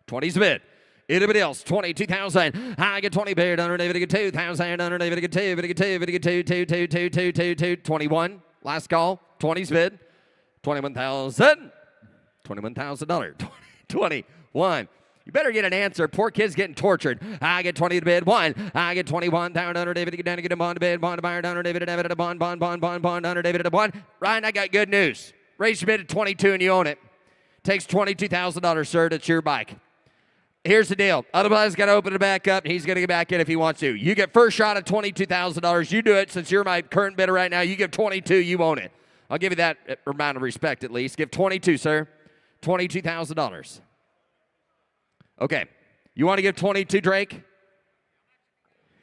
H: 20's the bid. Anybody else? 22,000. I get 20 bid, on David, get 2,000, on David, get 2, get 2, get 2, 21. Last call. 20's bid. 21,000. $21,000. 21. You better get an answer. Poor kid's getting tortured. I get 20 to bid. 1. I get 21. Down under David. Get down to get a bond to bid. Bond to buyer. Down under David. David. A bond. Under David. A bond. Ryan, I got good news. Raise your bid to 22 and you own it. Takes $22,000, sir. That's your bike. Here's the deal. Otherwise, got to open it back up. He's going to get back in if he wants to. You get first shot at $22,000. You do it since you're my current bidder right now. You give 22, you own it. I'll give you that amount of respect at least. Give 22, sir. $22,000. Okay. You want to give 22, Drake?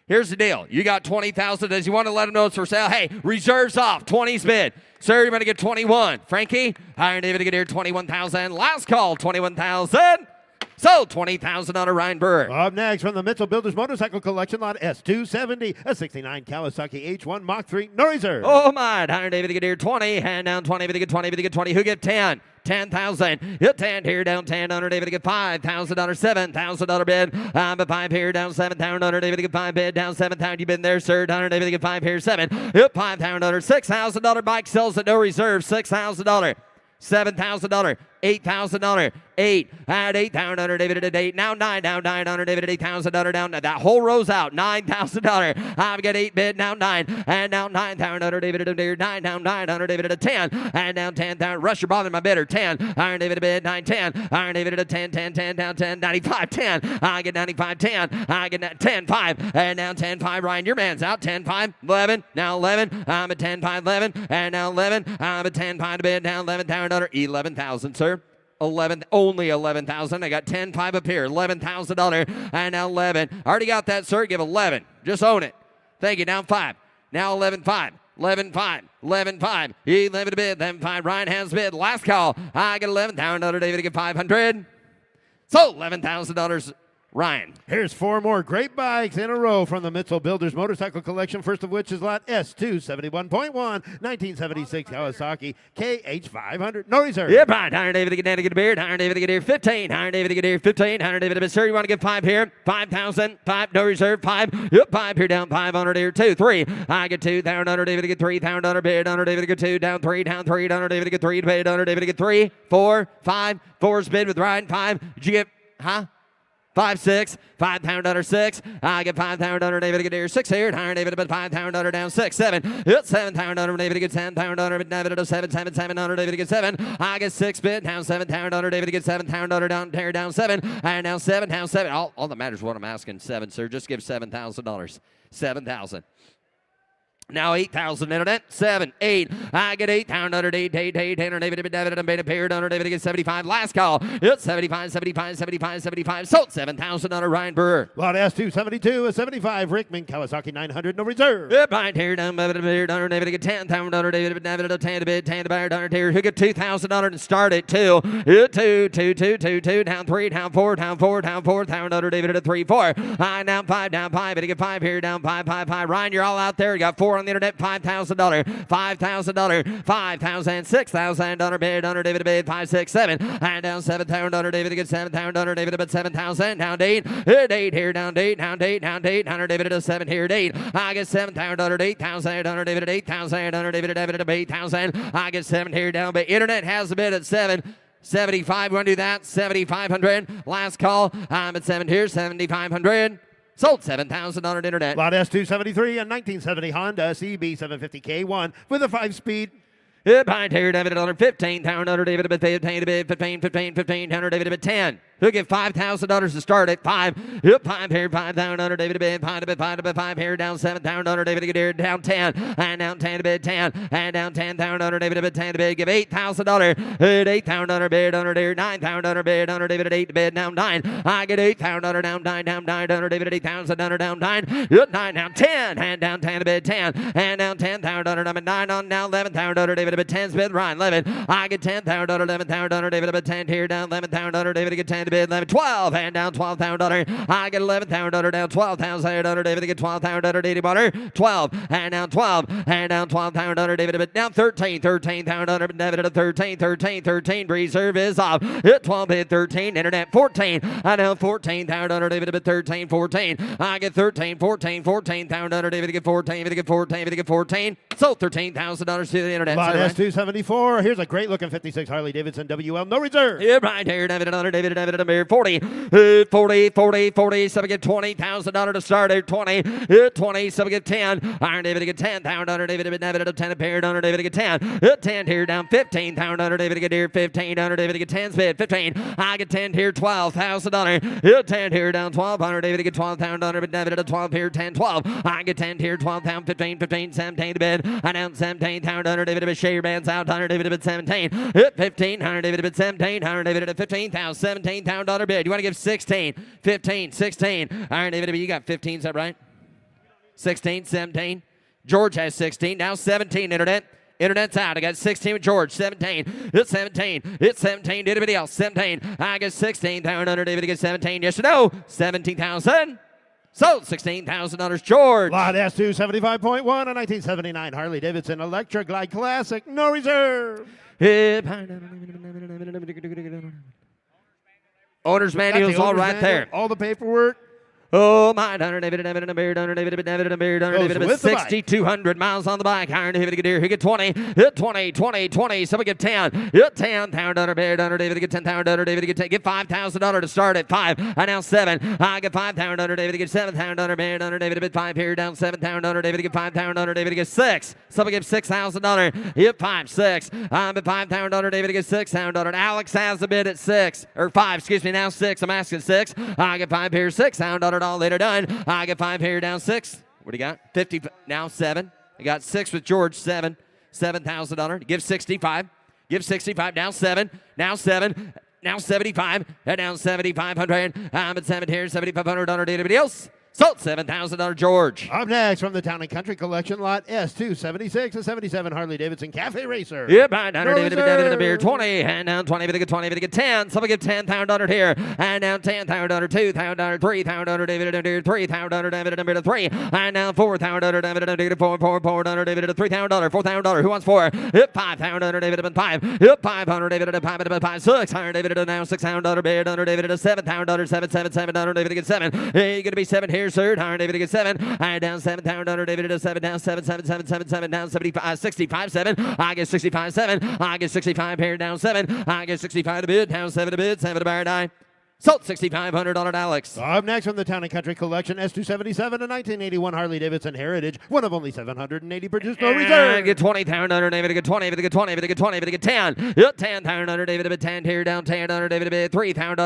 H: Here's the deal. You got 20,000. Does you want to let him know it's for sale? Hey, reserves off. 20's bid. Sir, you're going to get 21. Frankie, hire David to get here 21,000. Last call, 21,000. So, $20,000 Ryan Burr.
C: Up next from the Mitchell Builders Motorcycle Collection, lot S270, a 69 Kawasaki H1 Mach 3, no reserve.
H: Oh, my. Hire David to get here 20. Hand down 20. David to get 20. David to get 20. Who get 10? 10,000. Hit 10 here, down 10 under David to get $5,000, $7,000 bid. But 5 here, down 7,000 under David to get 5 bid, down 7,000. You been there, sir. Down under David to get 5 here, 7. Hit $5,000, $6,000 bike sells at no reserve, $6,000. $7,000, $8,000, 8 at 8,000 David at 8. Now 9 down 900 David at $8,000 down. That whole row's out. $9,000. I've got 8 bid now 9 and now 9,000 David at 9 down 900 David at 10 and down 10,000. Rush your bother my bidder 10. Iron David at bid 9 10. Iron David at 10 10 10 down 10 95 10. I get 95 10. I get 10 5 and now 10 5. Ryan, your man's out 10 5 11 now 11. I'm at 10 5 11 and now 11. I'm at 10 5 to bid now 11,000 11,000 sir. 11, only 11,000. I got 10, 5 up here, $11,000, and now 11. Already got that, sir. Give 11. Just own it. Thank you. Now 5. Now 11, 5. 11, 5. 11, 5. 11 to bid. 11, 5. Ryan has bid. Last call. I get 11,000. David to get 500. So $11,000. Ryan.
C: Here's 4 more great bikes in a row from the Mitchell Builders Motorcycle Collection, first of which is lot S271.1, 1976 Kawasaki KH500. No reserve.
H: Yep, right. Iron David to get down to get a beard. Iron David to get here 15. Iron David to get here 15. Iron David to bid. Sir, you want to get 5 here? 5,000. 5. No reserve. 5. Yep, 5 here down 500 here. 2. 3. I get 2. Down under David to get 3,000 bid. Under David to get 2. Down 3. Down 3. Down David to get 3. Bid. Under David to get 3. 4. 5. 4's bid with Ryan. 5. Did you get, 5, 6, 5,000 6. I get 5,000 David to get here 6 here. Iron David to 5,000 down 6 7. Hit 7,000 David to get 10,000 David to 7 7 700 David to get 7. I get 6 bid down 7,000 David to get 7,000 down here down 7 and now 7 down 7. All that matters is what I'm asking 7, sir. Just give $7,000. 7,000. Now 8,000 internet, 7, 8. I get 8,000, 8, Tanner David, David, appeared under David, get 75. Last call, it's 75, 75, 75, 75. Sold 7,000 on a Ryan Brewer.
C: Lot S272 is 75. Rickman, Kawasaki 900, no reserve.
H: Right here, down, David, under David, get 10,000 under David, David, Tanner, here, who get 2,000 and start at 2. 2, down 3, down 4, down 4, down 4, down under David at 3, 4. Down 5, down 5, get 5 here, down 5, 5, 5. Ryan, you're all out there. You got 4 on the internet, $5,000, $5,000, $5,000, $6,000 bid under David bid 5, 6, 7, and down 7,000 under David get 7,000 under David bid 7,000 down 8, 8 here down 8, down 8, down 8 under David at 7 here 8. I get 7,000 under 8,000 under David at 8,000 under David at 8,000. I get 7 here down, but internet has a bid at 7. 75, we want to do that. 7,500. Last call. I'm at 7 here. 7,500. Sold $7,000 internet.
C: Lot S273 and 1970 Honda CB750K1 with a 5-speed.
H: Behind here, David under 15,000 under David bid 15, 1,500 David bid 10. Who get $5,000 to start at 5. 5 here, 5,000 under David bid 5 here, down 7,000 under David get down 10, and down 10 to bid 10, and down 10,000 under David bid 10 to bid. Give $8,000. 8,000 under bid under there, 9,000 under bid under David at 8 to bid down 9. I get 8,000 under down 9 under David at 8,000 under down 9. 9 down 10, and down 10 to bid 10, and down 10,000 under number 9 on down 11,000 under David bid 10 bid Ryan 11. I get 10,000 under 11,000 under David bid 10 here down 11,000 under David get 10 to bid 11, 12, and down 12,000 under. I get 11,000 under down 12,000 under David get 12,000 under David butter 12, and down 12, and down 12,000 under David bid down 13,000 under David at 13, reserve is off. 12 bid 13, internet 14, I down 14,000 under David bid 13, 14. I get 13, 14,000 under David get 14, sold $13,000 to the internet.
C: Lot S274. Here's a great looking 56 Harley-Davidson WL, no reserve.
H: Yeah, right here, David under David at 40, 40, so we get $20,000 to start at 20, 20, so we get 10, Iron David get 10,000 under David at 10 appeared under David get 10, 10 here down 15,000 under David get here 15 under David get 10 bid 15, I get 10 here $12,000, 10 here down 12 under David get 12,000 under David at 12 here 10, 12, I get 10 here 12,000 15, 17 to bid, I down 17,000 under David at share bands out under David at 17, 15 under David at 17 under David at 15,000 $17,000 bid. You want to give 16, 15, 16. Iron David, you got 15, is that right? 16, 17. George has 16. Now 17, internet. Internet's out. I got 16 with George. 17. It's 17. It's 17. Did anybody else? 17. I got 16,000 under David to get 17. Yes or no? 17,000. Sold $16,000. George.
C: Lot S275.1 a 1979 Harley-Davidson Electra Glide Classic, no reserve.
H: Owner's manual's all right there.
C: All the paperwork.
H: Oh, my, David,
C: with
H: 6,200 miles on the bike. Iron David, get here. He get 20, 20. Somebody get 10. 10,000 bid under David, get 10,000 David, get 10. Get $5,000 to start at 5. I now 7. I get 5,000 David, get 7,000 bid under David, bid 5 here down 7,000 David, get 5,000 David, get 6. Somebody get $6,000. Hit 5, 6. I'm at 5,000 David, get 6,000. Alex has a bid at 6 or 5. Excuse me, now 6. I'm asking 6. I get 5 here, $6,000. All later done. I get 5 here down 6. What do you got? 50 now 7. I got 6 with George 7. $7,000. Give 65. Give 65 now 7. Now 7. Now 75. And down 7,500. I'm at 7 here. $7,500. Anybody else? Sold $7,000 George.
C: Up next from the Town and Country Collection, lot S276 a 77 Harley-Davidson Cafe Racer.
H: Yep, I down
C: No
H: David
C: reserve.
H: beer 20, and down 20, David get 20, David get 10. Somebody get $10,000 here, and down $10,000, $2,000, $3,000, David 3,000, David 3, and down $4,000, David 4,000, David $3,000, $4,000. Who wants 4? Hit $5,000, David 5. Hit $500, David 5, $600, David now $6,000 bid under David $7,000, $7,700, David get 7. Hey, gonna be 7 here. Third, David gets 7. I down 7,000. David at 7. Down 7, 7, 7, 7, 7. Down 75, 65, 7. I get 65, 7. I get 65 here. Down 7. I get 65 to bid. Down 7 to bid. 7 to bar die. Sold $6,500, Alex.
C: Up next from the Town and Country Collection, S277, a 1981 Harley-Davidson Heritage, one of only 780 produced, no reserve.
H: Get 20, David, get 20, David, get 20, David, get 20, David, get 10. Yep, 10, David, 10, tear down, 10, David, 3, 5,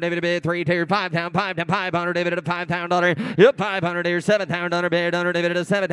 H: David, 3, tear 5, 500, David, 5, yep, 500 here, 7, David, 7,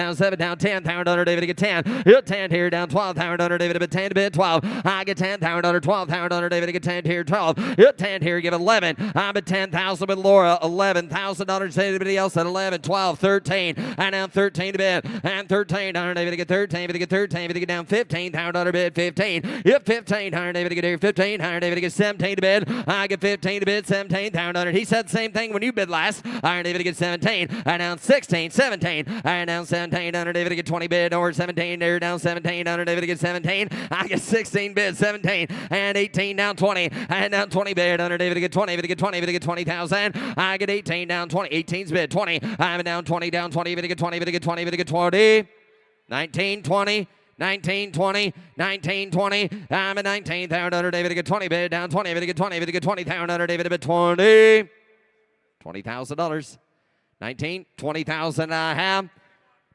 H: 10, David, get 10, yep, 10, tear down, 12, David, 10, 12, I get 10, 12, David, get 10, tear 12, yep, 10 here, give 11. I'm at 10,000 with Laura. $11,000. Anybody else at 11, 12, 13, and now 13 to bid, and 13. David get 13. David get 13. David get down 15,000 bid. 15. Yep, 15. David get here 15. David get 17 to bid. I get 15 to bid. 17,000. He said the same thing when you bid last. David get 17. And now 16, 17. And now 17. David get 20 bid or 17. There down 17. David get 17. I get 16 bid. 17 and 18 down 20. And now 20 bid. David get 20. David get 20. David get 20,000. I get 18 down 20. 18's bid 20. I'm down 20 down 20. David get 20. David get 20. David get 20. 19, 20. 19, 20, 19, 20. I'm at 19,000. David get 20 bid down 20. David get 20. David get 20,000. David bid 20. $20,000. 19, 20,000 I have.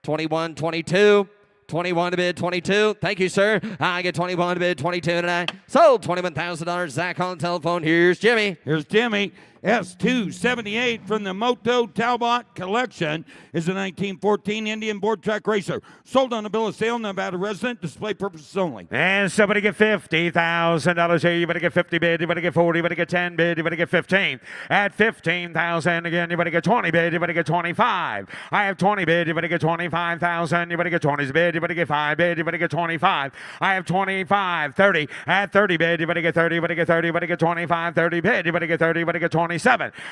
H: 21, 22. 21 to bid 22. Thank you, sir. I get 21 to bid 22 tonight. Sold $21,000. Zach on the telephone. Here's Jimmy.
D: Here's Jimmy. S278 from the Moto Talbot collection is a 1914 Indian board track racer. Sold on a bill of sale, Nevada resident, display purposes only.
F: And somebody get $50,000 here. You better get 50 bid. You better get 40. You better get 10 bid. You better get 15. At 15,000 again, you better get 20 bid. You better get 25. I have 20 bid. You better get 25,000. You better get 20 bid. You better get 5 bid. You better get 25. I have 25. 30. At 30 bid. You better get 30. You better get 30. You better get 25. 30 bid. You better get 30. You better get 27.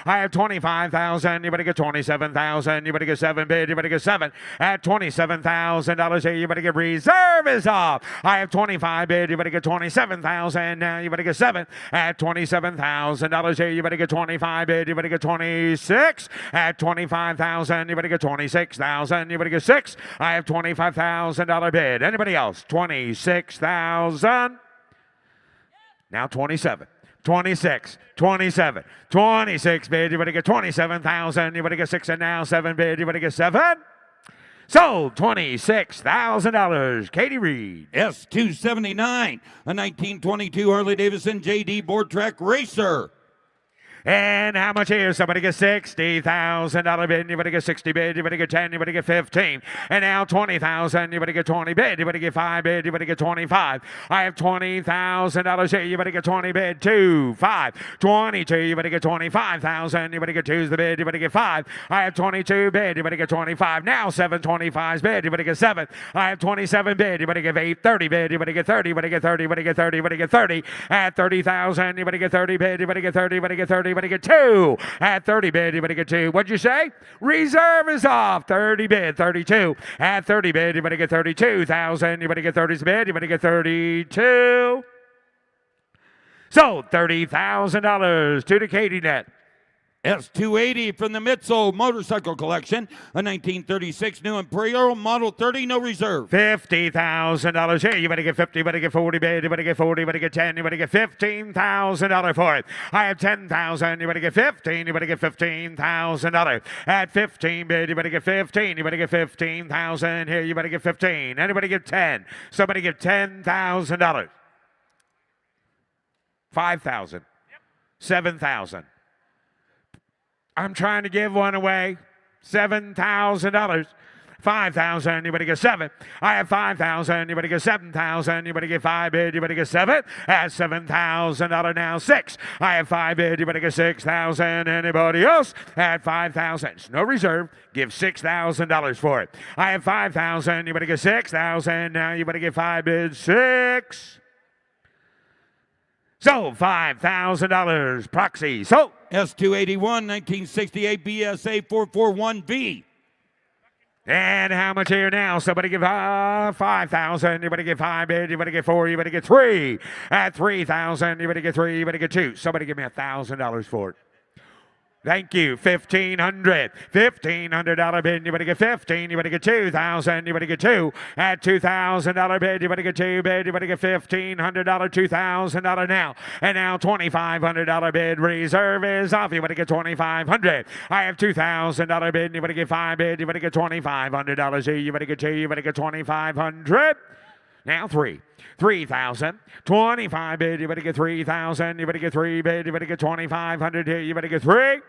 F: I have 25,000. You better get 27,000. You better get 7 bid. You better get 7. At $27,000 here, you better get reserve is off. I have 25 bid. You better get 27,000. Now you better get 7. At $27,000 here, you better get 25 bid. You better get 26. At 25,000, you better get 26,000. You better get 6. I have $25,000 bid. Anybody else? 26,000. Now 27. 26, 27, 26 bid. You better get 27,000. You better get 6 and now 7 bid. You better get 7. Sold $26,000. Katie Reed.
D: S279, a 1922 Harley-Davidson JD board track racer.
F: And how much here? Somebody get $60,000 bid. You better get 60 bid. You better get 10. You better get 15. And now 20,000. You better get 20 bid. You better get 5 bid. You better get 25. I have $20,000 here. You better get 20 bid. 2, 5, 22. You better get 25,000. You better get 2's the bid. You better get 5. I have 22 bid. You better get 25. Now 725's bid. You better get 7. I have 27 bid. You better get 8. 30 bid. You better get 30. You better get 30. You better get 30. You better get 30. At 30,000. You better get 30 bid. You better get 30. You better get 30. You better get 2. At 30 bid, you better get 2. What'd you say? Reserve is off. 30 bid, 32. At 30 bid, you better get 32,000. You better get 30's bid. You better get 32. Sold $30,000 to the Katie Net.
D: S280 from the Mitzel motorcycle collection, a 1936 new Imperial Model 30, no reserve.
F: $50,000 here. You better get 50, you better get 40 bid, you better get 40, you better get 10, you better get $15,000 for it. I have 10,000, you better get 15, you better get $15,000. At 15 bid, you better get 15, you better get 15,000 here, you better get 15. Anybody get 10? Somebody get $10,000. 5,000. 7,000. I'm trying to give one away. $7,000. 5,000, you better get 7. I have 5,000, you better get 7,000, you better get 5 bid, you better get 7. At $7,000 now 6. I have 5 bid, you better get 6,000. Anybody else? At 5,000, no reserve, give $6,000 for it. I have 5,000, you better get 6,000. Now you better get 5 bid, 6. So $5,000 proxy. So
D: S281, 1968 BSA 441V.
F: And how much here now? Somebody give 5,000. You better get 5 bid. You better get 4. You better get 3. At 3,000, you better get 3. You better get 2. Somebody give me $1,000 for it.
A: Thank you. $1,500. $1,500 bid. You better get 15. You better get 2,000. You better get 2. At $2,000 bid. You better get 2 bid. You better get $1,500. $2,000 now. And now $2,500 bid. Reserve is off. You better get 2,500. I have $2,000 bid. You better get 5 bid. You better get $2,500. You better get 2. You better get 2,500. Now 3. 3,000. 25 bid. You better get 3,000. You better get 3 bid. You better get 2,500 here. You better get 3.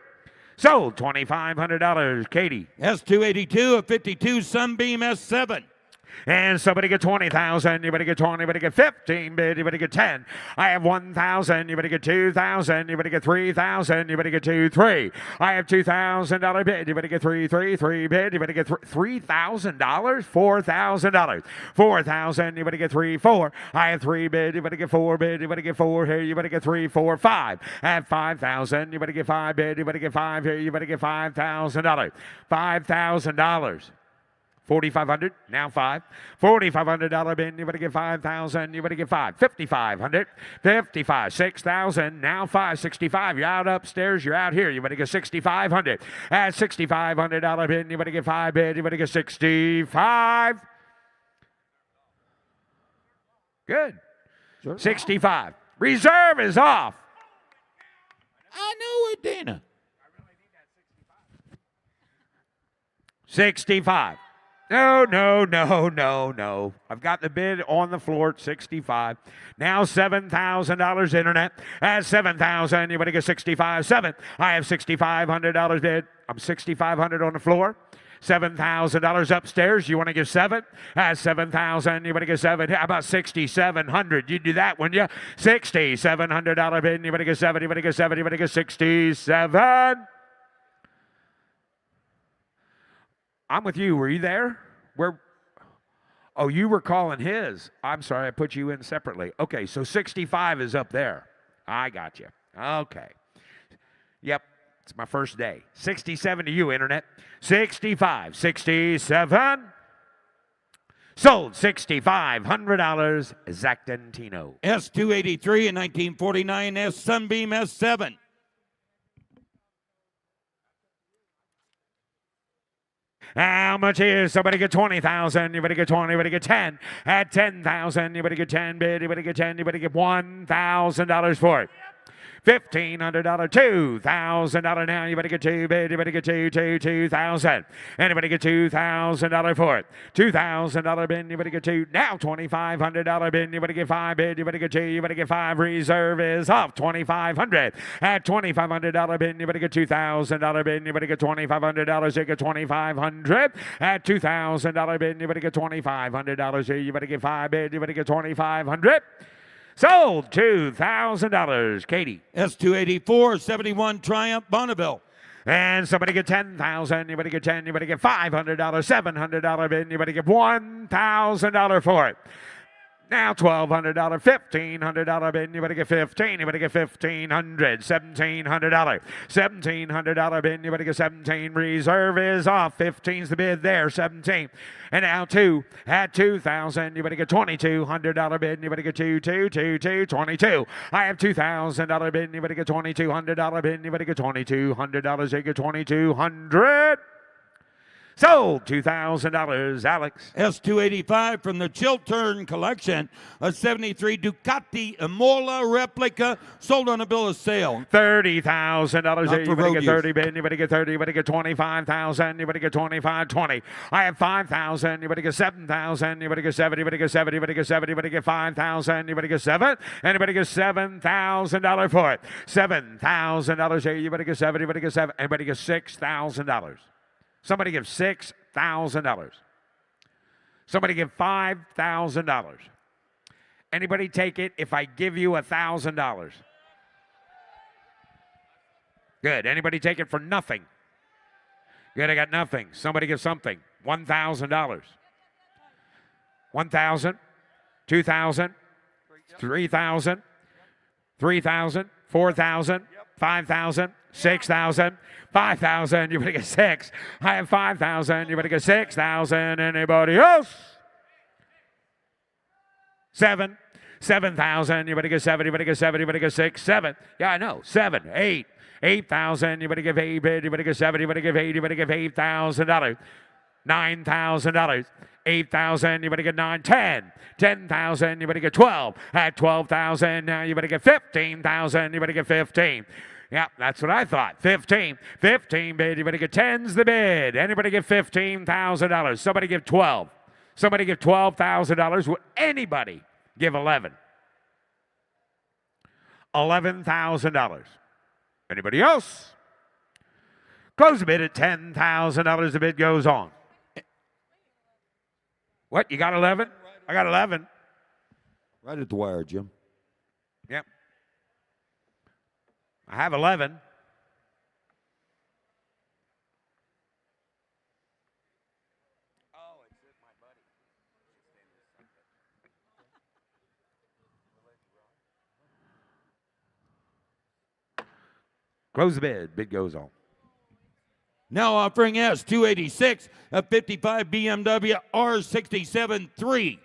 A: Sold. $2,500. Katie.
D: S282, a 52 Sunbeam S7.
A: And somebody get 20,000. You better get 20. You better get 15 bid. You better get 10. I have 1,000. You better get 2,000. You better get 3,000. You better get 2, 3. I have $2,000 bid. You better get 3 bid. You better get $3,000. $4,000. 4,000. You better get 3, 4. I have 3 bid. You better get 4 bid. You better get 4 here. You better get 3, 4, 5. I have 5,000. You better get 5 bid. You better get 5 here. You better get $5,000. $5,000. 4,500, now 5. $4,500 bid, you better get 5,000, you better get 5. 5,500, 55, 6,000, now 5. 65, you're out upstairs, you're out here, you better get 6,500. At $6,500 bid, you better get 5 bid, you better get 65. Good. 65. Reserve is off.
D: I know it, Dana.
A: 65. No. I've got the bid on the floor at 65. Now $7,000 internet. At 7,000, you better get 65. 7. I have $6,500 bid. I'm $6,500 on the floor. $7,000 upstairs. You want to give 7? At 7,000, you better get 7. How about 6,700? You do that, wouldn't you? $6,700 bid. You better get 7. You better get 7. You better get 67. I'm with you. Were you there? Where? Oh, you were calling his. I'm sorry, I put you in separately. Okay, so 65 is up there. I got you. Okay. Yep, it's my first day. 67 to you, Internet. 65. 67. Sold. $6,500. Zactantino.
D: S283 in 1949 S Sunbeam S7.
A: How much is? Somebody get 20,000. You better get 20. You better get 10. At 10,000, you better get 10 bid. You better get 10. You better get $1,000 for it. $1,500, $2,000 now. You better get 2 bid. You better get 2,000. Anybody get $2,000 for it? $2,000 bid. You better get 2. Now $2,500 bid. You better get 5 bid. You better get 2. You better get 5. Reserve is off. $2,500. At $2,500 bid. You better get $2,000 bid. You better get $2,500. You get $2,500. At $2,000 bid. You better get $2,500. You better get 5 bid. You better get $2,500. Sold. $2,000. Katie.
D: S284 71 Triumph Bonneville.
A: And somebody get 10,000. You better get 10. You better get $500. $700 bid. You better get $1,000 for it. Now $1,200, $1,500 bid. You better get 15. You better get $1,500. $1,700. $1,700 bid. You better get 17. Reserve is off. 15's the bid there. 17. And now 2 at 2,000. You better get $2,200 bid. You better get 22. I have $2,000 bid. You better get $2,200 bid. You better get $2,200. You get $2,200. Sold. $2,000. Alex.
D: S285 from the Chiltern collection, a 73 Ducati Imola replica, sold on a bill of sale.
A: $30,000. You better get 30 bid. You better get 30. You better get 25,000. You better get 25. 20. I have 5,000. You better get 7,000. You better get 7. You better get 7. You better get 7. You better get 5,000. You better get 7. And you better get $7,000 for it. $7,000. You better get 7. You better get 7. And you better get $6,000. Somebody give $6,000. Somebody give $5,000. Anybody take it if I give you $1,000? Good. Anybody take it for nothing? Good, I got nothing. Somebody give something. $1,000. 1,000, 2,000, 3,000, 3,000, 4,000, 5,000, 6,000, 5,000. You better get 6. I have 5,000. You better get 6,000. Anybody else? 7. 7,000. Anybody get 7? Anybody get 7? Anybody get 6? 7. Yeah, I know. 7, 8. 8,000. Anybody give 8 bid? Anybody give 7? Anybody give 8? Anybody give $8,000? $9,000. 8,000. Anybody get 9? 10. 10,000. Anybody get 12? At 12,000. Now you better get 15,000. Anybody get 15? Yeah, that's what I thought. 15. 15 bid. Anybody get 10's the bid. Anybody get $15,000? Somebody give 12. Somebody give $12,000. Would anybody give 11? $11,000. Anybody else? Close the bid at $10,000. The bid goes on. What? You got 11? I got 11.
D: Right at the wire, Jim.
A: Yep. I have 11. Close the bid. Bid goes on.
D: Now offering S286, a 55 BMW R67 3.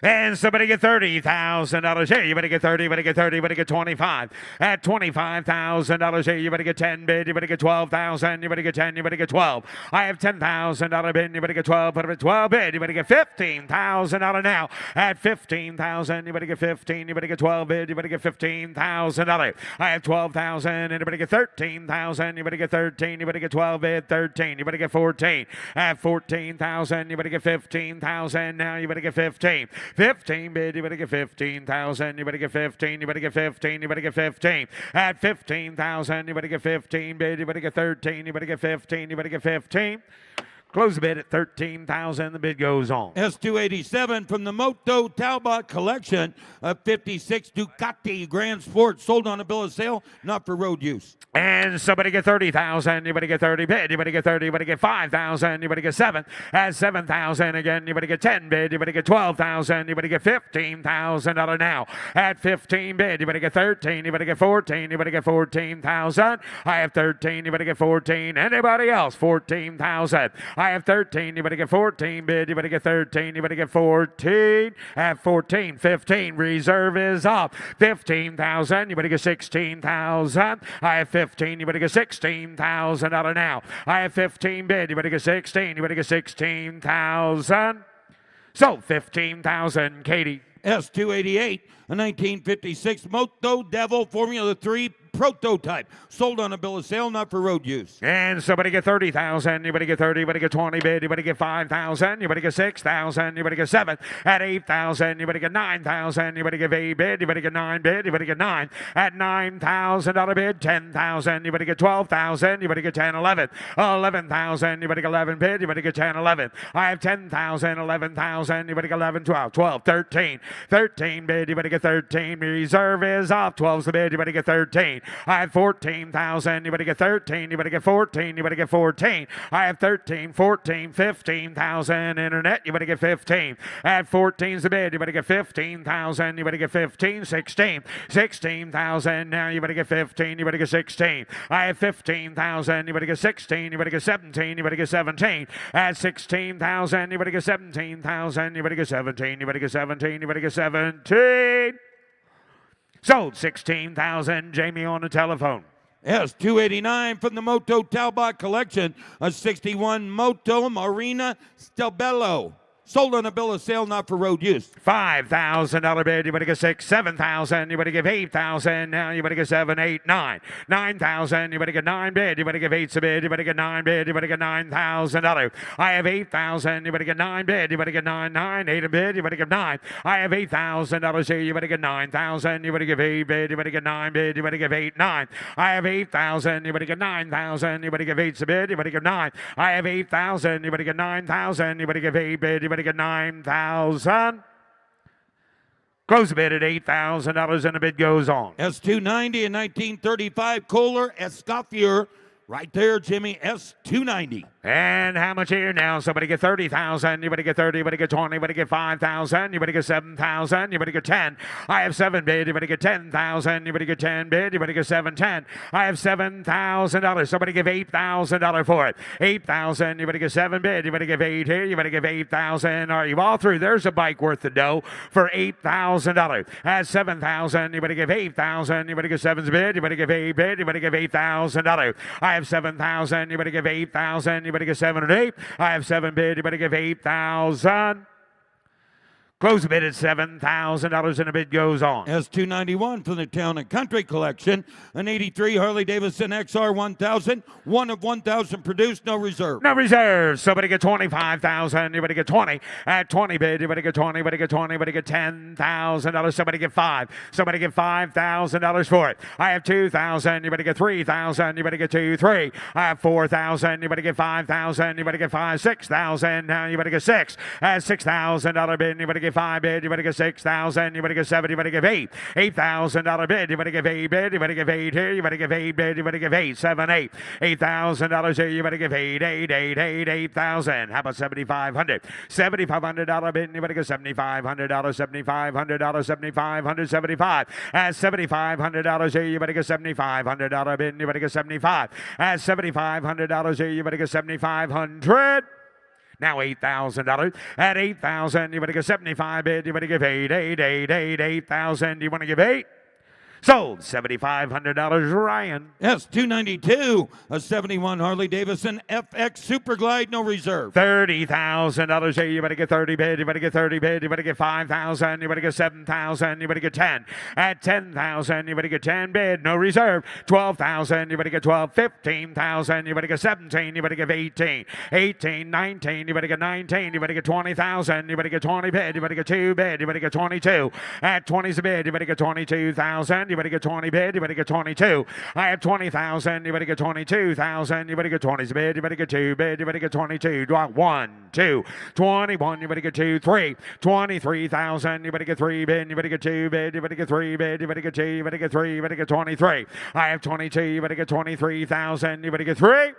A: And somebody get $30,000 here. You better get 30, you better get 30, you better get 25. At $25,000 here, you better get 10 bid, you better get 12,000, you better get 10, you better get 12. I have $10,000 bid, you better get 12, put up at 12 bid, you better get $15,000 now. At 15,000, you better get 15, you better get 12 bid, you better get $15,000. I have 12,000, and you better get 13,000, you better get 13, you better get 12 bid, 13, you better get 14. At 14,000, you better get 15,000, now you better get 15. 15 bid, you better get 15,000, you better get 15, you better get 15, you better get 15. At 15,000, you better get 15 bid, you better get 13, you better get 15, you better get 15. Close the bid at 13,000. The bid goes on.
D: S287 from the Moto Talbot collection, a 56 Ducati Grand Sport, sold on a bill of sale, not for road use.
A: And somebody get 30,000. You better get 30 bid. You better get 30. You better get 5,000. You better get 7. At 7,000 again. You better get 10 bid. You better get 12,000. You better get $15,000 now. At 15 bid. You better get 13. You better get 14. You better get 14,000. I have 13. You better get 14. Anybody else? 14,000. I have 13. You better get 14 bid. You better get 13. You better get 14. At 14, 15. Reserve is up. 15,000. You better get 16,000. I have 15. You better get $16,000 now. I have 15 bid. You better get 16. You better get 16,000. So 15,000. Katie.
D: S288, a 1956 Moto Devil Formula 3 prototype, sold on a bill of sale, not for road use.
A: And somebody get 30,000. You better get 30. You better get 20 bid. You better get 5,000. You better get 6,000. You better get 7. At 8,000. You better get 9,000. You better get 8 bid. You better get 9 bid. You better get 9. At $9,000 bid. 10,000. You better get 12,000. You better get 10, 11. 11,000. You better get 11 bid. You better get 10, 11. I have 10,000. 11,000. You better get 11, 12. 12, 13. 13 bid. You better get 13. Reserve is off. 12's the bid. You better get 13. I have 14,000. You better get 13. You better get 14. You better get 14. I have 13, 14, 15,000. Internet. You better get 15. At 14's the bid. You better get 15,000. You better get 15, 16. 16,000. Now you better get 15. You better get 16. I have 15,000. You better get 16. You better get 17. You better get 17. At 16,000. You better get 17,000. You better get 17. You better get 17. You better get 17. Sold 16,000. Jamie on the telephone.
D: S289 from the Moto Talbot collection, a 61 Moto Marina Stabello, sold on a bill of sale, not for road use.
A: $5,000 bid. You better get 6, 7,000. You better give 8,000. Now you better get 7, 8, 9. 9,000. You better get 9 bid. You better give 8's a bid. You better get 9 bid. You better get $9,000. I have 8,000. You better get 9 bid. You better get 9, 9. 8 a bid. You better give 9. I have $8,000 here. You better get 9,000. You better give 8 bid. You better get 9 bid. You better give 8, 9. I have 8,000. You better get 9,000. You better give 8's a bid. You better give 9. I have 8,000. You better get 9,000. You better give 8 bid. You better get 9,000. Close the bid at $8,000 and the bid goes on.
D: S290, a 1935 Kohler Escoffier Right there, Jimmy, S290.
A: And how much here now? Somebody get 30,000. Anybody get 30? Anybody get 20? Anybody get 5,000? Anybody get 7,000? Anybody get 10? I have 7 bid. Anybody get 10,000? Anybody get 10 bid? Anybody get 710? I have $7,000. Somebody give $8,000 for it. 8,000. Anybody get 7 bid? Anybody give 8 here? Anybody give 8,000? Are you all through? There's a bike worth the dough for $8,000. At 7,000. Anybody give 8,000? Anybody give 7's bid? Anybody give 8 bid? Anybody give $8,000? I have 7,000. Anybody give 8,000? Anybody give 7 and 8? I have 7 bid. Anybody give 8,000? Close the bid at $7,000 and the bid goes on.
D: S291 from the Town and Country Collection. An 83 Harley-Davidson XR 1000. One of 1,000 produced, no reserve.
A: No reserve. Somebody get 25,000. Anybody get 20? At 20 bid. Anybody get 20? Anybody get 20? Anybody get $10,000? Somebody get 5. Somebody get $5,000 for it. I have 2,000. Anybody get 3,000? Anybody get 2, 3? I have 4,000. Anybody get 5,000? Anybody get 5, 6,000? Now anybody get 6. At $6,000 bid. Anybody get 5 bid. Anybody get 6,000? Anybody get 7? Anybody give 8? $8,000 bid. Anybody give 8 bid. Anybody give 8 here? Anybody give 8 bid. Anybody give 8? 7, 8. $8,000 here. Anybody give 8, 8, 8, 8, 8,000. How about 7,500? $7,500 bid. Anybody get $7,500? $7,500. $7,575. At $7,500 here. Anybody get $7,500 bid. Anybody get 75. At $7,500 here. Anybody get 7,500. Now $8,000. At $8,000, you want to give 75 bid. You want to give 8, 8, 8, 8, 8,000. You want to give 8? Sold. $7,500, Ryan.
D: S292, a 71 Harley-Davidson FX Super Glide, no reserve.
A: $30,000 here. You better get 30 bid. You better get 30 bid. You better get 5,000. You better get 7,000. You better get 10. At 10,000, you better get 10 bid. No reserve. 12,000. You better get 12. 15,000. You better get 17. You better give 18. 18, 19. You better get 19. You better get 20,000. You better get 20 bid. You better get 2 bid. You better get 22. At 20's a bid. You better get 22,000. You better get 20 bid. You better get 22. I have 20,000. You better get 22,000. You better get 20's bid. You better get 2 bid. You better get 22. Drop 1, 2, 21. You better get 2, 3. 23,000. You better get 3 bid. You better get 2 bid. You better get 3 bid. You better get 2. You better get 3. You better get 23. I have 22. You better get 23,000. You better get 3.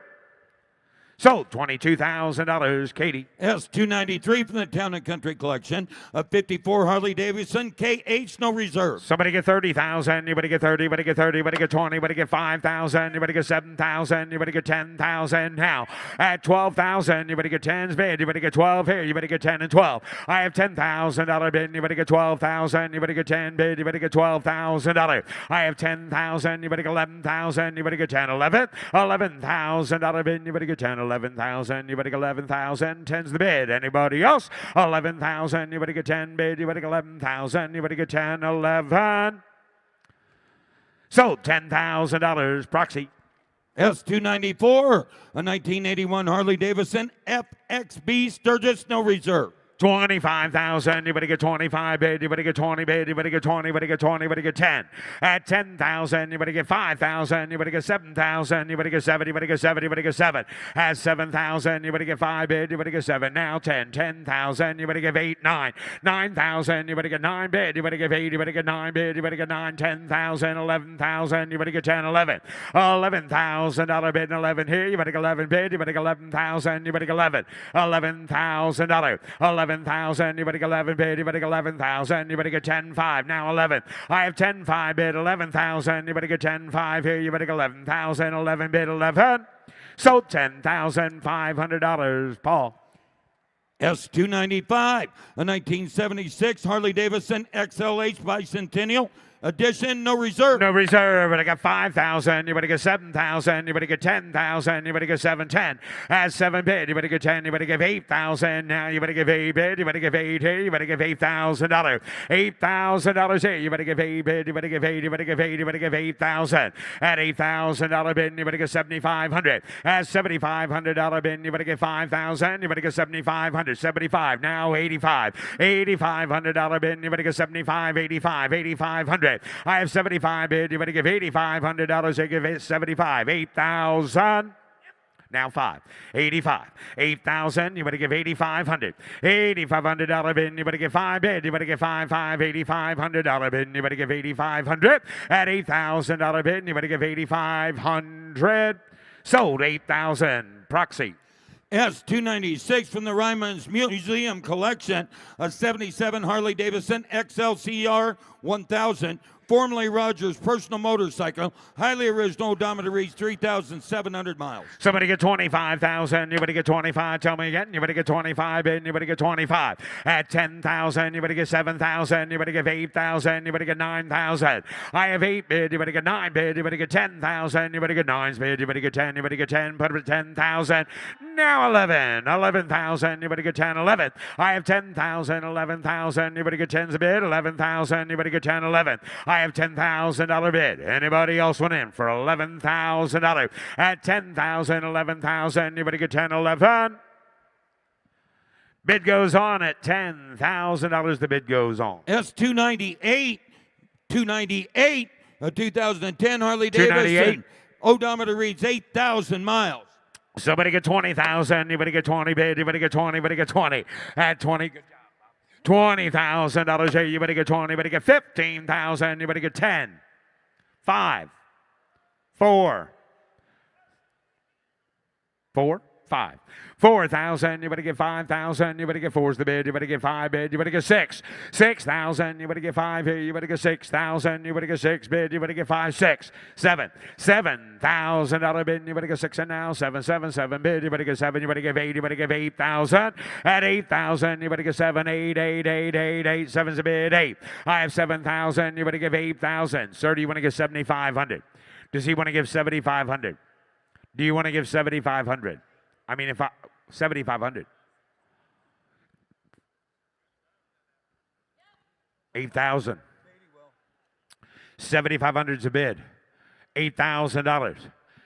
A: Sold. $22,000, Katie.
D: S293 from the Town and Country Collection. A 54 Harley-Davidson KH, no reserve.
A: Somebody get 30,000. You better get 30. You better get 30. You better get 20. You better get 5,000. You better get 7,000. You better get 10,000 now. At 12,000, you better get 10's bid. You better get 12 here. You better get 10 and 12. I have $10,000 bid. You better get 12,000. You better get 10 bid. You better get $12,000. I have 10,000. You better get 11,000. You better get 10, 11. $11,000 bid. You better get 10, 11,000. You better get 11,000. 10's the bid. Anybody else? 11,000. You better get 10 bid. You better get 11,000. You better get 10, 11. Sold. $10,000. Proxy.
D: S294, a 1981 Harley-Davidson FXB Sturgis, no reserve.
A: 25,000. You better get 25 bid. You better get 20 bid. You better get 20. You better get 20. You better get 10. At 10,000, you better get 5,000. You better get 7,000. You better get 7. You better get 7. You better get 7. At 7,000, you better get 5 bid. You better get 7. Now 10. 10,000. You better give 8, 9. 9,000. You better get 9 bid. You better give 8. You better get 9 bid. You better get 9. 10,000. 11,000. You better get 10. 11. $11,000 bid and 11 here. You better get 11 bid. You better get 11,000. You better get 11. $11,000. 11,000. You better get 11 bid. You better get 11,000. You better get 10.5. Now 11. I have 10.5 bid. 11,000. You better get 10.5 here. You better get 11,000. 11 bid. 11. Sold. $10,500. Paul.
D: S295, a 1976 Harley-Davidson XLH Bicentennial Edition, no reserve.
A: No reserve. And I got 5,000. You better get 7,000. You better get 10,000. You better get 710. At 7 bid. You better get 10. You better give 8,000. Now you better give 8 bid. You better give 8 here. You better give $8,000. $8,000 here. You better give 8 bid. You better give 8. You better give 8. You better give 8,000. At $8,000 bid, you better get 7,500. At $7,500 bid, you better get 5,000. You better get 7,500. 75. Now 85. $8,500 bid, you better get 75. 85. 8,500. I have 75 bid. You better give $8,500. You give it 75. 8,000. Now 5. 85. 8,000. You better give 8,500. $8,500 bid. You better give 5 bid. You better give 5. $8,500 bid. You better give 8,500. At $8,000 bid. You better give 8,500. Sold 8,000. Proxy.
D: S296 from the Ryman's Museum Collection, a 77 Harley-Davidson XLCR 1000, formerly Rogers' personal motorcycle, highly original, odometer reads 3,700 miles.
A: Somebody get 25,000. You better get 25. Tell me again. You better get 25. And you better get 25. At 10,000. You better get 7,000. You better get 8,000. You better get 9,000. I have 8 bid. You better get 9 bid. You better get 10,000. You better get 9 bid. You better get 10. You better get 10. Put it at 10,000. Now 11. 11,000. You better get 10. 11. I have 10,000. 11,000. You better get 10's a bid. 11,000. You better get 10. 11. I have $10,000 bid. Anybody else went in for $11,000? At 10,000, 11,000, you better get 10, 11. Bid goes on at $10,000. The bid goes on.
D: S298, 298, a 2010 Harley-Davidson. Odometer reads 8,000 miles.
A: Somebody get 20,000. You better get 20 bid. You better get 20. You better get 20. At 20. Good job. $20,000 here. You better get 20. You better get 15,000. You better get 10. 5. 4. 5. 4,000. You better get 5,000. You better get 4's the bid. You better get 5 bid. You better get 6. 6,000. You better get 5 here. You better get 6,000. You better get 6 bid. You better get 5. 6. 7. $7,000 bid. You better get 6 and now 7. 7 bid. You better get 7. You better get 8. You better get 8,000. At 8,000. You better get 7. 8. 7's a bid. 8. I have 7,000. You better give 8,000. Sir, do you want to give 7,500? Does he want to give 7,500? Do you want to give 7,500? I mean, if I 7,500. 8,000. 7,500's a bid. $8,000.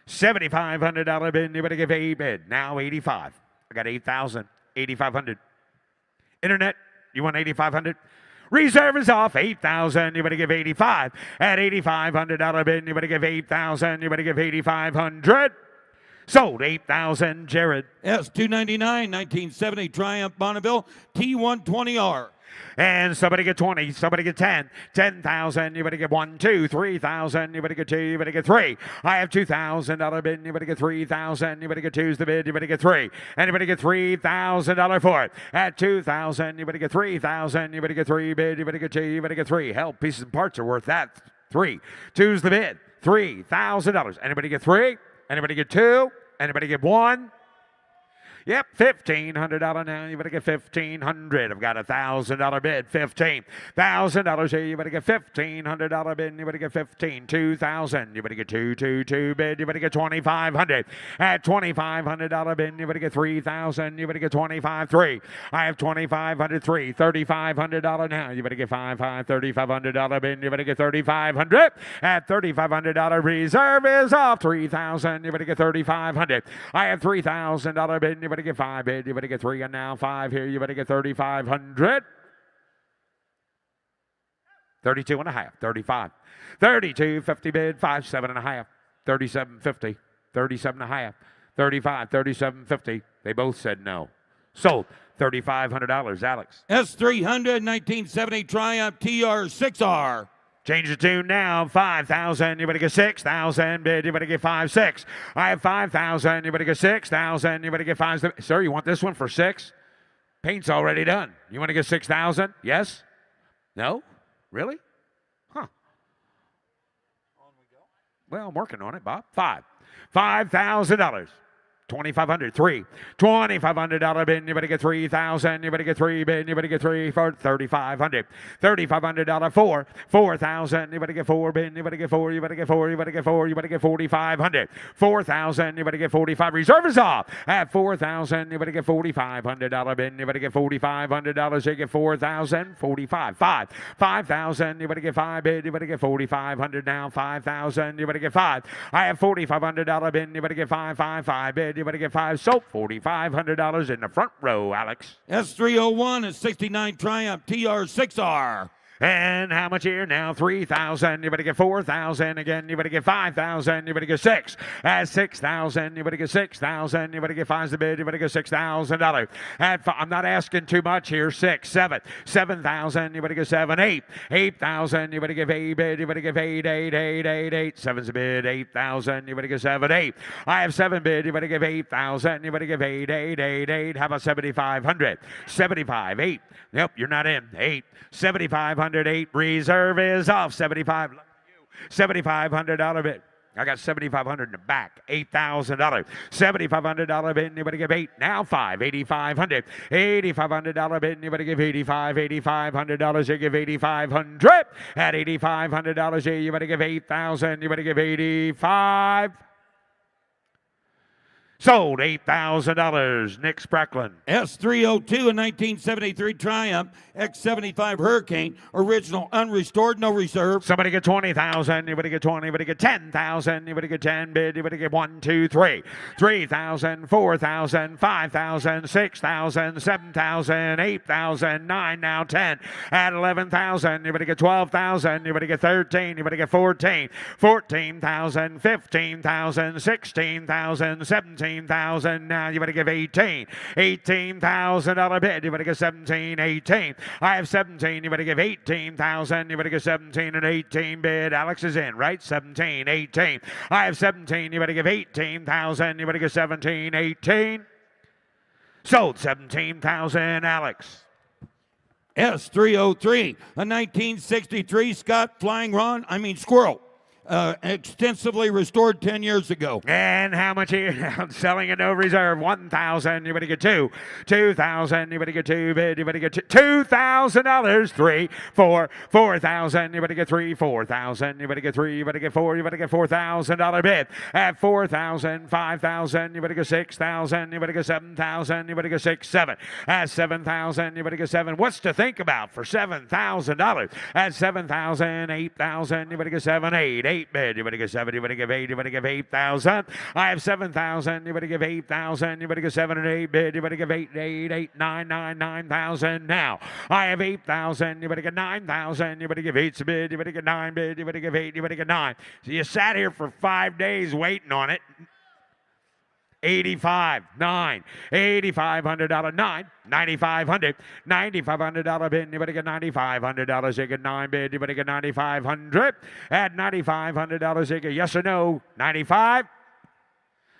A: $7,500 bid. You better give 8 bid. Now 85. I got 8,000. 8,500. Internet, you want 8,500? Reserve is off. 8,000. You better give 85. At $8,500 bid. You better give 8,000. You better give 8,500. Sold 8,000. Jared.
D: S299, 1970 Triumph Bonneville T120R.
A: And somebody get 20. Somebody get 10. 10,000. You better get 1, 2, 3,000. You better get 2. You better get 3. I have $2,000 bid. You better get 3,000. You better get 2's the bid. You better get 3. And you better get $3,000 for it. At 2,000. You better get 3,000. You better get 3 bid. You better get 2. You better get 3. Hell, pieces and parts are worth that. 3. 2's the bid. $3,000. Anybody get 3? Anybody get 2? Anybody get 1? Yep, $1,500 now. You better get $1,500. I've got $1,000 bid. $15,000 here. You better get $1,500 bid. You better get 15. 2,000. You better get 2 bid. You better get 2,500. At $2,500 bid. You better get 3,000. You better get 25. 3. I have 2,500. 3. $3,500 now. You better get 5. $3,500 bid. You better get 3,500. At $3,500 reserve is off. 3,000. You better get 3,500. I have $3,000 bid. You better get 5 bid. You better get 3 and now 5 here. You better get 3,500. 32 and a half. 35. 32, 50 bid. 5, 7 and a half. 37, 50. 37 and a half. 35, 37, 50. They both said no. Sold. $3,500. Alex.
D: S300, 1970 Triumph TR6R.
A: Change the tune now. 5,000. You better get 6,000 bid. You better get 5, 6. I have 5,000. You better get 6,000. You better get 5. Sir, you want this one for 6? Paint's already done. You want to get 6,000? Yes? No? Really? Huh. On we go. Well, I'm working on it, Bob. 5. $5,000. 2,500. 3. $2,500 bid. You better get 3,000. You better get 3 bid. You better get 3 for 3,500. $3,500. 4. 4,000. You better get 4 bid. You better get 4. You better get 4. You better get 4. You better get 4,500. 4,000. You better get 45. Reserve is off. At 4,000. You better get $4,500 bid. You better get $4,500. You get 4,000. 45. 5. 5,000. You better get 5 bid. You better get 4,500 now. 5,000. You better get 5. I have $4,500 bid. You better get 5 bid. You better get 5. So $4,500 in the front row, Alex.
D: S301 is 69 Triumph TR6R.
A: And how much here now? 3,000. You better get 4,000 again. You better get 5,000. You better get 6. At 6,000. You better get 6,000. You better get 5's the bid. You better get $6,000. I'm not asking too much here. 6, 7, 7,000. You better get 7, 8, 8,000. You better give 8 bid. You better give 8, 8, 8, 8, 8. 7's the bid. 8,000. You better get 7, 8. I have 7 bid. You better give 8,000. You better give 8, 8, 8, 8. How about 7,500? 75, 8. Nope, you're not in. 8. 7,500, 8. Reserve is off. 75. $7,500 bid. I got $7,500 in the back. $8,000. $7,500 bid. You better give 8. Now 5. $8,500. $8,500 bid. You better give 85. $8,500. You give 8,500. At $8,500, you better give 8,000. You better give 85. Sold $8,000. Nick Sprecklin.
D: S302, a 1973 Triumph, X75 Hurricane, original, unrestored, no reserve.
A: Somebody get 20,000. You better get 20. You better get 10,000. You better get 10 bid. You better get 1, 2, 3. 3,000, 4,000, 5,000, 6,000, 7,000, 8,000, 9, now 10. At 11,000. You better get 12,000. You better get 13. You better get 14. 14,000, 15,000, 16,000, 17,000. Now you better give 18. $18,000 bid. You better give 17, 18. I have 17. You better give 18,000. You better give 17 and 18 bid. Alex is in, right? 17, 18. I have 17. You better give 18,000. You better give 17, 18. Sold 17,000, Alex.
D: S303, a 1963 Scott Squirrel. Extensively restored 10 years ago.
A: And how much here now? Selling at no reserve. 1,000. You better get 2. 2,000. You better get 2 bid. You better get $2,000. 3, 4, 4,000. You better get 3. 4,000. You better get 3. You better get 4. You better get $4,000 bid. At 4,000. 5,000. You better get 6,000. You better get 7,000. You better get 6, 7. At 7,000. You better get 7. What's to think about for $7,000? At 7,000. 8,000. You better get 7, 8 bid. You better give 7. You better give 8. You better give 8,000. I have 7,000. You better give 8,000. You better give 7 and 8 bid. You better give 8, 8, 8, 9, 9, 9,000. Now I have 8,000. You better get 9,000. You better give 8's bid. You better get 9 bid. You better give 8. You better get 9. So you sat here for 5 days waiting on it. 85, 9, $8,500, 9, $9,500, $9,500 bid. You better get $9,500. You get 9 bid. You better get 9,500. At $9,500, you get yes or no. 95.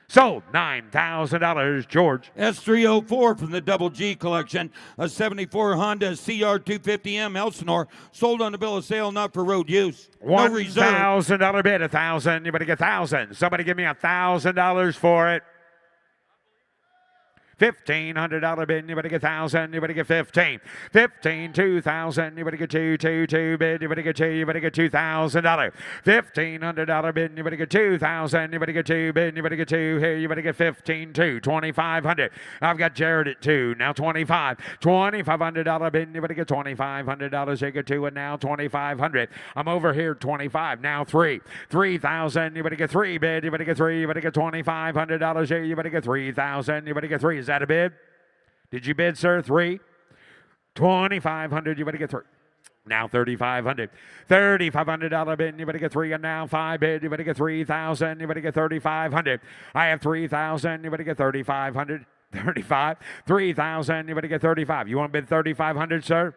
A: Sold $9,000. George.
D: S304 from the Double G collection, a 74 Honda CR250M Elsinore, sold on the bill of sale, not for road use. No reserve.
A: $1,000 bid. 1,000. You better get 1,000. Somebody give me $1,000 for it. $1,500 bid. You better get 1,000. You better get 15. 15, 2,000. You better get 2, 2, 2 bid. You better get 2. You better get $2,000. $1,500 bid. You better get 2,000. You better get 2 bid. You better get 2 here. You better get 15, 2, 2,500. I've got Jared at 2. Now 25. $2,500 bid. You better get $2,500. You get 2 and now 2,500. I'm over here 25. Now 3. 3,000. You better get 3 bid. You better get 3. You better get $2,500 here. You better get 3,000. You better get 3. Is that a bid? Did you bid, sir? 3. 2,500. You better get 3. Now 3,500. $3,500 bid. You better get 3 and now 5 bid. You better get 3,000. You better get 3,500. I have 3,000. You better get 3,500. 35. 3,000. You better get 35. You want to bid 3,500, sir?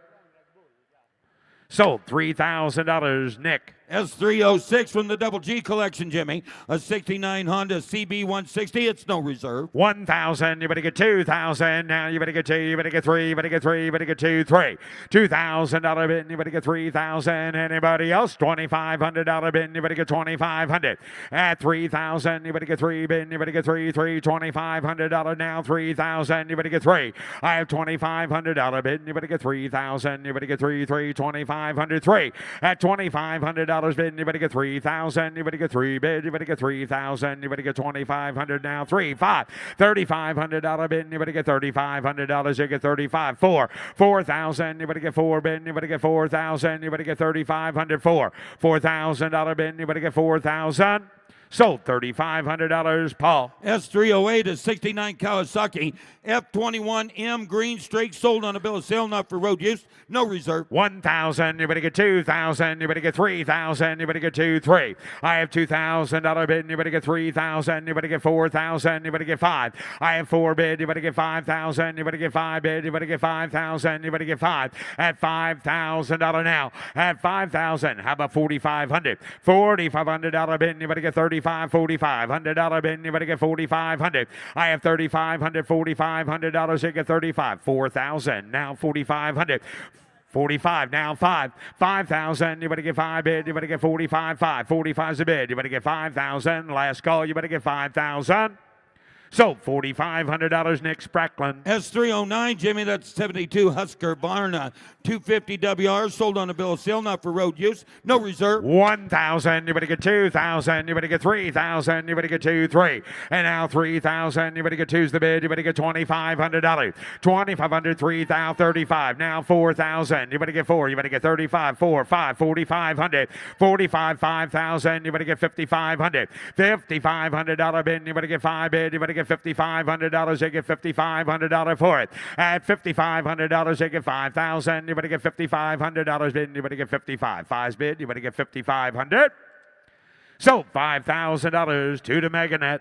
A: Sold $3,000. Nick.
D: S306 from the Double G collection, Jimmy. A 69 Honda CB160. It's no reserve.
A: 1,000. You better get 2,000. Now you better get 2. You better get 3. You better get 3. You better get 2. 3. $2,000 bid. You better get 3,000. Anybody else? $2,500 bid. You better get 2,500. At 3,000. You better get 3 bid. You better get 3. 3. $2,500 now. 3,000. You better get 3. I have $2,500 bid. You better get 3,000. You better get 3. 3. $2,500. 3. At $2,500 bid. You better get 3,000. You better get 3 bid. You better get 3,000. You better get 2,500 now. 3, 5. $3,500 bid. You better get $3,500. You get 35. 4. 4,000. You better get 4 bid. You better get 4,000. You better get 3,500. 4. $4,000 bid. You better get 4,000. Sold $3,500. Paul.
D: S308 is 69 Kawasaki F21M green straight, sold on a bill of sale, not for road use, no reserve.
A: 1,000. You better get 2,000. You better get 3,000. You better get 2,300. I have $2,000 bid. You better get 3,000. You better get 4,000. You better get 5. I have 4 bid. You better get 5,000. You better get 5 bid. You better get 5,000. You better get 5 at $5,000 now. At 5,000. How about 4,500? $4,500 bid. You better get 35. $4,500 bid. You better get 4,500. I have 3,500. $4,500. You get 35. 4,000. Now 4,500. 45, now 5. 5,000, you better get 5 bid, you better get 45, 5. 45's a bid, you better get 5,000. Last call, you better get 5,000. So $4,500, Nick Spracklin.
D: S309, Jimmy, that's 72 Husker Barna 250 WR, sold on a bill of sale, not for road use, no reserve.
A: 1,000, you better get 2,000, you better get 3,000, you better get 2,300. And now 3,000, you better get 2's the bid, you better get $2,500. 2,500, 3,000, 35. Now 4,000, you better get 4, you better get 35, 4, 5, 4,500. 45, 5,000, you better get 5,500. $5,500 bid, you better get 5 bid, you better get $5,500, they get $5,500 for it. At $5,500, they get 5,000. You better get $5,500 bid, you better get 55. 5's bid, you better get 5,500. So $5,000 to the Meganet.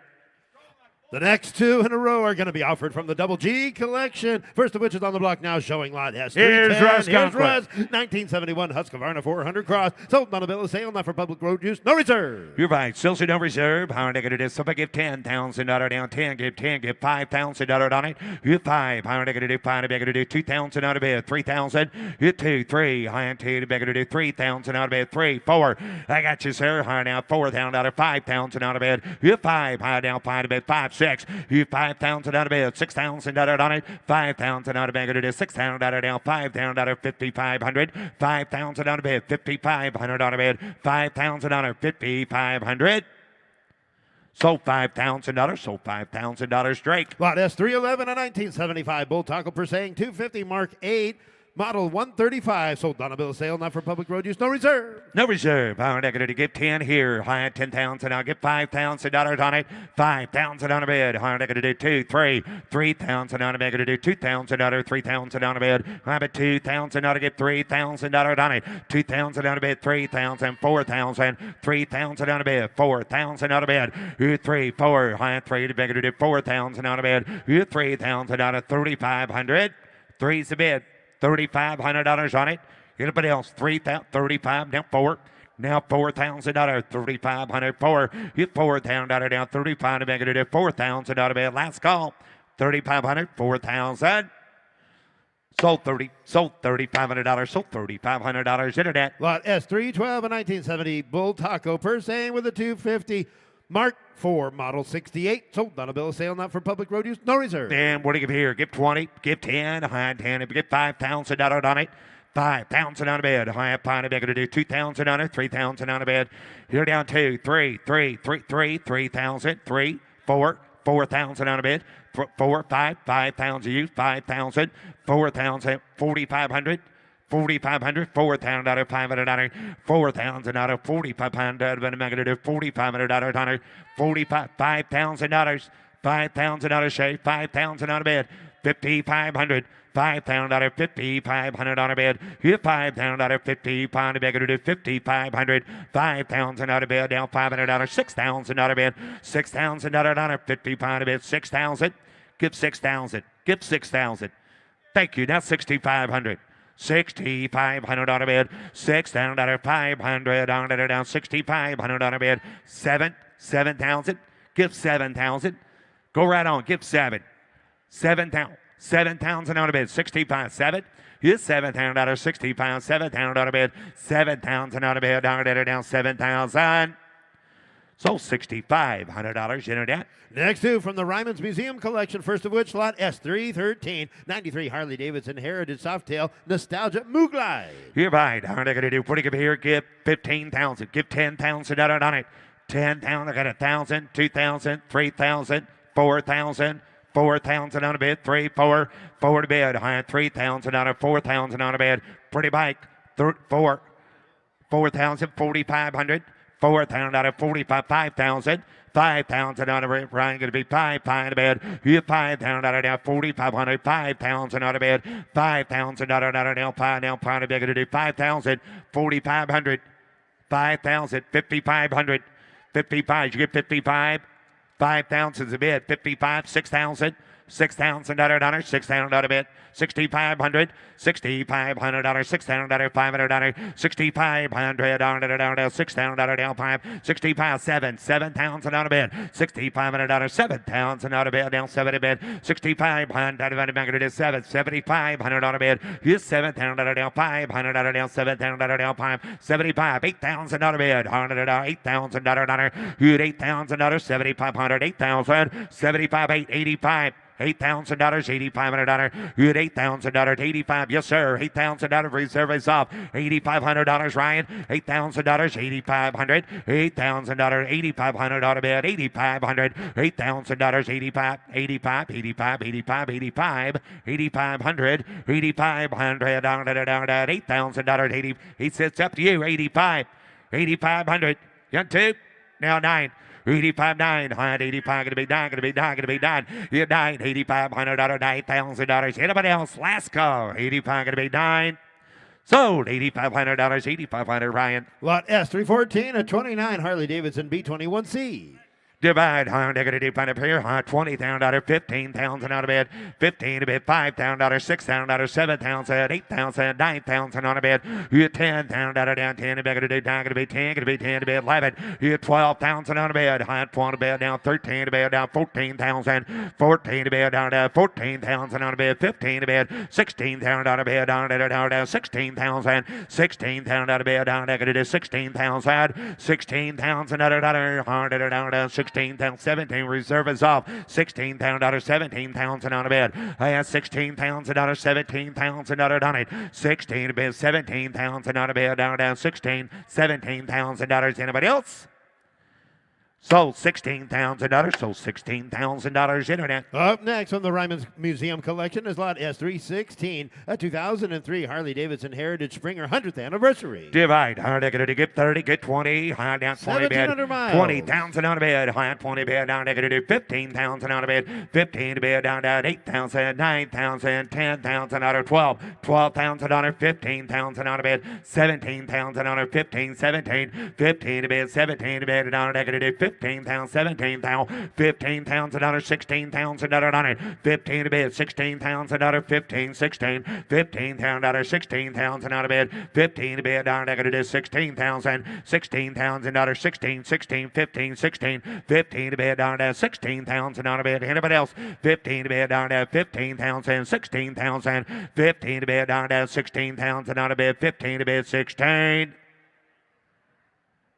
C: The next 2 in a row are going to be offered from the Double G collection. First of which is on the block now, showing lot S310.
A: Here's Russ
C: Here's
A: Conquest.
C: Russ, 1971 Husqvarna 400 Cross. Sold on a bill of sale, not for public road use, no reserve.
F: You're right. Silver no reserve. How are they going to do? So if I give $10,000 down, 10, give $5,000 on it. You 5. How are they going to do? 5. They're going to do 2,000 out of bed. 3,000. You 2, 3. High and 2. They're going to do 3,000 out of bed. 3, 4. I got you, sir. High now 4,000 out of 5,000 out of bed. You 5. High down 5 to bed. 5, 6. You 5,000 out of bed. $6,000 on it. 5,000 out of bed. Going to do 6,000 down. 5,000 out of 5,500. 5,000 out of bed. 5,500 out of bed. 5,000 out of 5,500. Sold $5,000. Sold $5,000. Drake.
C: Lot S311, a 1975 Bull Tackle per saying 250 Mark 8. Model 135, sold on a bill of sale, not for public road use, no reserve.
F: No reserve. How are they going to give 10 here? High at 10,000. I'll get $5,000 on it. 5,000 on a bid. How are they going to do 2, 3, 3,000 on a bid. Going to do 2,000 on 3,000 on a bid. How about 2,000 on to get $3,000 on it. 2,000 on a bid. 3,000, 4,000, 3,000 on a bid. 4,000 on a bid. 2, 3, 4. High at 3 to bid. Going to do 4,000 on a bid. 3,000 out of 3,500. 3's the bid. $3,500 on it. Anybody else? 35, now 4. Now $4,000, 3,500, 4. You $4,000 down, 35 to make it to $4,000 last call. 3,500, 4,000. Sold $3,500. Sold $3,500. Internet.
C: Lot S312, a 1970 Bull Taco per saying with a 250 Mark 4 Model 68. Sold on a bill of sale, not for public road use, no reserve.
F: And what do you give here? Give 20, give 10, high 10, if you get $5,000 on it. 5,000 on a bed. High up on a bed. Going to do 2,000 on it. 3,000 on a bed. Here down 2, 3, 3,000, 3, 4, 4,000 on a bed. 4, 5, 5,000 you, 5,000, 4,000, 4,500. 4,500, 4,000 out of $500, 4,000 out of 4,500, but I'm going to do $4,500 on it, $5,000, $5,000 shave, 5,000 on a bed, 5,500. 5,000 out of 5,500 on a bed. You 5,000 out of 5,500. Going to do 5,500. 5,000 out of bed. Down $500. 6,000 out of bed. 6,000 out of 5,500 bed. 6,000. Give 6,000. Give 6,000. Thank you. Now 6,500. 6,500 on a bed. 6,000 out of 500 on it down. 6,500 on a bed. 7,000. Give 7,000. Go right on. Give 7. 7,000. 7,000 on a bed. 65. 7. Here's 7,000 out of 65. 7,000 on a bed. 7,000 on a bed. Down 7,000. So $6,500. Internet.
C: Next 2 from the Ryman's Museum collection. First of which, lot S313, 93 Harley-Davidson Heritage Softail Nostalgia Mooglide.
F: Hereby, how are they going to do? What do you give here? Give 15,000. Give 10,000 on it. 10,000. I got 1,000, 2,000, 3,000, 4,000. 4,000 on a bed, 3, 4, 4 to bed, high 3,000 on a 4,000 on a bed, pretty bike, 4, 4,000, 4,500, $4,000, 45, 5,000. 5,000 out of it. Ryan going to be 5 on the bed. You $5,000 now. 4,500. 5,000 out of bed. 5,000 out of now. Pine now. Pine going to do 5,000. 4,500. 5,000. 5,500. 55. You get 55. 5,000 is a bid. 55. 6,000. $6,000, 6,000 out of it, $6,500, $6,500, $6,000, $500, $6,500, $6,000 down 5, 65, 7,000 out of bed, $6,500, 7,000 out of bed, down 7 to bed, 6,500 out of bed, 7,500 out of bed, here's 7,000 down 500 down 7,000 down 5, 75, 8,000 out of bed, $8,000, you had $8,000, 7,500, 8,000, 75, 8, 85. $8,000, $8,500. You had $8,000, 85. Yes, sir. $8,000 reserve is off. $8,500, Ryan. $8,000, 8,500. $8,000, 8,500 out of bed. 8,500. $8,000, 85, 85, 85, 85, 85, 8,500, 8,500 down, $8,000, 80. He says up to you. 85, 8,500. Young two. Now 9. 85, 9, 85, gonna be 9, gonna be 9, gonna be 9. You're 9, $8,500, $9,000. Anybody else? Last call. 85, gonna be 9. Sold. $8,500, 8,500, Ryan.
C: Lot S314, a 29 Harley-Davidson B21C.
F: Divide, negative find up here, $20,000, 15,000 out of bed, 15 to bed, $5,000, $6,000, 7,000, 8,000, 9,000 on a bed. You get $10,000 down, 10 to bed, gonna be 10, gonna be 10 to bed, 11. You get 12,000 on a bed, 12 to bed, down 13 to bed, down 14,000, 14 to bed, down 14,000 on a bed, 15 to bed, 16,000 on a bed, down 16,000, 16,000 out of bed, down 16,000, 16,000 down 16,000, 17, reserve is off. $16,000, 17,000 on a bed. I have $16,000, 17,000 on it. 16 to bed, 17,000 on a bed, down 16, $17,000. Anybody else? Sold $16,000. Sold $16,000 internet.
C: Up next from the Ryman's Museum collection is lot S316, a 2003 Harley-Davidson Heritage Springer 100th anniversary.
F: Divide. They're going to get 30, get 20. High down 20 bed. 20,000 on a bed. High 20 bed. Down they're going to do 15,000 on a bed. 15 to bed. Down 8,000, 9,000, 10,000 out of 12. 12,000 on her. 15,000 on a bed. 17,000 on her. 15, 17. 15 to bed. 17 to bed. Down they're going to do 15,000, 17,000, 15,000 on 16,000 on it. 15 to bed, 16,000 15, 16, 15,000 16,000 out of bed. 15 to bed, down there to 16,000, 16,000 16, 16, 15, 16, 15 to bed, down there 16,000 out of bed. Anybody else? 15 to bed, down there 15,000, 16,000, 15 to bed, down there 16,000 out of bed. 15 to bed, 16.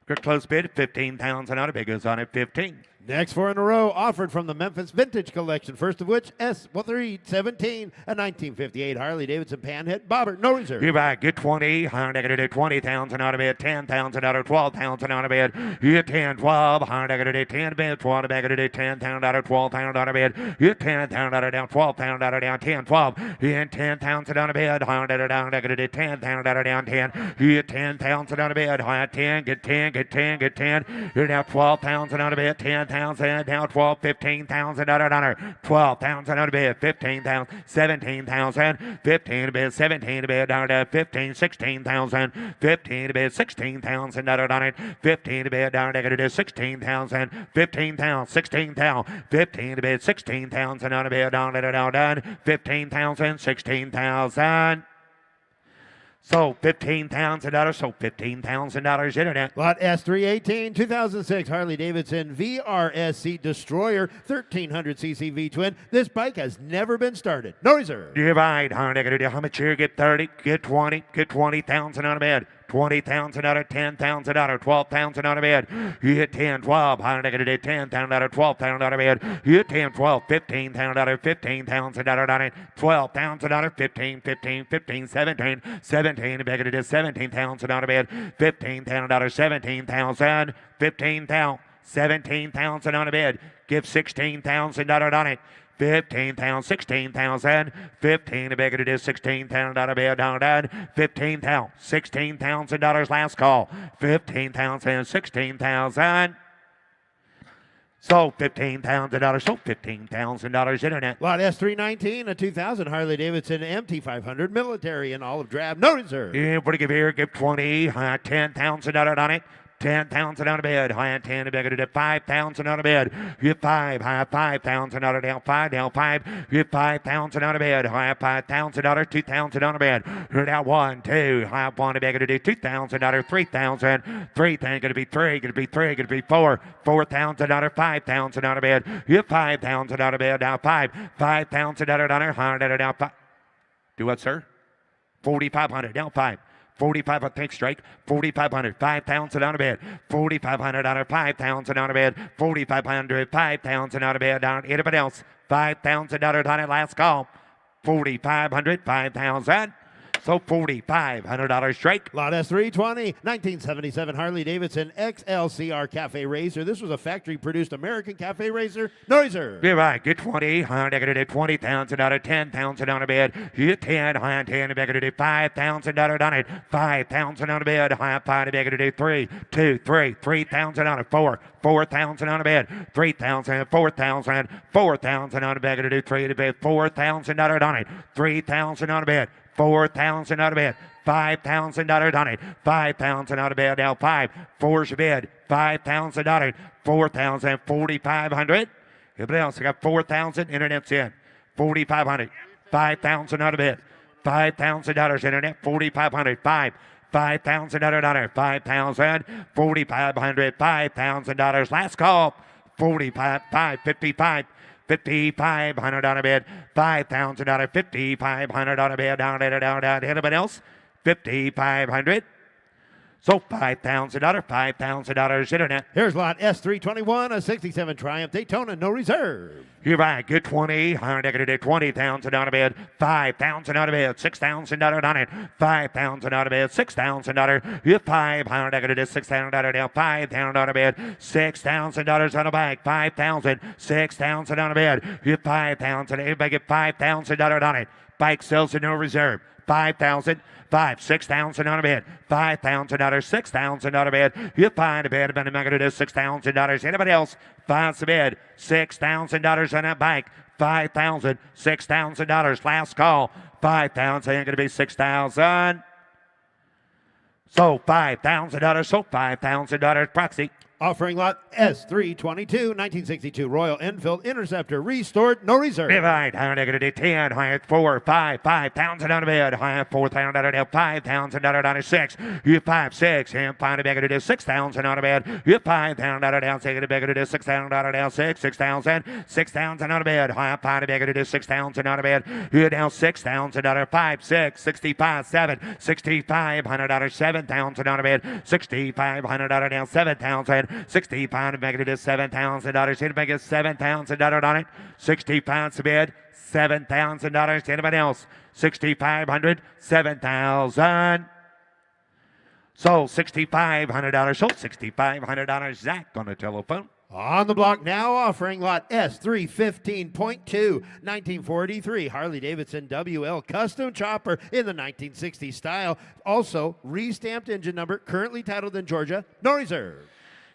F: Good close bid, 15,000 out of bid goes on at 15.
C: Next 4 in a row, offered from the Memphis Vintage Collection. First of which, S317, a 1958 Harley-Davidson Panhead Bobber, no reserve.
F: You buy, get 20, negative 20,000 out of bed, 10,000 out of 12,000 out of bed. You get 10, 12, negative 10 bed, 12 negative 10,000 out of 12,000 out of bed. You get 10,000 out of down, 12,000 out of down, 10, 12. You get 10,000 out of bed, down negative 10,000 out of down, 10. You get 10,000 out of bed, 10, get 10, get 10, get 10. You're now 12,000 out of bed, 10,000, now 12, 15,000 out of donor, 12,000 out of bed, 15,000, 17,000, 15 to bed, 17 to bed, down to 15, 16,000, 15 to bed, 16,000 out of donor, 15 to bed, down to 16,000, 15,000, 16,000, 15 to bed, 16,000 out of bed, down to down, 15,000, 16,000. So $15,000, so $15,000 internet.
C: Lot S318, 2006 Harley-Davidson VRSC Destroyer 1300cc V-twin. This bike has never been started. No reserve.
F: Divide. How much here? Get 30, get 20, get 20,000 out of bed. 20,000 out of 10,000 out of 12,000 out of bed. You hit 10, 12. How negative 10,000 out of 12,000 out of bed. You hit 10, 12, 15,000 out of 15,000 out of 12,000 out of 15, 15, 15, 17, 17. Negative 17,000 out of bed. 15,000 out of 17,000. 15,000. 17,000 on a bid. Give 16,000 out on it. 15,000, 16,000, 15 to beg it is 16,000 out of bed, down, 15,000, $16,000 last call, 15,000, 16,000. So $15,000, so $15,000 internet.
C: Lot S319, a 2000 Harley-Davidson MT500 military in olive drab, no reserve.
F: Yeah, what do you give here? Give 20, $10,000 on it. 10,000 out of bed, high and 10 to beg it at 5,000 out of bed. You 5, high 5,000 out of down 5, down 5. You 5,000 out of bed, high $5,000, 2,000 out of bed. You're down 1, 2, high 1 to beg it at 2,000, 3,000, 3,000, gonna be 3, gonna be 3, gonna be 4, 4,000, 5,000 out of bed. You 5,000 out of bed, down 5, 5,000 out of down 5. Do what, sir? 4,500 down 5. 45, I think, strike. 4,500, 5,000 out of bed. 4,500 out of 5,000 out of bed. 4,500, 5,000 out of bed. Down. Anybody else? $5,000 on it. Last call. 4,500, 5,000. So $4,500 strike.
C: Lot S320, 1977 Harley-Davidson XLCR Cafe Racer. This was a factory-produced American cafe racer. No reserve.
F: You're right. Get 20. $20,000 out of 10,000 on a bed. You 10. $10 $5,000 on it. 5,000 on a bed. High 5 $3, 2, 3. 3,000 on it. 4. 4,000 on a bed. 3,000. 4,000. 4,000 on a bed. 3 to bed. $4,000 on it. 3,000 on a bed. 4,000 out of bed, $5,000 on it, 5,000 out of bed, now 5, 4's your bed, $5,000, 4,000, 4,500. Everybody else, I got 4,000, internet's in, 4,500, 5,000 out of bed, $5,000 internet, 4,500, 5,000 out of dollar, 5,000, 4,500, $5,000, last call, 45, 55. $5,500 on a bed, $5,000, $5,500 on a bed, down. Anybody else? $5,500. So $5,000, $5,000 internet.
C: Here's lot S321, a 67 Triumph Daytona, no reserve.
F: You're right. Good 20. $20,000 on a bed. $5,000 out of bed. $6,000 on it. $5,000 out of bed. $6,000. You $500. $6,000 down. $5,000 out of bed. $6,000 on a bike. $5,000. $6,000 on a bed. You $5,000. Everybody get $5,000 on it. Bike sells at no reserve. $5,000. 6,000 on a bed, $5,000, $6,000 on a bed. You find a bed, about $6,000. Anybody else finds a bed, $6,000 on that bike, $5,000, $6,000. Last call, $5,000. Ain't gonna be $6,000. So $5,000. So $5,000 proxy.
C: Offering lot S322, 1962 Royal Enfield Interceptor, restored, no reserve.
F: Divide, higher negative 10, higher 4, 5,000 on a bed, higher 4,000 on a bed, $5,000 on a 6, you 5, 6, and find a bigger to 6,000 on a bed, you 5,000 down, second a bigger to 6,000 down, 6,000 on a bed, higher 5 a bigger to 6,000 on a bed, you down $6,000, 5, 6, 65, 7, $6,500, 7,000 on a bed, $6,500 down 7,000. 65 to make it is $7,000. Hit make it $7,000 on it. 65 to bid. $7,000 to anybody else. 6,500, 7,000. So $6,500. So $6,500. Zach on the telephone.
C: On the block now, offering lot S315.2, 1943 Harley-Davidson WL Custom Chopper in the 1960 style. Also, re-stamped engine number, currently titled in Georgia, no reserve.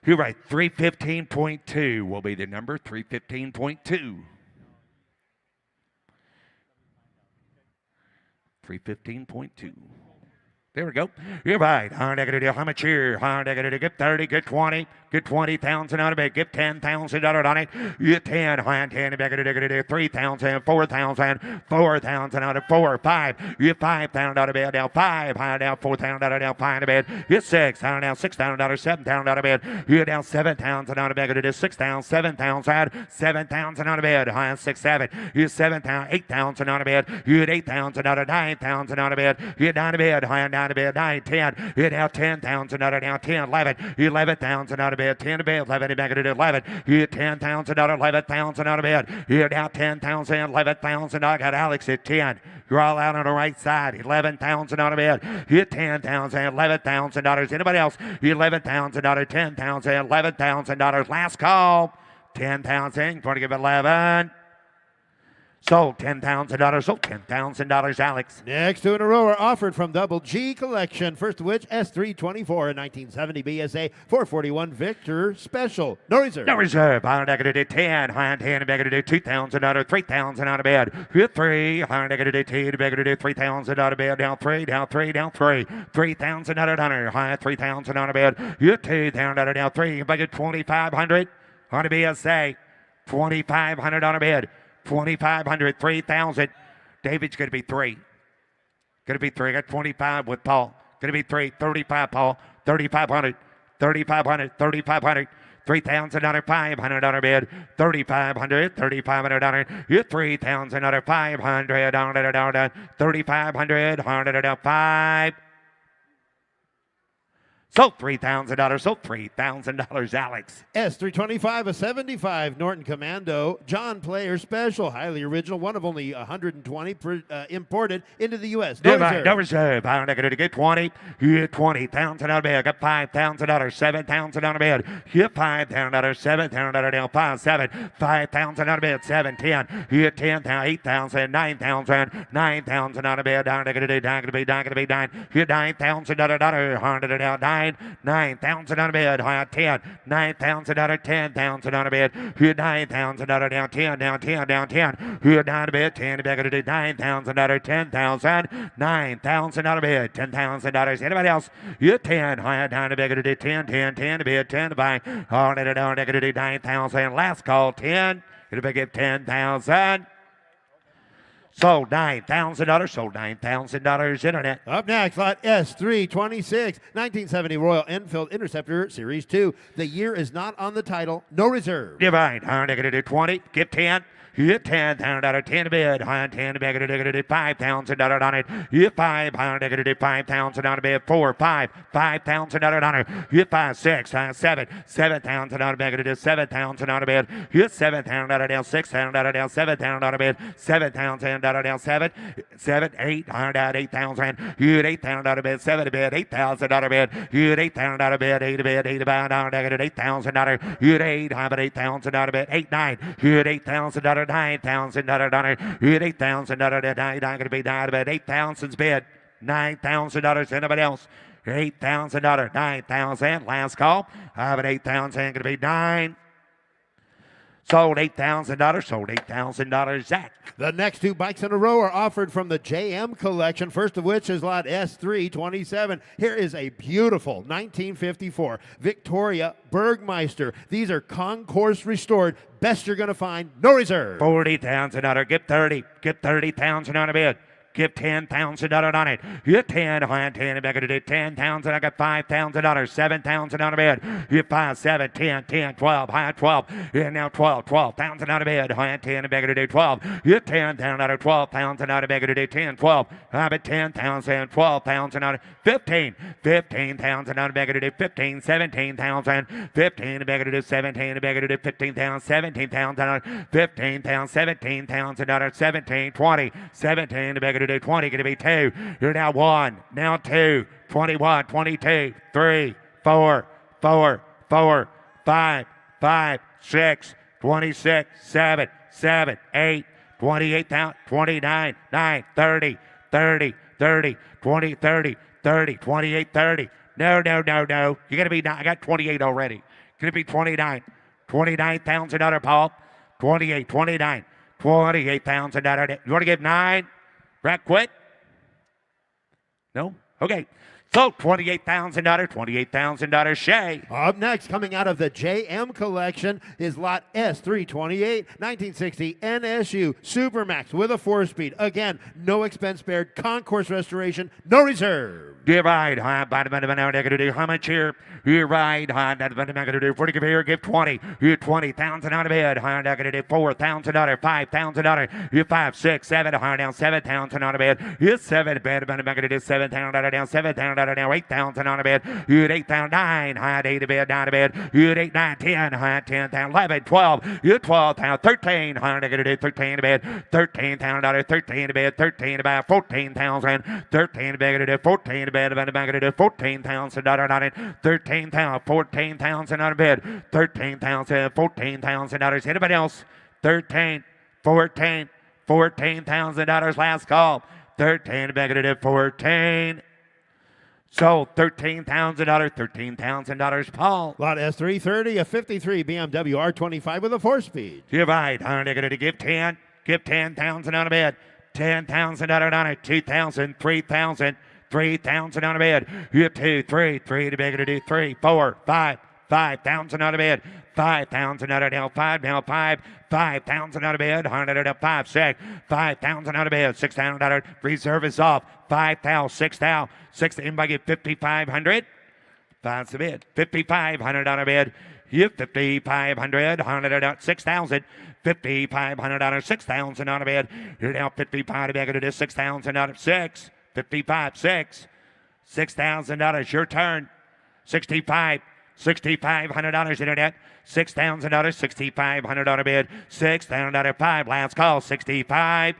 F: You're right. 315.2 will be the number. 315.2. 315.2. There we go. You're right. How much here? Get 30, get 20, get 20,000 out of it. Get $10,000 on it. You get 10, 10, 3,000, 4,000, 4,000 out of 4, 5. You get 5,000 out of bed. Now 5, down 4,000 down 5 out of bed. You get 6, down $6,000, 7,000 out of bed. You get down 7,000 out of bed. It is 6,000, 7,000, 7,000 out of bed. High 6, 7. You get 7,000, 8,000 out of bed. You get 8,000 out of 9,000 out of bed. You get down to bed. High down to bed, 9, 10. You now 10,000 out of down 10, 11. You 11,000 out of bed, 10 to bed, 11 back at 11. You get 10,000 out of 11,000 out of bed. You now 10,000, 11,000. I got Alex at 10. You're all out on the right side. 11,000 out of bed. You get 10,000, $11,000. Anybody else? You 11,000 out of 10,000, $11,000. Last call. 10,000. Going to give it 11. Sold $10,000. Sold $10,000, Alex.
C: Next two in a row are offered from Double G Collection. First of which, S324, a 1970 BSA 441 Victor Special. No reserve.
F: No reserve. $100 10. $110 $2,000. $3,000 out of bed. Hit 3. $100 10. $3,000 out of bed. Down 3. Down 3. Down 3. $3,000 out of $100. High $3,000 out of bed. Hit 2,000 down 3. Budget $2,500 on a BSA. $2,500 on a bed. $2,500, $3,000. David's going to be 3. Going to be 3. I got 25 with Paul. Going to be 3. 35, Paul. 3,500. 3,500. 3,500. $3,000, $500 bid. 3,500. $3,500. You $3,000, $500. 3,500. $100. Sold $3,000. Sold $3,000, Alex.
C: S325, a 75 Norton Commando John Player Special. Highly original. One of only 120 imported into the U.S. No reserve.
F: No reserve. I'm not going to get 20. You get $20,000 out of bed. Got $5,000. $7,000 out of bed. You $5,000. $7,000 down. 5, 7. $5,000 out of bed. 7, 10. You get $10,000. $8,000. $9,000. $9,000 out of bed. Down to be 9. You $9,000. $100 down. 9. $9,000 out of bed. High 10. $9,000 out of $10,000 out of bed. You $9,000 down 10. Down 10. Down 10. You down to bed. 10 back to $9,000 out of $10,000. $9,000 out of bed. $10,000. Anybody else? You 10. High down to bed to 10. 10. 10 to bed. 10 to buy. All that down to $9,000. Last call 10. It'll be 10,000. Sold $9,000. Sold $9,000. Internet.
C: Up next, lot S326, 1970 Royal Enfield Interceptor Series 2. The year is not on the title. No reserve.
F: Divide. $100 20. Give 10. You get $10,000 10 to bid. 10 to bid. $5,000 on it. You get $5,000 on a bid. 4, 5. $5,000 on it. You get 5, 6, 7. $7,000 on a bid. $7,000 on a bid. You get $7,000 down. $6,000 down. $7,000 on a bid. $7,000 down. 7. 7, 8. $8,000. You get $8,000 on a bid. 7 to bid. $8,000 on a bid. You get $8,000 on a bid. 8 to bid. 8 to bid. $8,000. You get 8. $8,000 on a bid. 8, 9. You get $8,000. $9,000. You get $8,000. I'm going to be down about $8,000's bid. $9,000. Anybody else? $8,000. $9,000. Last call. I have an $8,000. Going to be 9. Sold $8,000. Sold $8,000. Zach.
C: The next two bikes in a row are offered from the JM collection. First of which is lot S327. Here is a beautiful 1954 Victoria Bergmeister. These are concourse restored. Best you're going to find. No reserve.
F: $40,000. Get 30. Get $30,000 on a bid. Give $10,000 on it. You 10, 10, back to $10,000. I got $5,000, $7,000 on a bed. You 5, 7, 10, 10, 12, high 12. And now 12,000 out of bed. High 10, back to 12. You 10,000 out of 12,000 out of back to 10, 12. I'm at 10,000, 12,000 out of 15, 15,000 out of back to 15, 17,000, 15 back to 17, back to 15,000, 17,000 out of 15,000, 17,000 out of 17, 20, 17 back to 20, going to be 2. You're now 1, now 2, 21, 22, 3, 4, 4, 4, 5, 5, 6, 26, 7, 7, 8, 28, 29, 9, 30, 30, 30, 20, 30, 30, 28, 30. No. You're going to be, I got 28 already. Going to be 29. $29,000, Paul. 28, 29. $28,000. You want to give 9? Brett quit? No? Okay. So $28,000, $28,000 Shay.
C: Up next, coming out of the JM collection, is lot S328, 1960 NSU Supermax with a 4-speed. Again, no expense spared, concourse restoration, no reserve.
F: You ride, how much here? You ride, 40 give here, give 20. You 20,000 out of bed, $4,000, $5,000. You 5, 6, 7, down 7,000 out of bed. You 7 bed, $7,000 down 7,000 now 8,000 on a bed. You at 8,000, 9, high 8 to bed, down to bed. You at 8, 9, 10, high 10, 11, 12. You 12,000, 13, high negative 13 to bed. $13,000, 13 to bed, 13 to bed, 14,000, 13 to bed, 14 to bed, $14,000 on it. 13,000, 14,000 on a bed. 13,000, $14,000. Anybody else? 13, 14, $14,000 last call. 13 negative 14. Sold $13,000. $13,000, Paul.
C: Lot S330, a 53 BMW R25 with a 4-speed.
F: Divide. Negative give 10. Give 10,000 on a bid. $10,000 on it. 2,000, 3,000, 3,000 on a bid. You have 2, 3, 3 to bigger to do 3, 4, 5. 5,000 on a bid. 5,000 out of now. 5 now. 5. 5,000 on a bid. 100 up 5. 6. 5,000 on a bid. $6,000. Reserve is off. 5,000. 6,000. 6. Anybody get 5,500? 5's the bid. 5,500 on a bid. You 5,500. 100 out. 6,000. $5,500. 6,000 on a bid. You're now 55 to bid. It is 6,000 out of 6. 55. 6. $6,000. Your turn. 65. $6,500 internet. $6,000. $6,500 bid. $6,000 5. Last call. 65.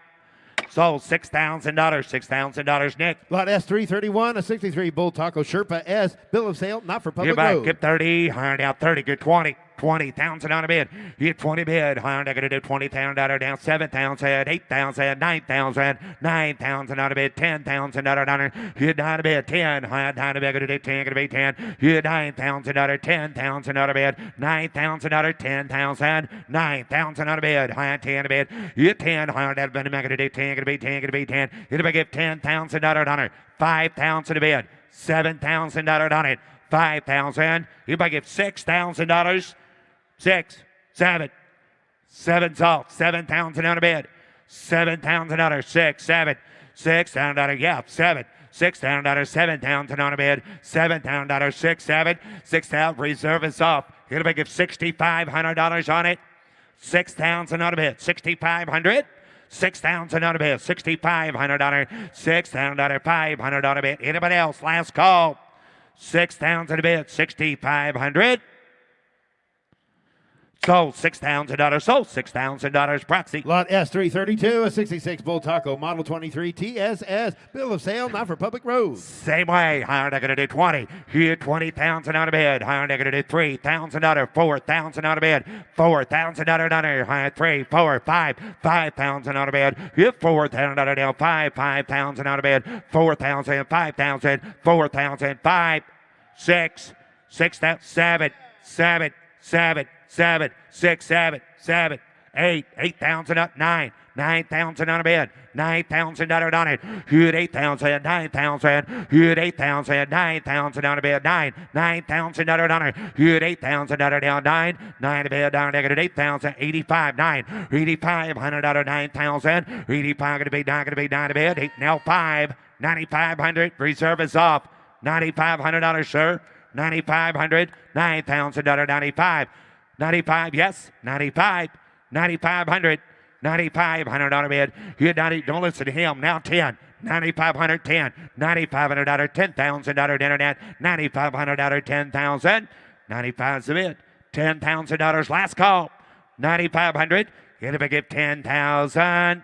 F: Sold $6,000. $6,000 Nick.
C: Lot S331, a 63 Bull Taco Sherpa S. Bill of sale, not for public
F: Give back.
C: road.
F: Get 30. 100 out 30. Get 20. 20,000 on a bid. You get 20 bid. 100 going to do $20,000 down. 7,000. 8,000. 9,000. 9,000 on a bid. $10,000 on it. You get 9 a bid. 10. 100 on a bid. Going to do 10. Going to be 10. You get $9,000. $10,000 on a bid. $9,000. $10,000. $9,000 on a bid. 10 a bid. You get 10. 100 on a bid. Going to do 10. Going to be 10. Going to be 10. You're going to give $10,000 on it. 5,000 a bid. $7,000 on it. 5,000. You might give $6,000. 6, 7, 7's off. 7,000 on a bid. $7,000. 6, 7, $6,000. Yeah, 7. $6,000. 7,000 on a bid. $7,000. 6, 7, 6,000. Reserve is off. You're gonna give $6,500 on it. 6,000 on a bid. 6,500. 6,000 on a bid. $6,500. $6,000. $500 on a bid. Anybody else? Last call. 6,000 a bid. 6,500. Sold $6,000. Sold $6,000 proxy.
C: Lot S332, a 66 Bull Taco Model 23 TSS. Bill of sale, not for public road.
F: Same way. Higher they're going to do 20. Here 20,000 on a bid. Higher they're going to do $3,000. 4,000 on a bid. $4,000 on a higher 3, 4, 5. 5,000 on a bid. Here $4,000 down. 5. 5,000 on a bid. 4,000. 5,000. 4,000. 5. 6. 6,000. 7. 7. 7. 7, 6, 7, 7, 8, 8,000 up, 9, 9,000 on a bid, $9,000 on it. You at 8,000, 9,000. You at 8,000, 9,000 on a bid, 9,000 on it. You at 8,000 down, 9 a bid down negative 8,000, 85, 9, 8,500 9,000. 85 going to be 9 a bid, 8 now 5, 9,500. Reserve is off, $9,500, sir. 9,500, $9,000, 95. 95, yes, 95, 9,500, 9,500 on a bid. You don't listen to him. Now 10, 9,500, 10, $9,500, $10,000 internet, $9,500, 10,000, 95's the bid. $10,000 last call, 9,500. Get a big 10,000.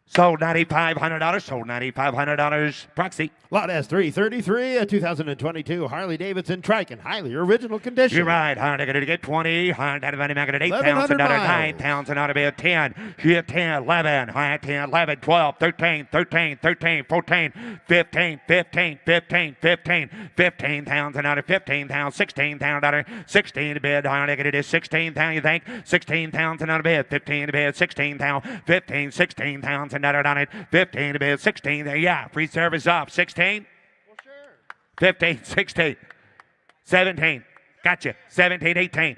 F: Sold $9,500. Sold $9,500. Proxy.
C: Lot S333, a 2022 Harley-Davidson trike in highly original condition.
F: You're right. Hard to get 20. Hard to get $8,000.
C: 1,100
F: $9,000 on a bid. 10. Here 10, 11. High 10, 11, 12, 13, 13, 13, 14, 15, 15, 15, 15, 15,000 out of 15,000, 16,000, 16 to bid. Hard to get it is 16,000. You think 16,000 on a bid. 15 to bid. 16,000. 15, 16,000 on it. 15 to bid. 16. Yeah. Reserve is up. 16. Well, sure. 15, 16, 17. Gotcha. 17, 18.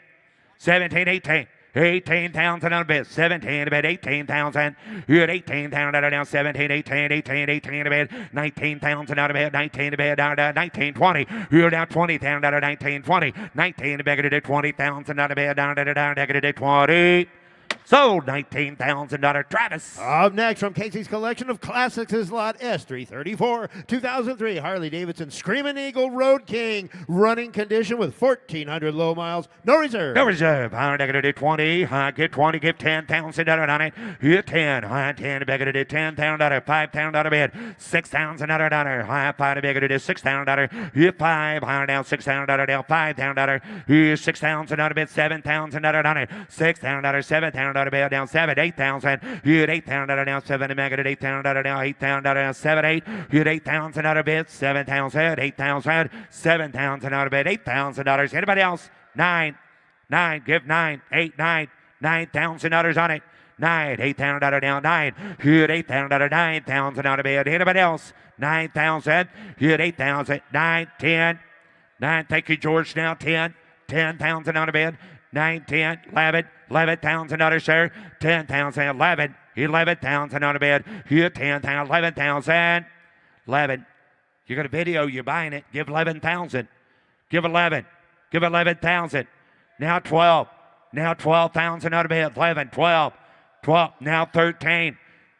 F: 17, 18. 18,000 on a bid. 17 to bid. 18,000. You're at 18,000 down. 17, 18, 18, 18 to bid. 19,000 out of bid. 19 to bid. Down to 19, 20. You're down 20,000 out of 19, 20. 19 to bid. 20,000 out of bid. Down to 20. Sold $19,000 Travis.
C: Up next from Casey's collection of classics is lot S334, 2003 Harley-Davidson Screaming Eagle Road King. Running condition with 1,400 low miles. No reserve.
F: No reserve. Higher to do 20. High get 20. Give $10,000 on it. Hit 10. High 10. Bigger to do $10,000. $5,000 bid. $6,000. High 5 bigger to do $6,000. Hit 5. Higher down $6,000 down $5,000. Here's $6,000 bid. $7,000 on it. $6,000. $7,000. out of bed, down 7, 8,000. You had 8,000 down 7, make it 8,000 down 8,000 down 7, 8. You had 8,000 out of bed, 7,000, 8,000, 7,000 out of bed, $8,000. Anybody else? 9, give 9, 8, 9, $9,000 on it. 9, 8,000 down 9. You had 8,000 9,000 out of bed. Anybody else? 9,000. You had 8,000, 9, 10. 9, thank you, George. Now 10. 10,000 out of bed. 9, 10, 11, $11,000, sir. 10,000, 11, 11,000 out of bed. You 10,000, 11,000, 11. You got a video, you're buying it. Give 11,000. Give 11. Give 11,000. Now 12. Now 12,000 out of bed. 11, 12, 12. Now 13.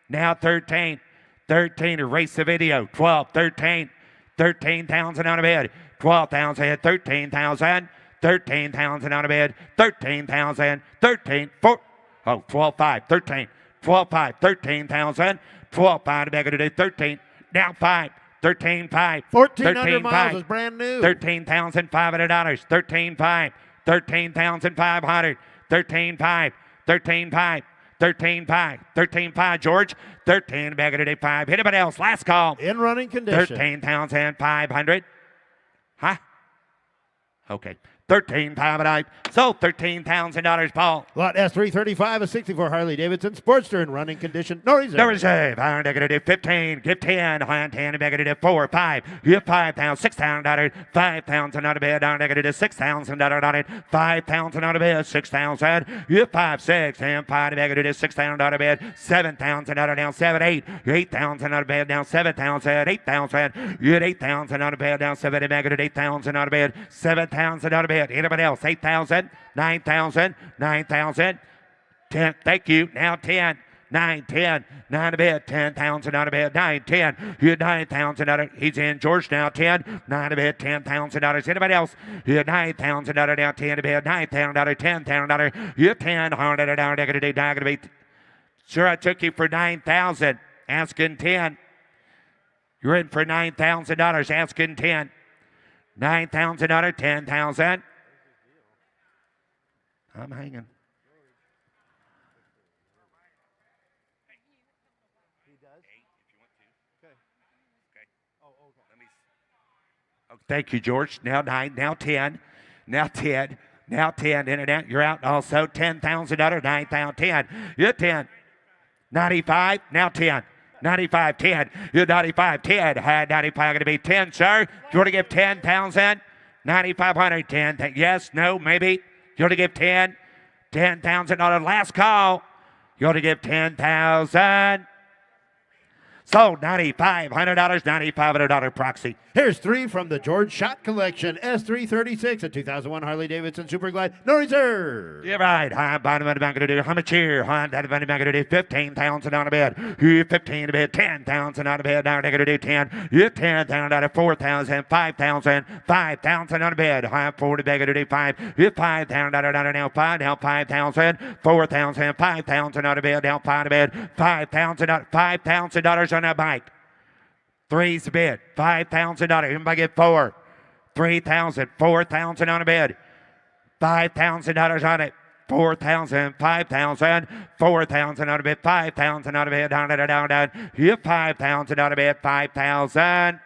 F: Now 13. 13, erase the video. 12, 13. 13,000 out of bed. 12,000, 13,000. 13,000 out of bed, 13,000, 13, 4, oh, 12, 5, 13, 12, 5, 13,000, 12, 5 to beg today, 13, now 5, 13, 5,
C: 1,400 miles is brand new.
F: $13,500, 13, 5, 13,500, 13, 5, 13, 5, 13, 5, 13, 5, George, 13 beg today, 5. Anybody else? Last call.
C: In running condition.
F: 13,500. Huh? Okay. 13,500. So $13,000, Paul.
C: Lot S335, a 64 Harley-Davidson Sportster in running condition. No reserve.
F: No reserve. I'm going to do 15. Give 10. I'm 10. I'm going to do 4, 5. You have 5,000. $6,000. 5,000 out of bed. I'm going to do $6,000 on it. 5,000 out of bed. 6,000. You have 5, 6. And 5. I'm going to do 6,000 out of bed. 7,000 out of down 7, 8. 8,000 out of bed. Down 7,000. 8,000. You had 8,000 out of bed. Down 7. I'm going to do 8,000 out of bed. 7,000 out of bed. Anybody else? 8,000, 9,000, 9,000, 10. Thank you. Now 10, 9, 10, 9 to bed, 10,000 out of bed, 9, 10. You had 9,000 out of. He's in George now. 10, 9 to bed, $10,000. Anybody else? You had 9,000 out of down 10 to bed, 9,000 out of $10,000. You had 10, 100 down. Negative. Sure, I took you for 9,000. Asking 10. You're in for $9,000. Asking 10. 9,000 out of 10,000. I'm hanging. Oh, thank you, George. Now 9, now 10, now 10, now 10. Internet, you're out also. 10,000 out of 9,000, 10. You're 10. 95, now 10. 95, 10. You're 95, 10. 95 going to be 10, sir. Do you want to give 10,000? 9,500, 10. Yes, no, maybe. You want to give 10? 10,000 on the last call. You want to give 10,000? So $9,500, $9,500 proxy.
C: Here's 3 from the George Shot Collection. S336, a 2001 Harley-Davidson Super Glide. No reserve.
F: Yeah, right. I'm bottom of the bank to do. How much here? I'm down the bank to do 15,000 out of bed. You 15 to bed, 10,000 out of bed. Now they're going to do 10. You 10,000 out of 4,000, 5,000, 5,000 out of bed. I'm 40 beg to do 5. You 5,000 out of now 5, now 5,000, 4,000, 5,000 out of bed, down 5 to bed. 5,000 out, $5,000 on that bike. 3's the bid. $5,000. Everybody get 4. 3,000. 4,000 on a bid. $5,000 on it. 4,000. 5,000. 4,000 on a bid. 5,000 on a bid. Down. You 5,000 on a bid. 5,000.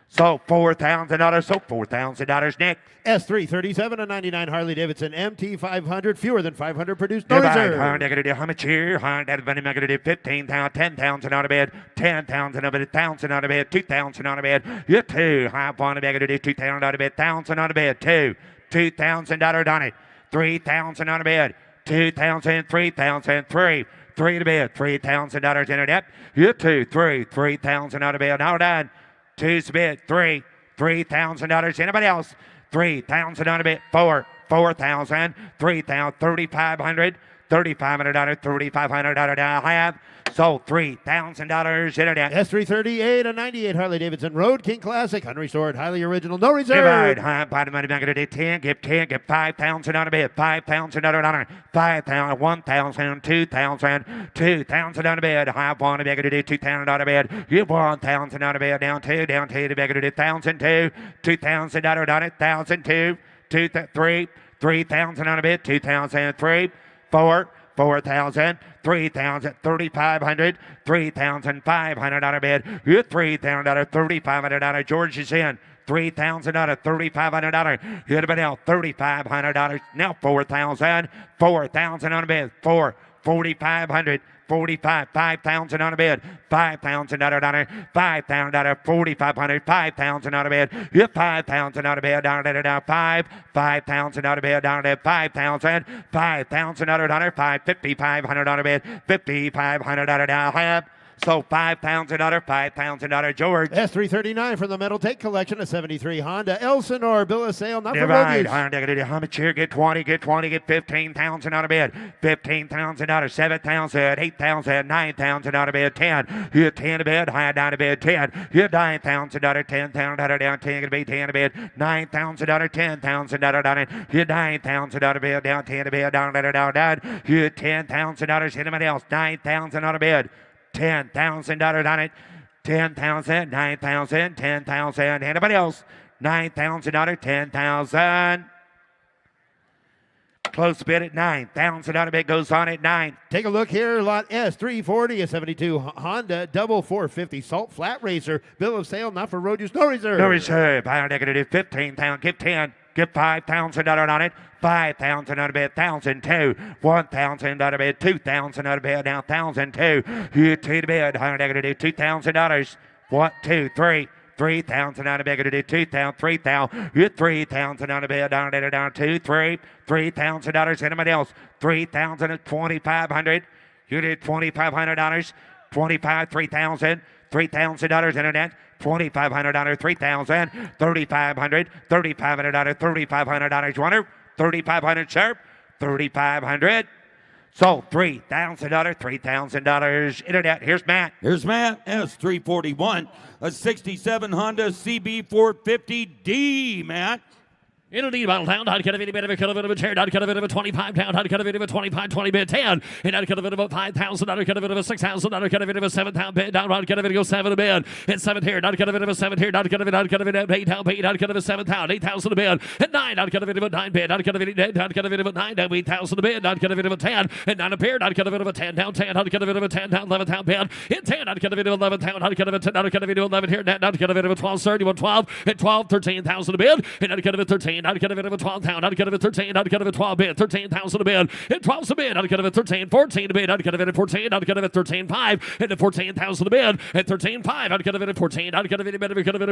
F: So $4,000. So $4,000, Nick.
C: S337, a 99 Harley-Davidson MT500. Fewer than 500 produced. No reserve.
F: How much here? 15,000, 10,000 out of bed. 10,000 out of bed. 1,000 out of bed. 2,000 out of bed. You 2. I want to beg to do 2,000 out of bed. 1,000 out of bed. 2. $2,000 on it. 3,000 out of bed. 2,000. 3,000. 3. 3 to bed. $3,000 internet. You 2. 3. 3,000 out of bed. Now done. 2's bid. 3. $3,000. Anybody else? 3,000 out of it. 4. 4,000. 3,000. 3,500. $3,500. $3,500 I have. So $3,000 internet.
C: S338, a 98 Harley-Davidson Road King Classic. Unrestored, highly original, no reserve.
F: Divide. High bottom money back to 10. Give 10. Give 5,000 out of it. 5,000 out of it. 5,000. 1,000. 2,000. 2,000 out of bed. High one back to 2,000 out of bed. Give 1,000 out of bed. Down 2. Down 2 to back to 1,000. 2. 2,000 out of it. 1,000. 2. 2. 3. 3,000 out of bed. 2,000. 3. 4. 4,000, 3,000, 3,500, 3,500 bid. $3,000, $3,500. George is in. $3,000, $3,500. Hit a bid now, $3,500. Now 4,000, 4,000 on a bid. 4,500. 45, 5,000 on a bid, $5,000, $5,000, 4,500, 5,000 on a bid, 5,000 on a bid, down, 5,000 on a bid, down, 5,000, 5,000 on a dollar, 5,500 on a bid, 5,500 down, have. So $5,000, $5,000 George.
C: S339 from the Metal Take Collection, a 73 Honda Elsinore bill of sale, not for
F: Divide.
C: road
F: How much here? Get 20, get 20, get 15,000 on a bid. $15,000, 7,000, 8,000, 9,000 on a bid. 10. Hit 10 a bid, high down a bid. 10. Hit $9,000, $10,000 down. 10 gonna be 10 a bid. $9,000, $10,000 down it. Hit $9,000 bid down. 10 a bid down, down. Hit $10,000. Hit anybody else? 9,000 on a bid. $10,000 on it. 10,000, 9,000, 10,000. Anybody else? $9,000, 10,000. Close bid at 9,000 on a bid goes on at 9.
C: Take a look here, lot S340, a 72 Honda double 450 Salt Flat Racer, bill of sale, not for road use, no reserve.
F: No reserve. I'm going to do 15,000. Give 10. Give $5,000 on it. 5,000 on a bid. 1,002. 1,000 on a bid. 2,000 on a bid. Now 1,002. You two to bid. I'm going to do $2,000. 1, 2, 3. 3,000 on a bid. Going to do 2,000. 3,000. You 3,000 on a bid. Down, 2, 3. $3,000. Anybody else? 3,000 at 2,500. You did $2,500. 25, 3,000. $3,000 internet. $2,500, 3,000, 3,500, $3,500, $3,500 runner, 3,500 sharp, 3,500. So $3,000, $3,000 internet. Here's Matt.
D: Here's Matt, S341, a 67 Honda CB450D, Matt.
G: In a need bottle down, I'd cut a bit of a cut of a chair, I'd cut a bit of a 25 down, I'd cut a bit of a 25, 20 bid 10, and I'd cut a bit of a 5,000, I'd cut a bit of a 6,000, I'd cut a bit of a 7,000 bid down, I'd cut a bit of a 7 a bid, and 7 here, I'd cut a bit of a 7 here, I'd cut a bit of 8 down, 8, I'd cut a bit of 7,000, 8,000 a bid, and 9, I'd cut a bit of a 9 bid, I'd cut a bit of a 9 down, 8,000 a bid, I'd cut a bit of a 10, and 9 a bid, I'd cut a bit of a 10 down, 10, I'd cut a bit of a 10 down, 11,000 bid, and 10, I'd cut a bit of 11,000, I'd cut a bit of 10, I'd cut a bit of 11 here, I'd cut a bit of a 12, 31, 12, and 12, 13,000 a bid, and I'd cut a bit of 13, I'd cut a bit of a 12 down, I'd cut a bit 13, I'd cut a bit 12 bid, 13,000 a bid, and 12's a bid, I'd cut a bit 13, 14 a bid, I'd cut a bit 14, I'd cut a bit 13,5, and 14,000 a bid, and 13,5, I'd cut a bit 14, I'd cut a bit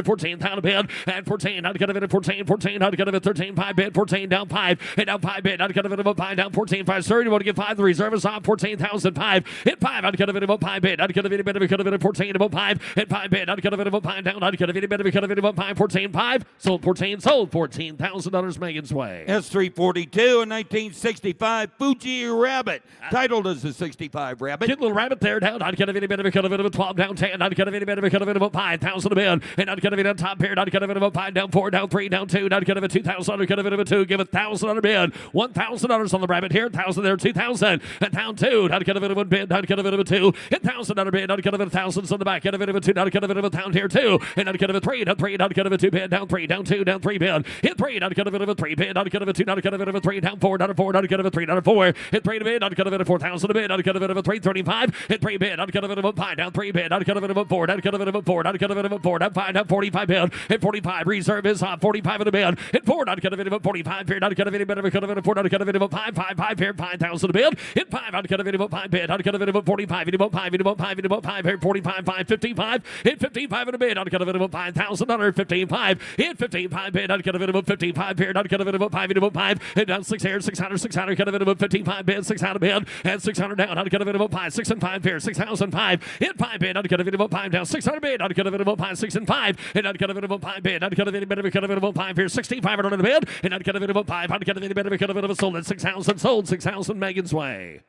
G: 14,000 a bid, and 14, I'd cut a bit 14, 14, I'd cut a bit 13,5 bid, 14 down 5, and down 5 bid, I'd cut a bit of a 5 down 14, 5, sir, you want to get 5, the reserve is off, 14,005, and 5, I'd cut a bit of a 5 bid, I'd cut a bit of 14, about 5, and 5 bid, I'd cut a bit of a 5 down, I'd cut a bit of 5, 14, 5, sold 14, sold $14,000 Megan's way.
D: S342, a 1965 Fuji Rabbit, titled as the 65 Rabbit.
G: Cute little rabbit there down. I'd cut a bit of a 12 down 10. I'd cut a bit of a 5,000 a bid. And I'd cut a bit on top here. I'd cut a bit of a 5 down 4 down 3 down 2. I'd cut a bit 2,000. I'd cut a bit of a 2. Give $1,000 on a bid. $1,000 on the rabbit here. 1,000 there. 2,000. And down 2. I'd cut a bit of a bid. I'd cut a bit of a 2. And $1,000 bid. I'd cut a bit of thousands on the back. Cut a bit of a 2. I'd cut a bit of a down here 2. And I'd cut a 3 down 3. I'd cut a 2 bid down 3 down 2 down 3 bid. Hit 3. I'd cut a bit of a 3 bid. I'd cut a 2. I'd cut a bit of a 3 down 4 down 4. I'd cut a 3 down 4. Hit 3 to bid. I'd cut a bit of 4,000 a bid. I'd cut a bit of a 335. Hit 3 bid. I'd cut a bit of a 5 down 3 bid. I'd cut a bit of a 4. I'd cut a bit of a 4. I'd cut a bit of a 4 down 5 down 45 bid. Hit 45. Reserve is off 45 in a bid. Hit 4. I'd cut a bit of a 45 bid. I'd cut a bit of a 4. I'd cut a bit of a 5 here 5,000 a bid. Hit 5. I'd cut a bit of a 5 bid. I'd cut a bit of a 45. Hit about 5. Hit about 5. Hit about 5 here 45 5 55. Hit 55 in a bid. I'd cut a bit of a 5,000 55. Hit 55 bid. I'd cut a bit of a 55 here. I'd cut a bit of a 5. Hit about 5. Hit down 6 here 600. Cut a bit of a 55 bid. 600 bid. And 600 down. I'd cut a bit of a 5. 6 and 5 here 6,005. Hit 5 bid. I'd cut a bit of a 5 down 600 bid. I'd cut a bit of a 5 6 and 5. And I'd cut a bit of a 5 bid. I'd cut a bit of a 5 here 6,500 on the bid. And I'd cut a bit of a 5. I'd cut a bit of a sold at 6,000. Sold 6,000 Megan's way.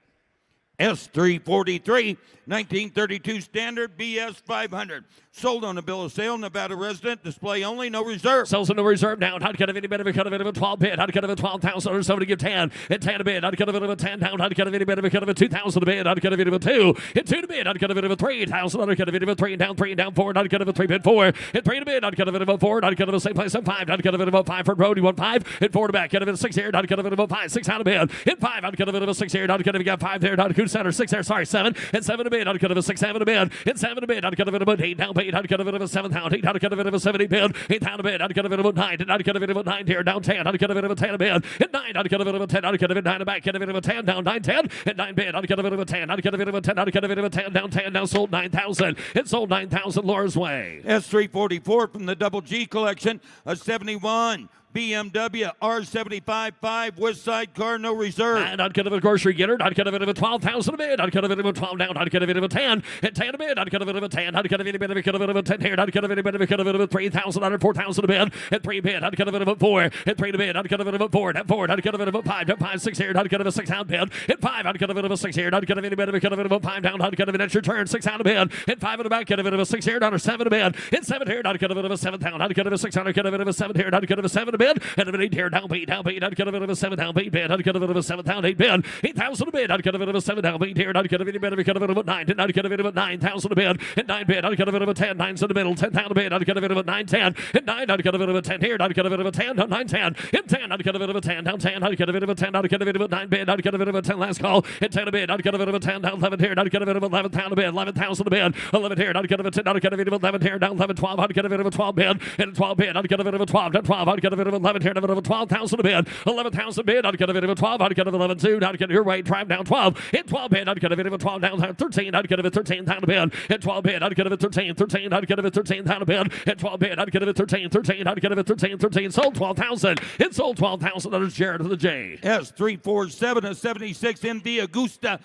D: S343, 1932 standard, BS 500. Sold on a bill of sale, Nevada resident, display only, no reserve.
G: Sells in the reserve now. I'd cut of any bit of a cut of it of a 12 bid. I'd cut of a 12,000 or somebody give 10. And 10 a bid. I'd cut of it of a 10 down. I'd cut of any bit of a cut of a 2,000 a bid. I'd cut of it of a 2. And 2 to bid. I'd cut of it of a 3,000. I'd cut of it of a 3 down, 3 down, 4. I'd cut of a 3 bid 4. And 3 to bid. I'd cut of it of a 4. I'd cut of a same place of 5. I'd cut of it of a 5 for road. You want 5. And 4 to back. Cut of it a 6 here. I'd cut of it of a 5. 6 out of bid. And 5. I'd cut of it of a 6 here. I'd cut of it got 5 there. I'd cut center 6 there. Sorry, 7. And 7 to bid. I'd cut of a 6, 7 to bid. And 7 to bid. I'd cut of it of a 8 down, 8. I'd cut of it of a 7 down, 8. I'd cut of it of a 70 bid. 8 down a bid. I'd cut of it of a 9. And I'd cut of it of a 9 here. Down 10. I'd cut of it of a 10 a bid. And 9. I'd cut of it of a 10. I'd cut of it 9 a back. Cut of it of a 10 down, 9, 10. And 9 bid. I'd cut of it of a 10. I'd cut of it of a 10. I'd cut of it of a 10 down, 10 down. Sold 9,000. It sold 9,000 Laura's way.
D: S344 from the Double G collection, a 71. BMW R75 West Side car, no reserve.
G: And I'd cut of a grocery getter. I'd cut of it of a 12,000 a bid. I'd cut of it of a 12 down. I'd cut of it of a 10. And 10 a bid. I'd cut of it of a 10. I'd cut of any bit of a cut of it of a 10 here. I'd cut of any bit of a cut of it of a 3,000. I'd 4,000 a bid. And 3 bid. I'd cut of it of a 4. And 3 to bid. I'd cut of it of a 4. And 4. I'd cut of it of a 5. And 5, 6 here. I'd cut of a 6 out bid. And 5. I'd cut of it of a 6 here. I'd cut of any bit of a cut of it of a 5 down. I'd cut of it at your turn. 6 out of bid. And 5 in the back. Cut of it of a 6 here. Down or 7 a bid. And 7 here. I'd cut of it of a 7 down. I'd cut of a 6 out. I'd cut of it of a 7 here. I'd cut of a 7 a bid. And an 8 here. Down, beat, down, beat. I'd cut of it of a 7 down, 8 bid. I'd cut of it of a 7 down, 8 bid. 8,000 a bid. I'd cut of it of a 7 down, 8 here. I'd cut of any bid of a cut of it of a 9. And I'd cut of it of a 9,000 a bid. And 9 bid. I'd cut of it of a 10. 9's in the middle. 10 down a bid. I'd cut of it of a 9, 10. And 9. I'd cut of it of a 10 here. I'd cut of it of a 10 down, 9, 10. And 10. I'd cut of it of a 10 down, 10. I'd cut of it of a 10. I'd cut of it of a 9 bid. I'd cut of it of a 10 last call. And 10 a bid. I'd cut of it of a 10 down, 11 here. I'd cut of it of 11 down a bid. 11,000 a bid. 11 here. I'd cut of it 10. I'd cut of it of 11 here. Down 11, 12. I'd cut of it of a 12 bid. And 12 bid. I'd cut of it of a 12. Down 12. I'd cut of it of 11 here. Down of a 12,000 a bid. 11,000 bid. I'd cut of it of a 12. I'd cut of 11, 2. I'd cut your right. Drive down 12. And 12 bid. I'd cut of it of a 12 down 13. I'd cut of it 13 down a bid. And 12 bid. I'd cut of it 13. 13. I'd cut of it 13 down a bid. And 12 bid. I'd cut of it 13. 13. I'd cut of it 13. 13. Sold 12,000. It sold 12,000. That is Jared to the J.
D: S347, a 76 MV Augusta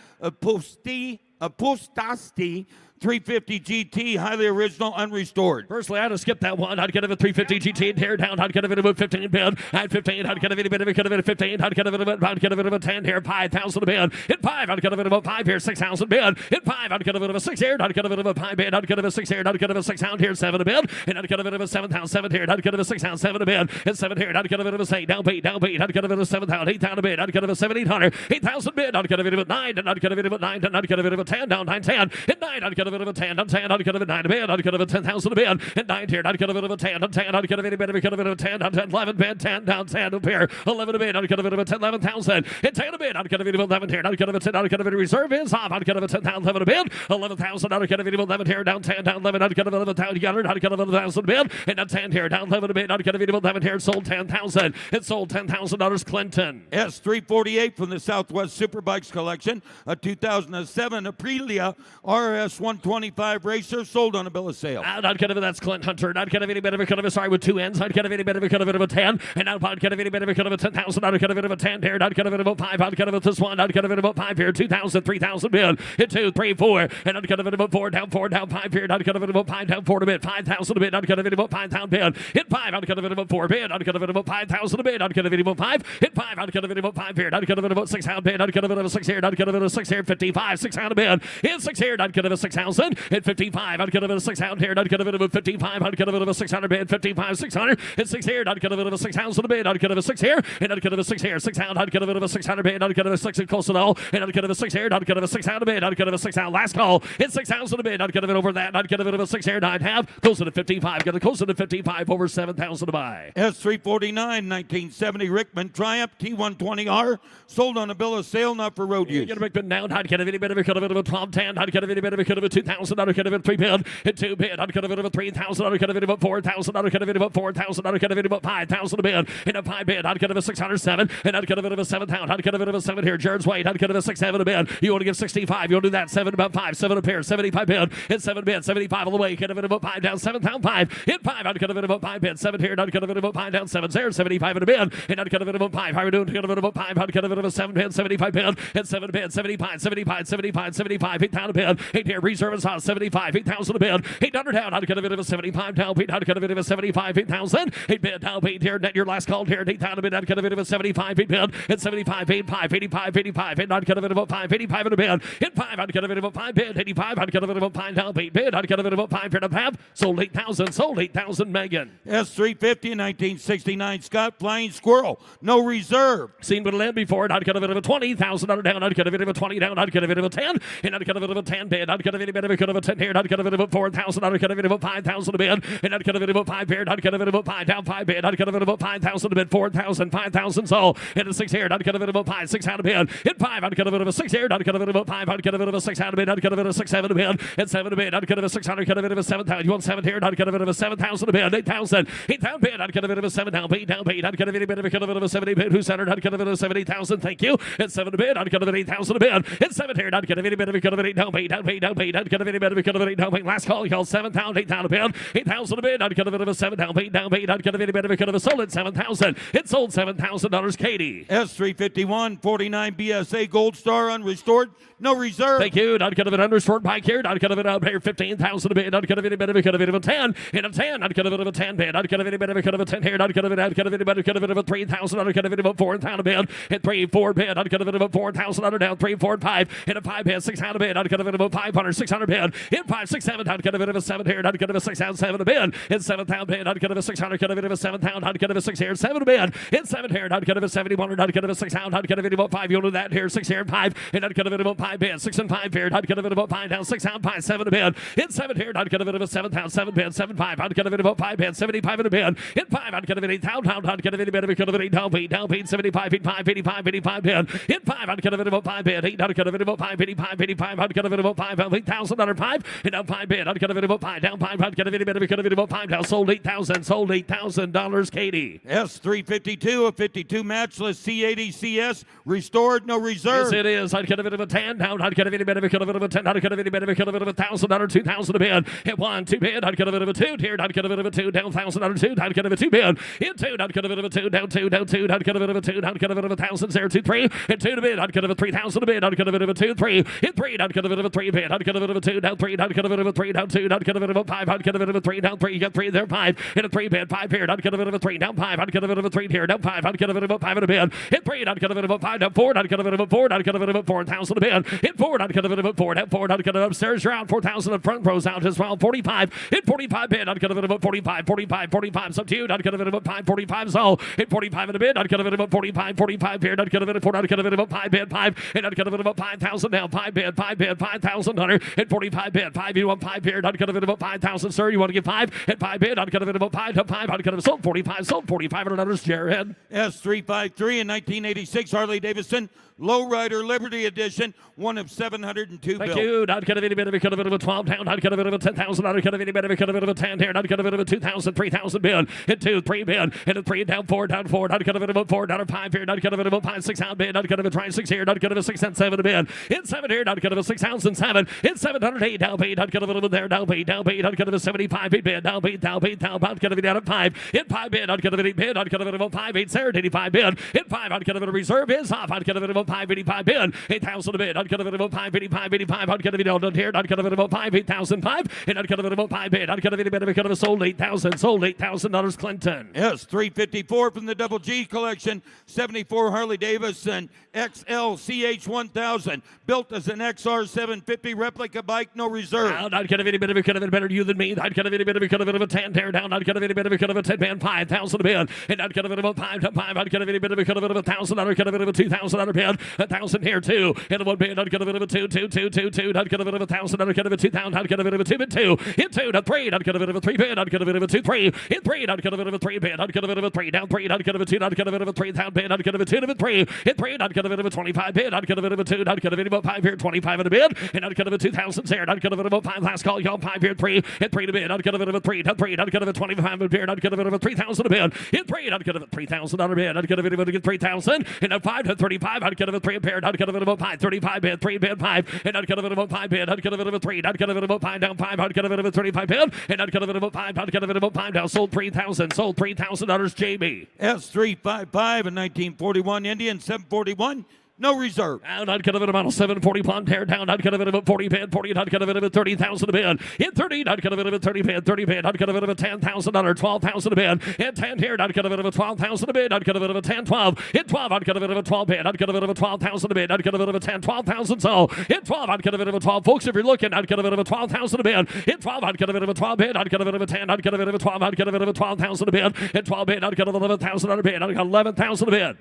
D: Apostasti 350 GT, highly original, unrestored.
G: Firstly, I'd have skipped that one. I'd get of a 350 GT and tear down. I'd get of it of a 15 bid. I'd 15. I'd get of it a bit of a cut of it a 15. I'd get of it of a, I'd get of it of a 10 here. 5,000 a bid. In 5, I'd get of it of a 5 here. 6,000 bid. In 5, I'd get of it of a 6 here. I'd get of it of a 5 bid. I'd get of a 6 here. I'd get of a 6 down here. 7 a bid. And I'd get of it of a 7,000 7 here. I'd get of a 6 down 7 a bid. And 7 here. I'd get of it of a 8 down beat down beat. I'd get of it of a 7,000 8 down a bid. I'd get of a 7,800 8,000 bid. I'd get of it of a 9. And I'd get of it of a 9. And I'd get of it of a 10 down 9 10. And 9. I'd get of it of a 10 down 10. I'd get of a 9 a bid. I'd get of a 10,000 a bid. And 9 here. I'd get of it of a 10 down 10. I'd get of it a bit of a cut of it of a 10 down 10 11 bid 10 down 10 up here. 11 a bid. I'd get of it of a 10 11,000. And 10 a bid. I'd get of it of 11 here. I'd get of a 10. I'd get of it reserve is off. I'd get of a 10 down 11 a bid. 11,000. I'd get of it of 11 here down 10 down 11. I'd get of 11,000 together. I'd get of 11,000 bid. And a 10 here down 11 a bid. I'd get of it of 11 here. It sold 10,000. It sold $10,000. Clinton.
D: S348 from the Southwest Superbikes collection, a 2007 Aprilia RS 125 racer, sold on a bill of sale.
G: And I'd get of it. That's Clint Hunter. And I'd get of any bit of a cut of a sorry with 2 ends. I'd get of any bit of a cut of it of a 10. And I'd get of any bit of a cut of a 10,000. I'd get of it of a 10 here. I'd get of it about 5. I'd get of it this one. I'd get of it about 5 here. 2,000, 3,000 bid. Hit 2, 3, 4. And I'd get of it about 4 down 5 here. I'd get of it about 5 down 4 to bid. 5,000 a bid. I'd get of it about 5 down bid. Hit 5. I'd get of it about 4 bid. I'd get of it about 5,000 a bid. I'd get of it about 5. Hit 5. I'd get of it about 5 here. I'd get of it about 6 down bid. I'd get of it about 6 here. I'd get of it a 6 here. 55. 6 down a bid. Hit 6 here. I'd get of a 6,000. Hit 55. I'd get of it a 6 down here. I'd get of it about 55. I'd get of it a 600 bid. 55. 600. Hit 6 here. I'd get of it of a 6,000 a bid. I'd get of a 6 here. And I'd get of a 6 here. 6 down. I'd get of it of a 600 bid. I'd get of a 6 close to all. And I'd get of a 6 here. I'd get of a 6 down a bid. I'd get of a 6 down last call. Hit 6,000 a bid. I'd get of it over that. I'd get of it of a 6 here. And I'd have closer to 55. Get it closer to 55 over 7,000 to buy.
D: S349 1970 Rickman Triumph T120R, sold on a bill of sale, not for road use.
G: Get a Rickman down. I'd get of any bit of a cut of it of a 1210. I'd get of any bit of a cut of a 2,000. I'd get of it 3 bid. Hit 2 bid. I'd get of it of a 3,000. I'd get of it about 4,000. I'd get of it about 4,000. I'd get of it about 5,000 a bid. In a 5 bid. I'd get of a 607. And I'd get of it of a 7 pound. I'd get of it of a 7 here. Jared's weight. I'd get of a 6 7 a bid. You want to give 65. You want to do that 7 about 5. 7 a pair. 75 bid. Hit 7 bid. 75 all the way. Get of it about 5 down. 7 down 5. Hit 5. I'd get of it about 5 bid. 7 here. I'd get of it about 5 down. 7 there. 75 in a bid. And I'd get of it about 5. How are we doing? Get of it about 5. I'd get of it of a 7 bid. 75 bid. And 7 bid. 75. 75. 75. 75. 8 down a bid. 8 here. Reserve. reserve is on 75, 8,000 a bid. 800 down, out of a 75 down, beat out of a 75, 8,000. 8 bid down, beat here, net your last call here, 8,000 a bid, out of a 75, 8 bid. It's 75, 85, 85, 85, and not of a 5, 85 in a bid. Hit 5, out of a 5 bid, 85, out of a 5 down, beat bid, out of a 5 here to have. Sold 8,000, Megan.
D: S350 1969 Scott Flying Squirrel, no reserve.
G: Seen with a land before it, I'd cut a 20,000 down, I'd cut a 20 down, I'd cut a 10, and I'd cut a 10 bid, I'd cut a bit of a 10 here, I'd cut a 4,000, I'd cut a 5,000 a bid, and I'd cut a 5 bid, I'd cut a 5 down, 5 bid, I'd cut a 5,000 a bid, 4,000, 5,000 sold, and a 6 here, I'd cut a 5, 6 out of bid, hit 5, I'd cut a 6 here, I'd cut a 5, I'd cut a 6 out of bid, I'd cut a 6, 7 a bid, and 7 a bid, I'd cut a 600, cut a 7,000, you want 7 here, I'd cut a 7,000 a bid, 8,000, 8,000 bid, I'd cut a 7 down, 8 down, 8, I'd cut a bit of a 70 bid, who centered, I'd cut a 70,000, thank you, and 7 a bid, I'd cut a 8,000 a bid, and 7 here, I'd cut a bit of a 8 down, 8 down, 8 down, 8, I'd cut a bit of a 8 down, 8, last call, y'all 7,000, 8,000 a bid, 8,000 a bid, I'd cut a bit of a 7 down, 8 down, 8, I'd cut a bit of a sold at 7,000, it sold $7,000, Katie.
D: S351 49 BSA Gold Star unrestored, no reserve.
G: Thank you. I'd cut of it unrestored bike here. I'd cut of it up here 15,000 a bid. I'd cut of it a bit of a 10 and a 10. I'd cut of it a 10 bid. I'd cut of it a bit of a 10 here. I'd cut of it a bit of a 3,000. I'd cut of it about 4,000 a bid. Hit 3, 4 bid. I'd cut of it about 4,000. I'd down 3, 4, 5 and a 5 bid. 600 a bid. I'd cut of it about 500, 600 bid. Hit 5, 6, 7. I'd cut of it a 7 here. I'd cut of a 6,000, 7 a bid. Hit 7,000 bid. I'd cut of a 600. Cut of it a 7,000. I'd cut of a 6 here. 7 a bid. Hit 7 here. I'd cut of a 71. I'd cut of a 6,000. I'd cut of it about 5. You'll do that here. 6 here and 5. And I'd cut of it about 5 bid. 6 and 5 here. I'd cut of it about 5 down. 6 down. 5, 7 a bid. Hit 7 here. I'd cut of it about 7,000. 7 bid. 7, 5. I'd cut of it about 5 bid. 75 in a bid. Hit 5. I'd cut of it 8,000. I'd cut of it a bit. I'd cut of it 8 down. 8 down. 8, 75. 85. 85. 85 bid. Hit 5. I'd cut of it about 5 bid. 8. I'd cut of it about 5. 85. 85. I'd cut of it about 5. 8,000 under 5. And down 5 bid. I'd cut of it about 5 down. 5. I'd cut of it a bit. I'd cut of it about 5 down. Sold 8,000. Sold $8,000. Katie.
D: S352 a 52 matchless C80 CS restored, no reserve.
G: Yes, it is. I'd cut a bit of a 10 down. I'd cut a bit of a cut of a 10. I'd cut a bit of a cut of a 1,000 under 2,000 a bid. Hit 1, 2 bid. I'd cut a bit of a 2 here. I'd cut a bit of a 2 down 1,000 under 2. I'd cut a bit of a 2 bid. Hit 2. I'd cut a bit of a 2 down 2 down 2. I'd cut a bit of a 2. I'd cut a bit of a 1,000 0 2 3 and 2 to bid. I'd cut a bit of 3,000 a bid. I'd cut a bit of a 2 3. Hit 3. I'd cut a bit of a 3 bid. I'd cut a bit of a 2 down 3. I'd cut a bit of a 3 down 2. I'd cut a bit of a 5. I'd cut a bit of a 3 down 3. You got 3 there 5 and a 3 bid 5 here. I'd cut a bit of a 3 down 5. I'd cut a bit of a 3 here down 5. I'd cut a bit of a 5 in a bid. Hit 3. I'd cut a bit of a 5 down 4. I'd cut a bit of a 4. I'd cut a bit of a 4,000 a bid. Hit 4. I'd cut a bit of a 4 down 4. I'd cut it upstairs. You're out 4,000 and front rows out as well. 45. Hit 45 bid. I'd cut a bit of a 45. 45. 45 subdued. I'd cut a bit of a 5. 45 so. Hit 45 in a bid. I'd cut a bit of a 45. 45 bid. I'd cut a bit of 4. I'd cut a bit of a 5 bid 5. And I'd cut a bit of a 5,000 down 5 bid 5 bid 5,000 under. Hit 45 bid 5. You want 5 bid. I'd cut a bit of a 5,000 sir. You want to get 5? Hit 5 bid. I'd cut a bit of a 5 to 5. I'd cut a sold 45. Sold 4,500 Jared.
D: S353 in 1986 Harley-Davidson Lowrider Liberty Edition, one of 702
G: Thank
D: built.
G: you. I'd cut a bit of a 12 down. I'd cut a bit of a 10,000. I'd cut a bit of a 10 here. I'd cut a bit of a 2,000, 3,000 bid. Hit 2, 3 bid. Hit a 3 down 4 down 4. I'd cut a bit of a 4 down a 5 here. I'd cut a bit of a 5, 6 out bid. I'd cut a bit of 6 here. I'd cut a 6 and 7 bid. Hit 7 here. I'd cut a 6,007. Hit 708 down bid. I'd cut a bit of there down bid. I'd cut a 75 bid down bid. I'd cut a bit down at 5. Hit 5 bid. I'd cut a bit 8 bid. I'd cut a bit of a 5 8 Sarah 85 bid. Hit 5. I'd cut a bit of reserve is off. I'd cut a bit of a 5 85 bid. 8,000 a bid. I'd cut a bit of a 5 85 85. I'd cut a bit down here. I'd cut a bit of a 5 8,005. And I'd cut a bit of a 5 bid. I'd cut a bit of a sold 8,000. Sold $8,000 Clinton.
D: Yes, 354 from the Double G collection. 74 Harley-Davidson XL CH 1000. Built as an XR 750 replica bike, no reserve.
G: I'd cut a bit of a better you than me. I'd cut a bit of a 10 tear down. I'd cut a bit of a 10 man 5,000 a bid. And I'd cut a bit of a 5 to 5. I'd cut a bit of a 1,000. I'd cut a bit of a 2,000 bid. 1,000 here too. And a 1 bid. I'd cut a bit of a 2 2 2 2 2. I'd cut a bit of a 1,000. I'd cut a bit of a 2,000. I'd cut a bit of a 2 bid 2. Hit 2 to 3. I'd cut a bit of a 3 bid. I'd cut a bit of a 2 3. Hit 3. I'd cut a bit of a 3 bid. I'd cut a bit of a 3 down 3. I'd cut a bit of a 2. I'd cut a bit of a 3,000 bid. I'd cut a bit of a 2 to 3. Hit 3. I'd cut a bit of a 25 bid. I'd cut a bit of a 2. I'd cut a bit of a 5 here 25 in a bid. And I'd cut a bit of 2,000 there. I'd cut a bit of a 5 last call. Y'all 5 here 3. Hit 3 to bid. I'd cut a bit of a 3 to 3. I'd cut a bit of 25 in a bid. I'd cut a bit of a 3,000 a bid. Hit 3. I'd cut a bit of $3,000 bid. I'd cut a bit of a 3,000. And a 5 to 35. I'd cut a bit of 3 paired. I'd cut a bit of a 5 35 bid. 3 bid 5. And I'd cut a bit of a 5 bid. I'd cut a bit of a 3. I'd cut a bit of a 5 down 5. I'd cut a bit of a 35 bid. And I'd cut a bit of a 5. I'd cut a bit of a 5 down. Sold 3,000. Sold $3,000 JB.
D: S355 in 1941 Indian 741. no reserve.
G: Down, I'd cut of it about 740 pound tear down, I'd cut of it about 40 bid, 40, I'd cut of it about 30,000 a bid. In 30, I'd cut of it about 30 bid, 30 bid, I'd cut of it about $10,000, 12,000 a bid. In 10 here, I'd cut of it about 12,000 a bid, I'd cut of it about 10, 12. In 12, I'd cut of it about 12 bid, I'd cut of it about 12,000 a bid, I'd cut of it about 10, 12,000. So in 12, I'd cut of it about 12. Folks, if you're looking, I'd cut of it about 12,000 a bid. In 12, I'd cut of it about 12 bid, I'd cut of it about 10, I'd cut of it about 12, I'd cut of it about 12,000 a bid. In 12 bid, I'd cut of 11,000 a bid, I'd cut 11,000 a bid.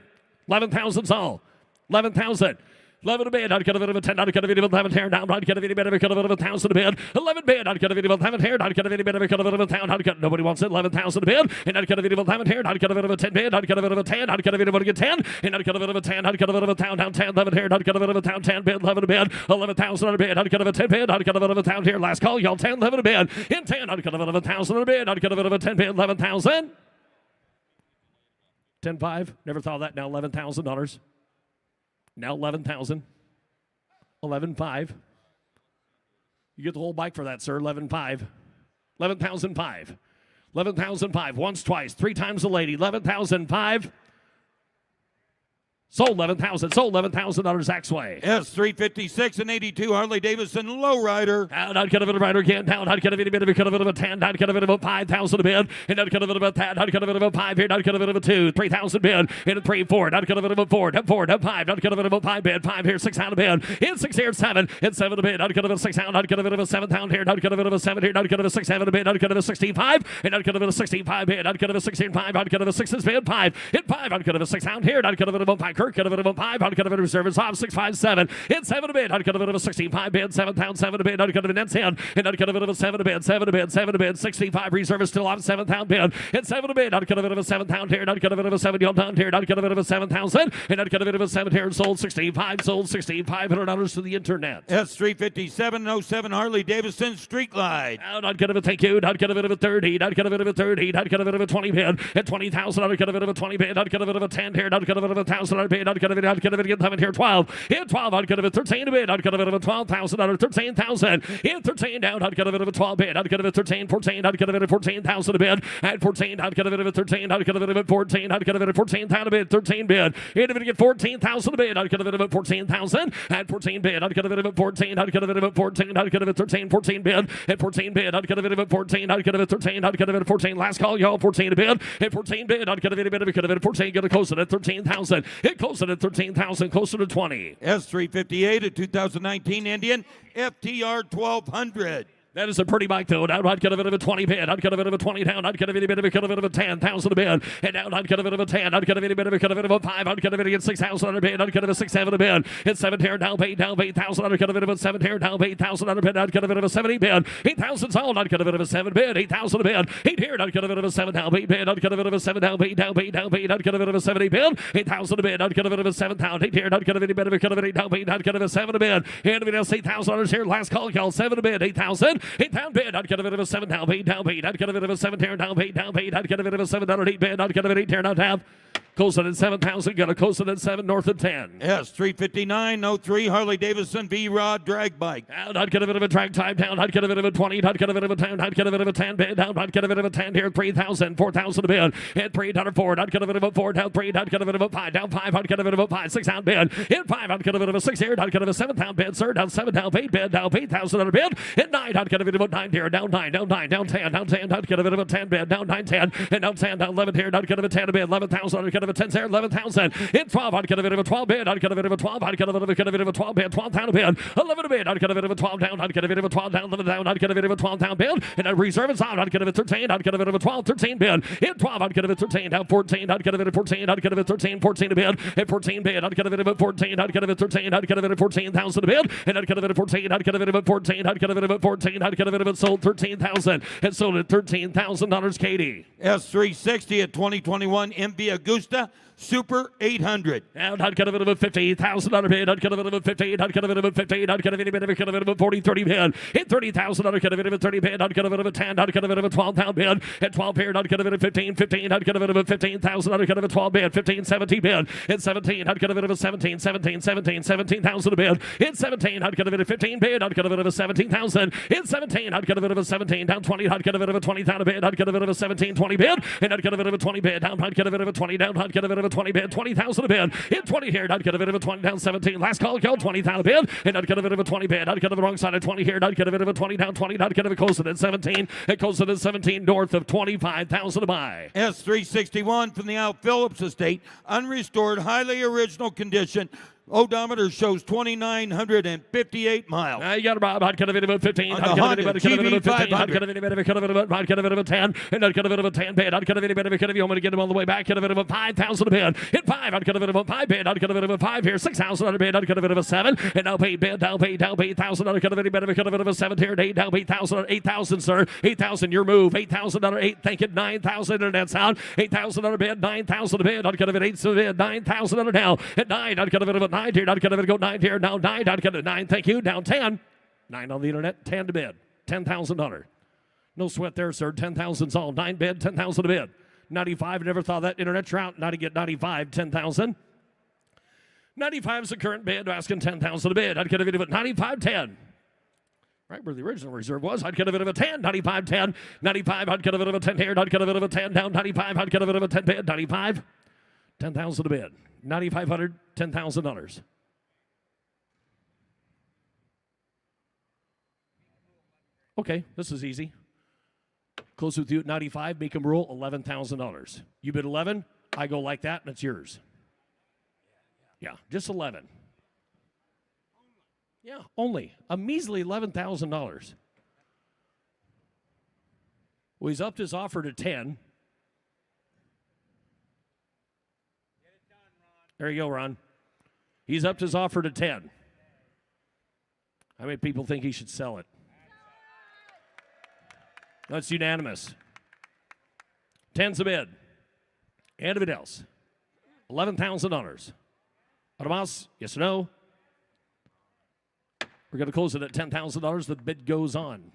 G: 11,000 so 11,000. 11 a bid, I'd cut a bit of a 10, I'd cut a bit of a 11 hair down, I'd cut a bit of a cut a bit of 1,000 a bid. 11 bid, I'd cut a bit of a 11 hair, I'd cut a bit of a cut a bit of a town, I'd cut, nobody wants it, 11,000 a bid, and I'd cut a bit of a 11 hair, I'd cut a bit of a 10 bid, I'd cut a bit of a 10, I'd cut a bit of a 10, and I'd cut a bit of a 10, I'd cut a bit of a town, down 10, 11 hair, I'd cut a bit of a town, 10 bid, 11 a bid, 11,000 on a bid, I'd cut a bit of a 10 bid, I'd cut a bit of a town here, last call, y'all 10, 11 a bid, in 10, I'd cut a bit of a 1,000 on a bid, I'd cut a bit of a 10 bid, 11,000. 10-5, never thought of that, now $11,000. Now 11,000. 11,500. You get the whole bike for that, sir. 11,500. 11,500. 11,500. Once, twice, three times a lady. 11,500. Sold 11,000. Sold $11,000 Zach's way.
D: S356 and 82 Harley-Davidson lowrider.
G: Down, I'd cut a bit of rider again. Down, I'd cut a bit of a cut a bit of a 10. I'd cut a bit of a 5,000 a bid. And I'd cut a bit of a that. I'd cut a bit of a 5 here. I'd cut a bit of a 2. 3,000 bid. And a 3, 4. I'd cut a bit of a 4. Up 4. Up 5. I'd cut a bit of a 5 bid. 5 here. 6 out of bid. In 6 here. 7. And 7 a bid. I'd cut a bit of 6 out. I'd cut a bit of a 7 down here. I'd cut a bit of a 7 here. I'd cut a bit of 6 7 a bid. I'd cut a bit of 65. And I'd cut a bit of 65 bid. I'd cut a bit of 16 5. I'd cut a bit of 6 bid. 5. Hit 5. I'd cut a bit of 6 out here. I'd cut a bit of a 5. Kirk. Cut a bit of a 5. I'd cut a bit of reserve. 6 5 7. In 7 a bid. I'd cut a bit of a 65 bid. 7 pound 7 a bid. I'd cut a bit of 10. And I'd cut a bit of a 7 a bid. 7 a bid. 7 a bid. 65 reserve is still on 7 pound bid. In 7 a bid. I'd cut a bit of a 7 pound here. I'd cut a bit of a 7 down here. I'd cut a bit of a 7,000. And I'd cut a bit of a 7 here. Sold 65. Sold $1,600 to the internet.
D: S357 07 Harley-Davidson Street Glide.
G: Out, I'd cut a bit of thank you. I'd cut a bit of a 30. I'd cut a bit of a 30. I'd cut a bit of a 20 bid. At 20,000. I'd cut a bit of a 20 bid. I'd cut a bit of a 10 here. I'd cut a bit of a 1,000. I'd cut a bit. I'd cut a bit again here. 12. In 12. I'd cut a bit 13 a bid. I'd cut a bit of a 12,000. 13,000. In 13 down. I'd cut a bit of a 12 bid. I'd cut a bit 13. 14. I'd cut a bit of 14,000 a bid. At 14. I'd cut a bit of a 13. I'd cut a bit of a 14. I'd cut a bit of 14,000 a bid. 13 bid. In a bit again 14,000 a bid. I'd cut a bit of a 14,000. At 14 bid. I'd cut a bit of a 14. I'd cut a bit of a 14. I'd cut a bit 13. 14 bid. At 14 bid. I'd cut a bit of a 14. I'd cut a bit 13. I'd cut a bit of 14. Last call, y'all. 14 a bid. At 14 bid. I'd cut a bit of a cut a bit of 14. Gonna close it at 13,000. It closed it at 13,000. Closer to 20.
D: S358 a 2019 Indian FTR 1200.
G: That is a pretty bike, though. Down, I'd cut a bit of a 20 bid. I'd cut a bit of a 20 down. I'd cut a bit of a cut a bit of a 10,000 a bid. And down, I'd cut a bit of a 10. I'd cut a bit of a cut a bit of a 5. I'd cut a bit of 6,000 a bid. I'd cut a 6 7 a bid. It's 7 here down 8,000. I'd cut a bit of a 7 here down 8,000 a bid. I'd cut a bit of a 70 bid. 8,000 sold. I'd cut a bit of a 7 bid. 8,000 a bid. 8 here. I'd cut a bit of a 7 down 8 bid. I'd cut a bit of a 7 down 8 down 8 down 8. I'd cut a bit of a 70 bid. 8,000 a bid. I'd cut a bit of a 7 down 8 here. I'd cut a bit of a cut of 8 down 8. I'd cut a bit of 7 a bid. And a bit else $8,000 here. Last call, y'all. 7 a bid. 8,000. 8 pound bid. I'd cut a bit of a 7 down 8 down 8. I'd cut a bit of a 7 down 8 down 8. I'd cut a bit of a 7 down 8 bid. I'd cut a bit of 8 down out half. Close it at 7,000. Gonna close it at 7 north of 10.
D: S359 03 Harley-Davidson V-Rod drag bike.
G: Down, I'd get a bit of a drag time down. I'd get a bit of a 20. I'd get a bit of a 10. I'd get a bit of a 10 bid down. I'd get a bit of a 10 here. 3,000. 4,000 a bid. And 3 down 4. I'd get a bit of a 4 down 3. I'd get a bit of a 5 down 5. I'd get a bit of a 5. 6 down bid. In 5. I'd get a bit of a 6 here. I'd get a 7 down bid. Sir, down 7 down 8 bid. Down 8,000 on a bid. In 9. I'd get a bit of a 9 here. Down 9. Down 9. Down 10. Down 10. I'd get a bit of a 10 bid. Down 9 10. And down 10. Down 11 here. I'd get a bit of a 10 a bid. 11,000. I'd get a bit of a 10 there. 11,000. In 12, I'd get a bit of a 12 bid. I'd get a bit of a 12. I'd get a bit of a 12 bid. 12 down a bid. 11 a bid. I'd get a bit of a 12 down. I'd get a bit of a 12 down. 11 down. I'd get a bit of a 12 down bid. And I'd reserve it out. I'd get a bit 13. I'd get a bit of a 12. 13 bid. In 12, I'd get a bit 13 down 14. I'd get a bit of 14. I'd get a bit 13. 14 a bid. And 14 bid. I'd get a bit of a 14. I'd get a bit 13. I'd get a bit of 14,000 a bid. And I'd get a bit of 14. I'd get a bit of a 14. I'd get a bit of a 14. I'd get a bit of it sold 13,000. And sold at $13,000, Katie.
D: S360 at 2021 MV Augusta Super 800.
G: And I'd get a bit of a $50,000 bid. I'd get a bit of a 50. I'd get a bit of a 50. I'd get a bit of a 40, 30 bid. Hit 30,000. I'd get a bit of a 30 bid. I'd get a bit of a 10. I'd get a bit of a 12 pound bid. At 12 here, I'd get a bit of 15. 15. I'd get a bit of a 15,000. I'd get a 12 bid. 15, 17 bid. At 17, I'd get a bit of a 17. 17,000 a bid. In 17, I'd get a bit of 15 bid. I'd get a bit of a 17,000. In 17, I'd get a bit of a 17. Down 20, I'd get a bit of a 20,000 bid. I'd get a bit of a 17, 20 bid. And I'd get a bit of a 20 bid. Down, I'd get a bit of a 20 down. I'd get a bit of a 20 bid, 20,000 a bid. Hit 20 here, I'd get a bit of a 20 down 17. Last call, 20,000 a bid, and I'd get a bit of a 20 bid. I'd get a wrong side of 20 here, I'd get a bit of a 20 down 20. I'd get a close at 17. It goes at 17 north of 25,000 to buy.
D: S361 from the Al Phillips estate, unrestored, highly original condition. Odometer shows 2,958 miles.
G: You got it, Rob. I'd get a bit of a 15.
D: On
G: I'd
D: the
G: get a
D: Honda
G: bit of a 15. I'd get a bit of a 10. And I'd get a bit of a 10 bid. I'd get a bit of a you want me to get him on the way back. Get a bit of a 5,000 a bid. Hit 5. I'd get a bit of a 5 bid. I'd get a bit of a 5 here. 6,000 on a bid. I'd get a bit of a 7. And now paid bid. Down paid 1,000. I'd get a bit of a 7 here. 8 down 8,000. 8,000, sir. 8,000. Your move. 8,000 on 8. Thank you. 9,000 internet sound. 8,000 on a bid. 9,000 a bid. I'd get a bit 8 bid. 9,000 on a now. At 9. I'd get a bit of a 9 here. I'd get a bit of a 9 here. Now 9. I'd get a 9. Thank you. Down 10. 9 on the internet. 10 to bid. $10,000. No sweat there, sir. 10,000's all. 9 bid. 10,000 a bid. 95. Never thought that internet route. Not to get 95. 10,000. 95 is the current bid. Asking 10,000 a bid. I'd get a bit of a 95. 10. Right where the original reserve was, I'd get a bit of a 10, 95, 10, 95, I'd get a bit of a 10 here, I'd get a bit of a 10 down, 95, I'd get a bit of a 10 bid, 95, 10,000 a bid, 9,500, $10,000. Okay, this is easy. Close with you at 95, Mecum rule, $11,000. You bid 11, I go like that, and it's yours. Yeah, just 11. Yeah, only a measly $11,000. Well, he's upped his offer to 10. There you go, Ron. He's upped his offer to 10. How many people think he should sell it? That's unanimous. 10's a bid. Anybody else? $11,000. Adamas, yes or no? We're going to close it at $10,000. The bid goes on.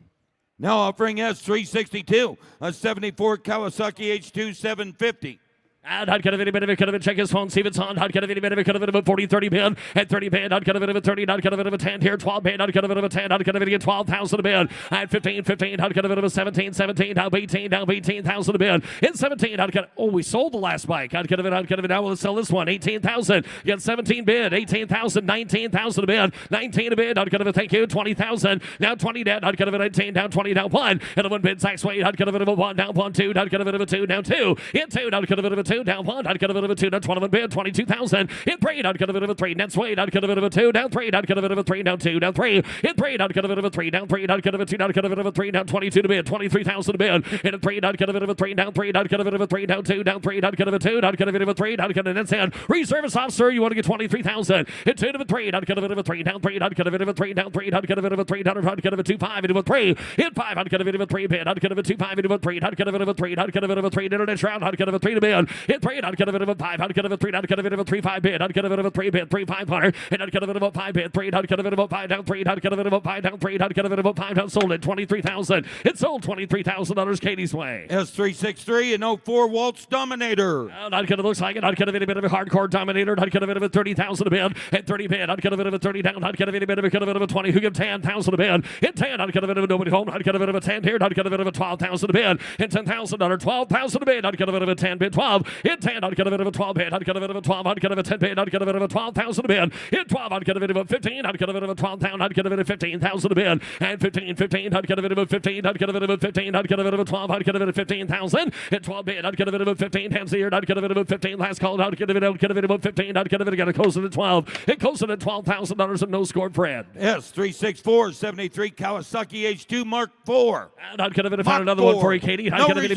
D: Now offering S362, a 74 Kawasaki H2 750.
G: And I'd get a bit of a check his phone, see if it's on. I'd get a bit of a 40, 30 bid. At 30 bid, I'd get a bit of a 30. I'd get a bit of a 10 here. 12 bid, I'd get a bit of a 10. I'd get a bit of 12,000 a bid. At 15, 15, I'd get a bit of a 17, 17. Down 18, down 18,000 a bid. In 17, I'd get, we sold the last bike. I'd get a bit, now we'll sell this one. 18,000. Get 17 bid. 18,000, 19,000 a bid. 19 a bid, I'd get a bit, thank you. 20,000. Now 20 down, I'd get a bit 19, down 20, down 1. And a 1 bid, Zach Swade, I'd get a bit of a 1, down 1, 2. I'd get a bit of a 2, down 2. In 2, I'd get a bit of a 2, down 1. I'd get a bit of a 2, down 21 bid, 22,000. In 3, I'd get a bit of a 3, net Swade, I'd get a bit of a 2, down 3, I'd get a bit of a 3, down 2, down 3. In 3, I'd get a bit of a 3, down 3, I'd get a bit of a 2, I'd get a bit of a 3, down 22 to bid, 23,000 to bid. In 3, I'd get a bit of a 3, down 3, I'd get a bit of a 3, down 2, down 3, I'd get a bit of a 2, I'd get a bit of a 3, I'd get a net hand. Reservice officer, you want to get 23,000. In 2 to 3, I'd get a bit of a 3, down 3, I'd get a bit of a 3, down 3, I'd get a bit of a 3, down, I'd get a 2, 5, into a 3. In 5, I'd get a bit of a 3 bid, I'd get a 2, 5, into a 3, I'd get a bit of a 3, I'd get a bit of a 3, internet round, I'd get a 3 to bid. In 3, I'd get a bit of a 5, I'd get a 3, I'd get a bit of a 3, 5 bid, I'd get a bit of a 3 bid, 3, 500, and I'd get a bit of a 5 bid, 3, I'd get a bit of a 5 down 3, I'd get a bit of a 5 down 3, I'd get a bit of a 5 down, sold at 23,000. It sold $23,000 Katie's way.
D: S363, an 04 Waltz Dominator.
G: And I'd get it, looks like it. I'd get a bit of a hardcore Dominator. I'd get a bit of a 30,000 a bid. At 30 bid, I'd get a bit of a 30 down. I'd get a bit of a 20. Who give 10,000 a bid? In 10, I'd get a bit of a nobody home. I'd get a bit of a 10 here. I'd get a bit of a 12,000 a bid. In 10,000 under 12,000 a bid. I'd get a bit of a 10 bid 12. In 10, I'd get a bit of a 12 bid. I'd get a bit of a 12. I'd get a bit of a 10 bid. I'd get a bit of a 12,000 a bid. In 12, I'd get a bit of a 15. I'd get a bit of a 12,000. I'd get a bit of 15,000 a bid. And 15, 15, I'd get a bit of a 15. I'd get a bit of a 15. I'd get a bit of a 12. I'd get a bit of 15,000. At 12 bid, I'd get a bit of a 15. Hands here, I'd get a bit of a 15. Last call, I'd get a bit of a 15. I'd get a bit of a close at 12. It closed at $12,000 and no score for Ed.
D: S364, 73 Kawasaki H2 Mark IV.
G: And I'd get a bit of another one for you, Katie. I'd get a bit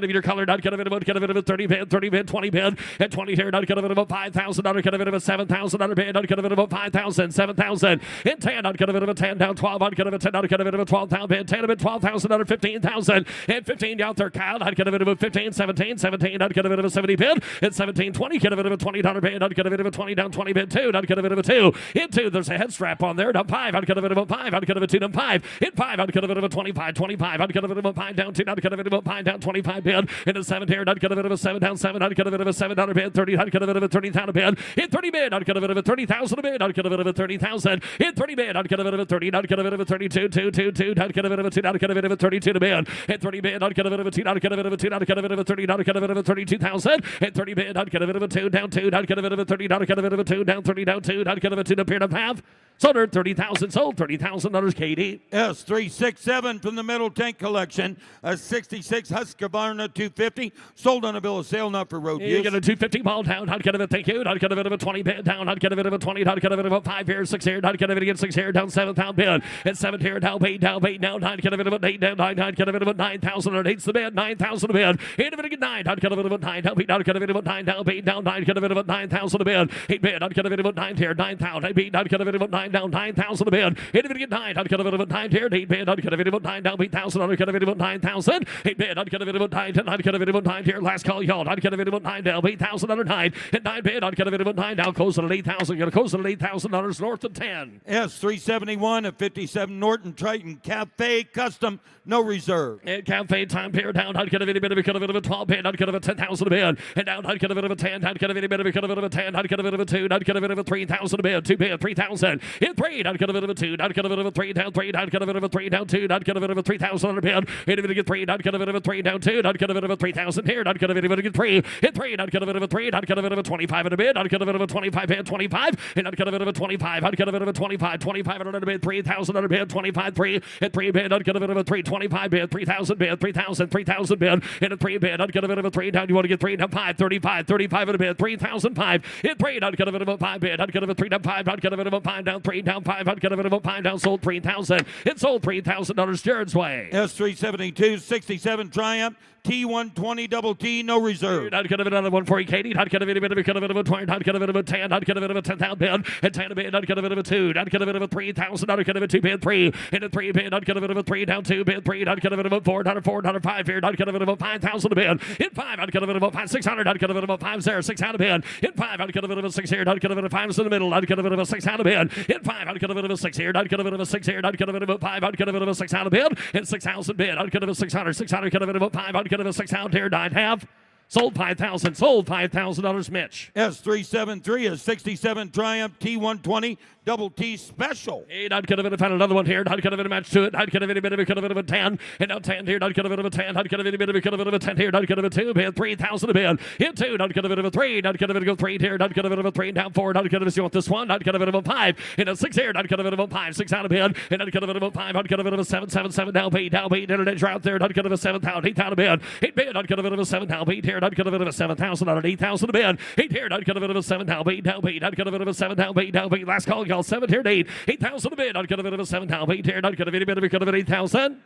G: of your colored. I'd get a bit of a 30 bid, 30 bid, 20 bid. At 20 here, I'd get a bit of a 5,000. I'd get a bit of a 7,000 bid. I'd get a bit of a 5,000, 7,000. In 10, I'd get a bit of a 10 down 12. I'd get a bit of a 10. I'd get a bit of a 12,000 bid. 10 a bit, 12,000 under 15,000. And 15 down there, Kyle. I'd get a bit of a 15, 17, 17. I'd get a bit of a 70 bid. At 17, 20. Get a bit of a $20 bid. I'd get a bit of a 20 down 20 bid 2. I'd get a bit of a 2. In 2, there's a head strap on there. Down 5. I'd get a bit of a 5. I'd get a bit of a 2 down 5. In 5, I'd get a bit of a 25, 25. I'd get a bit of a 5 down 2. I'd get a bit of a 5 down 25 bid. In a 7 here, I'd get cut of it of a 7 down 7, I'd cut of it of a 7 down a bid, 30, I'd cut of it of a 30 down a bid, hit 30 bid, I'd cut of it of a 30,000 a bid, I'd cut of it of a 30,000, hit 30 bid, I'd cut of it of a 30, I'd cut of it of a 32, 2, 2, 2, I'd cut of it of a 2, I'd cut of it of a 32 to bid, hit 30 bid, I'd cut of it of a 2, I'd cut of it of a 2, I'd cut of it of a 30, I'd cut of it of a 32,000, hit 30 bid, I'd cut of it of a 2 down 2, I'd cut of it of a 30, I'd cut of it of a 2 down 30 down 2, I'd cut of it 2 to appear of half. Sold her 30,000, sold $30,000, Katie.
D: S367 from the Metal Tank Collection, a 66 Husqvarna 250, sold on a bill of sale, not for road
G: You
D: use.
G: get a 250 ball down, I'd cut of it, thank you, I'd cut of it of a 20 bid down, I'd cut of it of a 20, I'd cut of it of a 5 here, 6 here, I'd cut of it again, 6 here, down 7 pound bid, and 7 here, down 8, down 8, down 9, cut of it of a 8, down 9, I'd cut of it of a 9,000, and 8's the bid, 9,000 a bid, 8 of it again, 9, I'd cut of it of a 9, down 8, I'd cut of it of a 9, down 8, down 9, cut of it of a 9,000 a bid, 8 bid, I'd cut of it of a 9 here, 9,000, 8 bid, I'd cut of it of a 9, down 9,000 a bid, 8 of it again, 9, I'd cut of it of a 9 here, 8 bid, I'd cut of it of a 9, down 8,000, I'd cut of it of a 9,000, 8 bid, I'd cut of it of a 9, 10, I'd cut of it of a 9 here, last call, y'all, I'd cut of it of a 9, down 8,000, under 9, and 9 bid, I'd cut of it of a 9, down close at $8,000, gonna close at $8,000 north of 10.
D: S371, a 57 Norton Triton Cafe Custom, no reserve.
G: And cafe time period down, I'd cut of it a bit of a cut of it of a 12 bid, I'd cut of a 10,000 a bid, and down, I'd cut of it of a 10, I'd cut of it a bit of a cut of it of a 10, I'd cut of it of a 2, I'd cut of it of a 3,000 a bid, 2 bid, 3,000, in 3, I'd cut of it of a 2, I'd cut of it of a 3, down 3, I'd cut of it of a 3, down 2, I'd cut of it of a 3,000 a bid, hit of it again 3, I'd cut of it of a 3, down 2, I'd cut of it of a 3,000 here, I'd cut of it of a 3, hit 3, I'd cut of it of a 3, I'd cut of it of a 25 in a bid, I'd cut of it of a 25 bid, 25, and I'd cut of it of a 25, I'd cut of it of a 25, 25 and a bid, 3,000 on a bid, 25, 3, hit 3 bid, I'd cut of it of a 3, 25 bid, 3,000 bid, 3,000, 3,000 bid, and a 3 bid, I'd cut of it of a 3, down, you want to get 3, down 5, 35, 35 in a bid, 3,005, hit 3, I'd cut of it of a 5 bid, I'd cut of a 3, down 5, I'd cut of it of a 5, down 3, down 5, I'd cut of it of a 5, down, sold 3,000, it sold $3,000 Jared's way.
D: S372, 67 Triumph, T120 double T, no reserve.
G: I'd cut of it another one for you, Katie. I'd cut of it a bit of a cut of it of a 20. I'd cut of it of a 10. I'd cut of it of a 10,000 bid. And 10 a bid. I'd cut of it of a 2. I'd cut of it of a 3,000. I'd cut of it 2 bid 3. And a 3 bid. I'd cut of it of a 3 down 2 bid 3. I'd cut of it of a 4. Not a 4. Not a 5 here. I'd cut of it of a 5,000 a bid. In 5. I'd cut of it of a 5 600. I'd cut of it of a 5 0 6 out a bid. In 5. I'd cut of it of a 6 here. I'd cut of it of a 5 in the middle. I'd cut of it of a 6 out a bid. In 5. I'd cut of it of a 6 here. I'd cut of it of a 6 here. I'd cut of it of a 5. I'd cut of it of a 6 out a bid. And 6,000 bid. I'd cut of a 600. 600. Cut of it of a 5. I'd cut of a 6 out here. 9.5. Sold 5,000. Sold $5,000, Mitch.
D: S373, a 67 Triumph T120 double T special.
G: Eight, I'd cut of it. I found another one here. I'd cut of it a match to it. I'd cut of it a bit of a cut of it of a 10. And now 10 here. I'd cut of it of a 10. I'd cut of it a bit of a cut of it of a 10 here. I'd cut of it 2 bid. 3,000 a bid. Hit 2. I'd cut of it of a 3. I'd cut of it of a 3 here. I'd cut of it of a 3 down 4. I'd cut of it. You want this one? I'd cut of it of a 5. And a 6 here. I'd cut of it of a 5. 6 out of bid. And I'd cut of it of a 5. I'd cut of it of a 7. 7 7 down 8. Down 8. And an edge out there. I'd cut of a 7 down 8 out of bid. 8 bid. I'd cut of it of a 7 down 8 here. I'd cut of it of a 7,000 on an 8,000 a bid. 8 here. I'd cut of it of a 7 down 8 down 8. I'd cut of it of a 7 down 8 down 8. Last call, y'all. 7 here to 8. 8,000 a bid. I'd cut of it of a 7 down 8 here. I'd cut of it a bit of a cut of it 8,000.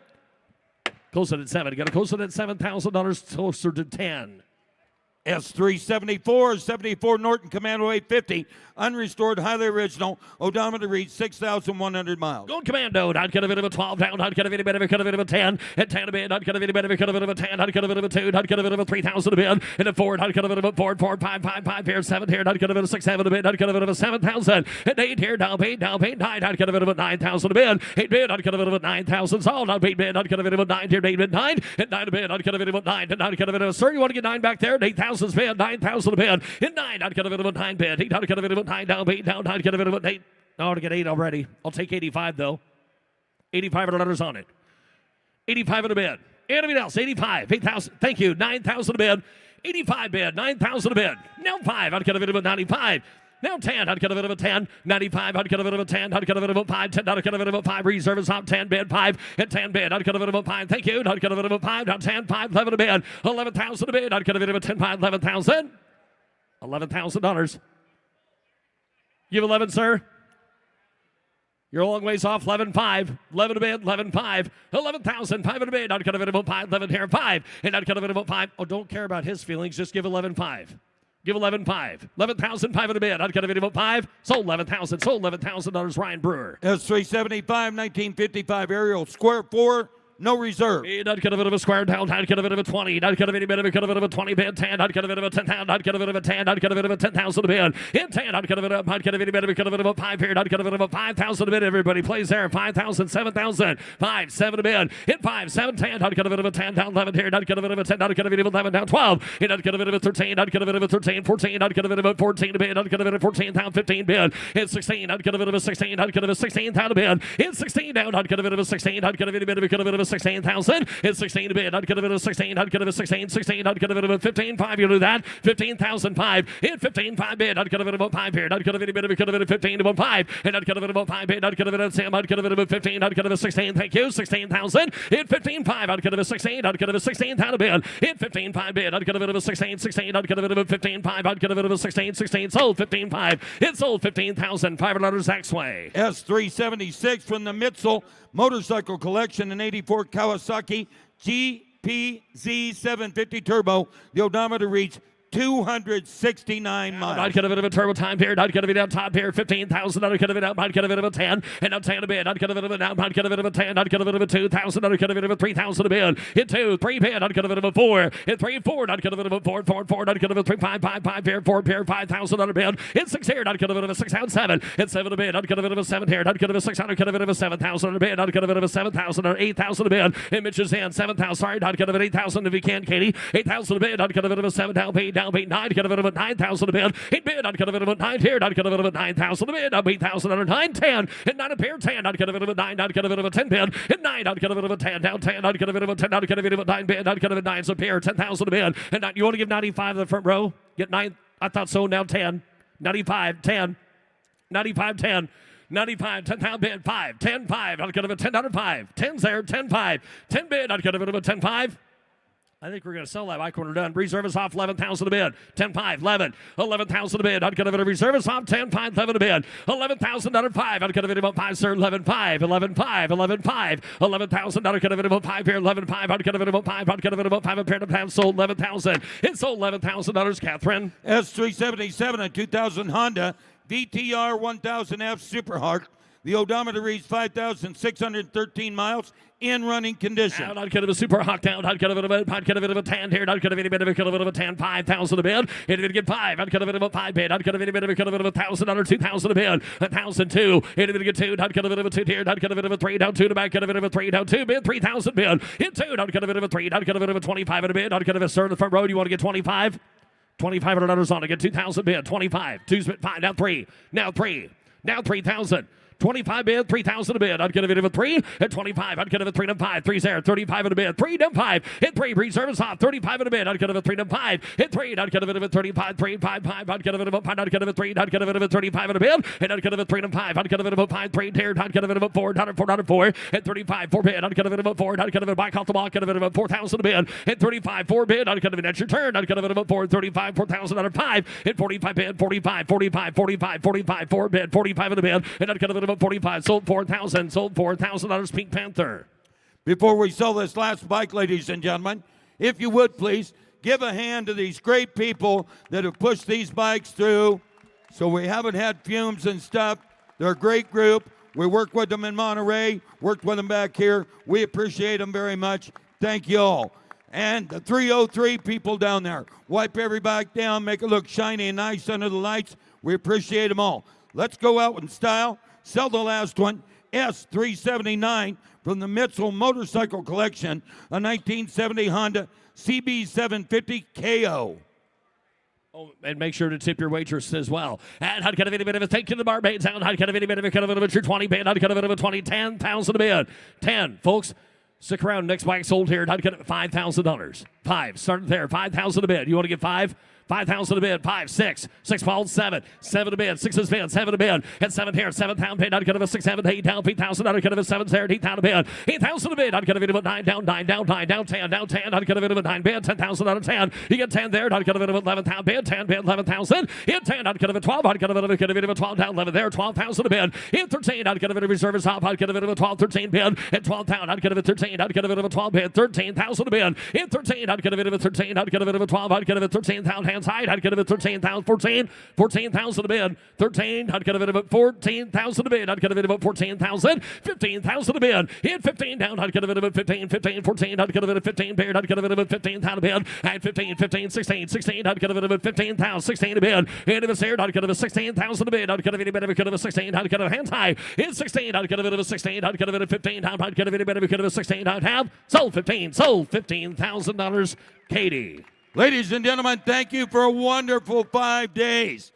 G: Close it at 7. Got to close it at $7,000 closer to 10.
D: S374, 74 Norton Commando 850, unrestored, highly original, odometer reads 6,100 miles.
G: Gold Commando, I'd cut a bit of a 12 down, I'd cut a bit of a cut of it of a 10, and 10 a bit, I'd cut a bit of a cut of it of a 10, I'd cut a bit of a 2, I'd cut a bit of a 3,000 a bit, and a 4, I'd cut a bit of a 4, 5, 5, 5 here, 7 here, I'd cut a bit of 6, 7 a bit, I'd cut a bit of a 7,000, and 8 here, down 8, 9, I'd cut a bit of a 9,000 a bit, 8 bit, I'd cut a bit of a 9,000, sold, 8 bit, I'd cut a bit of a 9 here, 8 bit, 9, and 9 a bit, I'd cut a bit of a 9, and I'd cut a bit of a, sir, you want to get 9 back there, 8,000's bid, 9,000 a bid, in 9, I'd cut a bit of a 9 bid, 8, I'd cut a bit of a 9 down, 8 down, I'd cut a bit of a 8. No, to get 8 already. I'll take 85 though. 85 and letters on it. 85 in a bid. Anything else? 85. 8,000. Thank you. 9,000 a bid. 85 bid. 9,000 a bid. Now 5. I'd cut a bit of a 95. Now 10. I'd cut a bit of a 10. 95. I'd cut a bit of a 10. I'd cut a bit of a 5. 10. I'd cut a bit of a 5. Reserve is up. 10 bid. 5. And 10 bid. I'd cut a bit of a 5. Thank you. I'd cut a bit of a 5. Now 10. 5. 11 a bid. 11,000 a bid. I'd cut a bit of a 10. 5. 11,000. $11,000. You have 11, sir? You're a long ways off. 11.5. 11 a bid. 11.5. 11,005 a bid. I'd cut a bit of a 5. 11 here. 5. And I'd cut a bit of a 5. Oh, don't care about his feelings. Just give 11.5. Give 11.5. 11,005 in a bid. I'd cut a bit of a 5. Sold 11,000. Sold $11,000. Ryan Brewer.
D: S375, 1955 aerial square 4. no reserve.
G: Not get a bit of a square down, not get a bit of a 20, not get a bit of a 20 bid, 10, not get a bit of a 10,000, not get a bit of a 10, not get a bit of a 10,000 bid, in 10, not get a bit of, not get a bit of a 5 here, not get a bit of a 5,000 bid, everybody plays there, 5,000, 7,000, 5, 7 bid, in 5, 7, 10, not get a bit of a 10 down, 11 here, not get a bit of a 10, not get a bit of a 11 down, 12, not get a bit of a 13, not get a bit of a 13, 14, not get a bit of a 14 bid, not get a bit of 14 down, 15 bid, in 16, not get a bit of a 16, not get a bit of a 16 down bid, in 16 down, not get a bit of a 16, not get a bit of a 16,000, in 16 bid, not get a bit of a 16, not get a bit of a 16, 16, not get a bit of a 15, 5, you do that, 15,005, in 15, 5 bid, not get a bit of a 5 here, not get a bit of a 15 to 5, and not get a bit of a 5 bid, not get a bit of a Sam, not get a bit of a 15, not get a 16, thank you, 16,000, in 15, 5, not get a 16, not get a 16 down a bid, in 15, 5 bid, not get a bit of a 16, 16, not get a bit of a 15, 5, not get a bit of a 16, 16, sold 15, 5, it sold 15,500 Zach's way.
D: S376 from the Mitchell Motorcycle Collection, an 84 Kawasaki GPZ 750 Turbo. The odometer reached 269 miles.
G: Not get a bit of a turbo time here. Not get a bit of top here. 15,000. Not get a bit of not get a bit of a 10. And now 10 a bit. Not get a bit of a not get a bit of a 10. Not get a bit of a 2,000. Not get a bit of a 3,000 a bit. Hit 2, 3 bit. Not get a bit of a 4. Hit 3, 4. Not get a bit of a 4, 4, 4. Not get a bit of a 3, 5, 5, 5 here. 4 pair. 5,000 on a bit. Hit 6 here. Not get a bit of a 6 out 7. Hit 7 a bit. Not get a bit of a 7 here. Not get a bit of a 600. Get a bit of a 7,000 on a bit. Not get a bit of a 7,000 or 8,000 a bit. It Mitch's hand 7,000. Sorry. Not get a bit 8,000 if you can, Katie. 8,000 a bit. Not get a bit of a 7 down pay 9. Get a bit of a 9,000 a bid. 8 bid. Not get a bit of a 9 here. Not get a bit of a 9,000 a bid. 8,000 under 9, 10. And 9 a pair 10. Not get a bit of a 9. Not get a bit of a 10 bid. And 9. Not get a bit of a 10 down 10. Not get a bit of a 10. Not get a bit of a 9 bid. Not get a bit of a 9 a pair 10,000 a bid. And 9, you want to give 95 in the front row? Get 9. I thought so. Now 10. 95 10. 95 10. 95, 10 pound bid, 5, 10, 5. I'll get a bit of a 10 out of 5. 10's there, 10, 5. 10 bid, I'll get a bit of a 10, 5. I think we're going to sell that bike when we're done. Reserve is off 11,000 a bid. 10, 5, 11. 11,000 a bid. I'd get a bit of reserve is off 10, 5, 11 a bid. 11,000 out of 5. I'd get a bit of 5, sir. 11, 5, 11, 5, 11, 5. 11,000. I'd get a bit of 5 here. 11, 5. I'd get a bit of 5. I'd get a bit of 5. A pair of pounds sold 11,000. It sold $11,000, Catherine.
D: S377, a 2000 Honda VTR 1000F Super Hard. The odometer reached 5,613 miles in running condition.
G: I'd get a super hot down. I'd get a bit of a 10 here. I'd get a bit of a 10, 5,000 a bid. It'd get 5. I'd get a bit of a 5 bid. I'd get a bit of a 1,000 under 2,000 a bid. 1,002. It'd get 2. I'd get a bit of a 2 here. I'd get a bit of a 3 down 2 to back. Get a bit of a 3 down 2 bid. 3,000 bid. Hit 2. I'd get a bit of a 3. I'd get a bit of a 25 in a bid. I'd get a bit of a in the front row. You want to get 25? $2,500 on to get 2,000 bid. 25. 2's bid 5. Now 3. Now 3. Now 3,000. 25 bid, 3,000 a bid. I'd get a bit of a 3 at 25. I'd get a 3 to 5. 3's there, 35 in a bid. 3 to 5. Hit 3. Reserve is off. 35 in a bid. I'd get a 3 to 5. Hit 3. I'd get a bit of a 35. 3, 5, 5. I'd get a bit of a 5. I'd get a 3. I'd get a bit of a 35 in a bid. And I'd get a 3 to 5. I'd get a bit of a 5. 3 here. I'd get a bit of a 4. I'd 4. At 35. 4 bid. I'd get a bit of a 4. I'd get a bit of a bike off the block. Get a bit of a 4,000 a bid. At 35. 4 bid. I'd get a bit at your turn. I'd get a bit of a 4. 35. 4,000 out of 5. At 45 bid. 45. 45. 45. 45. 4 bid. 45 in a bid. And I'd get a bit of a 45. Sold 4,000. Sold $4,000 Pink Panther.
D: Before we sell this last bike, ladies and gentlemen, if you would please give a hand to these great people that have pushed these bikes through so we haven't had fumes and stuff. They're a great group. We worked with them in Monterey, worked with them back here. We appreciate them very much. Thank you all. And the 303 people down there, wipe every bike down, make it look shiny and nice under the lights. We appreciate them all. Let's go out in style, sell the last one. S379 from the Mitchell Motorcycle Collection, a 1970 Honda CB750 KO.
G: Oh, and make sure to tip your waitress as well. And I'd get a bit of a take to the barmaids down. I'd get a bit of a 20 bid. I'd get a bit of a 20, 10,000 a bid. 10, folks. Stick around. Next bike sold here. I'd get $5,000. 5, starting there. 5,000 a bid. You want to get 5? 5,000 a bid. 5, 6. 6 followed 7. 7 a bid. 6 is bid. 7 a bid. And 7 here. 7 pound bid. I'd get a 6, 7, 8 down. 8,000. I'd get a 7 there. 8,000 a bid. 8,000 a bid. I'd get a bit of a 9 down. 9 down. 9 down. 10 down. 10. I'd get a bit of a 9 bid. 10,000 out of 10. You get 10 there. I'd get a bit of a 11,000 bid. 10 bid. 11,000. In 10. I'd get a 12. I'd get a bit of a 12 down. 11 there. 12,000 a bid. In 13. I'd get a bit of reserve top. I'd get a bit of a 12, 13 bid. And 12 down. I'd get a 13. I'd get a bit of a 12 bid. 13,000 a bid. In 13. I'd get a bit of a 13, I'd get a bit of a 12, I'd get a bit of 13,000 hands high, I'd get a bit of 13,000, 14,000 to bid, 13, I'd get a bit of a 14,000 to bid, I'd get a bit of a 14,000, 15,000 to bid, hit 15 down, I'd get a bit of a 15, 15, 14, I'd get a bit of 15 bid, I'd get a bit of a 15,000 to bid, at 15, 15, 16, 16, I'd get a bit of a 15,000, 16 to bid, into the here, I'd get a bit of 16,000 to bid, I'd get a bit of a 16, I'd get a hands high, in 16, I'd get a bit of a 16, I'd get a bit of 15 down, I'd get a bit of a 16, I'd have sold $15,000, Katie.
D: Ladies and gentlemen, thank you for a wonderful 5 days.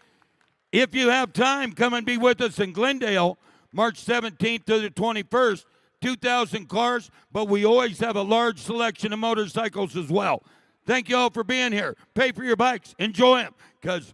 D: If you have time, come and be with us in Glendale, March 17th to the 21st. 2,000 cars, but we always have a large selection of motorcycles as well. Thank you all for being here. Pay for your bikes. Enjoy them, because